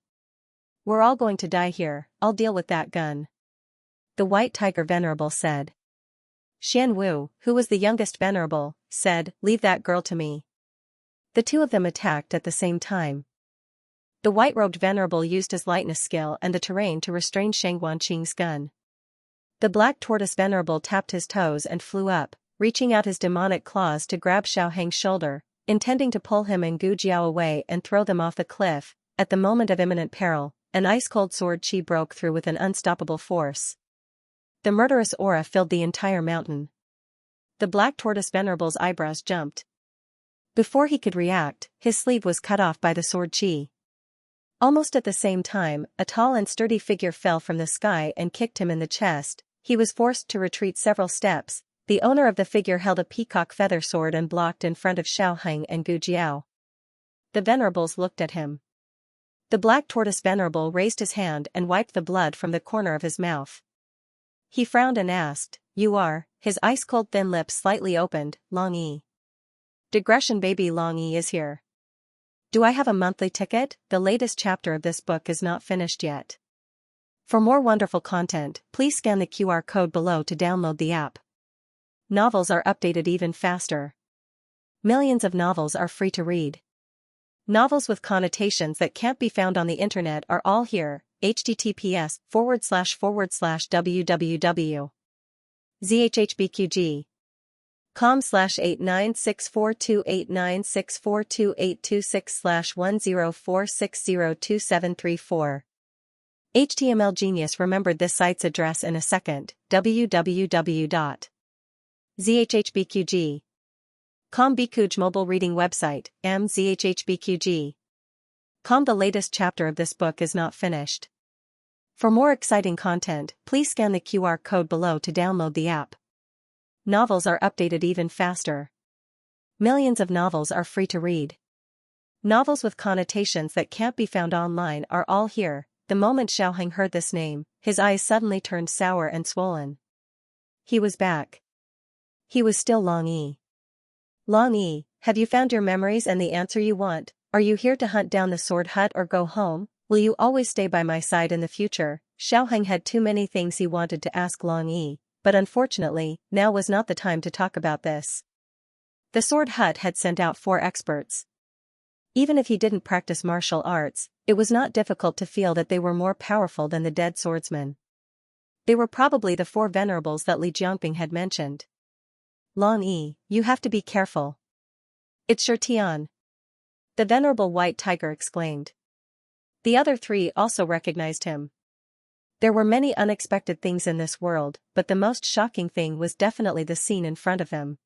We're all going to die here, I'll deal with that gun. The White Tiger Venerable said. Xian Wu, who was the youngest venerable, said, "Leave that girl to me." The two of them attacked at the same time. The white-robed venerable used his lightness skill and the terrain to restrain Shang Guanqing's gun. The black tortoise venerable tapped his toes and flew up, reaching out his demonic claws to grab Xiao Hang's shoulder, intending to pull him and Gu Jiao away and throw them off the cliff. At the moment of imminent peril, an ice-cold sword chi broke through with an unstoppable force. The murderous aura filled the entire mountain. The black tortoise venerable's eyebrows jumped. Before he could react, his sleeve was cut off by the sword chi. Almost at the same time, a tall and sturdy figure fell from the sky and kicked him in the chest. He was forced to retreat several steps. The owner of the figure held a peacock feather sword and blocked in front of Xiao Hang and Gu Jiao. The venerables looked at him. The black tortoise venerable raised his hand and wiped the blood from the corner of his mouth. He frowned and asked, "You are?" His ice-cold thin lips slightly opened. "Long Yi. Digression baby Long Yi is here. Do I have a monthly ticket?" The latest chapter of this book is not finished yet. For more wonderful content, please scan the QR code below to download the app. Novels are updated even faster. Millions of novels are free to read. Novels with connotations that can't be found on the internet are all here. https://www.zhhbqg.com/89642896428226/1046027334. HTML Genius remembered this site's address in a second. www.zhhbqg.com Bikuj mobile reading website, mzhhbqg.com. The latest chapter of this book is not finished. For more exciting content, please scan the QR code below to download the app. Novels are updated even faster. Millions of novels are free to read. Novels with connotations that can't be found online are all here. The moment Xiao Hang heard this name, his eyes suddenly turned sour and swollen. He was back. He was still Long Yi. Long Yi, have you found your memories and the answer you want? Are you here to hunt down the sword hut or go home? Will you always stay by my side in the future? Xiao Hang had too many things he wanted to ask Long Yi, but unfortunately, now was not the time to talk about this. The sword hut had sent out 4 experts. Even if he didn't practice martial arts, it was not difficult to feel that they were more powerful than the dead swordsman. They were probably the 4 venerables that Li Jiangping had mentioned. Long Yi, you have to be careful. It's Shirtian. The venerable white tiger exclaimed. The other 3 also recognized him. There were many unexpected things in this world, but the most shocking thing was definitely the scene in front of them.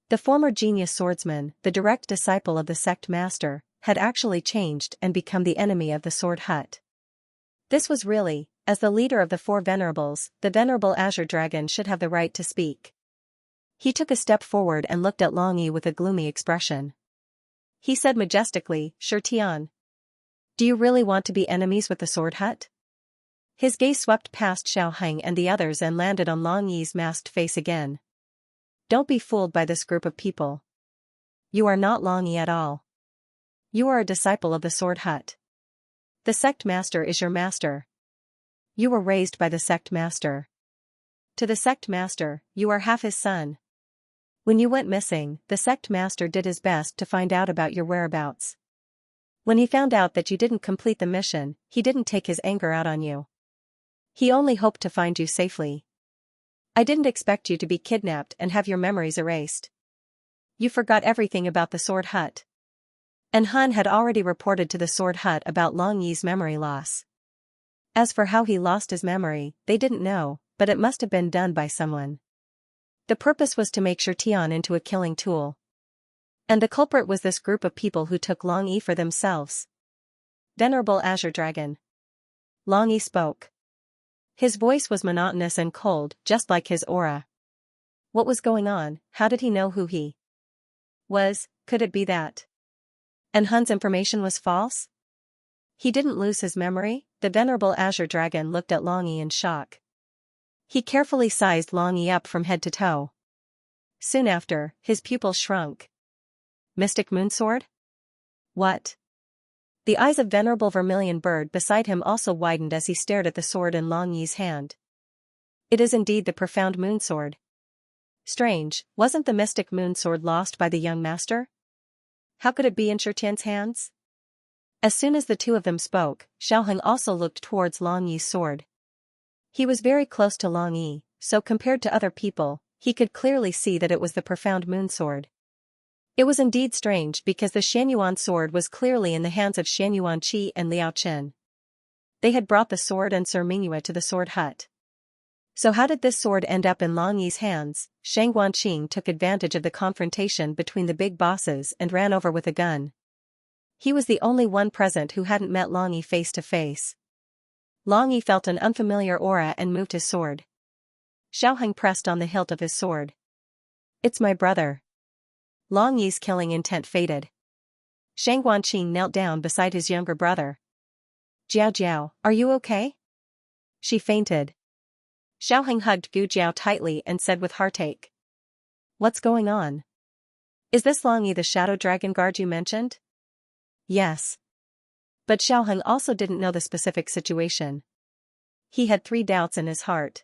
The former genius swordsman, the direct disciple of the sect master, had actually changed and become the enemy of the sword hut. This was really, as the leader of the 4 venerables, the venerable Azure Dragon should have the right to speak. He took a step forward and looked at Long Yi with a gloomy expression. He said majestically, "Shirtian, do you really want to be enemies with the sword hut?" His gaze swept past Xiao Hang and the others and landed on Long Yi's masked face again. Don't be fooled by this group of people. You are not Long Yi at all. You are a disciple of the sword hut. The sect master is your master. You were raised by the sect master. To the sect master, you are half his son. When you went missing, the sect master did his best to find out about your whereabouts. When he found out that you didn't complete the mission, he didn't take his anger out on you. He only hoped to find you safely. I didn't expect you to be kidnapped and have your memories erased. You forgot everything about the sword hut. And Han had already reported to the sword hut about Long Yi's memory loss. As for how he lost his memory, they didn't know, but it must have been done by someone. The purpose was to make Shirtian into a killing tool. And the culprit was this group of people who took Long Yi for themselves. Venerable Azure Dragon. Long Yi spoke. His voice was monotonous and cold, just like his aura. What was going on? How did he know who he Could it be that? And Hun's information was false? He didn't lose his memory? The venerable azure dragon looked at Long Yi in shock. He carefully sized Long Yi up from head to toe. Soon after, his pupils shrunk. Mystic Moonsword? What? The eyes of venerable vermilion bird beside him also widened as he stared at the sword in Long Yi's hand. It is indeed the profound moonsword. Strange, wasn't the mystic moonsword lost by the young master? How could it be in Xianxia's hands? As soon as the two of them spoke, Xiaoheng also looked towards Long Yi's sword. He was very close to Long Yi, so compared to other people, he could clearly see that it was the profound moonsword. It was indeed strange because the Xianyuan sword was clearly in the hands of Xianyuan Qi and Liao Chen. They had brought the sword and Sir Mingyue to the sword hut. So how did this sword end up in Long Yi's hands? Shang Guanqing took advantage of the confrontation between the big bosses and ran over with a gun. He was the only one present who hadn't met Long Yi face to face. Long Yi felt an unfamiliar aura and moved his sword. Xiaoheng pressed on the hilt of his sword. It's my brother. Long Yi's killing intent faded. Shang Guanqing knelt down beside his younger brother. Jiao Jiao, are you okay? She fainted. Xiaoheng hugged Gu Jiao tightly and said with heartache. What's going on? Is this Long Yi the shadow dragon guard you mentioned? Yes. But Xiaoheng also didn't know the specific situation. He had 3 doubts in his heart.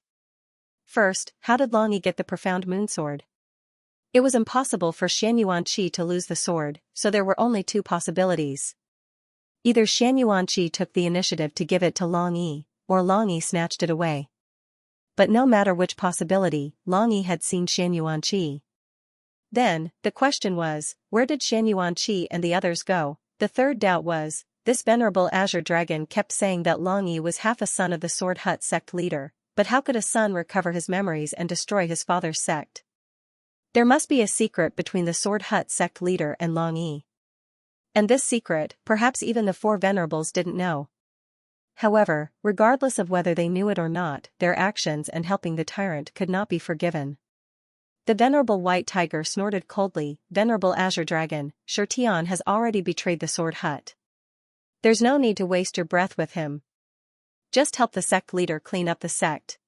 First, how did Long Yi get the profound moonsword? It was impossible for Xianyuan Qi to lose the sword, so there were only 2 possibilities. Either Xianyuan Qi took the initiative to give it to Long Yi, or Long Yi snatched it away. But no matter which possibility, Long Yi had seen Xianyuan Qi. Then, the question was, where did Xianyuan Qi and the others go? The third doubt was, this venerable azure dragon kept saying that Long Yi was half a son of the Sword Hut sect leader, but how could a son recover his memories and destroy his father's sect? There must be a secret between the Sword Hut sect leader and Long Yi. And this secret, perhaps even the 4 venerables didn't know. However, regardless of whether they knew it or not, their actions and helping the tyrant could not be forgiven. The venerable white tiger snorted coldly. Venerable azure dragon, Shi Tian has already betrayed the Sword Hut. There's no need to waste your breath with him. Just help the sect leader clean up the sect.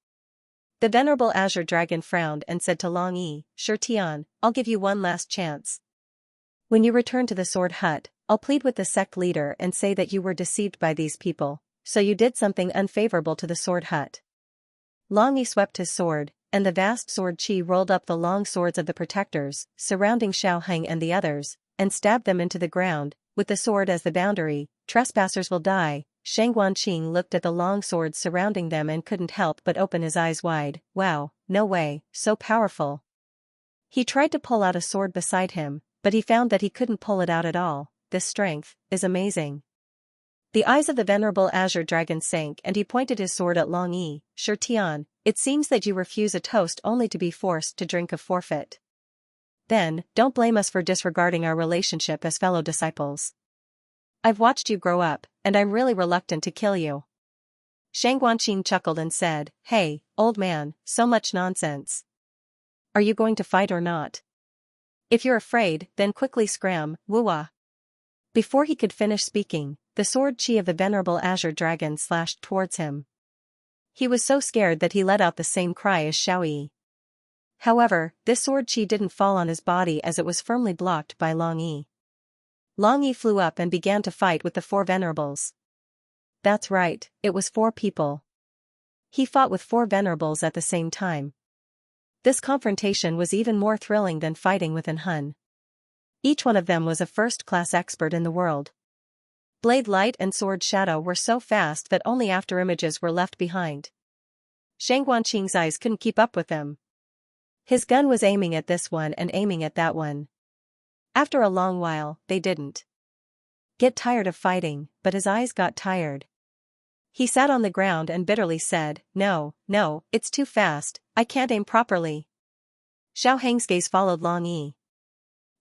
The venerable azure dragon frowned and said to Long Yi, Shi Tian, I'll give you one last chance. When you return to the Sword Hut, I'll plead with the sect leader and say that you were deceived by these people, so you did something unfavorable to the Sword Hut. Long Yi swept his sword, and the vast sword qi rolled up the long swords of the protectors, surrounding Xiaoheng and the others, and stabbed them into the ground, with the sword as the boundary. Trespassers will die. Shang Guanqing looked at the long swords surrounding them and couldn't help but open his eyes wide. Wow, no way, so powerful. He tried to pull out a sword beside him, but he found that he couldn't pull it out at all. This strength is amazing. The eyes of the venerable azure dragon sank and he pointed his sword at Long Yi. Shi Tian, it seems that you refuse a toast only to be forced to drink a forfeit. Then, don't blame us for disregarding our relationship as fellow disciples. I've watched you grow up, and I'm really reluctant to kill you. Shang Guanqing chuckled and said, Hey, old man, so much nonsense. Are you going to fight or not? If you're afraid, then quickly scram, woo-wah. Before he could finish speaking, the sword qi of the venerable azure dragon slashed towards him. He was so scared that he let out the same cry as Xiao Yi. However, this sword qi didn't fall on his body as it was firmly blocked by Long Yi. Long Yi flew up and began to fight with the 4 venerables. That's right, it was 4 people. He fought with 4 venerables at the same time. This confrontation was even more thrilling than fighting with an Hun. Each one of them was a first-class expert in the world. Blade Light and Sword Shadow were so fast that only afterimages were left behind. Shang Guanqing's eyes couldn't keep up with them. His gun was aiming at this one and aiming at that one. After a long while, they didn't get tired of fighting, but his eyes got tired. He sat on the ground and bitterly said, No, it's too fast, I can't aim properly. Xiaoheng's gaze followed Long Yi.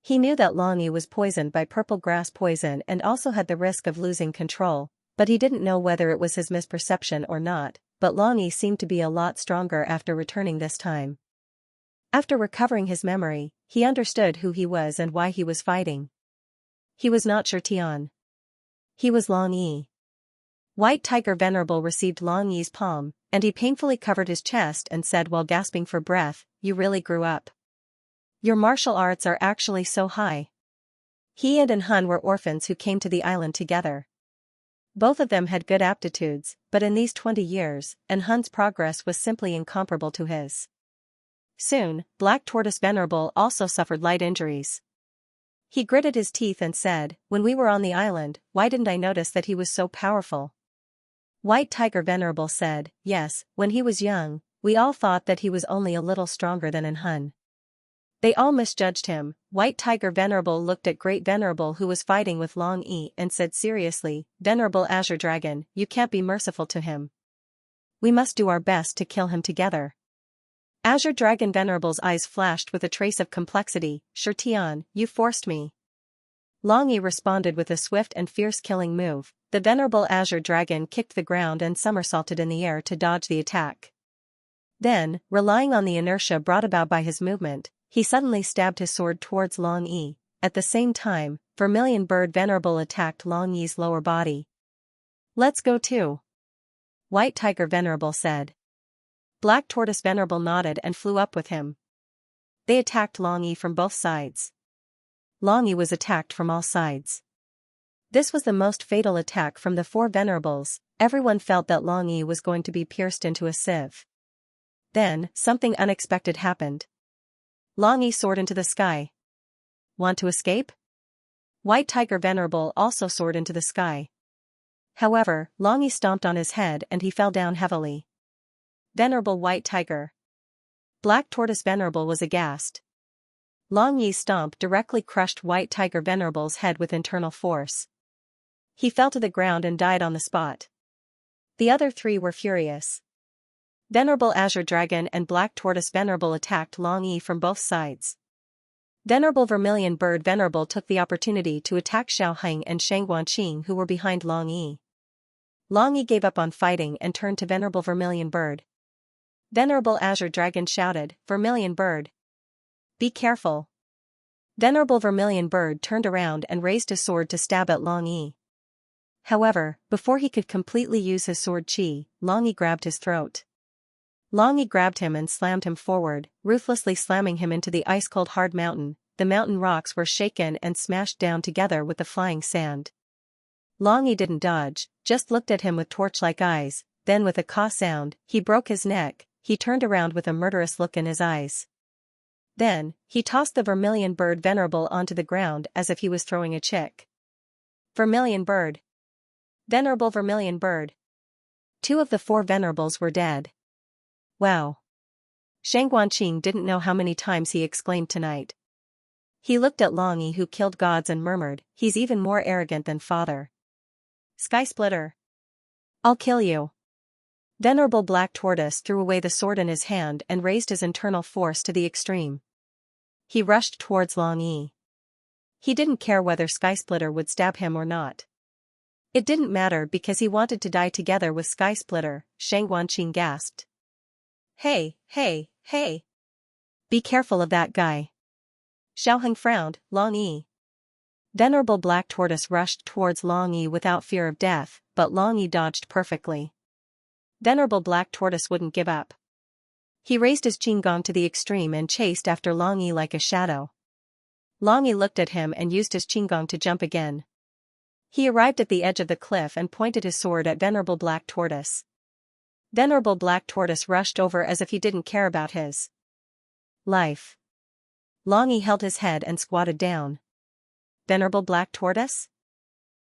He knew that Long Yi was poisoned by purple grass poison and also had the risk of losing control, but he didn't know whether it was his misperception or not, but Long Yi seemed to be a lot stronger after returning this time. After recovering his memory, he understood who he was and why he was fighting. He was not Xianxia. He was Long Yi. White Tiger Venerable received Long Yi's palm, and he painfully covered his chest and said while gasping for breath, "You really grew up. Your martial arts are actually so high." He and Han were orphans who came to the island together. Both of them had good aptitudes, but in these 20 years, Han's progress was simply incomparable to his. Soon, Black Tortoise Venerable also suffered light injuries. He gritted his teeth and said, "When we were on the island, why didn't I notice that he was so powerful?" White Tiger Venerable said, "Yes, when he was young, we all thought that he was only a little stronger than Han. They all misjudged him." White Tiger Venerable looked at Great Venerable who was fighting with Long Yi and said seriously, "Venerable Azure Dragon, you can't be merciful to him. We must do our best to kill him together." Azure Dragon Venerable's eyes flashed with a trace of complexity. "Xianxia, you forced me." Long Yi responded with a swift and fierce killing move. The Venerable Azure Dragon kicked the ground and somersaulted in the air to dodge the attack. Then, relying on the inertia brought about by his movement, he suddenly stabbed his sword towards Long Yi. At the same time, Vermilion Bird Venerable attacked Long Yi's lower body. "Let's go too," White Tiger Venerable said. Black Tortoise Venerable nodded and flew up with him. They attacked Long Yi from both sides. Long Yi was attacked from all sides. This was the most fatal attack from the 4 Venerables. Everyone felt that Long Yi was going to be pierced into a sieve. Then, something unexpected happened. Long Yi soared into the sky. "Want to escape?" White Tiger Venerable also soared into the sky. However, Long Yi stomped on his head and he fell down heavily. Venerable White Tiger. Black Tortoise Venerable was aghast. Long Yi's stomp directly crushed White Tiger Venerable's head with internal force. He fell to the ground and died on the spot. The other 3 were furious. Venerable Azure Dragon and Black Tortoise Venerable attacked Long Yi from both sides. Venerable Vermilion Bird Venerable took the opportunity to attack Xiaoheng and Xianxia who were behind Long Yi. Long Yi gave up on fighting and turned to Venerable Vermilion Bird. Venerable Azure Dragon shouted, "Vermilion Bird, be careful." Venerable Vermilion Bird turned around and raised his sword to stab at Long Yi. However, before he could completely use his sword chi, Long Yi grabbed his throat. Long Yi grabbed him and slammed him forward, ruthlessly slamming him into the ice-cold hard mountain. The mountain rocks were shaken and smashed down together with the flying sand. Long Yi didn't dodge, just looked at him with torch-like eyes, then with a caw sound, he broke his neck. He turned around with a murderous look in his eyes. Then, he tossed the Vermilion Bird Venerable onto the ground as if he was throwing a chick. Vermilion Bird. Venerable Vermilion Bird. 2 of the 4 Venerables were dead. Wow. Xianxia didn't know how many times he exclaimed tonight. He looked at Long Yi who killed gods and murmured, "He's even more arrogant than father." Sky Splitter. "I'll kill you." Venerable Black Tortoise threw away the sword in his hand and raised his internal force to the extreme. He rushed towards Long Yi. He didn't care whether Sky Splitter would stab him or not. It didn't matter because he wanted to die together with Sky Splitter. Xianxia gasped. Hey, hey, hey. Be careful of that guy." Xiaoheng frowned. Long Yi. Venerable Black Tortoise rushed towards Long Yi without fear of death, but Long Yi dodged perfectly. Venerable Black Tortoise wouldn't give up. He raised his Qinggong to the extreme and chased after Long Yi like a shadow. Long Yi looked at him and used his Qinggong to jump again. He arrived at the edge of the cliff and pointed his sword at Venerable Black Tortoise. Venerable Black Tortoise rushed over as if he didn't care about his life. Long Yi held his head and squatted down. "Venerable Black Tortoise?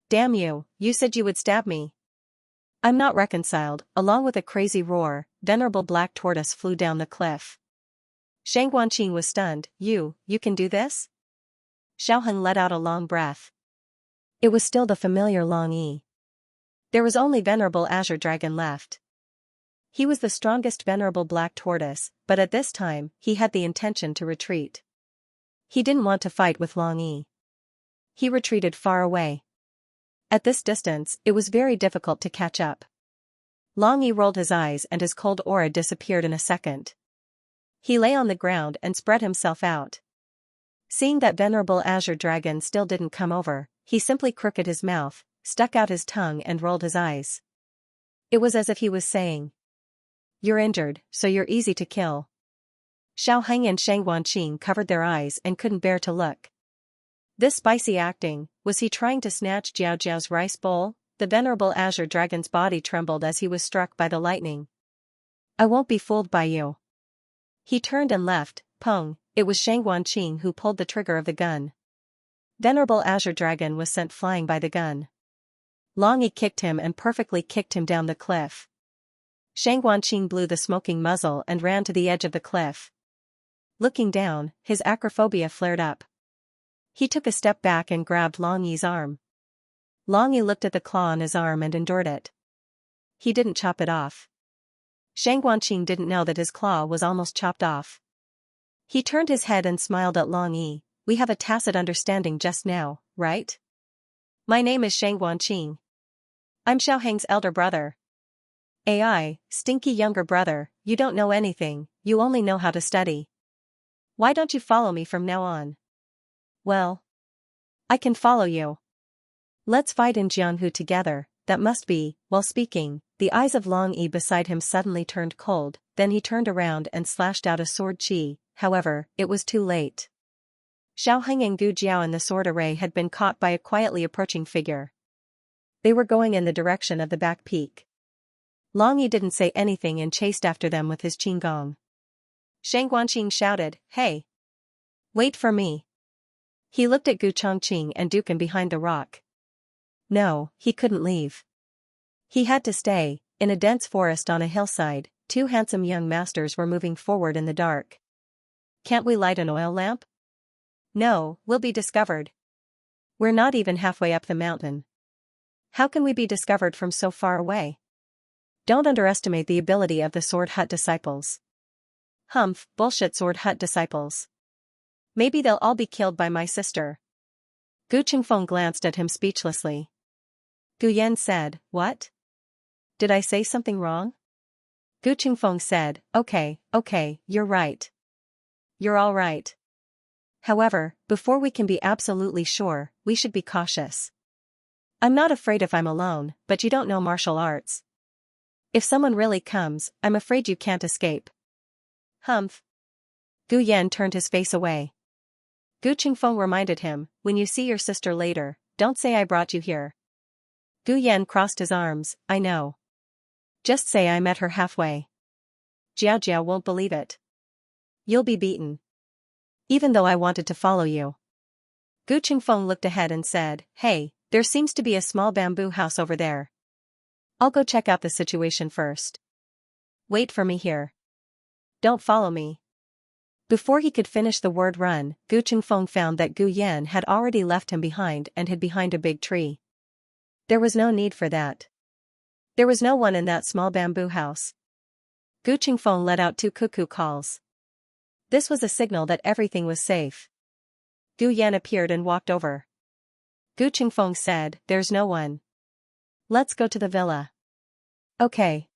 Damn you, you said you would stab me." "I'm not reconciled." Along with a crazy roar, Venerable Black Tortoise flew down the cliff. Xianxia was stunned. You can do this?" Xiaoheng let out a long breath. It was still the familiar Long Yi. There was only Venerable Azure Dragon left. He was the strongest Venerable Black Tortoise, but at this time, he had the intention to retreat. He didn't want to fight with Long Yi. He retreated far away. At this distance, it was very difficult to catch up. Long Yi rolled his eyes and his cold aura disappeared in a second. He lay on the ground and spread himself out. Seeing that venerable azure dragon still didn't come over, he simply crooked his mouth, stuck out his tongue and rolled his eyes. It was as if he was saying, "You're injured, so you're easy to kill." Xiaoheng and Shang Wanqing covered their eyes and couldn't bear to look. This spicy acting, was he trying to snatch Jiao Jiao's rice bowl? The venerable azure dragon's body trembled as he was struck by the lightning. "I won't be fooled by you." He turned and left. Peng, it was Shang Wanqing who pulled the trigger of the gun. Venerable azure dragon was sent flying by the gun. Long Yi kicked him and perfectly kicked him down the cliff. Shang Wanqing blew the smoking muzzle and ran to the edge of the cliff. Looking down, his acrophobia flared up. He took a step back and grabbed Long Yi's arm. Long Yi looked at the claw on his arm and endured it. He didn't chop it off. Shang Wanqing didn't know that his claw was almost chopped off. He turned his head and smiled at Long Yi. "We have a tacit understanding just now, right? My name is Shang Wanqing. I'm Xiaoheng's elder brother." "AI, stinky younger brother, you don't know anything, you only know how to study. Why don't you follow me from now on?" "Well, I can follow you. Let's fight in Jianghu together, that must be." While speaking, the eyes of Long Yi beside him suddenly turned cold, then he turned around and slashed out a sword chi, however, it was too late. Xiaoheng and Gu Jiao in the sword array had been caught by a quietly approaching figure. They were going in the direction of the back peak. Long Yi didn't say anything and chased after them with his qinggong. Shang Guanqing shouted, "Hey! Wait for me." He looked at Gu Chongqing and Dukan behind the rock. No, he couldn't leave. He had to stay. In a dense forest on a hillside, two handsome young masters were moving forward in the dark. "Can't we light an oil lamp?" "No, we'll be discovered. We're not even halfway up the mountain. How can we be discovered from so far away?" Don't underestimate the ability of the Sword Hut disciples. Humph, bullshit Sword Hut disciples. Maybe they'll all be killed by my sister. Gu Qingfeng glanced at him speechlessly. Gu Yan said, "What? Did I say something wrong?" Gu Qingfeng said, okay, you're right. You're all right. However, before we can be absolutely sure, we should be cautious. I'm not afraid if I'm alone, but you don't know martial arts. If someone really comes, I'm afraid you can't escape. Humph. Gu Yan turned his face away. Gu Qingfeng reminded him, when you see your sister later, don't say I brought you here. Gu Yan crossed his arms, I know. Just say I met her halfway. Jiao Jiao won't believe it. You'll be beaten. Even though I wanted to follow you. Gu Qingfeng looked ahead and said, hey, there seems to be a small bamboo house over there. I'll go check out the situation first. Wait for me here. Don't follow me. Before he could finish the word run, Gu Qingfeng found that Gu Yan had already left him behind and hid behind a big tree. There was no need for that. There was no one in that small bamboo house. Gu Qingfeng let out 2 cuckoo calls. This was a signal that everything was safe. Gu Yan appeared and walked over. Gu Qingfeng said, there's no one. Let's go to the villa. Okay.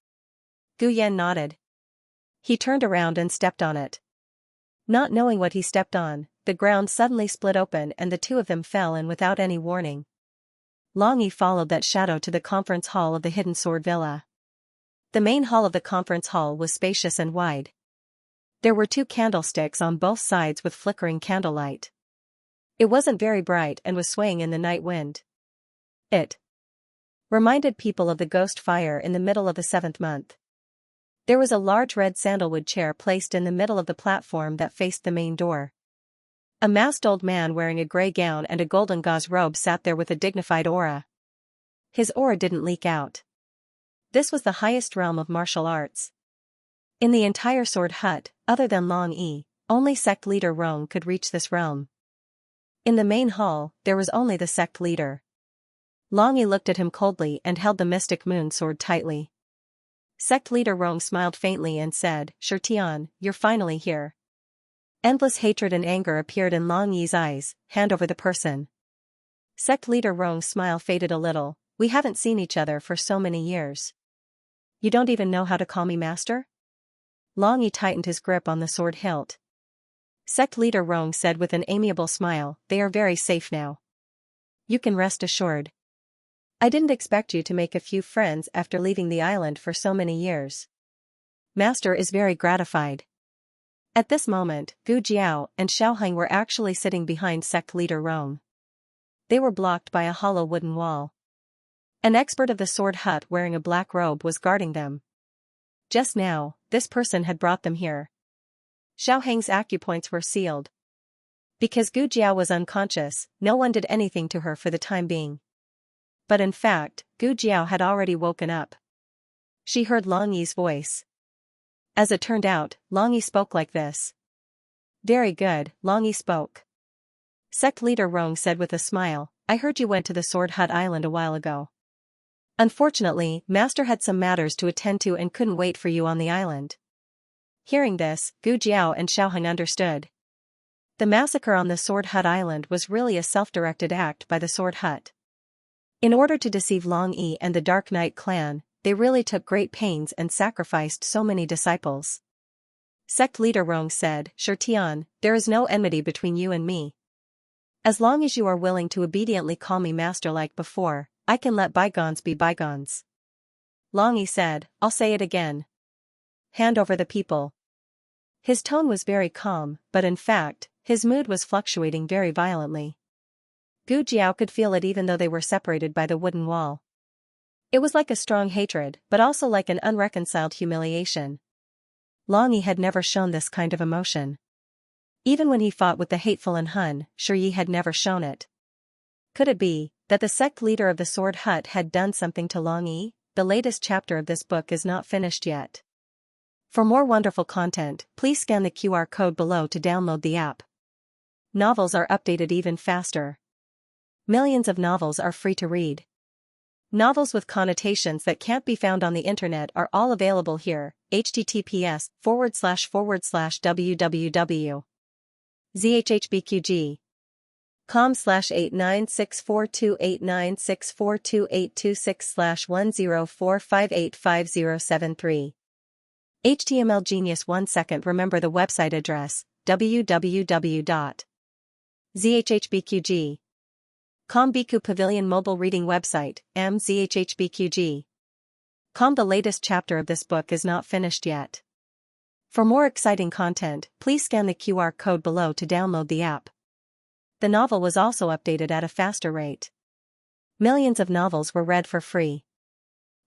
Gu Yan nodded. He turned around and stepped on it. Not knowing what he stepped on, the ground suddenly split open and the two of them fell in without any warning. Long Yi followed that shadow to the conference hall of the Hidden Sword Villa. The main hall of the conference hall was spacious and wide. There were 2 candlesticks on both sides with flickering candlelight. It wasn't very bright and was swaying in the night wind. It reminded people of the ghost fire in the middle of the 7th month. There was a large red sandalwood chair placed in the middle of the platform that faced the main door. A masked old man wearing a gray gown and a golden gauze robe sat there with a dignified aura. His aura didn't leak out. This was the highest realm of martial arts. In the entire Sword Hut, other than Long Yi, only sect leader Rong could reach this realm. In the main hall, there was only the sect leader. Long Yi looked at him coldly and held the mystic moon sword tightly. Sect leader Rong smiled faintly and said, Sure Tian, you're finally here. Endless hatred and anger appeared in Long Yi's eyes, hand over the person. Sect leader Rong's smile faded a little, we haven't seen each other for so many years. You don't even know how to call me master? Long Yi tightened his grip on the sword hilt. Sect leader Rong said with an amiable smile, they are very safe now. You can rest assured. I didn't expect you to make a few friends after leaving the island for so many years. Master is very gratified. At this moment, Gu Jiao and Xiaoheng were actually sitting behind sect leader Rong. They were blocked by a hollow wooden wall. An expert of the sword hut wearing a black robe was guarding them. Just now, this person had brought them here. Xiaoheng's acupoints were sealed. Because Gu Jiao was unconscious, no one did anything to her for the time being. But in fact, Gu Jiao had already woken up. She heard Long Yi's voice. As it turned out, Long Yi spoke like this. Very good, Long Yi spoke. Sect leader Rong said with a smile, I heard you went to the Sword Hut Island a while ago. Unfortunately, Master had some matters to attend to and couldn't wait for you on the island. Hearing this, Gu Jiao and Xiaoheng understood. The massacre on the Sword Hut Island was really a self-directed act by the Sword Hut. In order to deceive Long Yi and the Dark Knight clan, they really took great pains and sacrificed so many disciples. Sect leader Rong said, Sure Tian, there is no enmity between you and me. As long as you are willing to obediently call me master like before, I can let bygones be bygones. Long Yi said, I'll say it again. Hand over the people. His tone was very calm, but in fact, his mood was fluctuating very violently. Gu Jiao could feel it even though they were separated by the wooden wall. It was like a strong hatred, but also like an unreconciled humiliation. Long Yi had never shown this kind of emotion. Even when he fought with the hateful An Hun, Shi Yi had never shown it. Could it be that the sect leader of the Sword Hut had done something to Long Yi? The latest chapter of this book is not finished yet. For more wonderful content, please scan the QR code below to download the app. Novels are updated even faster. Millions of novels are free to read. Novels with connotations that can't be found on the internet are all available here. https://www.zhhbqg.com/89642896428266/1045855073. HTML Genius 1 second. Remember the website address, www.zhhbqg. Biku Pavilion Mobile Reading Website, mzhhbqg. The latest chapter of this book is not finished yet. For more exciting content, please scan the QR code below to download the app. The novel was also updated at a faster rate. Millions of novels were read for free.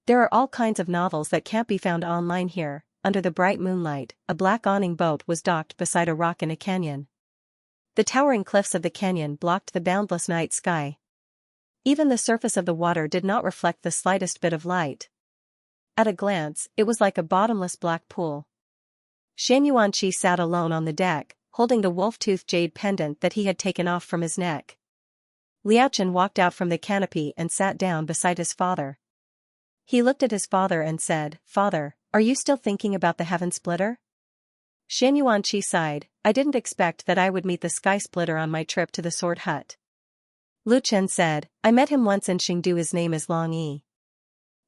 There are all kinds of novels that can't be found online here. Under the bright moonlight, a black awning boat was docked beside a rock in a canyon. The towering cliffs of the canyon blocked the boundless night sky. Even the surface of the water did not reflect the slightest bit of light. At a glance, it was like a bottomless black pool. Xianxia sat alone on the deck, holding the wolf-tooth jade pendant that he had taken off from his neck. Liaochen walked out from the canopy and sat down beside his father. He looked at his father and said, Father, are you still thinking about the heaven splitter? Xianxia sighed, I didn't expect that I would meet the sky splitter on my trip to the Sword Hut. Lu Chen said, I met him once in Chengdu. His name is Long Yi.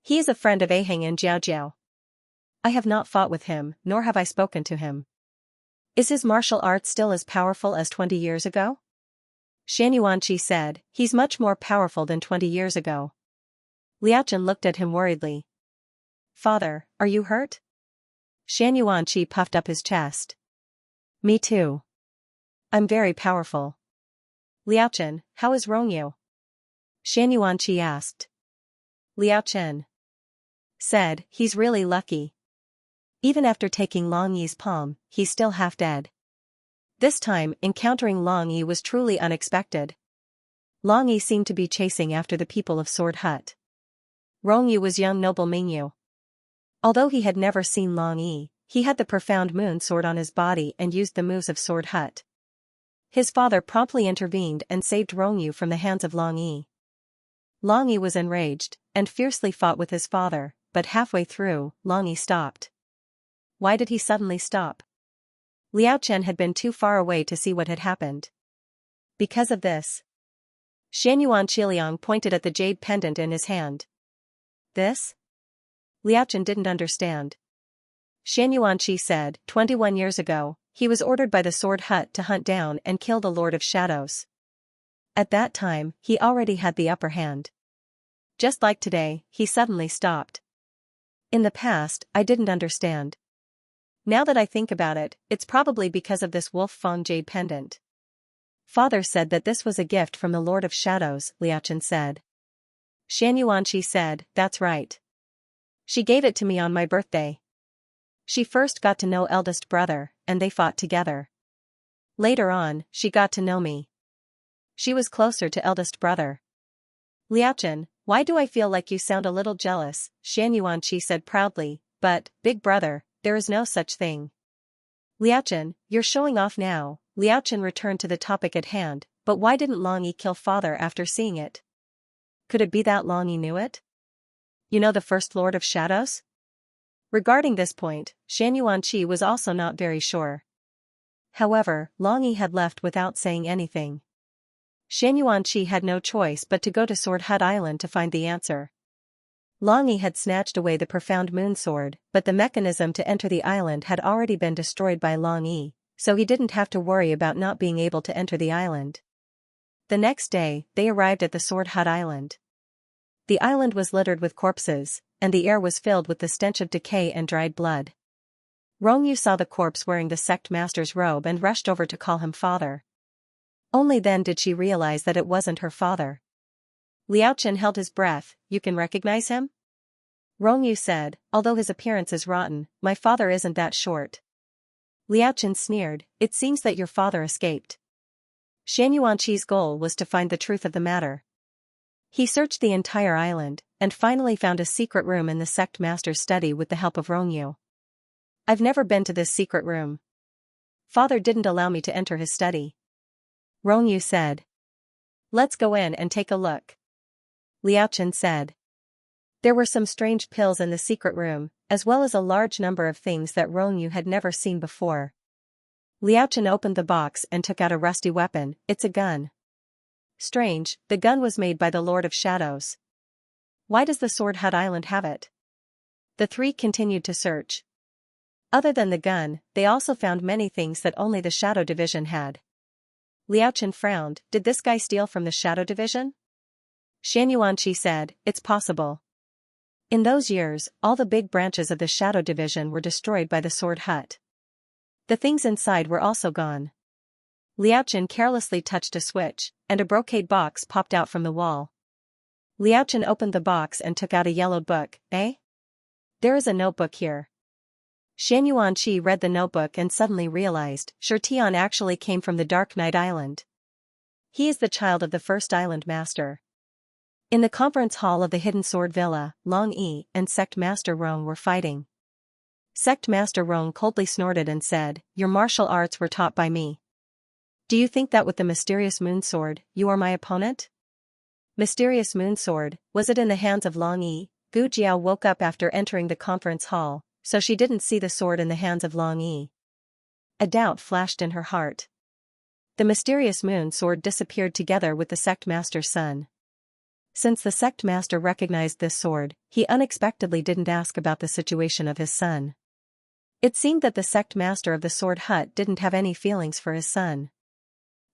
He is a friend of Aheng and Jiaojiao. I have not fought with him, nor have I spoken to him. Is his martial arts still as powerful as 20 years ago? Xianxia said, he's much more powerful than 20 years ago. Liaochen looked at him worriedly. Father, are you hurt? Xianxia puffed up his chest. Me too. I'm very powerful. Liaochen, how is Rongyu? Xianxia asked. Liaochen said, he's really lucky. Even after taking Long Yi's palm, he's still half dead. This time, encountering Long Yi was truly unexpected. Long Yi seemed to be chasing after the people of Sword Hut. Rongyu was young noble Mingyu. Although he had never seen Long Yi, he had the profound moon sword on his body and used the moves of Sword Hut. His father promptly intervened and saved Rongyu from the hands of Long Yi. Long Yi was enraged, and fiercely fought with his father, but halfway through, Long Yi stopped. Why did he suddenly stop? Liaochen had been too far away to see what had happened. Because of this. Xianxia pointed at the jade pendant in his hand. This? Liaochen didn't understand. Xianxia said, 21 years ago, He was ordered by the Sword Hut to hunt down and kill the Lord of Shadows. At that time, he already had the upper hand. Just like today, he suddenly stopped. In the past, I didn't understand. Now that I think about it, it's probably because of this Wolf Fang jade pendant. Father said that this was a gift from the Lord of Shadows, Liachen said. Xianxia said, that's right. She gave it to me on my birthday. She first got to know eldest brother, and they fought together. Later on, she got to know me. She was closer to eldest brother. Liachen, why do I feel like you sound a little jealous? Xianxia said proudly, but, big brother, there is no such thing. Liachen, you're showing off now. Liachen returned to the topic at hand, but why didn't Long Yi kill father after seeing it? Could it be that Long Yi knew it? You know the first Lord of Shadows? Regarding this point, Xianxia was also not very sure. However, Long Yi had left without saying anything. Xianxia had no choice but to go to Sword Hut Island to find the answer. Long Yi had snatched away the profound moon sword, but the mechanism to enter the island had already been destroyed by Long Yi, so he didn't have to worry about not being able to enter the island. The next day, they arrived at the Sword Hut Island. The island was littered with corpses, and the air was filled with the stench of decay and dried blood. Rongyu saw the corpse wearing the sect master's robe and rushed over to call him father. Only then did she realize that it wasn't her father. Liachen held his breath. You can recognize him? Rongyu said, although his appearance is rotten, my father isn't that short. Liachen sneered, it seems that your father escaped. Xianxuanqi's goal was to find the truth of the matter. He searched the entire island, and finally found a secret room in the sect master's study with the help of Rongyu. I've never been to this secret room. Father didn't allow me to enter his study. Rongyu said. Let's go in and take a look. Liachen said. There were some strange pills in the secret room, as well as a large number of things that Rongyu had never seen before. Liachen opened the box and took out a rusty weapon. It's a gun. Strange, the gun was made by the Lord of Shadows. Why does the Sword Hut Island have it? The three continued to search. Other than the gun, they also found many things that only the Shadow Division had. Liachen frowned, did this guy steal from the Shadow Division? Xianxuanqi said, it's possible. In those years, all the big branches of the Shadow Division were destroyed by the Sword Hut. The things inside were also gone. Liachen carelessly touched a switch, and a brocade box popped out from the wall. Liachen opened the box and took out a yellowed book. Eh? There is a notebook here. Xianxuanqi read the notebook and suddenly realized, Shirtian actually came from the Dark Night Island. He is the child of the first island master. In the conference hall of the Hidden Sword Villa, Long Yi and Sect Master Rong were fighting. Sect Master Rong coldly snorted and said, your martial arts were taught by me. Do you think that with the mysterious moon sword, you are my opponent? Mysterious moon sword, was it in the hands of Long Yi? Gu Jiao woke up after entering the conference hall, so she didn't see the sword in the hands of Long Yi. A doubt flashed in her heart. The mysterious moon sword disappeared together with the sect master's son. Since the sect master recognized this sword, he unexpectedly didn't ask about the situation of his son. It seemed that the sect master of the Sword Hut didn't have any feelings for his son.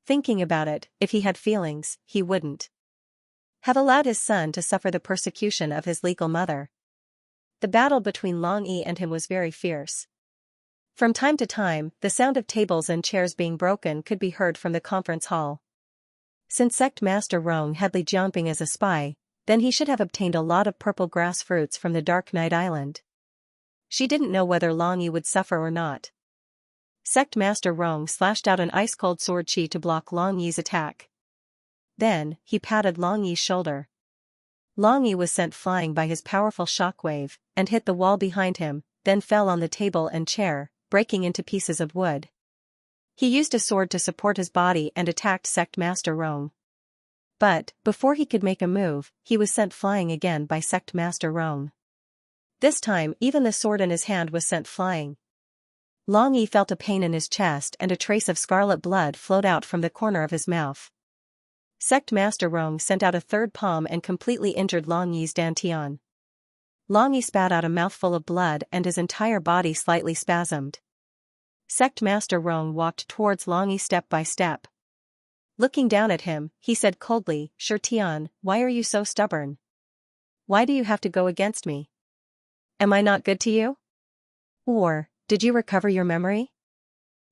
Thinking about it, if he had feelings, he wouldn't have allowed his son to suffer the persecution of his legal mother. The battle between Long Yi and him was very fierce. From time to time, the sound of tables and chairs being broken could be heard from the conference hall. Since Sect Master Rong had Li Jianping as a spy, then he should have obtained a lot of purple grass fruits from the Dark Night Island. She didn't know whether Long Yi would suffer or not. Sect Master Rong slashed out an ice-cold sword chi to block Long Yi's attack. Then, he patted Long Yi's shoulder. Long Yi was sent flying by his powerful shockwave, and hit the wall behind him, then fell on the table and chair, breaking into pieces of wood. He used a sword to support his body and attacked Sect Master Rong. But, before he could make a move, he was sent flying again by Sect Master Rong. This time even the sword in his hand was sent flying. Long Yi felt a pain in his chest and a trace of scarlet blood flowed out from the corner of his mouth. Sect Master Rong sent out a third palm and completely injured Long Yi's dantian. Long Yi spat out a mouthful of blood and his entire body slightly spasmed. Sect Master Rong walked towards Long Yi step by step. Looking down at him, he said coldly, "Shirtian, why are you so stubborn? Why do you have to go against me? Am I not good to you? Or, did you recover your memory?"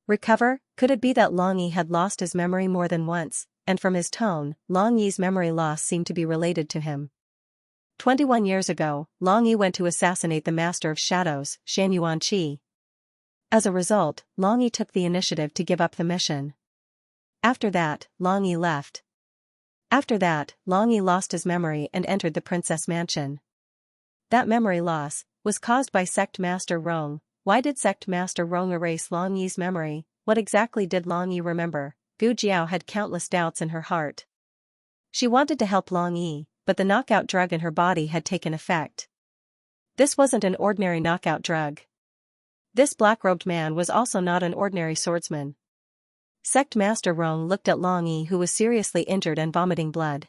Recover? Could it be that Long Yi had lost his memory more than once, and from his tone, Long Yi's memory loss seemed to be related to him. 21 years ago, Long Yi went to assassinate the Master of Shadows, Xianxia. As a result, Long Yi took the initiative to give up the mission. After that, Long Yi left. After that, Long Yi lost his memory and entered the princess mansion. That memory loss was caused by Sect Master Rong. Why did Sect Master Rong erase Long Yi's memory? What exactly did Long Yi remember? Gu Jiao had countless doubts in her heart. She wanted to help Long Yi, but the knockout drug in her body had taken effect. This wasn't an ordinary knockout drug. This black-robed man was also not an ordinary swordsman. Sect Master Rong looked at Long Yi, who was seriously injured and vomiting blood.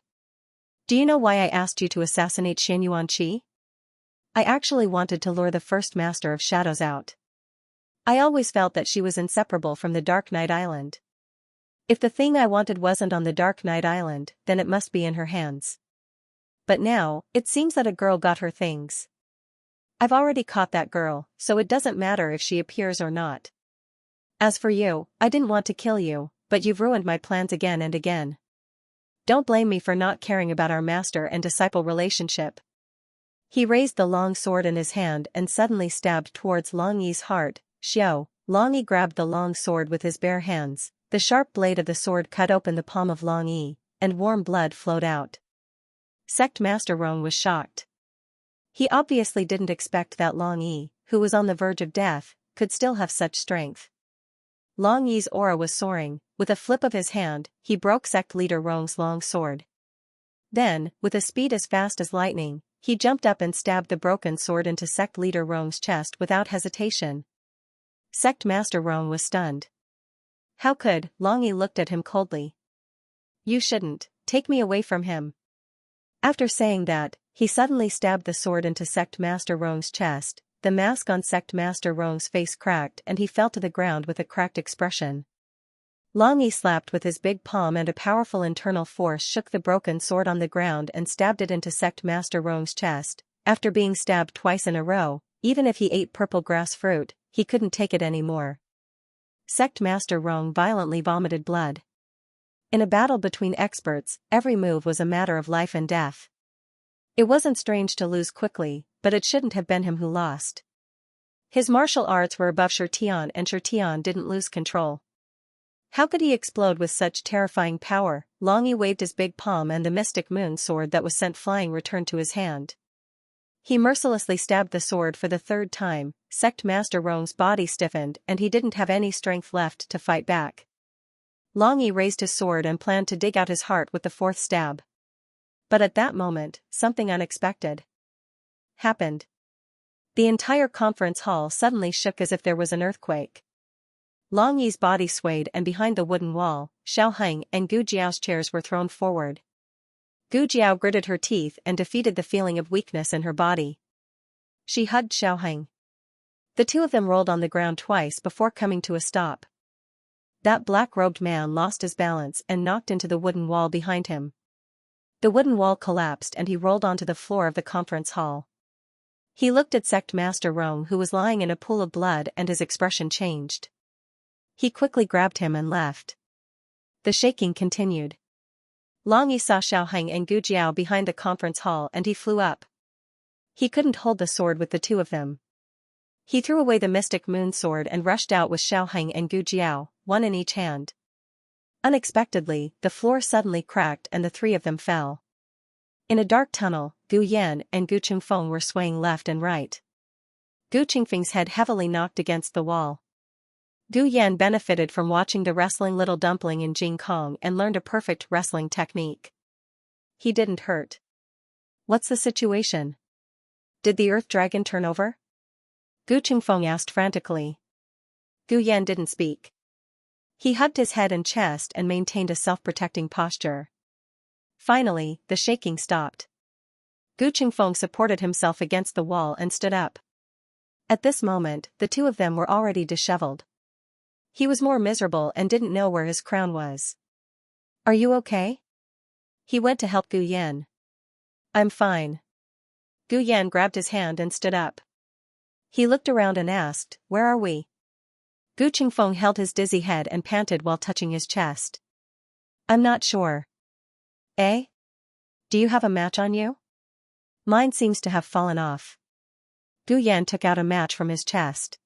"Do you know why I asked you to assassinate Xianxia? I actually wanted to lure the first Master of Shadows out. I always felt that she was inseparable from the Dark Knight Island. If the thing I wanted wasn't on the Dark Knight Island, then it must be in her hands. But now, it seems that a girl got her things. I've already caught that girl, so it doesn't matter if she appears or not. As for you, I didn't want to kill you, but you've ruined my plans again and again. Don't blame me for not caring about our master and disciple relationship." He raised the long sword in his hand and suddenly stabbed towards Long Yi's heart. "Xiao!" Long Yi grabbed the long sword with his bare hands. The sharp blade of the sword cut open the palm of Long Yi, and warm blood flowed out. Sect Master Rong was shocked. He obviously didn't expect that Long Yi, who was on the verge of death, could still have such strength. Long Yi's aura was soaring. With a flip of his hand, he broke Sect Leader Rong's long sword. Then, with a speed as fast as lightning, he jumped up and stabbed the broken sword into Sect Leader Rong's chest without hesitation. Sect Master Rong was stunned. "How could?" Long Yi looked at him coldly. "You shouldn't. Take me away from him." After saying that, he suddenly stabbed the sword into Sect Master Rong's chest. The mask on Sect Master Rong's face cracked and he fell to the ground with a cracked expression. Long Yi slapped with his big palm and a powerful internal force shook the broken sword on the ground and stabbed it into Sect Master Rong's chest. After being stabbed twice in a row, even if he ate purple grass fruit, he couldn't take it anymore. Sect Master Rong violently vomited blood. In a battle between experts, every move was a matter of life and death. It wasn't strange to lose quickly, but it shouldn't have been him who lost. His martial arts were above Shirtian and Shirtian didn't lose control. How could he explode with such terrifying power? Long Yi waved his big palm and the mystic moon sword that was sent flying returned to his hand. He mercilessly stabbed the sword for the third time. Sect Master Rong's body stiffened and he didn't have any strength left to fight back. Long Yi raised his sword and planned to dig out his heart with the fourth stab. But at that moment, something unexpected happened. The entire conference hall suddenly shook as if there was an earthquake. Long Yi's body swayed and behind the wooden wall, Xiaoheng and Gu Jiao's chairs were thrown forward. Gu Jiao gritted her teeth and defeated the feeling of weakness in her body. She hugged Xiaoheng. The two of them rolled on the ground twice before coming to a stop. That black-robed man lost his balance and knocked into the wooden wall behind him. The wooden wall collapsed and he rolled onto the floor of the conference hall. He looked at Sect Master Rong, who was lying in a pool of blood, and his expression changed. He quickly grabbed him and left. The shaking continued. Long Yi saw Xiaoheng and Gu Jiao behind the conference hall and he flew up. He couldn't hold the sword with the two of them. He threw away the mystic moon sword and rushed out with Xiaoheng and Gu Jiao, one in each hand. Unexpectedly, the floor suddenly cracked and the three of them fell. In a dark tunnel, Gu Yan and Gu Qingfeng were swaying left and right. Gu Qingfeng's head heavily knocked against the wall. Gu Yan benefited from watching the wrestling little dumpling in Jing Kong and learned a perfect wrestling technique. He didn't hurt. What's the situation? Did the earth dragon turn over? Gu Qingfeng asked frantically. Gu Yan didn't speak. He hugged his head and chest and maintained a self-protecting posture. Finally, the shaking stopped. Gu Qingfeng supported himself against the wall and stood up. At this moment, the two of them were already disheveled. He was more miserable and didn't know where his crown was. Are you okay? He went to help Gu Yan. I'm fine. Gu Yan grabbed his hand and stood up. He looked around and asked, where are we? Gu Qingfeng held his dizzy head and panted while touching his chest. I'm not sure. Eh? Do you have a match on you? Mine seems to have fallen off. Gu Yan took out a match from his chest.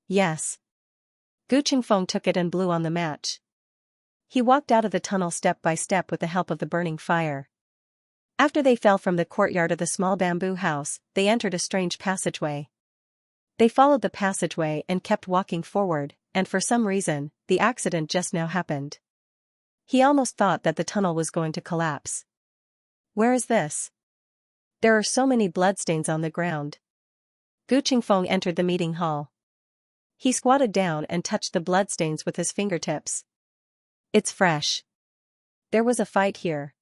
Yes. Gu Qingfeng took it and blew on the match. He walked out of the tunnel step by step with the help of the burning fire. After they fell from the courtyard of the small bamboo house, they entered a strange passageway. They followed the passageway and kept walking forward, and for some reason, the accident just now happened. He almost thought that the tunnel was going to collapse. Where is this? There are so many bloodstains on the ground. Gu Qingfeng entered the meeting hall. He squatted down and touched the bloodstains with his fingertips. It's fresh. There was a fight here.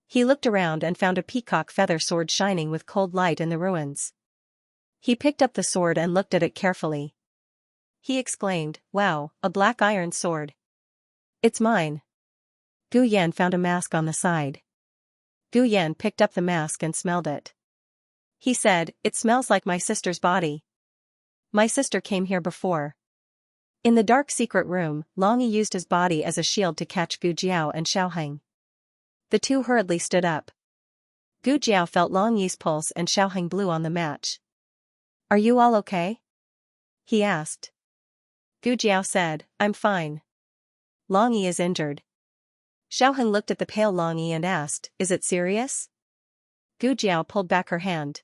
He looked around and found a peacock feather sword shining with cold light in the ruins. He picked up the sword and looked at it carefully. He exclaimed, wow, a black iron sword. It's mine. Gu Yan found a mask on the side. Gu Yan picked up the mask and smelled it. He said, it smells like my sister's body. My sister came here before. In the dark secret room, Long Yi used his body as a shield to catch Gu Jiao and Xiaoheng. The two hurriedly stood up. Gu Jiao felt Long Yi's pulse and Xiaoheng blew on the match. Are you all okay? He asked. Gu Jiao said, I'm fine. Long Yi is injured. Xiaoheng looked at the pale Long Yi and asked, is it serious? Gu Jiao pulled back her hand.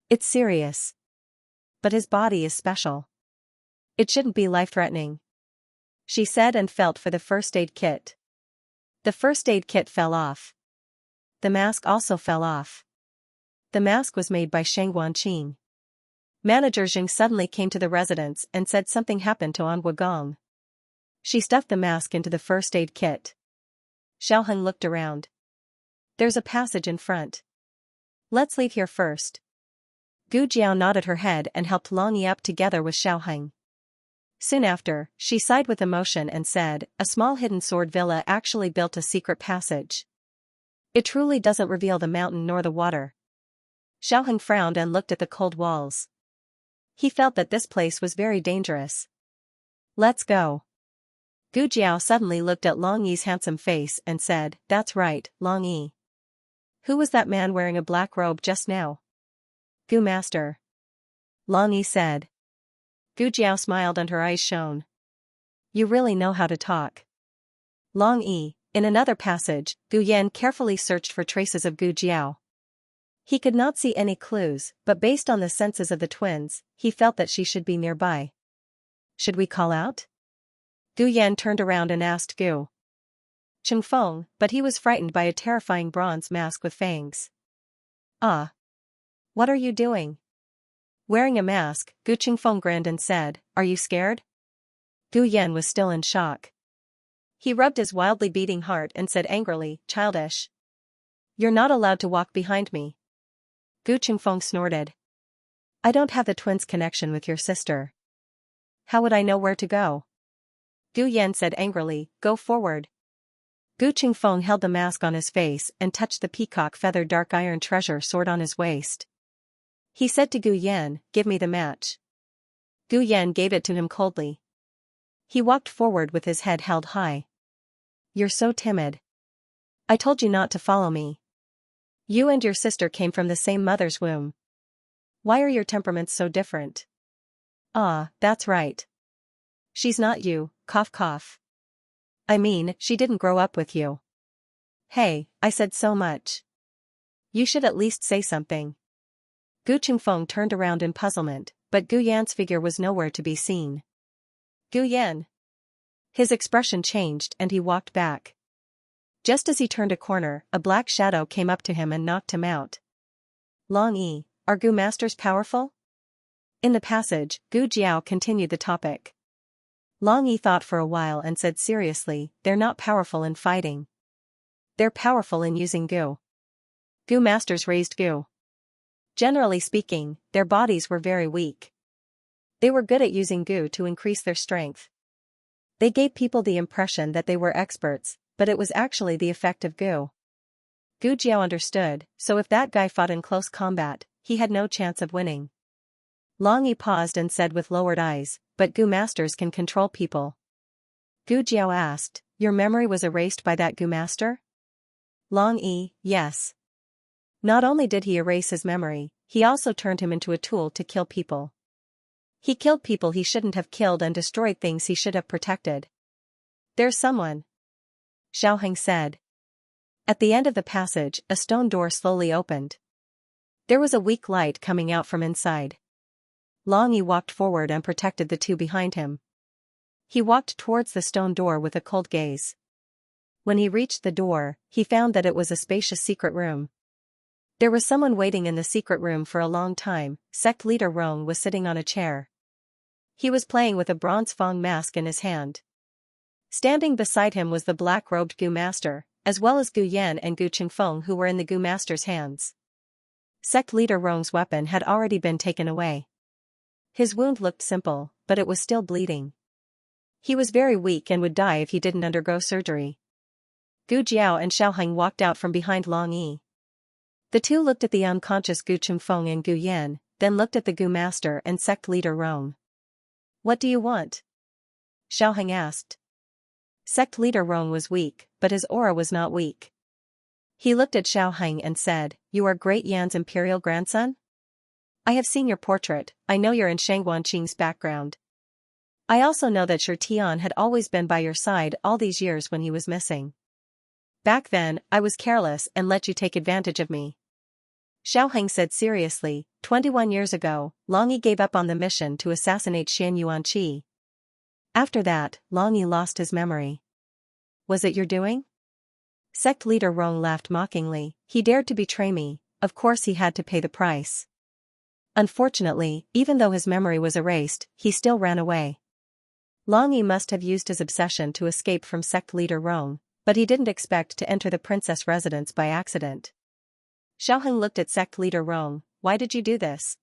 It's serious. But his body is special. It shouldn't be life-threatening. She said and felt for the first aid kit. The first aid kit fell off. The mask also fell off. The mask was made by Sheng Guanqing. Manager Jing suddenly came to the residence and said something happened to An Wugong. She stuffed the mask into the first aid kit. Xiaoheng looked around. There's a passage in front. Let's leave here first. Gu Jiao nodded her head and helped Long Yi up together with Xiaoheng. Soon after, she sighed with emotion and said, a small hidden sword villa actually built a secret passage. It truly doesn't reveal the mountain nor the water. Xiaoheng frowned and looked at the cold walls. He felt that this place was very dangerous. Let's go. Gu Jiao suddenly looked at Long Yi's handsome face and said, that's right, Long Yi. Who was that man wearing a black robe just now? Gu Master. Long Yi said. Gu Jiao smiled and her eyes shone. You really know how to talk. Long Yi. In another passage, Gu Yan carefully searched for traces of Gu Jiao. He could not see any clues, but based on the senses of the twins, he felt that she should be nearby. Should we call out? Gu Yan turned around and asked Gu Qingfeng, but he was frightened by a terrifying bronze mask with fangs. Ah. What are you doing? Wearing a mask, Gu Qingfeng grinned and said, are you scared? Gu Yan was still in shock. He rubbed his wildly beating heart and said angrily, childish. You're not allowed to walk behind me. Gu Qingfeng snorted. I don't have the twins' connection with your sister. How would I know where to go? Gu Yan said angrily, go forward. Gu Qingfeng held the mask on his face and touched the peacock feather dark iron treasure sword on his waist. He said to Gu Yan, give me the match. Gu Yan gave it to him coldly. He walked forward with his head held high. You're so timid. I told you not to follow me. You and your sister came from the same mother's womb. Why are your temperaments so different? Ah, that's right. She's not you, cough cough. I mean, she didn't grow up with you. Hey, I said so much. You should at least say something. Gu Qingfeng turned around in puzzlement, but Gu Yan's figure was nowhere to be seen. Gu Yan. His expression changed and he walked back. Just as he turned a corner, a black shadow came up to him and knocked him out. Long Yi, are Gu masters powerful? In the passage, Gu Jiao continued the topic. Long Yi thought for a while and said seriously, they're not powerful in fighting. They're powerful in using Gu. Gu masters raised Gu. Generally speaking, their bodies were very weak. They were good at using Gu to increase their strength. They gave people the impression that they were experts, but it was actually the effect of goo. Gu Jiao understood, so if that guy fought in close combat, he had no chance of winning. Long Yi paused and said with lowered eyes, but Gu masters can control people. Gu Jiao asked, your memory was erased by that Gu master? Long Yi, yes. Not only did he erase his memory, he also turned him into a tool to kill people. He killed people he shouldn't have killed and destroyed things he should have protected. There's someone, Xiaoheng said. At the end of the passage, a stone door slowly opened. There was a weak light coming out from inside. Long Yi walked forward and protected the two behind him. He walked towards the stone door with a cold gaze. When he reached the door, he found that it was a spacious secret room. There was someone waiting in the secret room for a long time. Sect leader Rong was sitting on a chair. He was playing with a bronze Feng mask in his hand. Standing beside him was the black-robed Gu master, as well as Gu Yan and Gu Qingfeng who were in the Gu master's hands. Sect leader Rong's weapon had already been taken away. His wound looked simple, but it was still bleeding. He was very weak and would die if he didn't undergo surgery. Gu Jiao and Xiaoheng walked out from behind Long Yi. The two looked at the unconscious Gu Qingfeng and Gu Yan, then looked at the Gu master and sect leader Rong. What do you want? Xiaoheng asked. Sect leader Rong was weak, but his aura was not weak. He looked at Xiaoheng and said, you are Great Yan's imperial grandson? I have seen your portrait, I know you're in Shangguan Qing's background. I also know that Shi Tian had always been by your side all these years when he was missing. Back then, I was careless and let you take advantage of me. Xiaoheng said seriously, 21 years ago, Long Yi gave up on the mission to assassinate Xian Yuanqi. After that, Long Yi lost his memory. Was it your doing? Sect leader Rong laughed mockingly, he dared to betray me, of course he had to pay the price. Unfortunately, even though his memory was erased, he still ran away. Long Yi must have used his obsession to escape from sect leader Rong, but he didn't expect to enter the princess residence by accident. Xiaoheng looked at sect leader Rong, why did you do this?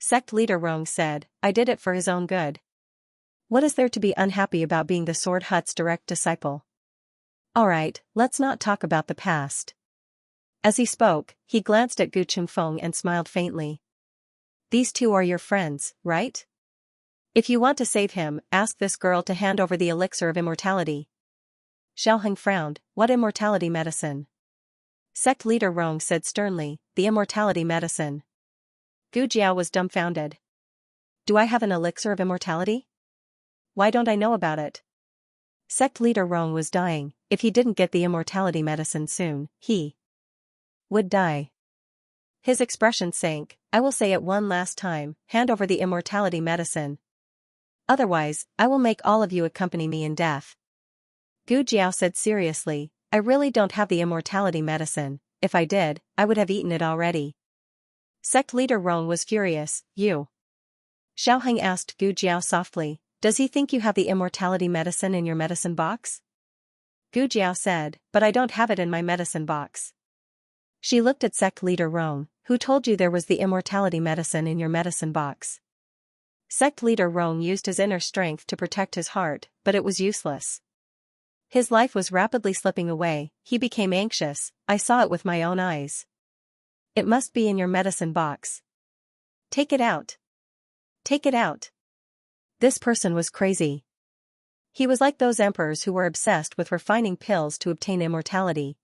Sect leader Rong said, I did it for his own good. What is there to be unhappy about being the Sword Hut's direct disciple? Alright, let's not talk about the past. As he spoke, he glanced at Gu Qingfeng and smiled faintly. These two are your friends, right? If you want to save him, ask this girl to hand over the elixir of immortality. Xiaoheng frowned, what immortality medicine? Sect leader Rong said sternly, the immortality medicine. Gu Jiao was dumbfounded. Do I have an elixir of immortality? Why don't I know about it? Sect leader Rong was dying, if he didn't get the immortality medicine soon, he would die. His expression sank, I will say it one last time, hand over the immortality medicine. Otherwise, I will make all of you accompany me in death. Gu Jiao said seriously, I really don't have the immortality medicine, if I did, I would have eaten it already. Sect leader Rong was furious, you. Xiaoheng asked Gu Jiao softly, does he think you have the immortality medicine in your medicine box? Gu Jiao said, but I don't have it in my medicine box. She looked at sect leader Rong, who told you there was the immortality medicine in your medicine box? Sect leader Rong used his inner strength to protect his heart, but it was useless. His life was rapidly slipping away, he became anxious, I saw it with my own eyes. It must be in your medicine box. Take it out. Take it out. This person was crazy. He was like those emperors who were obsessed with refining pills to obtain immortality.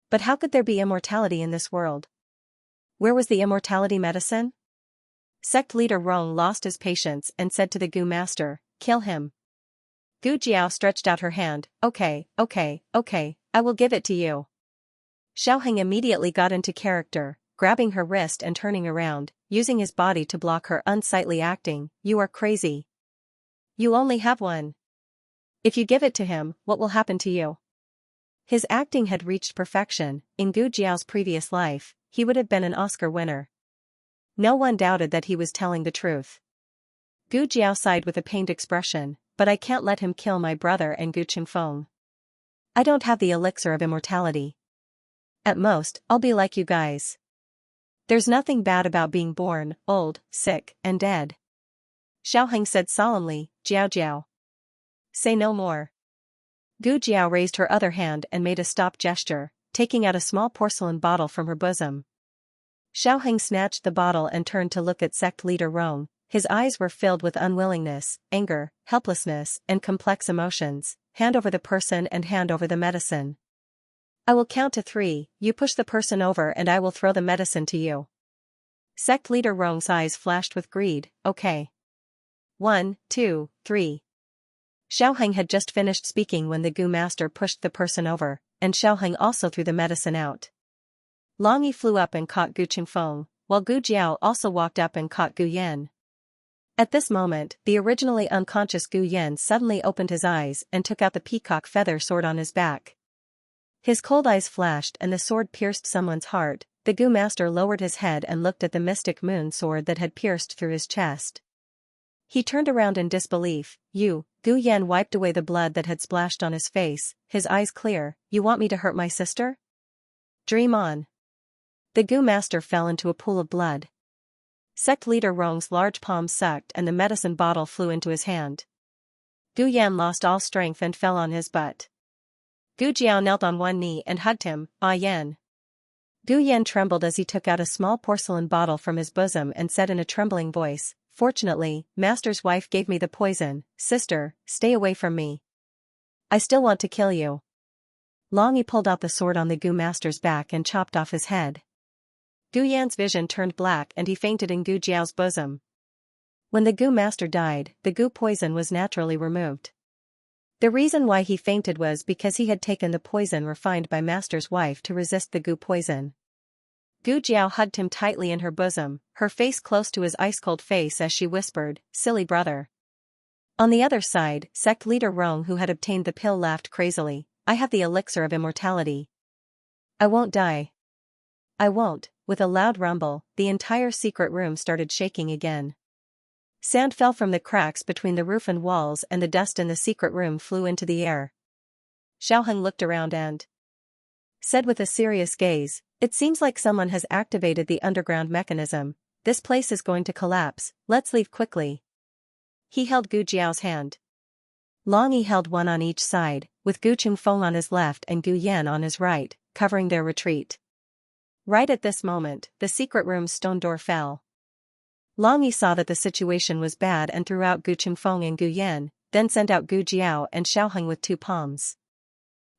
But how could there be immortality in this world? Where was the immortality medicine? Sect leader Rong lost his patience and said to the Gu master, kill him. Gu Jiao stretched out her hand, okay, I will give it to you. Xiaoheng immediately got into character, grabbing her wrist and turning around, using his body to block her unsightly acting, you are crazy. You only have one. If you give it to him, what will happen to you? His acting had reached perfection, in Gu Jiao's previous life, he would have been an Oscar winner. No one doubted that he was telling the truth. Gu Jiao sighed with a pained expression, but I can't let him kill my brother and Gu Qingfeng. I don't have the elixir of immortality. At most, I'll be like you guys. There's nothing bad about being born, old, sick, and dead. Xiaoheng said solemnly, Jiao Jiao. Say no more. Gu Jiao raised her other hand and made a stop gesture, taking out a small porcelain bottle from her bosom. Xiaoheng snatched the bottle and turned to look at sect leader Rong. His eyes were filled with unwillingness, anger, helplessness, and complex emotions. Hand over the person and hand over the medicine. I will count to 3, you push the person over and I will throw the medicine to you. Sect leader Rong's eyes flashed with greed. Okay. 1, 2, 3. Xiaoheng had just finished speaking when the Gu master pushed the person over, and Xiaoheng also threw the medicine out. Long Yi flew up and caught Gu Qingfeng, while Gu Jiao also walked up and caught Gu Yan. At this moment, the originally unconscious Gu Yan suddenly opened his eyes and took out the peacock feather sword on his back. His cold eyes flashed and the sword pierced someone's heart. The Gu master lowered his head and looked at the mystic moon sword that had pierced through his chest. He turned around in disbelief. You, Gu Yan wiped away the blood that had splashed on his face, his eyes clear. You want me to hurt my sister? Dream on. The Gu master fell into a pool of blood. Sect leader Rong's large palm sucked and the medicine bottle flew into his hand. Gu Yan lost all strength and fell on his butt. Gu Jiao knelt on one knee and hugged him. Ah Yan. Gu Yan trembled as he took out a small porcelain bottle from his bosom and said in a trembling voice, Fortunately, master's wife gave me the poison. Sister, stay away from me. I still want to kill you. Long Yi pulled out the sword on the Gu master's back and chopped off his head. Gu Yan's vision turned black and he fainted in Gu Jiao's bosom. When the Gu master died, the Gu poison was naturally removed. The reason why he fainted was because he had taken the poison refined by master's wife to resist the Gu poison. Gu Jiao hugged him tightly in her bosom, her face close to his ice-cold face as she whispered, Silly brother. On the other side, sect leader Rong who had obtained the pill laughed crazily. I have the elixir of immortality. I won't die. I won't. With a loud rumble, the entire secret room started shaking again. Sand fell from the cracks between the roof and walls and the dust in the secret room flew into the air. Xiaoheng looked around and said with a serious gaze, It seems like someone has activated the underground mechanism. This place is going to collapse, let's leave quickly. He held Gu Jiao's hand. Long Yi held one on each side, with Gu Qingfeng on his left and Gu Yan on his right, covering their retreat. Right at this moment, the secret room's stone door fell. Long Yi saw that the situation was bad and threw out Gu Qingfeng and Gu Yan, then sent out Gu Jiao and Xiaoheng with 2 palms.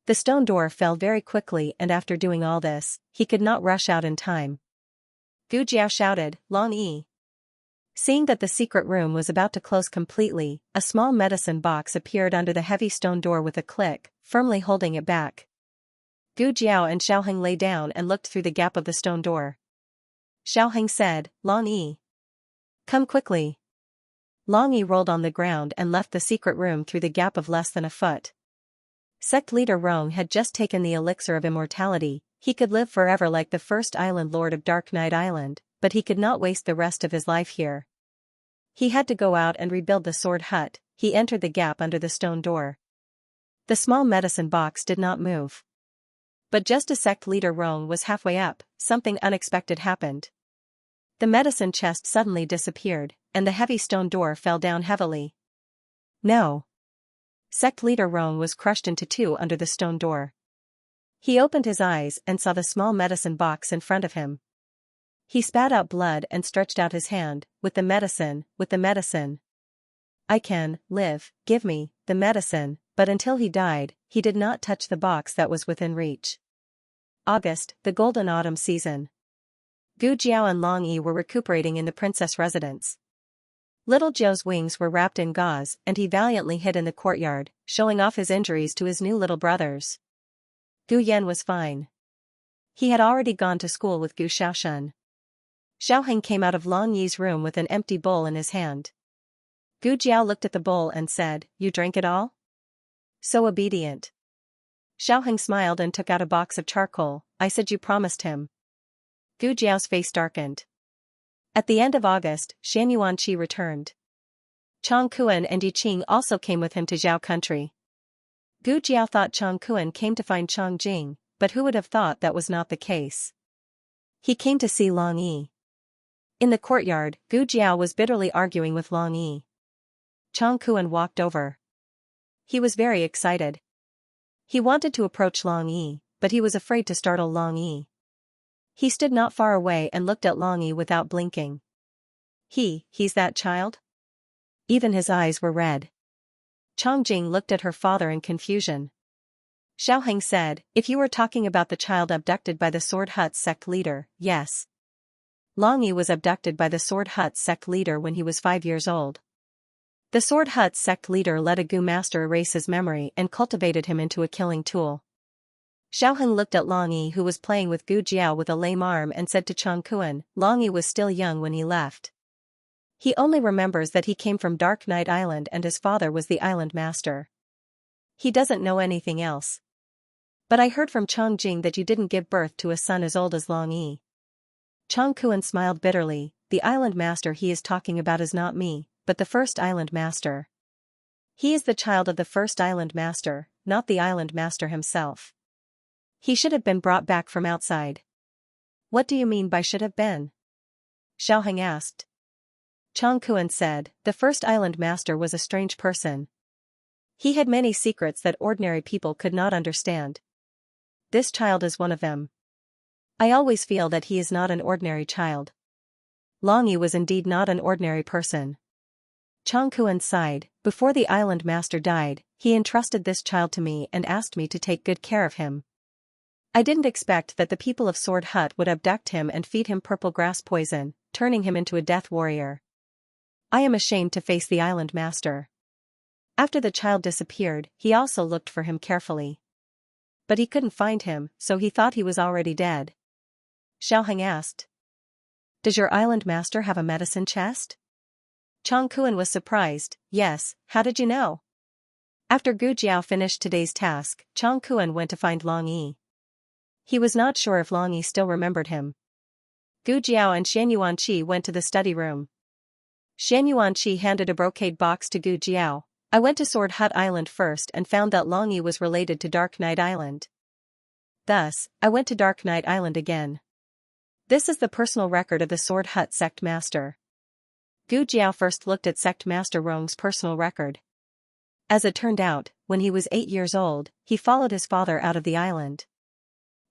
The stone door fell very quickly and after doing all this, he could not rush out in time. Gu Jiao shouted, Long Yi. Seeing that the secret room was about to close completely, a small medicine box appeared under the heavy stone door with a click, firmly holding it back. Gu Jiao and Xiaoheng lay down and looked through the gap of the stone door. Xiaoheng said, Long Yi. Come quickly. Long Yi rolled on the ground and left the secret room through the gap of less than a foot. Sect leader Rong had just taken the elixir of immortality. He could live forever like the first island lord of Dark Knight Island, but he could not waste the rest of his life here. He had to go out and rebuild the sword hut. He entered the gap under the stone door. The small medicine box did not move. But just as sect leader Rong was halfway up, something unexpected happened. The medicine chest suddenly disappeared, and the heavy stone door fell down heavily. No. Sect leader Rong was crushed into 2 under the stone door. He opened his eyes and saw the small medicine box in front of him. He spat out blood and stretched out his hand, with the medicine. I can live, give me the medicine, but until he died, he did not touch the box that was within reach. August, the golden autumn season. Gu Jiao and Long Yi were recuperating in the princess residence. Little Zhou's wings were wrapped in gauze and he valiantly hid in the courtyard, showing off his injuries to his new little brothers. Gu Yan was fine. He had already gone to school with Gu Xiaoshun. Xiaoheng came out of Long Yi's room with an empty bowl in his hand. Gu Jiao looked at the bowl and said, You drank it all? So obedient. Xiaoheng smiled and took out a box of charcoal. I said you promised him. Gu Jiao's face darkened. At the end of August, Shan Yuanqi returned. Chang Kuan and Yi Qing also came with him to Zhao country. Gu Jiao thought Chang Kuan came to find Chang Jing, but who would have thought that was not the case? He came to see Long Yi. In the courtyard, Gu Jiao was bitterly arguing with Long Yi. Chang Kuan walked over. He was very excited. He wanted to approach Long Yi, but he was afraid to startle Long Yi. He stood not far away and looked at Long Yi without blinking. He's that child? Even his eyes were red. Changjing looked at her father in confusion. Xiaoheng said, if you were talking about the child abducted by the Sword Hut sect leader, yes. Long Yi was abducted by the Sword Hut sect leader when he was 5 years old. The Sword Hut sect leader let a Gu master erase his memory and cultivated him into a killing tool. Xiaoheng looked at Long Yi, who was playing with Gu Jiao with a lame arm, and said to Chang Kuan, Long Yi was still young when he left. He only remembers that he came from Dark Knight Island and his father was the island master. He doesn't know anything else. But I heard from Chang Jing that you didn't give birth to a son as old as Long Yi. Chang Kuan smiled bitterly. The island master he is talking about is not me, but the first island master. He is the child of the first island master, not the island master himself. He should have been brought back from outside. What do you mean by should have been? Xiaoheng asked. Chang Kuan said, the first island master was a strange person. He had many secrets that ordinary people could not understand. This child is one of them. I always feel that he is not an ordinary child. Long Yi was indeed not an ordinary person. Chang Kuan sighed. Before the island master died, he entrusted this child to me and asked me to take good care of him. I didn't expect that the people of Sword Hut would abduct him and feed him purple grass poison, turning him into a death warrior. I am ashamed to face the island master. After the child disappeared, he also looked for him carefully. But he couldn't find him, so he thought he was already dead. Xiaoheng asked. Does your island master have a medicine chest? Chang Kuan was surprised. Yes, how did you know? After Gu Jiao finished today's task, Chang Kuan went to find Long Yi. He was not sure if Long Yi still remembered him. Gu Jiao and Xianxia went to the study room. Xianxia handed a brocade box to Gu Jiao. I went to Sword Hut Island first and found that Long Yi was related to Dark Knight Island. Thus, I went to Dark Knight Island again. This is the personal record of the Sword Hut sect master. Gu Jiao first looked at sect master Rong's personal record. As it turned out, when he was 8 years old, he followed his father out of the island.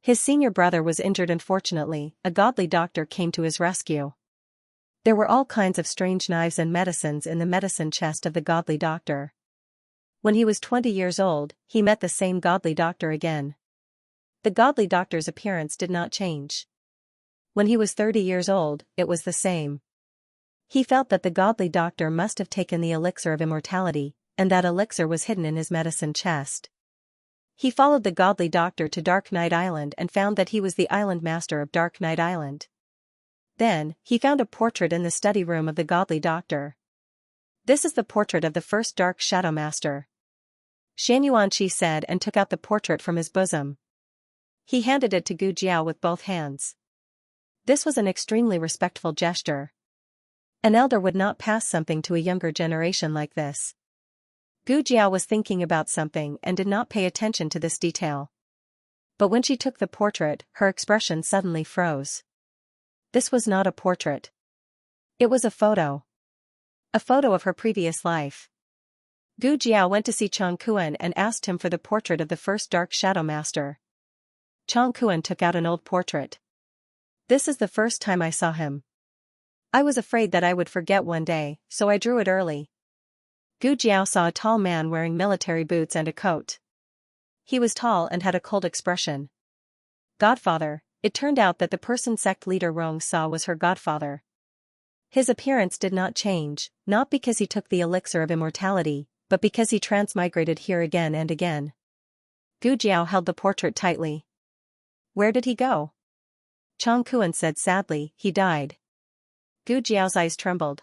His senior brother was injured and fortunately, a godly doctor came to his rescue. There were all kinds of strange knives and medicines in the medicine chest of the godly doctor. When he was 20 years old, he met the same godly doctor again. The godly doctor's appearance did not change. When he was 30 years old, it was the same. He felt that the godly doctor must have taken the elixir of immortality, and that elixir was hidden in his medicine chest. He followed the godly doctor to Dark Knight Island and found that he was the island master of Dark Knight Island. Then, he found a portrait in the study room of the godly doctor. This is the portrait of the first Dark Shadow Master. Xianxia said and took out the portrait from his bosom. He handed it to Gu Jiao with both hands. This was an extremely respectful gesture. An elder would not pass something to a younger generation like this. Gu Jiao was thinking about something and did not pay attention to this detail. But when she took the portrait, her expression suddenly froze. This was not a portrait. It was a photo. A photo of her previous life. Gu Jiao went to see Chang Kuan and asked him for the portrait of the first Dark Shadow Master. Chang Kuan took out an old portrait. This is the first time I saw him. I was afraid that I would forget one day, so I drew it early. Gu Jiao saw a tall man wearing military boots and a coat. He was tall and had a cold expression. Godfather. It turned out that the person sect leader Rong saw was her godfather. His appearance did not change, not because he took the elixir of immortality, but because he transmigrated here again and again. Gu Jiao held the portrait tightly. Where did he go? Chang Kuan said sadly, he died. Gu Jiao's eyes trembled.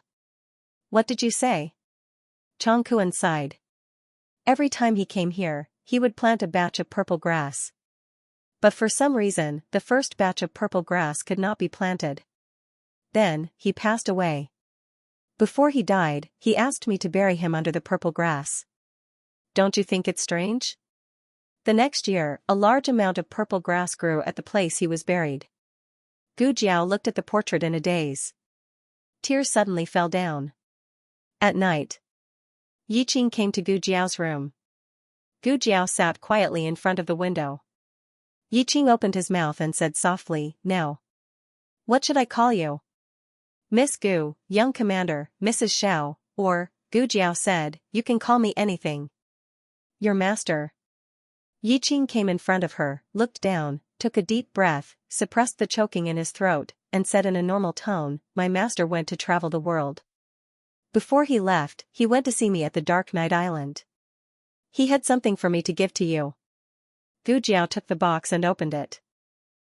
What did you say? Chang Kuan sighed. Every time he came here, he would plant a batch of purple grass. But for some reason, the first batch of purple grass could not be planted. Then, he passed away. Before he died, he asked me to bury him under the purple grass. Don't you think it's strange? The next year, a large amount of purple grass grew at the place he was buried. Gu Jiao looked at the portrait in a daze. Tears suddenly fell down. At night, Yi Qing came to Gu Jiao's room. Gu Jiao sat quietly in front of the window. Yi Qing opened his mouth and said softly, "Now. What should I call you?" "Miss Gu, young commander, Mrs. Xiao, or," Gu Jiao said, "you can call me anything." "Your master." Yi Qing came in front of her, looked down, took a deep breath, suppressed the choking in his throat, and said in a normal tone, "My master went to travel the world. Before he left, he went to see me at the Dark Night Island. He had something for me to give to you." Gu Jiao took the box and opened it.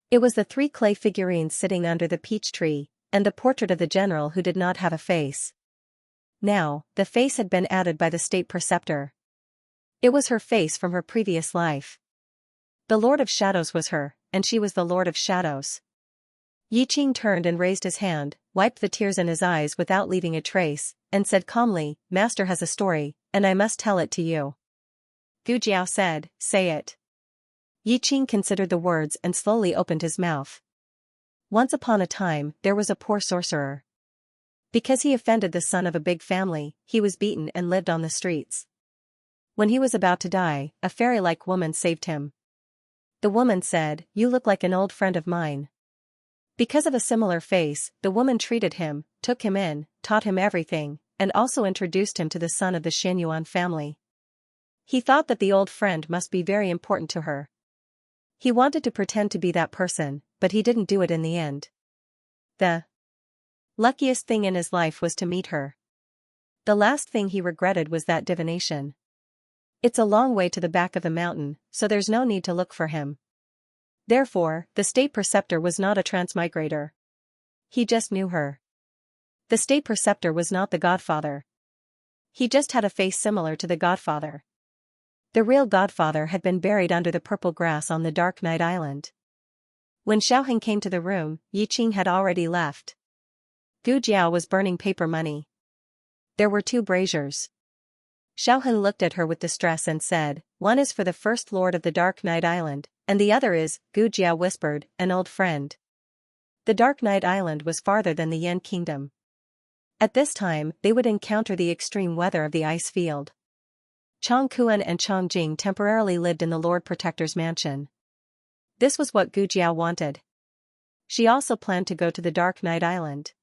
It was the 3 clay figurines sitting under the peach tree, and the portrait of the general who did not have a face. Now, the face had been added by the state preceptor. It was her face from her previous life. The Lord of Shadows was her, and she was the Lord of Shadows. Yi Qing turned and raised his hand, wiped the tears in his eyes without leaving a trace, and said calmly, "Master has a story, and I must tell it to you." Gu Jiao said, "Say it." Yi Qing considered the words and slowly opened his mouth. Once upon a time, there was a poor sorcerer. Because he offended the son of a big family, he was beaten and lived on the streets. When he was about to die, a fairy-like woman saved him. The woman said, "You look like an old friend of mine." Because of a similar face, the woman treated him, took him in, taught him everything, and also introduced him to the son of the Xianyuan family. He thought that the old friend must be very important to her. He wanted to pretend to be that person, but he didn't do it in the end. The luckiest thing in his life was to meet her. The last thing he regretted was that divination. It's a long way to the back of the mountain, so there's no need to look for him. Therefore, the state preceptor was not a transmigrator. He just knew her. The state preceptor was not the godfather. He just had a face similar to the godfather. The real godfather had been buried under the purple grass on the Dark Night Island. When Xiaoheng came to the room, Yi Qing had already left. Gu Jiao was burning paper money. There were 2 braziers. Xiaoheng looked at her with distress and said, "One is for the first lord of the Dark Night Island, and the other is," Gu Jiao whispered, "an old friend." The Dark Night Island was farther than the Yan Kingdom. At this time, they would encounter the extreme weather of the ice field. Chang Kuan and Chang Jing temporarily lived in the Lord Protector's mansion. This was what Gu Jiao wanted. She also planned to go to the Dark Night Island.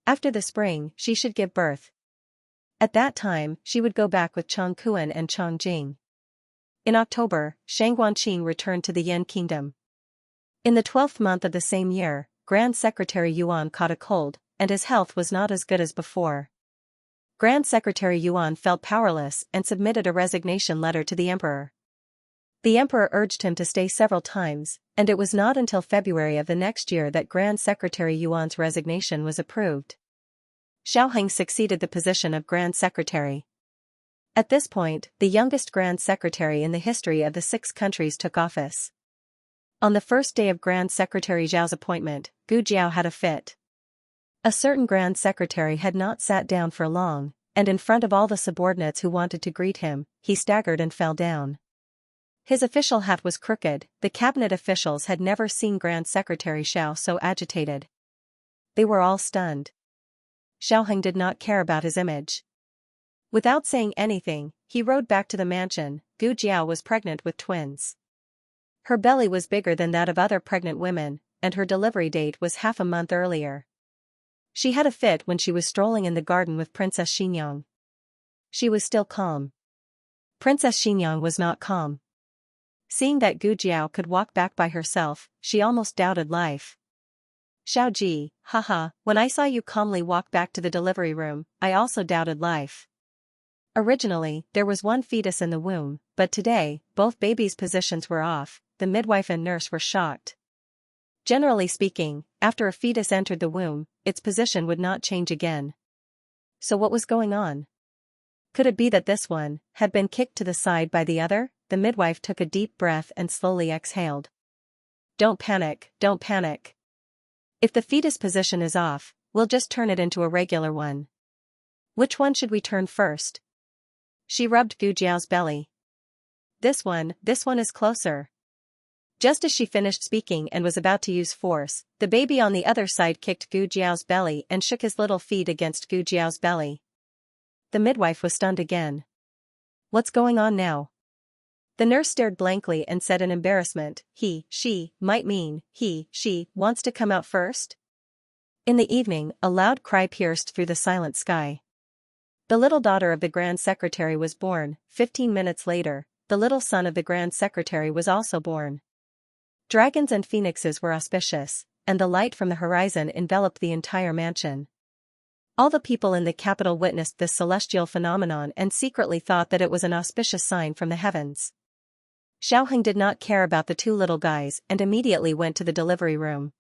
After the spring, she should give birth. At that time, she would go back with Chang Kuan and Chang Jing. In October, Shang Guanqing returned to the Yan Kingdom. In the 12th month of the same year, Grand Secretary Yuan caught a cold, and his health was not as good as before. Grand Secretary Yuan felt powerless and submitted a resignation letter to the emperor. The emperor urged him to stay several times, and it was not until February of the next year that Grand Secretary Yuan's resignation was approved. Xiaoheng succeeded the position of Grand Secretary. At this point, the youngest Grand Secretary in the history of the 6 countries took office. On the first day of Grand Secretary Zhao's appointment, Gu Jiao had a fit. A certain Grand Secretary had not sat down for long, and in front of all the subordinates who wanted to greet him, he staggered and fell down. His official hat was crooked. The cabinet officials had never seen Grand Secretary Xiao so agitated. They were all stunned. Xiaoheng did not care about his image. Without saying anything, he rode back to the mansion. Gu Jiao was pregnant with twins. Her belly was bigger than that of other pregnant women, and her delivery date was half a month earlier. She had a fit when she was strolling in the garden with Princess Xinyang. She was still calm. Princess Xinyang was not calm. Seeing that Gu Jiao could walk back by herself, she almost doubted life. "Xiaoji, haha, when I saw you calmly walk back to the delivery room, I also doubted life. Originally, there was 1 fetus in the womb, but today, both babies' positions were off. The midwife and nurse were shocked. Generally speaking, after a fetus entered the womb, its position would not change again. So what was going on? Could it be that this one had been kicked to the side by the other?" The midwife took a deep breath and slowly exhaled. "Don't panic, don't panic. If the fetus position is off, we'll just turn it into a regular one." "Which one should we turn first?" She rubbed Gu Jiao's belly. This one is closer." Just as she finished speaking and was about to use force, the baby on the other side kicked Gu Jiao's belly and shook his little feet against Gu Jiao's belly. The midwife was stunned again. "What's going on now?" The nurse stared blankly and said in embarrassment, she, might mean, she, wants to come out first? In the evening, a loud cry pierced through the silent sky. The little daughter of the Grand Secretary was born. 15 minutes later, the little son of the Grand Secretary was also born. Dragons and phoenixes were auspicious, and the light from the horizon enveloped the entire mansion. All the people in the capital witnessed this celestial phenomenon and secretly thought that it was an auspicious sign from the heavens. Xiaoheng did not care about the two little guys and immediately went to the delivery room.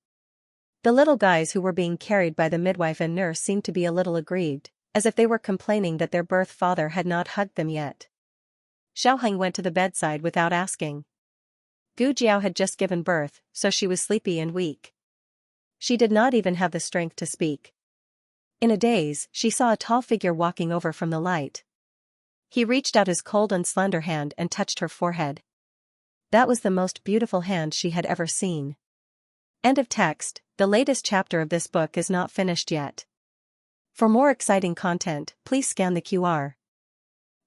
The little guys who were being carried by the midwife and nurse seemed to be a little aggrieved, as if they were complaining that their birth father had not hugged them yet. Xiaoheng went to the bedside without asking. Gu Jiao had just given birth, so she was sleepy and weak. She did not even have the strength to speak. In a daze, she saw a tall figure walking over from the light. He reached out his cold and slender hand and touched her forehead. That was the most beautiful hand she had ever seen. End of text. The latest chapter of this book is not finished yet. For more exciting content, please scan the QR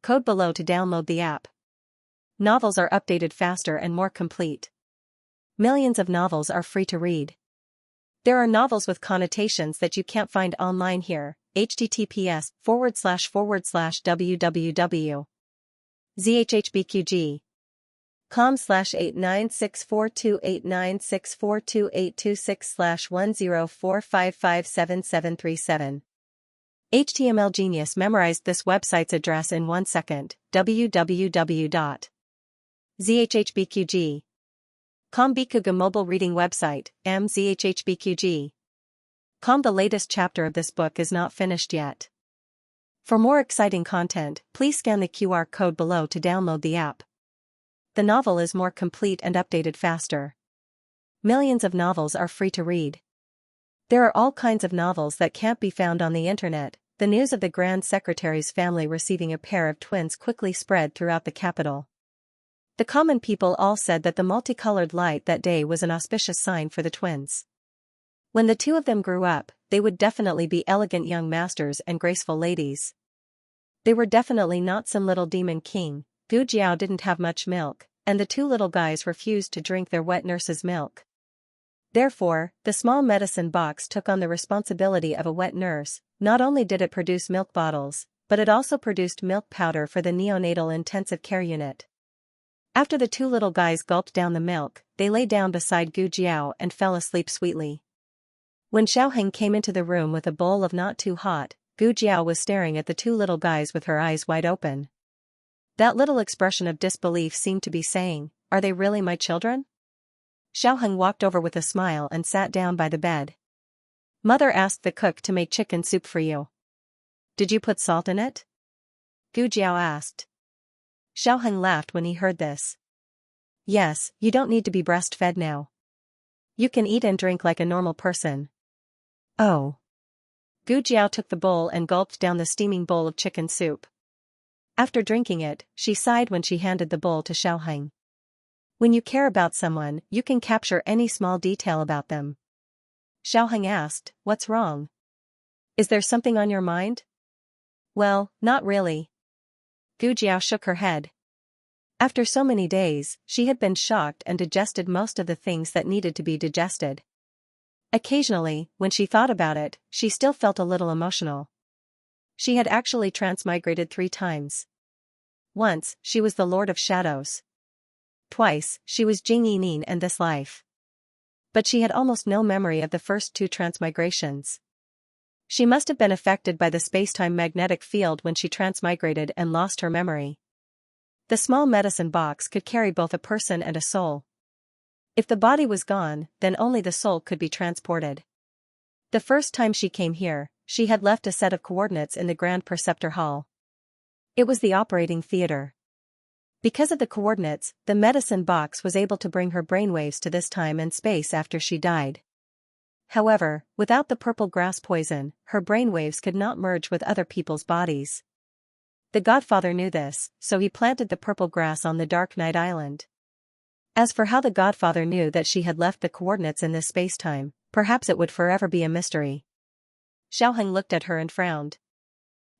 code below to download the app. Novels are updated faster and more complete. Millions of novels are free to read. There are novels with connotations that you can't find online here. https://www.zhhbqg com/89642896428226/1045577737. HTML Genius memorized this website's address in 1 second. www.zhhbqg.com Bikuga mobile reading website, mzhhbqg.com. The latest chapter of this book is not finished yet. For more exciting content, please scan the QR code below to download the app. The novel is more complete and updated faster. Millions of novels are free to read. There are all kinds of novels that can't be found on the internet. The news of the Grand Secretary's family receiving a pair of twins quickly spread throughout the capital. The common people all said that the multicolored light that day was an auspicious sign for the twins. When the two of them grew up, they would definitely be elegant young masters and graceful ladies. They were definitely not some little demon king. Gu Jiao didn't have much milk, and the two little guys refused to drink their wet nurse's milk. Therefore, the small medicine box took on the responsibility of a wet nurse. Not only did it produce milk bottles, but it also produced milk powder for the neonatal intensive care unit. After the two little guys gulped down the milk, they lay down beside Gu Jiao and fell asleep sweetly. When Xiaoheng came into the room with a bowl of not too hot, Gu Jiao was staring at the two little guys with her eyes wide open. That little expression of disbelief seemed to be saying, "Are they really my children?" Xiaoheng walked over with a smile and sat down by the bed. Mother asked the cook to make chicken soup for you. Did you put salt in it? Gu Jiao asked. Xiaoheng laughed when he heard this. Yes, you don't need to be breastfed now. You can eat and drink like a normal person. Oh. Gu Jiao took the bowl and gulped down the steaming bowl of chicken soup. After drinking it, she sighed when she handed the bowl to Xiaoheng. When you care about someone, you can capture any small detail about them. Xiaoheng asked, "What's wrong? Is there something on your mind?" Well, not really. Gu Jiao shook her head. After so many days, she had been shocked and digested most of the things that needed to be digested. Occasionally, when she thought about it, she still felt a little emotional. She had actually transmigrated 3 times. Once, she was the Lord of Shadows. Twice, she was Jing Yining and this life. But she had almost no memory of the first 2 transmigrations. She must have been affected by the spacetime magnetic field when she transmigrated and lost her memory. The small medicine box could carry both a person and a soul. If the body was gone, then only the soul could be transported. The first time she came here, she had left a set of coordinates in the Grand Preceptor Hall. It was the operating theater. Because of the coordinates, the medicine box was able to bring her brainwaves to this time and space after she died. However, without the purple grass poison, her brainwaves could not merge with other people's bodies. The Godfather knew this, so he planted the purple grass on the Dark Night Island. As for how the Godfather knew that she had left the coordinates in this spacetime, perhaps it would forever be a mystery. Xiaoheng looked at her and frowned.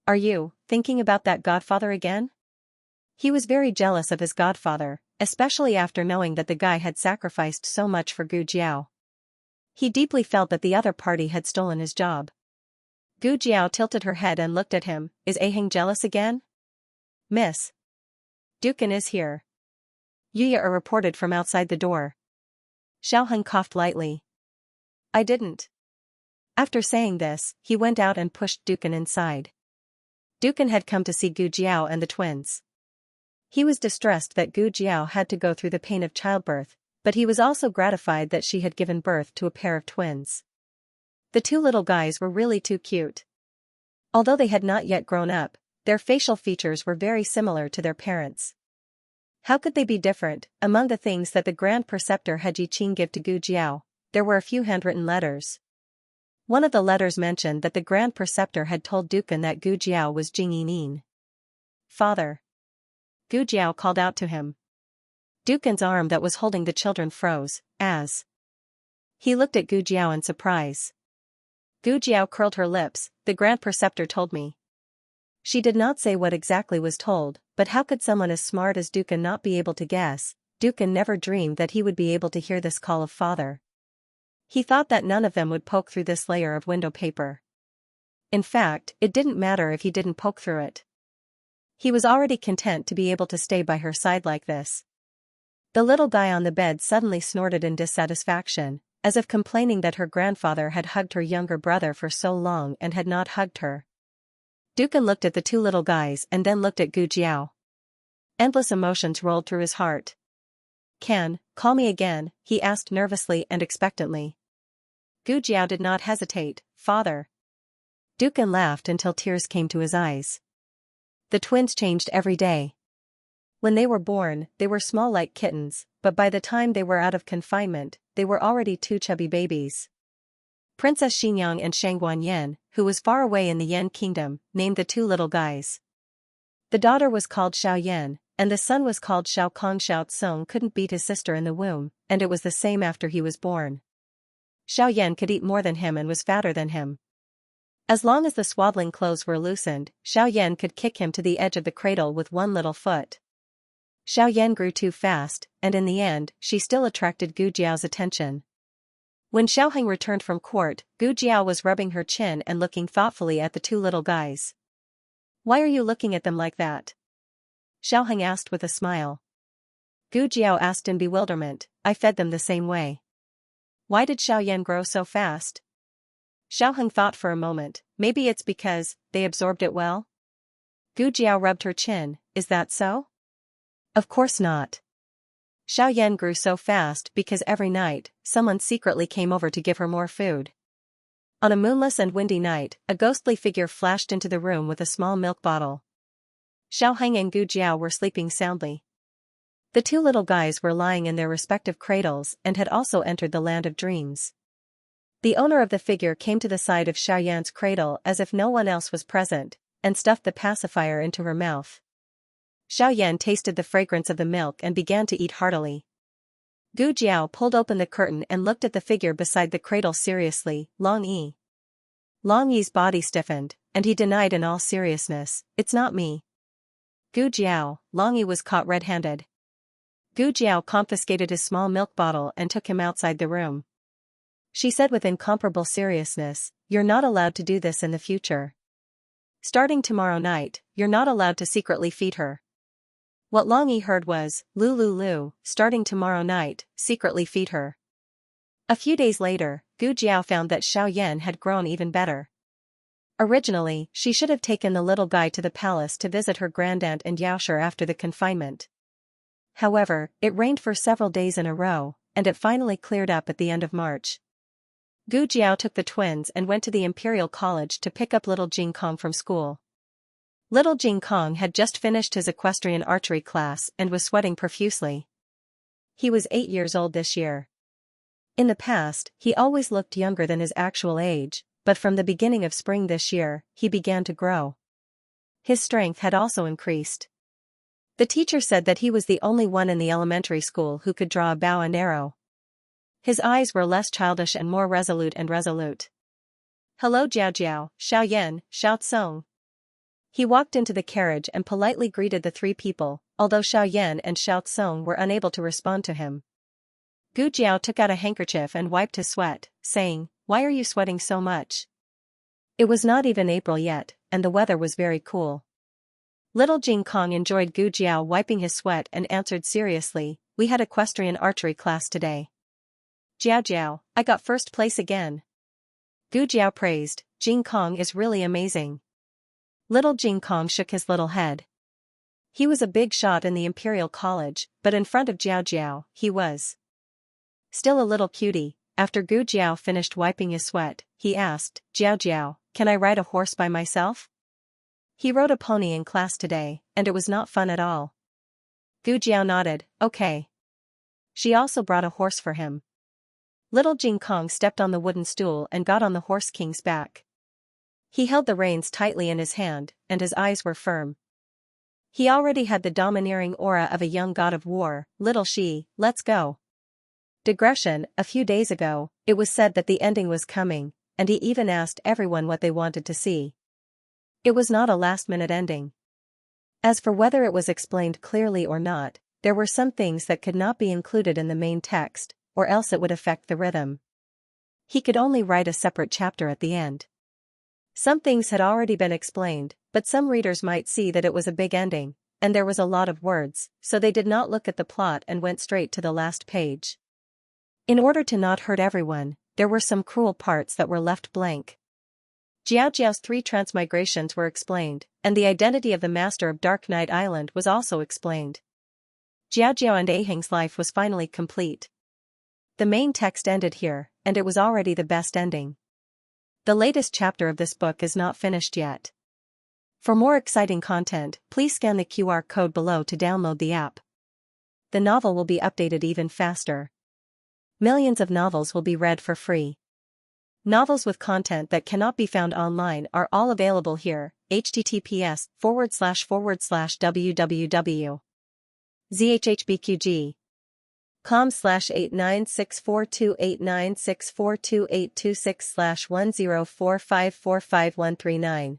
Are you thinking about that Godfather again? He was very jealous of his godfather, especially after knowing that the guy had sacrificed so much for Gu Jiao. He deeply felt that the other party had stolen his job. Gu Jiao tilted her head and looked at him. Is Aheng jealous again? Miss Dukan is here. Yuya reported from outside the door. Xiaoheng coughed lightly. I didn't. After saying this, he went out and pushed Dukan inside. Dukan had come to see Gu Jiao and the twins. He was distressed that Gu Jiao had to go through the pain of childbirth, but he was also gratified that she had given birth to a pair of twins. The two little guys were really too cute. Although they had not yet grown up, their facial features were very similar to their parents. How could they be different? Among the things that the Grand Preceptor had Jiqing give to Gu Jiao, there were a few handwritten letters. One of the letters mentioned that the Grand Preceptor had told Dukan that Gu Jiao was Jingyi. Father. Gu Jiao called out to him. Dukan's arm that was holding the children froze, as he looked at Gu Jiao in surprise. Gu Jiao curled her lips. The Grand Preceptor told me. She did not say what exactly was told, but how could someone as smart as Dukan not be able to guess? Dukan never dreamed that he would be able to hear this call of father. He thought that none of them would poke through this layer of window paper. In fact, it didn't matter if he didn't poke through it. He was already content to be able to stay by her side like this. The little guy on the bed suddenly snorted in dissatisfaction, as if complaining that her grandfather had hugged her younger brother for so long and had not hugged her. Dukan looked at the two little guys and then looked at Gu Jiao. Endless emotions rolled through his heart. Call me again, he asked nervously and expectantly. Gu Jiao did not hesitate. Father. Dukan laughed until tears came to his eyes. The twins changed every day. When they were born, they were small like kittens, but by the time they were out of confinement, they were already two chubby babies. Princess Xinyang and Shangguan Yan, who was far away in the Yan kingdom, named the two little guys. The daughter was called Xiao Yan, and the son was called Xiao Kong. Xiao Tsung couldn't beat his sister in the womb, and it was the same after he was born. Xiao Yan could eat more than him and was fatter than him. As long as the swaddling clothes were loosened, Xiao Yan could kick him to the edge of the cradle with one little foot. Xiao Yan grew too fast, and in the end, she still attracted Gu Jiao's attention. When Xiaoheng returned from court, Gu Jiao was rubbing her chin and looking thoughtfully at the two little guys. Why are you looking at them like that? Xiaoheng asked with a smile. Gu Jiao asked in bewilderment. I fed them the same way. Why did Xiao Yan grow so fast? Xiaoheng thought for a moment. Maybe it's because they absorbed it well? Gu Jiao rubbed her chin. Is that so? Of course not. Xiao Yan grew so fast because every night, someone secretly came over to give her more food. On a moonless and windy night, a ghostly figure flashed into the room with a small milk bottle. Xiaoheng and Gu Jiao were sleeping soundly. The two little guys were lying in their respective cradles and had also entered the land of dreams. The owner of the figure came to the side of Xiao Yan's cradle as if no one else was present, and stuffed the pacifier into her mouth. Xiao Yan tasted the fragrance of the milk and began to eat heartily. Gu Jiao pulled open the curtain and looked at the figure beside the cradle seriously. Long Yi. Long Yi's body stiffened, and he denied in all seriousness, it's not me. Gu Jiao. Long Yi was caught red-handed. Gu Jiao confiscated his small milk bottle and took him outside the room. She said with incomparable seriousness, you're not allowed to do this in the future. Starting tomorrow night, you're not allowed to secretly feed her. What Long Yi heard was, Lu, starting tomorrow night, secretly feed her. A few days later, Gu Jiao found that Xiao Yan had grown even better. Originally, she should have taken the little guy to the palace to visit her grandaunt and Yaosher after the confinement. However, it rained for several days in a row, and it finally cleared up at the end of March. Gu Jiao took the twins and went to the Imperial College to pick up little Jing Kong from school. Little Jing Kong had just finished his equestrian archery class and was sweating profusely. He was 8 years old this year. In the past, he always looked younger than his actual age, but from the beginning of spring this year, he began to grow. His strength had also increased. The teacher said that he was the only one in the elementary school who could draw a bow and arrow. His eyes were less childish and more resolute. Hello Jiao Jiao, Xiao Yan, Xiao Tsung. He walked into the carriage and politely greeted the three people. although Xiaoyan and Xiaoxong were unable to respond to him. Gu Jiao took out a handkerchief and wiped his sweat, saying, "Why are you sweating so much?" It was not even April yet, and the weather was very cool. Little Jing Kong enjoyed Gu Jiao wiping his sweat and answered seriously, "We had equestrian archery class today. Jiao Jiao, I got first place again." Gu Jiao praised, "Jing Kong is really amazing." Little Jing Kong shook his little head. He was a big shot in the Imperial College, but in front of Jiao Jiao, he was still a little cutie. After Gu Jiao finished wiping his sweat, he asked, "Jiao Jiao, can I ride a horse by myself?" He rode a pony in class today, and it was not fun at all. Gu Jiao nodded, "Okay." She also brought a horse for him. Little Jing Kong stepped on the wooden stool and got on the horse king's back. He held the reins tightly in his hand, and his eyes were firm. He already had the domineering aura of a young god of war. "Little Shi, let's go." Digression, a few days ago, it was said that the ending was coming, and he even asked everyone what they wanted to see. It was not a last-minute ending. As for whether it was explained clearly or not, there were some things that could not be included in the main text, or else it would affect the rhythm. He could only write a separate chapter at the end. Some things had already been explained, but some readers might see that it was a big ending, and there was a lot of words, so they did not look at the plot and went straight to the last page. In order to not hurt everyone, there were some cruel parts that were left blank. Jiao Jiao's 3 transmigrations were explained, and the identity of the master of Dark Knight Island was also explained. Jiao Jiao and Aheng's life was finally complete. The main text ended here, and it was already the best ending. The latest chapter of this book is not finished yet. For more exciting content, please scan the QR code below to download the app. The novel will be updated even faster. Millions of novels will be read for free. Novels with content that cannot be found online are all available here. https://zhbqg.com/89642896428226/1045454139.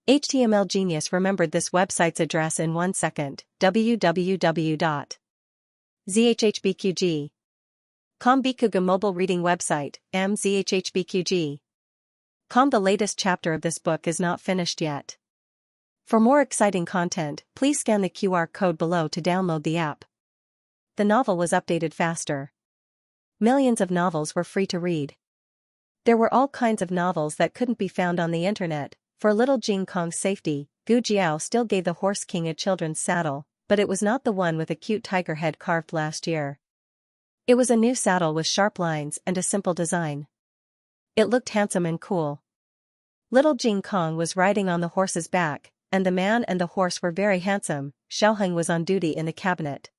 HTML Genius remembered this website's address in 1 second. www.zhhbqg.com Bikuga mobile reading website, mzhhbqg.com. The latest chapter of this book is not finished yet. For more exciting content, please scan the QR code below to download the app. The novel was updated faster. Millions of novels were free to read. There were all kinds of novels that couldn't be found on the internet. For little Jing Kong's safety, Gu Jiao still gave the Horse King a children's saddle, but it was not the one with a cute tiger head carved last year. It was a new saddle with sharp lines and a simple design. It looked handsome and cool. Little Jing Kong was riding on the horse's back, and the man and the horse were very handsome. Xiaoheng was on duty in the cabinet.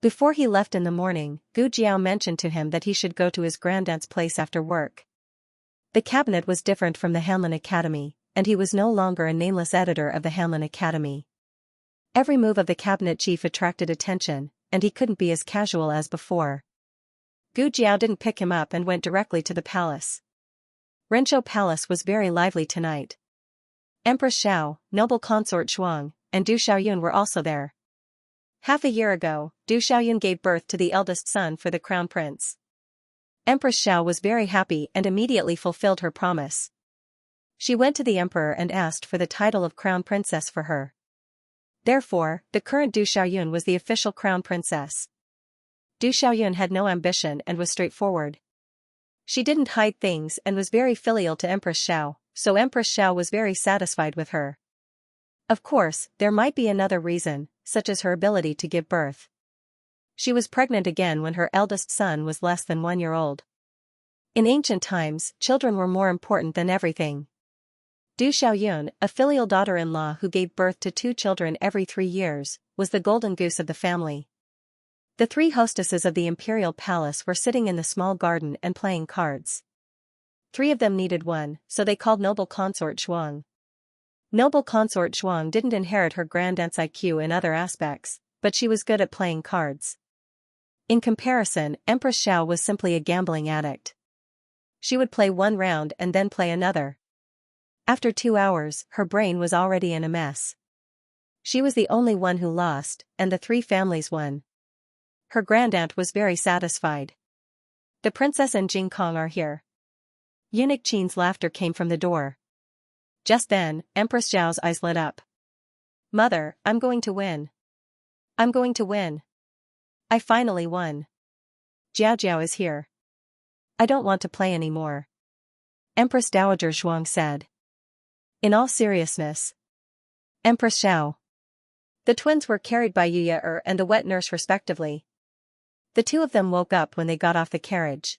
Before he left in the morning, Gu Jiao mentioned to him that he should go to his granddaunt's place after work. The cabinet was different from the Hanlin Academy, and he was no longer a nameless editor of the Hanlin Academy. Every move of the cabinet chief attracted attention, and he couldn't be as casual as before. Gu Jiao didn't pick him up and went directly to the palace. Renshou Palace was very lively tonight. Empress Xiao, noble consort Shuang, and Du Xiaoyun were also there. Half a year ago, Du Xiaoyun gave birth to the eldest son for the crown prince. Empress Xiao was very happy and immediately fulfilled her promise. She went to the emperor and asked for the title of crown princess for her. Therefore, the current Du Xiaoyun was the official crown princess. Du Xiaoyun had no ambition and was straightforward. She didn't hide things and was very filial to Empress Xiao, so Empress Xiao was very satisfied with her. Of course, there might be another reason, such as her ability to give birth. She was pregnant again when her eldest son was less than 1 year old. In ancient times, children were more important than everything. Du Xiaoyun, a filial daughter-in-law who gave birth to 2 children every 3 years, was the golden goose of the family. The 3 hostesses of the imperial palace were sitting in the small garden and playing cards. 3 of them needed one, so they called noble consort Shuang. Noble consort Shuang didn't inherit her grandaunt's IQ in other aspects, but she was good at playing cards. In comparison, Empress Xiao was simply a gambling addict. She would play 1 round and then play another. After 2 hours, her brain was already in a mess. She was the only one who lost, and the three families won. Her grandaunt was very satisfied. The princess and Jing Kong are here. Eunuch Qin's laughter came from the door. Just then, Empress Zhao's eyes lit up. Mother, I'm going to win. I'm going to win. I finally won. Jiao Jiao is here. I don't want to play anymore. Empress Dowager Zhuang said. In all seriousness. Empress Xiao. The twins were carried by Yuya and the wet nurse respectively. The two of them woke up when they got off the carriage.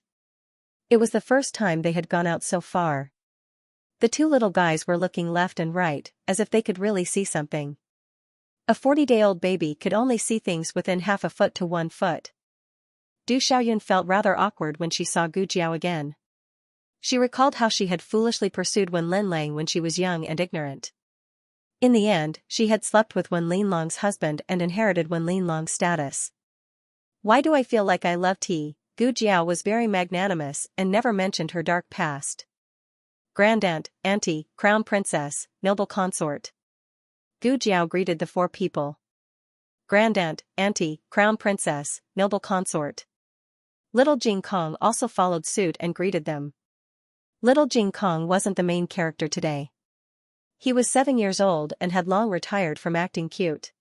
It was the first time they had gone out so far. The two little guys were looking left and right, as if they could really see something. A 40-day-old baby could only see things within half a foot to 1 foot. Du Xiaoyun felt rather awkward when she saw Gu Jiao again. She recalled how she had foolishly pursued Wen Linlang when she was young and ignorant. In the end, she had slept with Wen Linlong's husband and inherited Wen Linlong's status. Why do I feel like I love tea? Gu Jiao was very magnanimous and never mentioned her dark past. Grandaunt, auntie, crown princess, noble consort. Gu Jiao greeted the four people. Grandaunt, auntie, crown princess, noble consort. Little Jing Kong also followed suit and greeted them. Little Jing Kong wasn't the main character today. He was 7 years old and had long retired from acting cute.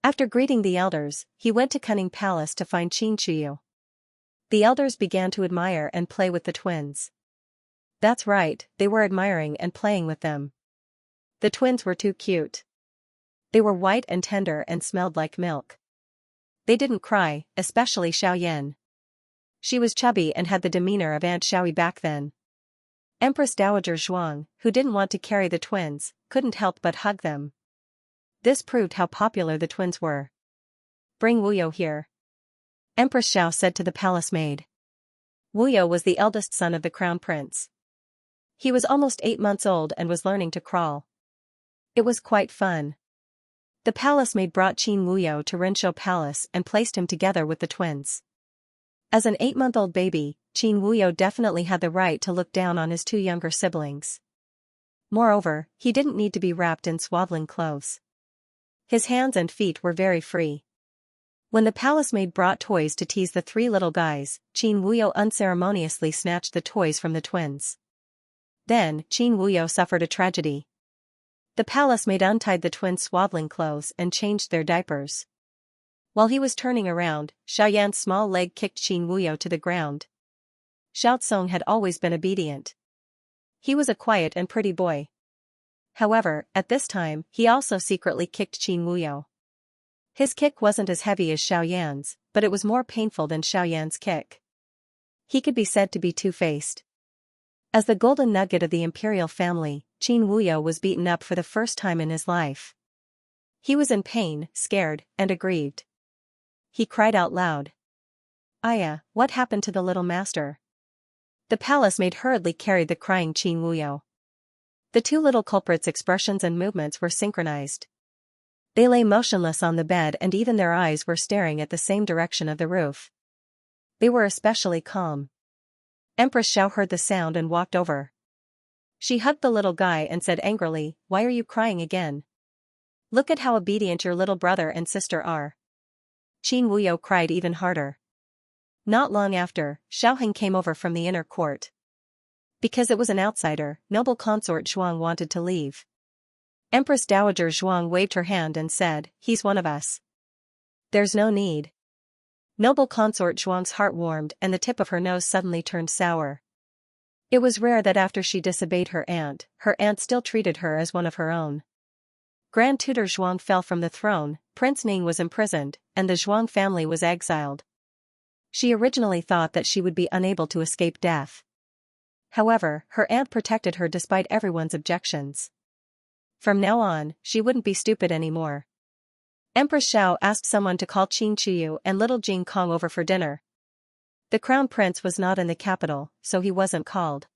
After greeting the elders, he went to Cunning Palace to find Qin Chuyu. The elders began to admire and play with the twins. That's right, they were admiring and playing with them. The twins were too cute. They were white and tender and smelled like milk. They didn't cry, especially Xiaoyan. She was chubby and had the demeanor of Aunt Xiaoyi back then. Empress Dowager Zhuang, who didn't want to carry the twins, couldn't help but hug them. This proved how popular the twins were. Bring Wuyo here. Empress Xiao said to the palace maid. Wuyo was the eldest son of the crown prince. He was almost 8 months old and was learning to crawl. It was quite fun. The palace maid brought Qin Wuyo to Rinshou Palace and placed him together with the twins. As an 8-month-old baby, Qin Wuyo definitely had the right to look down on his 2 younger siblings. Moreover, he didn't need to be wrapped in swaddling clothes. His hands and feet were very free. When the palace maid brought toys to tease the 3 little guys, Qin Wuyo unceremoniously snatched the toys from the twins. Then, Qin Wuyo suffered a tragedy. The palace maid untied the twins' swaddling clothes and changed their diapers. While he was turning around, Xiaoyan's small leg kicked Qin Wuyo to the ground. Xiaotsong had always been obedient. He was a quiet and pretty boy. However, at this time, he also secretly kicked Qin Wuyo. His kick wasn't as heavy as Xiaoyan's, but it was more painful than Xiaoyan's kick. He could be said to be two-faced. As the golden nugget of the imperial family, Qin Wuyo was beaten up for the first time in his life. He was in pain, scared, and aggrieved. He cried out loud. Aya, what happened to the little master? The palace maid hurriedly carried the crying Qin Wuyo. The 2 little culprits' expressions and movements were synchronized. They lay motionless on the bed and even their eyes were staring at the same direction of the roof. They were especially calm. Empress Xiao heard the sound and walked over. She hugged the little guy and said angrily, "Why are you crying again? Look at how obedient your little brother and sister are." Qin Wuyo cried even harder. Not long after, Xiaoheng came over from the inner court. Because it was an outsider, noble consort Zhuang wanted to leave. Empress Dowager Zhuang waved her hand and said, "He's one of us. There's no need." Noble consort Zhuang's heart warmed and the tip of her nose suddenly turned sour. It was rare that after she disobeyed her aunt still treated her as one of her own. Grand Tutor Zhuang fell from the throne, Prince Ning was imprisoned, and the Zhuang family was exiled. She originally thought that she would be unable to escape death. However, her aunt protected her despite everyone's objections. From now on, she wouldn't be stupid anymore. Empress Xiao asked someone to call Qin Chuyu and little Jing Kong over for dinner. The crown prince was not in the capital, so he wasn't called.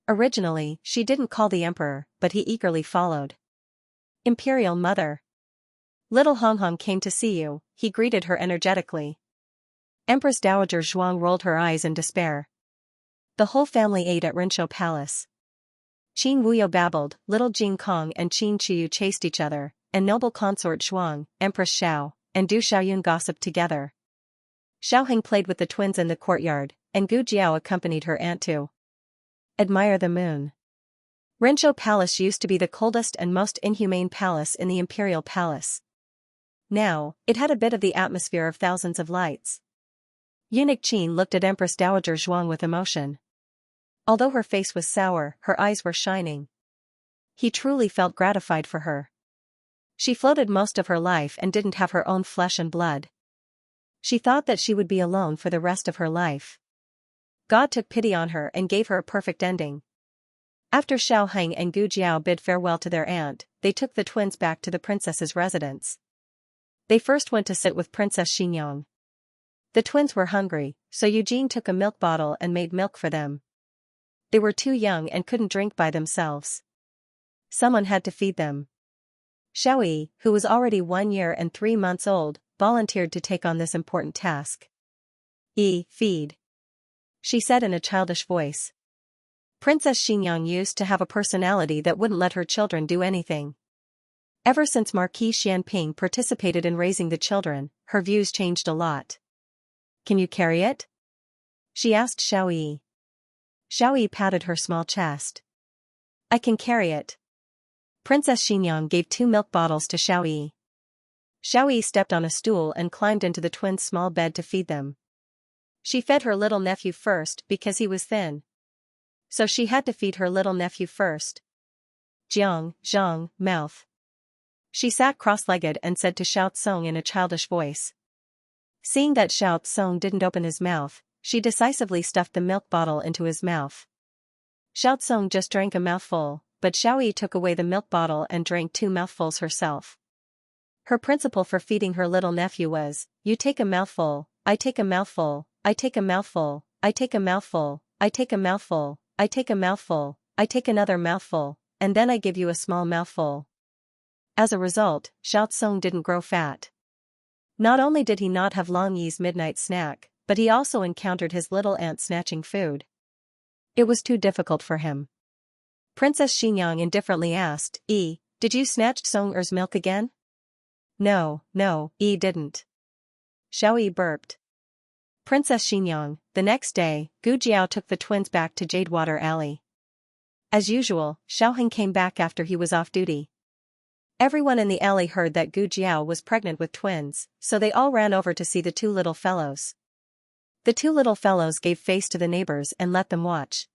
Originally, she didn't call the emperor, but he eagerly followed. Imperial Mother. Little Hong Hong came to see you, he greeted her energetically. Empress Dowager Zhuang rolled her eyes in despair. The whole family ate at Rinshou Palace. Qin Wuyo babbled, little Jing Kong and Qin Chuyu chased each other, and noble consort Shuang, Empress Xiao, and Du Xiaoyun gossiped together. Xiaoheng played with the twins in the courtyard, and Gu Jiao accompanied her aunt to admire the moon. Rinzhou Palace used to be the coldest and most inhumane palace in the imperial palace. Now, it had a bit of the atmosphere of thousands of lights. Eunuch Qin looked at Empress Dowager Zhuang with emotion. Although her face was sour, her eyes were shining. He truly felt gratified for her. She floated most of her life and didn't have her own flesh and blood. She thought that she would be alone for the rest of her life. God took pity on her and gave her a perfect ending. After Xiaoheng and Gu Jiao bid farewell to their aunt, they took the twins back to the princess's residence. They first went to sit with Princess Xinyang. The twins were hungry, so Eugene took a milk bottle and made milk for them. They were too young and couldn't drink by themselves. Someone had to feed them. Xiaoyi, who was already 1 year and 3 months old, volunteered to take on this important task. Feed," she said in a childish voice. Princess Xinyang used to have a personality that wouldn't let her children do anything. Ever since Marquis Xianping participated in raising the children, her views changed a lot. "Can you carry it?" she asked Xiaoyi. Xiaoyi patted her small chest. "I can carry it." Princess Xinyang gave 2 milk bottles to Xiaoyi. Xiaoyi stepped on a stool and climbed into the twins' small bed to feed them. She fed her little nephew first because he was thin. So she had to feed her little nephew first. Zhang, mouth. She sat cross-legged and said to Xiao Tsong in a childish voice. Seeing that Xiao Tsong didn't open his mouth, she decisively stuffed the milk bottle into his mouth. Xiao Tsong just drank a mouthful, but Xiaoyi took away the milk bottle and drank 2 mouthfuls herself. Her principle for feeding her little nephew was, you take a mouthful, I take a mouthful, I take a mouthful, I take a mouthful, I take a mouthful, I take a mouthful, I take another mouthful, and then I give you a small mouthful. As a result, Xiao Tsong didn't grow fat. Not only did he not have Long Yi's midnight snack, but he also encountered his little aunt snatching food. It was too difficult for him. Princess Xinyang indifferently asked, did you snatch Tsong-er's milk again? No, didn't. Xiaoyi burped. Princess Xinyang, the next day, Gu Jiao took the twins back to Jadewater Alley. As usual, Xiaoheng came back after he was off duty. Everyone in the alley heard that Gu Jiao was pregnant with twins, so they all ran over to see the 2 little fellows. The 2 little fellows gave face to the neighbors and let them watch.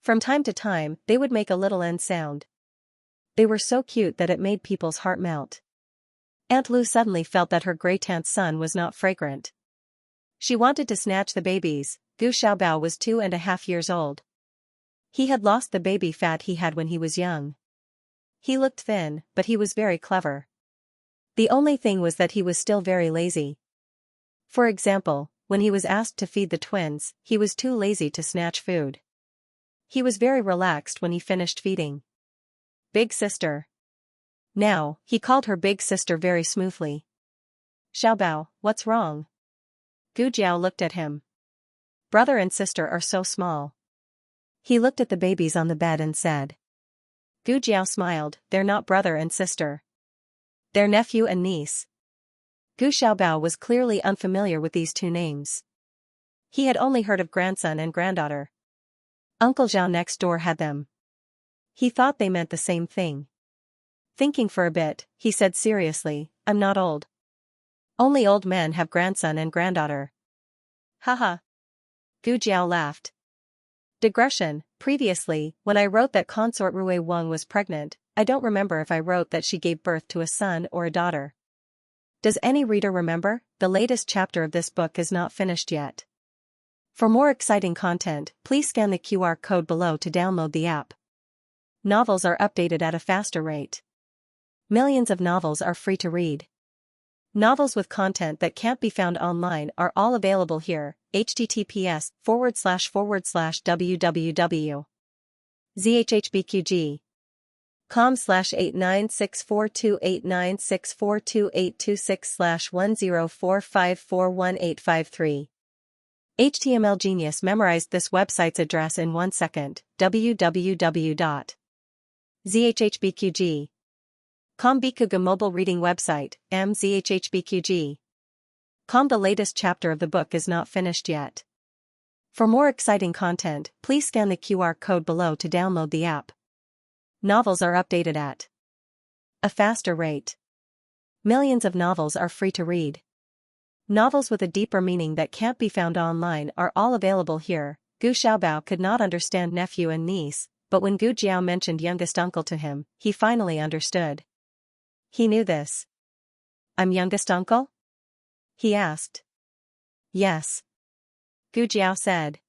From time to time, they would make a little end sound. They were so cute that it made people's heart melt. Aunt Lu suddenly felt that her great-aunt's son was not fragrant. She wanted to snatch the babies. Gu Xiaobao was 2.5 years old. He had lost the baby fat he had when he was young. He looked thin, but he was very clever. The only thing was that he was still very lazy. For example, when he was asked to feed the twins, he was too lazy to snatch food. He was very relaxed when he finished feeding. Big sister. Now, he called her big sister very smoothly. Xiaobao, what's wrong? Gu Jiao looked at him. Brother and sister are so small. He looked at the babies on the bed and said. Gu Jiao smiled, they're not brother and sister. They're nephew and niece. Gu Xiaobao was clearly unfamiliar with these 2 names. He had only heard of grandson and granddaughter. Uncle Zhao next door had them. He thought they meant the same thing. Thinking for a bit, he said seriously, I'm not old. Only old men have grandson and granddaughter. Haha. Gu Jiao laughed. Digression, previously, when I wrote that consort Rui Wang was pregnant, I don't remember if I wrote that she gave birth to a son or a daughter. Does any reader remember? The latest chapter of this book is not finished yet. For more exciting content, please scan the QR code below to download the app. Novels are updated at a faster rate. Millions of novels are free to read. Novels with content that can't be found online are all available here. https://www.zhhbqg.com/896428964286/1045418553. HTML Genius memorized this website's address in 1 second. www.zhhbqg.com Bikuga mobile reading website, mzhhbqg. The latest chapter of the book is not finished yet. For more exciting content, please scan the QR code below to download the app. Novels are updated at a faster rate. Millions of novels are free to read. Novels with a deeper meaning that can't be found online are all available here. Gu Xiaobao could not understand nephew and niece, but when Gu Jiao mentioned youngest uncle to him, he finally understood. He knew this. I'm youngest uncle? He asked. Yes. Gu Jiao said.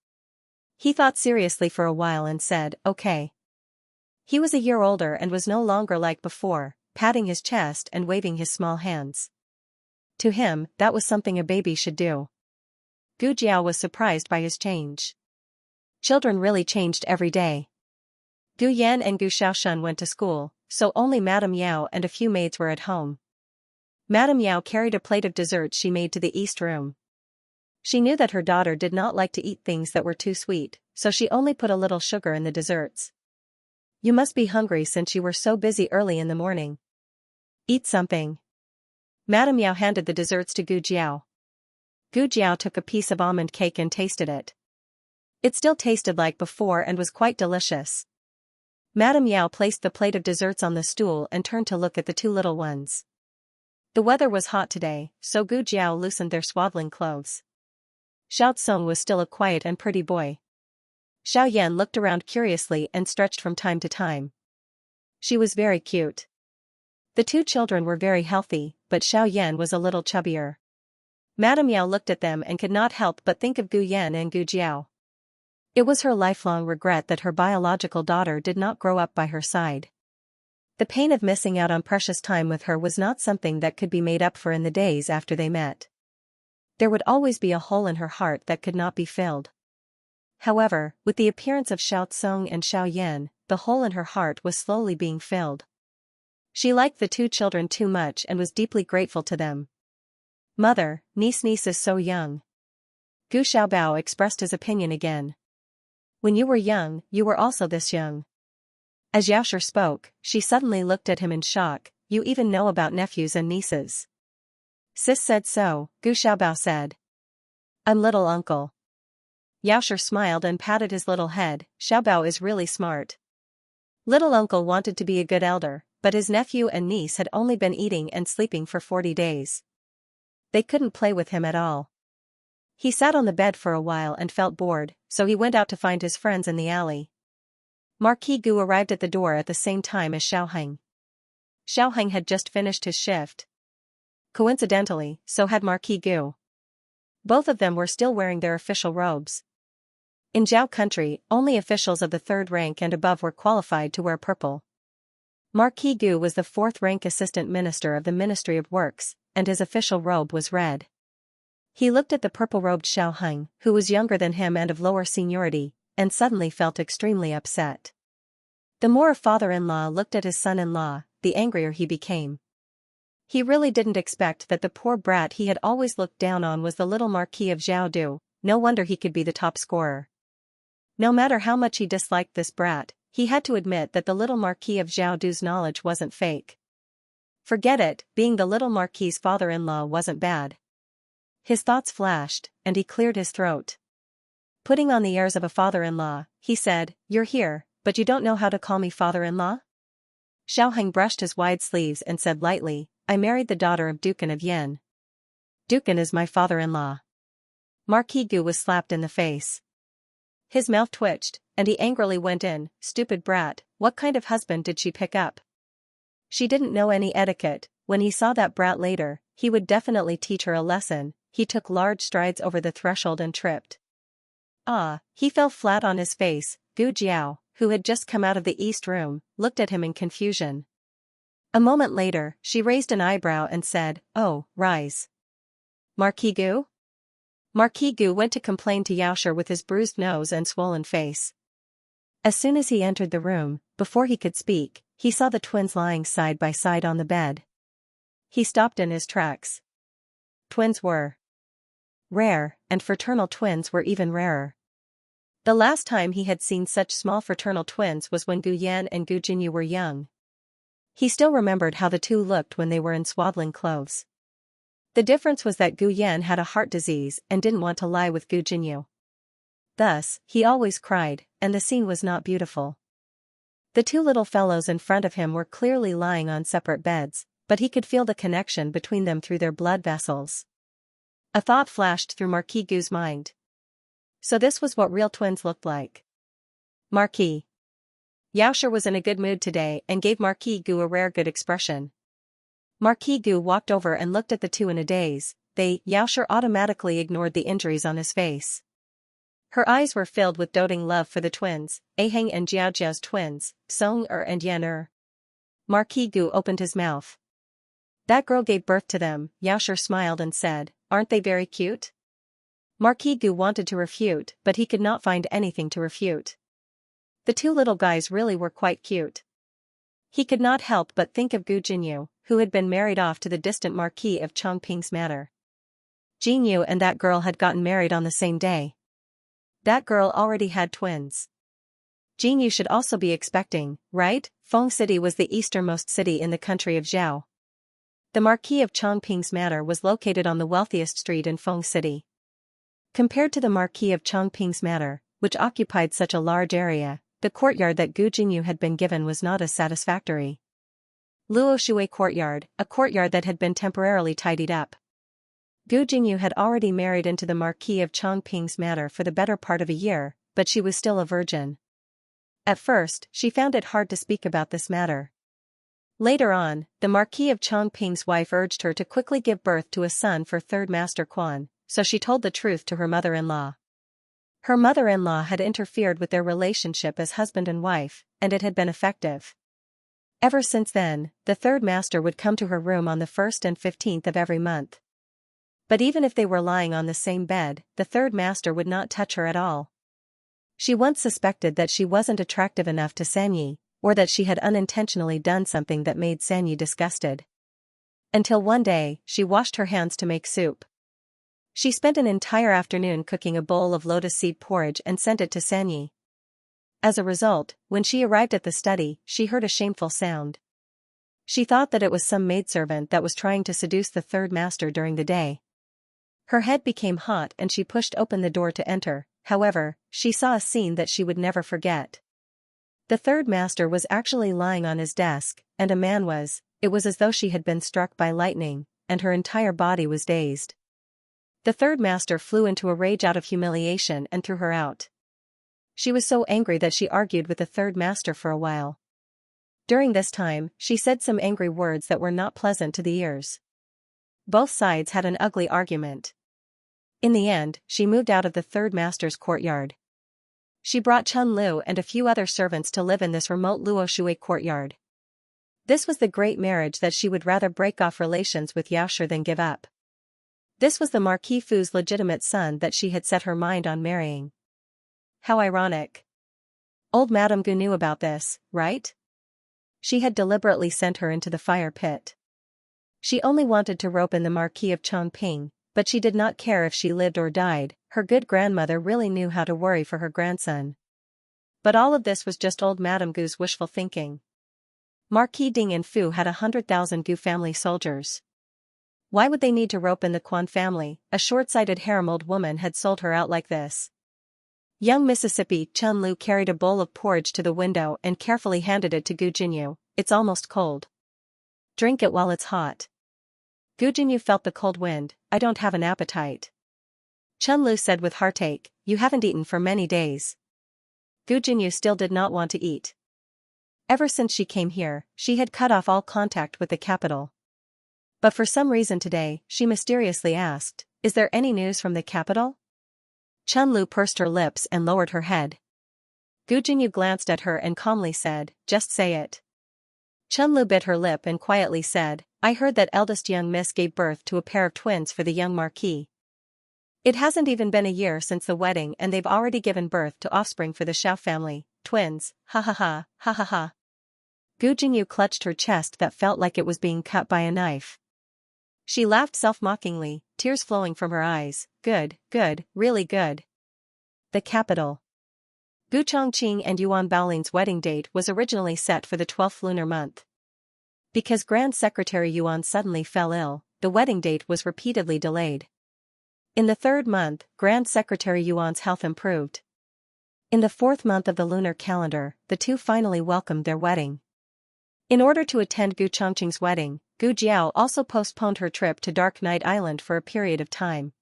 He thought seriously for a while and said, okay. He was a year older and was no longer like before, patting his chest and waving his small hands. To him, that was something a baby should do. Gu Jiao was surprised by his change. Children really changed every day. Gu Yan and Gu Xiaoshun went to school, so only Madame Yao and a few maids were at home. Madame Yao carried a plate of desserts she made to the east room. She knew that her daughter did not like to eat things that were too sweet, so she only put a little sugar in the desserts. You must be hungry since you were so busy early in the morning. Eat something. Madame Yao handed the desserts to Gu Jiao. Gu Jiao took a piece of almond cake and tasted it. It still tasted like before and was quite delicious. Madame Yao placed the plate of desserts on the stool and turned to look at the two little ones. The weather was hot today, so Gu Jiao loosened their swaddling clothes. Xiao Tsong was still a quiet and pretty boy. Xiao Yan looked around curiously and stretched from time to time. She was very cute. The two children were very healthy, but Xiao Yan was a little chubbier. Madame Yao looked at them and could not help but think of Gu Yan and Gu Jiao. It was her lifelong regret that her biological daughter did not grow up by her side. The pain of missing out on precious time with her was not something that could be made up for in the days after they met. There would always be a hole in her heart that could not be filled. However, with the appearance of Xiao Tsong and Xiao Yan, the hole in her heart was slowly being filled. She liked the two children too much and was deeply grateful to them. Mother, niece is so young. Gu Xiaobao expressed his opinion again. When you were young, you were also this young. As Yaosher spoke, she suddenly looked at him in shock. You even know about nephews and nieces. Sis said so, Gu Xiaobao said. I'm little uncle. Yaosher smiled and patted his little head. Xiaobao is really smart. Little uncle wanted to be a good elder, but his nephew and niece had only been eating and sleeping for 40 days. They couldn't play with him at all. He sat on the bed for a while and felt bored, so he went out to find his friends in the alley. Marquis Gu arrived at the door at the same time as Xiaoheng. Xiaoheng had just finished his shift. Coincidentally, so had Marquis Gu. Both of them were still wearing their official robes. In Zhao country, only officials of the 3rd rank and above were qualified to wear purple. Marquis Gu was the 4th rank assistant minister of the Ministry of Works, and his official robe was red. He looked at the purple-robed Xiaoheng, who was younger than him and of lower seniority, and suddenly felt extremely upset. The more a father-in-law looked at his son-in-law, the angrier he became. He really didn't expect that the poor brat he had always looked down on was the little Marquis of Zhaodu. No wonder he could be the top scorer. No matter how much he disliked this brat, he had to admit that the little Marquis of Zhaodu's knowledge wasn't fake. Forget it, being the little Marquis's father-in-law wasn't bad. His thoughts flashed, and he cleared his throat. Putting on the airs of a father-in-law, he said, You're here, but you don't know how to call me father-in-law? Xiaoheng brushed his wide sleeves and said lightly, I married the daughter of Dukan of Yen. Dukan is my father-in-law. Marquis Gu was slapped in the face. His mouth twitched, and he angrily went in, Stupid brat, what kind of husband did she pick up? She didn't know any etiquette. When he saw that brat later, he would definitely teach her a lesson. He took large strides over the threshold and tripped. He fell flat on his face. Gu Jiao, who had just come out of the east room, looked at him in confusion. A moment later, she raised an eyebrow and said, Oh, rise. Marquis Gu? Marquis Gu went to complain to Yaosher with his bruised nose and swollen face. As soon as he entered the room, before he could speak, he saw the twins lying side by side on the bed. He stopped in his tracks. Twins were rare, and fraternal twins were even rarer. The last time he had seen such small fraternal twins was when Gu Yan and Gu Jinyu were young. He still remembered how the two looked when they were in swaddling clothes. The difference was that Gu Yan had a heart disease and didn't want to lie with Gu Jinyu. Thus, he always cried, and the scene was not beautiful. The two little fellows in front of him were clearly lying on separate beds, but he could feel the connection between them through their blood vessels. A thought flashed through Marquis Gu's mind. So this was what real twins looked like. Marquis Xianxia was in a good mood today and gave Marquis Gu a rare good expression. Marquis Gu walked over and looked at the two in a daze. Xianxia automatically ignored the injuries on his face. Her eyes were filled with doting love for the twins, Aheng and Jiaojiao's twins, Song-er and Yan-er. Marquis Gu opened his mouth. That girl gave birth to them, Xianxia smiled and said, aren't they very cute? Marquis Gu wanted to refute, but he could not find anything to refute. The two little guys really were quite cute. He could not help but think of Gu Jinyu, who had been married off to the distant Marquis of Chongping's manor. Jinyu and that girl had gotten married on the same day. That girl already had twins. Jinyu should also be expecting, right? Feng City was the easternmost city in the country of Zhao. The Marquis of Chongping's manor was located on the wealthiest street in Feng City. Compared to the Marquis of Chongping's manor, which occupied such a large area, the courtyard that Gu Jinyu had been given was not as satisfactory. Luo Shui Courtyard, a courtyard that had been temporarily tidied up. Gu Jinyu had already married into the Marquis of Chongping's manor for the better part of a year, but she was still a virgin. At first, she found it hard to speak about this matter. Later on, the Marquis of Chongping's wife urged her to quickly give birth to a son for Third Master Quan, so she told the truth to her mother-in-law. Her mother-in-law had interfered with their relationship as husband and wife, and it had been effective. Ever since then, the third master would come to her room on the 1st and 15th of every month. But even if they were lying on the same bed, the third master would not touch her at all. She once suspected that she wasn't attractive enough to Sanyi, or that she had unintentionally done something that made Sanyi disgusted. Until one day, she washed her hands to make soup. She spent an entire afternoon cooking a bowl of lotus seed porridge and sent it to Sanyi. As a result, when she arrived at the study, she heard a shameful sound. She thought that it was some maidservant that was trying to seduce the third master during the day. Her head became hot and she pushed open the door to enter. However, she saw a scene that she would never forget. The third master was actually lying on his desk, and a man was. It was as though she had been struck by lightning, and her entire body was dazed. The third master flew into a rage out of humiliation and threw her out. She was so angry that she argued with the third master for a while. During this time, she said some angry words that were not pleasant to the ears. Both sides had an ugly argument. In the end, she moved out of the third master's courtyard. She brought Chun Lu and a few other servants to live in this remote Luo Shui courtyard. This was the great marriage that she would rather break off relations with Xianxia than give up. This was the Marquis Fu's legitimate son that she had set her mind on marrying. How ironic. Old Madame Gu knew about this, right? She had deliberately sent her into the fire pit. She only wanted to rope in the Marquis of Chongping, but she did not care if she lived or died. Her good grandmother really knew how to worry for her grandson. But all of this was just old Madame Gu's wishful thinking. Marquis Ding and Fu had 100,000 Gu family soldiers. Why would they need to rope in the Quan family? A short-sighted harem old woman had sold her out like this. Young Mississippi Chun Lu carried a bowl of porridge to the window and carefully handed it to Gu Jinyu. It's almost cold. Drink it while it's hot. Gu Jinyu felt the cold wind. I don't have an appetite. Chun Lu said with heartache, you haven't eaten for many days. Gu Jinyu still did not want to eat. Ever since she came here, she had cut off all contact with the capital. But for some reason today, she mysteriously asked, is there any news from the capital? Chun Lu pursed her lips and lowered her head. Gu Jinyu glanced at her and calmly said, just say it. Chun Lu bit her lip and quietly said, I heard that eldest young miss gave birth to a pair of twins for the young Marquis. It hasn't even been a year since the wedding and they've already given birth to offspring for the Xiao family, twins, ha ha ha, ha ha ha. Gu Jinyu clutched her chest that felt like it was being cut by a knife. She laughed self-mockingly, tears flowing from her eyes. Good, good, really good. The capital. Gu Chongqing and Yuan Baolin's wedding date was originally set for the 12th lunar month. Because Grand Secretary Yuan suddenly fell ill, the wedding date was repeatedly delayed. In the third month, Grand Secretary Yuan's health improved. In the fourth month of the lunar calendar, the two finally welcomed their wedding. In order to attend Gu Chongqing's wedding, Gu Jiao also postponed her trip to Dark Knight Island for a period of time.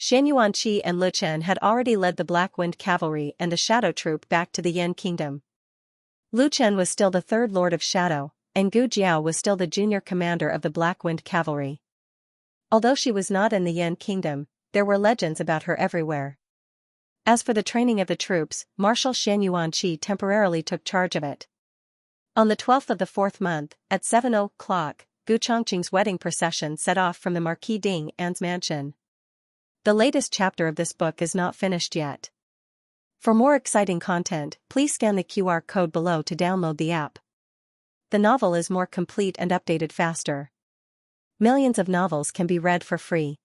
Xianxia and Lu Chen had already led the Black Wind Cavalry and the Shadow Troop back to the Yan Kingdom. Lu Chen was still the third Lord of Shadow, and Gu Jiao was still the junior commander of the Black Wind Cavalry. Although she was not in the Yan Kingdom, there were legends about her everywhere. As for the training of the troops, Marshal Xianxia temporarily took charge of it. On the 12th of the fourth month, at 7 o'clock, Gu Chongqing's wedding procession set off from the Marquis Ding An's mansion. The latest chapter of this book is not finished yet. For more exciting content, please scan the QR code below to download the app. The novel is more complete and updated faster. Millions of novels can be read for free.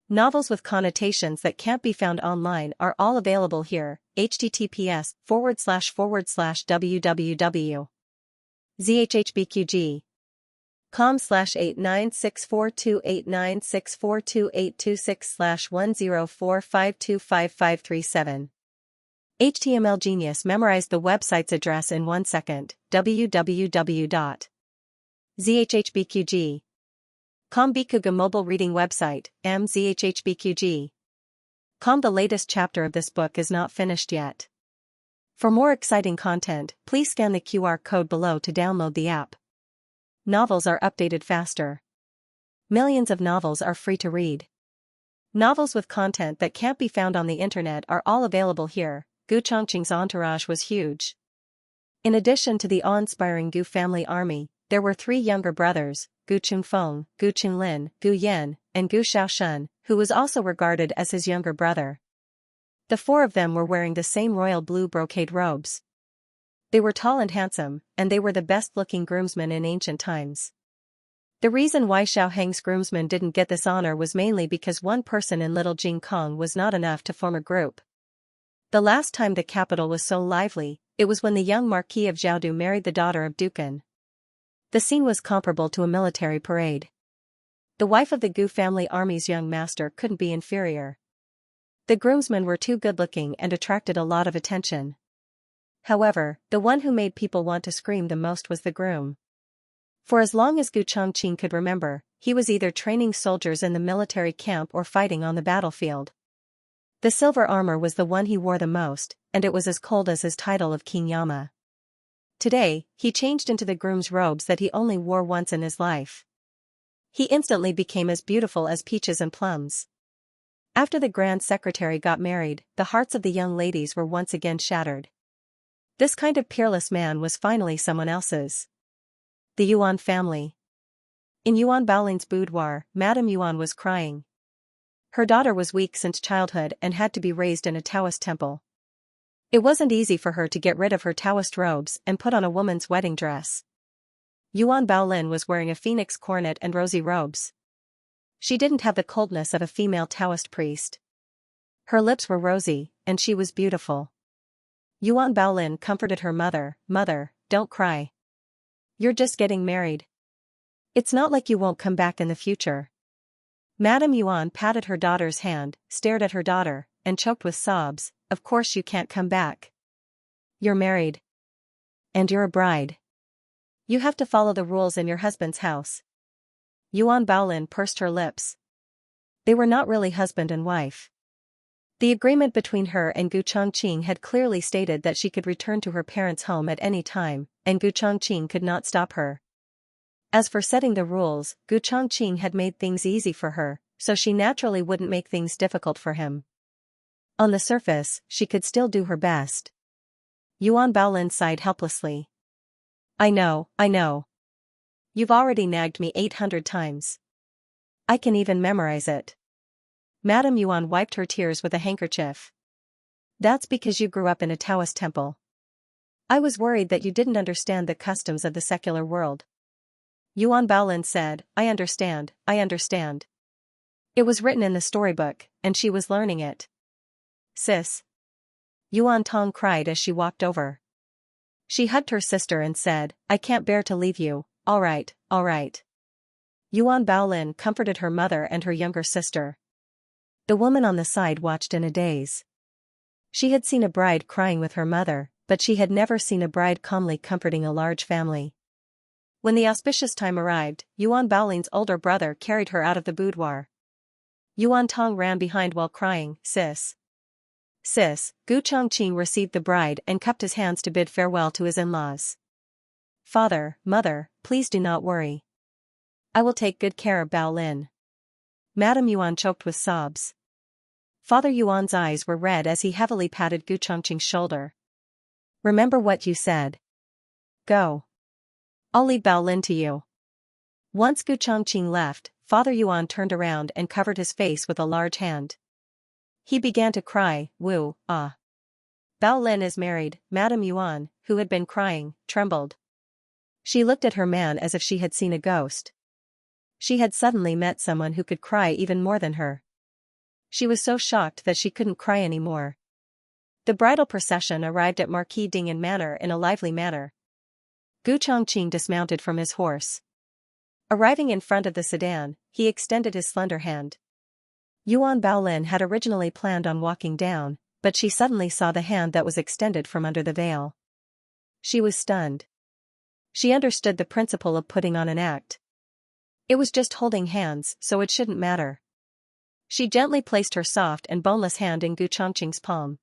Novels with connotations that can't be found online are all available here. https://www.zhhbqg.com/896428964286/104525537. HTML Genius memorized the website's address in 1 second. www.zhhbqg.com Bikuga mobile reading website, mzhhbqg.com. The latest chapter of this book is not finished yet. For more exciting content, please scan the QR code below to download the app. Novels are updated faster. Millions of novels are free to read. Novels with content that can't be found on the internet are all available here. Gu Chongqing's entourage was huge. In addition to the awe-inspiring Gu family army, there were 3 younger brothers, Gu Chungfeng, Gu Qinglin, Gu Yan, and Gu Shaoshun, who was also regarded as his younger brother. The 4 of them were wearing the same royal blue brocade robes. They were tall and handsome, and they were the best-looking groomsmen in ancient times. The reason why Xiao Heng's groomsmen didn't get this honor was mainly because one person in Little Jing Kong was not enough to form a group. The last time the capital was so lively, it was when the young Marquis of Zhaodu married the daughter of Dukan. The scene was comparable to a military parade. The wife of the Gu family army's young master couldn't be inferior. The groomsmen were too good-looking and attracted a lot of attention. However, the one who made people want to scream the most was the groom. For as long as Gu Chongqing could remember, he was either training soldiers in the military camp or fighting on the battlefield. The silver armor was the one he wore the most, and it was as cold as his title of King Yama. Today, he changed into the groom's robes that he only wore once in his life. He instantly became as beautiful as peaches and plums. After the Grand Secretary got married, the hearts of the young ladies were once again shattered. This kind of peerless man was finally someone else's. The Yuan family. In Yuan Baolin's boudoir, Madame Yuan was crying. Her daughter was weak since childhood and had to be raised in a Taoist temple. It wasn't easy for her to get rid of her Taoist robes and put on a woman's wedding dress. Yuan Baolin was wearing a phoenix coronet and rosy robes. She didn't have the coldness of a female Taoist priest. Her lips were rosy, and she was beautiful. Yuan Baolin comforted her mother. "Mother, don't cry. You're just getting married. It's not like you won't come back in the future." Madame Yuan patted her daughter's hand, stared at her daughter, and choked with sobs. "Of course you can't come back. You're married. And you're a bride. You have to follow the rules in your husband's house." Yuan Baolin pursed her lips. They were not really husband and wife. The agreement between her and Gu Chongqing had clearly stated that she could return to her parents' home at any time, and Gu Chongqing could not stop her. As for setting the rules, Gu Chongqing had made things easy for her, so she naturally wouldn't make things difficult for him. On the surface, she could still do her best. Yuan Baolin sighed helplessly. I know. You've already nagged me 800 times. I can even memorize it." Madame Yuan wiped her tears with a handkerchief. "That's because you grew up in a Taoist temple. I was worried that you didn't understand the customs of the secular world." Yuan Baolin said, I understand. It was written in the storybook, and she was learning it." "Sis." Yuan Tong cried as she walked over. She hugged her sister and said, "I can't bear to leave you, all right, all right. Yuan Baolin comforted her mother and her younger sister. The woman on the side watched in a daze. She had seen a bride crying with her mother, but she had never seen a bride calmly comforting a large family. When the auspicious time arrived, Yuan Baolin's older brother carried her out of the boudoir. Yuan Tong ran behind while crying, "Sis. Sis." Gu Chongqing received the bride and cupped his hands to bid farewell to his in-laws. "Father, mother, please do not worry. I will take good care of Baolin." Madame Yuan choked with sobs. Father Yuan's eyes were red as he heavily patted Gu Chongqing's shoulder. "Remember what you said. Go. I'll leave Baolin to you." Once Gu Chongqing left, Father Yuan turned around and covered his face with a large hand. He began to cry, "Wu, ah. Baolin is married." Madame Yuan, who had been crying, trembled. She looked at her man as if she had seen a ghost. She had suddenly met someone who could cry even more than her. She was so shocked that she couldn't cry anymore. The bridal procession arrived at Marquis Dingyan Manor in a lively manner. Gu Chongqing dismounted from his horse. Arriving in front of the sedan, he extended his slender hand. Yuan Baolin had originally planned on walking down, but she suddenly saw the hand that was extended from under the veil. She was stunned. She understood the principle of putting on an act. It was just holding hands, so it shouldn't matter. She gently placed her soft and boneless hand in Gu Chongqing's palm.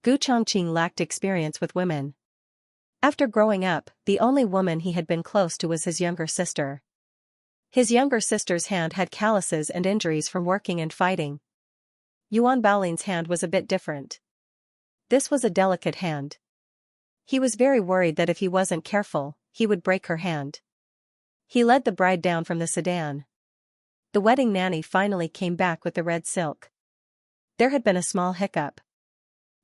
Gu Chongqing lacked experience with women. After growing up, the only woman he had been close to was his younger sister. His younger sister's hand had calluses and injuries from working and fighting. Yuan Baolin's hand was a bit different. This was a delicate hand. He was very worried that if he wasn't careful, he would break her hand. He led the bride down from the sedan. The wedding nanny finally came back with the red silk. There had been a small hiccup.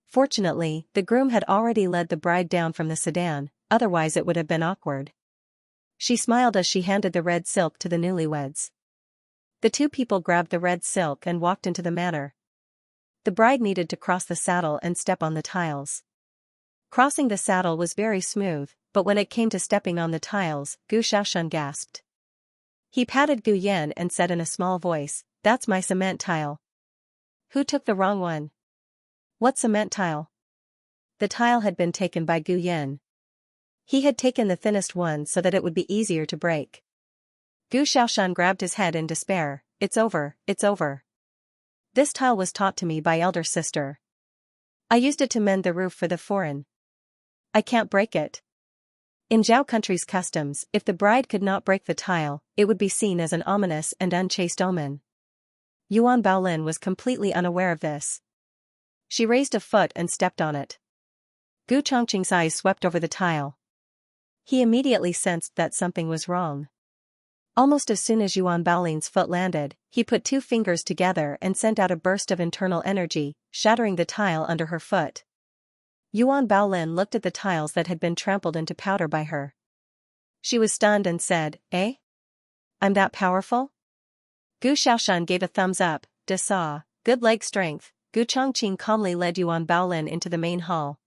Fortunately, the groom had already led the bride down from the sedan, otherwise it would have been awkward. She smiled as she handed the red silk to the newlyweds. The two people grabbed the red silk and walked into the manor. The bride needed to cross the saddle and step on the tiles. Crossing the saddle was very smooth, but when it came to stepping on the tiles, Gu Xiaoshun gasped. He patted Gu Yan and said in a small voice, "That's my cement tile." "Who took the wrong one?" "What cement tile?" The tile had been taken by Gu Yan. He had taken the thinnest one so that it would be easier to break. Gu Xiaoshun grabbed his head in despair. It's over, it's over. This tile was taught to me by elder sister. I used it to mend the roof for the foreign. I can't break it." In Zhao country's customs, if the bride could not break the tile, it would be seen as an ominous and unchaste omen. Yuan Baolin was completely unaware of this. She raised a foot and stepped on it. Gu Chongqing's eyes swept over the tile. He immediately sensed that something was wrong. Almost as soon as Yuan Baolin's foot landed, he put two fingers together and sent out a burst of internal energy, shattering the tile under her foot. Yuan Baolin looked at the tiles that had been trampled into powder by her. She was stunned and said, "Eh? I'm that powerful?" Gu Xiaoshun gave a thumbs up, "Saw, good leg strength." Gu Chongqing calmly led Yuan Baolin into the main hall.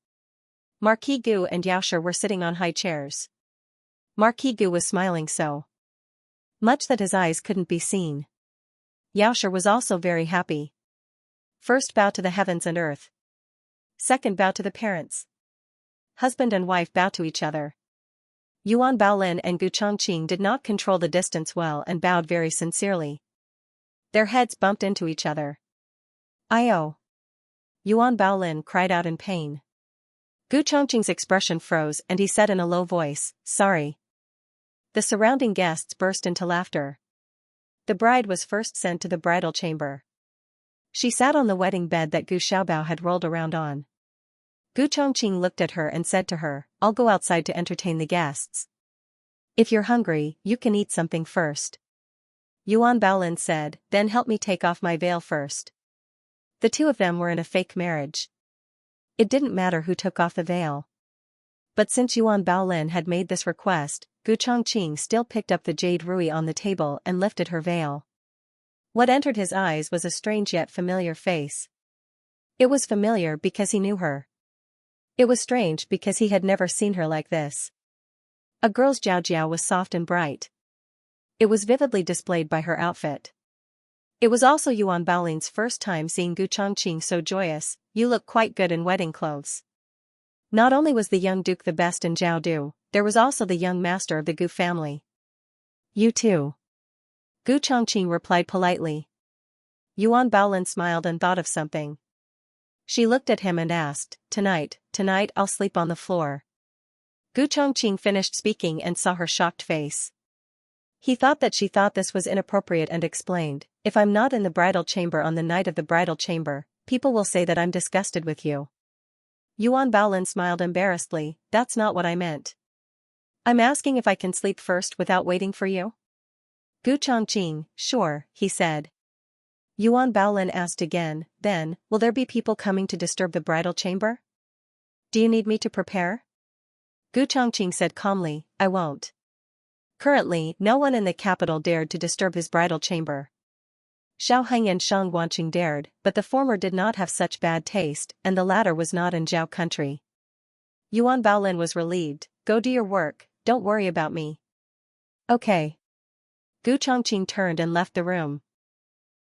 Marquis Gu and Yaoshi were sitting on high chairs. Marquis Gu was smiling so much that his eyes couldn't be seen. Yaoshi was also very happy. First bow to the heavens and earth. Second bow to the parents. Husband and wife bow to each other. Yuan Baolin and Gu Chongqing did not control the distance well and bowed very sincerely. Their heads bumped into each other. "Io!" Yuan Baolin cried out in pain. Gu Chongqing's expression froze and he said in a low voice, "Sorry." The surrounding guests burst into laughter. The bride was first sent to the bridal chamber. She sat on the wedding bed that Gu Xiaobao had rolled around on. Gu Chongqing looked at her and said to her, "I'll go outside to entertain the guests. If you're hungry, you can eat something first." Yuan Baolin said, "Then help me take off my veil first." The two of them were in a fake marriage. It didn't matter who took off the veil. But since Yuan Baolin had made this request, Gu Chongqing still picked up the jade ruby on the table and lifted her veil. What entered his eyes was a strange yet familiar face. It was familiar because he knew her. It was strange because he had never seen her like this. A girl's jiao was soft and bright. It was vividly displayed by her outfit. It was also Yuan Baolin's first time seeing Gu Chongqing so joyous. You look quite good in wedding clothes. Not only was the young duke the best in Jiaodu, there was also the young master of the Gu family. You too. Gu Chongqing replied politely. Yuan Baolin smiled and thought of something. She looked at him and asked, Tonight I'll sleep on the floor. Gu Chongqing finished speaking and saw her shocked face. He thought that she thought this was inappropriate and explained, If I'm not in the bridal chamber on the night of the bridal chamber, people will say that I'm disgusted with you. Yuan Baolin smiled embarrassedly, That's not what I meant. I'm asking if I can sleep first without waiting for you? Gu Chongqing, sure, he said. Yuan Baolin asked again, Then, will there be people coming to disturb the bridal chamber? Do you need me to prepare? Gu Chongqing said calmly, I won't. Currently, no one in the capital dared to disturb his bridal chamber. Xiao Heng and Shang Guanqing dared, but the former did not have such bad taste, and the latter was not in Zhao country. Yuan Baolin was relieved, Go do your work, don't worry about me. Okay. Gu Chongqing turned and left the room.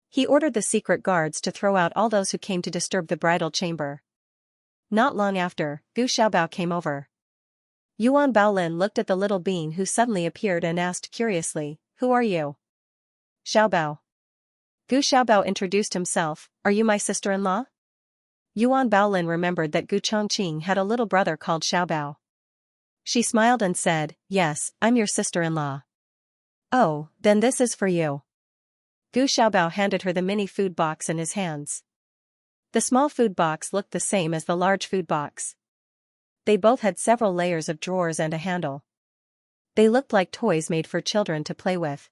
He ordered the secret guards to throw out all those who came to disturb the bridal chamber. Not long after, Gu Xiaobao came over. Yuan Baolin looked at the little bean who suddenly appeared and asked curiously, Who are you? Xiaobao. Gu Xiaobao introduced himself, Are you my sister-in-law? Yuan Baolin remembered that Gu Chongqing had a little brother called Xiaobao. She smiled and said, Yes, I'm your sister-in-law. Oh, then this is for you. Gu Xiaobao handed her the mini food box in his hands. The small food box looked the same as the large food box. They both had several layers of drawers and a handle. They looked like toys made for children to play with.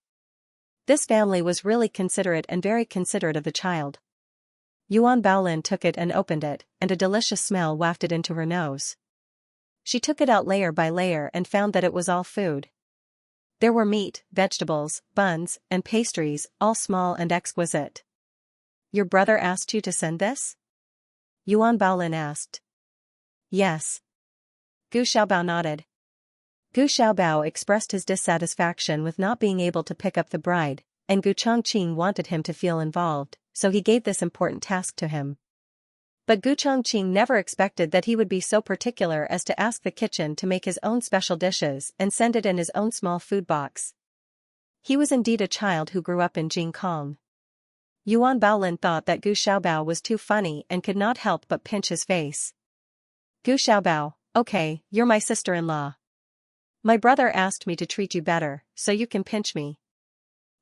This family was really considerate and very considerate of the child. Yuan Baolin took it and opened it, and a delicious smell wafted into her nose. She took it out layer by layer and found that it was all food. There were meat, vegetables, buns, and pastries, all small and exquisite. Your brother asked you to send this? Yuan Baolin asked. Yes. Gu Xiaobao nodded. Gu Xiaobao expressed his dissatisfaction with not being able to pick up the bride, and Gu Chongqing wanted him to feel involved, so he gave this important task to him. But Gu Chongqing never expected that he would be so particular as to ask the kitchen to make his own special dishes and send it in his own small food box. He was indeed a child who grew up in Jingkong. Yuan Baolin thought that Gu Xiaobao was too funny and could not help but pinch his face. Gu Xiaobao, okay, you're my sister-in-law. My brother asked me to treat you better, so you can pinch me.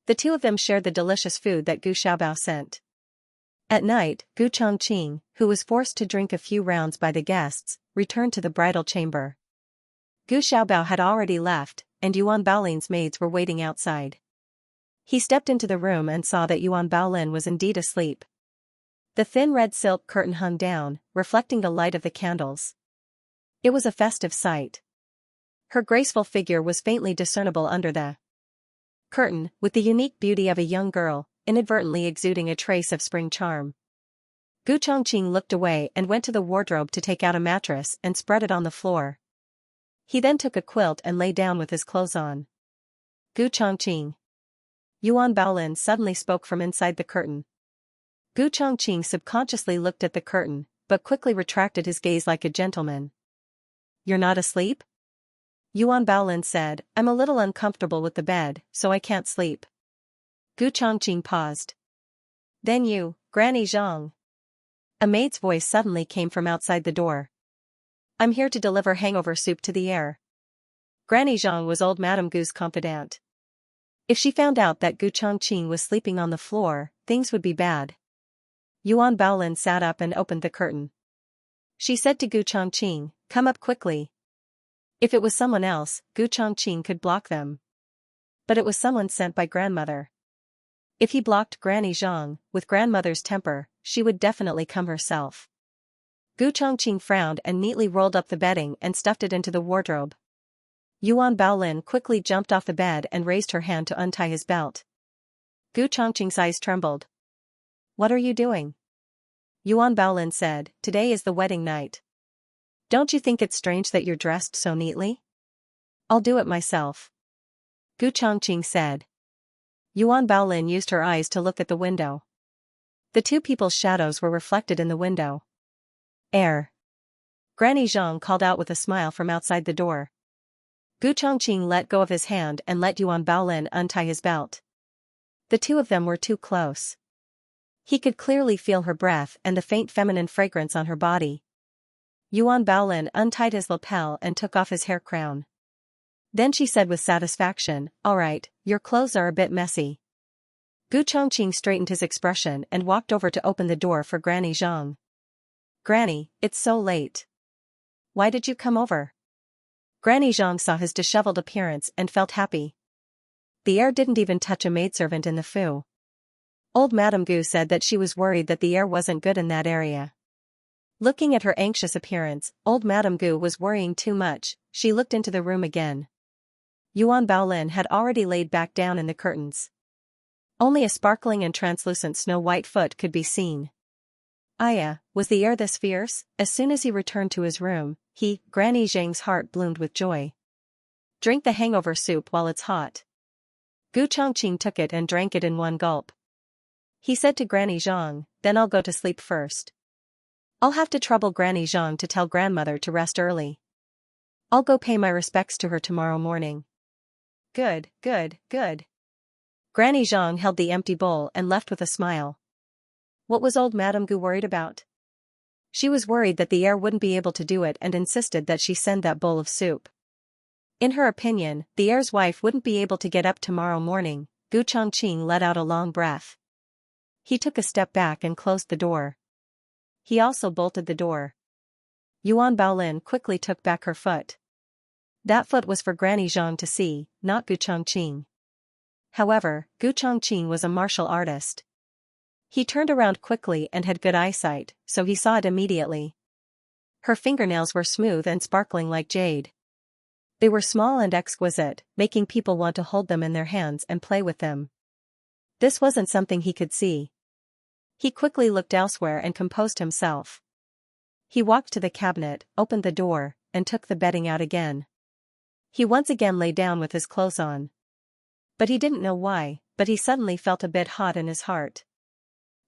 The two of them shared the delicious food that Gu Xiaobao sent. At night, Gu Chongqing, who was forced to drink a few rounds by the guests, returned to the bridal chamber. Gu Xiaobao had already left, and Yuan Baolin's maids were waiting outside. He stepped into the room and saw that Yuan Baolin was indeed asleep. The thin red silk curtain hung down, reflecting the light of the candles. It was a festive sight. Her graceful figure was faintly discernible under the curtain, with the unique beauty of a young girl, inadvertently exuding a trace of spring charm. Gu Chongqing looked away and went to the wardrobe to take out a mattress and spread it on the floor. He then took a quilt and lay down with his clothes on. Gu Chongqing. Yuan Baolin suddenly spoke from inside the curtain. Gu Chongqing subconsciously looked at the curtain, but quickly retracted his gaze like a gentleman. You're not asleep? Yuan Baolin said, I'm a little uncomfortable with the bed, so I can't sleep. Gu Chongqing paused. Then you, Granny Zhang. A maid's voice suddenly came from outside the door. I'm here to deliver hangover soup to the heir. Granny Zhang was old Madame Gu's confidante. If she found out that Gu Chongqing was sleeping on the floor, things would be bad. Yuan Baolin sat up and opened the curtain. She said to Gu Chongqing, Come up quickly. If it was someone else, Gu Chongqing could block them. But it was someone sent by grandmother. If he blocked Granny Zhang, with grandmother's temper, she would definitely come herself. Gu Chongqing frowned and neatly rolled up the bedding and stuffed it into the wardrobe. Yuan Baolin quickly jumped off the bed and raised her hand to untie his belt. Gu Chongqing's eyes trembled. What are you doing? Yuan Baolin said, Today is the wedding night. Don't you think it's strange that you're dressed so neatly? I'll do it myself, Gu Chongqing said. Yuan Baolin used her eyes to look at the window. The two people's shadows were reflected in the window. Air. Granny Zhang called out with a smile from outside the door. Gu Chongqing let go of his hand and let Yuan Baolin untie his belt. The two of them were too close. He could clearly feel her breath and the faint feminine fragrance on her body. Yuan Baolin untied his lapel and took off his hair crown. Then she said with satisfaction, "All right, your clothes are a bit messy." Gu Chongqing straightened his expression and walked over to open the door for Granny Zhang. "Granny, it's so late. Why did you come over?" Granny Zhang saw his disheveled appearance and felt happy. The heir didn't even touch a maidservant in the Fu. Old Madame Gu said that she was worried that the air wasn't good in that area. Looking at her anxious appearance, old Madame Gu was worrying too much. She looked into the room again. Yuan Baolin had already laid back down in the curtains. Only a sparkling and translucent snow-white foot could be seen. Aya, was the air this fierce? As soon as he returned to his room, Granny Zhang's heart bloomed with joy. Drink the hangover soup while it's hot. Gu Chongqing took it and drank it in one gulp. He said to Granny Zhang, "Then I'll go to sleep first. I'll have to trouble Granny Zhang to tell grandmother to rest early. I'll go pay my respects to her tomorrow morning." Good, good, good. Granny Zhang held the empty bowl and left with a smile. What was old Madame Gu worried about? She was worried that the heir wouldn't be able to do it and insisted that she send that bowl of soup. In her opinion, the heir's wife wouldn't be able to get up tomorrow morning. Gu Chongqing let out a long breath. He took a step back and closed the door. He also bolted the door. Yuan Baolin quickly took back her foot. That foot was for Granny Zhang to see, not Gu Chongqing. However, Gu Chongqing was a martial artist. He turned around quickly and had good eyesight, so he saw it immediately. Her fingernails were smooth and sparkling like jade. They were small and exquisite, making people want to hold them in their hands and play with them. This wasn't something he could see. He quickly looked elsewhere and composed himself. He walked to the cabinet, opened the door, and took the bedding out again. He once again lay down with his clothes on. But he didn't know why, but he suddenly felt a bit hot in his heart.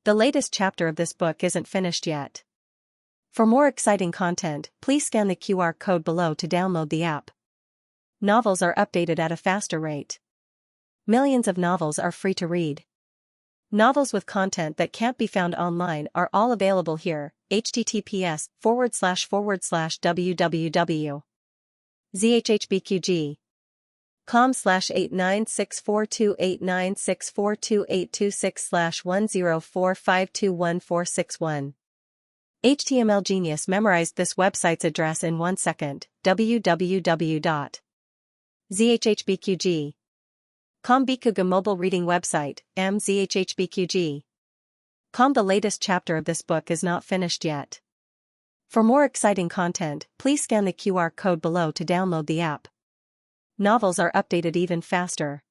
The latest chapter of this book isn't finished yet. For more exciting content, please scan the QR code below to download the app. Novels are updated at a faster rate. Millions of novels are free to read. Novels with content that can't be found online are all available here. https://www. zhhbqg.com/89642896428226/10452141. HTML Genius memorized this website's address in 1 second. www.zhhbqg.com Bikuga mobile reading website, mzhhbqg.com. The latest chapter of this book is not finished yet. For more exciting content, please scan the QR code below to download the app. Novels are updated even faster.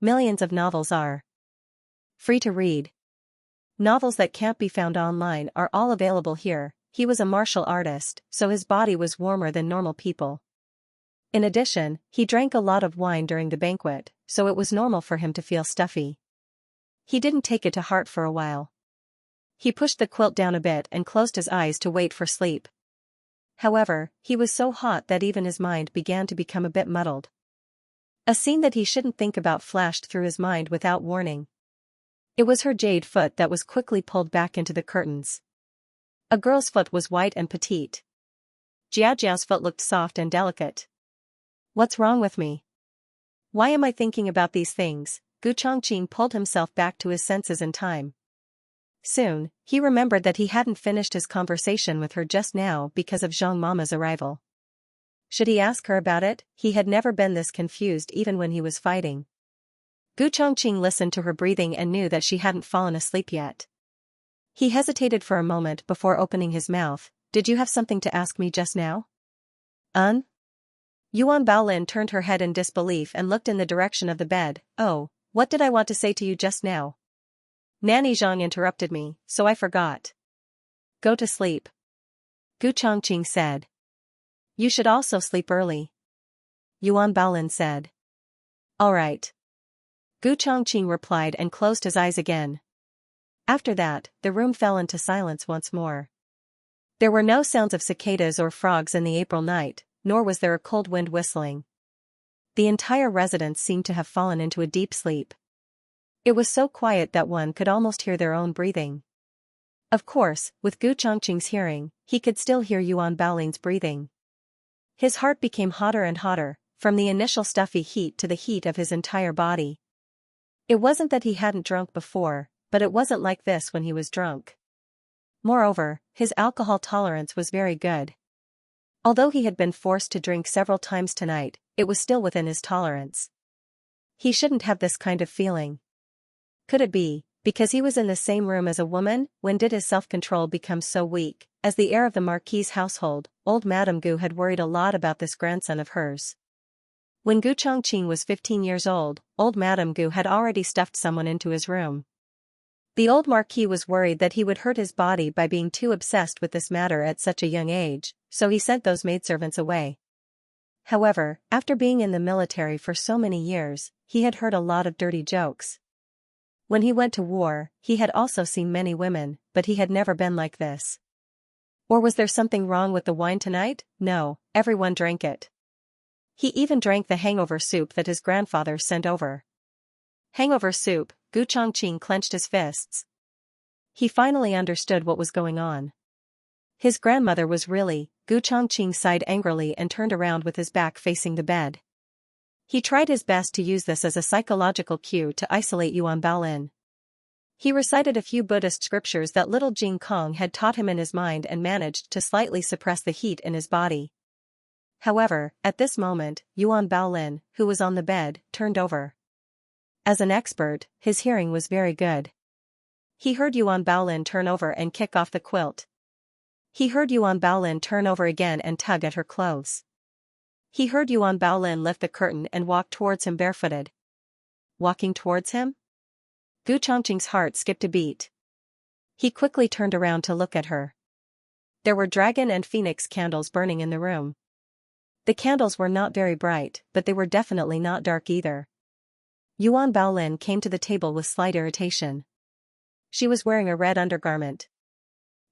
Millions of novels are free to read. Novels that can't be found online are all available here. He was a martial artist, so his body was warmer than normal people. In addition, he drank a lot of wine during the banquet, so it was normal for him to feel stuffy. He didn't take it to heart for a while. He pushed the quilt down a bit and closed his eyes to wait for sleep. However, he was so hot that even his mind began to become a bit muddled. A scene that he shouldn't think about flashed through his mind without warning. It was her jade foot that was quickly pulled back into the curtains. A girl's foot was white and petite. Jiaojiao's foot looked soft and delicate. What's wrong with me? Why am I thinking about these things? Gu Chongqing pulled himself back to his senses in time. Soon, he remembered that he hadn't finished his conversation with her just now because of Zhang Mama's arrival. Should he ask her about it? He had never been this confused even when he was fighting. Gu Chongqing listened to her breathing and knew that she hadn't fallen asleep yet. He hesitated for a moment before opening his mouth. Did you have something to ask me just now? Yuan Baolin turned her head in disbelief and looked in the direction of the bed. Oh, what did I want to say to you just now? Nanny Zhang interrupted me, so I forgot. Go to sleep. Gu Chongqing said. You should also sleep early. Yuan Baolin said. All right. Gu Chongqing replied and closed his eyes again. After that, the room fell into silence once more. There were no sounds of cicadas or frogs in the April night, nor was there a cold wind whistling. The entire residence seemed to have fallen into a deep sleep. It was so quiet that one could almost hear their own breathing. Of course, with Gu Chongqing's hearing, he could still hear Yuan Baolin's breathing. His heart became hotter and hotter, from the initial stuffy heat to the heat of his entire body. It wasn't that he hadn't drunk before, but it wasn't like this when he was drunk. Moreover, his alcohol tolerance was very good. Although he had been forced to drink several times tonight, it was still within his tolerance. He shouldn't have this kind of feeling. Could it be, because he was in the same room as a woman? When did his self-control become so weak? As the heir of the Marquis's household, old Madame Gu had worried a lot about this grandson of hers. When Gu Chongqing was 15 years old, old Madame Gu had already stuffed someone into his room. The old Marquis was worried that he would hurt his body by being too obsessed with this matter at such a young age, so he sent those maidservants away. However, after being in the military for so many years, he had heard a lot of dirty jokes. When he went to war, he had also seen many women, but he had never been like this. Or was there something wrong with the wine tonight? No, everyone drank it. He even drank the hangover soup that his grandfather sent over. Hangover soup, Gu Chongqing clenched his fists. He finally understood what was going on. His grandmother was really. Gu Chongqing sighed angrily and turned around with his back facing the bed. He tried his best to use this as a psychological cue to isolate Yuan Baolin. He recited a few Buddhist scriptures that little Jing Kong had taught him in his mind and managed to slightly suppress the heat in his body. However, at this moment, Yuan Baolin, who was on the bed, turned over. As an expert, his hearing was very good. He heard Yuan Baolin turn over and kick off the quilt. He heard Yuan Baolin turn over again and tug at her clothes. He heard Yuan Baolin lift the curtain and walk towards him barefooted. Walking towards him? Gu Chongqing's heart skipped a beat. He quickly turned around to look at her. There were dragon and phoenix candles burning in the room. The candles were not very bright, but they were definitely not dark either. Yuan Baolin came to the table with slight irritation. She was wearing a red undergarment.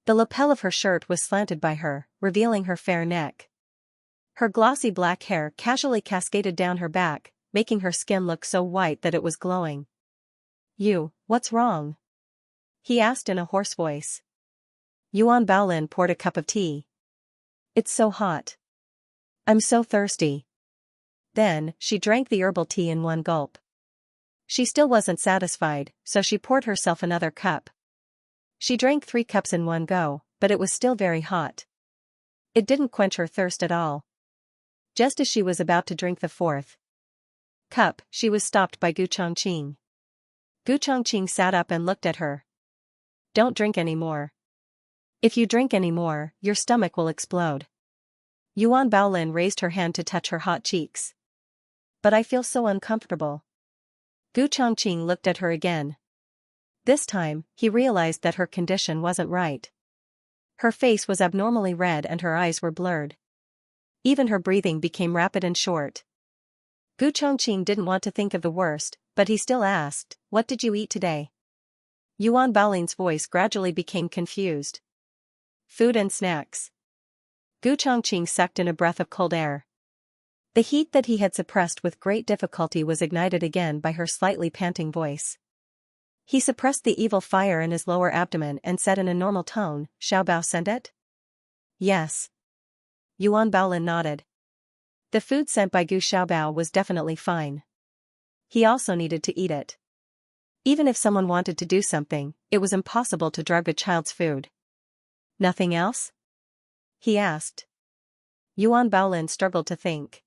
The lapel of her shirt was slanted by her, revealing her fair neck. Her glossy black hair casually cascaded down her back, making her skin look so white that it was glowing. What's wrong?" he asked in a hoarse voice. Yuan Baolin poured a cup of tea. "It's so hot. I'm so thirsty." Then, she drank the herbal tea in one gulp. She still wasn't satisfied, so she poured herself another cup. She drank 3 cups in one go, but it was still very hot. It didn't quench her thirst at all. Just as she was about to drink the 4th cup, she was stopped by Gu Chongqing. Gu Chongqing sat up and looked at her. "Don't drink any more. If you drink any more, your stomach will explode." Yuan Baolin raised her hand to touch her hot cheeks. "But I feel so uncomfortable." Gu Chongqing looked at her again. This time, he realized that her condition wasn't right. Her face was abnormally red and her eyes were blurred. Even her breathing became rapid and short. Gu Chongqing didn't want to think of the worst, but he still asked, "What did you eat today?" Yuan Baolin's voice gradually became confused. "Food and snacks." Gu Chongqing sucked in a breath of cold air. The heat that he had suppressed with great difficulty was ignited again by her slightly panting voice. He suppressed the evil fire in his lower abdomen and said in a normal tone, "Xiaobao sent it?" "Yes." Yuan Baolin nodded. The food sent by Gu Xiaobao was definitely fine. He also needed to eat it. Even if someone wanted to do something, it was impossible to drug a child's food. "Nothing else?" he asked. Yuan Baolin struggled to think.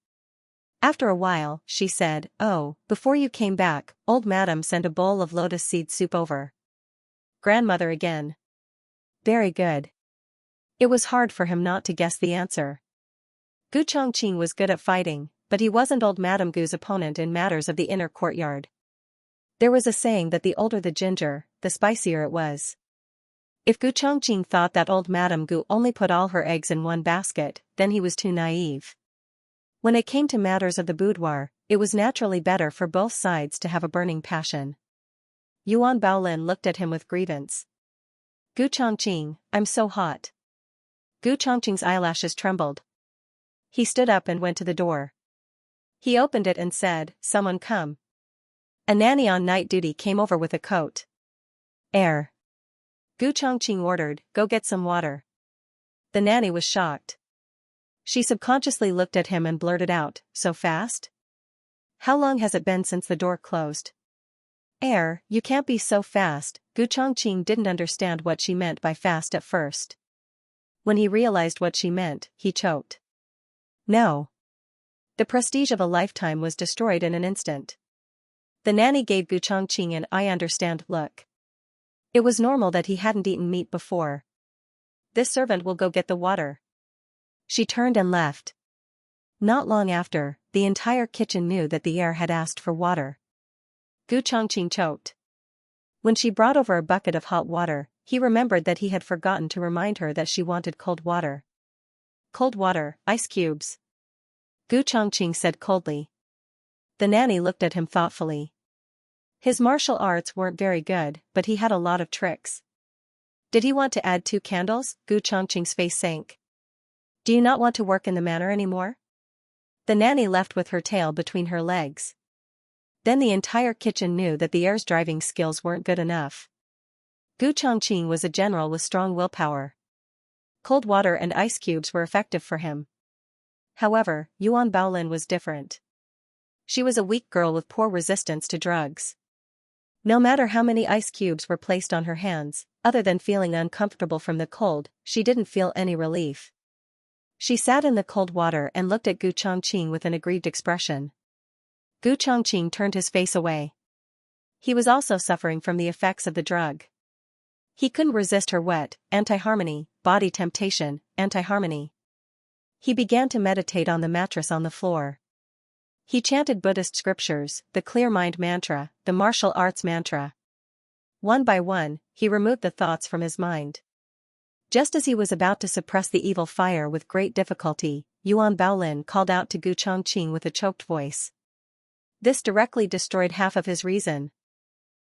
After a while, she said, "Oh, before you came back, old madam sent a bowl of lotus seed soup over." Grandmother again. Very good. It was hard for him not to guess the answer. Gu Chongqing was good at fighting, but he wasn't old Madame Gu's opponent in matters of the inner courtyard. There was a saying that the older the ginger, the spicier it was. If Gu Chongqing thought that old Madame Gu only put all her eggs in one basket, then he was too naive. When it came to matters of the boudoir, it was naturally better for both sides to have a burning passion. Yuan Baolin looked at him with grievance. Gu Chongqing, I'm so hot. Gu Chongqing's eyelashes trembled. He stood up and went to the door. He opened it and said, "Someone come." A nanny on night duty came over with a coat. Air. Gu Chongqing ordered, "Go get some water." The nanny was shocked. She subconsciously looked at him and blurted out, "So fast? How long has it been since the door closed?" "Air, you can't be so fast." Gu Chongqing didn't understand what she meant by fast at first. When he realized what she meant, he choked. No. The prestige of a lifetime was destroyed in an instant. The nanny gave Gu Chongqing an "I understand" look. It was normal that he hadn't eaten meat before. "This servant will go get the water." She turned and left. Not long after, the entire kitchen knew that the heir had asked for water. Gu Chongqing choked. When she brought over a bucket of hot water, he remembered that he had forgotten to remind her that she wanted cold water. "Cold water, ice cubes," Gu Chongqing said coldly. The nanny looked at him thoughtfully. His martial arts weren't very good, but he had a lot of tricks. Did he want to add 2 candles? Gu Chongqing's face sank. "Do you not want to work in the manor anymore?" The nanny left with her tail between her legs. Then the entire kitchen knew that the heir's driving skills weren't good enough. Gu Chongqing was a general with strong willpower. Cold water and ice cubes were effective for him. However, Yuan Baolin was different. She was a weak girl with poor resistance to drugs. No matter how many ice cubes were placed on her hands, other than feeling uncomfortable from the cold, she didn't feel any relief. She sat in the cold water and looked at Gu Chongqing with an aggrieved expression. Gu Chongqing turned his face away. He was also suffering from the effects of the drug. He couldn't resist her wet, anti-harmony, body temptation, anti-harmony. He began to meditate on the mattress on the floor. He chanted Buddhist scriptures, the clear mind mantra, the martial arts mantra. One by one, he removed the thoughts from his mind. Just as he was about to suppress the evil fire with great difficulty, Yuan Baolin called out to Gu Chongqing with a choked voice. This directly destroyed half of his reason.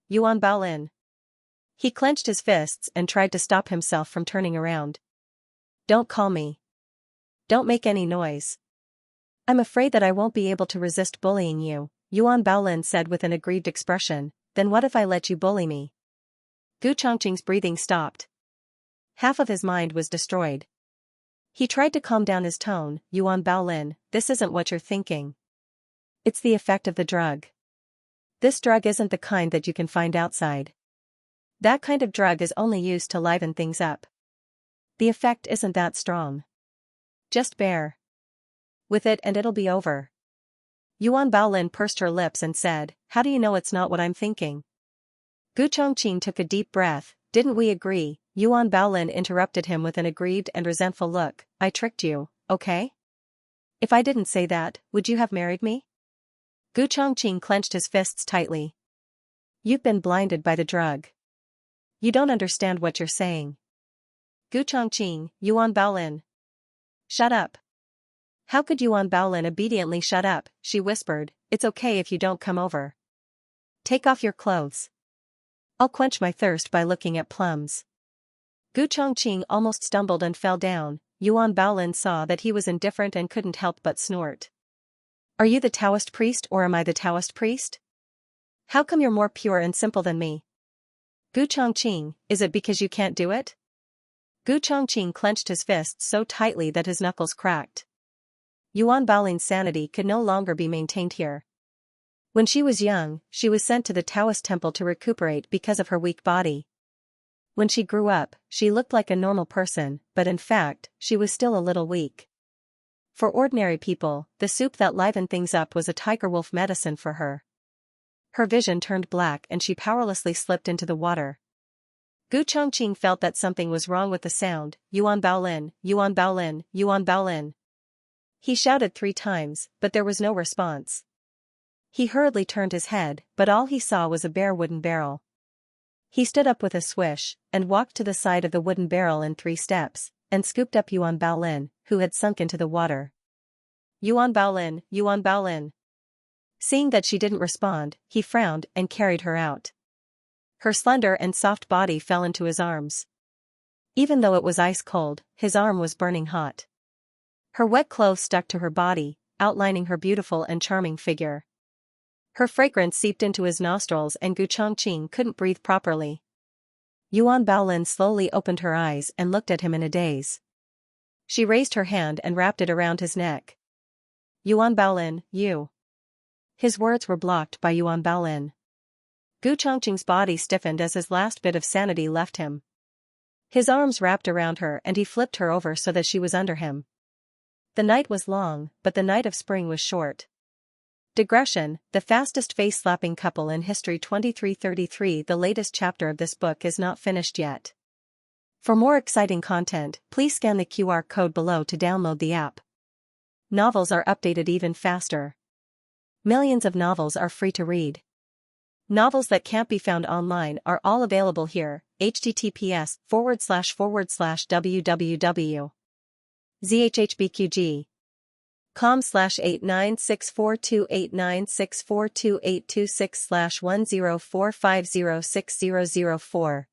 Yuan Baolin. He clenched his fists and tried to stop himself from turning around. Don't call me. Don't make any noise. I'm afraid that I won't be able to resist bullying you, Yuan Baolin said with an aggrieved expression. Then what if I let you bully me? Gu Chongqing's breathing stopped. Half of his mind was destroyed. He tried to calm down his tone. Yuan Baolin, this isn't what you're thinking. It's the effect of the drug. This drug isn't the kind that you can find outside. That kind of drug is only used to liven things up. The effect isn't that strong. Just bear with it and it'll be over. Yuan Baolin pursed her lips and said, How do you know it's not what I'm thinking? Gu Chongqing took a deep breath. Didn't we agree? Yuan Baolin interrupted him with an aggrieved and resentful look. I tricked you, okay? If I didn't say that, would you have married me? Gu Chongqing clenched his fists tightly. You've been blinded by the drug. You don't understand what you're saying. Gu Chongqing, Yuan Baolin. Shut up. How could Yuan Baolin obediently shut up? She whispered, It's okay if you don't come over. Take off your clothes. I'll quench my thirst by looking at plums. Gu Chongqing almost stumbled and fell down. Yuan Baolin saw that he was indifferent and couldn't help but snort. Are you the Taoist priest or am I the Taoist priest? How come you're more pure and simple than me? Gu Chongqing, is it because you can't do it? Gu Chongqing clenched his fists so tightly that his knuckles cracked. Yuan Baolin's sanity could no longer be maintained here. When she was young, she was sent to the Taoist temple to recuperate because of her weak body. When she grew up, she looked like a normal person, but in fact, she was still a little weak. For ordinary people, the soup that livened things up was a tiger wolf medicine for her. Her vision turned black and she powerlessly slipped into the water. Gu Chongqing felt that something was wrong with the sound. Yuan Baolin, Yuan Baolin, Yuan Baolin. He shouted 3 times, but there was no response. He hurriedly turned his head, but all he saw was a bare wooden barrel. He stood up with a swish, and walked to the side of the wooden barrel in 3 steps, and scooped up Yuan Baolin, who had sunk into the water. Yuan Baolin, Yuan Baolin. Seeing that she didn't respond, he frowned and carried her out. Her slender and soft body fell into his arms. Even though it was ice cold, his arm was burning hot. Her wet clothes stuck to her body, outlining her beautiful and charming figure. Her fragrance seeped into his nostrils and Gu Chongqing couldn't breathe properly. Yuan Baolin slowly opened her eyes and looked at him in a daze. She raised her hand and wrapped it around his neck. Yuan Baolin, you. His words were blocked by Yuan Baolin. Gu Chongqing's body stiffened as his last bit of sanity left him. His arms wrapped around her and he flipped her over so that she was under him. The night was long, but the night of spring was short. Digression, the fastest face-slapping couple in history 2333. The latest chapter of this book is not finished yet. For more exciting content, please scan the QR code below to download the app. Novels are updated even faster. Millions of novels are free to read. Novels that can't be found online are all available here. https://www.zhhbqg. com/89642896428226/1045060004.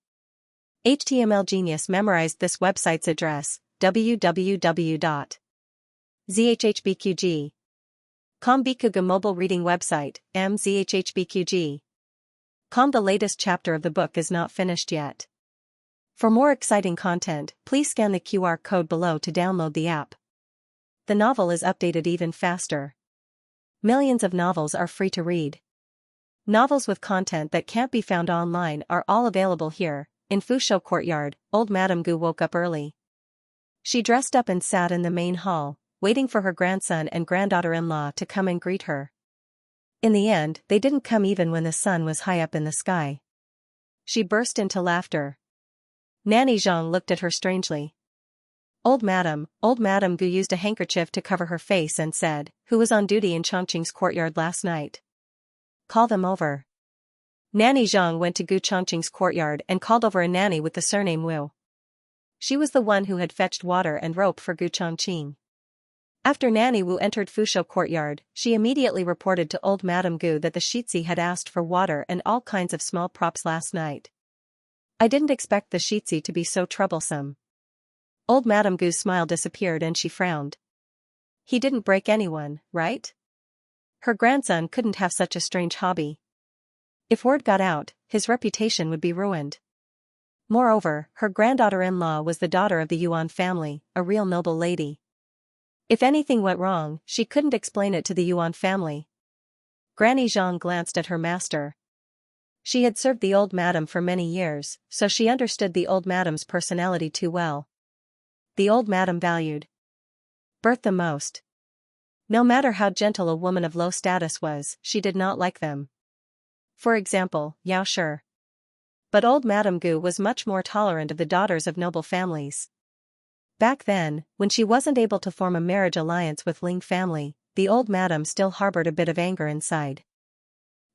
HTML Genius memorized this website's address, www.zhhbqg.com. Bikuga mobile reading website, mzhhbqg.com. The latest chapter of the book is not finished yet. For more exciting content, please scan the QR code below to download the app. The novel is updated even faster. Millions of novels are free to read. Novels with content that can't be found online are all available here. In Fusho Courtyard, old Madame Gu woke up early. She dressed up and sat in the main hall, waiting for her grandson and granddaughter-in-law to come and greet her. In the end, they didn't come even when the sun was high up in the sky. She burst into laughter. Nanny Zhang looked at her strangely. Old Madame Gu used a handkerchief to cover her face and said, "Who was on duty in Chongqing's courtyard last night? Call them over." Nanny Zhang went to Gu Chongqing's courtyard and called over a nanny with the surname Wu. She was the one who had fetched water and rope for Gu Chongqing. After Nanny Wu entered Fusho Courtyard, she immediately reported to old Madame Gu that the Xianxia had asked for water and all kinds of small props last night. "I didn't expect the Xianxia to be so troublesome." Old Madame Gu's smile disappeared and she frowned. "He didn't break anyone, right?" Her grandson couldn't have such a strange hobby. If word got out, his reputation would be ruined. Moreover, her granddaughter-in-law was the daughter of the Yuan family, a real noble lady. If anything went wrong, she couldn't explain it to the Yuan family. Granny Zhang glanced at her master. She had served the old madam for many years, so she understood the old madam's personality too well. The old madam valued birth the most. No matter how gentle a woman of low status was, she did not like them. For example, Yao Shi. But old Madame Gu was much more tolerant of the daughters of noble families. Back then, when she wasn't able to form a marriage alliance with Ling family, the old madam still harbored a bit of anger inside.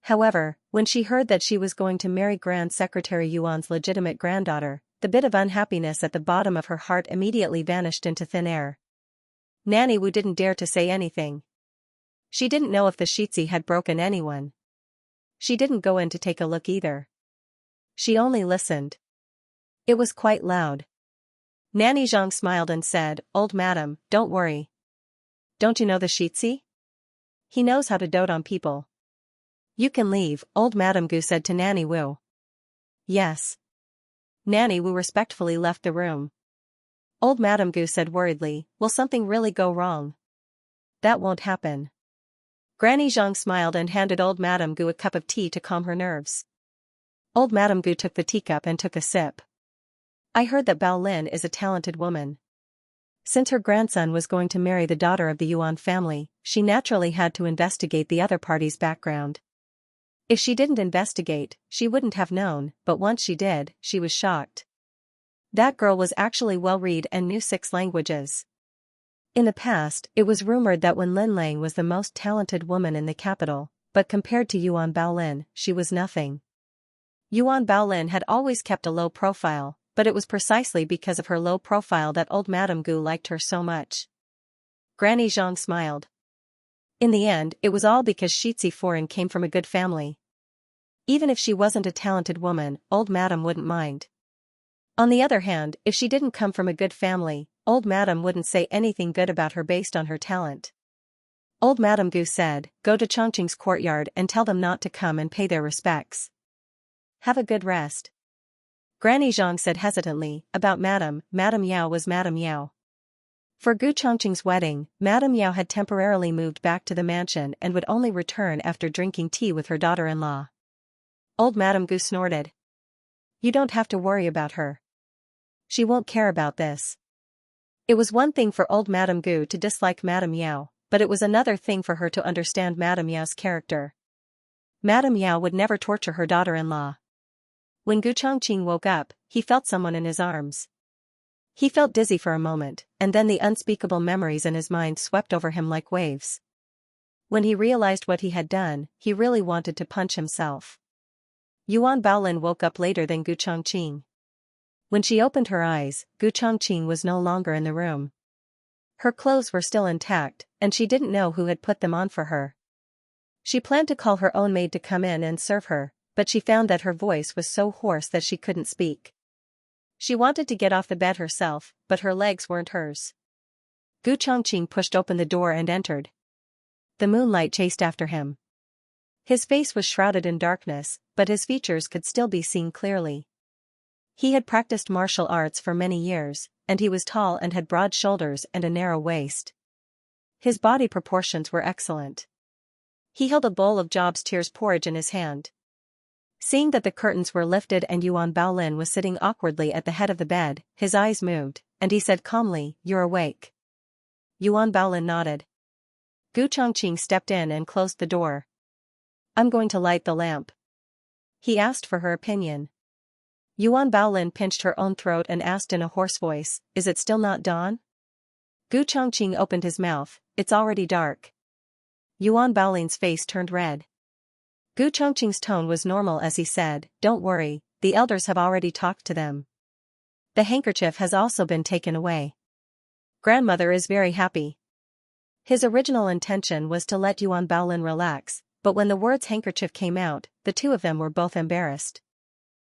However, when she heard that she was going to marry Grand Secretary Yuan's legitimate granddaughter, the bit of unhappiness at the bottom of her heart immediately vanished into thin air. Nanny Wu didn't dare to say anything. She didn't know if the Xianxia had broken anyone. She didn't go in to take a look either. She only listened. It was quite loud. Nanny Zhang smiled and said, "Old madam, don't worry. Don't you know the Xianxia? He knows how to dote on people." "You can leave," old Madame Gu said to Nanny Wu. "Yes." Nanny Wu respectfully left the room. Old Madame Gu said worriedly, "Will something really go wrong?" "That won't happen." Granny Zhang smiled and handed old Madame Gu a cup of tea to calm her nerves. Old Madame Gu took the teacup and took a sip. "I heard that Bao Lin is a talented woman. Since her grandson was going to marry the daughter of the Yuan family, she naturally had to investigate the other party's background. If she didn't investigate, she wouldn't have known, but once she did, she was shocked. That girl was actually well-read and knew 6 languages. In the past, it was rumored that when Lin Lang was the most talented woman in the capital, but compared to Yuan Baolin, she was nothing. Yuan Baolin had always kept a low profile, but it was precisely because of her low profile that old Madame Gu liked her so much. Granny Zhang smiled. In the end, it was all because Xianxia Foreign came from a good family. Even if she wasn't a talented woman, old Madam wouldn't mind. On the other hand, if she didn't come from a good family, old Madam wouldn't say anything good about her based on her talent. Old Madam Gu said, "Go to Chongqing's courtyard and tell them not to come and pay their respects. Have a good rest." Granny Zhang said hesitantly, about Madam Yao was Madam Yao. For Gu Chongqing's wedding, Madam Yao had temporarily moved back to the mansion and would only return after drinking tea with her daughter-in-law. Old Madam Gu snorted. "You don't have to worry about her. She won't care about this." It was one thing for old Madam Gu to dislike Madam Yao, but it was another thing for her to understand Madam Yao's character. Madam Yao would never torture her daughter-in-law. When Gu Chongqing woke up, he felt someone in his arms. He felt dizzy for a moment, and then the unspeakable memories in his mind swept over him like waves. When he realized what he had done, he really wanted to punch himself. Yuan Baolin woke up later than Gu Chongqing. When she opened her eyes, Gu Chongqing was no longer in the room. Her clothes were still intact, and she didn't know who had put them on for her. She planned to call her own maid to come in and serve her, but she found that her voice was so hoarse that she couldn't speak. She wanted to get off the bed herself, but her legs weren't hers. Gu Chongqing pushed open the door and entered. The moonlight chased after him. His face was shrouded in darkness, but his features could still be seen clearly. He had practiced martial arts for many years, and he was tall and had broad shoulders and a narrow waist. His body proportions were excellent. He held a bowl of Job's tears porridge in his hand. Seeing that the curtains were lifted and Yuan Baolin was sitting awkwardly at the head of the bed, his eyes moved, and he said calmly, "You're awake." Yuan Baolin nodded. Gu Chongqing stepped in and closed the door. "I'm going to light the lamp." He asked for her opinion. Yuan Baolin pinched her own throat and asked in a hoarse voice, "Is it still not dawn?" Gu Chongqing opened his mouth, "It's already dark." Yuan Baolin's face turned red. Gu Chongqing's tone was normal as he said, "Don't worry, the elders have already talked to them. The handkerchief has also been taken away. Grandmother is very happy." His original intention was to let Yuan Baolin relax, but when the words handkerchief came out, the two of them were both embarrassed.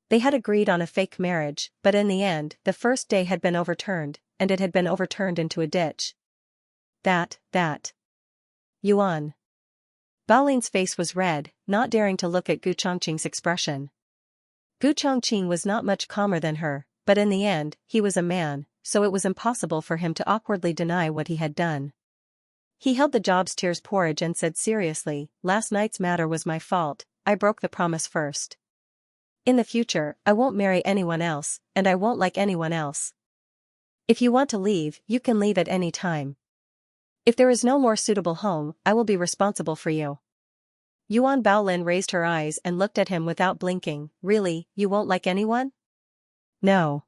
They had agreed on a fake marriage, but in the end, the first day had been overturned, and it had been overturned into a ditch. That. Yuan Baolin's face was red, not daring to look at Gu Chongqing's expression. Gu Chongqing was not much calmer than her, but in the end, he was a man, so it was impossible for him to awkwardly deny what he had done. He held the Job's tears porridge and said seriously, "Last night's matter was my fault, I broke the promise first. In the future, I won't marry anyone else, and I won't like anyone else. If you want to leave, you can leave at any time. If there is no more suitable home, I will be responsible for you." Yuan Baolin raised her eyes and looked at him without blinking. "Really, you won't like anyone?" "No."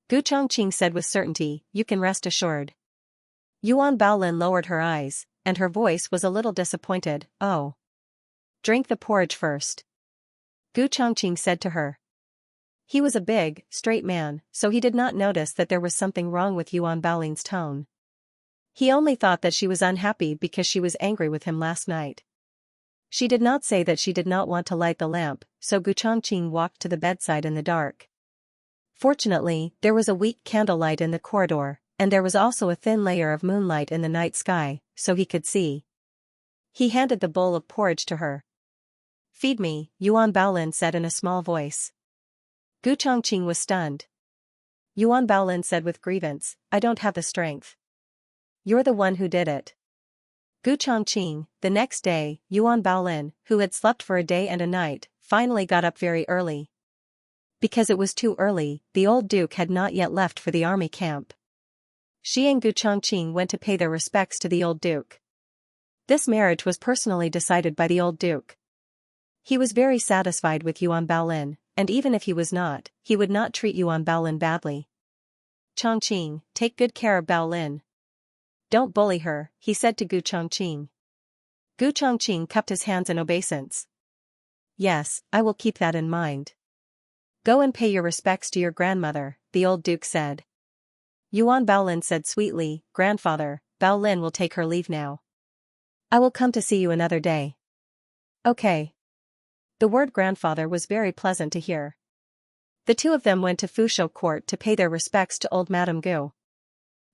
Gu Chongqing said with certainty, "You can rest assured." Yuan Baolin lowered her eyes, and her voice was a little disappointed. "Oh. Drink the porridge first," Gu Chongqing said to her. He was a big, straight man, so he did not notice that there was something wrong with Yuan Baolin's tone. He only thought that she was unhappy because she was angry with him last night. She did not say that she did not want to light the lamp, so Gu Chongqing walked to the bedside in the dark. Fortunately, there was a weak candlelight in the corridor, and there was also a thin layer of moonlight in the night sky, so he could see. He handed the bowl of porridge to her. "Feed me," Yuan Baolin said in a small voice. Gu Chongqing was stunned. Yuan Baolin said with grievance, "I don't have the strength." "You're the one who did it." Gu Chongqing. The next day, Yuan Baolin, who had slept for a day and a night, finally got up very early. Because it was too early, the old duke had not yet left for the army camp. She and Gu Chongqing went to pay their respects to the old duke. This marriage was personally decided by the old duke. He was very satisfied with Yuan Baolin, and even if he was not, he would not treat Yuan Baolin badly. "Chongqing, take good care of Baolin. Don't bully her," he said to Gu Chongqing. Gu Chongqing cupped his hands in obeisance. "Yes, I will keep that in mind." "Go and pay your respects to your grandmother," the old duke said. Yuan Baolin said sweetly, "Grandfather, Baolin will take her leave now." I will come to see you another day. Okay. The word grandfather was very pleasant to hear. The two of them went to Fusho Court to pay their respects to old Madame Gu.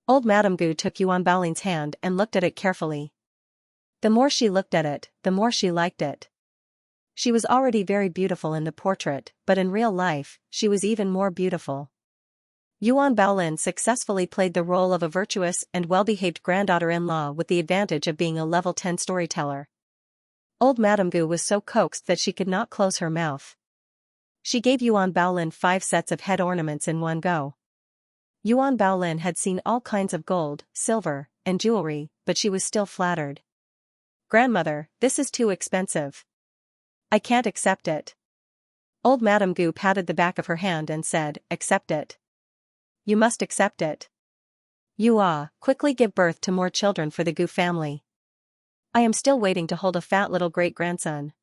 Old Madame Gu took Yuan Baolin's hand and looked at it carefully. The more she looked at it, the more she liked it. She was already very beautiful in the portrait, but in real life, she was even more beautiful. Yuan Baolin successfully played the role of a virtuous and well-behaved granddaughter-in-law with the advantage of being a level 10 storyteller. Old Madame Gu was so coaxed that she could not close her mouth. She gave Yuan Baolin 5 sets of head ornaments in one go. Yuan Baolin had seen all kinds of gold, silver, and jewelry, but she was still flattered. Grandmother, this is too expensive. I can't accept it. Old Madame Gu patted the back of her hand and said, accept it. You must accept it. Quickly give birth to more children for the Gu family. I am still waiting to hold a fat little great-grandson.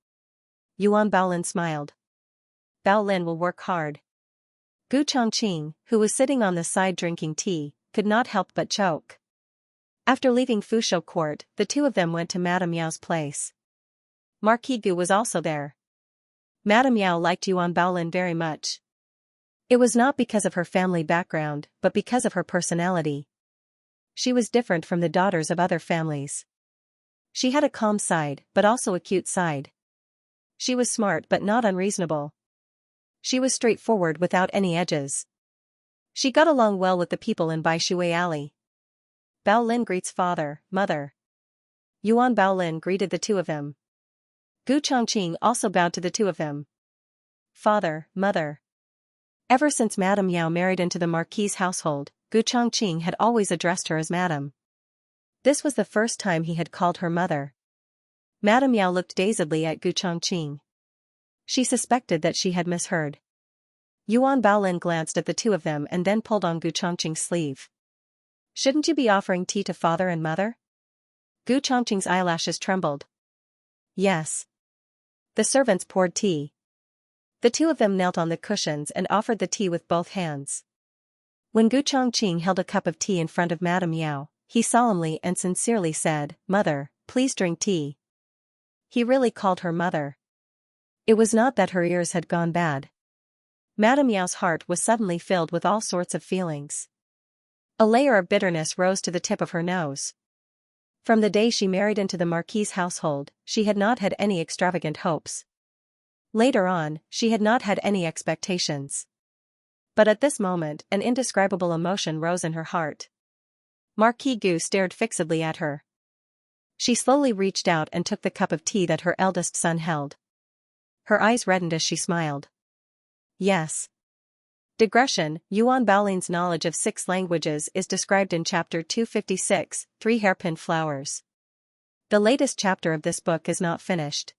Yuan Baolin smiled. Baolin will work hard. Gu Chongqing, who was sitting on the side drinking tea, could not help but choke. After leaving Fusho Court, the two of them went to Madame Yao's place. Marquis Gu was also there. Madame Yao liked Yuan Baolin very much. It was not because of her family background, but because of her personality. She was different from the daughters of other families. She had a calm side, but also a cute side. She was smart but not unreasonable. She was straightforward without any edges. She got along well with the people in Bai Shui Alley. Baolin greets father, mother. Yuan Baolin greeted the two of them. Gu Chongqing also bowed to the two of them. Father, mother. Ever since Madame Yao married into the Marquis's household, Gu Chongqing had always addressed her as Madame. This was the first time he had called her mother. Madame Yao looked dazedly at Gu Chongqing. She suspected that she had misheard. Yuan Baolin glanced at the two of them and then pulled on Gu Chongqing's sleeve. Shouldn't you be offering tea to father and mother? Gu Chongqing's eyelashes trembled. Yes. The servants poured tea. The two of them knelt on the cushions and offered the tea with both hands. When Gu Chongqing held a cup of tea in front of Madame Yao, he solemnly and sincerely said, Mother, please drink tea. He really called her mother. It was not that her ears had gone bad. Madame Yao's heart was suddenly filled with all sorts of feelings. A layer of bitterness rose to the tip of her nose. From the day she married into the Marquis's household, she had not had any extravagant hopes. Later on, she had not had any expectations. But at this moment, an indescribable emotion rose in her heart. Marquis Gu stared fixedly at her. She slowly reached out and took the cup of tea that her eldest son held. Her eyes reddened as she smiled. Yes. Digression: Yuan Baolin's knowledge of 6 languages is described in Chapter 256, 3 Hairpin Flowers. The latest chapter of this book is not finished.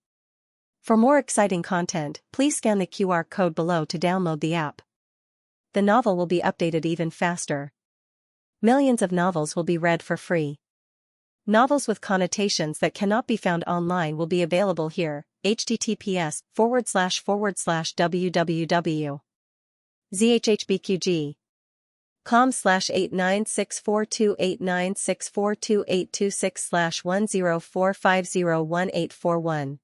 For more exciting content, please scan the QR code below to download the app. The novel will be updated even faster. Millions of novels will be read for free. Novels with connotations that cannot be found online will be available here. https://www.zhhbqg.com/896428964286/1045018141.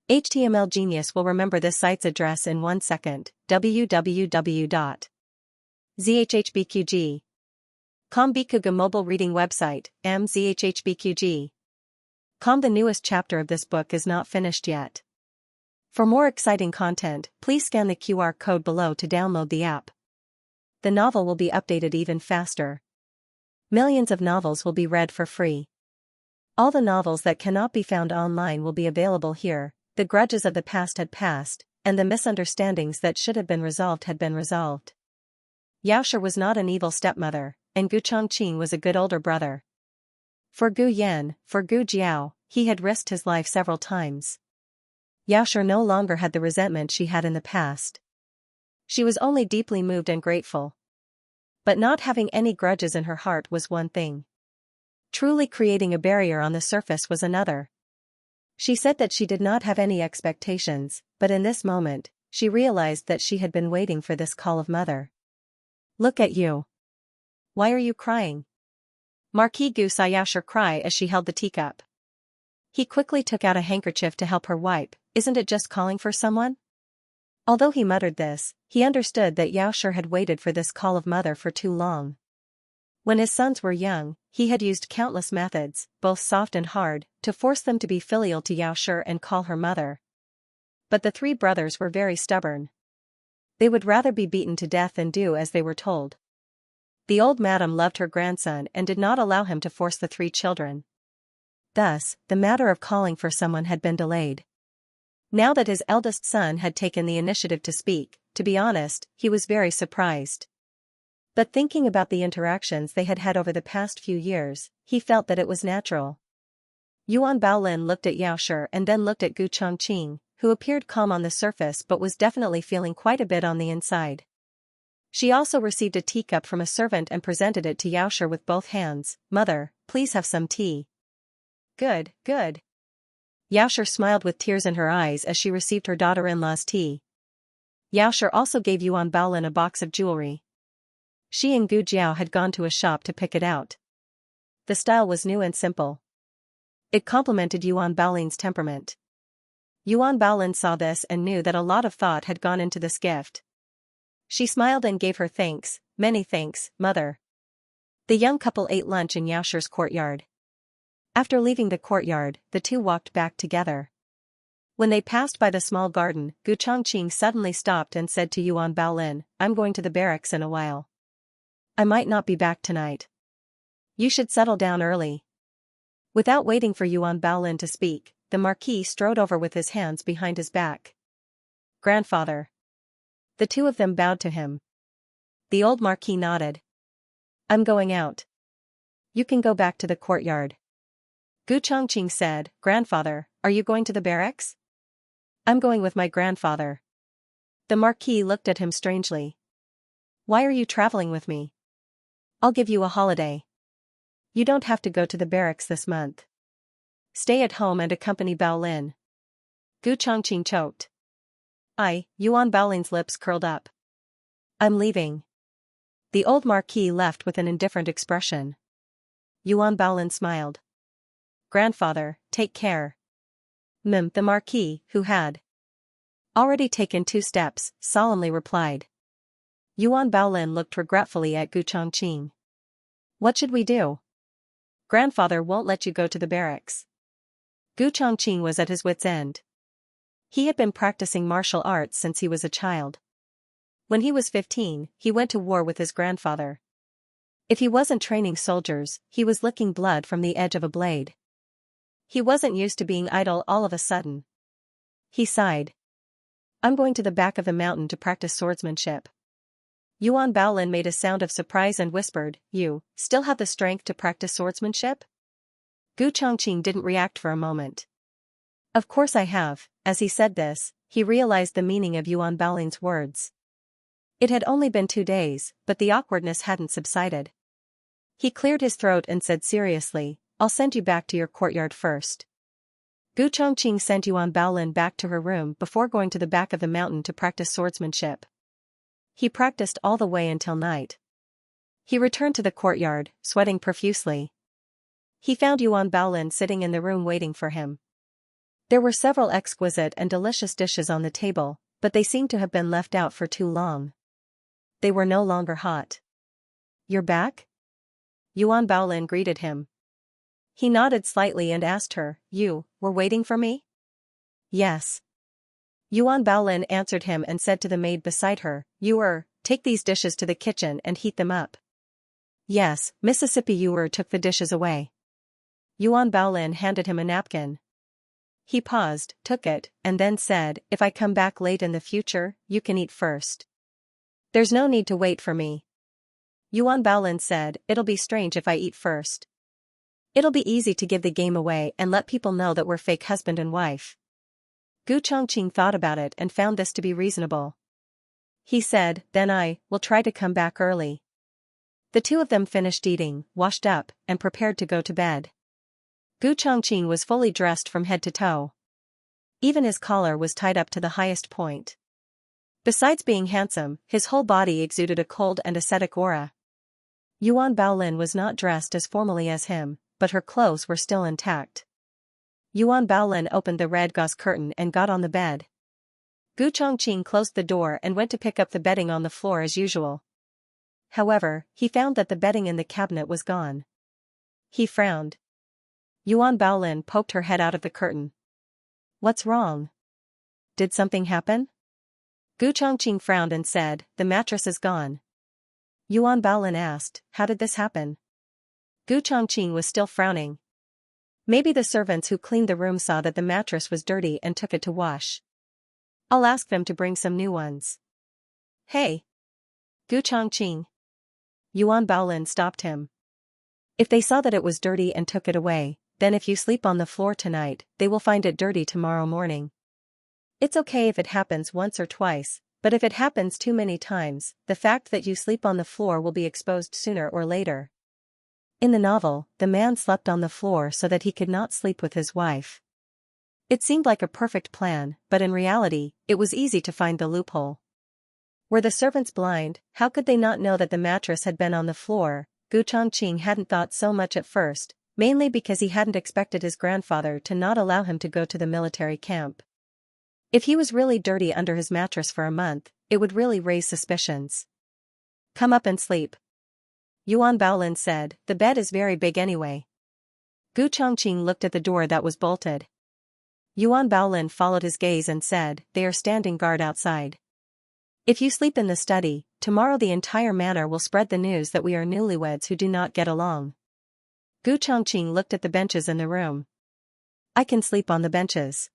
HTML Genius will remember this site's address in 1 second. www.zhhbqg.com Bikuga mobile reading website, mzhhbqg.com. The newest chapter of this book is not finished yet. For more exciting content, please scan the QR code below to download the app. The novel will be updated even faster. Millions of novels will be read for free. All the novels that cannot be found online will be available here. The grudges of the past had passed, and the misunderstandings that should have been resolved had been resolved. Yaoshi was not an evil stepmother, and Gu Chongqing was a good older brother. For Gu Yan, for Gu Jiao, he had risked his life several times. Yaoshi no longer had the resentment she had in the past. She was only deeply moved and grateful. But not having any grudges in her heart was one thing. Truly creating a barrier on the surface was another. She said that she did not have any expectations, but in this moment, she realized that she had been waiting for this call of mother. Look at you. Why are you crying? Marquis Gu saw Yaoshi cry as she held the teacup. He quickly took out a handkerchief to help her wipe. Isn't it just calling for someone? Although he muttered this, he understood that Xianxia had waited for this call of mother for too long. When his sons were young, he had used countless methods, both soft and hard, to force them to be filial to Xianxia and call her mother. But the three brothers were very stubborn. They would rather be beaten to death than do as they were told. The old madam loved her grandson and did not allow him to force the three children. Thus, the matter of calling for someone had been delayed. Now that his eldest son had taken the initiative to speak, to be honest, he was very surprised. But thinking about the interactions they had had over the past few years, he felt that it was natural. Yuan Baolin looked at Xianxia and then looked at Gu Chongqing, who appeared calm on the surface but was definitely feeling quite a bit on the inside. She also received a teacup from a servant and presented it to Xianxia with both hands. "Mother, please have some tea." "Good, good." Xianxia smiled with tears in her eyes as she received her daughter-in-law's tea. Xianxia also gave Yuan Baolin a box of jewelry. She and Gu Jiao had gone to a shop to pick it out. The style was new and simple. It complemented Yuan Baolin's temperament. Yuan Baolin saw this and knew that a lot of thought had gone into this gift. She smiled and gave her thanks. "Many thanks, mother." The young couple ate lunch in Xiaoxia's courtyard. After leaving the courtyard, the two walked back together. When they passed by the small garden, Gu Chongqing suddenly stopped and said to Yuan Baolin, "I'm going to the barracks in a while. I might not be back tonight. You should settle down early." Without waiting for Yuan Baolin to speak, the Marquis strode over with his hands behind his back. "Grandfather." The two of them bowed to him. The old Marquis nodded. "I'm going out. You can go back to the courtyard." Gu Chongqing said, "Grandfather, are you going to the barracks?" "I'm going with my grandfather." The Marquis looked at him strangely. "Why are you traveling with me? I'll give you a holiday. You don't have to go to the barracks this month. Stay at home and accompany Baolin." Gu Chongqing choked. Yuan Baolin's lips curled up. "I'm leaving." The old Marquis left with an indifferent expression. Yuan Baolin smiled. "Grandfather, take care." The Marquis, who had already taken 2 steps, solemnly replied. Yuan Baolin looked regretfully at Gu Chongqing. "What should we do? Grandfather won't let you go to the barracks." Gu Chongqing was at his wit's end. He had been practicing martial arts since he was a child. When he was 15, he went to war with his grandfather. If he wasn't training soldiers, he was licking blood from the edge of a blade. He wasn't used to being idle all of a sudden. He sighed. "I'm going to the back of the mountain to practice swordsmanship." Yuan Baolin made a sound of surprise and whispered, "You still have the strength to practice swordsmanship?" Gu Chongqing didn't react for a moment. "Of course I have." As he said this, he realized the meaning of Yuan Baolin's words. It had only been 2 days, but the awkwardness hadn't subsided. He cleared his throat and said seriously, "I'll send you back to your courtyard first." Gu Chongqing sent Yuan Baolin back to her room before going to the back of the mountain to practice swordsmanship. He practiced all the way until night. He returned to the courtyard, sweating profusely. He found Yuan Baolin sitting in the room waiting for him. There were several exquisite and delicious dishes on the table, but they seemed to have been left out for too long. They were no longer hot. "You're back?" Yuan Baolin greeted him. He nodded slightly and asked her, "You were waiting for me?" "Yes." Yuan Baolin answered him and said to the maid beside her, "Take these dishes to the kitchen and heat them up." "Yes." Mississippi Yuer took the dishes away. Yuan Baolin handed him a napkin. He paused, took it, and then said, "If I come back late in the future, you can eat first. There's no need to wait for me." Yuan Baolin said, "It'll be strange if I eat first. It'll be easy to give the game away and let people know that we're fake husband and wife." Gu Chongqing thought about it and found this to be reasonable. He said, "Then I will try to come back early." The two of them finished eating, washed up, and prepared to go to bed. Gu Chongqing was fully dressed from head to toe. Even his collar was tied up to the highest point. Besides being handsome, his whole body exuded a cold and ascetic aura. Yuan Baolin was not dressed as formally as him, but her clothes were still intact. Yuan Baolin opened the red gauze curtain and got on the bed. Gu Chongqing closed the door and went to pick up the bedding on the floor as usual. However, he found that the bedding in the cabinet was gone. He frowned. Yuan Baolin poked her head out of the curtain. What's wrong? Did something happen? Gu Chongqing frowned and said, the mattress is gone. Yuan Baolin asked, how did this happen? Gu Chongqing was still frowning. Maybe the servants who cleaned the room saw that the mattress was dirty and took it to wash. I'll ask them to bring some new ones. Hey! Gu Chongqing. Yuan Baolin stopped him. If they saw that it was dirty and took it away, then if you sleep on the floor tonight, they will find it dirty tomorrow morning. It's okay if it happens once or twice, but if it happens too many times, the fact that you sleep on the floor will be exposed sooner or later. In the novel, the man slept on the floor so that he could not sleep with his wife. It seemed like a perfect plan, but in reality, it was easy to find the loophole. Were the servants blind? How could they not know that the mattress had been on the floor? Gu Chongqing hadn't thought so much at first, mainly because he hadn't expected his grandfather to not allow him to go to the military camp. If he was really dirty under his mattress for a month, it would really raise suspicions. Come up and sleep. Yuan Baolin said, the bed is very big anyway. Gu Chongqing looked at the door that was bolted. Yuan Baolin followed his gaze and said, they are standing guard outside. If you sleep in the study, tomorrow the entire manor will spread the news that we are newlyweds who do not get along. Gu Chongqing looked at the benches in the room. I can sleep on the benches.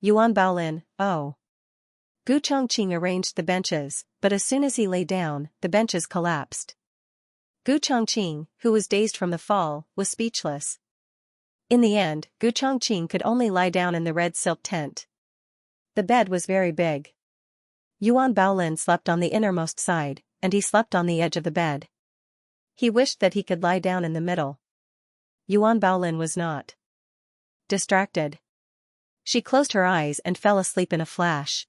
Yuan Baolin, oh. Gu Chongqing arranged the benches, but as soon as he lay down, the benches collapsed. Gu Chongqing, who was dazed from the fall, was speechless. In the end, Gu Chongqing could only lie down in the red silk tent. The bed was very big. Yuan Baolin slept on the innermost side, and he slept on the edge of the bed. He wished that he could lie down in the middle. Yuan Baolin was not distracted. She closed her eyes and fell asleep in a flash.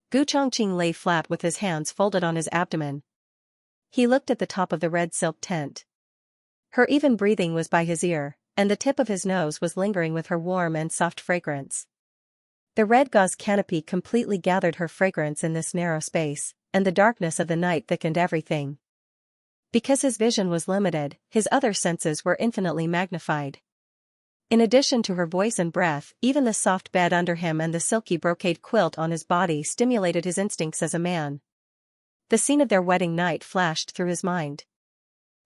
Gu Chongqing lay flat with his hands folded on his abdomen. He looked at the top of the red silk tent. Her even breathing was by his ear, and the tip of his nose was lingering with her warm and soft fragrance. The red gauze canopy completely gathered her fragrance in this narrow space, and the darkness of the night thickened everything. Because his vision was limited, his other senses were infinitely magnified. In addition to her voice and breath, even the soft bed under him and the silky brocade quilt on his body stimulated his instincts as a man. The scene of their wedding night flashed through his mind.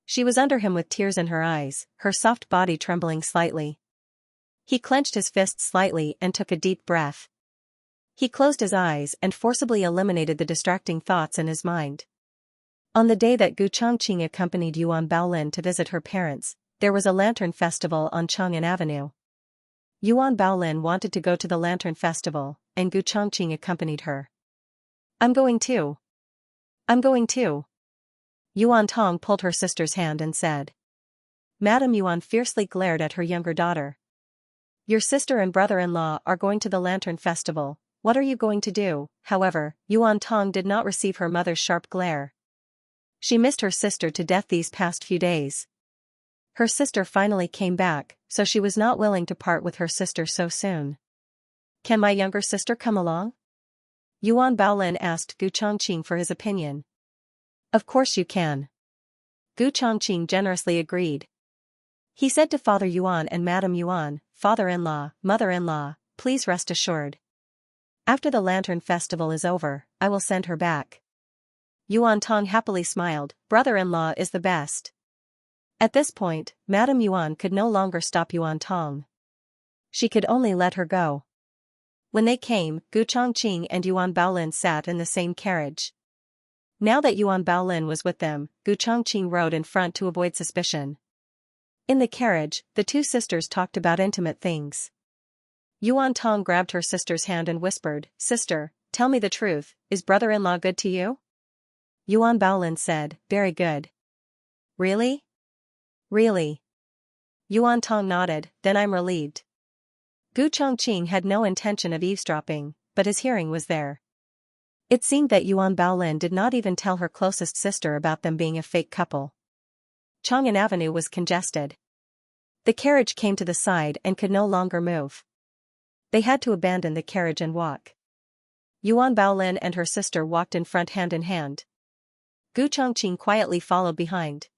She was under him with tears in her eyes, her soft body trembling slightly. He clenched his fists slightly and took a deep breath. He closed his eyes and forcibly eliminated the distracting thoughts in his mind. On the day that Gu Chongqing accompanied Yuan Baolin to visit her parents, there was a lantern festival on Chang'an Avenue. Yuan Baolin wanted to go to the lantern festival, and Gu Chongqing accompanied her. I'm going too. I'm going too. Yuan Tong pulled her sister's hand and said. Madame Yuan fiercely glared at her younger daughter. Your sister and brother-in-law are going to the lantern festival, what are you going to do? However, Yuan Tong did not receive her mother's sharp glare. She missed her sister to death these past few days. Her sister finally came back, so she was not willing to part with her sister so soon. Can my younger sister come along? Yuan Baolin asked Gu Chongqing for his opinion. Of course you can. Gu Chongqing generously agreed. He said to Father Yuan and Madame Yuan, father-in-law, mother-in-law, please rest assured. After the lantern festival is over, I will send her back. Yuan Tong happily smiled, brother-in-law is the best. At this point, Madame Yuan could no longer stop Yuan Tong. She could only let her go. When they came, Gu Chongqing and Yuan Baolin sat in the same carriage. Now that Yuan Baolin was with them, Gu Chongqing rode in front to avoid suspicion. In the carriage, the two sisters talked about intimate things. Yuan Tong grabbed her sister's hand and whispered, Sister, tell me the truth, is brother-in-law good to you? Yuan Baolin said, very good. Really? Really? Yuan Tong nodded, then I'm relieved. Gu Chongqing had no intention of eavesdropping, but his hearing was there. It seemed that Yuan Baolin did not even tell her closest sister about them being a fake couple. Chang'an Avenue was congested. The carriage came to the side and could no longer move. They had to abandon the carriage and walk. Yuan Baolin and her sister walked in front hand in hand. Gu Chongqing quietly followed behind.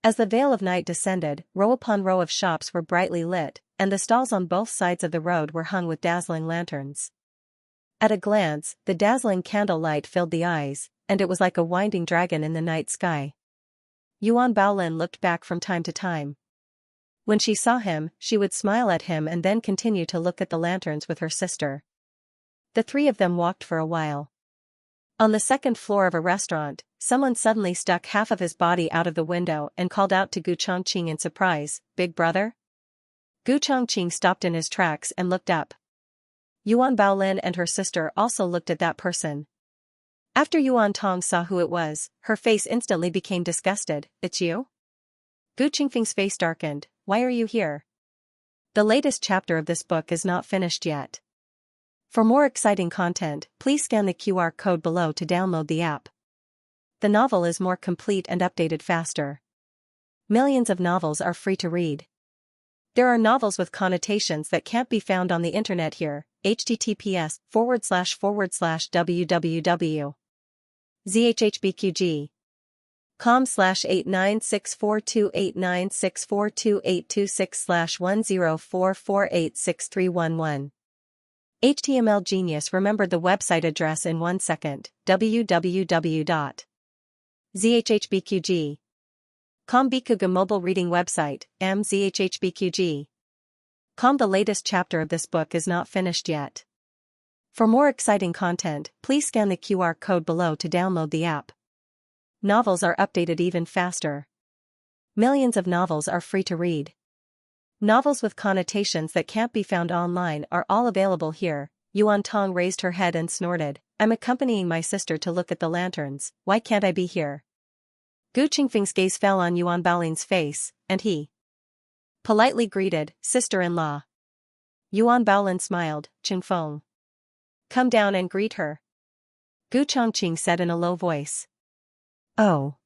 As the veil of night descended, row upon row of shops were brightly lit, and the stalls on both sides of the road were hung with dazzling lanterns. At a glance, the dazzling candlelight filled the eyes, and it was like a winding dragon in the night sky. Yuan Baolin looked back from time to time. When she saw him, she would smile at him and then continue to look at the lanterns with her sister. The three of them walked for a while. On the second floor of a restaurant, someone suddenly stuck half of his body out of the window and called out to Gu Chongqing in surprise, "Big brother?" Gu Chongqing stopped in his tracks and looked up. Yuan Baolin and her sister also looked at that person. After Yuan Tong saw who it was, her face instantly became disgusted. "It's you?" Gu Qingfeng's face darkened. "Why are you here?" The latest chapter of this book is not finished yet. For more exciting content, please scan the QR code below to download the app. The novel is more complete and updated faster. Millions of novels are free to read. There are novels with connotations that can't be found on the internet here. https://www.zhhbqg.com/896428964286/1044863311. HTML Genius remembered the website address in 1 second. www.zhhbqg.com Bikuga mobile reading website, mzhhbqg.com. The latest chapter of this book is not finished yet. For more exciting content, please scan the QR code below to download the app. Novels are updated even faster. Millions of novels are free to read. Novels with connotations that can't be found online are all available here. Yuan Tong raised her head and snorted, "I'm accompanying my sister to look at the lanterns, why can't I be here?" Gu Qingfeng's gaze fell on Yuan Baolin's face, and he politely greeted, "Sister-in-law." Yuan Baolin smiled, "Qingfeng, come down and greet her," Gu Chongqing said in a low voice. "Oh."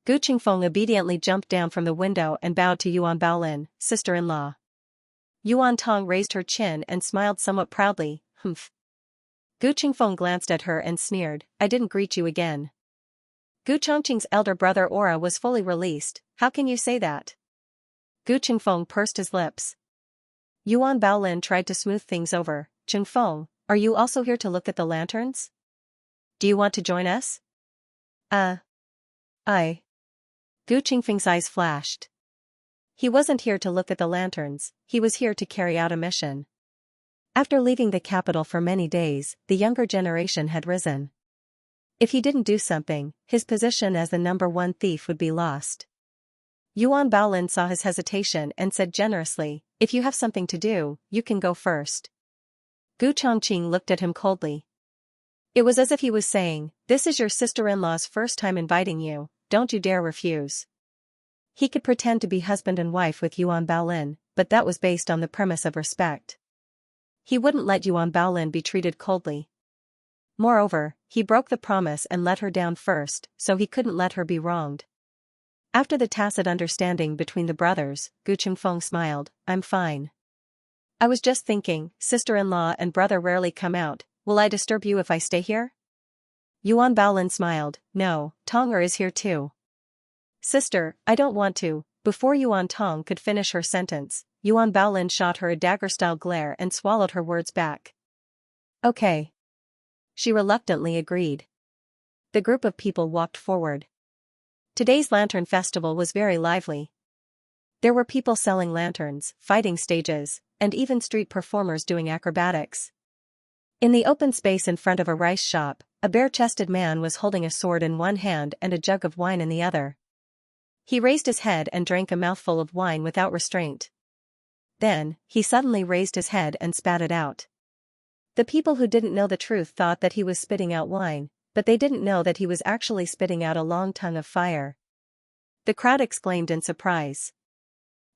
Gu Qingfeng obediently jumped down from the window and bowed to Yuan Baolin, "Sister-in-law." Yuan Tong raised her chin and smiled somewhat proudly, "Humph." Gu Qingfeng glanced at her and sneered, "I didn't greet you again." Gu Chongqing's elder brother Aura was fully released. "How can you say that?" Gu Qingfeng pursed his lips. Yuan Baolin tried to smooth things over. "Qingfeng, are you also here to look at the lanterns? Do you want to join us?" I. Gu Qingfeng's eyes flashed. He wasn't here to look at the lanterns, he was here to carry out a mission. After leaving the capital for many days, the younger generation had risen. If he didn't do something, his position as the #1 thief would be lost. Yuan Baolin saw his hesitation and said generously, "If you have something to do, you can go first." Gu Chongqing looked at him coldly. It was as if he was saying, "This is your sister-in-law's first time inviting you, don't you dare refuse." He could pretend to be husband and wife with Yuan Baolin, but that was based on the premise of respect. He wouldn't let Yuan Baolin be treated coldly. Moreover, he broke the promise and let her down first, so he couldn't let her be wronged. After the tacit understanding between the brothers, Gu Qingfeng smiled, "I'm fine. I was just thinking, sister-in-law and brother rarely come out, will I disturb you if I stay here?" Yuan Baolin smiled, "No, Tong'er is here too." "Sister, I don't want to." Before Yuan Tong could finish her sentence, Yuan Baolin shot her a dagger-style glare and swallowed her words back. "Okay." She reluctantly agreed. The group of people walked forward. Today's lantern festival was very lively. There were people selling lanterns, fighting stages, and even street performers doing acrobatics. In the open space in front of a rice shop, a bare-chested man was holding a sword in one hand and a jug of wine in the other. He raised his head and drank a mouthful of wine without restraint. Then, he suddenly raised his head and spat it out. The people who didn't know the truth thought that he was spitting out wine, but they didn't know that he was actually spitting out a long tongue of fire. The crowd exclaimed in surprise.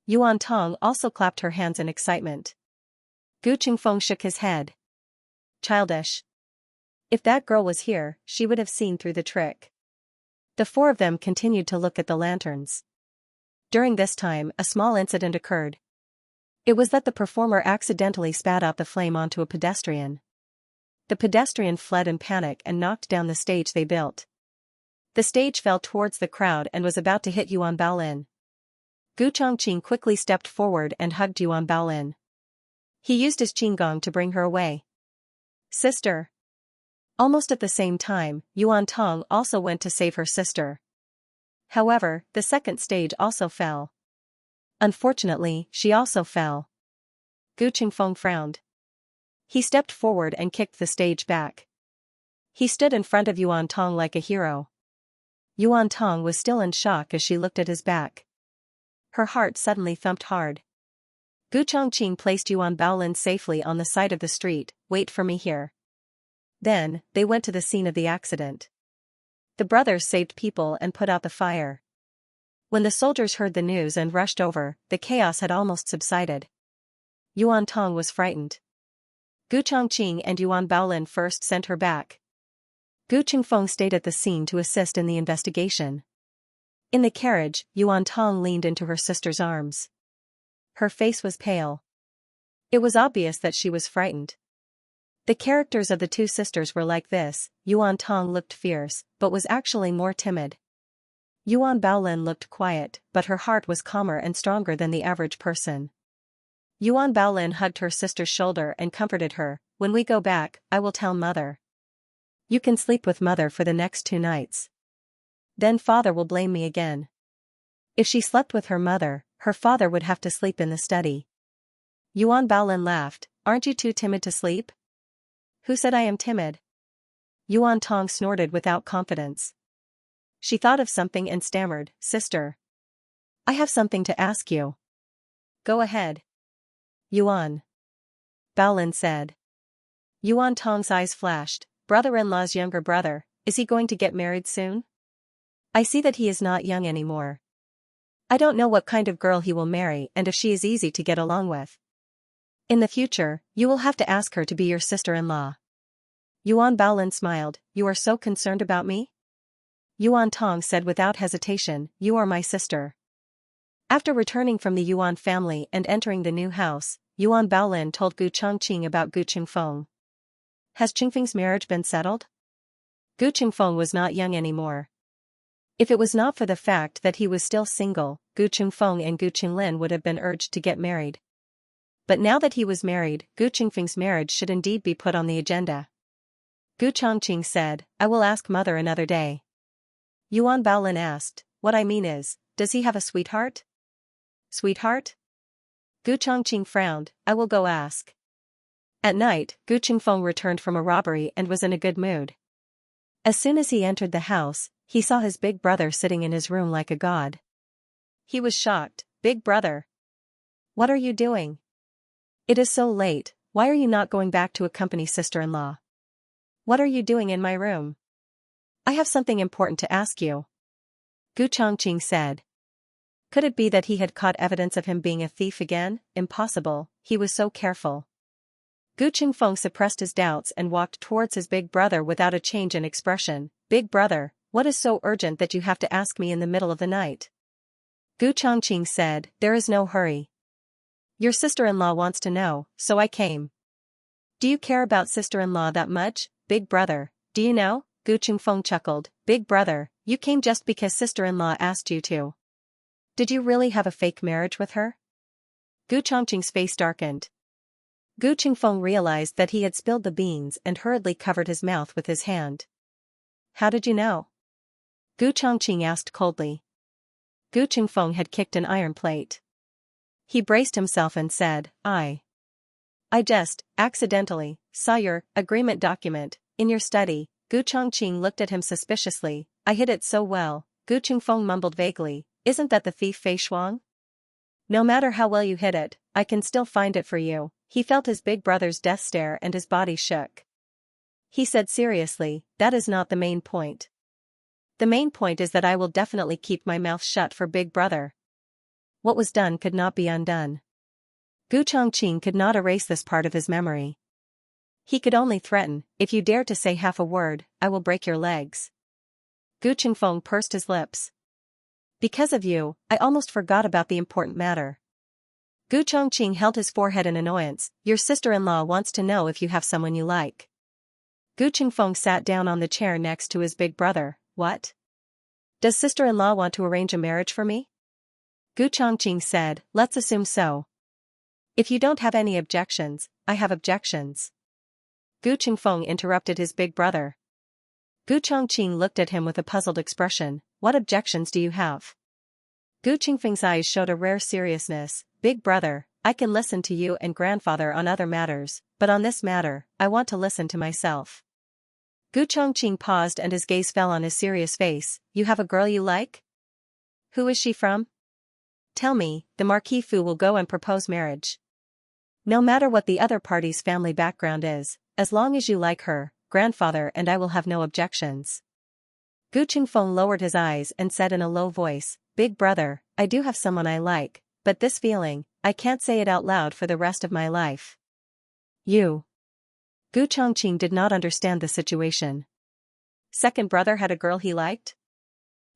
Yuan Tong also clapped her hands in excitement. Gu Qingfeng shook his head. Childish. If that girl was here, she would have seen through the trick. The four of them continued to look at the lanterns. During this time, a small incident occurred. It was that the performer accidentally spat out the flame onto a pedestrian. The pedestrian fled in panic and knocked down the stage they built. The stage fell towards the crowd and was about to hit Yuan Baolin. Gu Chongqing quickly stepped forward and hugged Yuan Baolin. He used his qinggong to bring her away. Sister. Almost at the same time, Yuan Tong also went to save her sister. However, the second stage also fell. Unfortunately, she also fell. Gu Qingfeng frowned. He stepped forward and kicked the stage back. He stood in front of Yuan Tong like a hero. Yuan Tong was still in shock as she looked at his back. Her heart suddenly thumped hard. Gu Chongqing placed Yuan Baolin safely on the side of the street. Wait for me here. Then, they went to the scene of the accident. The brothers saved people and put out the fire. When the soldiers heard the news and rushed over, the chaos had almost subsided. Yuan Tong was frightened. Gu Chongqing and Yuan Baolin first sent her back. Gu Qingfeng stayed at the scene to assist in the investigation. In the carriage, Yuan Tong leaned into her sister's arms. Her face was pale. It was obvious that she was frightened. The characters of the two sisters were like this. Yuan Tong looked fierce, but was actually more timid. Yuan Baolin looked quiet, but her heart was calmer and stronger than the average person. Yuan Baolin hugged her sister's shoulder and comforted her. When we go back, I will tell mother. You can sleep with mother for the next 2 nights. Then father will blame me again. If she slept with her mother, her father would have to sleep in the study. Yuan Baolin laughed. Aren't you too timid to sleep? Who said I am timid? Yuan Tong snorted without confidence. She thought of something and stammered, Sister. I have something to ask you. Go ahead. Yuan Baolin said. Yuan Tong's eyes flashed. Brother-in-law's younger brother, is he going to get married soon? I see that he is not young anymore. I don't know what kind of girl he will marry and if she is easy to get along with. In the future, you will have to ask her to be your sister-in-law. Yuan Baolin smiled. You are so concerned about me? Yuan Tong said without hesitation, you are my sister. After returning from the Yuan family and entering the new house, Yuan Baolin told Gu Chongqing about Gu Qingfeng. Has Qingfeng's marriage been settled? Gu Qingfeng was not young anymore. If it was not for the fact that he was still single, Gu Qingfeng and Gu Qinglin would have been urged to get married. But now that he was married, Gu Qingfeng's marriage should indeed be put on the agenda. Gu Chongqing said, I will ask mother another day. Yuan Baolin asked, what I mean is, does he have a sweetheart? Sweetheart? Gu Chongqing frowned, I will go ask. At night, Gu Qingfeng returned from a robbery and was in a good mood. As soon as he entered the house, he saw his big brother sitting in his room like a god. He was shocked. Big brother. What are you doing? It is so late, why are you not going back to accompany sister-in-law? What are you doing in my room? I have something important to ask you. Gu Chongqing said. Could it be that he had caught evidence of him being a thief again? Impossible, he was so careful. Gu Qingfeng suppressed his doubts and walked towards his big brother without a change in expression. Big brother, what is so urgent that you have to ask me in the middle of the night? Gu Chongqing said, there is no hurry. Your sister-in-law wants to know, so I came. Do you care about sister-in-law that much, big brother? Do you know? Gu Qingfeng chuckled. Big brother, you came just because sister-in-law asked you to. Did you really have a fake marriage with her? Gu Chongqing's face darkened. Gu Qingfeng realized that he had spilled the beans and hurriedly covered his mouth with his hand. How did you know? Gu Chongqing asked coldly. Gu Qingfeng had kicked an iron plate. He braced himself and said, I just, accidentally, saw your agreement document in your study. Gu Chongqing looked at him suspiciously. I hid it so well. Gu Qingfeng mumbled vaguely. Isn't that the thief Fei Shuang? No matter how well you hid it, I can still find it for you. He felt his big brother's death stare and his body shook. He said seriously, that is not the main point. The main point is that I will definitely keep my mouth shut for big brother. What was done could not be undone. Gu Chongqing could not erase this part of his memory. He could only threaten, if you dare to say half a word, I will break your legs. Gu Qingfeng pursed his lips. Because of you, I almost forgot about the important matter. Gu Chongqing held his forehead in annoyance. Your sister-in-law wants to know if you have someone you like. Gu Qingfeng sat down on the chair next to his big brother. What? Does sister-in-law want to arrange a marriage for me? Gu Chongqing said, let's assume so. If you don't have any objections, I have objections. Gu Qingfeng interrupted his big brother. Gu Chongqing looked at him with a puzzled expression. What objections do you have? Gu Qingfeng's eyes showed a rare seriousness. Big brother, I can listen to you and grandfather on other matters, but on this matter, I want to listen to myself. Gu Chongqing paused and his gaze fell on his serious face. You have a girl you like? Who is she from? Tell me, the Marquis Fu will go and propose marriage. No matter what the other party's family background is, as long as you like her, grandfather and I will have no objections. Gu Qingfeng lowered his eyes and said in a low voice, Big brother, I do have someone I like, but this feeling, I can't say it out loud for the rest of my life. You. Gu Chongqing did not understand the situation. Second brother had a girl he liked?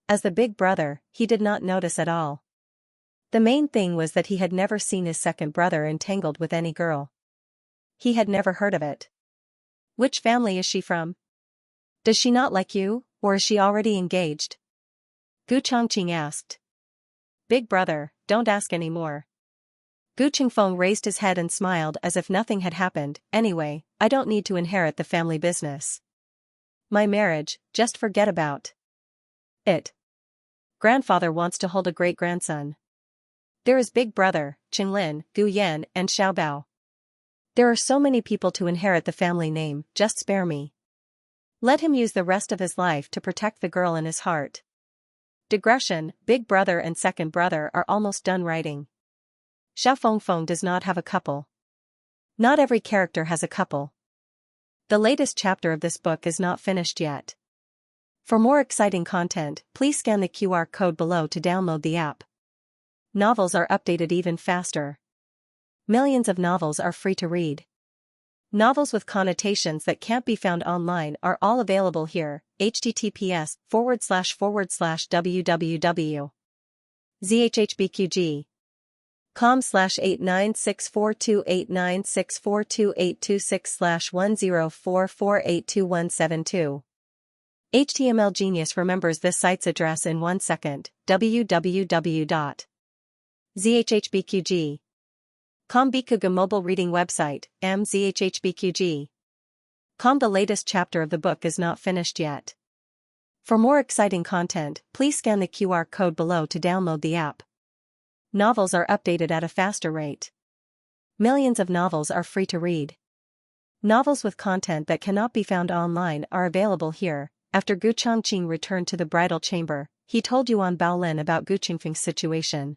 As the big brother, he did not notice at all. The main thing was that he had never seen his second brother entangled with any girl. He had never heard of it. Which family is she from? Does she not like you, or is she already engaged? Gu Chongqing asked. Big brother, don't ask any more. Gu Qingfeng raised his head and smiled as if nothing had happened. Anyway, I don't need to inherit the family business. My marriage, just forget about it. Grandfather wants to hold a great-grandson. There is big brother, Qinglin, Gu Yan and Xiaobao. There are so many people to inherit the family name, just spare me. Let him use the rest of his life to protect the girl in his heart. Digression, big brother and second brother are almost done writing. Xiao Fengfeng does not have a couple. Not every character has a couple. The latest chapter of this book is not finished yet. For more exciting content, please scan the QR code below to download the app. Novels are updated even faster. Millions of novels are free to read. Novels with connotations that can't be found online are all available here. https://www.zhhbqg com/89642896428226/1044822172. HTML Genius remembers this site's address in 1 second. www.zhhbqg.com Bikuga mobile reading website, mzhhbqg.com. The latest chapter of the book is not finished yet. For more exciting content, please scan the QR code below to download the app. Novels are updated at a faster rate. Millions of novels are free to read. Novels with content that cannot be found online are available here. After Gu Chongqing returned to the bridal chamber, he told Yuan Baolin about Gu Qingfeng's situation.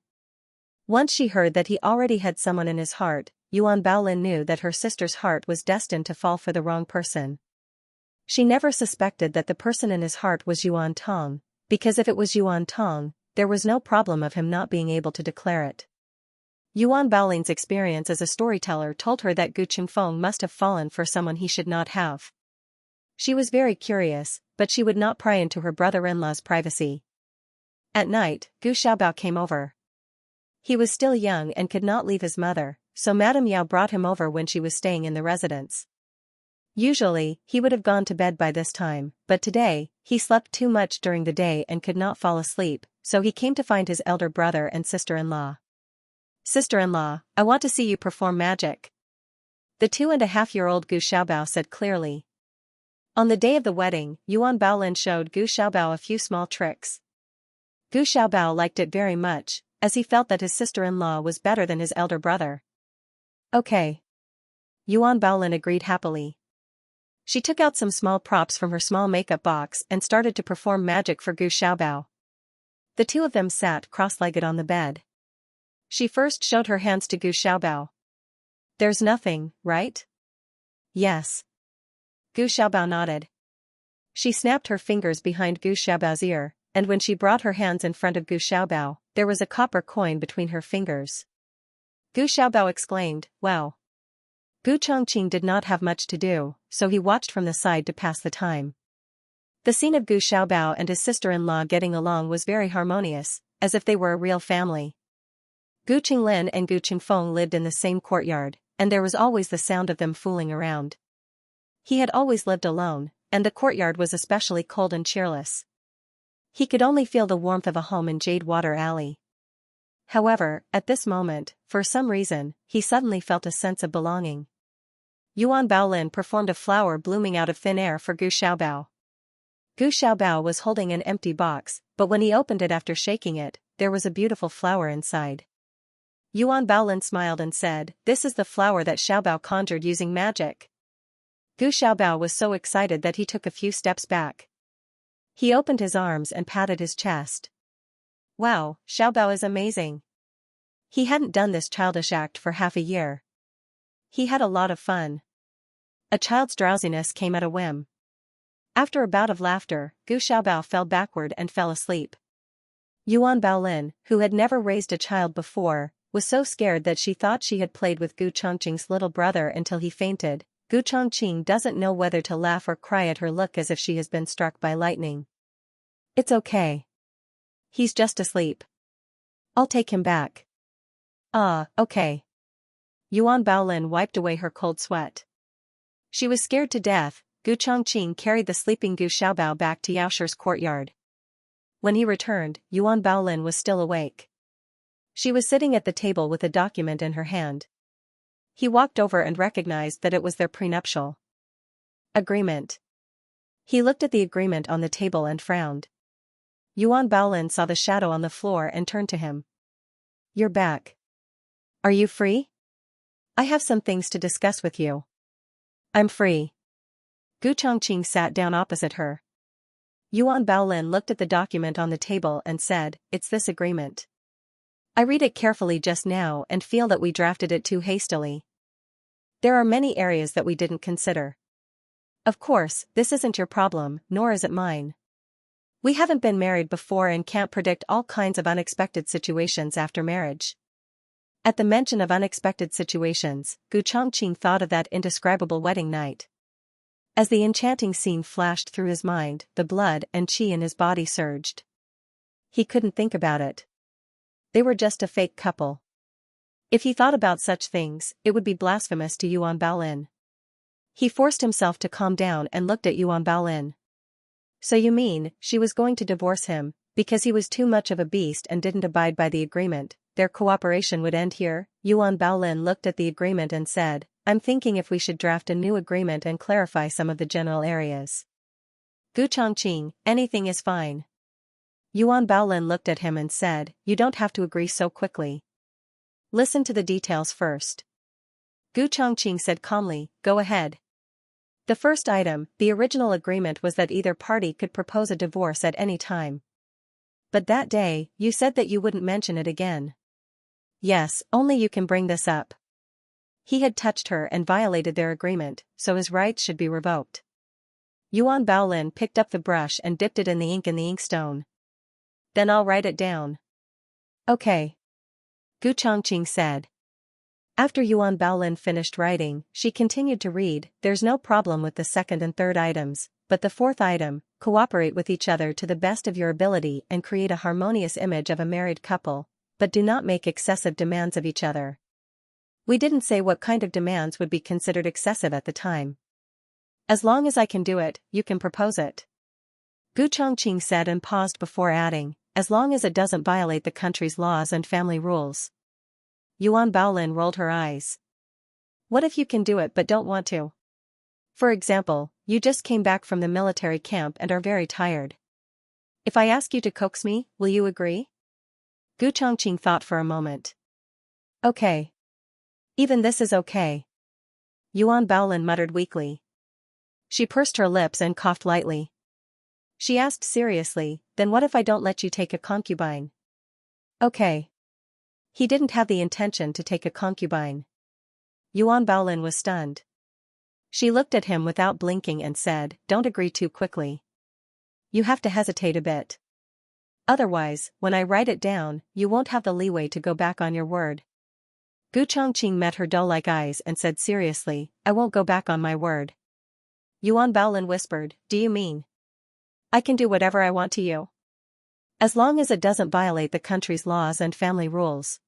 Once she heard that he already had someone in his heart, Yuan Baolin knew that her sister's heart was destined to fall for the wrong person. She never suspected that the person in his heart was Yuan Tong, because if it was Yuan Tong, there was no problem of him not being able to declare it. Yuan Baolin's experience as a storyteller told her that Gu Qingfeng must have fallen for someone he should not have. She was very curious, but she would not pry into her brother-in-law's privacy. At night, Gu Xiaobao came over. He was still young and could not leave his mother, so Madame Yao brought him over when she was staying in the residence. Usually, he would have gone to bed by this time, but today, he slept too much during the day and could not fall asleep, so he came to find his elder brother and sister-in-law. Sister-in-law, I want to see you perform magic. The 2.5-year-old Gu Xiaobao said clearly. On the day of the wedding, Yuan Baolin showed Gu Xiaobao a few small tricks. Gu Xiaobao liked it very much, as he felt that his sister-in-law was better than his elder brother. Okay. Yuan Baolin agreed happily. She took out some small props from her small makeup box and started to perform magic for Gu Xiaobao. The two of them sat cross-legged on the bed. She first showed her hands to Gu Xiaobao. There's nothing, right? Yes. Gu Xiaobao nodded. She snapped her fingers behind Gu Xiaobao's ear, and when she brought her hands in front of Gu Xiaobao, there was a copper coin between her fingers. Gu Xiaobao exclaimed, wow. Gu Chongqing did not have much to do, so he watched from the side to pass the time. The scene of Gu Xiaobao and his sister-in-law getting along was very harmonious, as if they were a real family. Gu Qinglin and Gu Qingfeng lived in the same courtyard, and there was always the sound of them fooling around. He had always lived alone, and the courtyard was especially cold and cheerless. He could only feel the warmth of a home in Jade Water Alley. However, at this moment, for some reason, he suddenly felt a sense of belonging. Yuan Baolin performed a flower blooming out of thin air for Gu Xiaobao. Gu Xiaobao was holding an empty box, but when he opened it after shaking it, there was a beautiful flower inside. Yuan Baolin smiled and said, "This is the flower that Xiaobao conjured using magic." Gu Xiaobao was so excited that he took a few steps back. He opened his arms and patted his chest. Wow, Xiaobao is amazing. He hadn't done this childish act for half a year. He had a lot of fun. A child's drowsiness came at a whim. After a bout of laughter, Gu Xiaobao fell backward and fell asleep. Yuan Baolin, who had never raised a child before, was so scared that she thought she had played with Gu Chongqing's little brother until he fainted. Gu Chongqing doesn't know whether to laugh or cry at her look as if she has been struck by lightning. It's okay. He's just asleep. I'll take him back. Ah, okay. Yuan Baolin wiped away her cold sweat. She was scared to death. Gu Chongqing carried the sleeping Gu Xiaobao back to Yaoshi's courtyard. When he returned, Yuan Baolin was still awake. She was sitting at the table with a document in her hand. He walked over and recognized that it was their prenuptial agreement. He looked at the agreement on the table and frowned. Yuan Baolin saw the shadow on the floor and turned to him. "You're back. Are you free? I have some things to discuss with you." "I'm free." Gu Chongqing sat down opposite her. Yuan Baolin looked at the document on the table and said, "It's this agreement. I read it carefully just now and feel that we drafted it too hastily. There are many areas that we didn't consider. Of course, this isn't your problem, nor is it mine. We haven't been married before and can't predict all kinds of unexpected situations after marriage." At the mention of unexpected situations, Gu Chongqing thought of that indescribable wedding night. As the enchanting scene flashed through his mind, the blood and qi in his body surged. He couldn't think about it. They were just a fake couple. If he thought about such things, it would be blasphemous to Yuan Baolin. He forced himself to calm down and looked at Yuan Baolin. "So you mean, she was going to divorce him, because he was too much of a beast and didn't abide by the agreement, their cooperation would end here?" Yuan Baolin looked at the agreement and said, "I'm thinking if we should draft a new agreement and clarify some of the general areas." Gu Chongqing, "Anything is fine." Yuan Baolin looked at him and said, "You don't have to agree so quickly. Listen to the details first." Gu Chongqing said calmly, "Go ahead." The first item, the original agreement was that either party could propose a divorce at any time. But that day, you said that you wouldn't mention it again. Yes, only you can bring this up. He had touched her and violated their agreement, so his rights should be revoked. Yuan Baolin picked up the brush and dipped it in the ink in the inkstone. "Then I'll write it down." "Okay." Gu Chongqing said. After Yuan Baolin finished writing, she continued to read. "There's no problem with the second and third items, but the fourth item, cooperate with each other to the best of your ability and create a harmonious image of a married couple, but do not make excessive demands of each other." We didn't say what kind of demands would be considered excessive at the time. "As long as I can do it, you can propose it." Gu Chongqing said and paused before adding, "As long as it doesn't violate the country's laws and family rules." Yuan Baolin rolled her eyes. "What if you can do it but don't want to? For example, you just came back from the military camp and are very tired. If I ask you to coax me, will you agree?" Gu Chongqing thought for a moment. "Okay. Even this is okay." Yuan Baolin muttered weakly. She pursed her lips and coughed lightly. She asked seriously, "Then what if I don't let you take a concubine?" "Okay." He didn't have the intention to take a concubine. Yuan Baolin was stunned. She looked at him without blinking and said, "Don't agree too quickly. You have to hesitate a bit. Otherwise, when I write it down, you won't have the leeway to go back on your word." Gu Chongqing met her doe-like eyes and said seriously, "I won't go back on my word." Yuan Baolin whispered, "Do you mean I can do whatever I want to you?" As long as it doesn't violate the country's laws and family rules.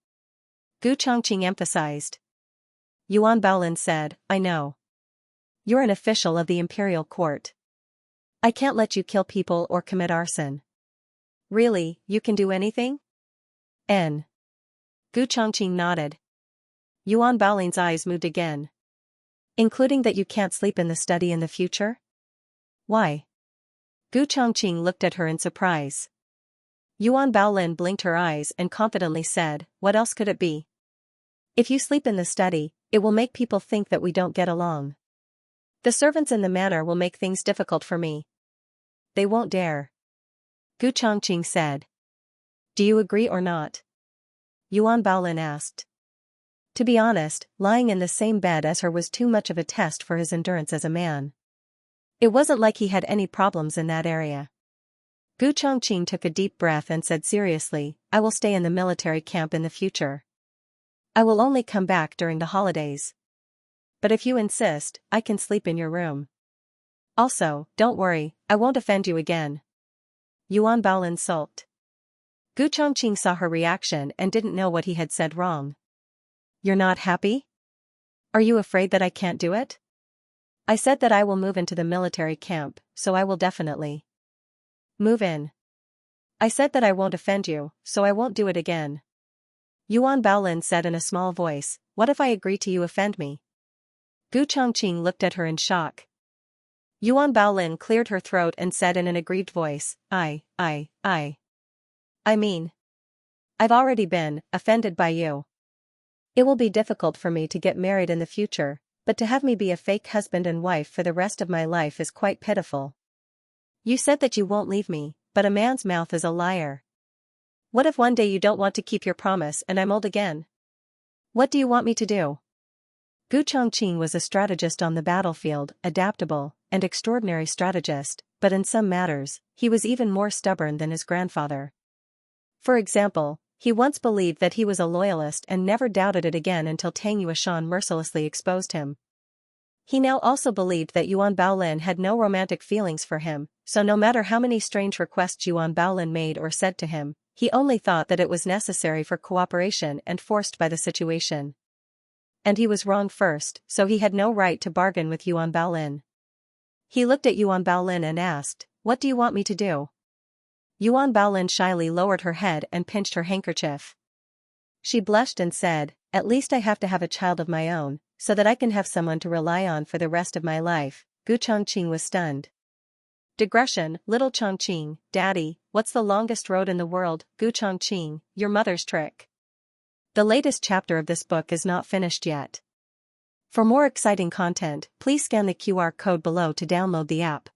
Gu Chongqing emphasized. Yuan Baolin said, I know. You're an official of the imperial court. I can't let you kill people or commit arson. Really, you can do anything? N. Gu Chongqing nodded. Yuan Baolin's eyes moved again. Including that you can't sleep in the study in the future? Why? Gu Chongqing looked at her in surprise. Yuan Baolin blinked her eyes and confidently said, what else could it be? If you sleep in the study, it will make people think that we don't get along. The servants in the manor will make things difficult for me. They won't dare. Gu Chongqing said. Do you agree or not? Yuan Baolin asked. To be honest, lying in the same bed as her was too much of a test for his endurance as a man. It wasn't like he had any problems in that area. Gu Chongqing took a deep breath and said seriously, I will stay in the military camp in the future. I will only come back during the holidays. But if you insist, I can sleep in your room. Also, don't worry, I won't offend you again. Yuan Baolin sulked. Gu Chongqing saw her reaction and didn't know what he had said wrong. You're not happy? Are you afraid that I can't do it? I said that I will move into the military camp, so I will definitely move in. I said that I won't offend you, so I won't do it again. Yuan Baolin said in a small voice, what if I agree to you offend me? Gu Chongqing looked at her in shock. Yuan Baolin cleared her throat and said in an aggrieved voice, I mean, I've already been offended by you. It will be difficult for me to get married in the future, but to have me be a fake husband and wife for the rest of my life is quite pitiful. You said that you won't leave me, but a man's mouth is a liar. What if one day you don't want to keep your promise and I'm old again? What do you want me to do? Gu Chongqing was a strategist on the battlefield, adaptable, and extraordinary strategist, but in some matters, he was even more stubborn than his grandfather. For example, he once believed that he was a loyalist and never doubted it again until Tang Yueshan mercilessly exposed him. He now also believed that Yuan Baolin had no romantic feelings for him, so no matter how many strange requests Yuan Baolin made or said to him, he only thought that it was necessary for cooperation and forced by the situation. And he was wrong first, so he had no right to bargain with Yuan Baolin. He looked at Yuan Baolin and asked, what do you want me to do? Yuan Baolin shyly lowered her head and pinched her handkerchief. She blushed and said, at least I have to have a child of my own, so that I can have someone to rely on for the rest of my life. Gu Chongqing was stunned. Digression, little Chongqing, Daddy, what's the longest road in the world? Gu Chongqing, your mother's trick. The latest chapter of this book is not finished yet. For more exciting content, please scan the QR code below to download the app.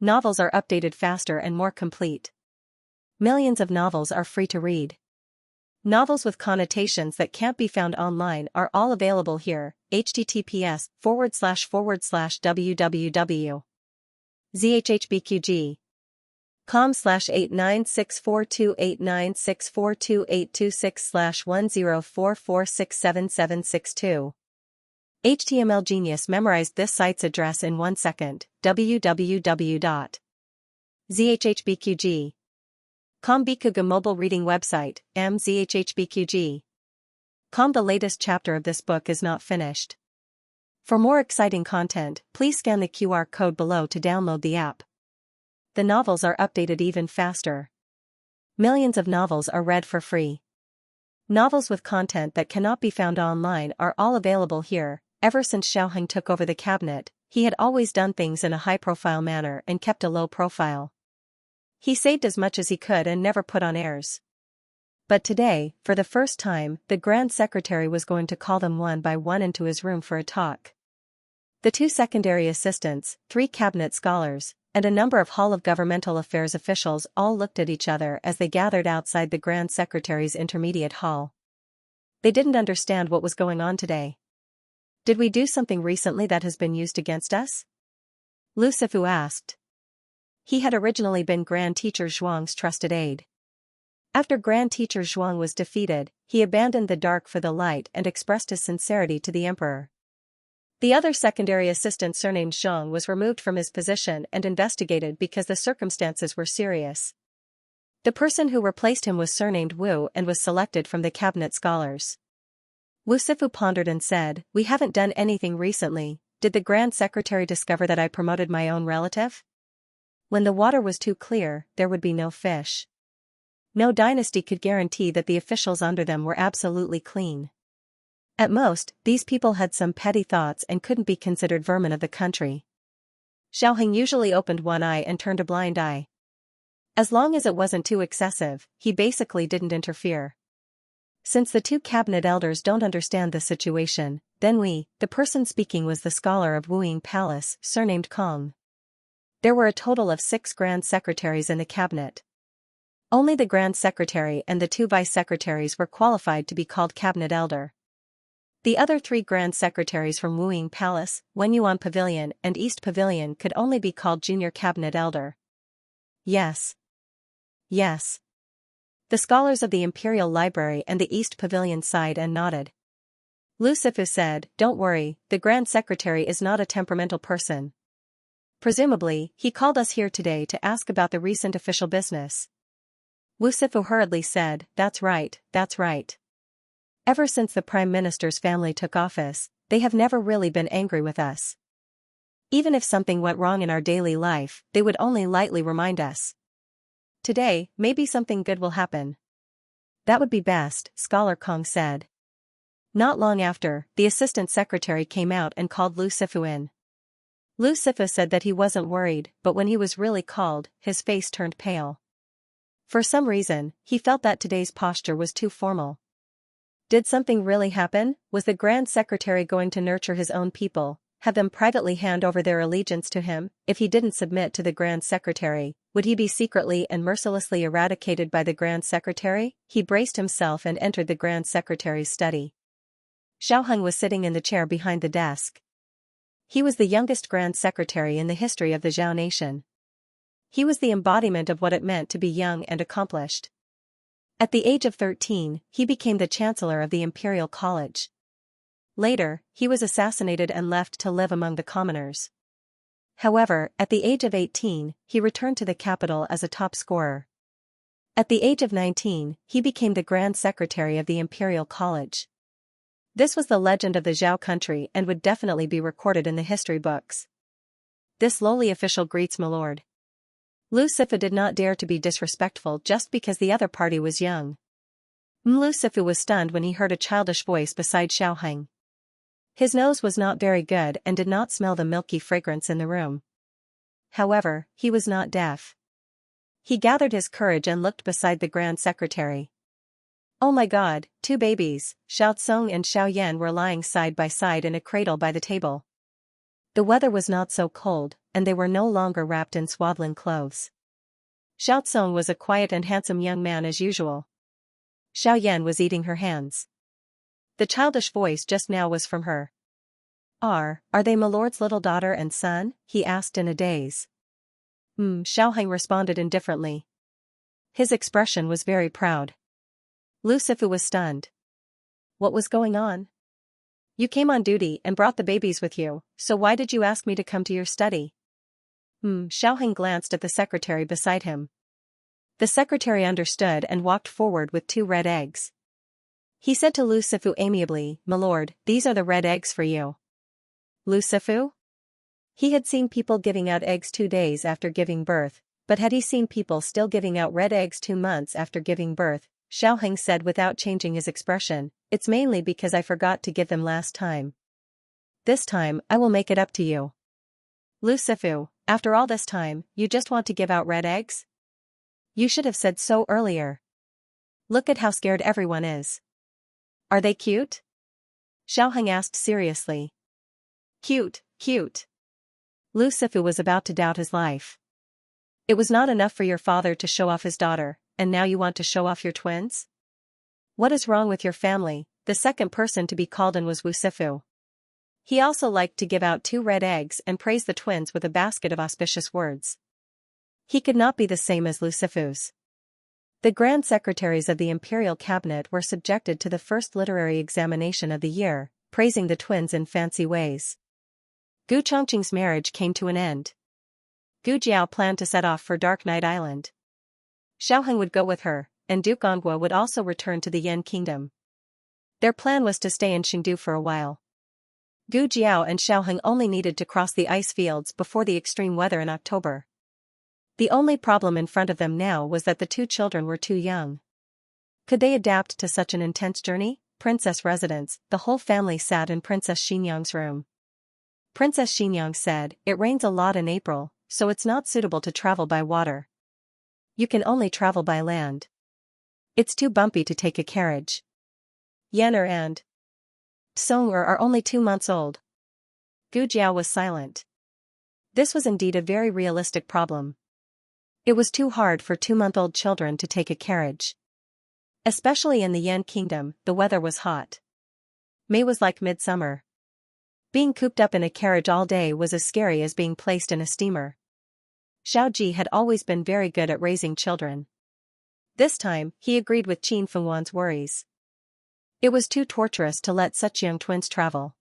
Novels are updated faster and more complete. Millions of novels are free to read. Novels with connotations that can't be found online are all available here. https://www.zhhbqg.com/8964289642826/1044677762. HTML Genius memorized this site's address in 1 second. www.zhhbqg.com Bikuga mobile reading website, mzhhbqg.com. The latest chapter of this book is not finished. For more exciting content, please scan the QR code below to download the app. The novels are updated even faster. Millions of novels are read for free. Novels with content that cannot be found online are all available here. Ever since Xiaoheng took over the cabinet, he had always done things in a high-profile manner and kept a low profile. He saved as much as he could and never put on airs. But today, for the first time, the Grand Secretary was going to call them one by one into his room for a talk. The 2 secondary assistants, 3 cabinet scholars, and a number of Hall of Governmental Affairs officials all looked at each other as they gathered outside the Grand Secretary's intermediate hall. They didn't understand what was going on today. Did we do something recently that has been used against us? Lu Sifu asked. He had originally been Grand Teacher Zhuang's trusted aide. After Grand Teacher Zhuang was defeated, he abandoned the dark for the light and expressed his sincerity to the emperor. The other secondary assistant surnamed Zhang was removed from his position and investigated because the circumstances were serious. The person who replaced him was surnamed Wu and was selected from the cabinet scholars. Wu Sifu pondered and said, "We haven't done anything recently. Did the Grand Secretary discover that I promoted my own relative? When the water was too clear, there would be no fish. No dynasty could guarantee that the officials under them were absolutely clean. At most, these people had some petty thoughts and couldn't be considered vermin of the country." Xiaoheng usually opened one eye and turned a blind eye. As long as it wasn't too excessive, he basically didn't interfere. Since the two cabinet elders don't understand the situation, then the person speaking was the scholar of Wuying Palace, surnamed Kong. There were a total of 6 grand secretaries in the cabinet. Only the grand secretary and the 2 vice secretaries were qualified to be called cabinet elder. The other 3 grand secretaries from Wuying Palace, Wenyuan Pavilion and East Pavilion could only be called junior cabinet elder. Yes. Yes. The scholars of the Imperial Library and the East Pavilion sighed and nodded. Lu Sifu said, "Don't worry, the Grand Secretary is not a temperamental person. Presumably, he called us here today to ask about the recent official business." Wu Sifu hurriedly said, "That's right, that's right. Ever since the Prime Minister's family took office, they have never really been angry with us. Even if something went wrong in our daily life, they would only lightly remind us. Today, maybe something good will happen." "That would be best," Scholar Kong said. Not long after, the assistant secretary came out and called Lu Sifu in. Lu Sifu said that he wasn't worried, but when he was really called, his face turned pale. For some reason, he felt that today's posture was too formal. Did something really happen? Was the Grand Secretary going to nurture his own people, have them privately hand over their allegiance to him? If he didn't submit to the Grand Secretary, would he be secretly and mercilessly eradicated by the Grand Secretary? He braced himself and entered the Grand Secretary's study. Xiaoheng was sitting in the chair behind the desk. He was the youngest Grand Secretary in the history of the Zhao nation. He was the embodiment of what it meant to be young and accomplished. At the age of 13, he became the Chancellor of the Imperial College. Later, he was assassinated and left to live among the commoners. However, at the age of 18, he returned to the capital as a top scorer. At the age of 19, he became the Grand Secretary of the Imperial College. This was the legend of the Zhao country and would definitely be recorded in the history books. This lowly official greets my lord. Lu Sifu did not dare to be disrespectful just because the other party was young. Lu Sifu was stunned when he heard a childish voice beside Xiaoheng. His nose was not very good and did not smell the milky fragrance in the room. However, he was not deaf. He gathered his courage and looked beside the Grand Secretary. Oh my God, 2 babies, Xiao Tsong and Xiao Yan were lying side by side in a cradle by the table. The weather was not so cold, and they were no longer wrapped in swaddling clothes. Xiao Tsong was a quiet and handsome young man as usual. Xiao Yan was eating her hands. The childish voice just now was from her. Are they my lord's little daughter and son?" he asked in a daze. Xiaoheng responded indifferently. His expression was very proud. Lu Sifu was stunned. What was going on? "You came on duty and brought the babies with you, so why did you ask me to come to your study?" Xiaoheng glanced at the secretary beside him. The secretary understood and walked forward with 2 red eggs. He said to Lu Sifu amiably, "My lord, these are the red eggs for you." Lu Sifu? He had seen people giving out eggs 2 days after giving birth, but had he seen people still giving out red eggs 2 months after giving birth? Xiaoheng said without changing his expression, "It's mainly because I forgot to give them last time. This time, I will make it up to you." Lu Sifu, after all this time, you just want to give out red eggs? You should have said so earlier. Look at how scared everyone is. Are they cute? Xiaoheng asked seriously. Cute, cute. Lu Sifu was about to doubt his life. It was not enough for your father to show off his daughter, and now you want to show off your twins? What is wrong with your family? The second person to be called in was Wu Sifu. He also liked to give out 2 red eggs and praise the twins with a basket of auspicious words. He could not be the same as Lu Sifu's. The Grand Secretaries of the Imperial Cabinet were subjected to the first literary examination of the year, praising the twins in fancy ways. Gu Chongqing's marriage came to an end. Gu Jiao planned to set off for Dark Knight Island. Xiaoheng would go with her, and Duke Ongwa would also return to the Yan kingdom. Their plan was to stay in Chengdu for a while. Gu Jiao and Xiaoheng only needed to cross the ice fields before the extreme weather in October. The only problem in front of them now was that the two children were too young. Could they adapt to such an intense journey? Princess residence. The whole family sat in Princess Xianxia's room. Princess Xianxia said, "It rains a lot in April, so it's not suitable to travel by water. You can only travel by land. It's too bumpy to take a carriage. Yan'er and Song'er are only 2 months old." Gu Jiao was silent. This was indeed a very realistic problem. It was too hard for 2-month-old children to take a carriage. Especially in the Yan kingdom, the weather was hot. May was like midsummer. Being cooped up in a carriage all day was as scary as being placed in a steamer. Xiao Ji had always been very good at raising children. This time, he agreed with Qin Fengwan's worries. It was too torturous to let such young twins travel.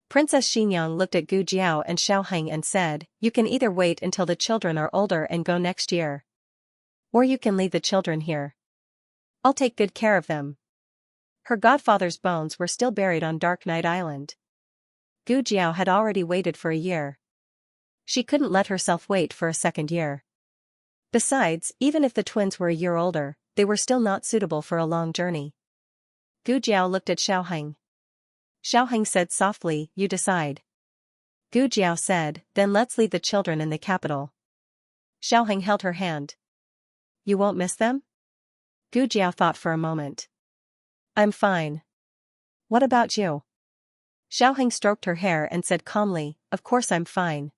Princess Xianxia looked at Gu Jiao and Xiaoheng and said, "You can either wait until the children are older and go next year. Or you can leave the children here. I'll take good care of them." Her godfather's bones were still buried on Dark Night Island. Gu Jiao had already waited for a year. She couldn't let herself wait for a second year. Besides, even if the twins were a year older, they were still not suitable for a long journey. Gu Jiao looked at Xiaoheng. Xiaoheng said softly, "You decide." Gu Jiao said, "Then let's leave the children in the capital." Xiaoheng held her hand. "You won't miss them?" Gu Jiao thought for a moment. "I'm fine. What about you?" Xiaoheng stroked her hair and said calmly, "Of course I'm fine."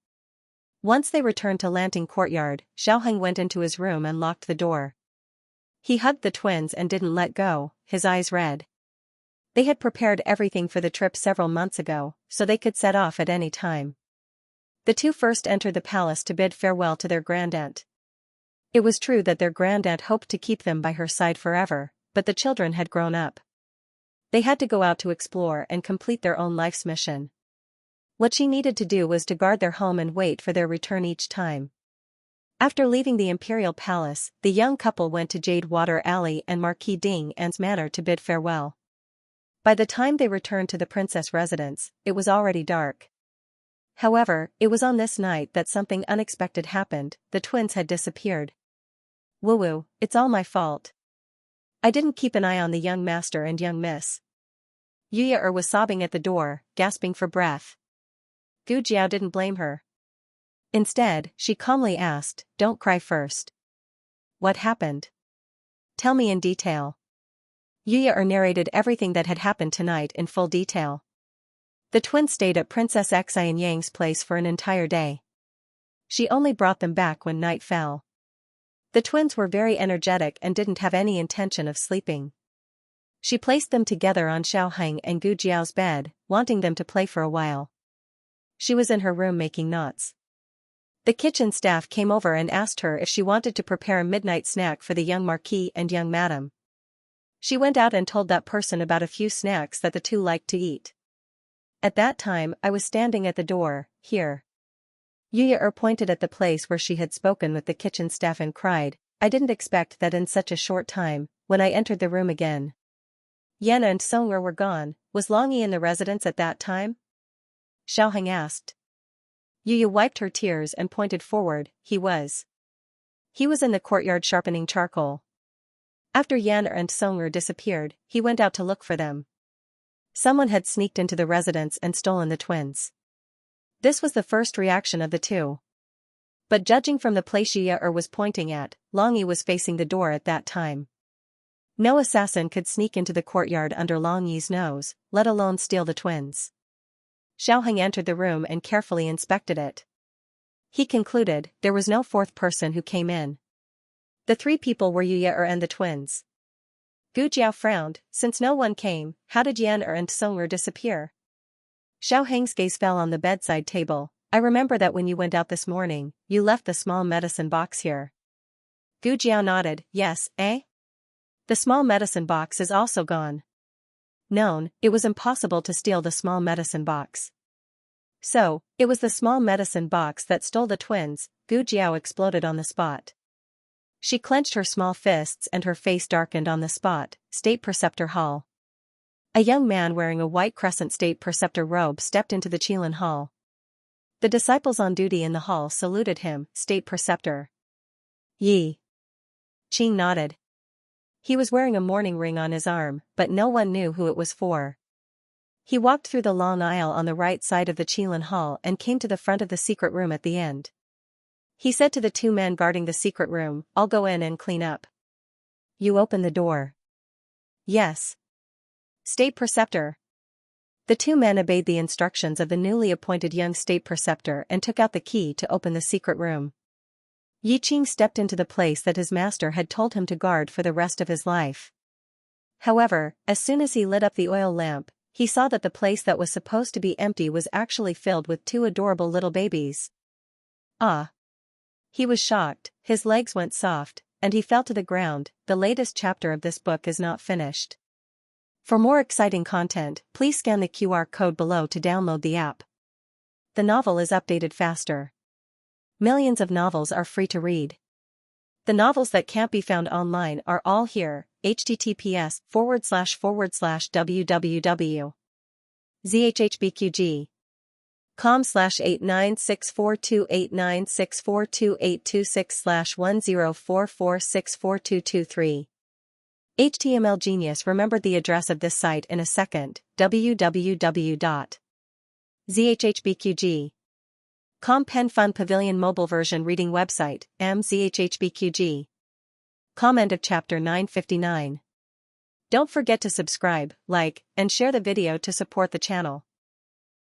Once they returned to Lanting Courtyard, Xiaoheng went into his room and locked the door. He hugged the twins and didn't let go, his eyes red. They had prepared everything for the trip several months ago, so they could set off at any time. The two first entered the palace to bid farewell to their grandaunt. It was true that their grandaunt hoped to keep them by her side forever, but the children had grown up. They had to go out to explore and complete their own life's mission. What she needed to do was to guard their home and wait for their return each time. After leaving the imperial palace, the young couple went to Jade Water Alley and Marquis Ding An's manor to bid farewell. By the time they returned to the princess residence, it was already dark. However, it was on this night that something unexpected happened. The twins had disappeared. "Woo-woo, it's all my fault. I didn't keep an eye on the young master and young miss." Yuya was sobbing at the door, gasping for breath. Gu Jiao didn't blame her. Instead, she calmly asked, "Don't cry first. What happened? Tell me in detail." Yuya narrated everything that had happened tonight in full detail. The twins stayed at Princess Xianxia's place for an entire day. She only brought them back when night fell. The twins were very energetic and didn't have any intention of sleeping. She placed them together on Xiaoheng and Gu Jiao's bed, wanting them to play for a while. She was in her room making knots. The kitchen staff came over and asked her if she wanted to prepare a midnight snack for the young Marquis and young Madam. She went out and told that person about a few snacks that the two liked to eat. At that time I was standing at the door, here. Yuya pointed at the place where she had spoken with the kitchen staff and cried, "I didn't expect that in such a short time." When I entered the room again, Yan and Song'er were gone. Was Longyi in the residence at that time? Xiaoheng asked. Yuya wiped her tears and pointed forward. He was. He was in the courtyard sharpening charcoal. After Yan and Song'er disappeared, he went out to look for them. Someone had sneaked into the residence and stolen the twins. This was the first reaction of the two. But judging from the place Yuya was pointing at, Longyi was facing the door at that time. No assassin could sneak into the courtyard under Longyi's nose, let alone steal the twins. Xiaoheng entered the room and carefully inspected it. He concluded there was no fourth person who came in. The three people were Yuya and the twins. Gu Jiao frowned. Since no one came, how did Yan and Song'er disappear? Xiaoheng's gaze fell on the bedside table. I remember that when you went out this morning, you left the small medicine box here. Gu Jiao nodded. Yes, eh? The small medicine box is also gone. Known, it was impossible to steal the small medicine box. So, it was the small medicine box that stole the twins. Gu Jiao exploded on the spot. She clenched her small fists and her face darkened on the spot. State Preceptor Hall. A young man wearing a white crescent state preceptor robe stepped into the Qilin Hall. The disciples on duty in the hall saluted him. State Preceptor. Yi. Qing nodded. He was wearing a mourning ring on his arm, but no one knew who it was for. He walked through the long aisle on the right side of the Qilin Hall and came to the front of the secret room at the end. He said to the two men guarding the secret room, "I'll go in and clean up. You open the door." "Yes. State Preceptor." The two men obeyed the instructions of the newly appointed young state preceptor and took out the key to open the secret room. Yi Qing stepped into the place that his master had told him to guard for the rest of his life. However, as soon as he lit up the oil lamp, he saw that the place that was supposed to be empty was actually filled with two adorable little babies. Ah! He was shocked, his legs went soft, and he fell to the ground. The latest chapter of this book is not finished. For more exciting content, please scan the QR code below to download the app. The novel is updated faster. Millions of novels are free to read. The novels that can't be found online are all here. https://www.zhhbqg.com/89642896428626/1044642223. HTML Genius remembered the address of this site in a second. www.zhhbqg.com Pen Fun Pavilion Mobile Version Reading Website, zhhbqg. End of Chapter 959. Don't forget to subscribe, like, and share the video to support the channel.